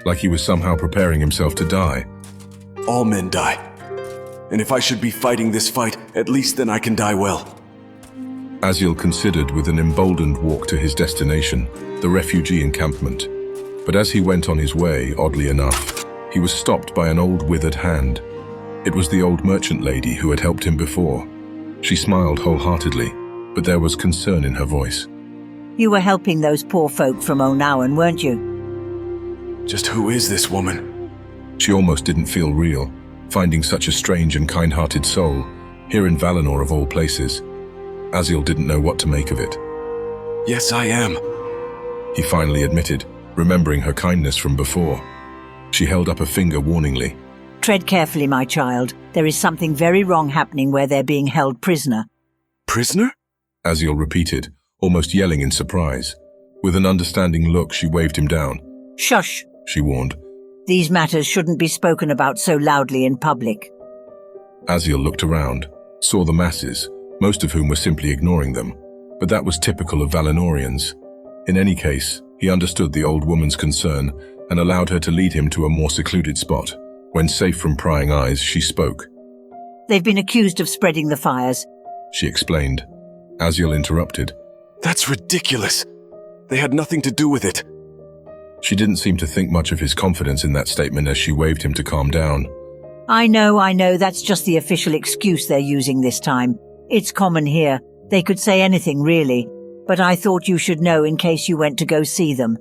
B: like he was somehow preparing himself to die.
C: All men die. And if I should be fighting this fight, at least then I can die well.
B: Aziel considered with an emboldened walk to his destination, the refugee encampment. But as he went on his way, oddly enough, he was stopped by an old withered hand. It was the old merchant lady who had helped him before. She smiled wholeheartedly, but there was concern in her voice.
L: You were helping those poor folk from O'Nowan, weren't you?
C: Just who is this woman?
B: She almost didn't feel real, finding such a strange and kind-hearted soul, here in Valinor of all places. Aziel didn't know what to make of it.
C: Yes, I am,
B: he finally admitted, remembering her kindness from before. She held up a finger warningly.
L: Tread carefully, my child. There is something very wrong happening where they're being held prisoner.
C: Prisoner?
B: Aziel repeated, almost yelling in surprise. With an understanding look, she waved him down.
L: Shush,
B: she warned.
L: These matters shouldn't be spoken about so loudly in public.
B: Aziel looked around, saw the masses, most of whom were simply ignoring them, but that was typical of Valinorians. In any case, he understood the old woman's concern and allowed her to lead him to a more secluded spot. When safe from prying eyes, she spoke.
L: They've been accused of spreading the fires,
B: she explained. Aziel interrupted.
C: That's ridiculous. They had nothing to do with it.
B: She didn't seem to think much of his confidence in that statement as she waved him to calm down.
L: I know, that's just the official excuse they're using this time. It's common here. They could say anything, really. But I thought you should know in case you went to go see them,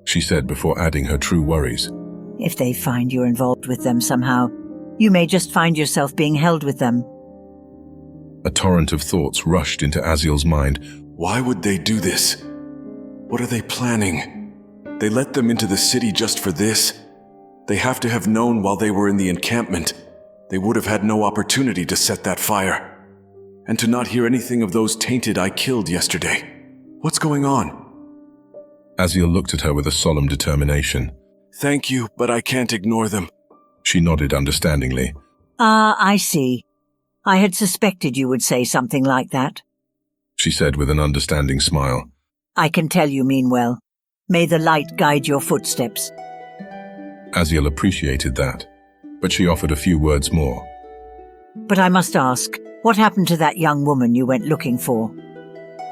B: she said before adding her true worries.
L: If they find you're involved with them somehow, you may just find yourself being held with them.
B: A torrent of thoughts rushed into Aziel's mind.
C: Why would they do this? What are they planning? They let them into the city just for this? They have to have known while they were in the encampment. They would have had no opportunity to set that fire. And to not hear anything of those tainted I killed yesterday. What's going on?
B: Aziel looked at her with a solemn determination.
C: Thank you, but I can't ignore them.
B: She nodded understandingly.
L: I see. I had suspected you would say something like that,
B: she said with an understanding smile.
L: I can tell you mean well. May the light guide your footsteps.
B: Aziel appreciated that, but she offered a few words more.
L: But I must ask, what happened to that young woman you went looking for?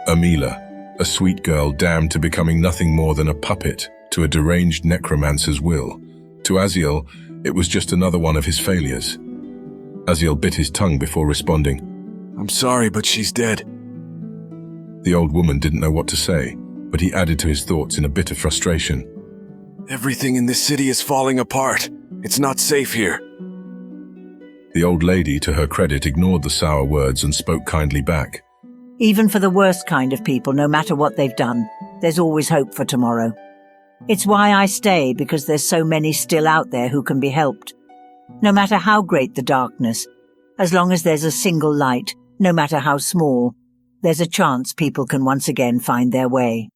B: Amila, a sweet girl damned to becoming nothing more than a puppet to a deranged necromancer's will. To Aziel, it was just another one of his failures. Aziel bit his tongue before responding.
C: I'm sorry, but she's dead.
B: The old woman didn't know what to say, but he added to his thoughts in a bit of frustration.
C: Everything in this city is falling apart. It's not safe here.
B: The old lady, to her credit, ignored the sour words and spoke kindly back.
L: Even for the worst kind of people, no matter what they've done, there's always hope for tomorrow. It's why I stay, because there's so many still out there who can be helped. No matter how great the darkness, as long as there's a single light, no matter how small, there's a chance people can once again find their way.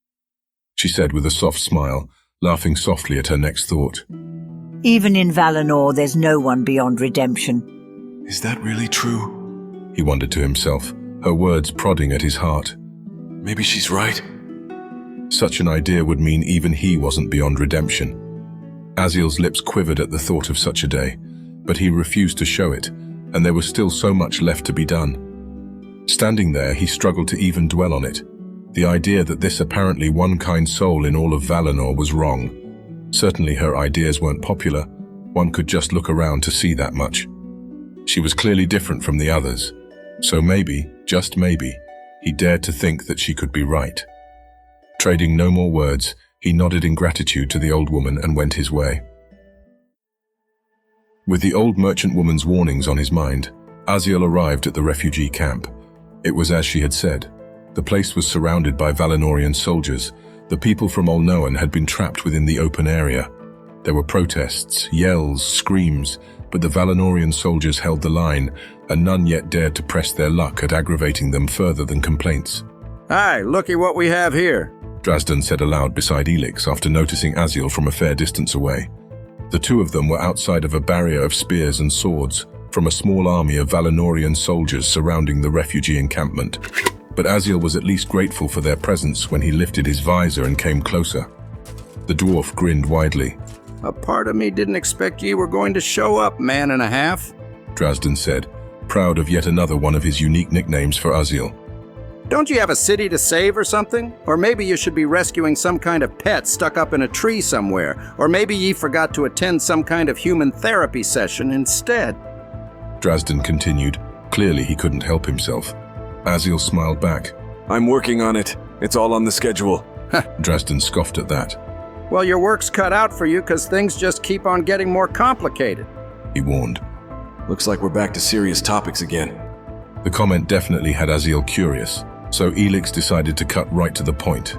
B: She said with a soft smile, laughing softly at her next thought.
L: Even in Valinor, there's no one beyond redemption.
C: Is that really true?
B: He wondered to himself, her words prodding at his heart.
C: Maybe she's right.
B: Such an idea would mean even he wasn't beyond redemption. Aziel's lips quivered at the thought of such a day, but he refused to show it, and there was still so much left to be done. Standing there, he struggled to even dwell on it. The idea that this apparently one-kind soul in all of Valinor was wrong. Certainly her ideas weren't popular. One could just look around to see that much. She was clearly different from the others. So maybe, just maybe, he dared to think that she could be right. Trading no more words, he nodded in gratitude to the old woman and went his way. With the old merchant woman's warnings on his mind, Aziel arrived at the refugee camp. It was as she had said. The place was surrounded by Valinorian soldiers. The people from Olnoan had been trapped within the open area. There were protests, yells, screams, but the Valinorian soldiers held the line, and none yet dared to press their luck at aggravating them further than complaints.
E: Hi, looky what we have here,
B: Drasdan said aloud beside Elix after noticing Aziel from a fair distance away. The two of them were outside of a barrier of spears and swords from a small army of Valinorian soldiers surrounding the refugee encampment. But Aziel was at least grateful for their presence when he lifted his visor and came closer. The dwarf grinned widely.
E: A part of me didn't expect ye were going to show up, man and a half,
B: Drasdan said, proud of yet another one of his unique nicknames for Aziel.
E: Don't you have a city to save or something? Or maybe you should be rescuing some kind of pet stuck up in a tree somewhere. Or maybe ye forgot to attend some kind of human therapy session instead.
B: Drasdan continued. Clearly he couldn't help himself. Aziel smiled back.
C: I'm working on it. It's all on the schedule.
B: Drasdan scoffed at that.
E: Well, your work's cut out for you because things just keep on getting more complicated,
B: he warned.
C: Looks like we're back to serious topics again.
B: The comment definitely had Aziel curious, so Elix decided to cut right to the point.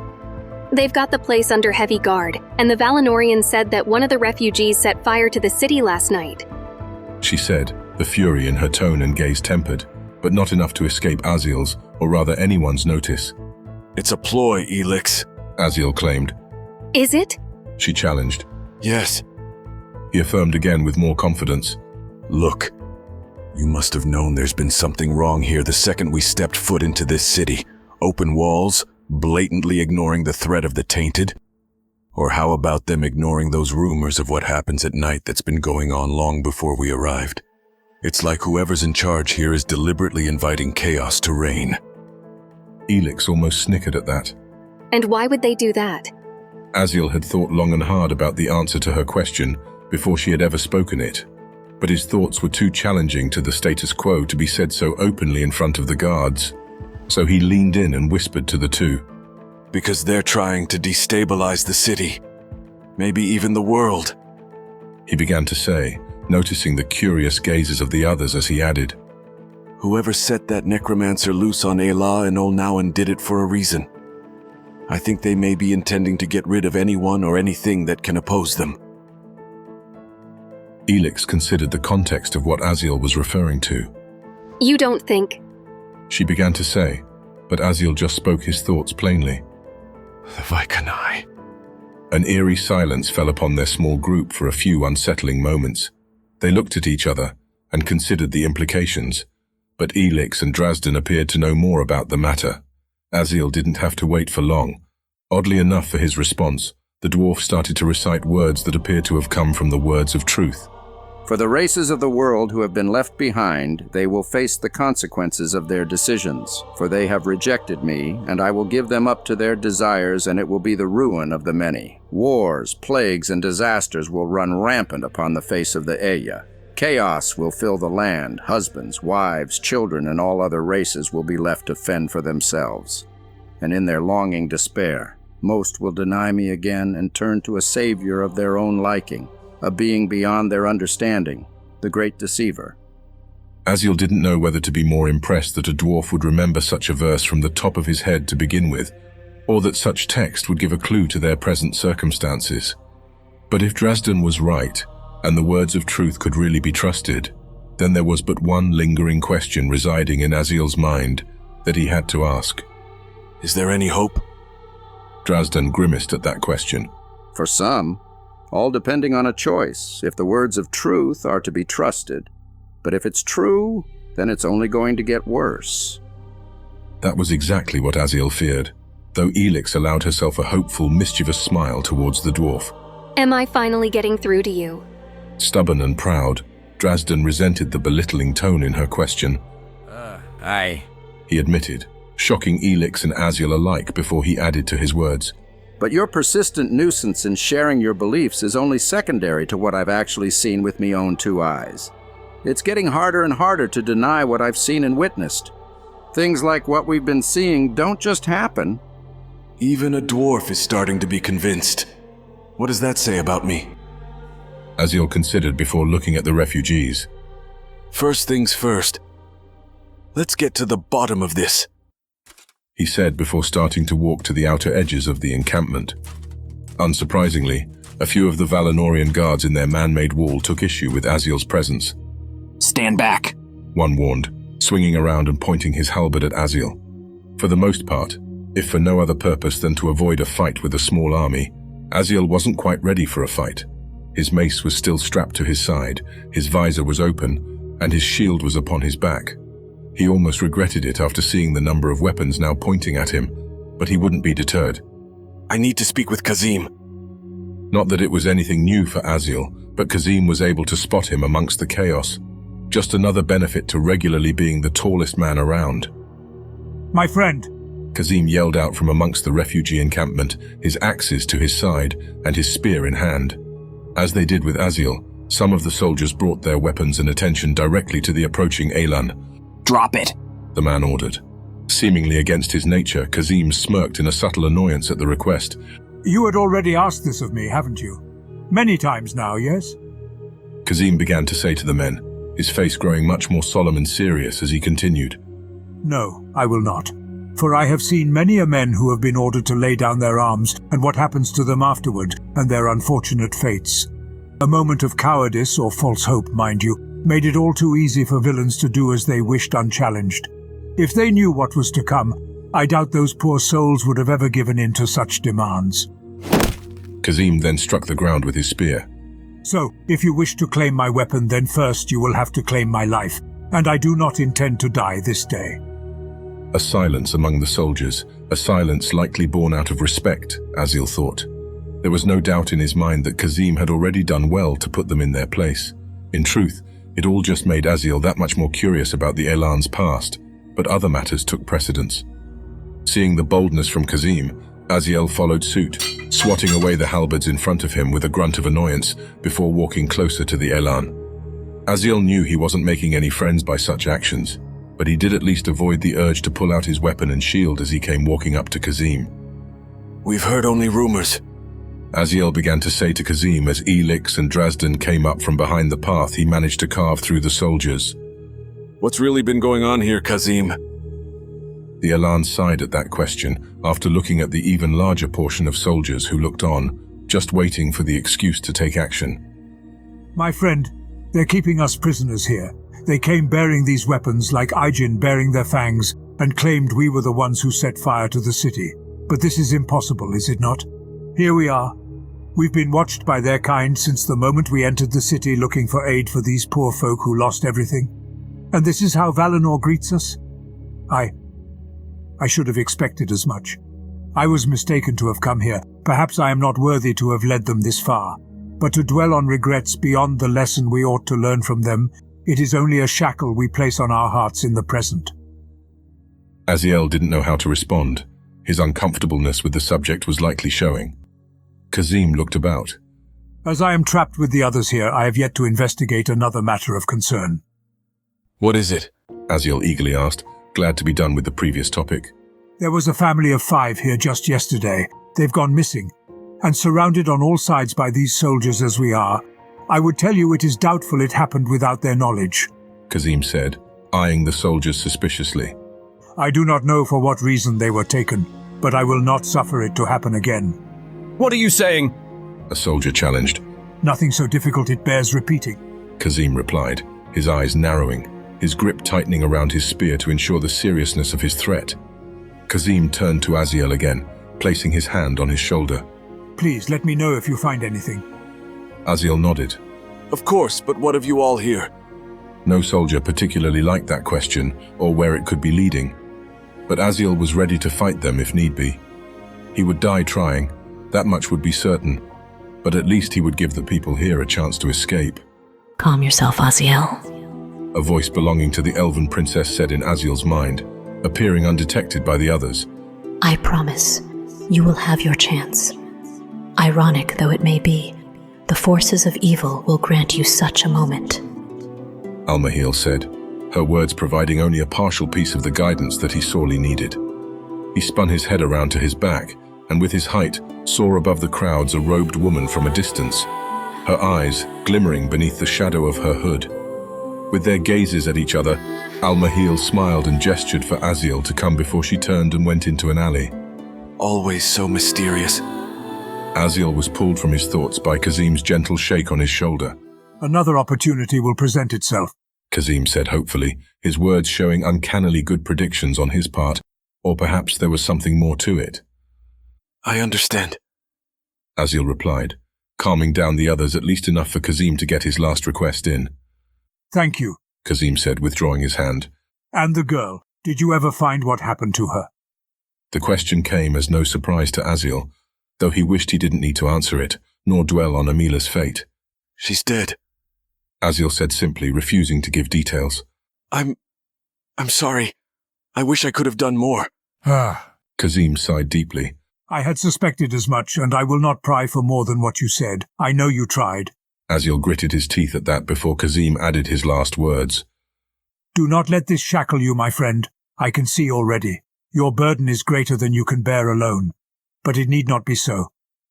J: They've got the place under heavy guard, and the Valinorians said that one of the refugees set fire to the city last night,
B: she said, the fury in her tone and gaze tempered, but not enough to escape Aziel's, or rather anyone's notice.
C: It's a ploy, Elix,
B: Aziel claimed.
J: Is it?
B: She challenged.
C: Yes.
B: He affirmed again with more confidence.
C: Look, you must have known there's been something wrong here the second we stepped foot into this city. Open walls, blatantly ignoring the threat of the tainted. Or how about them ignoring those rumors of what happens at night that's been going on long before we arrived? It's like whoever's in charge here is deliberately inviting chaos to reign.
B: Elix almost snickered at that.
J: And why would they do that?
B: Aziel had thought long and hard about the answer to her question before she had ever spoken it, but his thoughts were too challenging to the status quo to be said so openly in front of the guards. So he leaned in and whispered to the two.
C: Because they're trying to destabilize the city. Maybe even the world.
B: He began to say, noticing the curious gazes of the others as he added.
C: Whoever set that necromancer loose on Elah and Olnoan did it for a reason. I think they may be intending to get rid of anyone or anything that can oppose them.
B: Elix considered the context of what Aziel was referring to.
J: You don't think...
B: She began to say, but Aziel just spoke his thoughts plainly.
C: The Vaikanai.
B: An eerie silence fell upon their small group for a few unsettling moments. They looked at each other and considered the implications, but Elix and Drasdan appeared to know more about the matter. Aziel didn't have to wait for long. Oddly enough for his response, The dwarf started to recite words that appeared to have come from the words of truth.
E: For the races of the world who have been left behind, they will face the consequences of their decisions, for they have rejected me, and I will give them up to their desires, and it will be the ruin of the many. Wars, plagues, and disasters will run rampant upon the face of the Aya. Chaos will fill the land. Husbands, wives, children, and all other races will be left to fend for themselves. And in their longing despair, most will deny me again and turn to a savior of their own liking, a being beyond their understanding, the great deceiver.
B: Aziel didn't know whether to be more impressed that a dwarf would remember such a verse from the top of his head to begin with, or that such text would give a clue to their present circumstances. But if Drazden was right, and the words of truth could really be trusted, then there was but one lingering question residing in Aziel's mind that he had to ask.
C: Is there any hope?
B: Drazden grimaced at that question.
E: For some, all depending on a choice, if the words of truth are to be trusted. But if it's true, then it's only going to get worse.
B: That was exactly what Aziel feared, though Elix allowed herself a hopeful, mischievous smile towards the dwarf.
J: Am I finally getting through to you?
B: Stubborn and proud, Drazden resented the belittling tone in her question.
E: He
B: admitted, shocking Elix and Aziel alike before he added to his words.
E: But your persistent nuisance in sharing your beliefs is only secondary to what I've actually seen with me own two eyes. It's getting harder and harder to deny what I've seen and witnessed. Things like what we've been seeing don't just happen.
C: Even a dwarf is starting to be convinced. What does that say about me?
B: Aziel considered before looking at the refugees.
C: First things first. Let's get to the bottom of this,
B: he said before starting to walk to the outer edges of the encampment. Unsurprisingly, a few of the Valinorian guards in their man-made wall took issue with Aziel's presence.
F: Stand back,
B: one warned, swinging around and pointing his halberd at Aziel. For the most part, if for no other purpose than to avoid a fight with a small army, Aziel wasn't quite ready for a fight. His mace was still strapped to his side, his visor was open, and his shield was upon his back. He almost regretted it after seeing the number of weapons now pointing at him, but he wouldn't be deterred.
C: I need to speak with Kazim.
B: Not that it was anything new for Aziel, but Kazim was able to spot him amongst the chaos. Just another benefit to regularly being the tallest man around.
G: My friend,
B: Kazim yelled out from amongst the refugee encampment, his axes to his side and his spear in hand. As they did with Aziel, some of the soldiers brought their weapons and attention directly to the approaching Elan.
F: Drop it,
B: the man ordered. Seemingly against his nature, Kazim smirked in a subtle annoyance at the request.
G: You had already asked this of me, haven't you? Many times now, yes?
B: Kazim began to say to the men, his face growing much more solemn and serious as he continued.
G: No, I will not. For I have seen many a men who have been ordered to lay down their arms and what happens to them afterward and their unfortunate fates. A moment of cowardice or false hope, mind you, made it all too easy for villains to do as they wished unchallenged. If they knew what was to come, I doubt those poor souls would have ever given in to such demands.
B: Kazim then struck the ground with his spear.
G: So, if you wish to claim my weapon, then first you will have to claim my life, and I do not intend to die this day.
B: A silence among the soldiers, a silence likely born out of respect, Aziel thought. There was no doubt in his mind that Kazim had already done well to put them in their place. In truth, it all just made Aziel that much more curious about the Elan's past, but other matters took precedence. Seeing the boldness from Kazim, Aziel followed suit, swatting away the halberds in front of him with a grunt of annoyance before walking closer to the Elan. Aziel knew he wasn't making any friends by such actions, but he did at least avoid the urge to pull out his weapon and shield as he came walking up to Kazim.
C: We've heard only rumors,
B: Aziel began to say to Kazim as Elix and Drazden came up from behind the path he managed to carve through the soldiers.
C: What's really been going on here, Kazim?
B: The Elan sighed at that question after looking at the even larger portion of soldiers who looked on, just waiting for the excuse to take action.
G: My friend, they're keeping us prisoners here. They came bearing these weapons like Aijin bearing their fangs and claimed we were the ones who set fire to the city. But this is impossible, is it not? Here we are. We've been watched by their kind since the moment we entered the city looking for aid for these poor folk who lost everything. And this is how Valinor greets us? I should have expected as much. I was mistaken to have come here. Perhaps I am not worthy to have led them this far. But to dwell on regrets beyond the lesson we ought to learn from them, it is only a shackle we place on our hearts in the present.
B: Aziel didn't know how to respond. His uncomfortableness with the subject was likely showing. Kazim looked about.
G: As I am trapped with the others here, I have yet to investigate another matter of concern.
C: What is it?
B: Aziel eagerly asked, glad to be done with the previous topic.
G: There was a family of 5 here just yesterday. They've gone missing. And surrounded on all sides by these soldiers as we are, I would tell you it is doubtful it happened without their knowledge,
B: Kazim said, eyeing the soldiers suspiciously.
G: I do not know for what reason they were taken, but I will not suffer it to happen again.
N: What are you saying?
B: A soldier challenged.
G: Nothing so difficult it bears repeating,
B: Kazim replied, his eyes narrowing, his grip tightening around his spear to ensure the seriousness of his threat. Kazim turned to Aziel again, placing his hand on his shoulder.
G: Please let me know if you find anything.
B: Aziel nodded.
C: Of course, but what have you all here?
B: No soldier particularly liked that question or where it could be leading, but Aziel was ready to fight them if need be. He would die trying, that much would be certain, but at least he would give the people here a chance to escape.
O: Calm yourself, Aziel.
B: A voice belonging to the elven princess said in Aziel's mind, appearing undetected by the others.
O: I promise, you will have your chance. Ironic though it may be, the forces of evil will grant you such a moment.
B: Almahil said, her words providing only a partial piece of the guidance that he sorely needed. He spun his head around to his back, and with his height, saw above the crowds a robed woman from a distance, her eyes glimmering beneath the shadow of her hood. With their gazes at each other, Almahil smiled and gestured for Aziel to come before she turned and went into an alley.
C: Always so mysterious.
B: Aziel was pulled from his thoughts by Kazim's gentle shake on his shoulder.
G: Another opportunity will present itself,
B: Kazim said hopefully, his words showing uncannily good predictions on his part, or perhaps there was something more to it.
C: I understand,
B: Aziel replied, calming down the others at least enough for Kazim to get his last request in.
G: Thank you,
B: Kazim said, withdrawing his hand.
G: And the girl, did you ever find what happened to her?
B: The question came as no surprise to Aziel, though he wished he didn't need to answer it, nor dwell on Amila's fate.
C: She's dead,
B: Aziel said simply, refusing to give details.
C: I'm sorry. I wish I could have done more.
B: Kazim sighed deeply.
G: I had suspected as much, and I will not pry for more than what you said. I know you tried.
B: Aziel gritted his teeth at that before Kazim added his last words.
G: Do not let this shackle you, my friend. I can see already. Your burden is greater than you can bear alone. But it need not be so.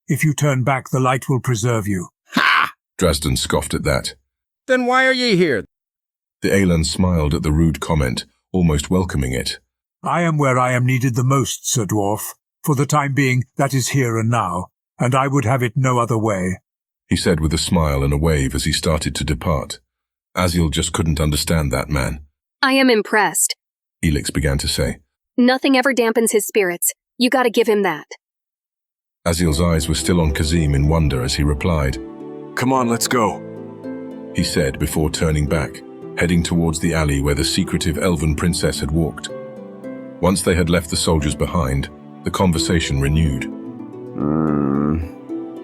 G: If you turn back, the light will preserve you.
E: Ha!
B: Drazden scoffed at that.
E: Then why are ye here?
B: The Aelan smiled at the rude comment, almost welcoming it.
G: I am where I am needed the most, Sir Dwarf. For the time being, that is here and now, and I would have it no other way,
B: he said with a smile and a wave as he started to depart. Aziel just couldn't understand that man.
J: I am impressed,
B: Elix began to say.
J: Nothing ever dampens his spirits. You gotta give him that.
B: Aziel's eyes were still on Kazim in wonder as he replied.
C: Come on, let's go,
B: he said before turning back, heading towards the alley where the secretive elven princess had walked. Once they had left the soldiers behind, the conversation renewed.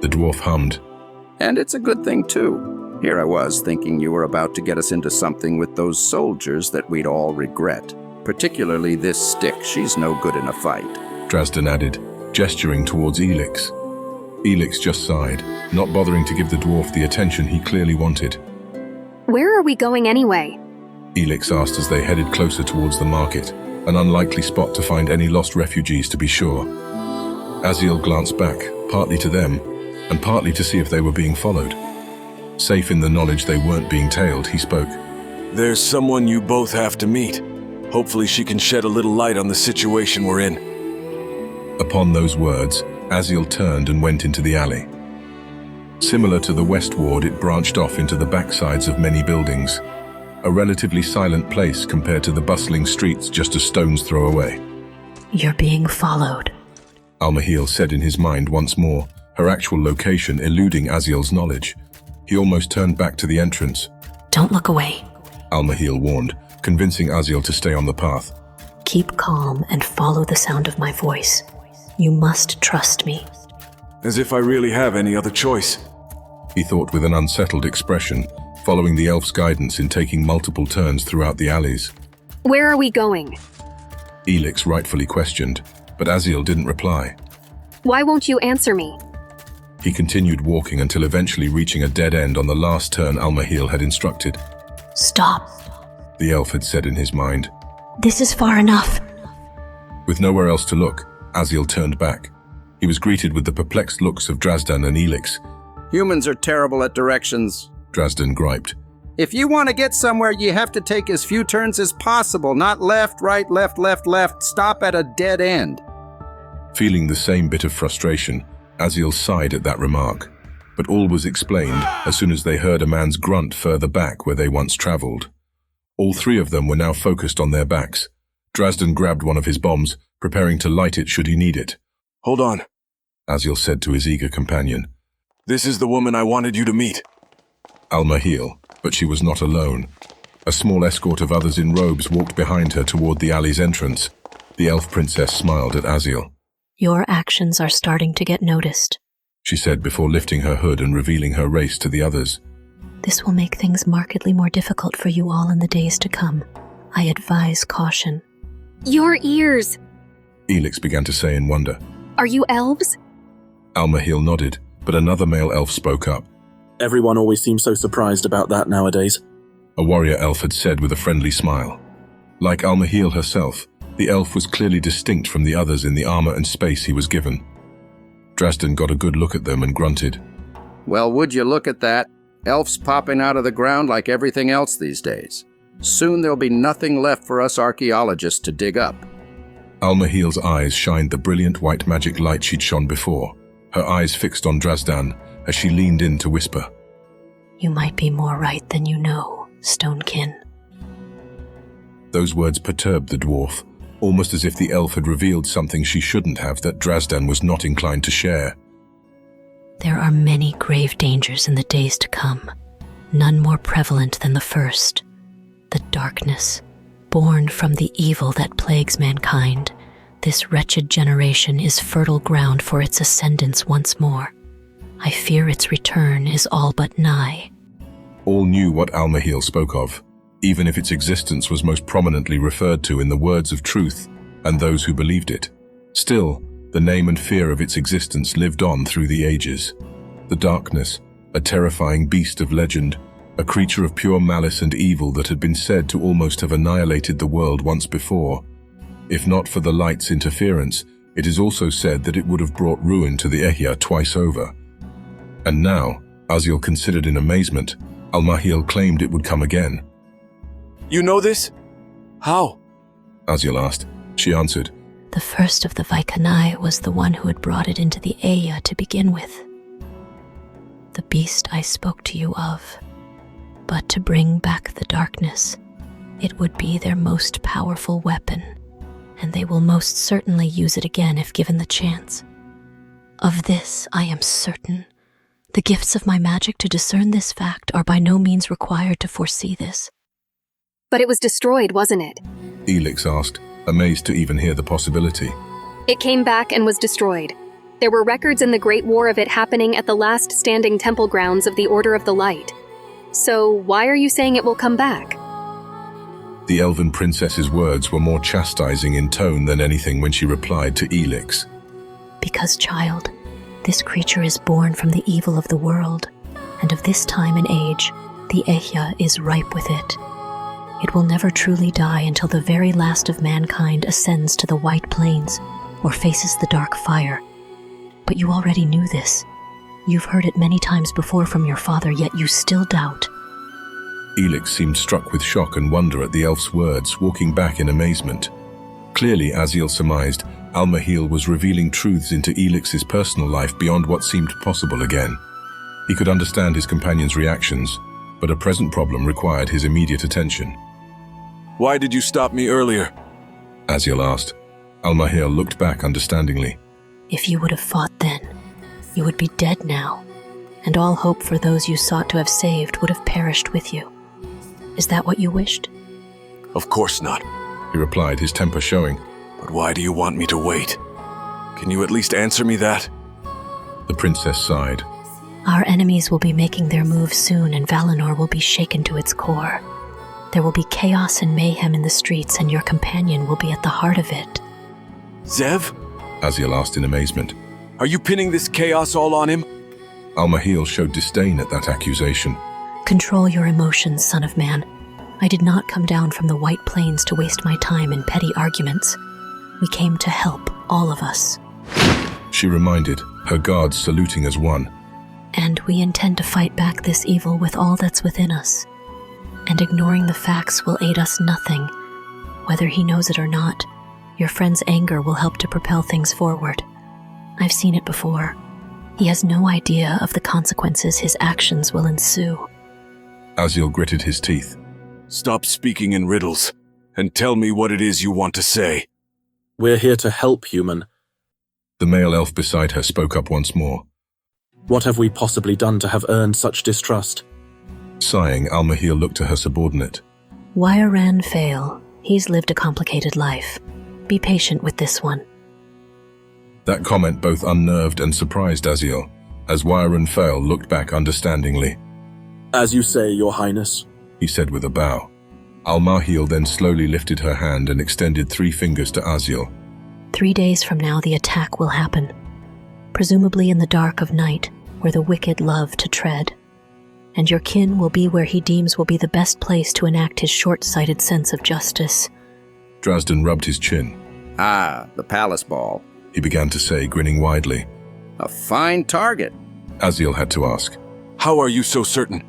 B: The dwarf hummed.
E: And it's a good thing, too. Here I was, thinking you were about to get us into something with those soldiers that we'd all regret. Particularly this stick. She's no good in a fight,
B: Drazden added, gesturing towards Elix. Elix just sighed, not bothering to give the dwarf the attention he clearly wanted.
J: Where are we going anyway?
B: Elix asked as they headed closer towards the market, an unlikely spot to find any lost refugees to be sure. Aziel glanced back, partly to them, and partly to see if they were being followed. Safe in the knowledge they weren't being tailed, he spoke.
C: There's someone you both have to meet. Hopefully she can shed a little light on the situation we're in.
B: Upon those words, Aziel turned and went into the alley. Similar to the west ward, it branched off into the backsides of many buildings, a relatively silent place compared to the bustling streets just a stone's throw away.
O: You're being followed,
B: Almahil said in his mind once more, her actual location eluding Aziel's knowledge. He almost turned back to the entrance.
O: Don't look away,
B: Almahil warned, convincing Aziel to stay on the path.
O: Keep calm and follow the sound of my voice. You must trust me.
C: As if I really have any other choice.
B: He thought with an unsettled expression, following the elf's guidance in taking multiple turns throughout the alleys.
J: Where are we going?
B: Elix rightfully questioned, but Aziel didn't reply.
J: Why won't you answer me?
B: He continued walking until eventually reaching a dead end on the last turn Almahil had instructed.
O: Stop.
B: The elf had said in his mind.
O: This is far enough.
B: With nowhere else to look, Aziel turned back. He was greeted with the perplexed looks of Drazdan and Elix.
E: Humans are terrible at directions,
B: Drazdan griped.
E: If you want to get somewhere, you have to take as few turns as possible, not left, right, left, left, left. Stop at a dead end.
B: Feeling the same bit of frustration, Aziel sighed at that remark. But all was explained as soon as they heard a man's grunt further back where they once traveled. All three of them were now focused on their backs. Drazdan grabbed one of his bombs, preparing to light it should he need it.
C: Hold on,
B: Aziel said to his eager companion.
C: This is the woman I wanted you to meet.
B: Almahil, but she was not alone. A small escort of others in robes walked behind her toward the alley's entrance. The elf princess smiled at Aziel.
O: Your actions are starting to get noticed,
B: she said before lifting her hood and revealing her race to the others.
O: This will make things markedly more difficult for you all in the days to come. I advise caution.
J: Your ears!
B: Elix began to say in wonder.
J: Are you elves?
B: Almahil nodded, but another male elf spoke up.
I: Everyone always seems so surprised about that nowadays.
B: A warrior elf had said with a friendly smile. Like Almahil herself, the elf was clearly distinct from the others in the armor and space he was given. Drazdan got a good look at them and grunted.
E: Well, would you look at that? Elves popping out of the ground like everything else these days. Soon there'll be nothing left for us archaeologists to dig up.
B: Almahil's eyes shined the brilliant white magic light she'd shone before, her eyes fixed on Drazdan as she leaned in to whisper.
O: You might be more right than you know, Stonekin.
B: Those words perturbed the dwarf, almost as if the elf had revealed something she shouldn't have that Drazdan was not inclined to share.
O: There are many grave dangers in the days to come, none more prevalent than the first. The darkness, born from the evil that plagues mankind. This wretched generation is fertile ground for its ascendance once more. I fear its return is all but nigh.
B: All knew what Almahil spoke of, even if its existence was most prominently referred to in the words of truth and those who believed it. Still, the name and fear of its existence lived on through the ages. The darkness, a terrifying beast of legend, a creature of pure malice and evil that had been said to almost have annihilated the world once before. If not for the light's interference, it is also said that it would have brought ruin to the E.C.E.N twice over. And now, Aziel considered in amazement, Almahil claimed it would come again.
C: You know this? How?
B: Aziel asked. She answered.
O: The first of the Vaikanai was the one who had brought it into the E.C.E.N to begin with. The beast I spoke to you of. But to bring back the darkness, it would be their most powerful weapon, and they will most certainly use it again if given the chance. Of this I am certain. The gifts of my magic to discern this fact are by no means required to foresee this.
J: But it was destroyed, wasn't it?
B: Elix asked, amazed to even hear the possibility.
J: It came back and was destroyed. There were records in the Great War of it happening at the last standing temple grounds of the Order of the Light. So why are you saying it will come back?
B: The elven princess's words were more chastising in tone than anything when she replied to Elix.
O: Because, child, this creature is born from the evil of the world, and of this time and age, the E.C.E.N is ripe with it. It will never truly die until the very last of mankind ascends to the White Plains or faces the dark fire. But you already knew this. You've heard it many times before from your father, yet you still doubt.
B: Elix seemed struck with shock and wonder at the elf's words, walking back in amazement. Clearly, Aziel surmised, Almahil was revealing truths into Elix's personal life beyond what seemed possible again. He could understand his companion's reactions, but a present problem required his immediate attention.
C: Why did you stop me earlier?
B: Aziel asked. Almahil looked back understandingly.
O: If you would have fought then, you would be dead now, and all hope for those you sought to have saved would have perished with you. Is that what you wished?
C: Of course not,
B: he replied, his temper showing.
C: But why do you want me to wait? Can you at least answer me that?
B: The princess sighed.
O: Our enemies will be making their move soon, and Valinor will be shaken to its core. There will be chaos and mayhem in the streets, and your companion will be at the heart of it.
C: Zev?
B: Aziel asked in amazement.
C: Are you pinning this chaos all on him?
B: Al-Mahil showed disdain at that accusation.
O: Control your emotions, son of man. I did not come down from the White Plains to waste my time in petty arguments. We came to help, all of us.
B: She reminded, her guards saluting as one.
O: And we intend to fight back this evil with all that's within us. And ignoring the facts will aid us nothing. Whether he knows it or not, your friend's anger will help to propel things forward. I've seen it before. He has no idea of the consequences his actions will ensue.
B: Aziel gritted his teeth.
C: Stop speaking in riddles, and tell me what it is you want to say.
I: We're here to help, human.
B: The male elf beside her spoke up once more.
I: What have we possibly done to have earned such distrust?
B: Sighing, Al-Mahil looked to her subordinate.
O: Why Ran fail? He's lived a complicated life. Be patient with this one.
B: That comment both unnerved and surprised Aziel, as Wyron Fail looked back understandingly.
I: As you say, Your Highness,
B: he said with a bow. Al-Mahil then slowly lifted her hand and extended 3 fingers to Aziel.
O: 3 days from now the attack will happen. Presumably in the dark of night, where the wicked love to tread. And your kin will be where he deems will be the best place to enact his short-sighted sense of justice.
B: Drazden rubbed his chin.
E: Ah, the palace ball,
B: he began to say, grinning widely.
E: A fine target.
B: Aziel had to ask.
C: How are you so certain?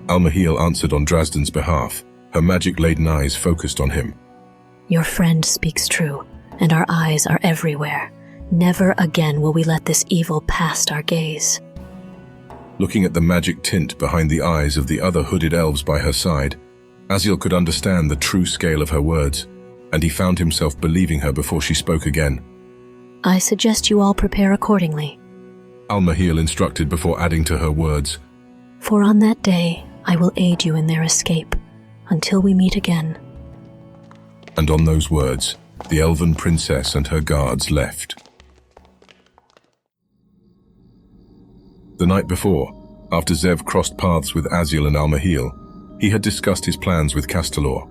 B: Al-Mahil answered on Drazden's behalf, her magic-laden eyes focused on him.
O: Your friend speaks true, and our eyes are everywhere. Never again will we let this evil past our gaze.
B: Looking at the magic tint behind the eyes of the other hooded elves by her side, Aziel could understand the true scale of her words, and he found himself believing her before she spoke again.
O: I suggest you all prepare accordingly.
B: Al-Mahil instructed before adding to her words.
O: For on that day, I will aid you in their escape, until we meet again.
B: And on those words, the elven princess and her guards left. The night before, after Zev crossed paths with Aziel and Al-Mahil, he had discussed his plans with Castalor.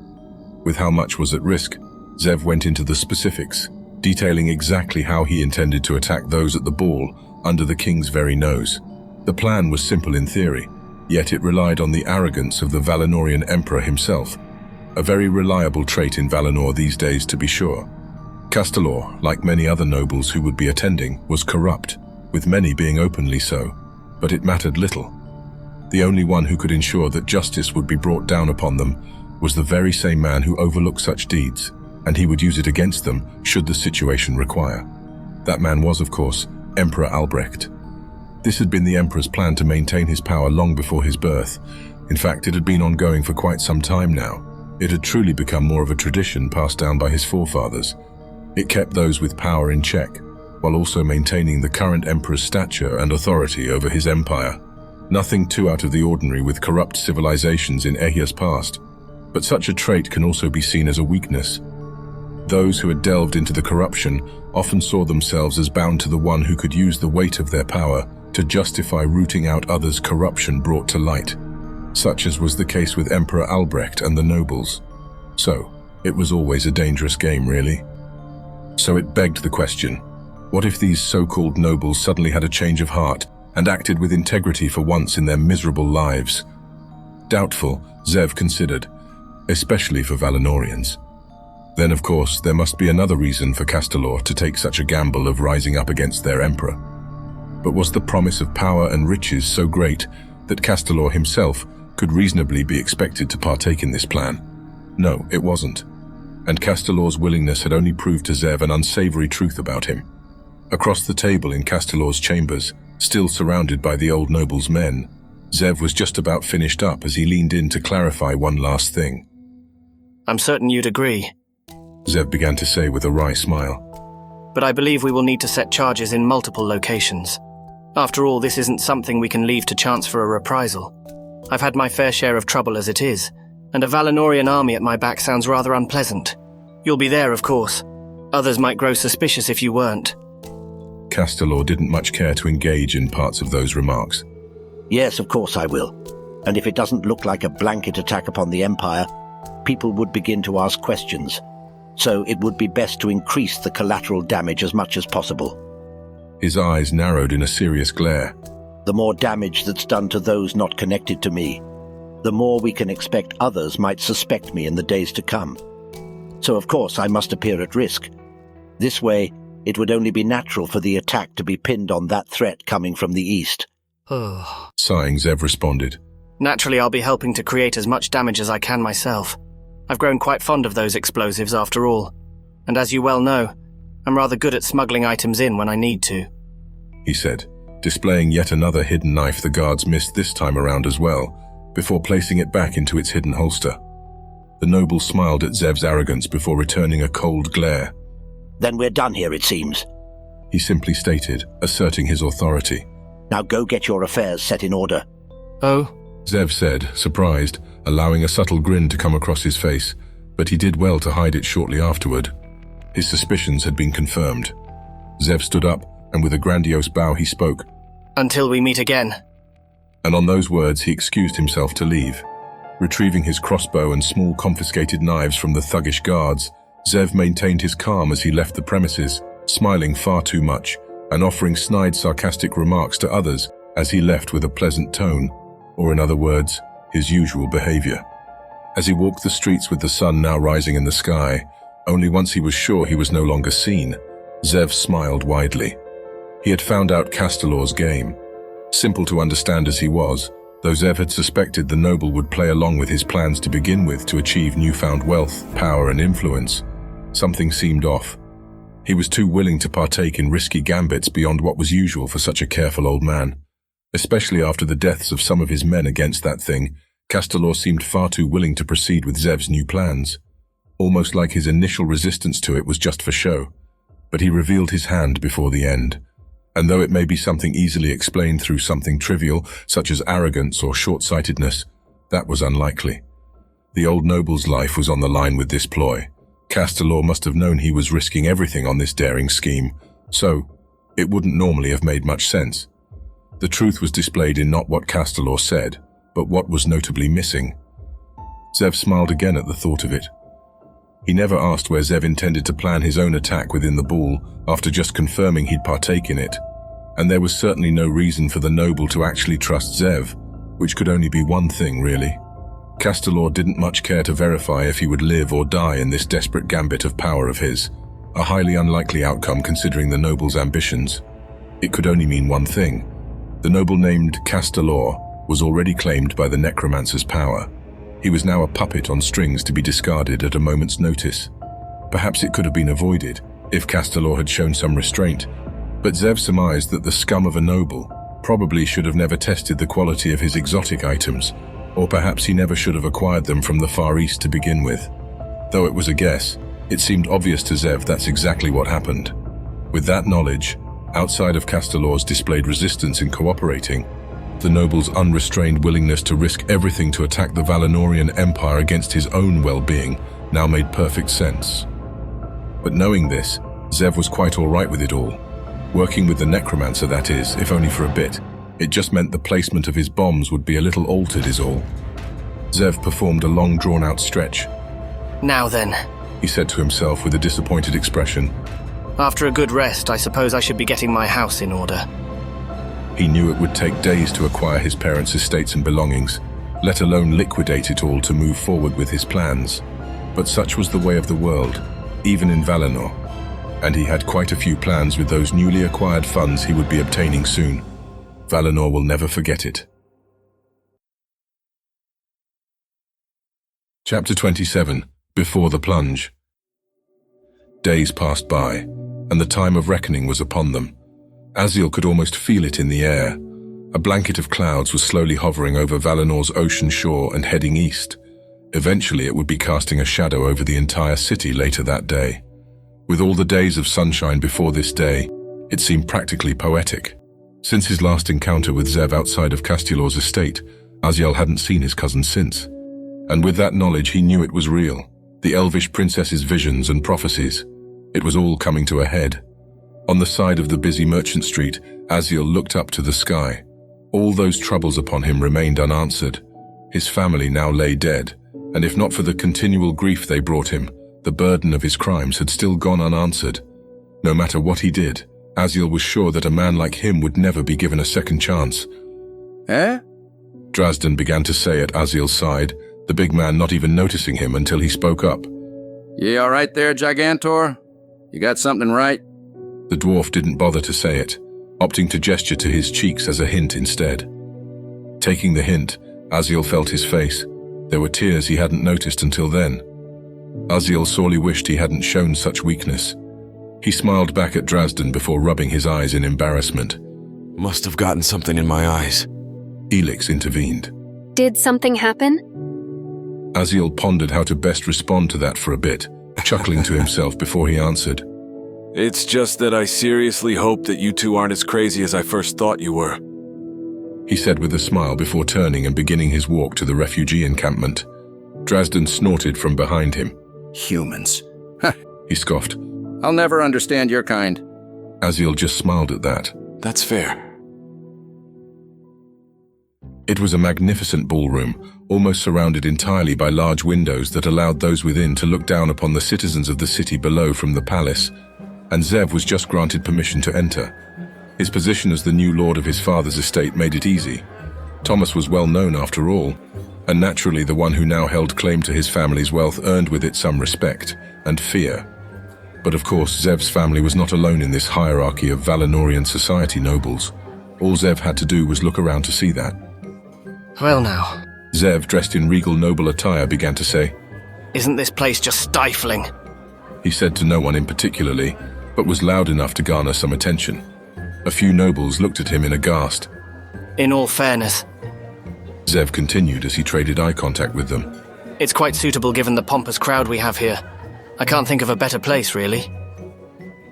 B: With how much was at risk, Zev went into the specifics, detailing exactly how he intended to attack those at the ball under the king's very nose. The plan was simple in theory, yet it relied on the arrogance of the Valinorian emperor himself, a very reliable trait in Valinor these days to be sure. Castalor, like many other nobles who would be attending, was corrupt, with many being openly so. But it mattered little. The only one who could ensure that justice would be brought down upon them was the very same man who overlooked such deeds, and he would use it against them should the situation require. That man was, of course, Emperor Albrecht. This had been the Emperor's plan to maintain his power long before his birth. In fact, it had been ongoing for quite some time now. It had truly become more of a tradition passed down by his forefathers. It kept those with power in check, while also maintaining the current emperor's stature and authority over his empire. Nothing too out of the ordinary with corrupt civilizations in Ehia's past, but such a trait can also be seen as a weakness. Those who had delved into the corruption often saw themselves as bound to the one who could use the weight of their power to justify rooting out others' corruption brought to light, such as was the case with Emperor Albrecht and the nobles. So, it was always a dangerous game, really. So it begged the question, what if these so-called nobles suddenly had a change of heart and acted with integrity for once in their miserable lives? Doubtful, Zev considered, especially for Valinorians. Then, of course, there must be another reason for Castalor to take such a gamble of rising up against their emperor. But was the promise of power and riches so great that Castalor himself could reasonably be expected to partake in this plan? No, it wasn't. And Castalor's willingness had only proved to Zev an unsavory truth about him. Across the table in Castalor's chambers, still surrounded by the old noble's men, Zev was just about finished up as he leaned in to clarify one last thing.
F: I'm certain you'd agree,
B: Zev began to say with a wry smile.
F: But I believe we will need to set charges in multiple locations. After all, this isn't something we can leave to chance for a reprisal. I've had my fair share of trouble as it is, and a Valinorian army at my back sounds rather unpleasant. You'll be there, of course. Others might grow suspicious if you weren't.
B: Castelor didn't much care to engage in parts of those remarks.
K: Yes, of course I will. And if it doesn't look like a blanket attack upon the Empire, people would begin to ask questions. So it would be best to increase the collateral damage as much as possible.
B: His eyes narrowed in a serious glare.
K: The more damage that's done to those not connected to me, the more we can expect others might suspect me in the days to come. So of course I must appear at risk. This way, it would only be natural for the attack to be pinned on that threat coming from the east.
B: Sighing, Zev responded.
F: Naturally, I'll be helping to create as much damage as I can myself. I've grown quite fond of those explosives after all. And as you well know, I'm rather good at smuggling items in when I need to.
B: He said, displaying yet another hidden knife the guards missed this time around as well, before placing it back into its hidden holster. The noble smiled at Zev's arrogance before returning a cold glare.
K: Then we're done here, it seems.
B: He simply stated, asserting his authority.
K: Now go get your affairs set in order.
F: Oh?
B: Zev said, surprised, allowing a subtle grin to come across his face, but he did well to hide it shortly afterward. His suspicions had been confirmed. Zev stood up, and with a grandiose bow he spoke.
F: Until we meet again.
B: And on those words he excused himself to leave. Retrieving his crossbow and small confiscated knives from the thuggish guards, Zev maintained his calm as he left the premises, smiling far too much, and offering snide sarcastic remarks to others as he left with a pleasant tone, or in other words, his usual behavior. As he walked the streets with the sun now rising in the sky, only once he was sure he was no longer seen, Zev smiled widely. He had found out Castelor's game. Simple to understand as he was, though Zev had suspected the noble would play along with his plans to begin with to achieve newfound wealth, power and influence, something seemed off. He was too willing to partake in risky gambits beyond what was usual for such a careful old man. Especially after the deaths of some of his men against that thing, Castelor seemed far too willing to proceed with Zev's new plans. Almost like his initial resistance to it was just for show. But he revealed his hand before the end. And though it may be something easily explained through something trivial, such as arrogance or short-sightedness, that was unlikely. The old noble's life was on the line with this ploy. Castelor must have known he was risking everything on this daring scheme, so it wouldn't normally have made much sense. The truth was displayed in not what Castelor said, but what was notably missing. Zev smiled again at the thought of it. He never asked where Zev intended to plan his own attack within the ball after just confirming he'd partake in it, and there was certainly no reason for the noble to actually trust Zev, which could only be one thing, really. Castelor didn't much care to verify if he would live or die in this desperate gambit of power of his, a highly unlikely outcome considering the noble's ambitions. It could only mean one thing. The noble named Castelor was already claimed by the necromancer's power. He was now a puppet on strings to be discarded at a moment's notice. Perhaps it could have been avoided if Castelor had shown some restraint, but Zev surmised that the scum of a noble probably should have never tested the quality of his exotic items, or perhaps he never should have acquired them from the Far East to begin with. Though it was a guess, it seemed obvious to Zev that's exactly what happened. With that knowledge, outside of Castelor's displayed resistance in cooperating, the noble's unrestrained willingness to risk everything to attack the Valinorian Empire against his own well-being now made perfect sense. But knowing this, Zev was quite all right with it all. Working with the necromancer, that is, if only for a bit. It just meant the placement of his bombs would be a little altered is all. Zev performed a long drawn-out stretch.
F: Now then,
B: he said to himself with a disappointed expression.
F: After a good rest, I suppose I should be getting my house in order.
B: He knew it would take days to acquire his parents' estates and belongings, let alone liquidate it all to move forward with his plans. But such was the way of the world, even in Valinor, and he had quite a few plans with those newly acquired funds he would be obtaining soon. Valinor will never forget it. Chapter 27. Before the Plunge. Days passed by, and the time of reckoning was upon them. Aziel could almost feel it in the air. A blanket of clouds was slowly hovering over Valinor's ocean shore and heading east. Eventually it would be casting a shadow over the entire city later that day. With all the days of sunshine before this day, it seemed practically poetic. Since his last encounter with Zev outside of Castelor's estate, Aziel hadn't seen his cousin since. And with that knowledge he knew it was real. The elvish princess's visions and prophecies. It was all coming to a head. On the side of the busy merchant street, Aziel looked up to the sky. All those troubles upon him remained unanswered. His family now lay dead, and if not for the continual grief they brought him, the burden of his crimes had still gone unanswered. No matter what he did, Aziel was sure that a man like him would never be given a second chance.
E: Eh?
B: Drazden began to say at Aziel's side, the big man not even noticing him until he spoke up.
E: You all right there, Gigantor? You got something right?
B: The dwarf didn't bother to say it, opting to gesture to his cheeks as a hint instead. Taking the hint, Aziel felt his face. There were tears he hadn't noticed until then. Aziel sorely wished he hadn't shown such weakness. He smiled back at Drazden before rubbing his eyes in embarrassment.
C: Must have gotten something in my eyes.
B: Elix intervened.
J: Did something happen?
B: Aziel pondered how to best respond to that for a bit, chuckling to himself before he answered.
C: It's just that I seriously hope that you two aren't as crazy as I first thought you were.
B: He said with a smile before turning and beginning his walk to the refugee encampment. Drazden snorted from behind him.
E: Humans.
B: He scoffed.
E: I'll never understand your kind.
B: Aziel just smiled at that.
C: That's fair.
B: It was a magnificent ballroom, almost surrounded entirely by large windows that allowed those within to look down upon the citizens of the city below from the palace, and Zev was just granted permission to enter. His position as the new lord of his father's estate made it easy. Thomas was well known after all, and naturally the one who now held claim to his family's wealth earned with it some respect and fear. But of course, Zev's family was not alone in this hierarchy of Valinorian society nobles. All Zev had to do was look around to see that.
F: Well now.
B: Zev, dressed in regal noble attire, began to say,
F: Isn't this place just stifling?
B: He said to no one in particularly, but was loud enough to garner some attention. A few nobles looked at him in aghast.
F: In all fairness,
B: Zev continued as he traded eye contact with them.
F: It's quite suitable given the pompous crowd we have here. I can't think of a better place, really.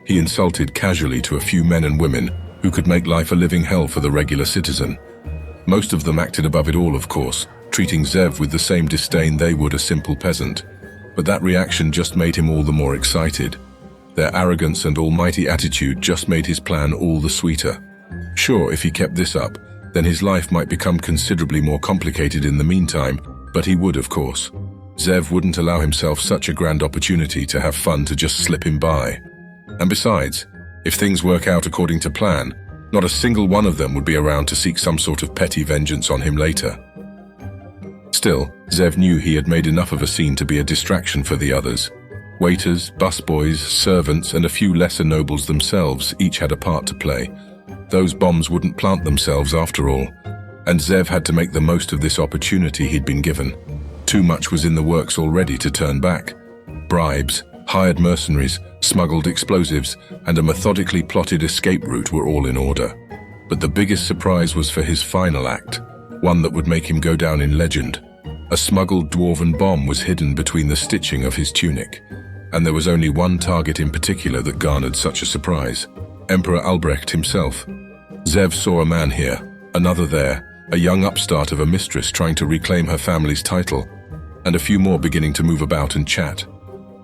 B: He insulted casually to a few men and women who could make life a living hell for the regular citizen. Most of them acted above it all, of course, treating Zev with the same disdain they would a simple peasant. But that reaction just made him all the more excited. Their arrogance and almighty attitude just made his plan all the sweeter. Sure, if he kept this up, then his life might become considerably more complicated in the meantime, but he would, of course. Zev wouldn't allow himself such a grand opportunity to have fun to just slip him by. And besides, if things work out according to plan, not a single one of them would be around to seek some sort of petty vengeance on him later. Still, Zev knew he had made enough of a scene to be a distraction for the others. Waiters, busboys, servants, and a few lesser nobles themselves each had a part to play. Those bombs wouldn't plant themselves after all, and Zev had to make the most of this opportunity he'd been given. Too much was in the works already to turn back. Bribes, hired mercenaries, smuggled explosives, and a methodically plotted escape route were all in order. But the biggest surprise was for his final act, one that would make him go down in legend. A smuggled dwarven bomb was hidden between the stitching of his tunic, and there was only one target in particular that garnered such a surprise: Emperor Albrecht himself. Zev saw a man here, another there, a young upstart of a mistress trying to reclaim her family's title, and a few more beginning to move about and chat.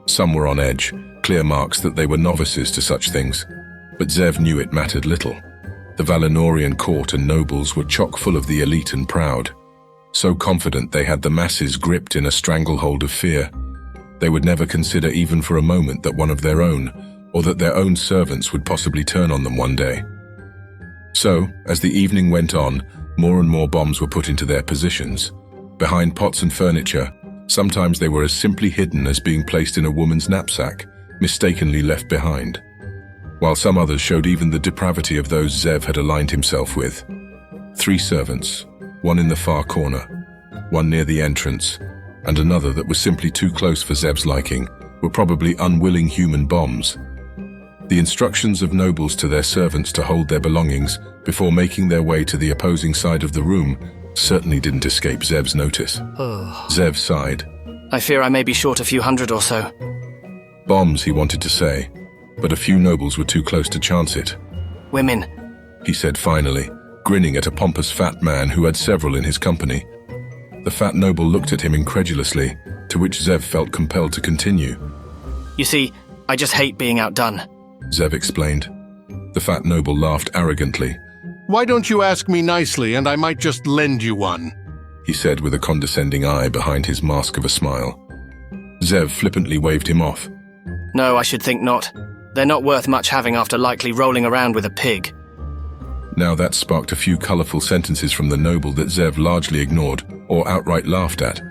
B: Some were on edge, clear marks that they were novices to such things, but Zev knew it mattered little. The Valinorian court and nobles were chock full of the elite and proud, so confident they had the masses gripped in a stranglehold of fear. They would never consider even for a moment that one of their own, or that their own servants would possibly turn on them one day. So, as the evening went on, more and more bombs were put into their positions. Behind pots and furniture, sometimes they were as simply hidden as being placed in a woman's knapsack, mistakenly left behind, while some others showed even the depravity of those Zev had aligned himself with. 3 servants, one in the far corner, one near the entrance, and another that was simply too close for Zev's liking, were probably unwilling human bombs. The instructions of nobles to their servants to hold their belongings before making their way to the opposing side of the room certainly didn't escape Zev's notice. Zev sighed.
F: I fear I may be short a few hundred or so.
B: Bombs, he wanted to say, but a few nobles were too close to chance it.
F: Women,
B: he said finally, grinning at a pompous fat man who had several in his company. The fat noble looked at him incredulously, to which Zev felt compelled to continue.
F: You see, I just hate being outdone.
B: Zev explained. The fat noble laughed arrogantly.
R: "Why don't you ask me nicely, and I might just lend you one?"
B: he said with a condescending eye behind his mask of a smile. Zev flippantly waved him off.
F: No, I should think not. They're not worth much having after likely rolling around with a pig.
B: Now that sparked a few colourful sentences from the noble that Zev largely ignored or outright laughed at.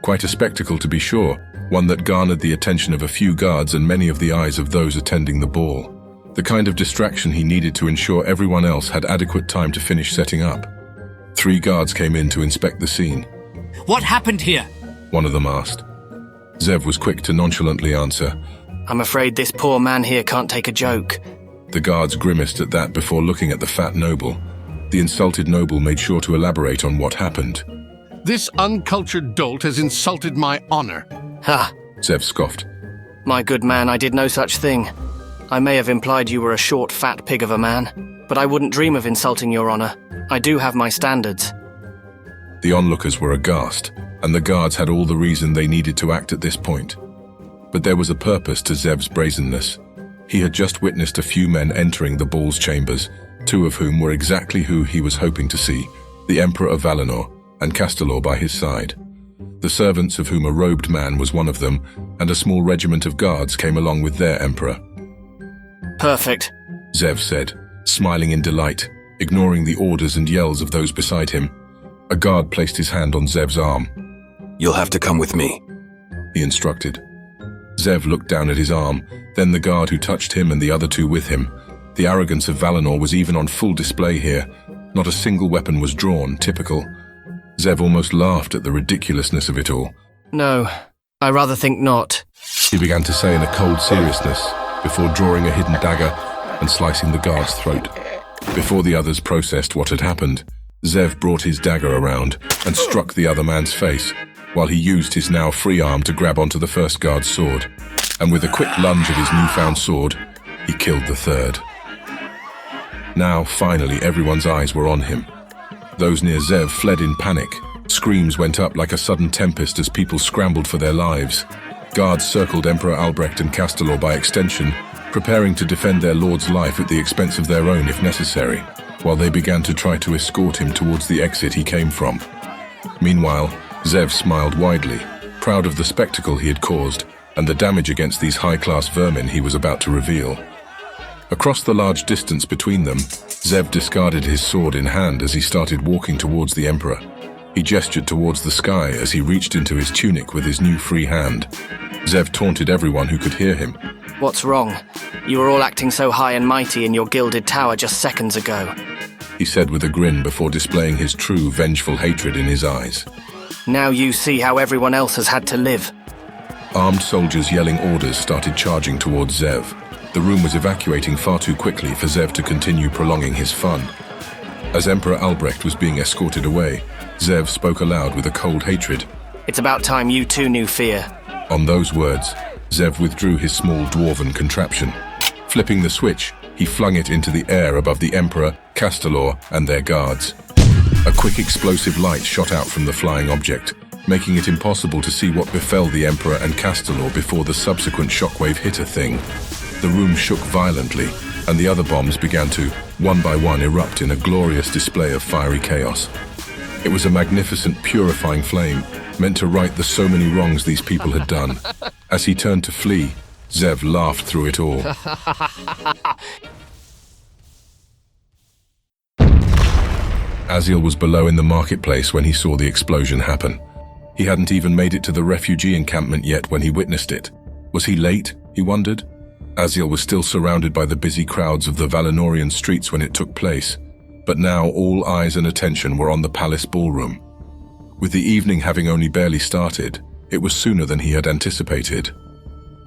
B: Quite a spectacle to be sure, one that garnered the attention of a few guards and many of the eyes of those attending the ball. The kind of distraction he needed to ensure everyone else had adequate time to finish setting up. 3 guards came in to inspect the scene.
U: "What happened here?"
B: one of them asked. Zev was quick to nonchalantly answer.
F: I'm afraid this poor man here can't take a joke.
B: The guards grimaced at that before looking at the fat noble. The insulted noble made sure to elaborate on what happened.
R: "This uncultured dolt has insulted my honor."
F: Ha!
B: Zev scoffed.
F: My good man, I did no such thing. I may have implied you were a short, fat pig of a man, but I wouldn't dream of insulting your honor. I do have my standards.
B: The onlookers were aghast, and the guards had all the reason they needed to act at this point. But there was a purpose to Zev's brazenness. He had just witnessed a few men entering the ball's chambers, 2 of whom were exactly who he was hoping to see, the Emperor of Valinor and Castelor by his side. The servants, of whom a robed man was one of them, and a small regiment of guards came along with their emperor.
F: Perfect,
B: Zev said, smiling in delight, ignoring the orders and yells of those beside him. A guard placed his hand on Zev's arm.
C: "You'll have to come with me,"
B: he instructed. Zev looked down at his arm, then the guard who touched him and the other 2 with him. The arrogance of Valinor was even on full display here. Not a single weapon was drawn, typical. Zev almost laughed at the ridiculousness of it all.
F: No, I rather think not,
B: he began to say in a cold seriousness, before drawing a hidden dagger and slicing the guard's throat. Before the others processed what had happened, Zev brought his dagger around and struck the other man's face, while he used his now free arm to grab onto the first guard's sword. And with a quick lunge of his newfound sword, he killed the third. Now, finally, everyone's eyes were on him. Those near Zev fled in panic. Screams went up like a sudden tempest as people scrambled for their lives. Guards circled Emperor Albrecht and Castelor by extension, preparing to defend their lord's life at the expense of their own if necessary, while they began to try to escort him towards the exit he came from. Meanwhile, Zev smiled widely, proud of the spectacle he had caused and the damage against these high-class vermin he was about to reveal. Across the large distance between them, Zev discarded his sword in hand as he started walking towards the Emperor. He gestured towards the sky as he reached into his tunic with his new free hand. Zev taunted everyone who could hear him.
F: What's wrong? You were all acting so high and mighty in your gilded tower just seconds ago,
B: he said with a grin before displaying his true vengeful hatred in his eyes.
F: Now you see how everyone else has had to live.
B: Armed soldiers yelling orders started charging towards Zev. The room was evacuating far too quickly for Zev to continue prolonging his fun. As Emperor Albrecht was being escorted away, Zev spoke aloud with a cold hatred.
F: It's about time you too knew fear.
B: On those words, Zev withdrew his small dwarven contraption. Flipping the switch, he flung it into the air above the Emperor, Castelor, and their guards. A quick explosive light shot out from the flying object, making it impossible to see what befell the Emperor and Castelor before the subsequent shockwave hit a thing. The room shook violently, and the other bombs began to, one by one, erupt in a glorious display of fiery chaos. It was a magnificent, purifying flame, meant to right the so many wrongs these people had done. As he turned to flee, Zev laughed through it all. Aziel was below in the marketplace when he saw the explosion happen. He hadn't even made it to the refugee encampment yet when he witnessed it. Was he late, he wondered? Aziel was still surrounded by the busy crowds of the Valinorian streets when it took place, but now all eyes and attention were on the palace ballroom. With the evening having only barely started, it was sooner than he had anticipated.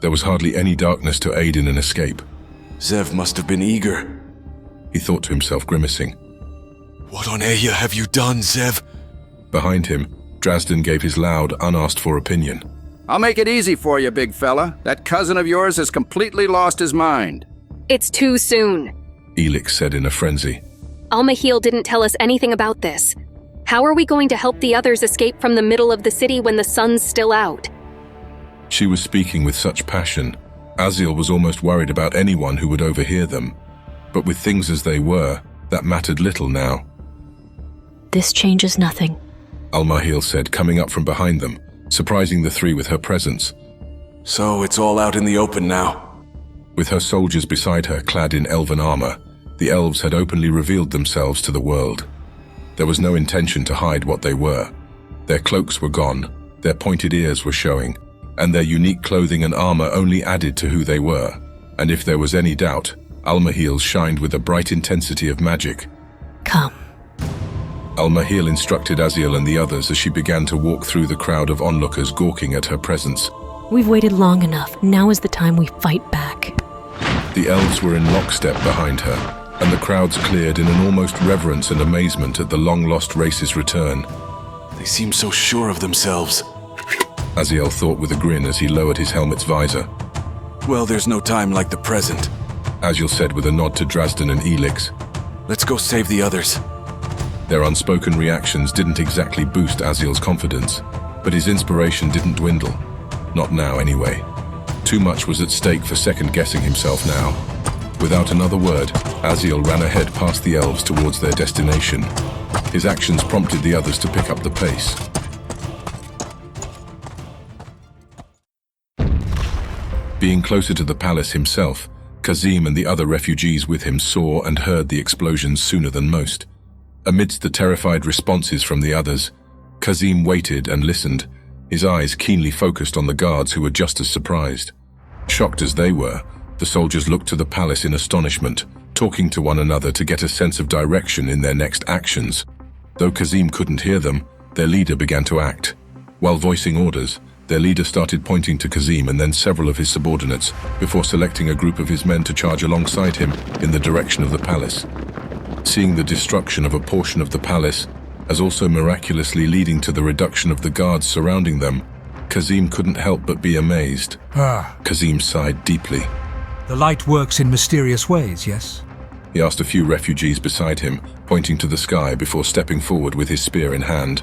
B: There was hardly any darkness to aid in an escape.
C: Zev must have been eager,
B: he thought to himself, grimacing.
C: What on Aya have you done, Zev?
B: Behind him, Drazden gave his loud, unasked-for opinion.
E: I'll make it easy for you, big fella. That cousin of yours has completely lost his mind.
J: It's too soon,
B: Elix said in a frenzy.
J: Almahil didn't tell us anything about this. How are we going to help the others escape from the middle of the city when the sun's still out?
B: She was speaking with such passion. Aziel was almost worried about anyone who would overhear them. But with things as they were, that mattered little now.
O: This changes nothing.
B: Almahil said, coming up from behind them, surprising the three with her presence.
C: So it's all out in the open now.
B: With her soldiers beside her, clad in elven armor, the elves had openly revealed themselves to the world. There was no intention to hide what they were. Their cloaks were gone, their pointed ears were showing, and their unique clothing and armor only added to who they were. And if there was any doubt, Almahil shined with a bright intensity of magic.
O: Come.
B: Almahil instructed Aziel and the others as she began to walk through the crowd of onlookers gawking at her presence.
O: We've waited long enough. Now is the time we fight back.
B: The elves were in lockstep behind her, and the crowds cleared in an almost reverence and amazement at the long-lost race's return.
C: They seem so sure of themselves.
B: Aziel thought with a grin as he lowered his helmet's visor.
C: Well, there's no time like the present,
B: Aziel said with a nod to Drazden and Elix.
C: Let's go save the others.
B: Their unspoken reactions didn't exactly boost Aziel's confidence, but his inspiration didn't dwindle. Not now, anyway. Too much was at stake for second-guessing himself now. Without another word, Aziel ran ahead past the elves towards their destination. His actions prompted the others to pick up the pace. Being closer to the palace himself, Kazim and the other refugees with him saw and heard the explosions sooner than most. Amidst the terrified responses from the others, Kazim waited and listened, his eyes keenly focused on the guards who were just as surprised. Shocked as they were, the soldiers looked to the palace in astonishment, talking to one another to get a sense of direction in their next actions. Though Kazim couldn't hear them, their leader began to act. While voicing orders, their leader started pointing to Kazim and then several of his subordinates, before selecting a group of his men to charge alongside him in the direction of the palace. Seeing the destruction of a portion of the palace, as also miraculously leading to the reduction of the guards surrounding them, Kazim couldn't help but be amazed. Kazim sighed deeply.
G: The light works in mysterious ways, yes?
B: He asked a few refugees beside him, pointing to the sky before stepping forward with his spear in hand.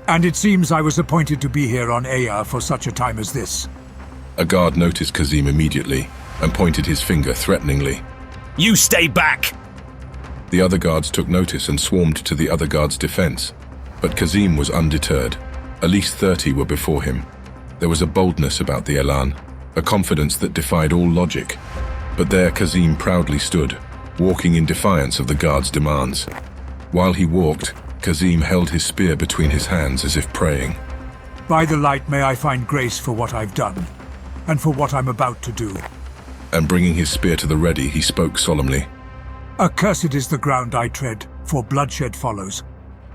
G: And it seems I was appointed to be here on Aya for such a time as this.
B: A guard noticed Kazim immediately and pointed his finger threateningly.
N: You stay back!
B: The other guards took notice and swarmed to the other guard's defense. But Kazim was undeterred. At least 30 were before him. There was a boldness about the Elan, a confidence that defied all logic. But there Kazim proudly stood, walking in defiance of the guards' demands. While he walked, Kazim held his spear between his hands as if praying.
G: By the light may I find grace for what I've done, and for what I'm about to do.
B: And bringing his spear to the ready, he spoke solemnly.
G: Accursed is the ground I tread, for bloodshed follows.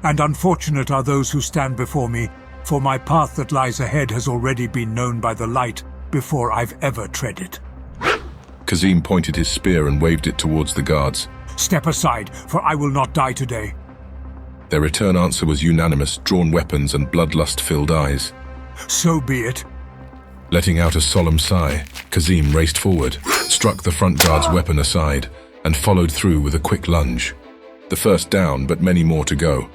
G: And unfortunate are those who stand before me, for my path that lies ahead has already been known by the light before I've ever treaded.
B: Kazim pointed his spear and waved it towards the guards.
G: Step aside, for I will not die today.
B: Their return answer was unanimous, drawn weapons and bloodlust-filled eyes.
G: So be it.
B: Letting out a solemn sigh, Kazim raced forward, struck the front guard's weapon aside, and followed through with a quick lunge. The first down, but many more to go.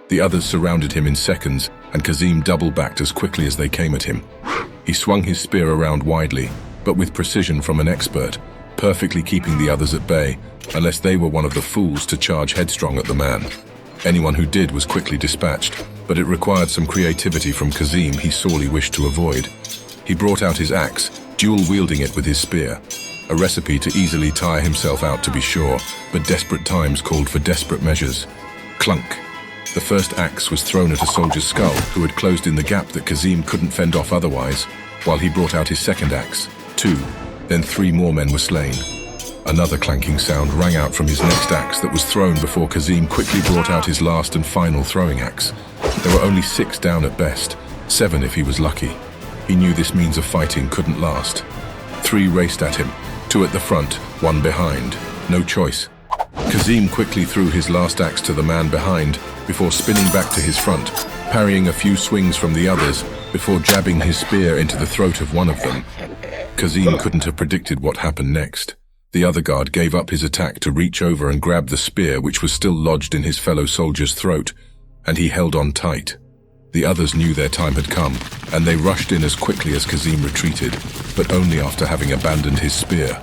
B: The others surrounded him in seconds, and Kazim double-backed as quickly as they came at him. He swung his spear around widely, but with precision from an expert, perfectly keeping the others at bay, unless they were one of the fools to charge headstrong at the man. Anyone who did was quickly dispatched, but it required some creativity from Kazim he sorely wished to avoid. He brought out his axe, dual-wielding it with his spear. A recipe to easily tire himself out, to be sure, but desperate times called for desperate measures. Clunk. The first axe was thrown at a soldier's skull who had closed in the gap that Kazim couldn't fend off otherwise, while he brought out his second axe. 2. Then 3 more men were slain. Another clanking sound rang out from his next axe that was thrown before Kazim quickly brought out his last and final throwing axe. There were only 6 down at best, 7 if he was lucky. He knew this means of fighting couldn't last. 3 raced at him, 2 at the front, 1 behind. No choice. Kazim quickly threw his last axe to the man behind before spinning back to his front, parrying a few swings from the others before jabbing his spear into the throat of one of them. Kazim couldn't have predicted what happened next. The other guard gave up his attack to reach over and grab the spear which was still lodged in his fellow soldier's throat, and he held on tight. The others knew their time had come, and they rushed in as quickly as Kazim retreated, but only after having abandoned his spear.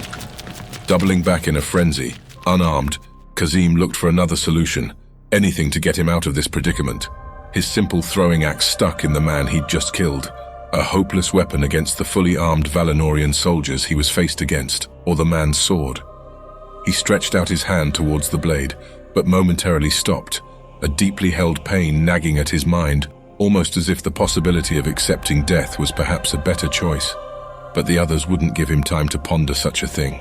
B: Doubling back in a frenzy, Unarmed, Kazim looked for another solution, anything to get him out of this predicament. His simple throwing axe stuck in the man he'd just killed, a hopeless weapon against the fully armed Valinorian soldiers he was faced against, or the man's sword. He stretched out his hand towards the blade, but momentarily stopped, a deeply held pain nagging at his mind, almost as if the possibility of accepting death was perhaps a better choice. But the others wouldn't give him time to ponder such a thing.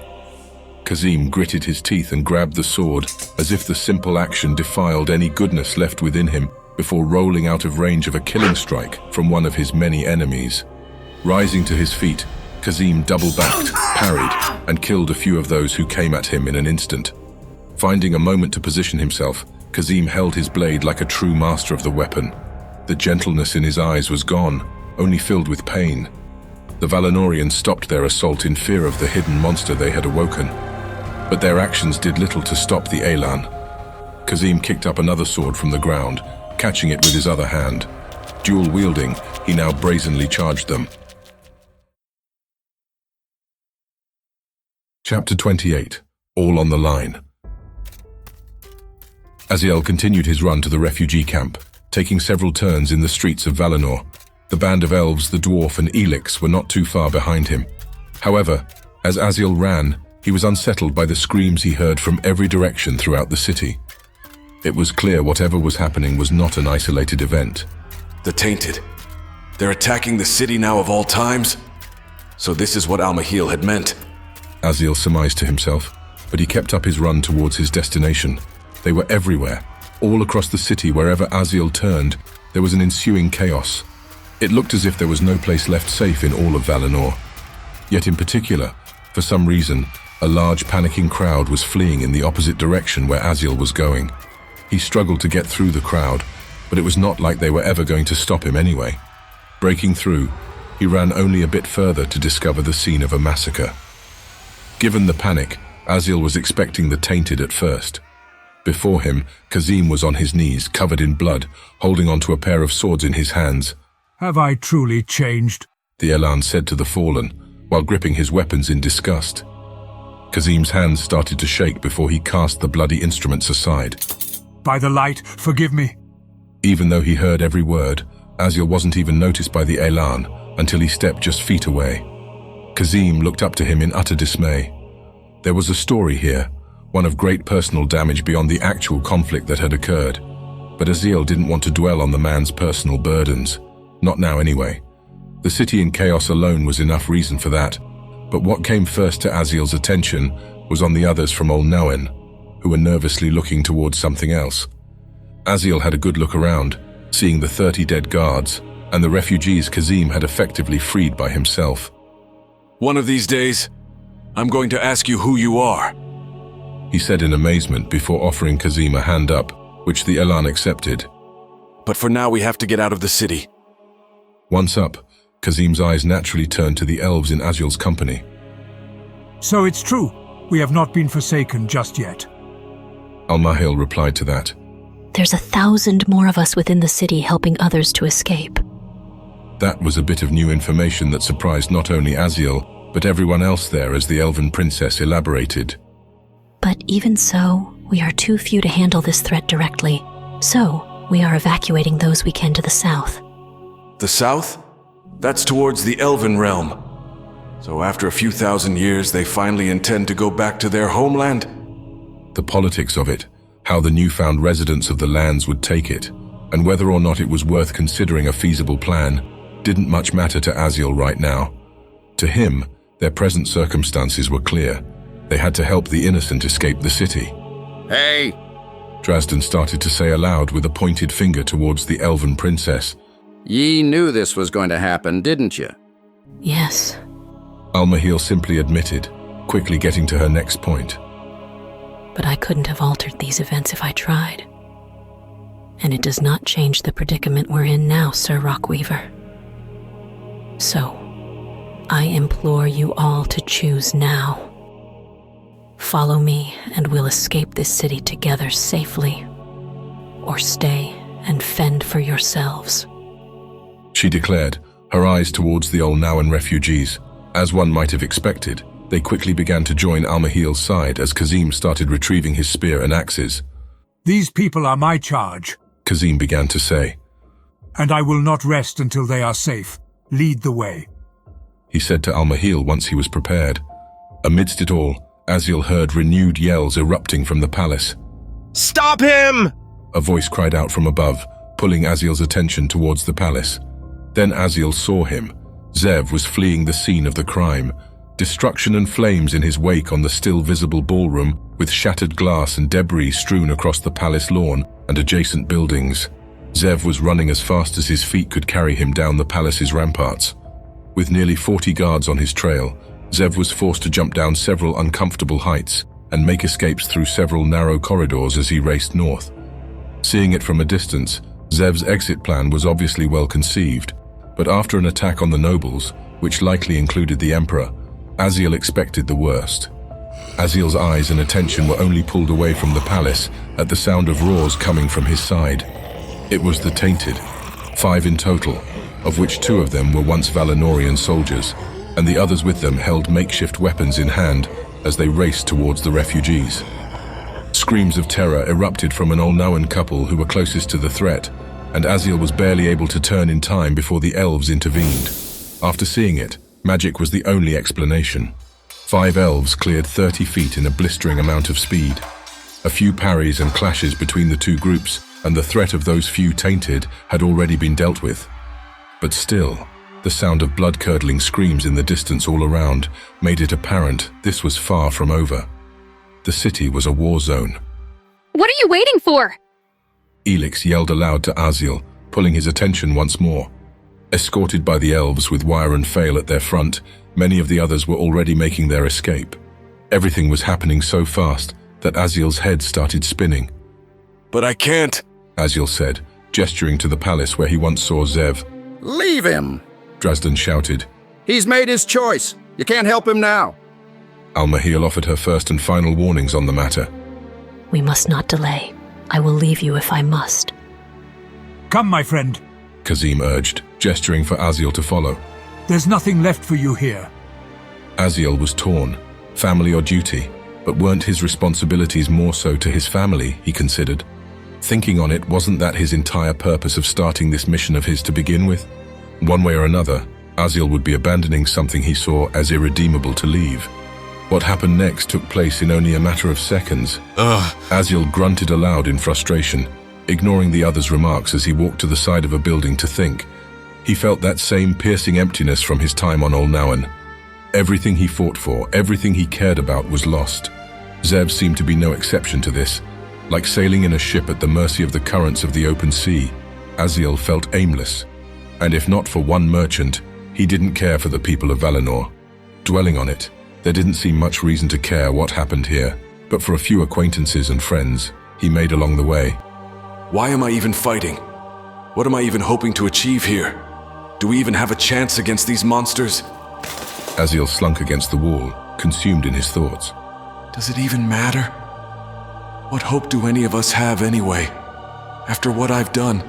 B: Kazim gritted his teeth and grabbed the sword, as if the simple action defiled any goodness left within him, before rolling out of range of a killing strike from one of his many enemies. Rising to his feet, Kazim double-backed, parried, and killed a few of those who came at him in an instant. Finding a moment to position himself, Kazim held his blade like a true master of the weapon. The gentleness in his eyes was gone, only filled with pain. The Valinorians stopped their assault in fear of the hidden monster they had awoken. But their actions did little to stop the Elan. Kazim kicked up another sword from the ground, catching it with his other hand. Dual-wielding, he now brazenly charged them. Chapter 28. All on the Line. Aziel continued his run to the refugee camp, taking several turns in the streets of Valinor. The band of elves, the dwarf, and Elix were not too far behind him. However, as Aziel ran, he was unsettled by the screams he heard from every direction throughout the city. It was clear whatever was happening was not an isolated event.
C: The Tainted. They're attacking the city now of all times? So this is what Almahil had meant.
B: Aziel surmised to himself, but he kept up his run towards his destination. They were everywhere. All across the city, wherever Aziel turned, there was an ensuing chaos. It looked as if there was no place left safe in all of Valinor. Yet in particular, for some reason, a large panicking crowd was fleeing in the opposite direction where Aziel was going. He struggled to get through the crowd, but it was not like they were ever going to stop him anyway. Breaking through, he ran only a bit further to discover the scene of a massacre. Given the panic, Aziel was expecting the Tainted at first. Before him, Kazim was on his knees, covered in blood, holding onto a pair of swords in his hands.
G: Have I truly changed?
B: The Elan said to the fallen, while gripping his weapons in disgust. Kazim's hands started to shake before he cast the bloody instruments aside.
G: By the light, forgive me.
B: Even though he heard every word, Aziel wasn't even noticed by the Elan until he stepped just feet away. Kazim looked up to him in utter dismay. There was a story here, one of great personal damage beyond the actual conflict that had occurred. But Aziel didn't want to dwell on the man's personal burdens. Not now anyway. The city in chaos alone was enough reason for that. But what came first to Aziel's attention was on the others from Old Noen, who were nervously looking towards something else. Aziel had a good look around, seeing the 30 dead guards, and the refugees Kazim had effectively freed by himself.
C: One of these days, I'm going to ask you who you are,
B: he said in amazement before offering Kazim a hand up, which the Elan accepted.
C: But for now we have to get out of the city.
B: Once up, Kazim's eyes naturally turned to the elves in Aziel's company.
G: So it's true, we have not been forsaken just yet.
B: Almahil replied to that.
O: There's 1,000 more of us within the city helping others to escape.
B: That was a bit of new information that surprised not only Aziel, but everyone else there as the elven princess elaborated.
O: But even so, we are too few to handle this threat directly. So, we are evacuating those we can to the south.
C: The south? That's towards the Elven realm. So after a few thousand years, they finally intend to go back to their homeland?
B: The politics of it, how the newfound residents of the lands would take it, and whether or not it was worth considering a feasible plan, didn't much matter to Aziel right now. To him, their present circumstances were clear. They had to help the innocent escape the city.
E: Hey!
B: Drazden started to say aloud with a pointed finger towards the elven princess.
E: Ye knew this was going to happen, didn't you?
O: Yes.
B: Almahil simply admitted, quickly getting to her next point.
O: But I couldn't have altered these events if I tried. And it does not change the predicament we're in now, Sir Rockweaver. So, I implore you all to choose now. Follow me, and we'll escape this city together safely. Or stay and fend for yourselves.
B: She declared, her eyes towards the Old Noen refugees, as one might have expected. They quickly began to join Al-Mahil's side as Kazim started retrieving his spear and axes.
G: These people are my charge,
B: Kazim began to say.
G: And I will not rest until they are safe. Lead the way,
B: he said to Al-Mahil once he was prepared. Amidst it all, Aziel heard renewed yells erupting from the palace.
P: Stop him!
B: A voice cried out from above, pulling Aziel's attention towards the palace. Then Aziel saw him. Zev was fleeing the scene of the crime. Destruction and flames in his wake on the still visible ballroom, with shattered glass and debris strewn across the palace lawn and adjacent buildings. Zev was running as fast as his feet could carry him down the palace's ramparts. With nearly 40 guards on his trail, Zev was forced to jump down several uncomfortable heights and make escapes through several narrow corridors as he raced north. Seeing it from a distance, Zev's exit plan was obviously well conceived, but after an attack on the nobles, which likely included the Emperor, Aziel expected the worst. Aziel's eyes and attention were only pulled away from the palace at the sound of roars coming from his side. It was the Tainted, 5 in total, of which 2 of them were once Valinorian soldiers, and the others with them held makeshift weapons in hand as they raced towards the refugees. Screams of terror erupted from an Olnawan couple who were closest to the threat, and Aziel was barely able to turn in time before the elves intervened. After seeing it, magic was the only explanation. 5 elves cleared 30 feet in a blistering amount of speed. A few parries and clashes between the 2 groups, and the threat of those few Tainted had already been dealt with. But still, the sound of blood-curdling screams in the distance all around made it apparent this was far from over. The city was a war zone.
J: What are you waiting for?
B: Elix yelled aloud to Aziel, pulling his attention once more. Escorted by the elves with Wire and Fail at their front, many of the others were already making their escape. Everything was happening so fast that Aziel's head started spinning.
C: But I can't,
B: Aziel said, gesturing to the palace where he once saw Zev.
E: Leave him,
B: Drazdan shouted.
E: He's made his choice. You can't help him now.
B: Al-Mahil offered her first and final warnings on the matter.
O: We must not delay. I will leave you if I must.
G: Come, my friend,
B: Kazim urged, gesturing for Aziel to follow.
G: There's nothing left for you here.
B: Aziel was torn, family or duty, but weren't his responsibilities more so to his family, he considered. Thinking on it, wasn't that his entire purpose of starting this mission of his to begin with? One way or another, Aziel would be abandoning something he saw as irredeemable to leave. What happened next took place in only a matter of seconds. Aziel grunted aloud in frustration, ignoring the others' remarks as he walked to the side of a building to think. He felt that same piercing emptiness from his time on Olnawan. Everything he fought for, everything he cared about was lost. Zev seemed to be no exception to this. Like sailing in a ship at the mercy of the currents of the open sea, Aziel felt aimless. And if not for one merchant, he didn't care for the people of Valinor. Dwelling on it, there didn't seem much reason to care what happened here, but for a few acquaintances and friends he made along the way.
C: Why am I even fighting? What am I even hoping to achieve here? Do we even have a chance against these monsters?
B: Aziel slunk against the wall, consumed in his thoughts.
C: Does it even matter? What hope do any of us have anyway? After what I've done,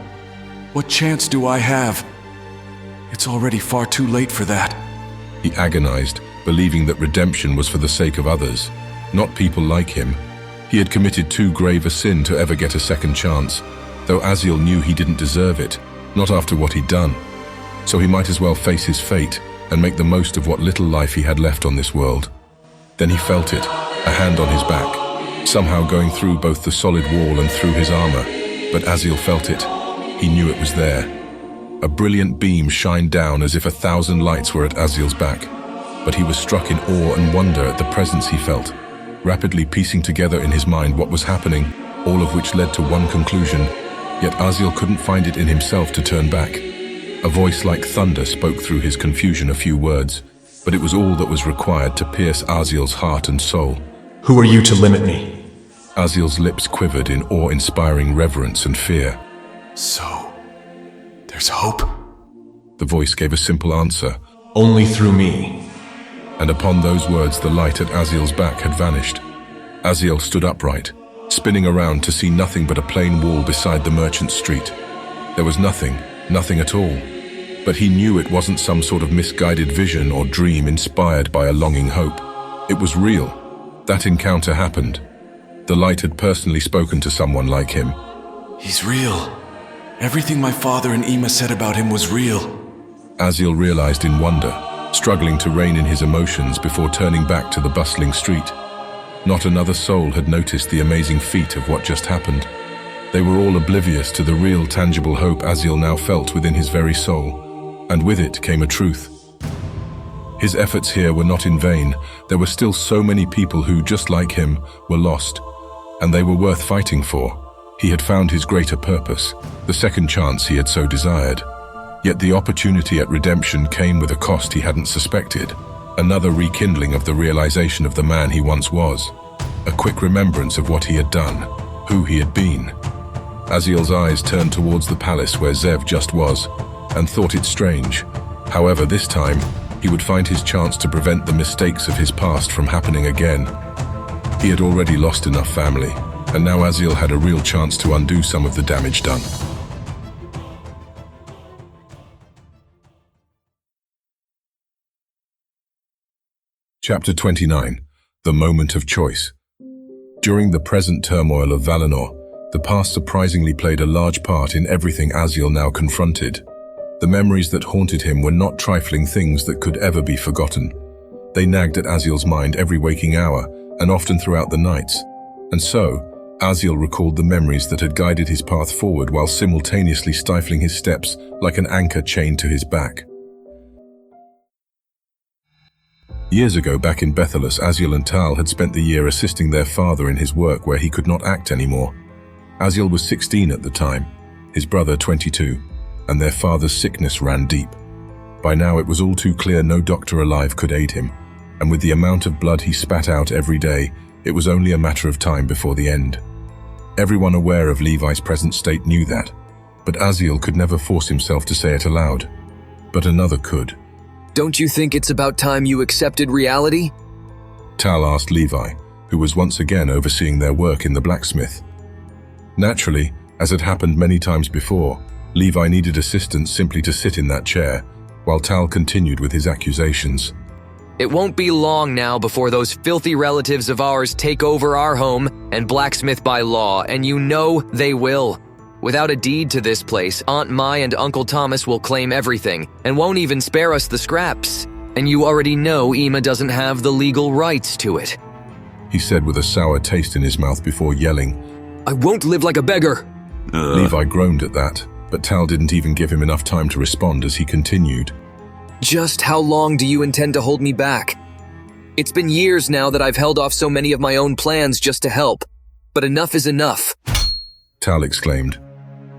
C: what chance do I have? It's already far too late for that.
B: He agonized, believing that redemption was for the sake of others, not people like him. He had committed too grave a sin to ever get a second chance, though Aziel knew he didn't deserve it, not after what he'd done. So he might as well face his fate and make the most of what little life he had left on this world. Then he felt it, a hand on his back, somehow going through both the solid wall and through his armor. But Aziel felt it. He knew it was there. A brilliant beam shined down as if 1,000 lights were at Aziel's back. But he was struck in awe and wonder at the presence he felt, rapidly piecing together in his mind what was happening, all of which led to one conclusion. Yet Aziel couldn't find it in himself to turn back. A voice like thunder spoke through his confusion a few words, but it was all that was required to pierce Aziel's heart and soul.
U: Who are you to limit me?
B: Aziel's lips quivered in awe-inspiring reverence and fear.
C: So, there's hope?
B: The voice gave a simple answer.
U: Only through me.
B: And upon those words the light at Aziel's back had vanished. Aziel stood upright, spinning around to see nothing but a plain wall beside the merchant street. There was nothing at all. But he knew it wasn't some sort of misguided vision or dream inspired by a longing hope. It was real. That encounter happened. The light had personally spoken to someone like him.
C: He's real. Everything my father and Ima said about him was real.
B: Aziel realized in wonder, struggling to rein in his emotions before turning back to the bustling street. Not another soul had noticed the amazing feat of what just happened. They were all oblivious to the real, tangible hope Aziel now felt within his very soul, and with it came a truth. His efforts here were not in vain. There were still so many people who, just like him, were lost, and they were worth fighting for. He had found his greater purpose, the second chance he had so desired. Yet the opportunity at redemption came with a cost he hadn't suspected. Another rekindling of the realization of the man he once was. A quick remembrance of what he had done, who he had been. Aziel's eyes turned towards the palace where Zev just was, and thought it strange. However, this time, he would find his chance to prevent the mistakes of his past from happening again. He had already lost enough family, and now Aziel had a real chance to undo some of the damage done. Chapter 29. The Moment of Choice. During the present turmoil of Valinor, the past surprisingly played a large part in everything Aziel now confronted. The memories that haunted him were not trifling things that could ever be forgotten. They nagged at Aziel's mind every waking hour, and often throughout the nights. And so, Aziel recalled the memories that had guided his path forward while simultaneously stifling his steps like an anchor chained to his back. Years ago, back in Bethelus, Aziel and Tal had spent the year assisting their father in his work where he could not act anymore. Aziel was 16 at the time, his brother 22, and their father's sickness ran deep. By now it was all too clear no doctor alive could aid him, and with the amount of blood he spat out every day, it was only a matter of time before the end. Everyone aware of Levi's present state knew that, but Aziel could never force himself to say it aloud. But another could.
Q: Don't you think it's about time you accepted reality?
B: Tal asked Levi, who was once again overseeing their work in the blacksmith. Naturally, as had happened many times before, Levi needed assistance simply to sit in that chair, while Tal continued with his accusations.
Q: It won't be long now before those filthy relatives of ours take over our home and blacksmith by law, and you know they will. Without a deed to this place, Aunt Mai and Uncle Thomas will claim everything, and won't even spare us the scraps. And you already know Ima doesn't have the legal rights to it.
B: He said with a sour taste in his mouth before yelling,
Q: I won't live like a beggar!
B: Levi groaned at that, but Tal didn't even give him enough time to respond as he continued.
Q: Just how long do you intend to hold me back? It's been years now that I've held off so many of my own plans just to help. But enough is enough.
B: Tal exclaimed.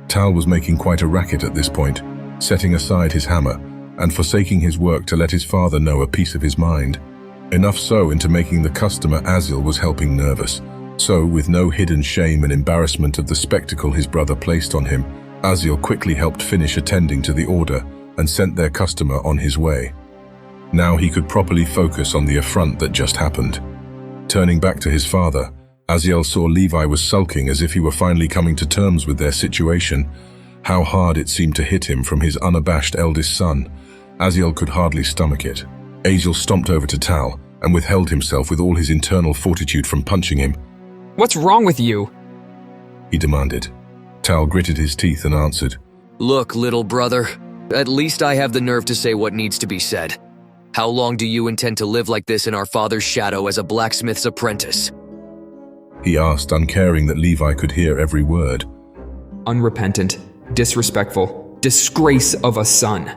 B: Tal was making quite a racket at this point, setting aside his hammer and forsaking his work to let his father know a piece of his mind. Enough so into making the customer Aziel was helping nervous. So, with no hidden shame and embarrassment of the spectacle his brother placed on him, Aziel quickly helped finish attending to the order and sent their customer on his way. Now he could properly focus on the affront that just happened. Turning back to his father, Aziel saw Levi was sulking as if he were finally coming to terms with their situation. How hard it seemed to hit him from his unabashed eldest son. Aziel could hardly stomach it. Aziel stomped over to Tal and withheld himself with all his internal fortitude from punching him.
V: What's wrong with you?
B: He demanded. Tal gritted his teeth and answered,
Q: Look, little brother, at least I have the nerve to say what needs to be said. How long do you intend to live like this in our father's shadow as a blacksmith's apprentice?
B: He asked, uncaring that Levi could hear every word.
V: Unrepentant, disrespectful, disgrace of a son.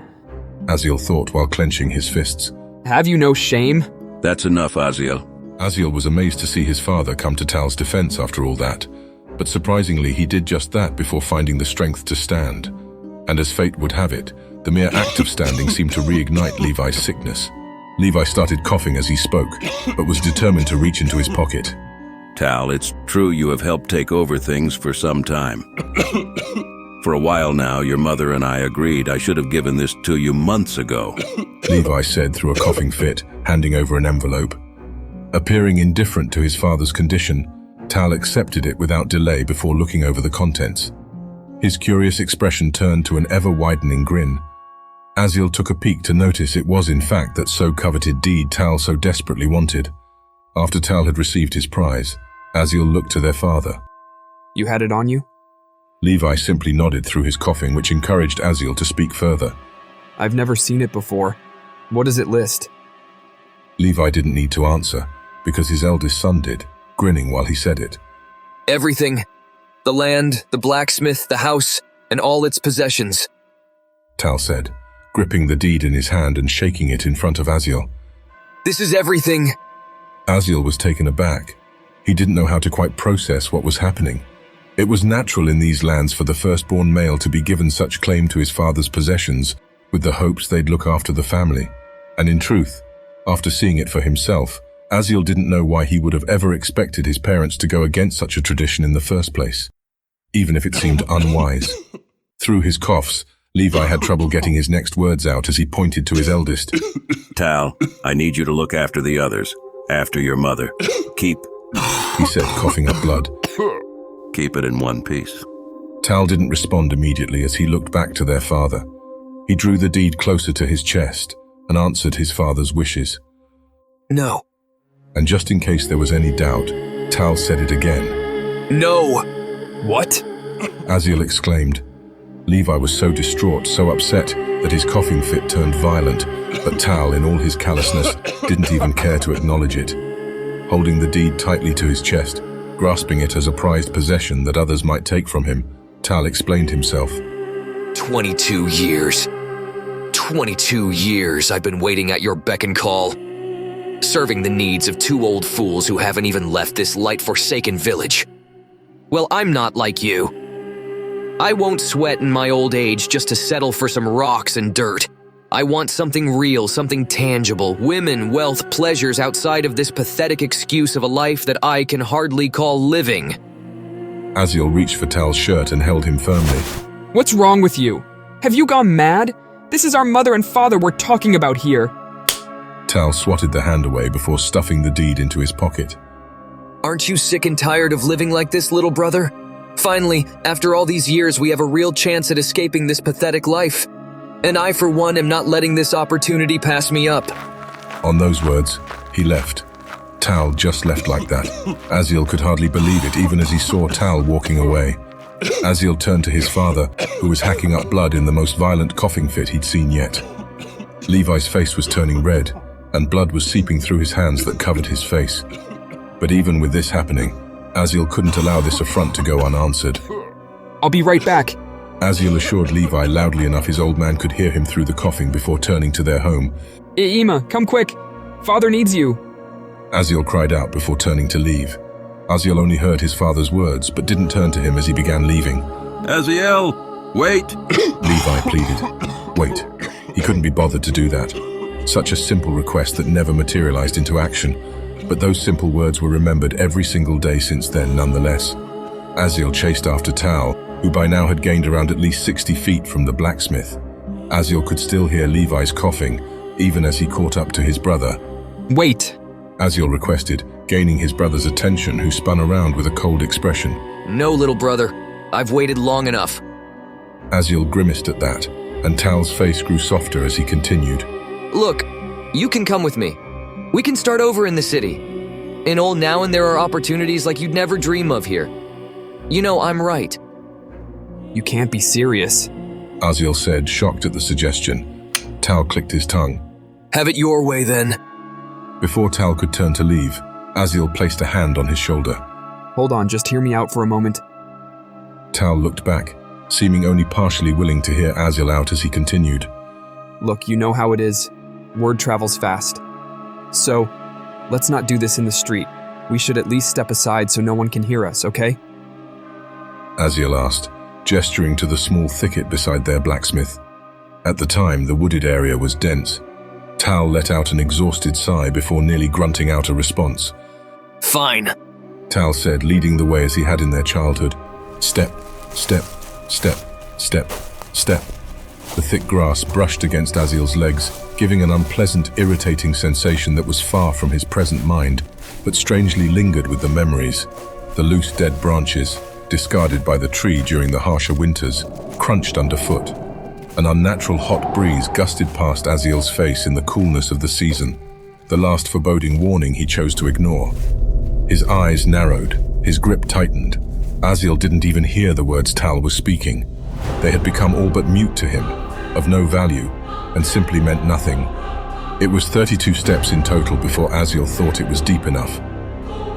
B: Aziel thought while clenching his fists.
V: Have you no shame?
T: That's enough, Aziel.
B: Aziel was amazed to see his father come to Tal's defense after all that, but surprisingly he did just that before finding the strength to stand. And as fate would have it, the mere act of standing seemed to reignite Levi's sickness. Levi started coughing as he spoke, but was determined to reach into his pocket.
T: Tal, it's true you have helped take over things for some time. For a while now, your mother and I agreed I should have given this to you months ago.
B: Levi said through a coughing fit, handing over an envelope. Appearing indifferent to his father's condition, Tal accepted it without delay before looking over the contents. His curious expression turned to an ever-widening grin. Aziel took a peek to notice it was in fact that so coveted deed Tal so desperately wanted. After Tal had received his prize, Aziel looked to their father.
V: You had it on you?
B: Levi simply nodded through his coughing, which encouraged Aziel to speak further.
V: I've never seen it before. What does it list?
B: Levi didn't need to answer, because his eldest son did, grinning while he said it.
Q: Everything. The land, the blacksmith, the house, and all its possessions.
B: Tal said, gripping the deed in his hand and shaking it in front of Aziel.
Q: This is everything.
B: Aziel was taken aback. He didn't know how to quite process what was happening. It was natural in these lands for the firstborn male to be given such claim to his father's possessions, with the hopes they'd look after the family. And in truth, after seeing it for himself, Aziel didn't know why he would have ever expected his parents to go against such a tradition in the first place, even if it seemed unwise. Through his coughs, Levi had trouble getting his next words out as he pointed to his eldest.
T: Tal, I need you to look after the others, after your mother. Keep,
B: he said, coughing up blood.
T: Keep it in one piece.
B: Tal didn't respond immediately as he looked back to their father. He drew the deed closer to his chest and answered his father's wishes.
Q: No.
B: And just in case there was any doubt, Tal said it again.
Q: No!
V: What?
B: Aziel exclaimed. Levi was so distraught, so upset, that his coughing fit turned violent, but Tal, in all his callousness, didn't even care to acknowledge it. Holding the deed tightly to his chest, grasping it as a prized possession that others might take from him, Tal explained himself.
Q: 22 years. 22 years I've been waiting at your beck and call, serving the needs of two old fools who haven't even left this light-forsaken village. Well, I'm not like you. I won't sweat in my old age just to settle for some rocks and dirt. I want something real, something tangible, women, wealth, pleasures outside of this pathetic excuse of a life that I can hardly call living.
B: Aziel reached for Tal's shirt and held him firmly.
V: What's wrong with you? Have you gone mad? This is our mother and father we're talking about here.
B: Tal swatted the hand away before stuffing the deed into his pocket.
Q: Aren't you sick and tired of living like this, little brother? Finally, after all these years, we have a real chance at escaping this pathetic life. And I, for one, am not letting this opportunity pass me up.
B: On those words, he left. Tal just left like that. Aziel could hardly believe it, even as he saw Tal walking away. Aziel turned to his father, who was hacking up blood in the most violent coughing fit he'd seen yet. Levi's face was turning red, and blood was seeping through his hands that covered his face. But even with this happening, Aziel couldn't allow this affront to go unanswered.
V: I'll be right back.
B: Aziel assured Levi loudly enough his old man could hear him through the coughing before turning to their home.
V: Ima, come quick. Father needs you.
B: Aziel cried out before turning to leave. Aziel only heard his father's words, but didn't turn to him as he began leaving.
T: Aziel, wait!
B: Levi pleaded. Wait. He couldn't be bothered to do that. Such a simple request that never materialized into action. But those simple words were remembered every single day since then, nonetheless. Aziel chased after Tal, who by now had gained around at least 60 feet from the blacksmith. Aziel could still hear Levi's coughing, even as he caught up to his brother.
V: Wait!
B: Aziel requested, gaining his brother's attention, who spun around with a cold expression.
Q: No, little brother. I've waited long enough.
B: Aziel grimaced at that, and Tal's face grew softer as he continued.
Q: Look, you can come with me. We can start over in the city. In Old Nowan, there are opportunities like you'd never dream of here. You know, I'm right.
V: You can't be serious.
B: Aziel said, shocked at the suggestion. Tal clicked his tongue.
Q: Have it your way, then.
B: Before Tal could turn to leave, Aziel placed a hand on his shoulder.
V: Hold on, just hear me out for a moment.
B: Tal looked back, seeming only partially willing to hear Aziel out as he continued.
V: Look, you know how it is. Word travels fast. So, let's not do this in the street. We should at least step aside so no one can hear us, okay?
B: Aziel asked, gesturing to the small thicket beside their blacksmith. At the time, the wooded area was dense. Tal let out an exhausted sigh before nearly grunting out a response.
Q: Fine,
B: Tal said, leading the way as he had in their childhood. Step, step, step, step, step. The thick grass brushed against Aziel's legs, giving an unpleasant, irritating sensation that was far from his present mind, but strangely lingered with the memories. The loose, dead branches, discarded by the tree during the harsher winters, crunched underfoot. An unnatural hot breeze gusted past Aziel's face in the coolness of the season. the last foreboding warning he chose to ignore. His eyes narrowed, his grip tightened. Aziel didn't even hear the words Tal was speaking. They had become all but mute to him, of no value, and simply meant nothing. It was 32 steps in total before Aziel thought it was deep enough.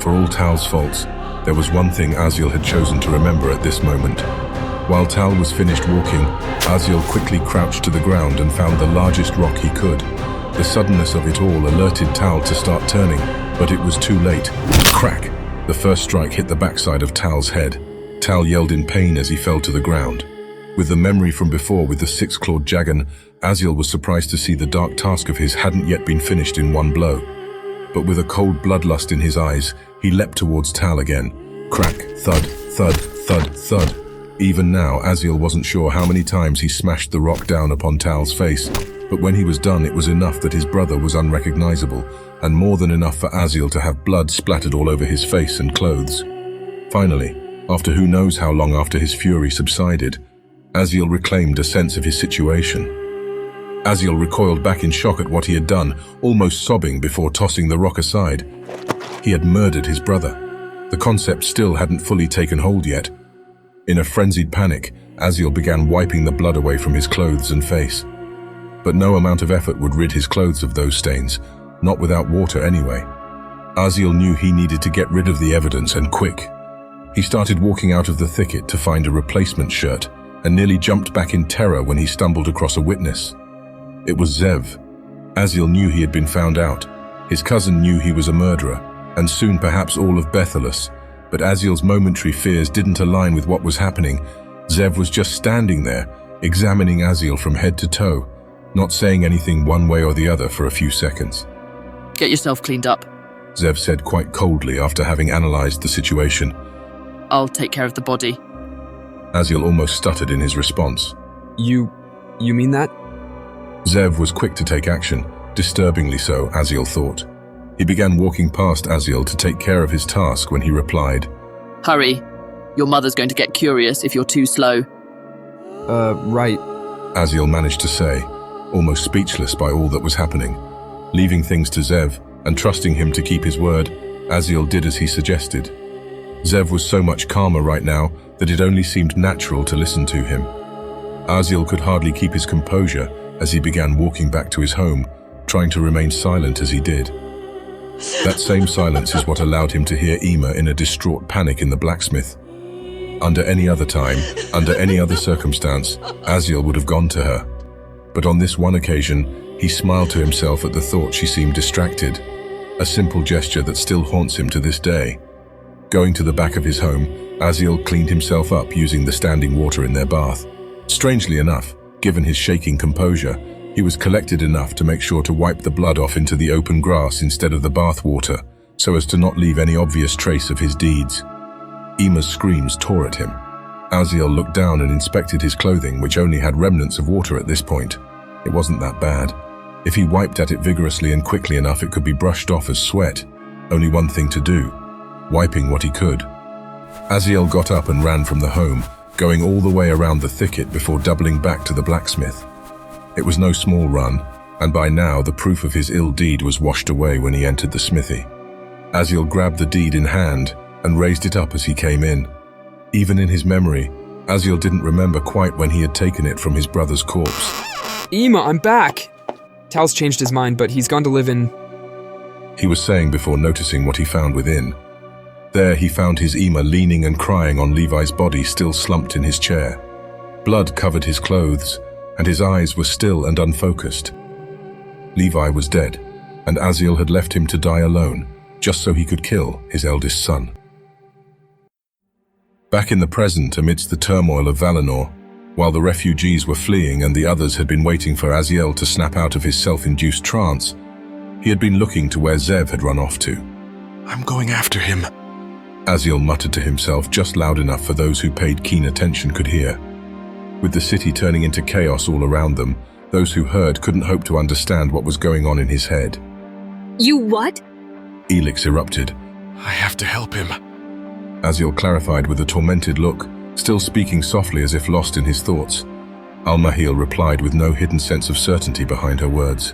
B: For all Tal's faults, there was one thing Aziel had chosen to remember at this moment. While Tal was finished walking, Aziel quickly crouched to the ground and found the largest rock he could. The suddenness of it all alerted Tal to start turning, but it was too late. Crack! The first strike hit the backside of Tal's head. Tal yelled in pain as he fell to the ground. With the memory from before with the six-clawed Jagan, Aziel was surprised to see the dark task of his hadn't yet been finished in one blow. But with a cold bloodlust in his eyes, he leapt towards Tal again. Crack, thud, thud, thud, thud. Even now, Aziel wasn't sure how many times he smashed the rock down upon Tal's face, but when he was done, it was enough that his brother was unrecognizable, and more than enough for Aziel to have blood splattered all over his face and clothes. Finally, after who knows how long after his fury subsided, Aziel reclaimed a sense of his situation. Aziel recoiled back in shock at what he had done, almost sobbing before tossing the rock aside. He had murdered his brother. The concept still hadn't fully taken hold yet. In a frenzied panic, Aziel began wiping the blood away from his clothes and face. But no amount of effort would rid his clothes of those stains, not without water anyway. Aziel knew he needed to get rid of the evidence, and quick. He started walking out of the thicket to find a replacement shirt, and nearly jumped back in terror when he stumbled across a witness. It was Zev. Aziel knew he had been found out. His cousin knew he was a murderer, and soon perhaps all of Bethelus. But Aziel's momentary fears didn't align with what was happening. Zev was just standing there, examining Aziel from head to toe, not saying anything one way or the other for a few seconds.
A: Get yourself cleaned up,
B: Zev said quite coldly after having analyzed the situation.
A: I'll take care of the body.
B: Aziel almost stuttered in his response.
V: You mean that?
B: Zev was quick to take action, disturbingly so, Aziel thought. He began walking past Aziel to take care of his task when he replied,
A: Hurry. Your mother's going to get curious if you're too slow.
V: Right.
B: Aziel managed to say, almost speechless by all that was happening. Leaving things to Zev and trusting him to keep his word, Aziel did as he suggested. Zev was so much calmer right now that it only seemed natural to listen to him. Aziel could hardly keep his composure as he began walking back to his home, trying to remain silent as he did. That same silence is what allowed him to hear Ema in a distraught panic in the blacksmith. Under any other time, under any other circumstance, Aziel would have gone to her. But on this one occasion, he smiled to himself at the thought she seemed distracted, a simple gesture that still haunts him to this day. Going to the back of his home, Aziel cleaned himself up using the standing water in their bath. Strangely enough, given his shaking composure, he was collected enough to make sure to wipe the blood off into the open grass instead of the bath water, so as to not leave any obvious trace of his deeds. Ema's screams tore at him. Aziel looked down and inspected his clothing, which only had remnants of water at this point. It wasn't that bad. If he wiped at it vigorously and quickly enough, it could be brushed off as sweat. Only one thing to do, wiping what he could. Aziel got up and ran from the home, going all the way around the thicket before doubling back to the blacksmith. It was no small run, and by now the proof of his ill deed was washed away when he entered the smithy. Aziel grabbed the deed in hand and raised it up as he came in. Even in his memory, Aziel didn't remember quite when he had taken it from his brother's corpse.
V: Ema, I'm back! Tal's changed his mind, but he's gone to live in...
B: He was saying before noticing what he found within. There he found his Ema leaning and crying on Levi's body, still slumped in his chair. Blood covered his clothes, and his eyes were still and unfocused. Levi was dead, and Aziel had left him to die alone, just so he could kill his eldest son. Back in the present, amidst the turmoil of Valinor, while the refugees were fleeing and the others had been waiting for Aziel to snap out of his self-induced trance, he had been looking to where Zev had run off to.
C: I'm going after him,
B: Aziel muttered to himself just loud enough for those who paid keen attention could hear. With the city turning into chaos all around them, those who heard couldn't hope to understand what was going on in his head.
J: You what?
B: Elix erupted.
C: I have to help him.
B: Aziel clarified with a tormented look, still speaking softly as if lost in his thoughts. Al-Mahil replied with no hidden sense of certainty behind her words.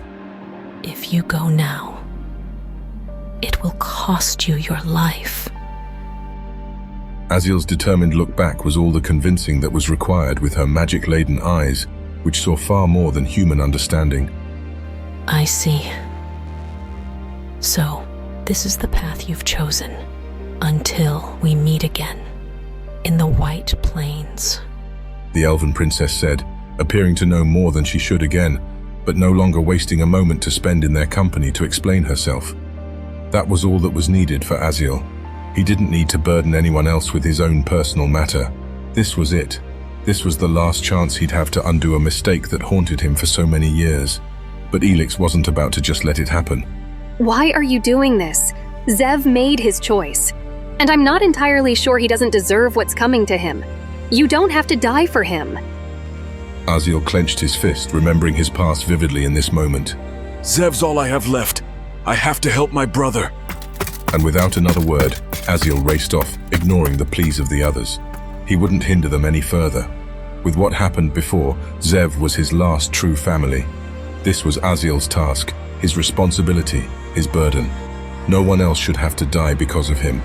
O: If you go now, It will cost you your life.
B: Aziel's determined look back was all the convincing that was required with her magic-laden eyes, which saw far more than human understanding.
O: I see. So, this is the path you've chosen, until we meet again, in the White Plains.
B: The elven princess said, appearing to know more than she should again, but no longer wasting a moment to spend in their company to explain herself. That was all that was needed for Aziel. He didn't need to burden anyone else with his own personal matter. This was it. This was the last chance he'd have to undo a mistake that haunted him for so many years. But E.C.E.N wasn't about to just let it happen.
J: Why are you doing this? Zev made his choice. And I'm not entirely sure he doesn't deserve what's coming to him. You don't have to die for him.
B: Aziel clenched his fist, remembering his past vividly in this moment.
C: Zev's all I have left. I have to help my brother.
B: And without another word, Aziel raced off, ignoring the pleas of the others. He wouldn't hinder them any further. With what happened before, Zev was his last true family. This was Aziel's task, his responsibility, his burden. No one else should have to die because of him.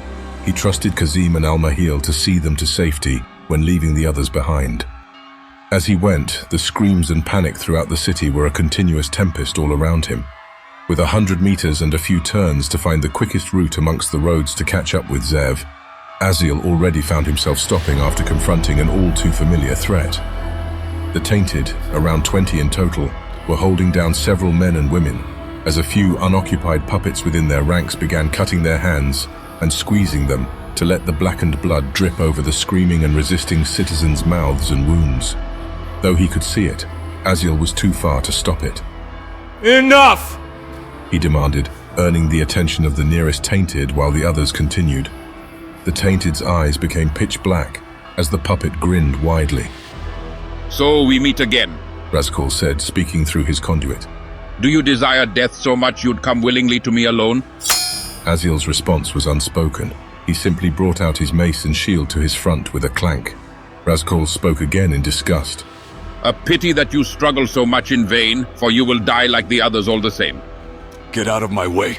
B: He trusted Kazim and Al-Mahil to see them to safety when leaving the others behind. As he went, the screams and panic throughout the city were a continuous tempest all around him. With 100 meters and a few turns to find the quickest route amongst the roads to catch up with Zev, Aziel already found himself stopping after confronting an all-too-familiar threat. The Tainted, around 20 in total, were holding down several men and women, as a few unoccupied puppets within their ranks began cutting their hands and squeezing them to let the blackened blood drip over the screaming and resisting citizens' mouths and wounds. Though he could see it, Aziel was too far to stop it.
H: Enough!
B: He demanded, earning the attention of the nearest Tainted while the others continued. The Tainted's eyes became pitch black as the puppet grinned widely.
H: So we meet again,
B: Razkul said, speaking through his conduit.
H: Do you desire death so much you'd come willingly to me alone?
B: Aziel's response was unspoken. He simply brought out his mace and shield to his front with a clank. Razkul spoke again in disgust.
H: A pity that you struggle so much in vain, for you will die like the others all the same.
C: Get out of my way,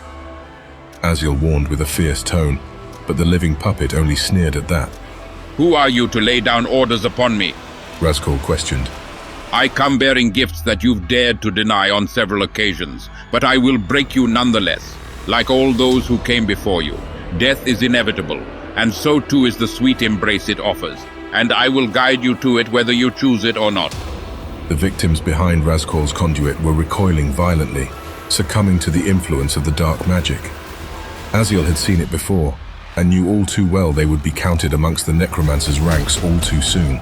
B: Aziel warned with a fierce tone, but the living puppet only sneered at that.
H: Who are you to lay down orders upon me?
B: Razkul questioned.
H: I come bearing gifts that you've dared to deny on several occasions, but I will break you nonetheless. Like all those who came before you, death is inevitable, and so too is the sweet embrace it offers, and I will guide you to it whether you choose it or not.
B: The victims behind Razkul's conduit were recoiling violently, succumbing to the influence of the dark magic. Aziel had seen it before, and knew all too well they would be counted amongst the necromancer's ranks all too soon.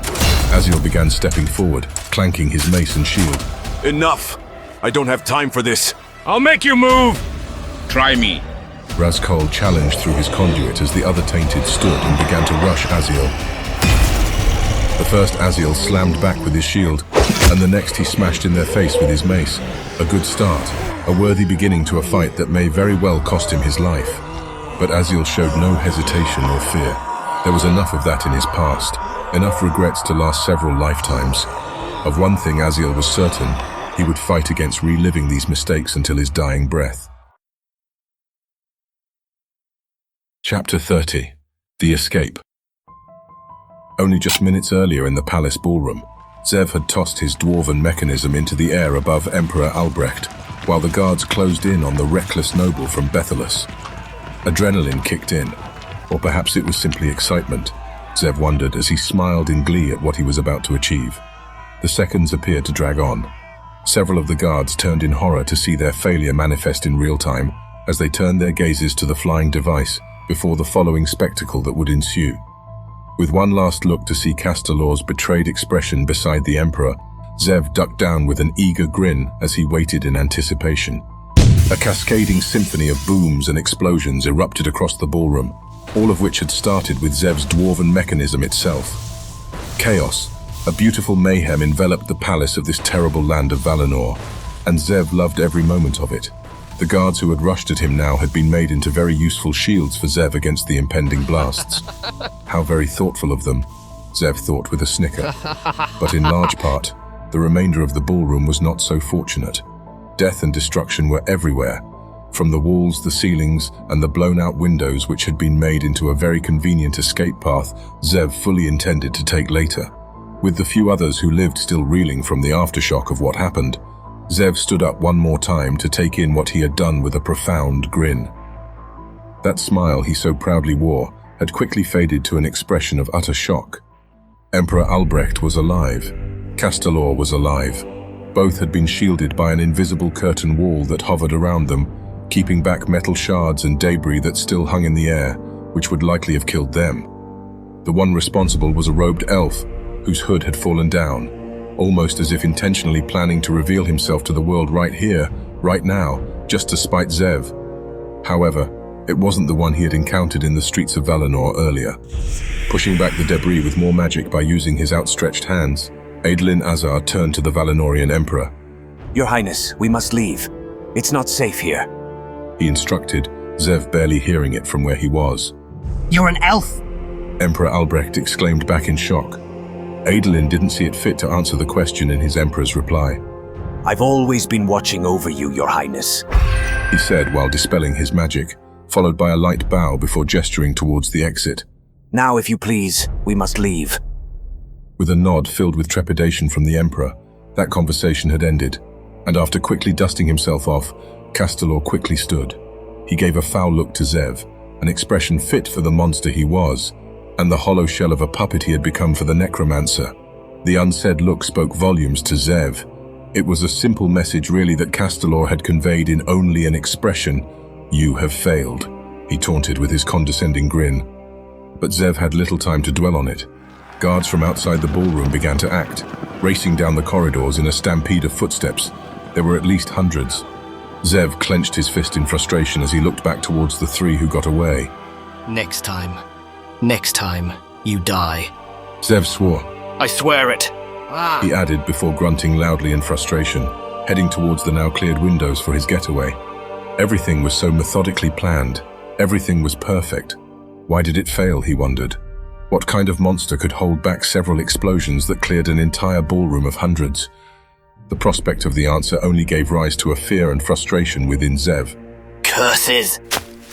B: Aziel began stepping forward, clanking his mace and shield.
C: Enough! I don't have time for this.
H: I'll make you move! Try me.
B: Razkul challenged through his conduit as the other Tainted stood and began to rush Aziel. The first Aziel slammed back with his shield, and the next he smashed in their face with his mace. A good start, a worthy beginning to a fight that may very well cost him his life. But Aziel showed no hesitation or fear. There was enough of that in his past, enough regrets to last several lifetimes. Of one thing Aziel was certain, he would fight against reliving these mistakes until his dying breath. Chapter 30. The Escape. Only just minutes earlier in the palace ballroom, Zev had tossed his dwarven mechanism into the air above Emperor Albrecht, while the guards closed in on the reckless noble from Bethelus. Adrenaline kicked in, or perhaps it was simply excitement, Zev wondered as he smiled in glee at what he was about to achieve. The seconds appeared to drag on. Several of the guards turned in horror to see their failure manifest in real time as they turned their gazes to the flying device before the following spectacle that would ensue. With one last look to see Castalor's betrayed expression beside the Emperor, Zev ducked down with an eager grin as he waited in anticipation. A cascading symphony of booms and explosions erupted across the ballroom, all of which had started with Zev's dwarven mechanism itself. Chaos, a beautiful mayhem enveloped the palace of this terrible land of Valinor, and Zev loved every moment of it. The guards who had rushed at him now had been made into very useful shields for Zev against the impending blasts. How very thoughtful of them, Zev thought with a snicker. But in large part, the remainder of the ballroom was not so fortunate. Death and destruction were everywhere, From the walls, the ceilings, and the blown-out windows which had been made into a very convenient escape path Zev fully intended to take later. With the few others who lived still reeling from the aftershock of what happened, Zev stood up one more time to take in what he had done with a profound grin. That smile he so proudly wore had quickly faded to an expression of utter shock. Emperor Albrecht was alive. Castelor was alive. Both had been shielded by an invisible curtain wall that hovered around them, keeping back metal shards and debris that still hung in the air, which would likely have killed them. The one responsible was a robed elf, whose hood had fallen down, almost as if intentionally planning to reveal himself to the world right here, right now, just to spite Zev. However, it wasn't the one he had encountered in the streets of Valinor earlier. Pushing back the debris with more magic by using his outstretched hands, Adolin Azar turned to the Valinorian Emperor.
M: Your Highness, we must leave. It's not safe here.
B: He instructed, Zev barely hearing it from where he was.
F: You're an elf!
B: Emperor Albrecht exclaimed back in shock. Adolin didn't see it fit to answer the question in his Emperor's reply.
M: I've always been watching over you, Your Highness,
B: he said while dispelling his magic, followed by a light bow before gesturing towards the exit.
M: Now, if you please, we must leave.
B: With a nod filled with trepidation from the Emperor, that conversation had ended, and after quickly dusting himself off, Castelor quickly stood. He gave a foul look to Zev, an expression fit for the monster he was, and the hollow shell of a puppet he had become for the necromancer. The unsaid look spoke volumes to Zev. It was a simple message really that Castelor had conveyed in only an expression. You have failed, he taunted with his condescending grin. But Zev had little time to dwell on it. Guards from outside the ballroom began to act, racing down the corridors in a stampede of footsteps. There were at least hundreds. Zev clenched his fist in frustration as he looked back towards the three who got away.
F: Next time, you die.
B: Zev swore.
F: I swear it.
B: He added before grunting loudly in frustration, heading towards the now cleared windows for his getaway. Everything was so methodically planned. Everything was perfect. Why did it fail, he wondered. What kind of monster could hold back several explosions that cleared an entire ballroom of hundreds? The prospect of the answer only gave rise to a fear and frustration within Zev.
F: Curses!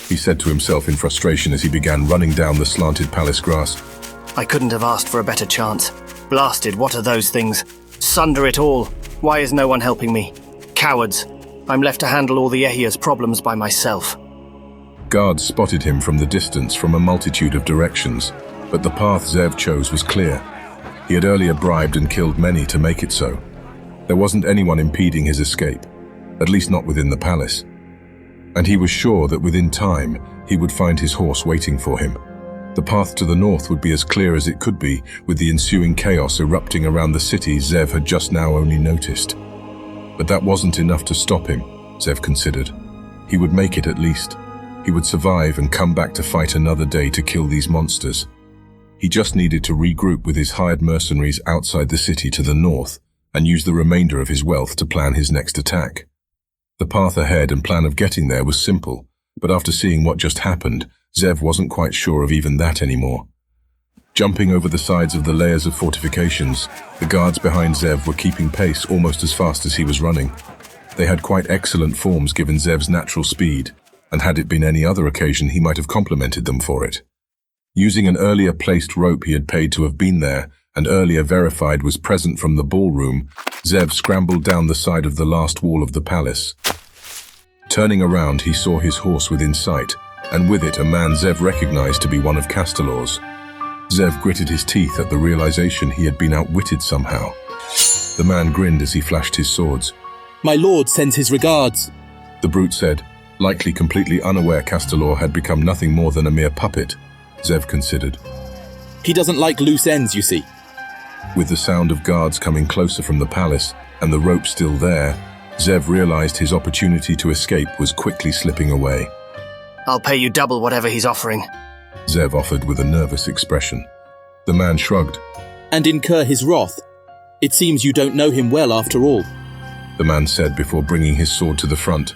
B: He said to himself in frustration as he began running down the slanted palace grass.
F: I couldn't have asked for a better chance. Blasted, what are those things? Sunder it all. Why is no one helping me? Cowards. I'm left to handle all the Ehir's problems by myself.
B: Guards spotted him from the distance from a multitude of directions, but the path Zev chose was clear. He had earlier bribed and killed many to make it so. There wasn't anyone impeding his escape, at least not within the palace. And he was sure that within time, he would find his horse waiting for him. The path to the north would be as clear as it could be, with the ensuing chaos erupting around the city Zev had just now only noticed. But that wasn't enough to stop him, Zev considered. He would make it at least. He would survive and come back to fight another day to kill these monsters. He just needed to regroup with his hired mercenaries outside the city to the north and use the remainder of his wealth to plan his next attack. The path ahead and plan of getting there was simple, but after seeing what just happened, Zev wasn't quite sure of even that anymore. Jumping over the sides of the layers of fortifications, the guards behind Zev were keeping pace almost as fast as he was running. They had quite excellent forms given Zev's natural speed, and had it been any other occasion he might have complimented them for it. Using an earlier placed rope he had paid to have been there, and earlier verified was present from the ballroom, Zev scrambled down the side of the last wall of the palace. Turning around, he saw his horse within sight, and with it a man Zev recognized to be one of Castelor's. Zev gritted his teeth at the realization he had been outwitted somehow. The man grinned as he flashed his swords.
D: My lord sends his regards,
B: the brute said, likely completely unaware Castelor had become nothing more than a mere puppet, Zev considered.
D: He doesn't like loose ends, you see.
B: With the sound of guards coming closer from the palace and the rope still there, Zev realized his opportunity to escape was quickly slipping away.
F: I'll pay you double whatever he's offering,
B: Zev offered with a nervous expression. The man shrugged.
D: And incur his wrath. It seems you don't know him well after all,
B: the man said before bringing his sword to the front.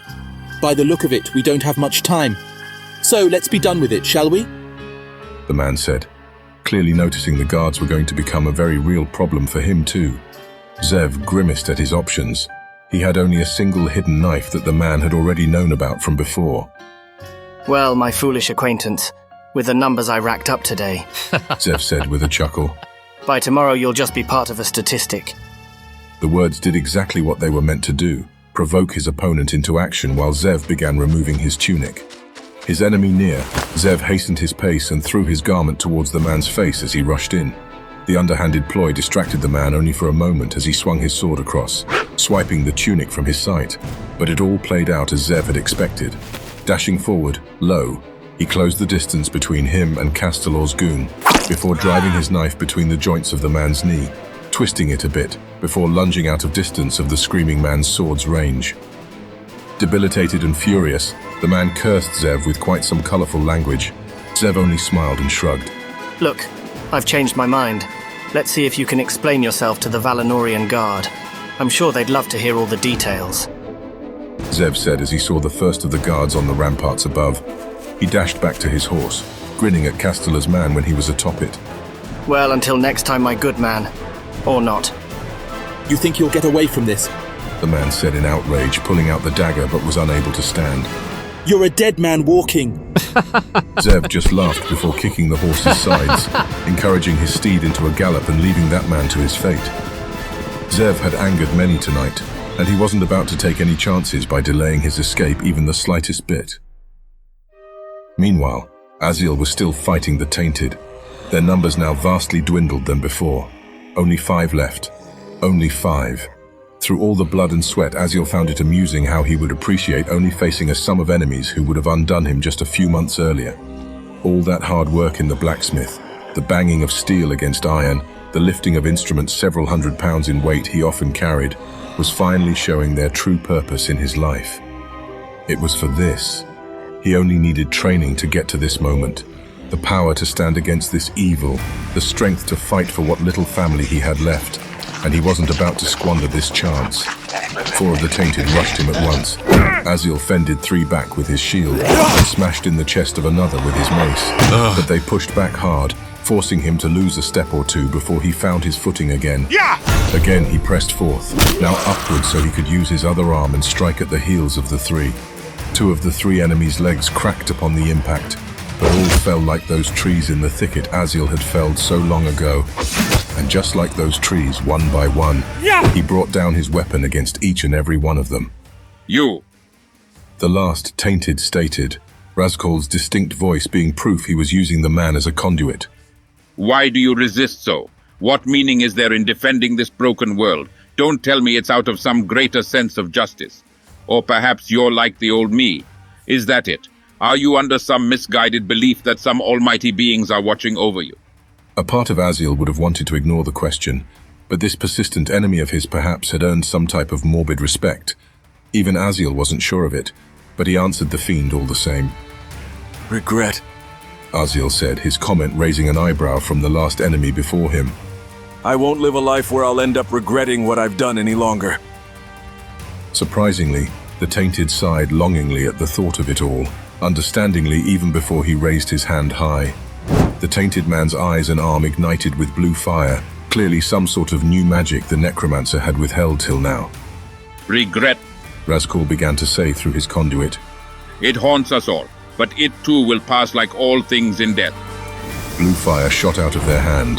D: By the look of it, we don't have much time. So let's be done with it, shall we?
B: The man said, clearly noticing the guards were going to become a very real problem for him too. Zev grimaced at his options. He had only a single hidden knife that the man had already known about from before.
F: Well, my foolish acquaintance, with the numbers I racked up today.
B: Zev said with a chuckle.
F: By tomorrow you'll just be part of a statistic.
B: The words did exactly what they were meant to do, provoke his opponent into action while Zev began removing his tunic. His enemy near, Zev hastened his pace and threw his garment towards the man's face as he rushed in. The underhanded ploy distracted the man only for a moment as he swung his sword across, swiping the tunic from his sight, but it all played out as Zev had expected. Dashing forward, low, he closed the distance between him and Castellor's goon, before driving his knife between the joints of the man's knee, twisting it a bit, before lunging out of distance of the screaming man's sword's range. Debilitated and furious, the man cursed Zev with quite some colorful language. Zev only smiled and shrugged.
F: Look, I've changed my mind. Let's see if you can explain yourself to the Valinorian Guard. I'm sure they'd love to hear all the details.
B: Zev said as he saw the first of the guards on the ramparts above. He dashed back to his horse, grinning at Castellor's man when he was atop it.
F: Well, until next time, my good man. Or not.
D: You think you'll get away from this?
B: The man said in outrage, pulling out the dagger but was unable to stand.
D: You're a dead man walking.
B: Zev just laughed before kicking the horse's sides, encouraging his steed into a gallop and leaving that man to his fate. Zev had angered many tonight, and he wasn't about to take any chances by delaying his escape even the slightest bit. Meanwhile, Aziel was still fighting the Tainted. Their numbers now vastly dwindled than before. Only 5 left. Only 5. Through all the blood and sweat, Aziel found it amusing how he would appreciate only facing a sum of enemies who would have undone him just a few months earlier. All that hard work in the blacksmith, the banging of steel against iron, the lifting of instruments several hundred pounds in weight he often carried, was finally showing their true purpose in his life. It was for this. He only needed training to get to this moment, the power to stand against this evil, the strength to fight for what little family he had left, and he wasn't about to squander this chance. 4 of the Tainted rushed him at once. Aziel fended 3 back with his shield and smashed in the chest of another with his mace, but they pushed back hard, forcing him to lose a step or two before he found his footing again. Again he pressed forth, now upwards so he could use his other arm and strike at the heels of the 3. 2 of the 3 enemies' legs cracked upon the impact, but all fell like those trees in the thicket Aziel had felled so long ago. And just like those trees, one by one, he brought down his weapon against each and every one of them.
H: You!
B: The last Tainted stated, Razkol's distinct voice being proof he was using the man as a conduit.
H: Why do you resist so? What meaning is there in defending this broken world? Don't tell me it's out of some greater sense of justice. Or perhaps you're like the old me. Is that it? Are you under some misguided belief that some almighty beings are watching over you?
B: A part of Aziel would have wanted to ignore the question, but this persistent enemy of his perhaps had earned some type of morbid respect. Even Aziel wasn't sure of it, but he answered the fiend all the same.
C: Regret,
B: Aziel said, his comment raising an eyebrow from the last enemy before him.
C: I won't live a life where I'll end up regretting what I've done any longer.
B: Surprisingly, the Tainted sighed longingly at the thought of it all, understandingly even before he raised his hand high. The Tainted man's eyes and arm ignited with blue fire, clearly some sort of new magic the necromancer had withheld till now.
H: Regret,
B: Razkul began to say through his conduit.
H: It haunts us all, but it too will pass like all things in death.
B: Blue fire shot out of their hand.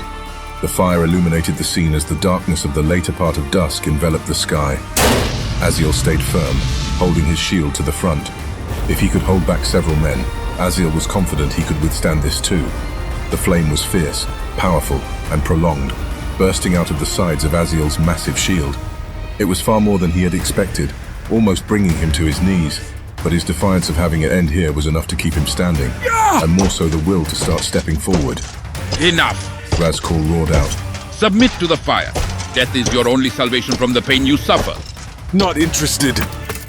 B: The fire illuminated the scene as the darkness of the later part of dusk enveloped the sky. Aziel stayed firm, holding his shield to the front. If he could hold back several men, Aziel was confident he could withstand this too. The flame was fierce, powerful, and prolonged, bursting out of the sides of Aziel's massive shield. It was far more than he had expected, almost bringing him to his knees, but his defiance of having it end here was enough to keep him standing, and more so the will to start stepping forward.
H: Enough!
B: Razkul roared out.
H: Submit to the fire. Death is your only salvation from the pain you suffer.
C: Not interested,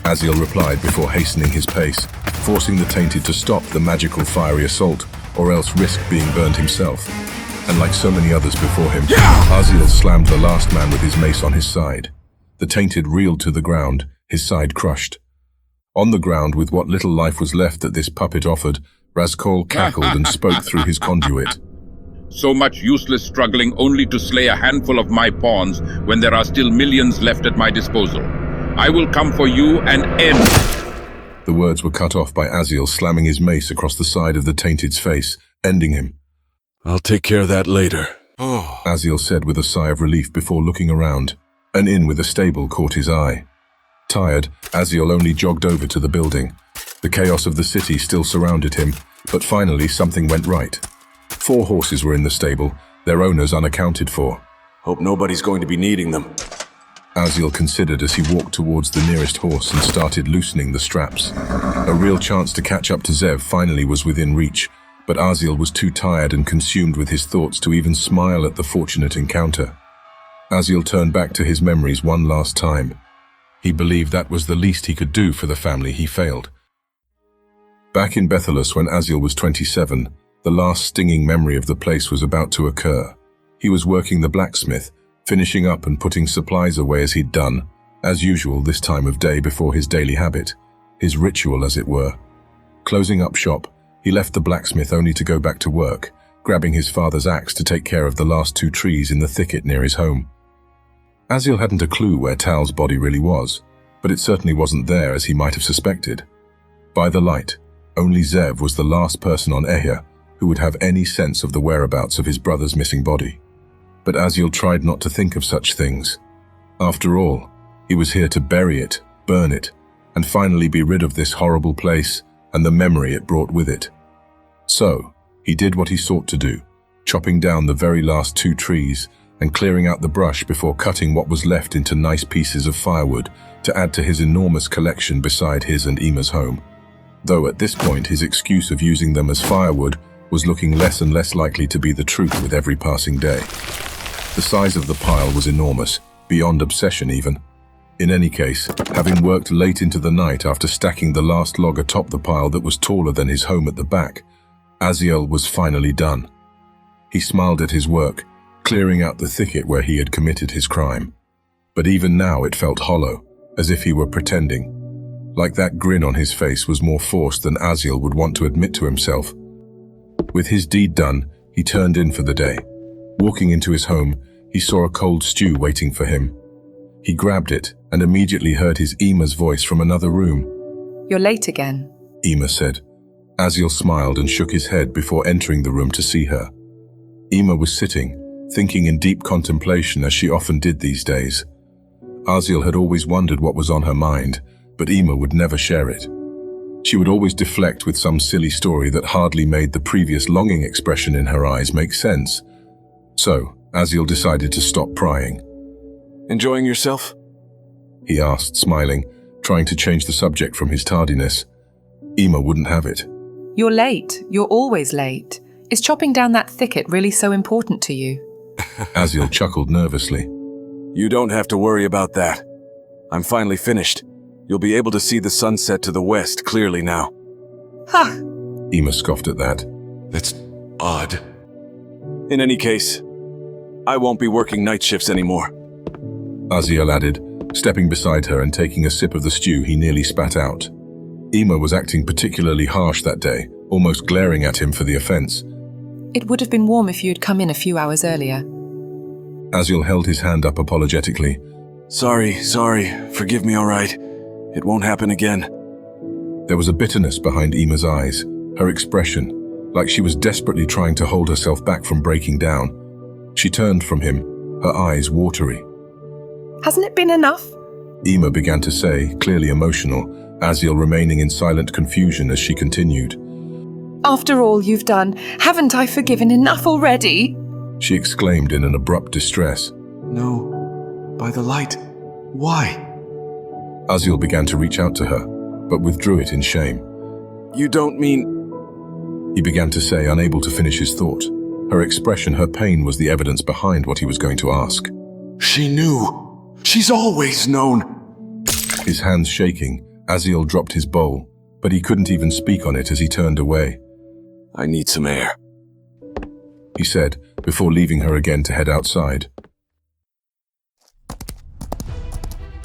B: Aziel replied before hastening his pace, forcing the Tainted to stop the magical fiery assault, or else risk being burned himself. And like so many others before him, Aziel slammed the last man with his mace on his side. The Tainted reeled to the ground, his side crushed. On the ground, with what little life was left that this puppet offered, Razkul cackled and spoke through his conduit.
H: So much useless struggling only to slay a handful of my pawns when there are still millions left at my disposal. I will come for you and end.
B: The words were cut off by Aziel slamming his mace across the side of the Tainted's face, ending him.
C: I'll take care of that later.
B: Aziel said with a sigh of relief before looking around. An inn with a stable caught his eye. Tired, Aziel only jogged over to the building. The chaos of the city still surrounded him, but finally something went right. 4 horses were in the stable, their owners unaccounted for.
C: Hope nobody's going to be needing them.
B: Aziel considered as he walked towards the nearest horse and started loosening the straps. A real chance to catch up to Zev finally was within reach, but Aziel was too tired and consumed with his thoughts to even smile at the fortunate encounter. Aziel turned back to his memories one last time. He believed that was the least he could do for the family he failed. Back in Bethelus when Aziel was 27, the last stinging memory of the place was about to occur. He was working the blacksmith, finishing up and putting supplies away as he'd done, as usual this time of day before his daily habit, his ritual as it were. Closing up shop, he left the blacksmith only to go back to work, grabbing his father's axe to take care of the last 2 trees in the thicket near his home. Aziel hadn't a clue where Tal's body really was, but it certainly wasn't there as he might have suspected. By the light, only Zev was the last person on Ehir who would have any sense of the whereabouts of his brother's missing body. But Aziel tried not to think of such things. After all, he was here to bury it, burn it, and finally be rid of this horrible place and the memory it brought with it. So, he did what he sought to do, chopping down the very last 2 trees and clearing out the brush before cutting what was left into nice pieces of firewood to add to his enormous collection beside his and Ima's home. Though at this point his excuse of using them as firewood was looking less and less likely to be the truth with every passing day. The size of the pile was enormous, beyond obsession even. In any case, having worked late into the night after stacking the last log atop the pile that was taller than his home at the back, Aziel was finally done. He smiled at his work, clearing out the thicket where he had committed his crime. But even now it felt hollow, as if he were pretending. Like that grin on his face was more forced than Aziel would want to admit to himself. With his deed done, he turned in for the day. Walking into his home, he saw a cold stew waiting for him. He grabbed it and immediately heard his Ima's voice from another room.
L: "You're late again,"
B: Ima said. Aziel smiled and shook his head before entering the room to see her. Ima was sitting, thinking in deep contemplation as she often did these days. Aziel had always wondered what was on her mind, but Ima would never share it. She would always deflect with some silly story that hardly made the previous longing expression in her eyes make sense. So, Aziel decided to stop prying.
C: Enjoying yourself?
B: He asked, smiling, trying to change the subject from his tardiness. Ima wouldn't have it.
L: "You're late. You're always late. Is chopping down that thicket really so important to you?"
B: Aziel chuckled nervously.
C: You don't have to worry about that. I'm finally finished. You'll be able to see the sunset to the west clearly now.
L: Ha!
B: Ima scoffed at that.
C: That's odd. In any case, I won't be working night shifts anymore.
B: Aziel added, stepping beside her and taking a sip of the stew he nearly spat out. Ima was acting particularly harsh that day, almost glaring at him for the offense.
L: "It would have been warm if you'd come in a few hours earlier."
B: Aziel held his hand up apologetically.
C: Sorry. Forgive me, all right. It won't happen again.
B: There was a bitterness behind Ima's eyes, her expression, like she was desperately trying to hold herself back from breaking down. She turned from him, her eyes watery.
L: "Hasn't it been enough?"
B: Ima began to say, clearly emotional, Aziel remaining in silent confusion as she continued.
L: "After all you've done, haven't I forgiven enough already?"
B: She exclaimed in an abrupt distress.
C: No, by the light. Why?
B: Aziel began to reach out to her, but withdrew it in shame.
C: You don't mean...
B: He began to say, unable to finish his thought. Her expression, her pain was the evidence behind what he was going to ask.
C: She knew. She's always known.
B: His hands shaking, Aziel dropped his bowl, but he couldn't even speak on it as he turned away.
C: I need some air,
B: he said, before leaving her again to head outside.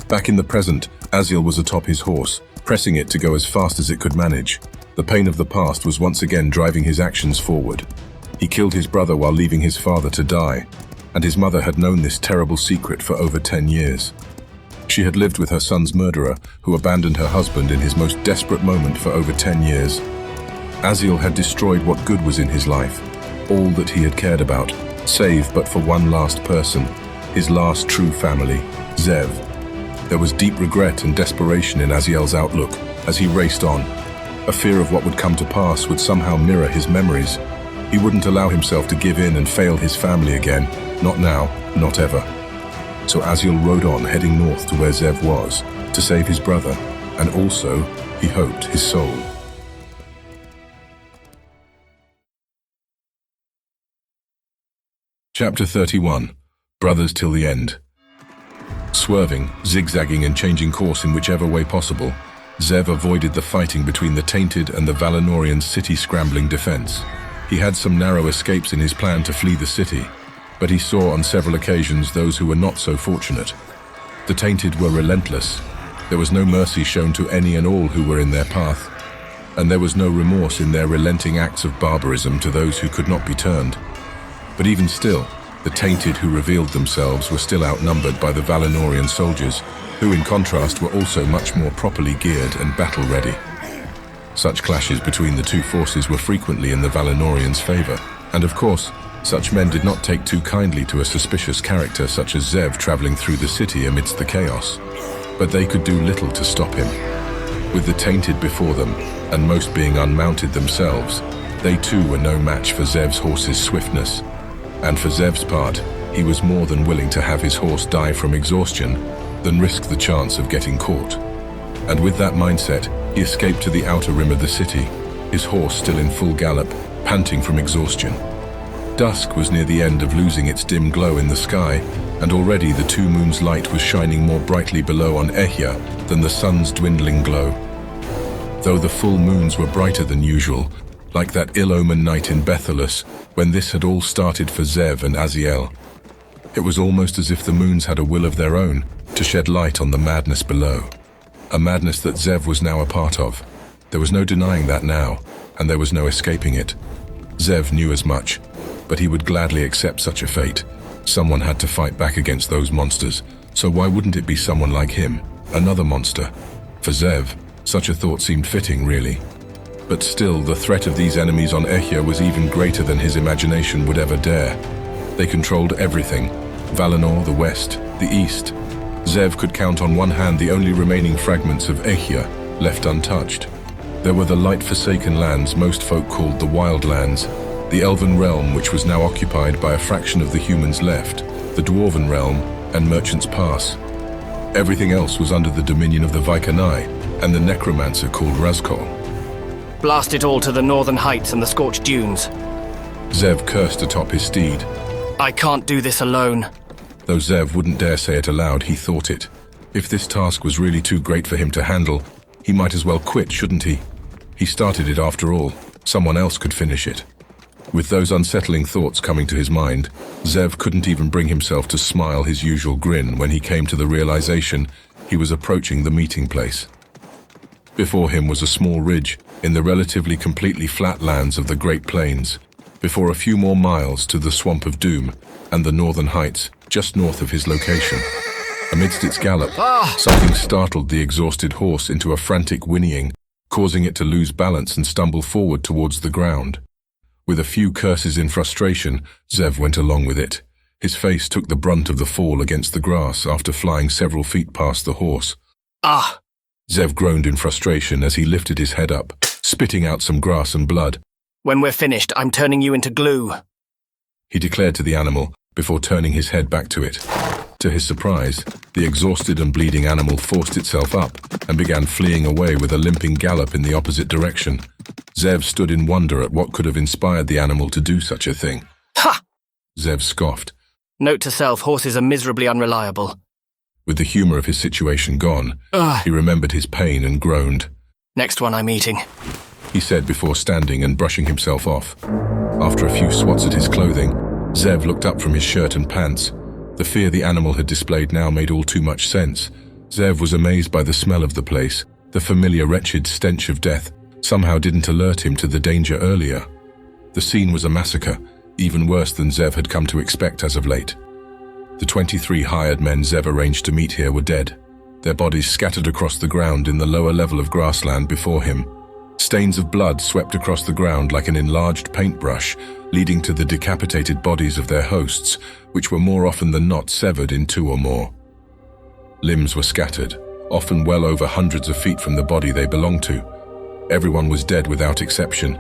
B: Back in the present, Aziel was atop his horse, pressing it to go as fast as it could manage. The pain of the past was once again driving his actions forward. He killed his brother while leaving his father to die, and his mother had known this terrible secret for over 10 years. She had lived with her son's murderer, who abandoned her husband in his most desperate moment for over 10 years. Aziel had destroyed what good was in his life, all that he had cared about, save but for one last person, his last true family, Zev. There was deep regret and desperation in Aziel's outlook as he raced on. A fear of what would come to pass would somehow mirror his memories. He wouldn't allow himself to give in and fail his family again, not now, not ever. So Aziel rode on, heading north to where Zev was, to save his brother, and also, he hoped, his soul. Chapter 31. Brothers Till the End. Swerving, zigzagging and changing course in whichever way possible, Zev avoided the fighting between the Tainted and the Valinorian city-scrambling defense. He had some narrow escapes in his plan to flee the city, but he saw on several occasions those who were not so fortunate. The Tainted were relentless. There was no mercy shown to any and all who were in their path, and there was no remorse in their relenting acts of barbarism to those who could not be turned. But even still, the Tainted who revealed themselves were still outnumbered by the Valinorian soldiers, who in contrast were also much more properly geared and battle-ready. Such clashes between the two forces were frequently in the Valinorians' favor, and of course, such men did not take too kindly to a suspicious character such as Zev traveling through the city amidst the chaos. But they could do little to stop him. With the Tainted before them, and most being unmounted themselves, they too were no match for Zev's horse's swiftness. And for Zev's part, he was more than willing to have his horse die from exhaustion than risk the chance of getting caught. And with that mindset, he escaped to the outer rim of the city, his horse still in full gallop, panting from exhaustion. Dusk was near the end of losing its dim glow in the sky, and already the two moons' light was shining more brightly below on Ehya than the sun's dwindling glow. Though the full moons were brighter than usual, like that ill-omened night in Bethelus, when this had all started for Zev and Aziel. It was almost as if the moons had a will of their own to shed light on the madness below. A madness that Zev was now a part of. There was no denying that now, and there was no escaping it. Zev knew as much, but he would gladly accept such a fate. Someone had to fight back against those monsters, so why wouldn't it be someone like him, another monster? For Zev, such a thought seemed fitting, really. But still, the threat of these enemies on Ehya was even greater than his imagination would ever dare. They controlled everything: Valinor, the west, the east. Zev could count on one hand the only remaining fragments of Ehya left untouched. There were the light-forsaken lands most folk called the Wild Lands, the Elven Realm which was now occupied by a fraction of the humans left, the Dwarven Realm, and Merchant's Pass. Everything else was under the dominion of the Vaikanai and the necromancer called Razkol.
F: Blast it all to the northern heights and the scorched dunes.
B: Zev cursed atop his steed.
F: I can't do this alone.
B: Though Zev wouldn't dare say it aloud, he thought it. If this task was really too great for him to handle, he might as well quit, shouldn't he? He started it after all. Someone else could finish it. With those unsettling thoughts coming to his mind, Zev couldn't even bring himself to smile his usual grin when he came to the realization he was approaching the meeting place. Before him was a small ridge in the relatively completely flat lands of the Great Plains, before a few more miles to the Swamp of Doom and the northern heights just north of his location. Amidst its gallop, something startled the exhausted horse into a frantic whinnying, causing it to lose balance and stumble forward towards the ground. With a few curses in frustration, Zev went along with it. His face took the brunt of the fall against the grass after flying several feet past the horse.
F: Ah!
B: Zev groaned in frustration as he lifted his head up, spitting out some grass and blood.
F: When we're finished, I'm turning you into glue,
B: he declared to the animal before turning his head back to it. To his surprise, the exhausted and bleeding animal forced itself up and began fleeing away with a limping gallop in the opposite direction. Zev stood in wonder at what could have inspired the animal to do such a thing.
F: Ha!
B: Zev scoffed.
F: Note to self, horses are miserably unreliable.
B: With the humor of his situation gone, he remembered his pain and groaned.
F: Next one I'm eating,
B: he said before standing and brushing himself off. After a few swats at his clothing, Zev looked up from his shirt and pants. The fear the animal had displayed now made all too much sense. Zev was amazed by the smell of the place. The familiar wretched stench of death somehow didn't alert him to the danger earlier. The scene was a massacre, even worse than Zev had come to expect as of late. The 23 hired men Zev arranged to meet here were dead. their bodies scattered across the ground in the lower level of grassland before him. Stains of blood swept across the ground like an enlarged paintbrush, leading to the decapitated bodies of their hosts, which were more often than not severed in two or more. Limbs were scattered, often well over hundreds of feet from the body they belonged to. Everyone was dead without exception.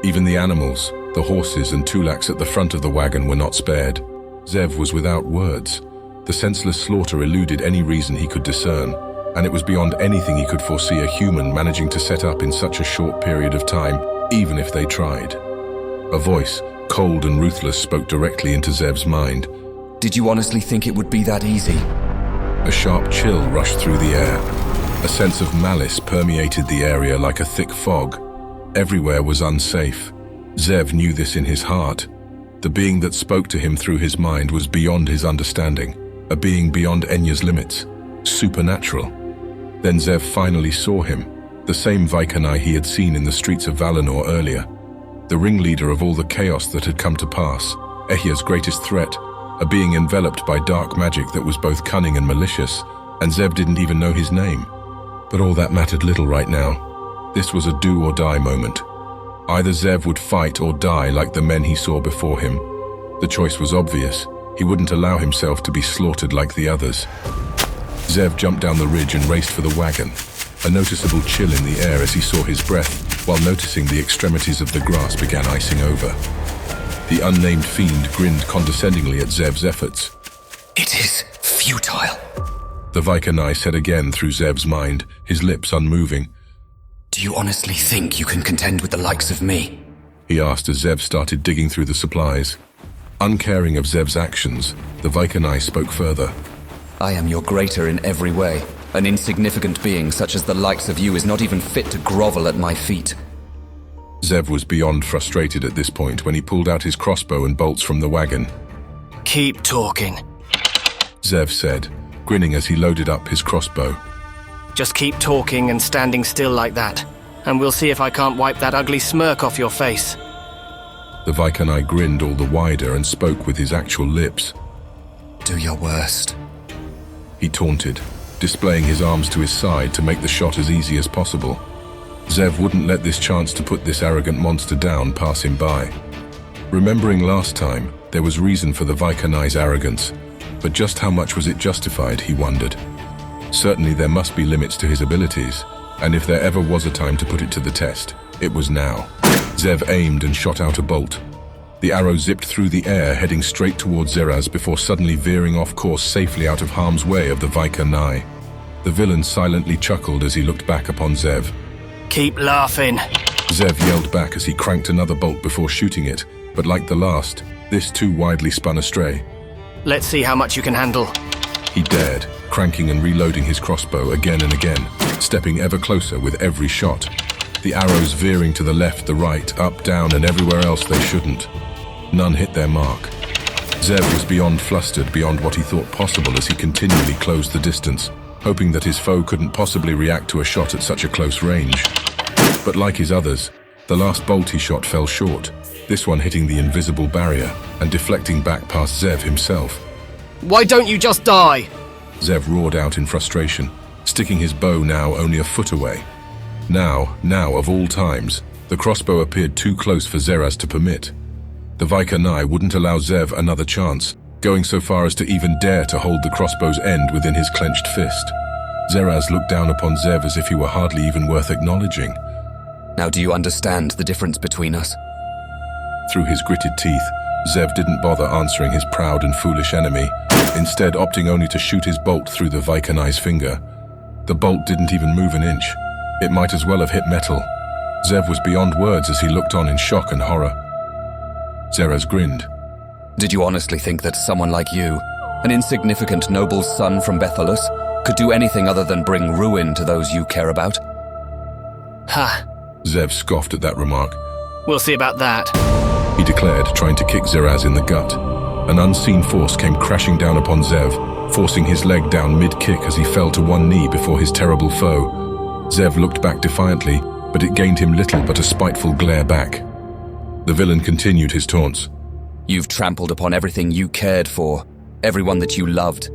B: Even the animals, the horses and Tulaks at the front of the wagon were not spared. Zev was without words. The senseless slaughter eluded any reason he could discern, and it was beyond anything he could foresee a human managing to set up in such a short period of time, even if they tried. A voice, cold and ruthless, spoke directly into Zev's mind.
I: Did you honestly think it would be that easy?
B: A sharp chill rushed through the air. A sense of malice permeated the area like a thick fog. Everywhere was unsafe. Zev knew this in his heart. The being that spoke to him through his mind was beyond his understanding, a being beyond Enya's limits, supernatural. Then Zev finally saw him, the same Vaikanai he had seen in the streets of Valinor earlier. The ringleader of all the chaos that had come to pass, Ehya's greatest threat, a being enveloped by dark magic that was both cunning and malicious, and Zev didn't even know his name. But all that mattered little right now. This was a do-or-die moment. Either Zev would fight or die like the men he saw before him. The choice was obvious. He wouldn't allow himself to be slaughtered like the others. Zev jumped down the ridge and raced for the wagon, a noticeable chill in the air as he saw his breath, while noticing the extremities of the grass began icing over. The unnamed fiend grinned condescendingly at Zev's efforts.
I: It is futile,
B: the Vaikanai said again through Zev's mind, his lips unmoving.
I: Do you honestly think you can contend with the likes of me?
B: He asked as Zev started digging through the supplies. Uncaring of Zev's actions, the Vaikanai spoke further.
I: I am your greater in every way. An insignificant being such as the likes of you is not even fit to grovel at my feet.
B: Zev was beyond frustrated at this point when he pulled out his crossbow and bolts from the wagon.
F: Keep talking,
B: Zev said, grinning as he loaded up his crossbow.
F: Just keep talking and standing still like that, and we'll see if I can't wipe that ugly smirk off your face.
B: The Vaikanai grinned all the wider and spoke with his actual lips.
I: Do your worst,
B: he taunted, displaying his arms to his side to make the shot as easy as possible. Zev wouldn't let this chance to put this arrogant monster down pass him by. Remembering last time, there was reason for the Vaikanai's arrogance, but just how much was it justified, he wondered. Certainly there must be limits to his abilities, and if there ever was a time to put it to the test, it was now. Zev aimed and shot out a bolt. The arrow zipped through the air, heading straight towards Zeraz before suddenly veering off course safely out of harm's way of the Vaikanai. The villain silently chuckled as he looked back upon Zev.
F: Keep laughing,
B: Zev yelled back as he cranked another bolt before shooting it, but like the last, this too widely spun astray.
F: Let's see how much you can handle.
B: He dared, cranking and reloading his crossbow again and again, stepping ever closer with every shot. The arrows veering to the left, the right, up, down, and everywhere else they shouldn't. None hit their mark. Zev was beyond flustered, beyond what he thought possible as he continually closed the distance, hoping that his foe couldn't possibly react to a shot at such a close range. But like his others, the last bolt he shot fell short, this one hitting the invisible barrier and deflecting back past Zev himself.
F: Why don't you just die?
B: Zev roared out in frustration, sticking his bow now only a foot away. Now, of all times, the crossbow appeared too close for Zeraz to permit. The Vaikanai wouldn't allow Zev another chance, going so far as to even dare to hold the crossbow's end within his clenched fist. Zeraz looked down upon Zev as if he were hardly even worth acknowledging.
I: Now do you understand the difference between us?
B: Through his gritted teeth, Zev didn't bother answering his proud and foolish enemy, instead opting only to shoot his bolt through the Vaikanai's finger. The bolt didn't even move an inch. It might as well have hit metal. Zev was beyond words as he looked on in shock and horror. Zeraz grinned.
I: Did you honestly think that someone like you, an insignificant noble's son from Bethelus, could do anything other than bring ruin to those you care about?
F: Ha!
B: Zev scoffed at that remark.
F: We'll see about that,
B: he declared, trying to kick Zeraz in the gut. An unseen force came crashing down upon Zev, forcing his leg down mid-kick as he fell to one knee before his terrible foe. Zev looked back defiantly, but it gained him little but a spiteful glare back. The villain continued his taunts.
I: You've trampled upon everything you cared for, everyone that you loved.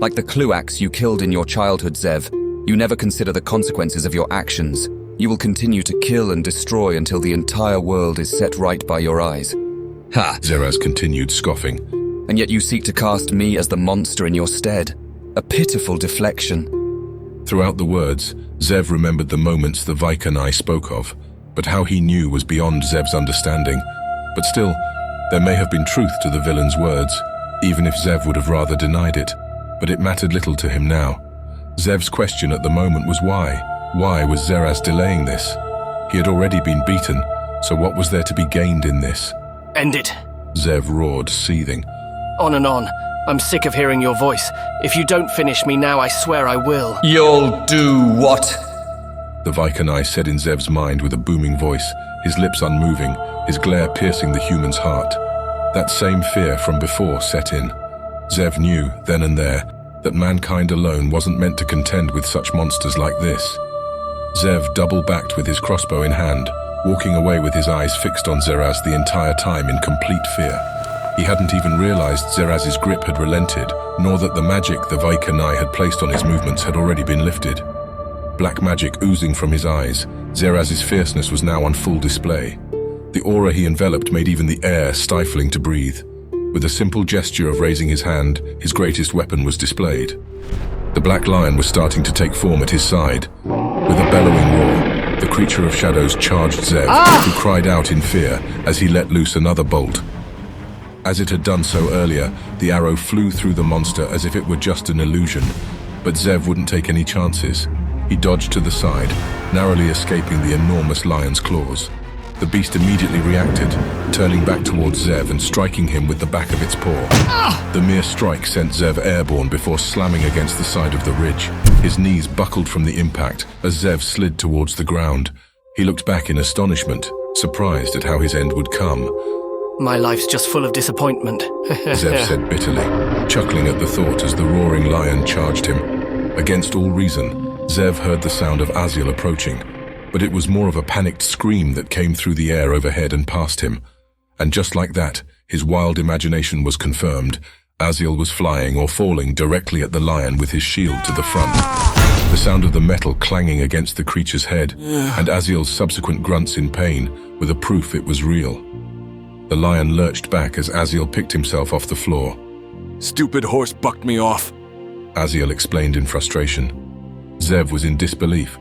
I: Like the Kluaks you killed in your childhood, Zev, you never consider the consequences of your actions. You will continue to kill and destroy until the entire world is set right by your eyes. Ha!
B: Zeraz continued, scoffing.
I: And yet you seek to cast me as the monster in your stead. A pitiful deflection.
B: Throughout the words, Zev remembered the moments the Vaikanai spoke of, but how he knew was beyond Zev's understanding. But still, there may have been truth to the villain's words, even if Zev would have rather denied it. But it mattered little to him now. Zev's question at the moment was why? Why was Zeraz delaying this? He had already been beaten, so what was there to be gained in this?
F: End it.
B: Zev roared, seething.
F: On and on. I'm sick of hearing your voice. If you don't finish me now, I swear I will.
I: You'll do what?
B: The Vaikanai said in Zev's mind with a booming voice, his lips unmoving, his glare piercing the human's heart. That same fear from before set in. Zev knew, then and there, that mankind alone wasn't meant to contend with such monsters like this. Zev double-backed with his crossbow in hand, walking away with his eyes fixed on Zeraz the entire time in complete fear. He hadn't even realized Zeraz's grip had relented, nor that the magic the Vaikanai had placed on his movements had already been lifted. Black magic oozing from his eyes, Zeraz's fierceness was now on full display. The aura he enveloped made even the air stifling to breathe. With a simple gesture of raising his hand, his greatest weapon was displayed. The black lion was starting to take form at his side. With a bellowing roar, the creature of shadows charged Zev, who cried out in fear as he let loose another bolt. As it had done so earlier, the arrow flew through the monster as if it were just an illusion. But Zev wouldn't take any chances. He dodged to the side, narrowly escaping the enormous lion's claws. The beast immediately reacted, turning back towards Zev and striking him with the back of its paw. The mere strike sent Zev airborne before slamming against the side of the ridge. His knees buckled from the impact as Zev slid towards the ground. He looked back in astonishment, surprised at how his end would come.
F: My life's just full of disappointment.
B: Zev said bitterly, chuckling at the thought as the roaring lion charged him. Against all reason, Zev heard the sound of Aziel approaching, but it was more of a panicked scream that came through the air overhead and past him. And just like that, his wild imagination was confirmed. Aziel was flying or falling directly at the lion with his shield to the front. The sound of the metal clanging against the creature's head, and Aziel's subsequent grunts in pain were the proof it was real. The lion lurched back as Aziel picked himself off the floor.
C: Stupid horse bucked me off,
B: Aziel explained in frustration. Zev was in disbelief.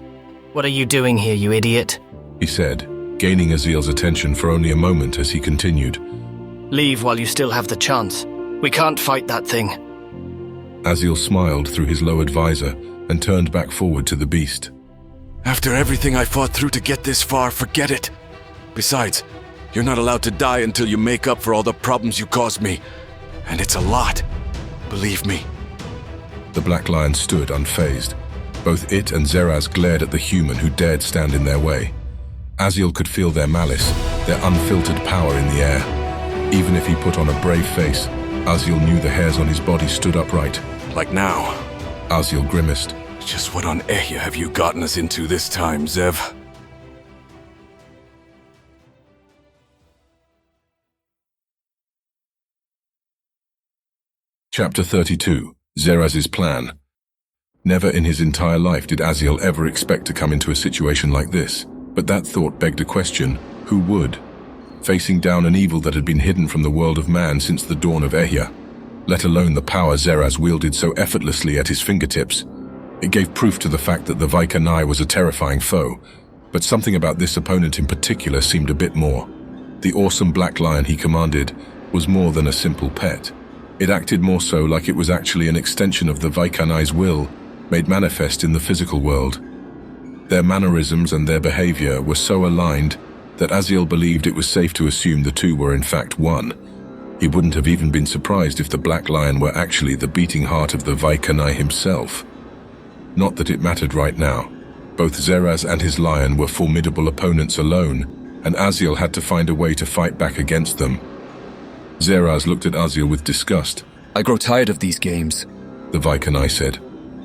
F: What are you doing here, you idiot?
B: He said, gaining Aziel's attention for only a moment as he continued.
F: Leave while you still have the chance. We can't fight that thing.
B: Aziel smiled through his lowered visor and turned back forward to the beast.
C: After everything I fought through to get this far, forget it. Besides, you're not allowed to die until you make up for all the problems you caused me. And it's a lot. Believe me.
B: The black lion stood unfazed. Both it and Zeraz glared at the human who dared stand in their way. Aziel could feel their malice, their unfiltered power in the air. Even if he put on a brave face, Aziel knew the hairs on his body stood upright.
C: Like now.
B: Aziel grimaced.
C: Just what on Ehya have you gotten us into this time, Zev?
B: Chapter 32. Zeraz's Plan. Never in his entire life did Aziel ever expect to come into a situation like this, but that thought begged a question: who would? Facing down an evil that had been hidden from the world of man since the dawn of Ehya, let alone the power Zeraz wielded so effortlessly at his fingertips. It gave proof to the fact that the Vaikanai was a terrifying foe, but something about this opponent in particular seemed a bit more. The awesome black lion he commanded was more than a simple pet. It acted more so like it was actually an extension of the Vaikanai's will, made manifest in the physical world. Their mannerisms and their behavior were so aligned that Aziel believed it was safe to assume the two were in fact one. He wouldn't have even been surprised if the black lion were actually the beating heart of the Vaikanai himself. Not that it mattered right now. Both Zeraz and his lion were formidable opponents alone, and Aziel had to find a way to fight back against them. Zeraz looked at Aziel with disgust.
I: I grow tired of these games,
B: the Vaikanai said.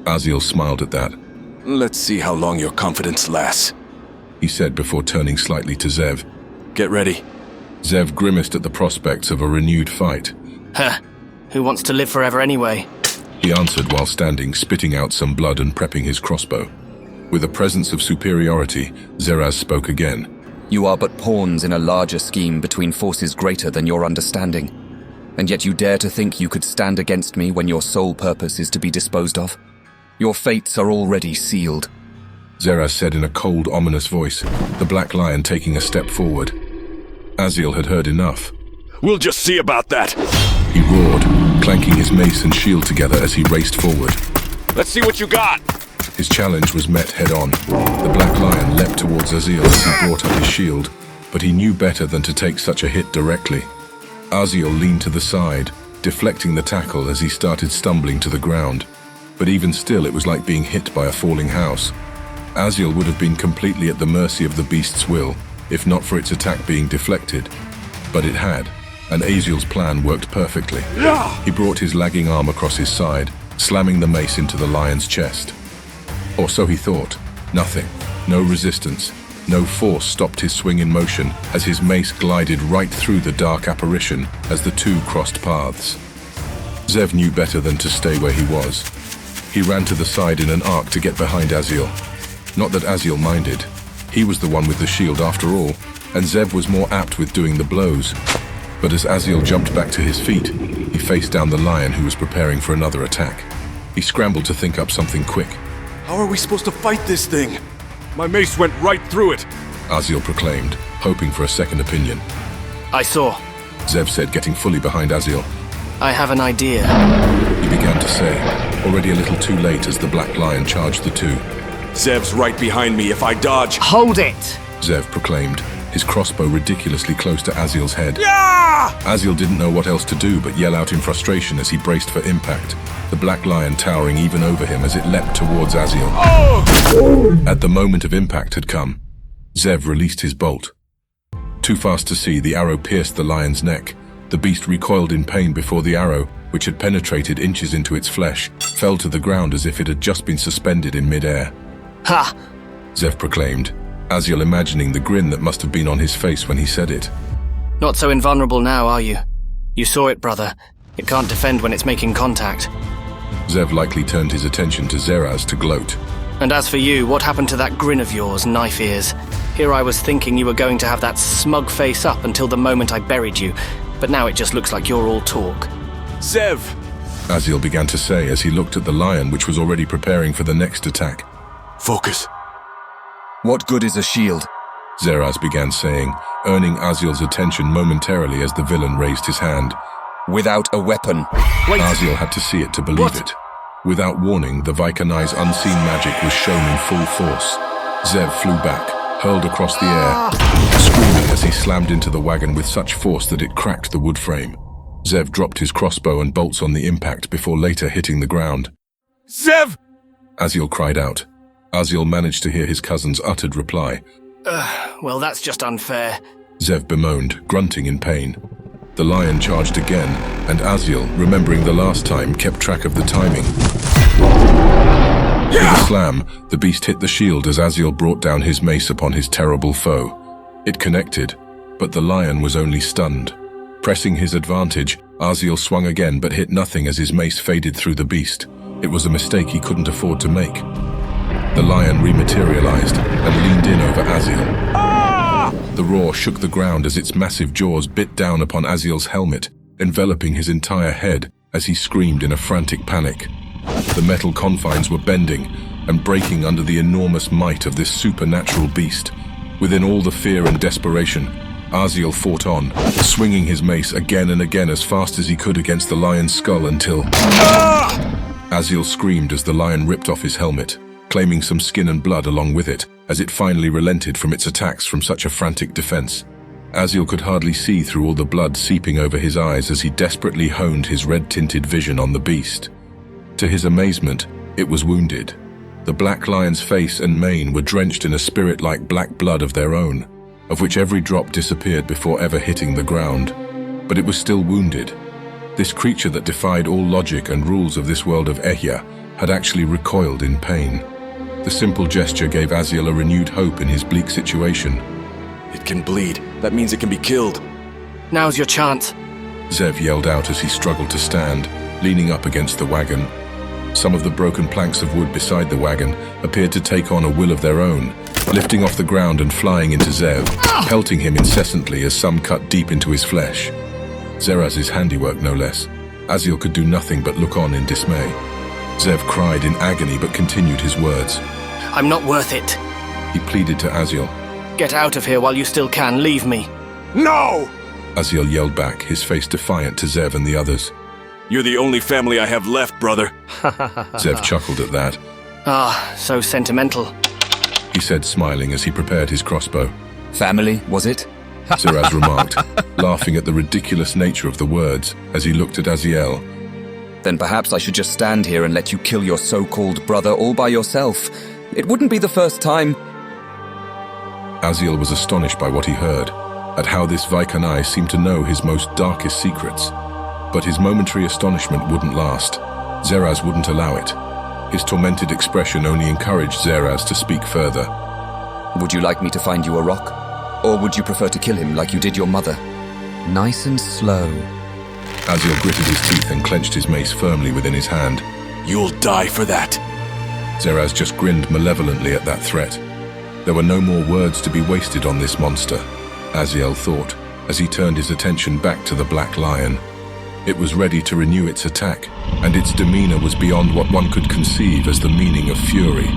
B: Aziel smiled at that.
C: Let's see how long your confidence lasts,
B: he said before turning slightly to Zev.
C: Get ready.
B: Zev grimaced at the prospects of a renewed fight.
F: Huh. Who wants to live forever anyway?
B: he answered while standing, spitting out some blood and prepping his crossbow. With a presence of superiority, Zeraz spoke again.
I: You are but pawns in a larger scheme between forces greater than your understanding. And yet you dare to think you could stand against me when your sole purpose is to be disposed of? Your fates are already sealed.
B: Zeraz said in a cold, ominous voice, the Black Lion taking a step forward. Aziel had heard enough.
C: We'll just see about that!
B: He roared, clanking his mace and shield together as he raced forward.
C: Let's see what you got!
B: His challenge was met head-on. The Black Lion leapt towards Aziel as he brought up his shield, but he knew better than to take such a hit directly. Aziel leaned to the side, deflecting the tackle as he started stumbling to the ground. But even still, it was like being hit by a falling house. Aziel would have been completely at the mercy of the beast's will, if not for its attack being deflected. But it had, and Aziel's plan worked perfectly. He brought his lagging arm across his side, slamming the mace into the lion's chest. Or so he thought. Nothing, no resistance, no force stopped his swing in motion as his mace glided right through the dark apparition as the two crossed paths. Zev knew better than to stay where he was. He ran to the side in an arc to get behind Aziel. Not that Aziel minded. He was the one with the shield after all, and Zev was more apt with doing the blows. But as Aziel jumped back to his feet, he faced down the lion who was preparing for another attack. He scrambled to think up something quick.
C: How are we supposed to fight this thing? My mace went right through it,
B: Aziel proclaimed, hoping for a second opinion.
F: I saw.
B: Zev said, getting fully behind Aziel.
F: I have an idea.
B: He began to say, already a little too late as the Black Lion charged the two.
C: Zev's right behind me if I dodge.
F: Hold it!
B: Zev proclaimed, his crossbow ridiculously close to Aziel's head.
C: Yeah!
B: Aziel didn't know what else to do but yell out in frustration as he braced for impact, the Black Lion towering even over him as it leapt towards Aziel.
C: Oh!
B: At the moment of impact had come, Zev released his bolt. Too fast to see, the arrow pierced the lion's neck. The beast recoiled in pain before the arrow, which had penetrated inches into its flesh, fell to the ground as if it had just been suspended in mid-air.
F: Ha!
B: Zev proclaimed, Aziel imagining the grin that must have been on his face when he said it.
F: Not so invulnerable now, are you? You saw it, brother. It can't defend when it's making contact.
B: Zev likely turned his attention to Zeraz to gloat.
F: And as for you, what happened to that grin of yours, Knife Ears? Here I was thinking you were going to have that smug face up until the moment I buried you, but now it just looks like you're all talk.
C: Zev!
B: Aziel began to say as he looked at the lion which was already preparing for the next attack.
C: Focus.
I: What good is a shield?
B: Zeraz began saying, earning Aziel's attention momentarily as the villain raised his hand.
I: Without a weapon.
F: Wait.
B: Aziel had to see it to believe it. Without warning, the Vikanai's unseen magic was shown in full force. Zev flew back, hurled across the air, screaming as he slammed into the wagon with such force that it cracked the wood frame. Zev dropped his crossbow and bolts on the impact before later hitting the ground.
C: Zev!
B: Aziel cried out. Aziel managed to hear his cousin's uttered reply.
F: Well, that's just unfair.
B: Zev bemoaned, grunting in pain. The lion charged again, and Aziel, remembering the last time, kept track of the timing. With a slam, the beast hit the shield as Aziel brought down his mace upon his terrible foe. It connected, but the lion was only stunned. Pressing his advantage, Aziel swung again but hit nothing as his mace faded through the beast. It was a mistake he couldn't afford to make. The lion rematerialized and leaned in over Aziel. The roar shook the ground as its massive jaws bit down upon Aziel's helmet, enveloping his entire head as he screamed in a frantic panic. The metal confines were bending and breaking under the enormous might of this supernatural beast. Within all the fear and desperation, Aziel fought on, swinging his mace again and again as fast as he could against the lion's skull until... Aziel screamed as the lion ripped off his helmet, claiming some skin and blood along with it, as it finally relented from its attacks from such a frantic defense. Aziel could hardly see through all the blood seeping over his eyes as he desperately honed his red-tinted vision on the beast. To his amazement, it was wounded. The black lion's face and mane were drenched in a spirit-like black blood of their own, of which every drop disappeared before ever hitting the ground. But it was still wounded. This creature that defied all logic and rules of this world of Ehya had actually recoiled in pain. The simple gesture gave Aziel a renewed hope in his bleak situation.
C: It can bleed. That means it can be killed.
F: Now's your chance.
B: Zev yelled out as he struggled to stand, leaning up against the wagon. Some of the broken planks of wood beside the wagon appeared to take on a will of their own, lifting off the ground and flying into Zev, pelting him incessantly as some cut deep into his flesh. Zeraz's handiwork, no less. Aziel could do nothing but look on in dismay. Zev cried in agony but continued his words.
F: I'm not worth it.
B: He pleaded to Aziel.
F: Get out of here while you still can. Leave me.
C: No!
B: Aziel yelled back, his face defiant to Zev and the others.
C: You're the only family I have left, brother.
B: Zev chuckled at that.
F: Ah, so sentimental.
B: He said, smiling as he prepared his crossbow.
I: Family, was it?
B: Zeraz remarked, laughing at the ridiculous nature of the words as he looked at Aziel.
I: Then perhaps I should just stand here and let you kill your so-called brother all by yourself. It wouldn't be the first time.
B: Aziel was astonished by what he heard, at how this Vaikanai seemed to know his most darkest secrets. But his momentary astonishment wouldn't last. Zeraz wouldn't allow it. His tormented expression only encouraged Zeraz to speak further.
I: Would you like me to find you a rock? Or would you prefer to kill him like you did your mother? Nice and slow.
B: Aziel gritted his teeth and clenched his mace firmly within his hand.
C: You'll die for that.
B: Zeraz just grinned malevolently at that threat. There were no more words to be wasted on this monster, Aziel thought, as he turned his attention back to the black lion. It was ready to renew its attack, and its demeanor was beyond what one could conceive as the meaning of fury.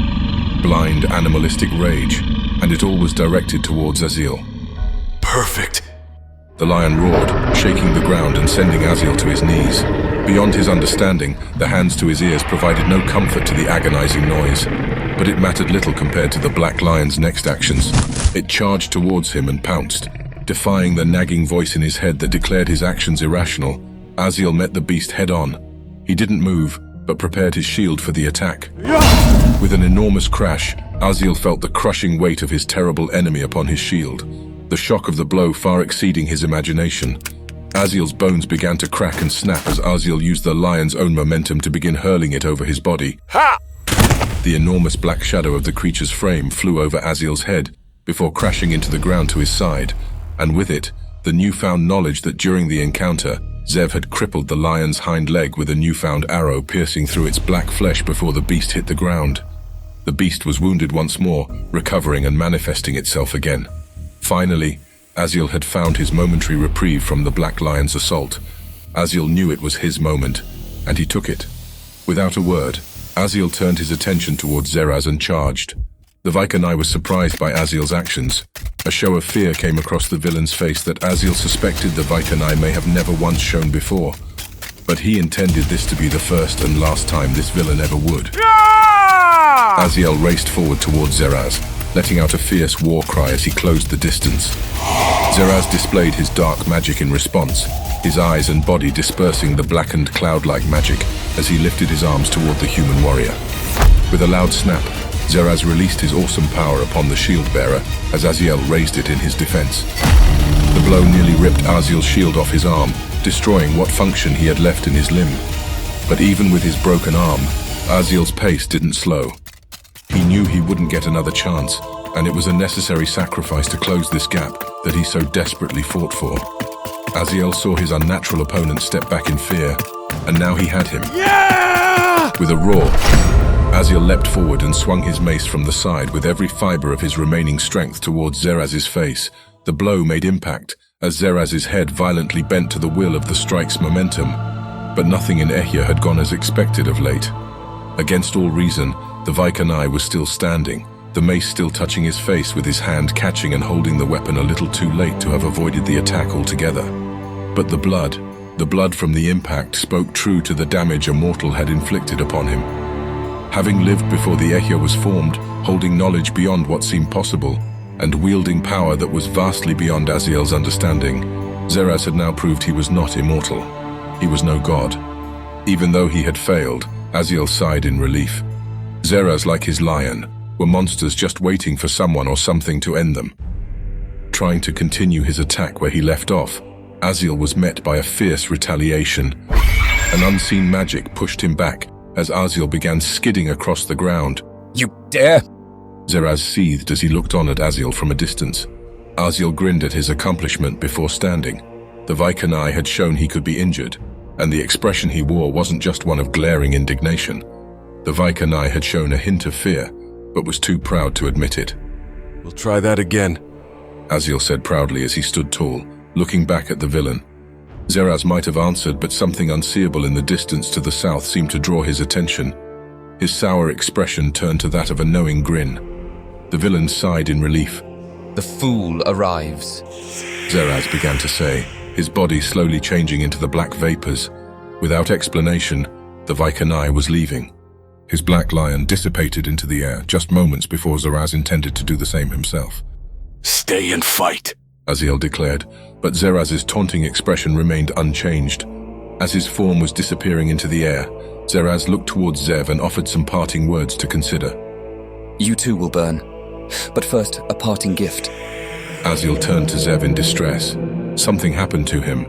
B: Blind, animalistic rage, and it all was directed towards Aziel.
C: Perfect.
B: The lion roared, shaking the ground and sending Aziel to his knees. Beyond his understanding, the hands to his ears provided no comfort to the agonizing noise. But it mattered little compared to the black lion's next actions. It charged towards him and pounced. Defying the nagging voice in his head that declared his actions irrational, Aziel met the beast head-on. He didn't move, but prepared his shield for the attack. With an enormous crash, Aziel felt the crushing weight of his terrible enemy upon his shield, the shock of the blow far exceeding his imagination. Aziel's bones began to crack and snap as Aziel used the lion's own momentum to begin hurling it over his body.
C: Ha!
B: The enormous black shadow of the creature's frame flew over Aziel's head before crashing into the ground to his side, and with it, the newfound knowledge that during the encounter, Zev had crippled the lion's hind leg with a newfound arrow piercing through its black flesh before the beast hit the ground. The beast was wounded once more, recovering and manifesting itself again. Finally, Aziel had found his momentary reprieve from the black lion's assault. Aziel knew it was his moment, and he took it. Without a word, Aziel turned his attention towards Zeraz and charged. The Vaikanai was surprised by Aziel's actions. A show of fear came across the villain's face that Aziel suspected the Vaikanai may have never once shown before. But he intended this to be the first and last time this villain ever would. Aziel raced forward towards Zeraz, letting out a fierce war cry as he closed the distance. Zeraz displayed his dark magic in response, his eyes and body dispersing the blackened cloud-like magic as he lifted his arms toward the human warrior. With a loud snap, Zeraz released his awesome power upon the shield-bearer as Aziel raised it in his defense. The blow nearly ripped Aziel's shield off his arm, destroying what function he had left in his limb. But even with his broken arm, Aziel's pace didn't slow. He knew he wouldn't get another chance, and it was a necessary sacrifice to close this gap that he so desperately fought for. Aziel saw his unnatural opponent step back in fear, and now he had him.
C: Yeah!
B: With a roar, Aziel leapt forward and swung his mace from the side with every fiber of his remaining strength towards Zeraz's face. The blow made impact, as Zeraz's head violently bent to the will of the strike's momentum. But nothing in Ehya had gone as expected of late. Against all reason, the Vaikanai was still standing, the mace still touching his face with his hand catching and holding the weapon a little too late to have avoided the attack altogether. But the blood from the impact spoke true to the damage a mortal had inflicted upon him. Having lived before the Ehya was formed, holding knowledge beyond what seemed possible, and wielding power that was vastly beyond Aziel's understanding, Zeraz had now proved he was not immortal. He was no god. Even though he had failed, Aziel sighed in relief. Zeraz, like his lion, were monsters just waiting for someone or something to end them. Trying to continue his attack where he left off, Aziel was met by a fierce retaliation. An unseen magic pushed him back as Aziel began skidding across the ground.
I: You dare!
B: Zeraz seethed as he looked on at Aziel from a distance. Aziel grinned at his accomplishment before standing. The Vaikanai had shown he could be injured, and the expression he wore wasn't just one of glaring indignation. The Vaikanai had shown a hint of fear, but was too proud to admit it.
C: We'll try that again,
B: Aziel said proudly as he stood tall, looking back at the villain. Zeraz might have answered, but something unseeable in the distance to the south seemed to draw his attention. His sour expression turned to that of a knowing grin. The villain sighed in relief.
I: The fool arrives,
B: Zeraz began to say, his body slowly changing into the black vapors. Without explanation, the Vaikanai was leaving. His black lion dissipated into the air just moments before Zeraz intended to do the same himself.
C: Stay and fight,
B: Aziel declared, but Zeraz's taunting expression remained unchanged. As his form was disappearing into the air, Zeraz looked towards Zev and offered some parting words to consider.
I: You too will burn. But first, a parting gift.
B: Aziel turned to Zev in distress. Something happened to him,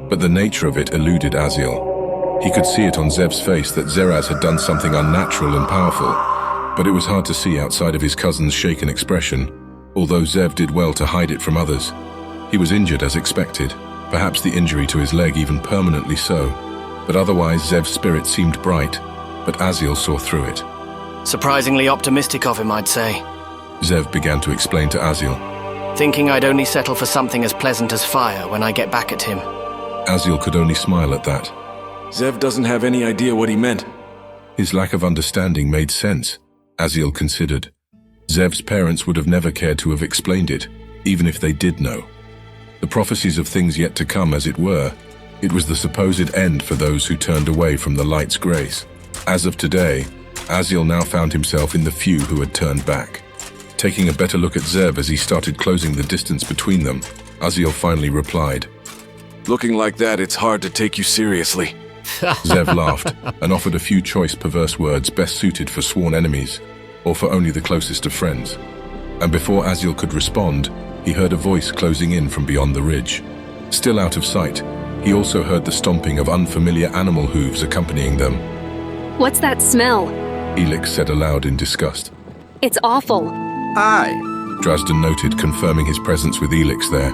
B: but the nature of it eluded Aziel. He could see it on Zev's face that Zeraz had done something unnatural and powerful, but it was hard to see outside of his cousin's shaken expression, although Zev did well to hide it from others. He was injured as expected, perhaps the injury to his leg even permanently so, but otherwise Zev's spirit seemed bright, but Aziel saw through it.
F: Surprisingly optimistic of him, I'd say.
B: Zev began to explain to Aziel.
F: Thinking I'd only settle for something as pleasant as fire when I get back at him.
B: Aziel could only smile at that.
C: Zev doesn't have any idea what he meant.
B: His lack of understanding made sense, Aziel considered. Zev's parents would have never cared to have explained it, even if they did know. The prophecies of things yet to come, as it were, it was the supposed end for those who turned away from the light's grace. As of today, Aziel now found himself in the few who had turned back. Taking a better look at Zev as he started closing the distance between them, Aziel finally replied.
C: Looking like that, it's hard to take you seriously.
B: Zev laughed and offered a few choice perverse words best suited for sworn enemies, or for only the closest of friends. And before Aziel could respond, he heard a voice closing in from beyond the ridge. Still out of sight, he also heard the stomping of unfamiliar animal hooves accompanying them.
J: What's that smell?
B: Elix said aloud in disgust.
J: It's awful.
E: Hi.
B: Drazden noted, confirming his presence with Elix there.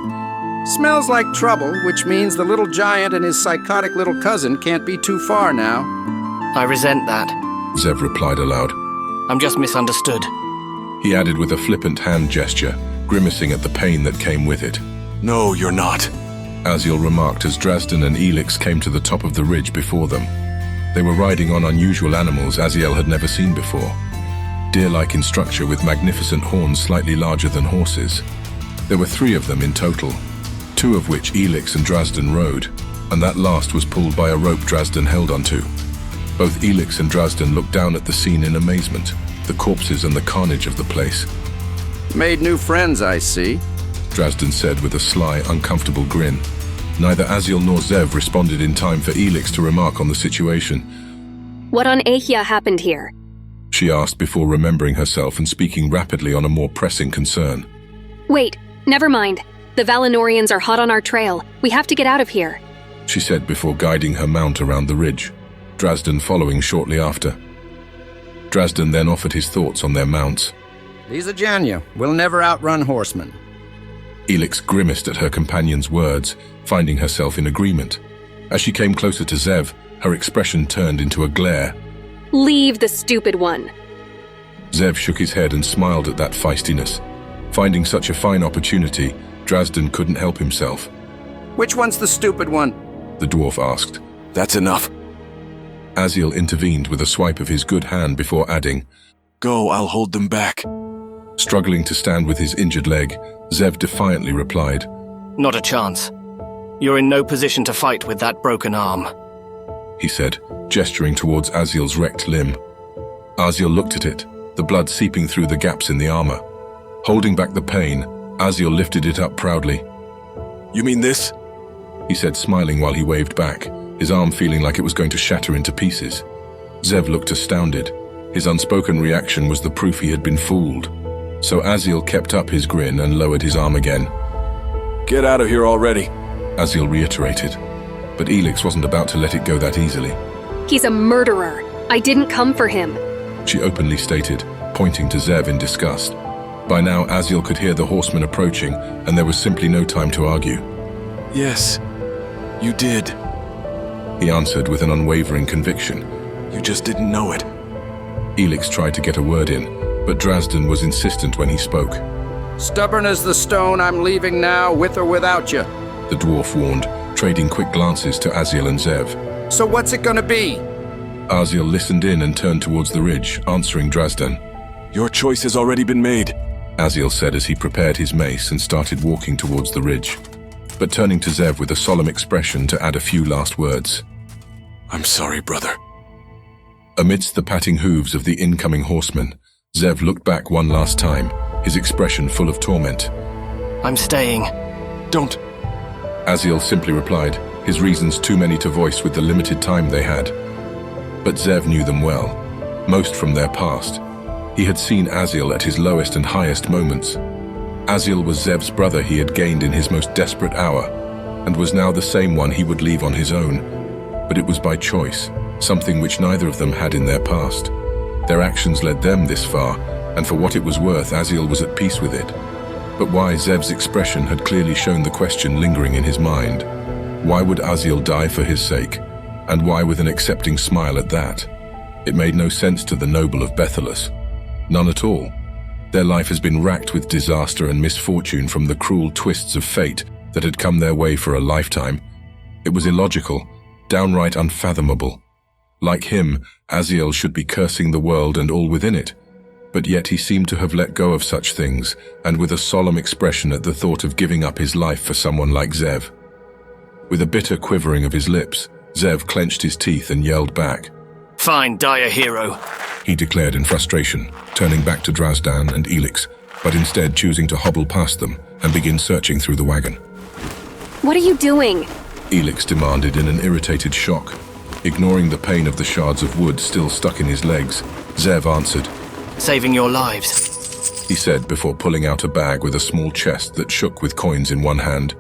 E: Smells like trouble, which means the little giant and his psychotic little cousin can't be too far now.
F: I resent that,
B: Zev replied aloud.
F: I'm just misunderstood.
B: He added with a flippant hand gesture, grimacing at the pain that came with it.
C: No, you're not,
B: Aziel remarked as Drazden and Elix came to the top of the ridge before them. They were riding on unusual animals Aziel had never seen before. Deer-like in structure with magnificent horns slightly larger than horses. There were 3 of them in total, 2 of which Elix and Drazden rode, and that last was pulled by a rope Drazden held onto. Both Elix and Drazden looked down at the scene in amazement, the corpses and the carnage of the place.
E: Made new friends, I see,
B: Drazden said with a sly, uncomfortable grin. Neither Aziel nor Zev responded in time for Elix to remark on the situation.
J: What on Ahia happened here?
B: She asked before remembering herself and speaking rapidly on a more pressing concern.
J: Wait, never mind. The Valinorians are hot on our trail. We have to get out of here,
B: she said before guiding her mount around the ridge, Drazden following shortly after. Drazden then offered his thoughts on their mounts.
E: These are Janya. We'll never outrun horsemen.
B: Elix grimaced at her companion's words, finding herself in agreement. As she came closer to Zev, her expression turned into a glare.
J: Leave the stupid one.
B: Zev shook his head and smiled at that feistiness. Finding such a fine opportunity, Drazden couldn't help himself.
E: Which one's the stupid one?
B: The dwarf asked.
C: That's enough.
B: Aziel intervened with a swipe of his good hand before adding,
C: Go, I'll hold them back.
B: Struggling to stand with his injured leg, Zev defiantly replied,
F: Not a chance. You're in no position to fight with that broken arm,
B: he said, gesturing towards Aziel's wrecked limb. Aziel looked at it, the blood seeping through the gaps in the armor. Holding back the pain, Aziel lifted it up proudly.
C: You mean this?
B: He said, smiling while he waved back, his arm feeling like it was going to shatter into pieces. Zev looked astounded. His unspoken reaction was the proof he had been fooled. So Aziel kept up his grin and lowered his arm again.
C: Get out of here already,
B: Aziel reiterated. But Elix wasn't about to let it go that easily.
J: He's a murderer. I didn't come for him,
B: she openly stated, pointing to Zev in disgust. By now, Aziel could hear the horsemen approaching, and there was simply no time to argue.
C: Yes, you did,
B: he answered with an unwavering conviction.
C: You just didn't know it.
B: E.C.E.N tried to get a word in, but Drazdan was insistent when he spoke.
E: Stubborn as the stone, I'm leaving now, with or without you,
B: the dwarf warned, trading quick glances to Aziel and Zev.
E: So what's it gonna be?
B: Aziel listened in and turned towards the ridge, answering Drazdan.
C: Your choice has already been made,
B: Aziel said as he prepared his mace and started walking towards the ridge, but turning to Zev with a solemn expression to add a few last words.
C: I'm sorry, brother.
B: Amidst the patting hooves of the incoming horsemen, Zev looked back one last time, his expression full of torment.
F: I'm staying.
C: Don't.
B: Aziel simply replied, his reasons too many to voice with the limited time they had. But Zev knew them well, most from their past. He had seen Aziel at his lowest and highest moments. Aziel was Zev's brother he had gained in his most desperate hour, and was now the same one he would leave on his own. But it was by choice, something which neither of them had in their past. Their actions led them this far, and for what it was worth, Aziel was at peace with it. But why? Zev's expression had clearly shown the question lingering in his mind. Why would Aziel die for his sake? And why with an accepting smile at that? It made no sense to the noble of Bethelus. None at all. Their life has been racked with disaster and misfortune from the cruel twists of fate that had come their way for a lifetime. It was illogical, downright unfathomable. Like him, Aziel should be cursing the world and all within it. But yet he seemed to have let go of such things, and with a solemn expression at the thought of giving up his life for someone like Zev. With a bitter quivering of his lips, Zev clenched his teeth and yelled back.
F: Fine, die a hero,
B: he declared in frustration, turning back to Drazdan and E.C.E.N, but instead choosing to hobble past them and begin searching through the wagon.
J: What are you doing?
B: E.C.E.N demanded in an irritated shock. Ignoring the pain of the shards of wood still stuck in his legs, Zev answered.
F: Saving your lives,
B: he said before pulling out a bag with a small chest that shook with coins in one hand,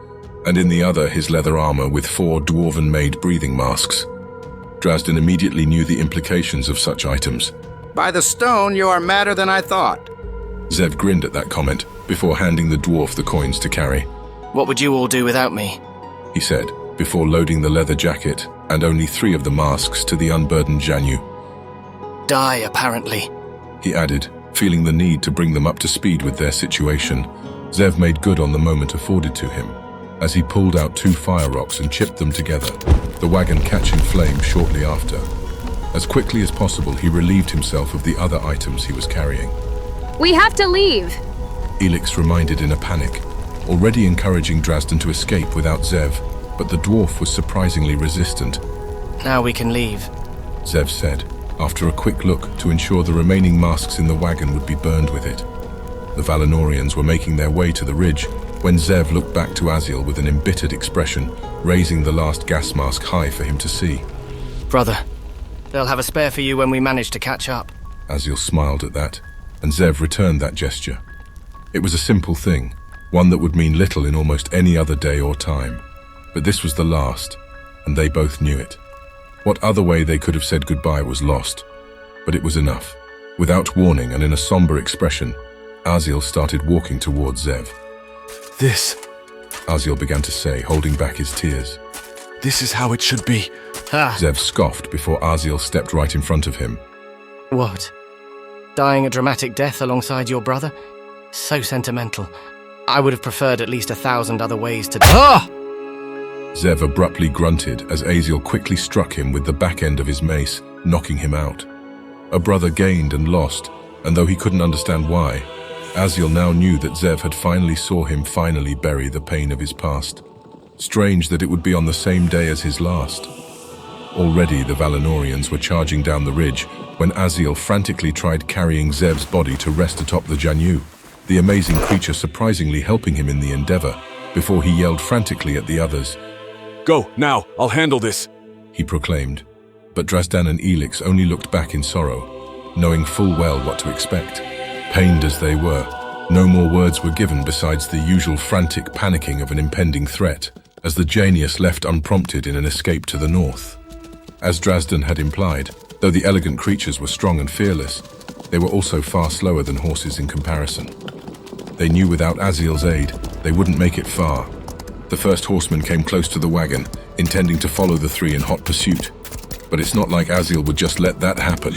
B: and in the other his leather armor with 4 dwarven-made breathing masks. Drazdan immediately knew the implications of such items.
E: By the stone, you are madder than I thought.
B: Zev grinned at that comment before handing the dwarf the coins to carry.
F: What would you all do without me?
B: He said, before loading the leather jacket and only 3 of the masks to the unburdened Janyu.
F: Die, apparently,
B: he added, feeling the need to bring them up to speed with their situation. Zev made good on the moment afforded to him, as he pulled out 2 fire rocks and chipped them together, the wagon catching flame shortly after. As quickly as possible, he relieved himself of the other items he was carrying.
J: We have to leave,
B: E.C.E.N reminded in a panic, already encouraging Drazdan to escape without Zev, but the dwarf was surprisingly resistant.
F: Now we can leave,
B: Zev said, after a quick look to ensure the remaining masks in the wagon would be burned with it. The Valinorians were making their way to the ridge when Zev looked back to Aziel with an embittered expression, raising the last gas mask high for him to see.
F: Brother, they'll have a spare for you when we manage to catch up.
B: Aziel smiled at that, and Zev returned that gesture. It was a simple thing, one that would mean little in almost any other day or time. But this was the last, and they both knew it. What other way they could have said goodbye was lost, but it was enough. Without warning and in a somber expression, Aziel started walking towards Zev.
C: This,
B: Aziel began to say, holding back his tears.
C: This is how it should be.
B: Zev scoffed before Aziel stepped right in front of him.
F: What? Dying a dramatic death alongside your brother? So sentimental. I would have preferred at least 1,000 other ways to die.
B: Zev abruptly grunted as Aziel quickly struck him with the back end of his mace, knocking him out. A brother gained and lost, and though he couldn't understand why, Aziel now knew that Zev had saw him finally bury the pain of his past. Strange that it would be on the same day as his last. Already the Valinorians were charging down the ridge when Aziel frantically tried carrying Zev's body to rest atop the Janyu, the amazing creature surprisingly helping him in the endeavor, before he yelled frantically at the others.
C: Go, now, I'll handle this,
B: he proclaimed. But Drazdan and E.C.E.N only looked back in sorrow, knowing full well what to expect. Pained as they were, no more words were given besides the usual frantic panicking of an impending threat, as the Janius left unprompted in an escape to the north. As Drazdan had implied, though the elegant creatures were strong and fearless, they were also far slower than horses in comparison. They knew without Aziel's aid, they wouldn't make it far. The first horseman came close to the wagon, intending to follow the 3 in hot pursuit. But it's not like Aziel would just let that happen.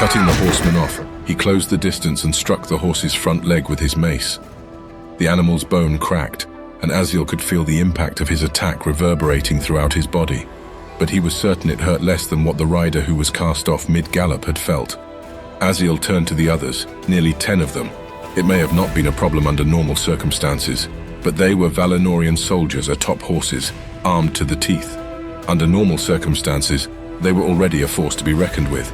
B: Cutting the horseman off, he closed the distance and struck the horse's front leg with his mace. The animal's bone cracked, and Aziel could feel the impact of his attack reverberating throughout his body. But he was certain it hurt less than what the rider who was cast off mid-gallop had felt. Aziel turned to the others, nearly 10 of them. It may have not been a problem under normal circumstances, but they were Valinorian soldiers atop horses, armed to the teeth. Under normal circumstances, they were already a force to be reckoned with.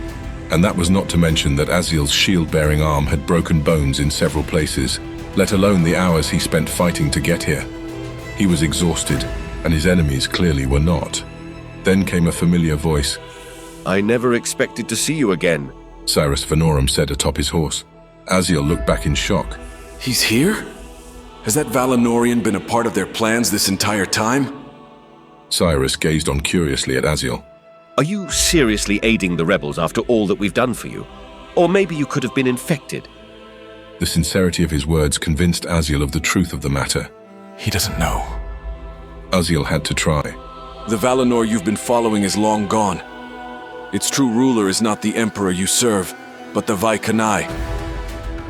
B: And that was not to mention that Aziel's shield-bearing arm had broken bones in several places, let alone the hours he spent fighting to get here. He was exhausted, and his enemies clearly were not. Then came a familiar voice.
K: "I never expected to see you again,"
B: Cyrus Vanorum said atop his horse. Aziel looked back in shock.
C: He's here? Has that Valinorian been a part of their plans this entire time?
B: Cyrus gazed on curiously at Aziel.
K: "Are you seriously aiding the rebels after all that we've done for you? Or maybe you could have been infected."
B: The sincerity of his words convinced Aziel of the truth of the matter.
C: He doesn't know.
B: Aziel had to try.
C: The Valinor you've been following is long gone. Its true ruler is not the Emperor you serve, but the Vaikanai.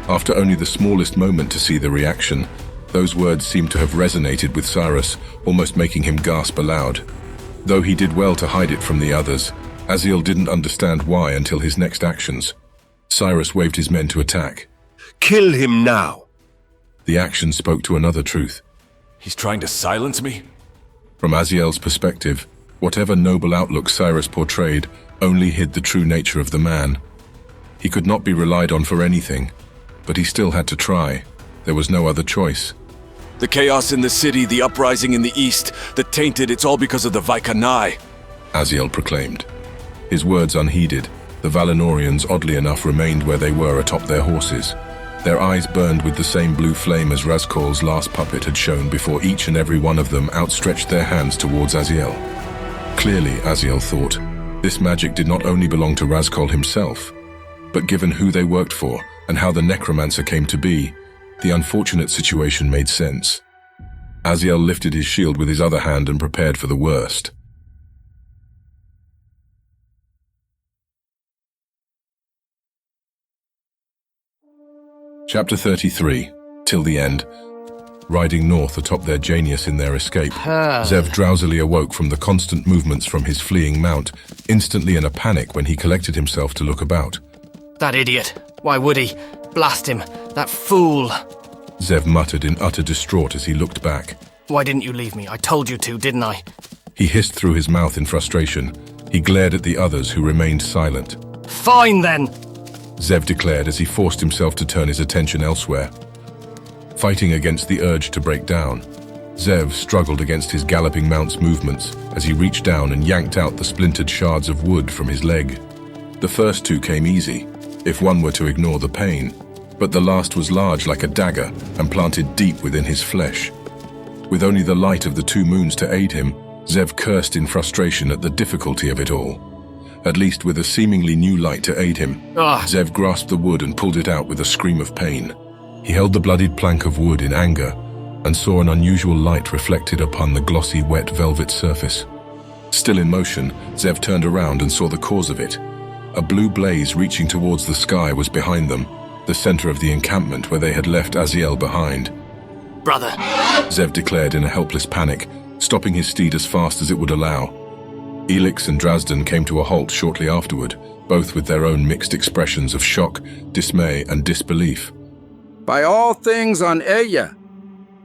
B: After only the smallest moment to see the reaction, those words seemed to have resonated with Cyrus, almost making him gasp aloud. Though he did well to hide it from the others, Aziel didn't understand why until his next actions. Cyrus waved his men to attack.
K: "Kill him now!"
B: The action spoke to another truth.
C: He's trying to silence me?
B: From Aziel's perspective, whatever noble outlook Cyrus portrayed only hid the true nature of the man. He could not be relied on for anything, but he still had to try. There was no other choice.
C: The chaos in the city, the uprising in the east, the tainted, it's all because of the Vaikanai,
B: Aziel proclaimed. His words unheeded, the Valinorians oddly enough remained where they were atop their horses. Their eyes burned with the same blue flame as Razkol's last puppet had shown before each and every one of them outstretched their hands towards Aziel. Clearly, Aziel thought, this magic did not only belong to Razkol himself, but given who they worked for and how the necromancer came to be, the unfortunate situation made sense. Aziel lifted his shield with his other hand and prepared for the worst. Chapter 33, Till the End. Riding north atop their genius in their escape, Zev drowsily awoke from the constant movements from his fleeing mount, instantly in a panic when he collected himself to look about.
F: That idiot. Why would he? Blast him. That fool.
B: Zev muttered in utter distraught as he looked back.
F: Why didn't you leave me? I told you to, didn't I?
B: He hissed through his mouth in frustration. He glared at the others who remained silent.
F: Fine then!
B: Zev declared as he forced himself to turn his attention elsewhere. Fighting against the urge to break down, Zev struggled against his galloping mount's movements as he reached down and yanked out the splintered shards of wood from his leg. The first two came easy, if one were to ignore the pain, but the last was large like a dagger and planted deep within his flesh. With only the light of the two moons to aid him, Zev cursed in frustration at the difficulty of it all. At least with a seemingly new light to aid him, Zev grasped the wood and pulled it out with a scream of pain. He held the bloodied plank of wood in anger and saw an unusual light reflected upon the glossy, wet velvet surface. Still in motion, Zev turned around and saw the cause of it. A blue blaze reaching towards the sky was behind them, the center of the encampment where they had left Aziel behind.
F: Brother,
B: Zev declared in a helpless panic, stopping his steed as fast as it would allow. E.C.E.N and Drazdan came to a halt shortly afterward, both with their own mixed expressions of shock, dismay, and disbelief.
E: "By all things on Eya,"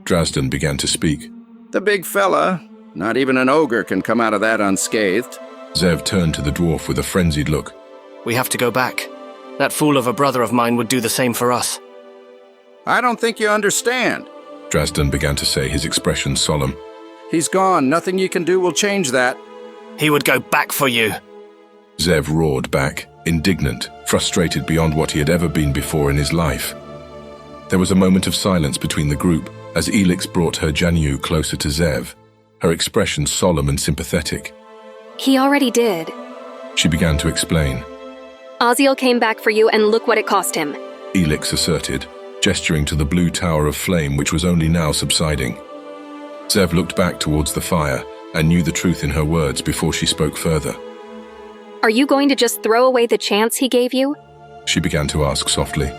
B: Drazdan began to speak.
E: "The big fella, not even an ogre can come out of that unscathed."
B: Zev turned to the dwarf with a frenzied look.
F: We have to go back. That fool of a brother of mine would do the same for us.
E: "I don't think you understand,"
B: Drazdan began to say, his expression solemn.
E: "He's gone. Nothing you can do will change that."
F: He would go back for you.
B: Zev roared back, indignant, frustrated beyond what he had ever been before in his life. There was a moment of silence between the group as E.C.E.N brought her Janyu closer to Zev, her expression solemn and sympathetic.
J: He already did.
B: She began to explain.
J: Aziel came back for you and look what it cost him.
B: E.C.E.N asserted, gesturing to the blue tower of flame which was only now subsiding. Zev looked back towards the fire and knew the truth in her words before she spoke further.
J: Are you going to just throw away the chance he gave you?
B: She began to ask softly.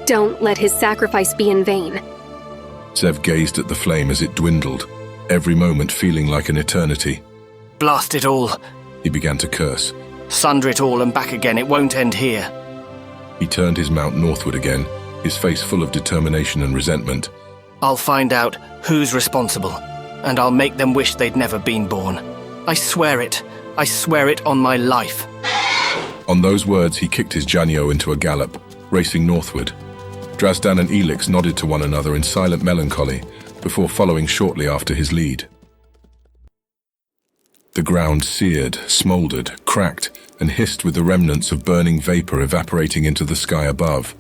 J: Don't let his sacrifice be in vain.
B: Zev gazed at the flame as it dwindled, every moment feeling like an eternity.
F: Blast it all.
B: He began to curse.
F: Sunder it all and back again. It won't end here.
B: He turned his mount northward again, his face full of determination and resentment.
F: I'll find out who's responsible, and I'll make them wish they'd never been born. I swear it. I swear it on my life.
B: On those words, he kicked his Janyo into a gallop, racing northward. Drazdan and E.C.E.N nodded to one another in silent melancholy, before following shortly after his lead. The ground seared, smouldered, cracked, and hissed with the remnants of burning vapor evaporating into the sky above.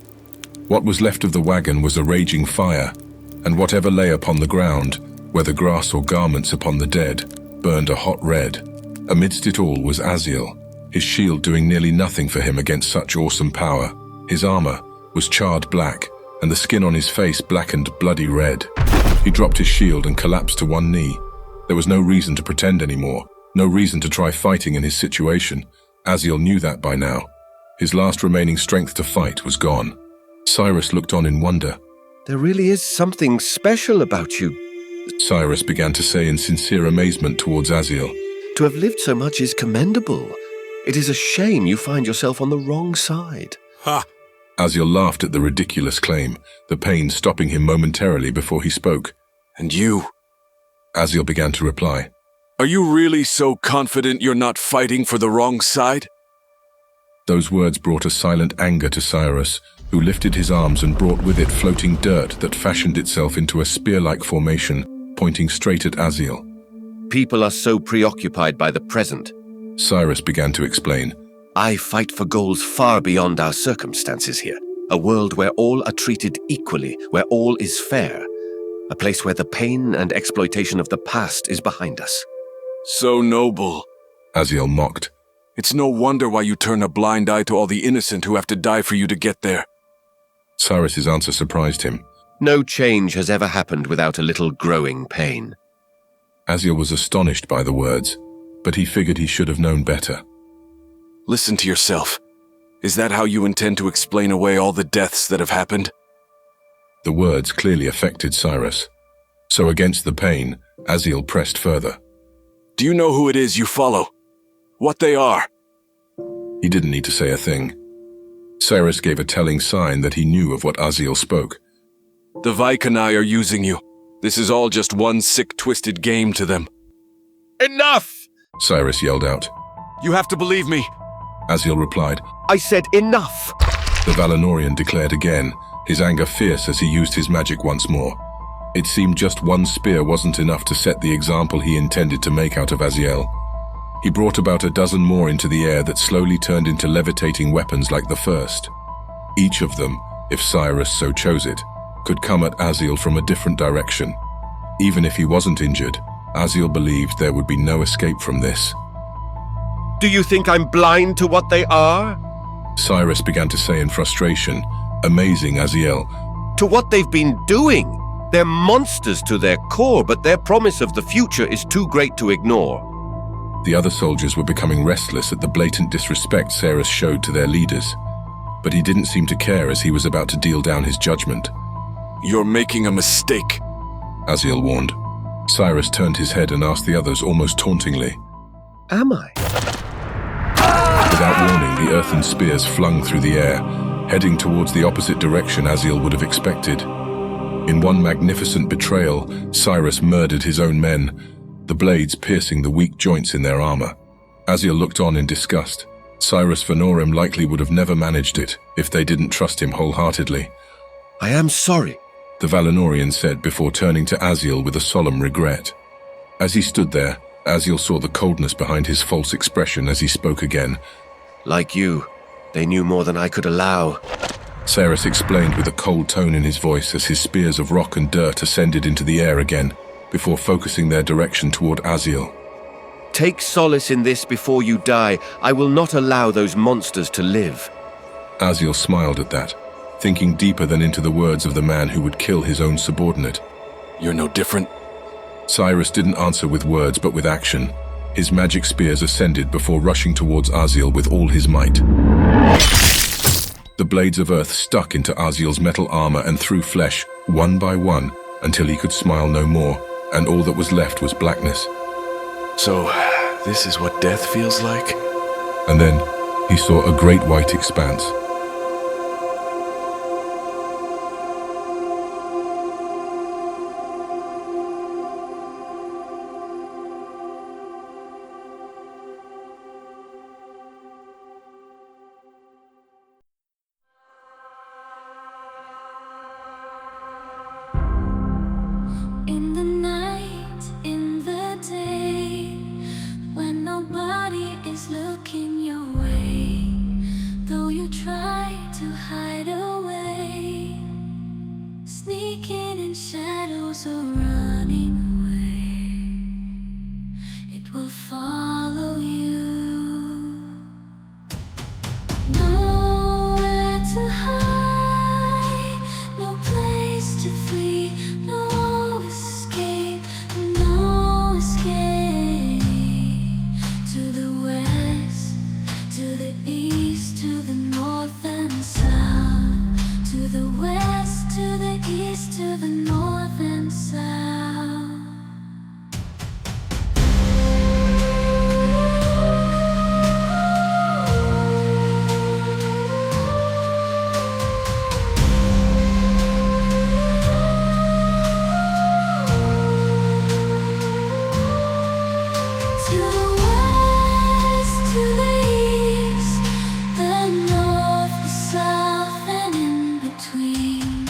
B: What was left of the wagon was a raging fire, and whatever lay upon the ground, whether grass or garments upon the dead, burned a hot red. Amidst it all was Aziel, his shield doing nearly nothing for him against such awesome power. His armor was charred black, and the skin on his face blackened bloody red. He dropped his shield and collapsed to one knee. There was no reason to pretend anymore, no reason to try fighting in his situation. Aziel knew that by now. His last remaining strength to fight was gone. Cyrus looked on in wonder.
K: There really is something special about you,
B: Cyrus began to say in sincere amazement towards Aziel.
K: To have lived so much is commendable. It is a shame you find yourself on the wrong side.
C: Ha!
B: Aziel laughed at the ridiculous claim, the pain stopping him momentarily before he spoke.
C: And you?
B: Aziel began to reply.
C: Are you really so confident you're not fighting for the wrong side?
B: Those words brought a silent anger to Cyrus, who lifted his arms and brought with it floating dirt that fashioned itself into a spear-like formation, pointing straight at Aziel.
K: People are so preoccupied by the present,
B: Cyrus began to explain.
K: I fight for goals far beyond our circumstances here. A world where all are treated equally, where all is fair. A place where the pain and exploitation of the past is behind us.
C: So noble,
B: Aziel mocked.
C: It's no wonder why you turn a blind eye to all the innocent who have to die for you to get there.
B: Cyrus's answer surprised him.
K: No change has ever happened without a little growing pain.
B: Aziel was astonished by the words, but he figured he should have known better.
C: Listen to yourself. Is that how you intend to explain away all the deaths that have happened?
B: The words clearly affected Cyrus. So against the pain, Aziel pressed further.
C: Do you know who it is you follow? What they are?
B: He didn't need to say a thing. Cyrus gave a telling sign that he knew of what Aziel spoke.
C: The Vaikanai are using you. This is all just one sick, twisted game to them.
K: Enough!
B: Cyrus yelled out.
C: You have to believe me.
B: Aziel replied.
K: I said enough!
B: The Valinorian declared again, his anger fierce as he used his magic once more. It seemed just one spear wasn't enough to set the example he intended to make out of Aziel. He brought about a dozen more into the air that slowly turned into levitating weapons like the first. Each of them, if Cyrus so chose it, could come at Aziel from a different direction. Even if he wasn't injured, Aziel believed there would be no escape from this.
K: Do you think I'm blind to what they are?
B: Cyrus began to say in frustration, amazing Aziel.
K: To what they've been doing! They're monsters to their core, but their promise of the future is too great to ignore.
B: The other soldiers were becoming restless at the blatant disrespect Cyrus showed to their leaders, but he didn't seem to care as he was about to deal down his judgment.
C: You're making a mistake,
B: Aziel warned. Cyrus turned his head and asked the others almost tauntingly.
K: Am I?
B: Without warning, the earthen spears flung through the air, heading towards the opposite direction Aziel would have expected. In one magnificent betrayal, Cyrus murdered his own men, the blades piercing the weak joints in their armor. Aziel looked on in disgust. Cyrus Vanorim likely would have never managed it if they didn't trust him wholeheartedly.
K: I am sorry,
B: the Valinorian said before turning to Aziel with a solemn regret. As he stood there, Aziel saw the coldness behind his false expression as he spoke again.
K: Like you, they knew more than I could allow.
B: Cyrus explained with a cold tone in his voice as his spears of rock and dirt ascended into the air again, before focusing their direction toward Aziel.
K: Take solace in this before you die. I will not allow those monsters to live.
B: Aziel smiled at that, thinking deeper than into the words of the man who would kill his own subordinate.
C: You're no different.
B: Cyrus didn't answer with words but with action. His magic spears ascended before rushing towards Aziel with all his might. The blades of earth stuck into Aziel's metal armor and through flesh, one by one, until he could smile no more, and all that was left was blackness.
C: So, this is what death feels like?
B: And then he saw a great white expanse.
R: In the night, in the day, when nobody is looking your way, though you try to hide away, sneaking in shadows or running away, it will follow you. Nowhere to hide, no place to flee, no escape, no escape. To the west, to the east, to the north and south. To the west, to the east, to the north and south. To the west, to the east, the north, the south, and in between,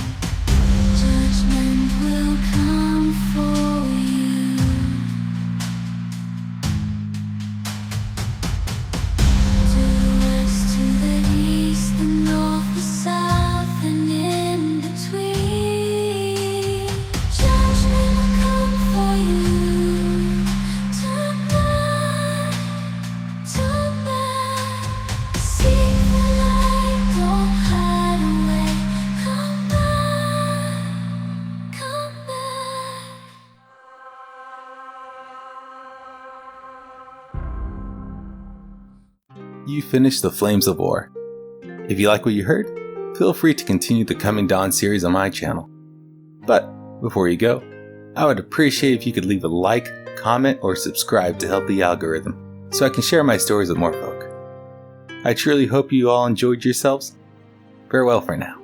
R: judgment will come for you. To the west, to the east, the north, the south, and in between, judgment will come for you. Turn back, seek the light, don't hide away. Come back, come back.
S: You finished The Flames of War. If you like what you heard, feel free to continue the Coming Dawn series on my channel. But before you go, I would appreciate if you could leave a like, comment, or subscribe to help the algorithm, so I can share my stories with more folk. I truly hope you all enjoyed yourselves. Farewell for now.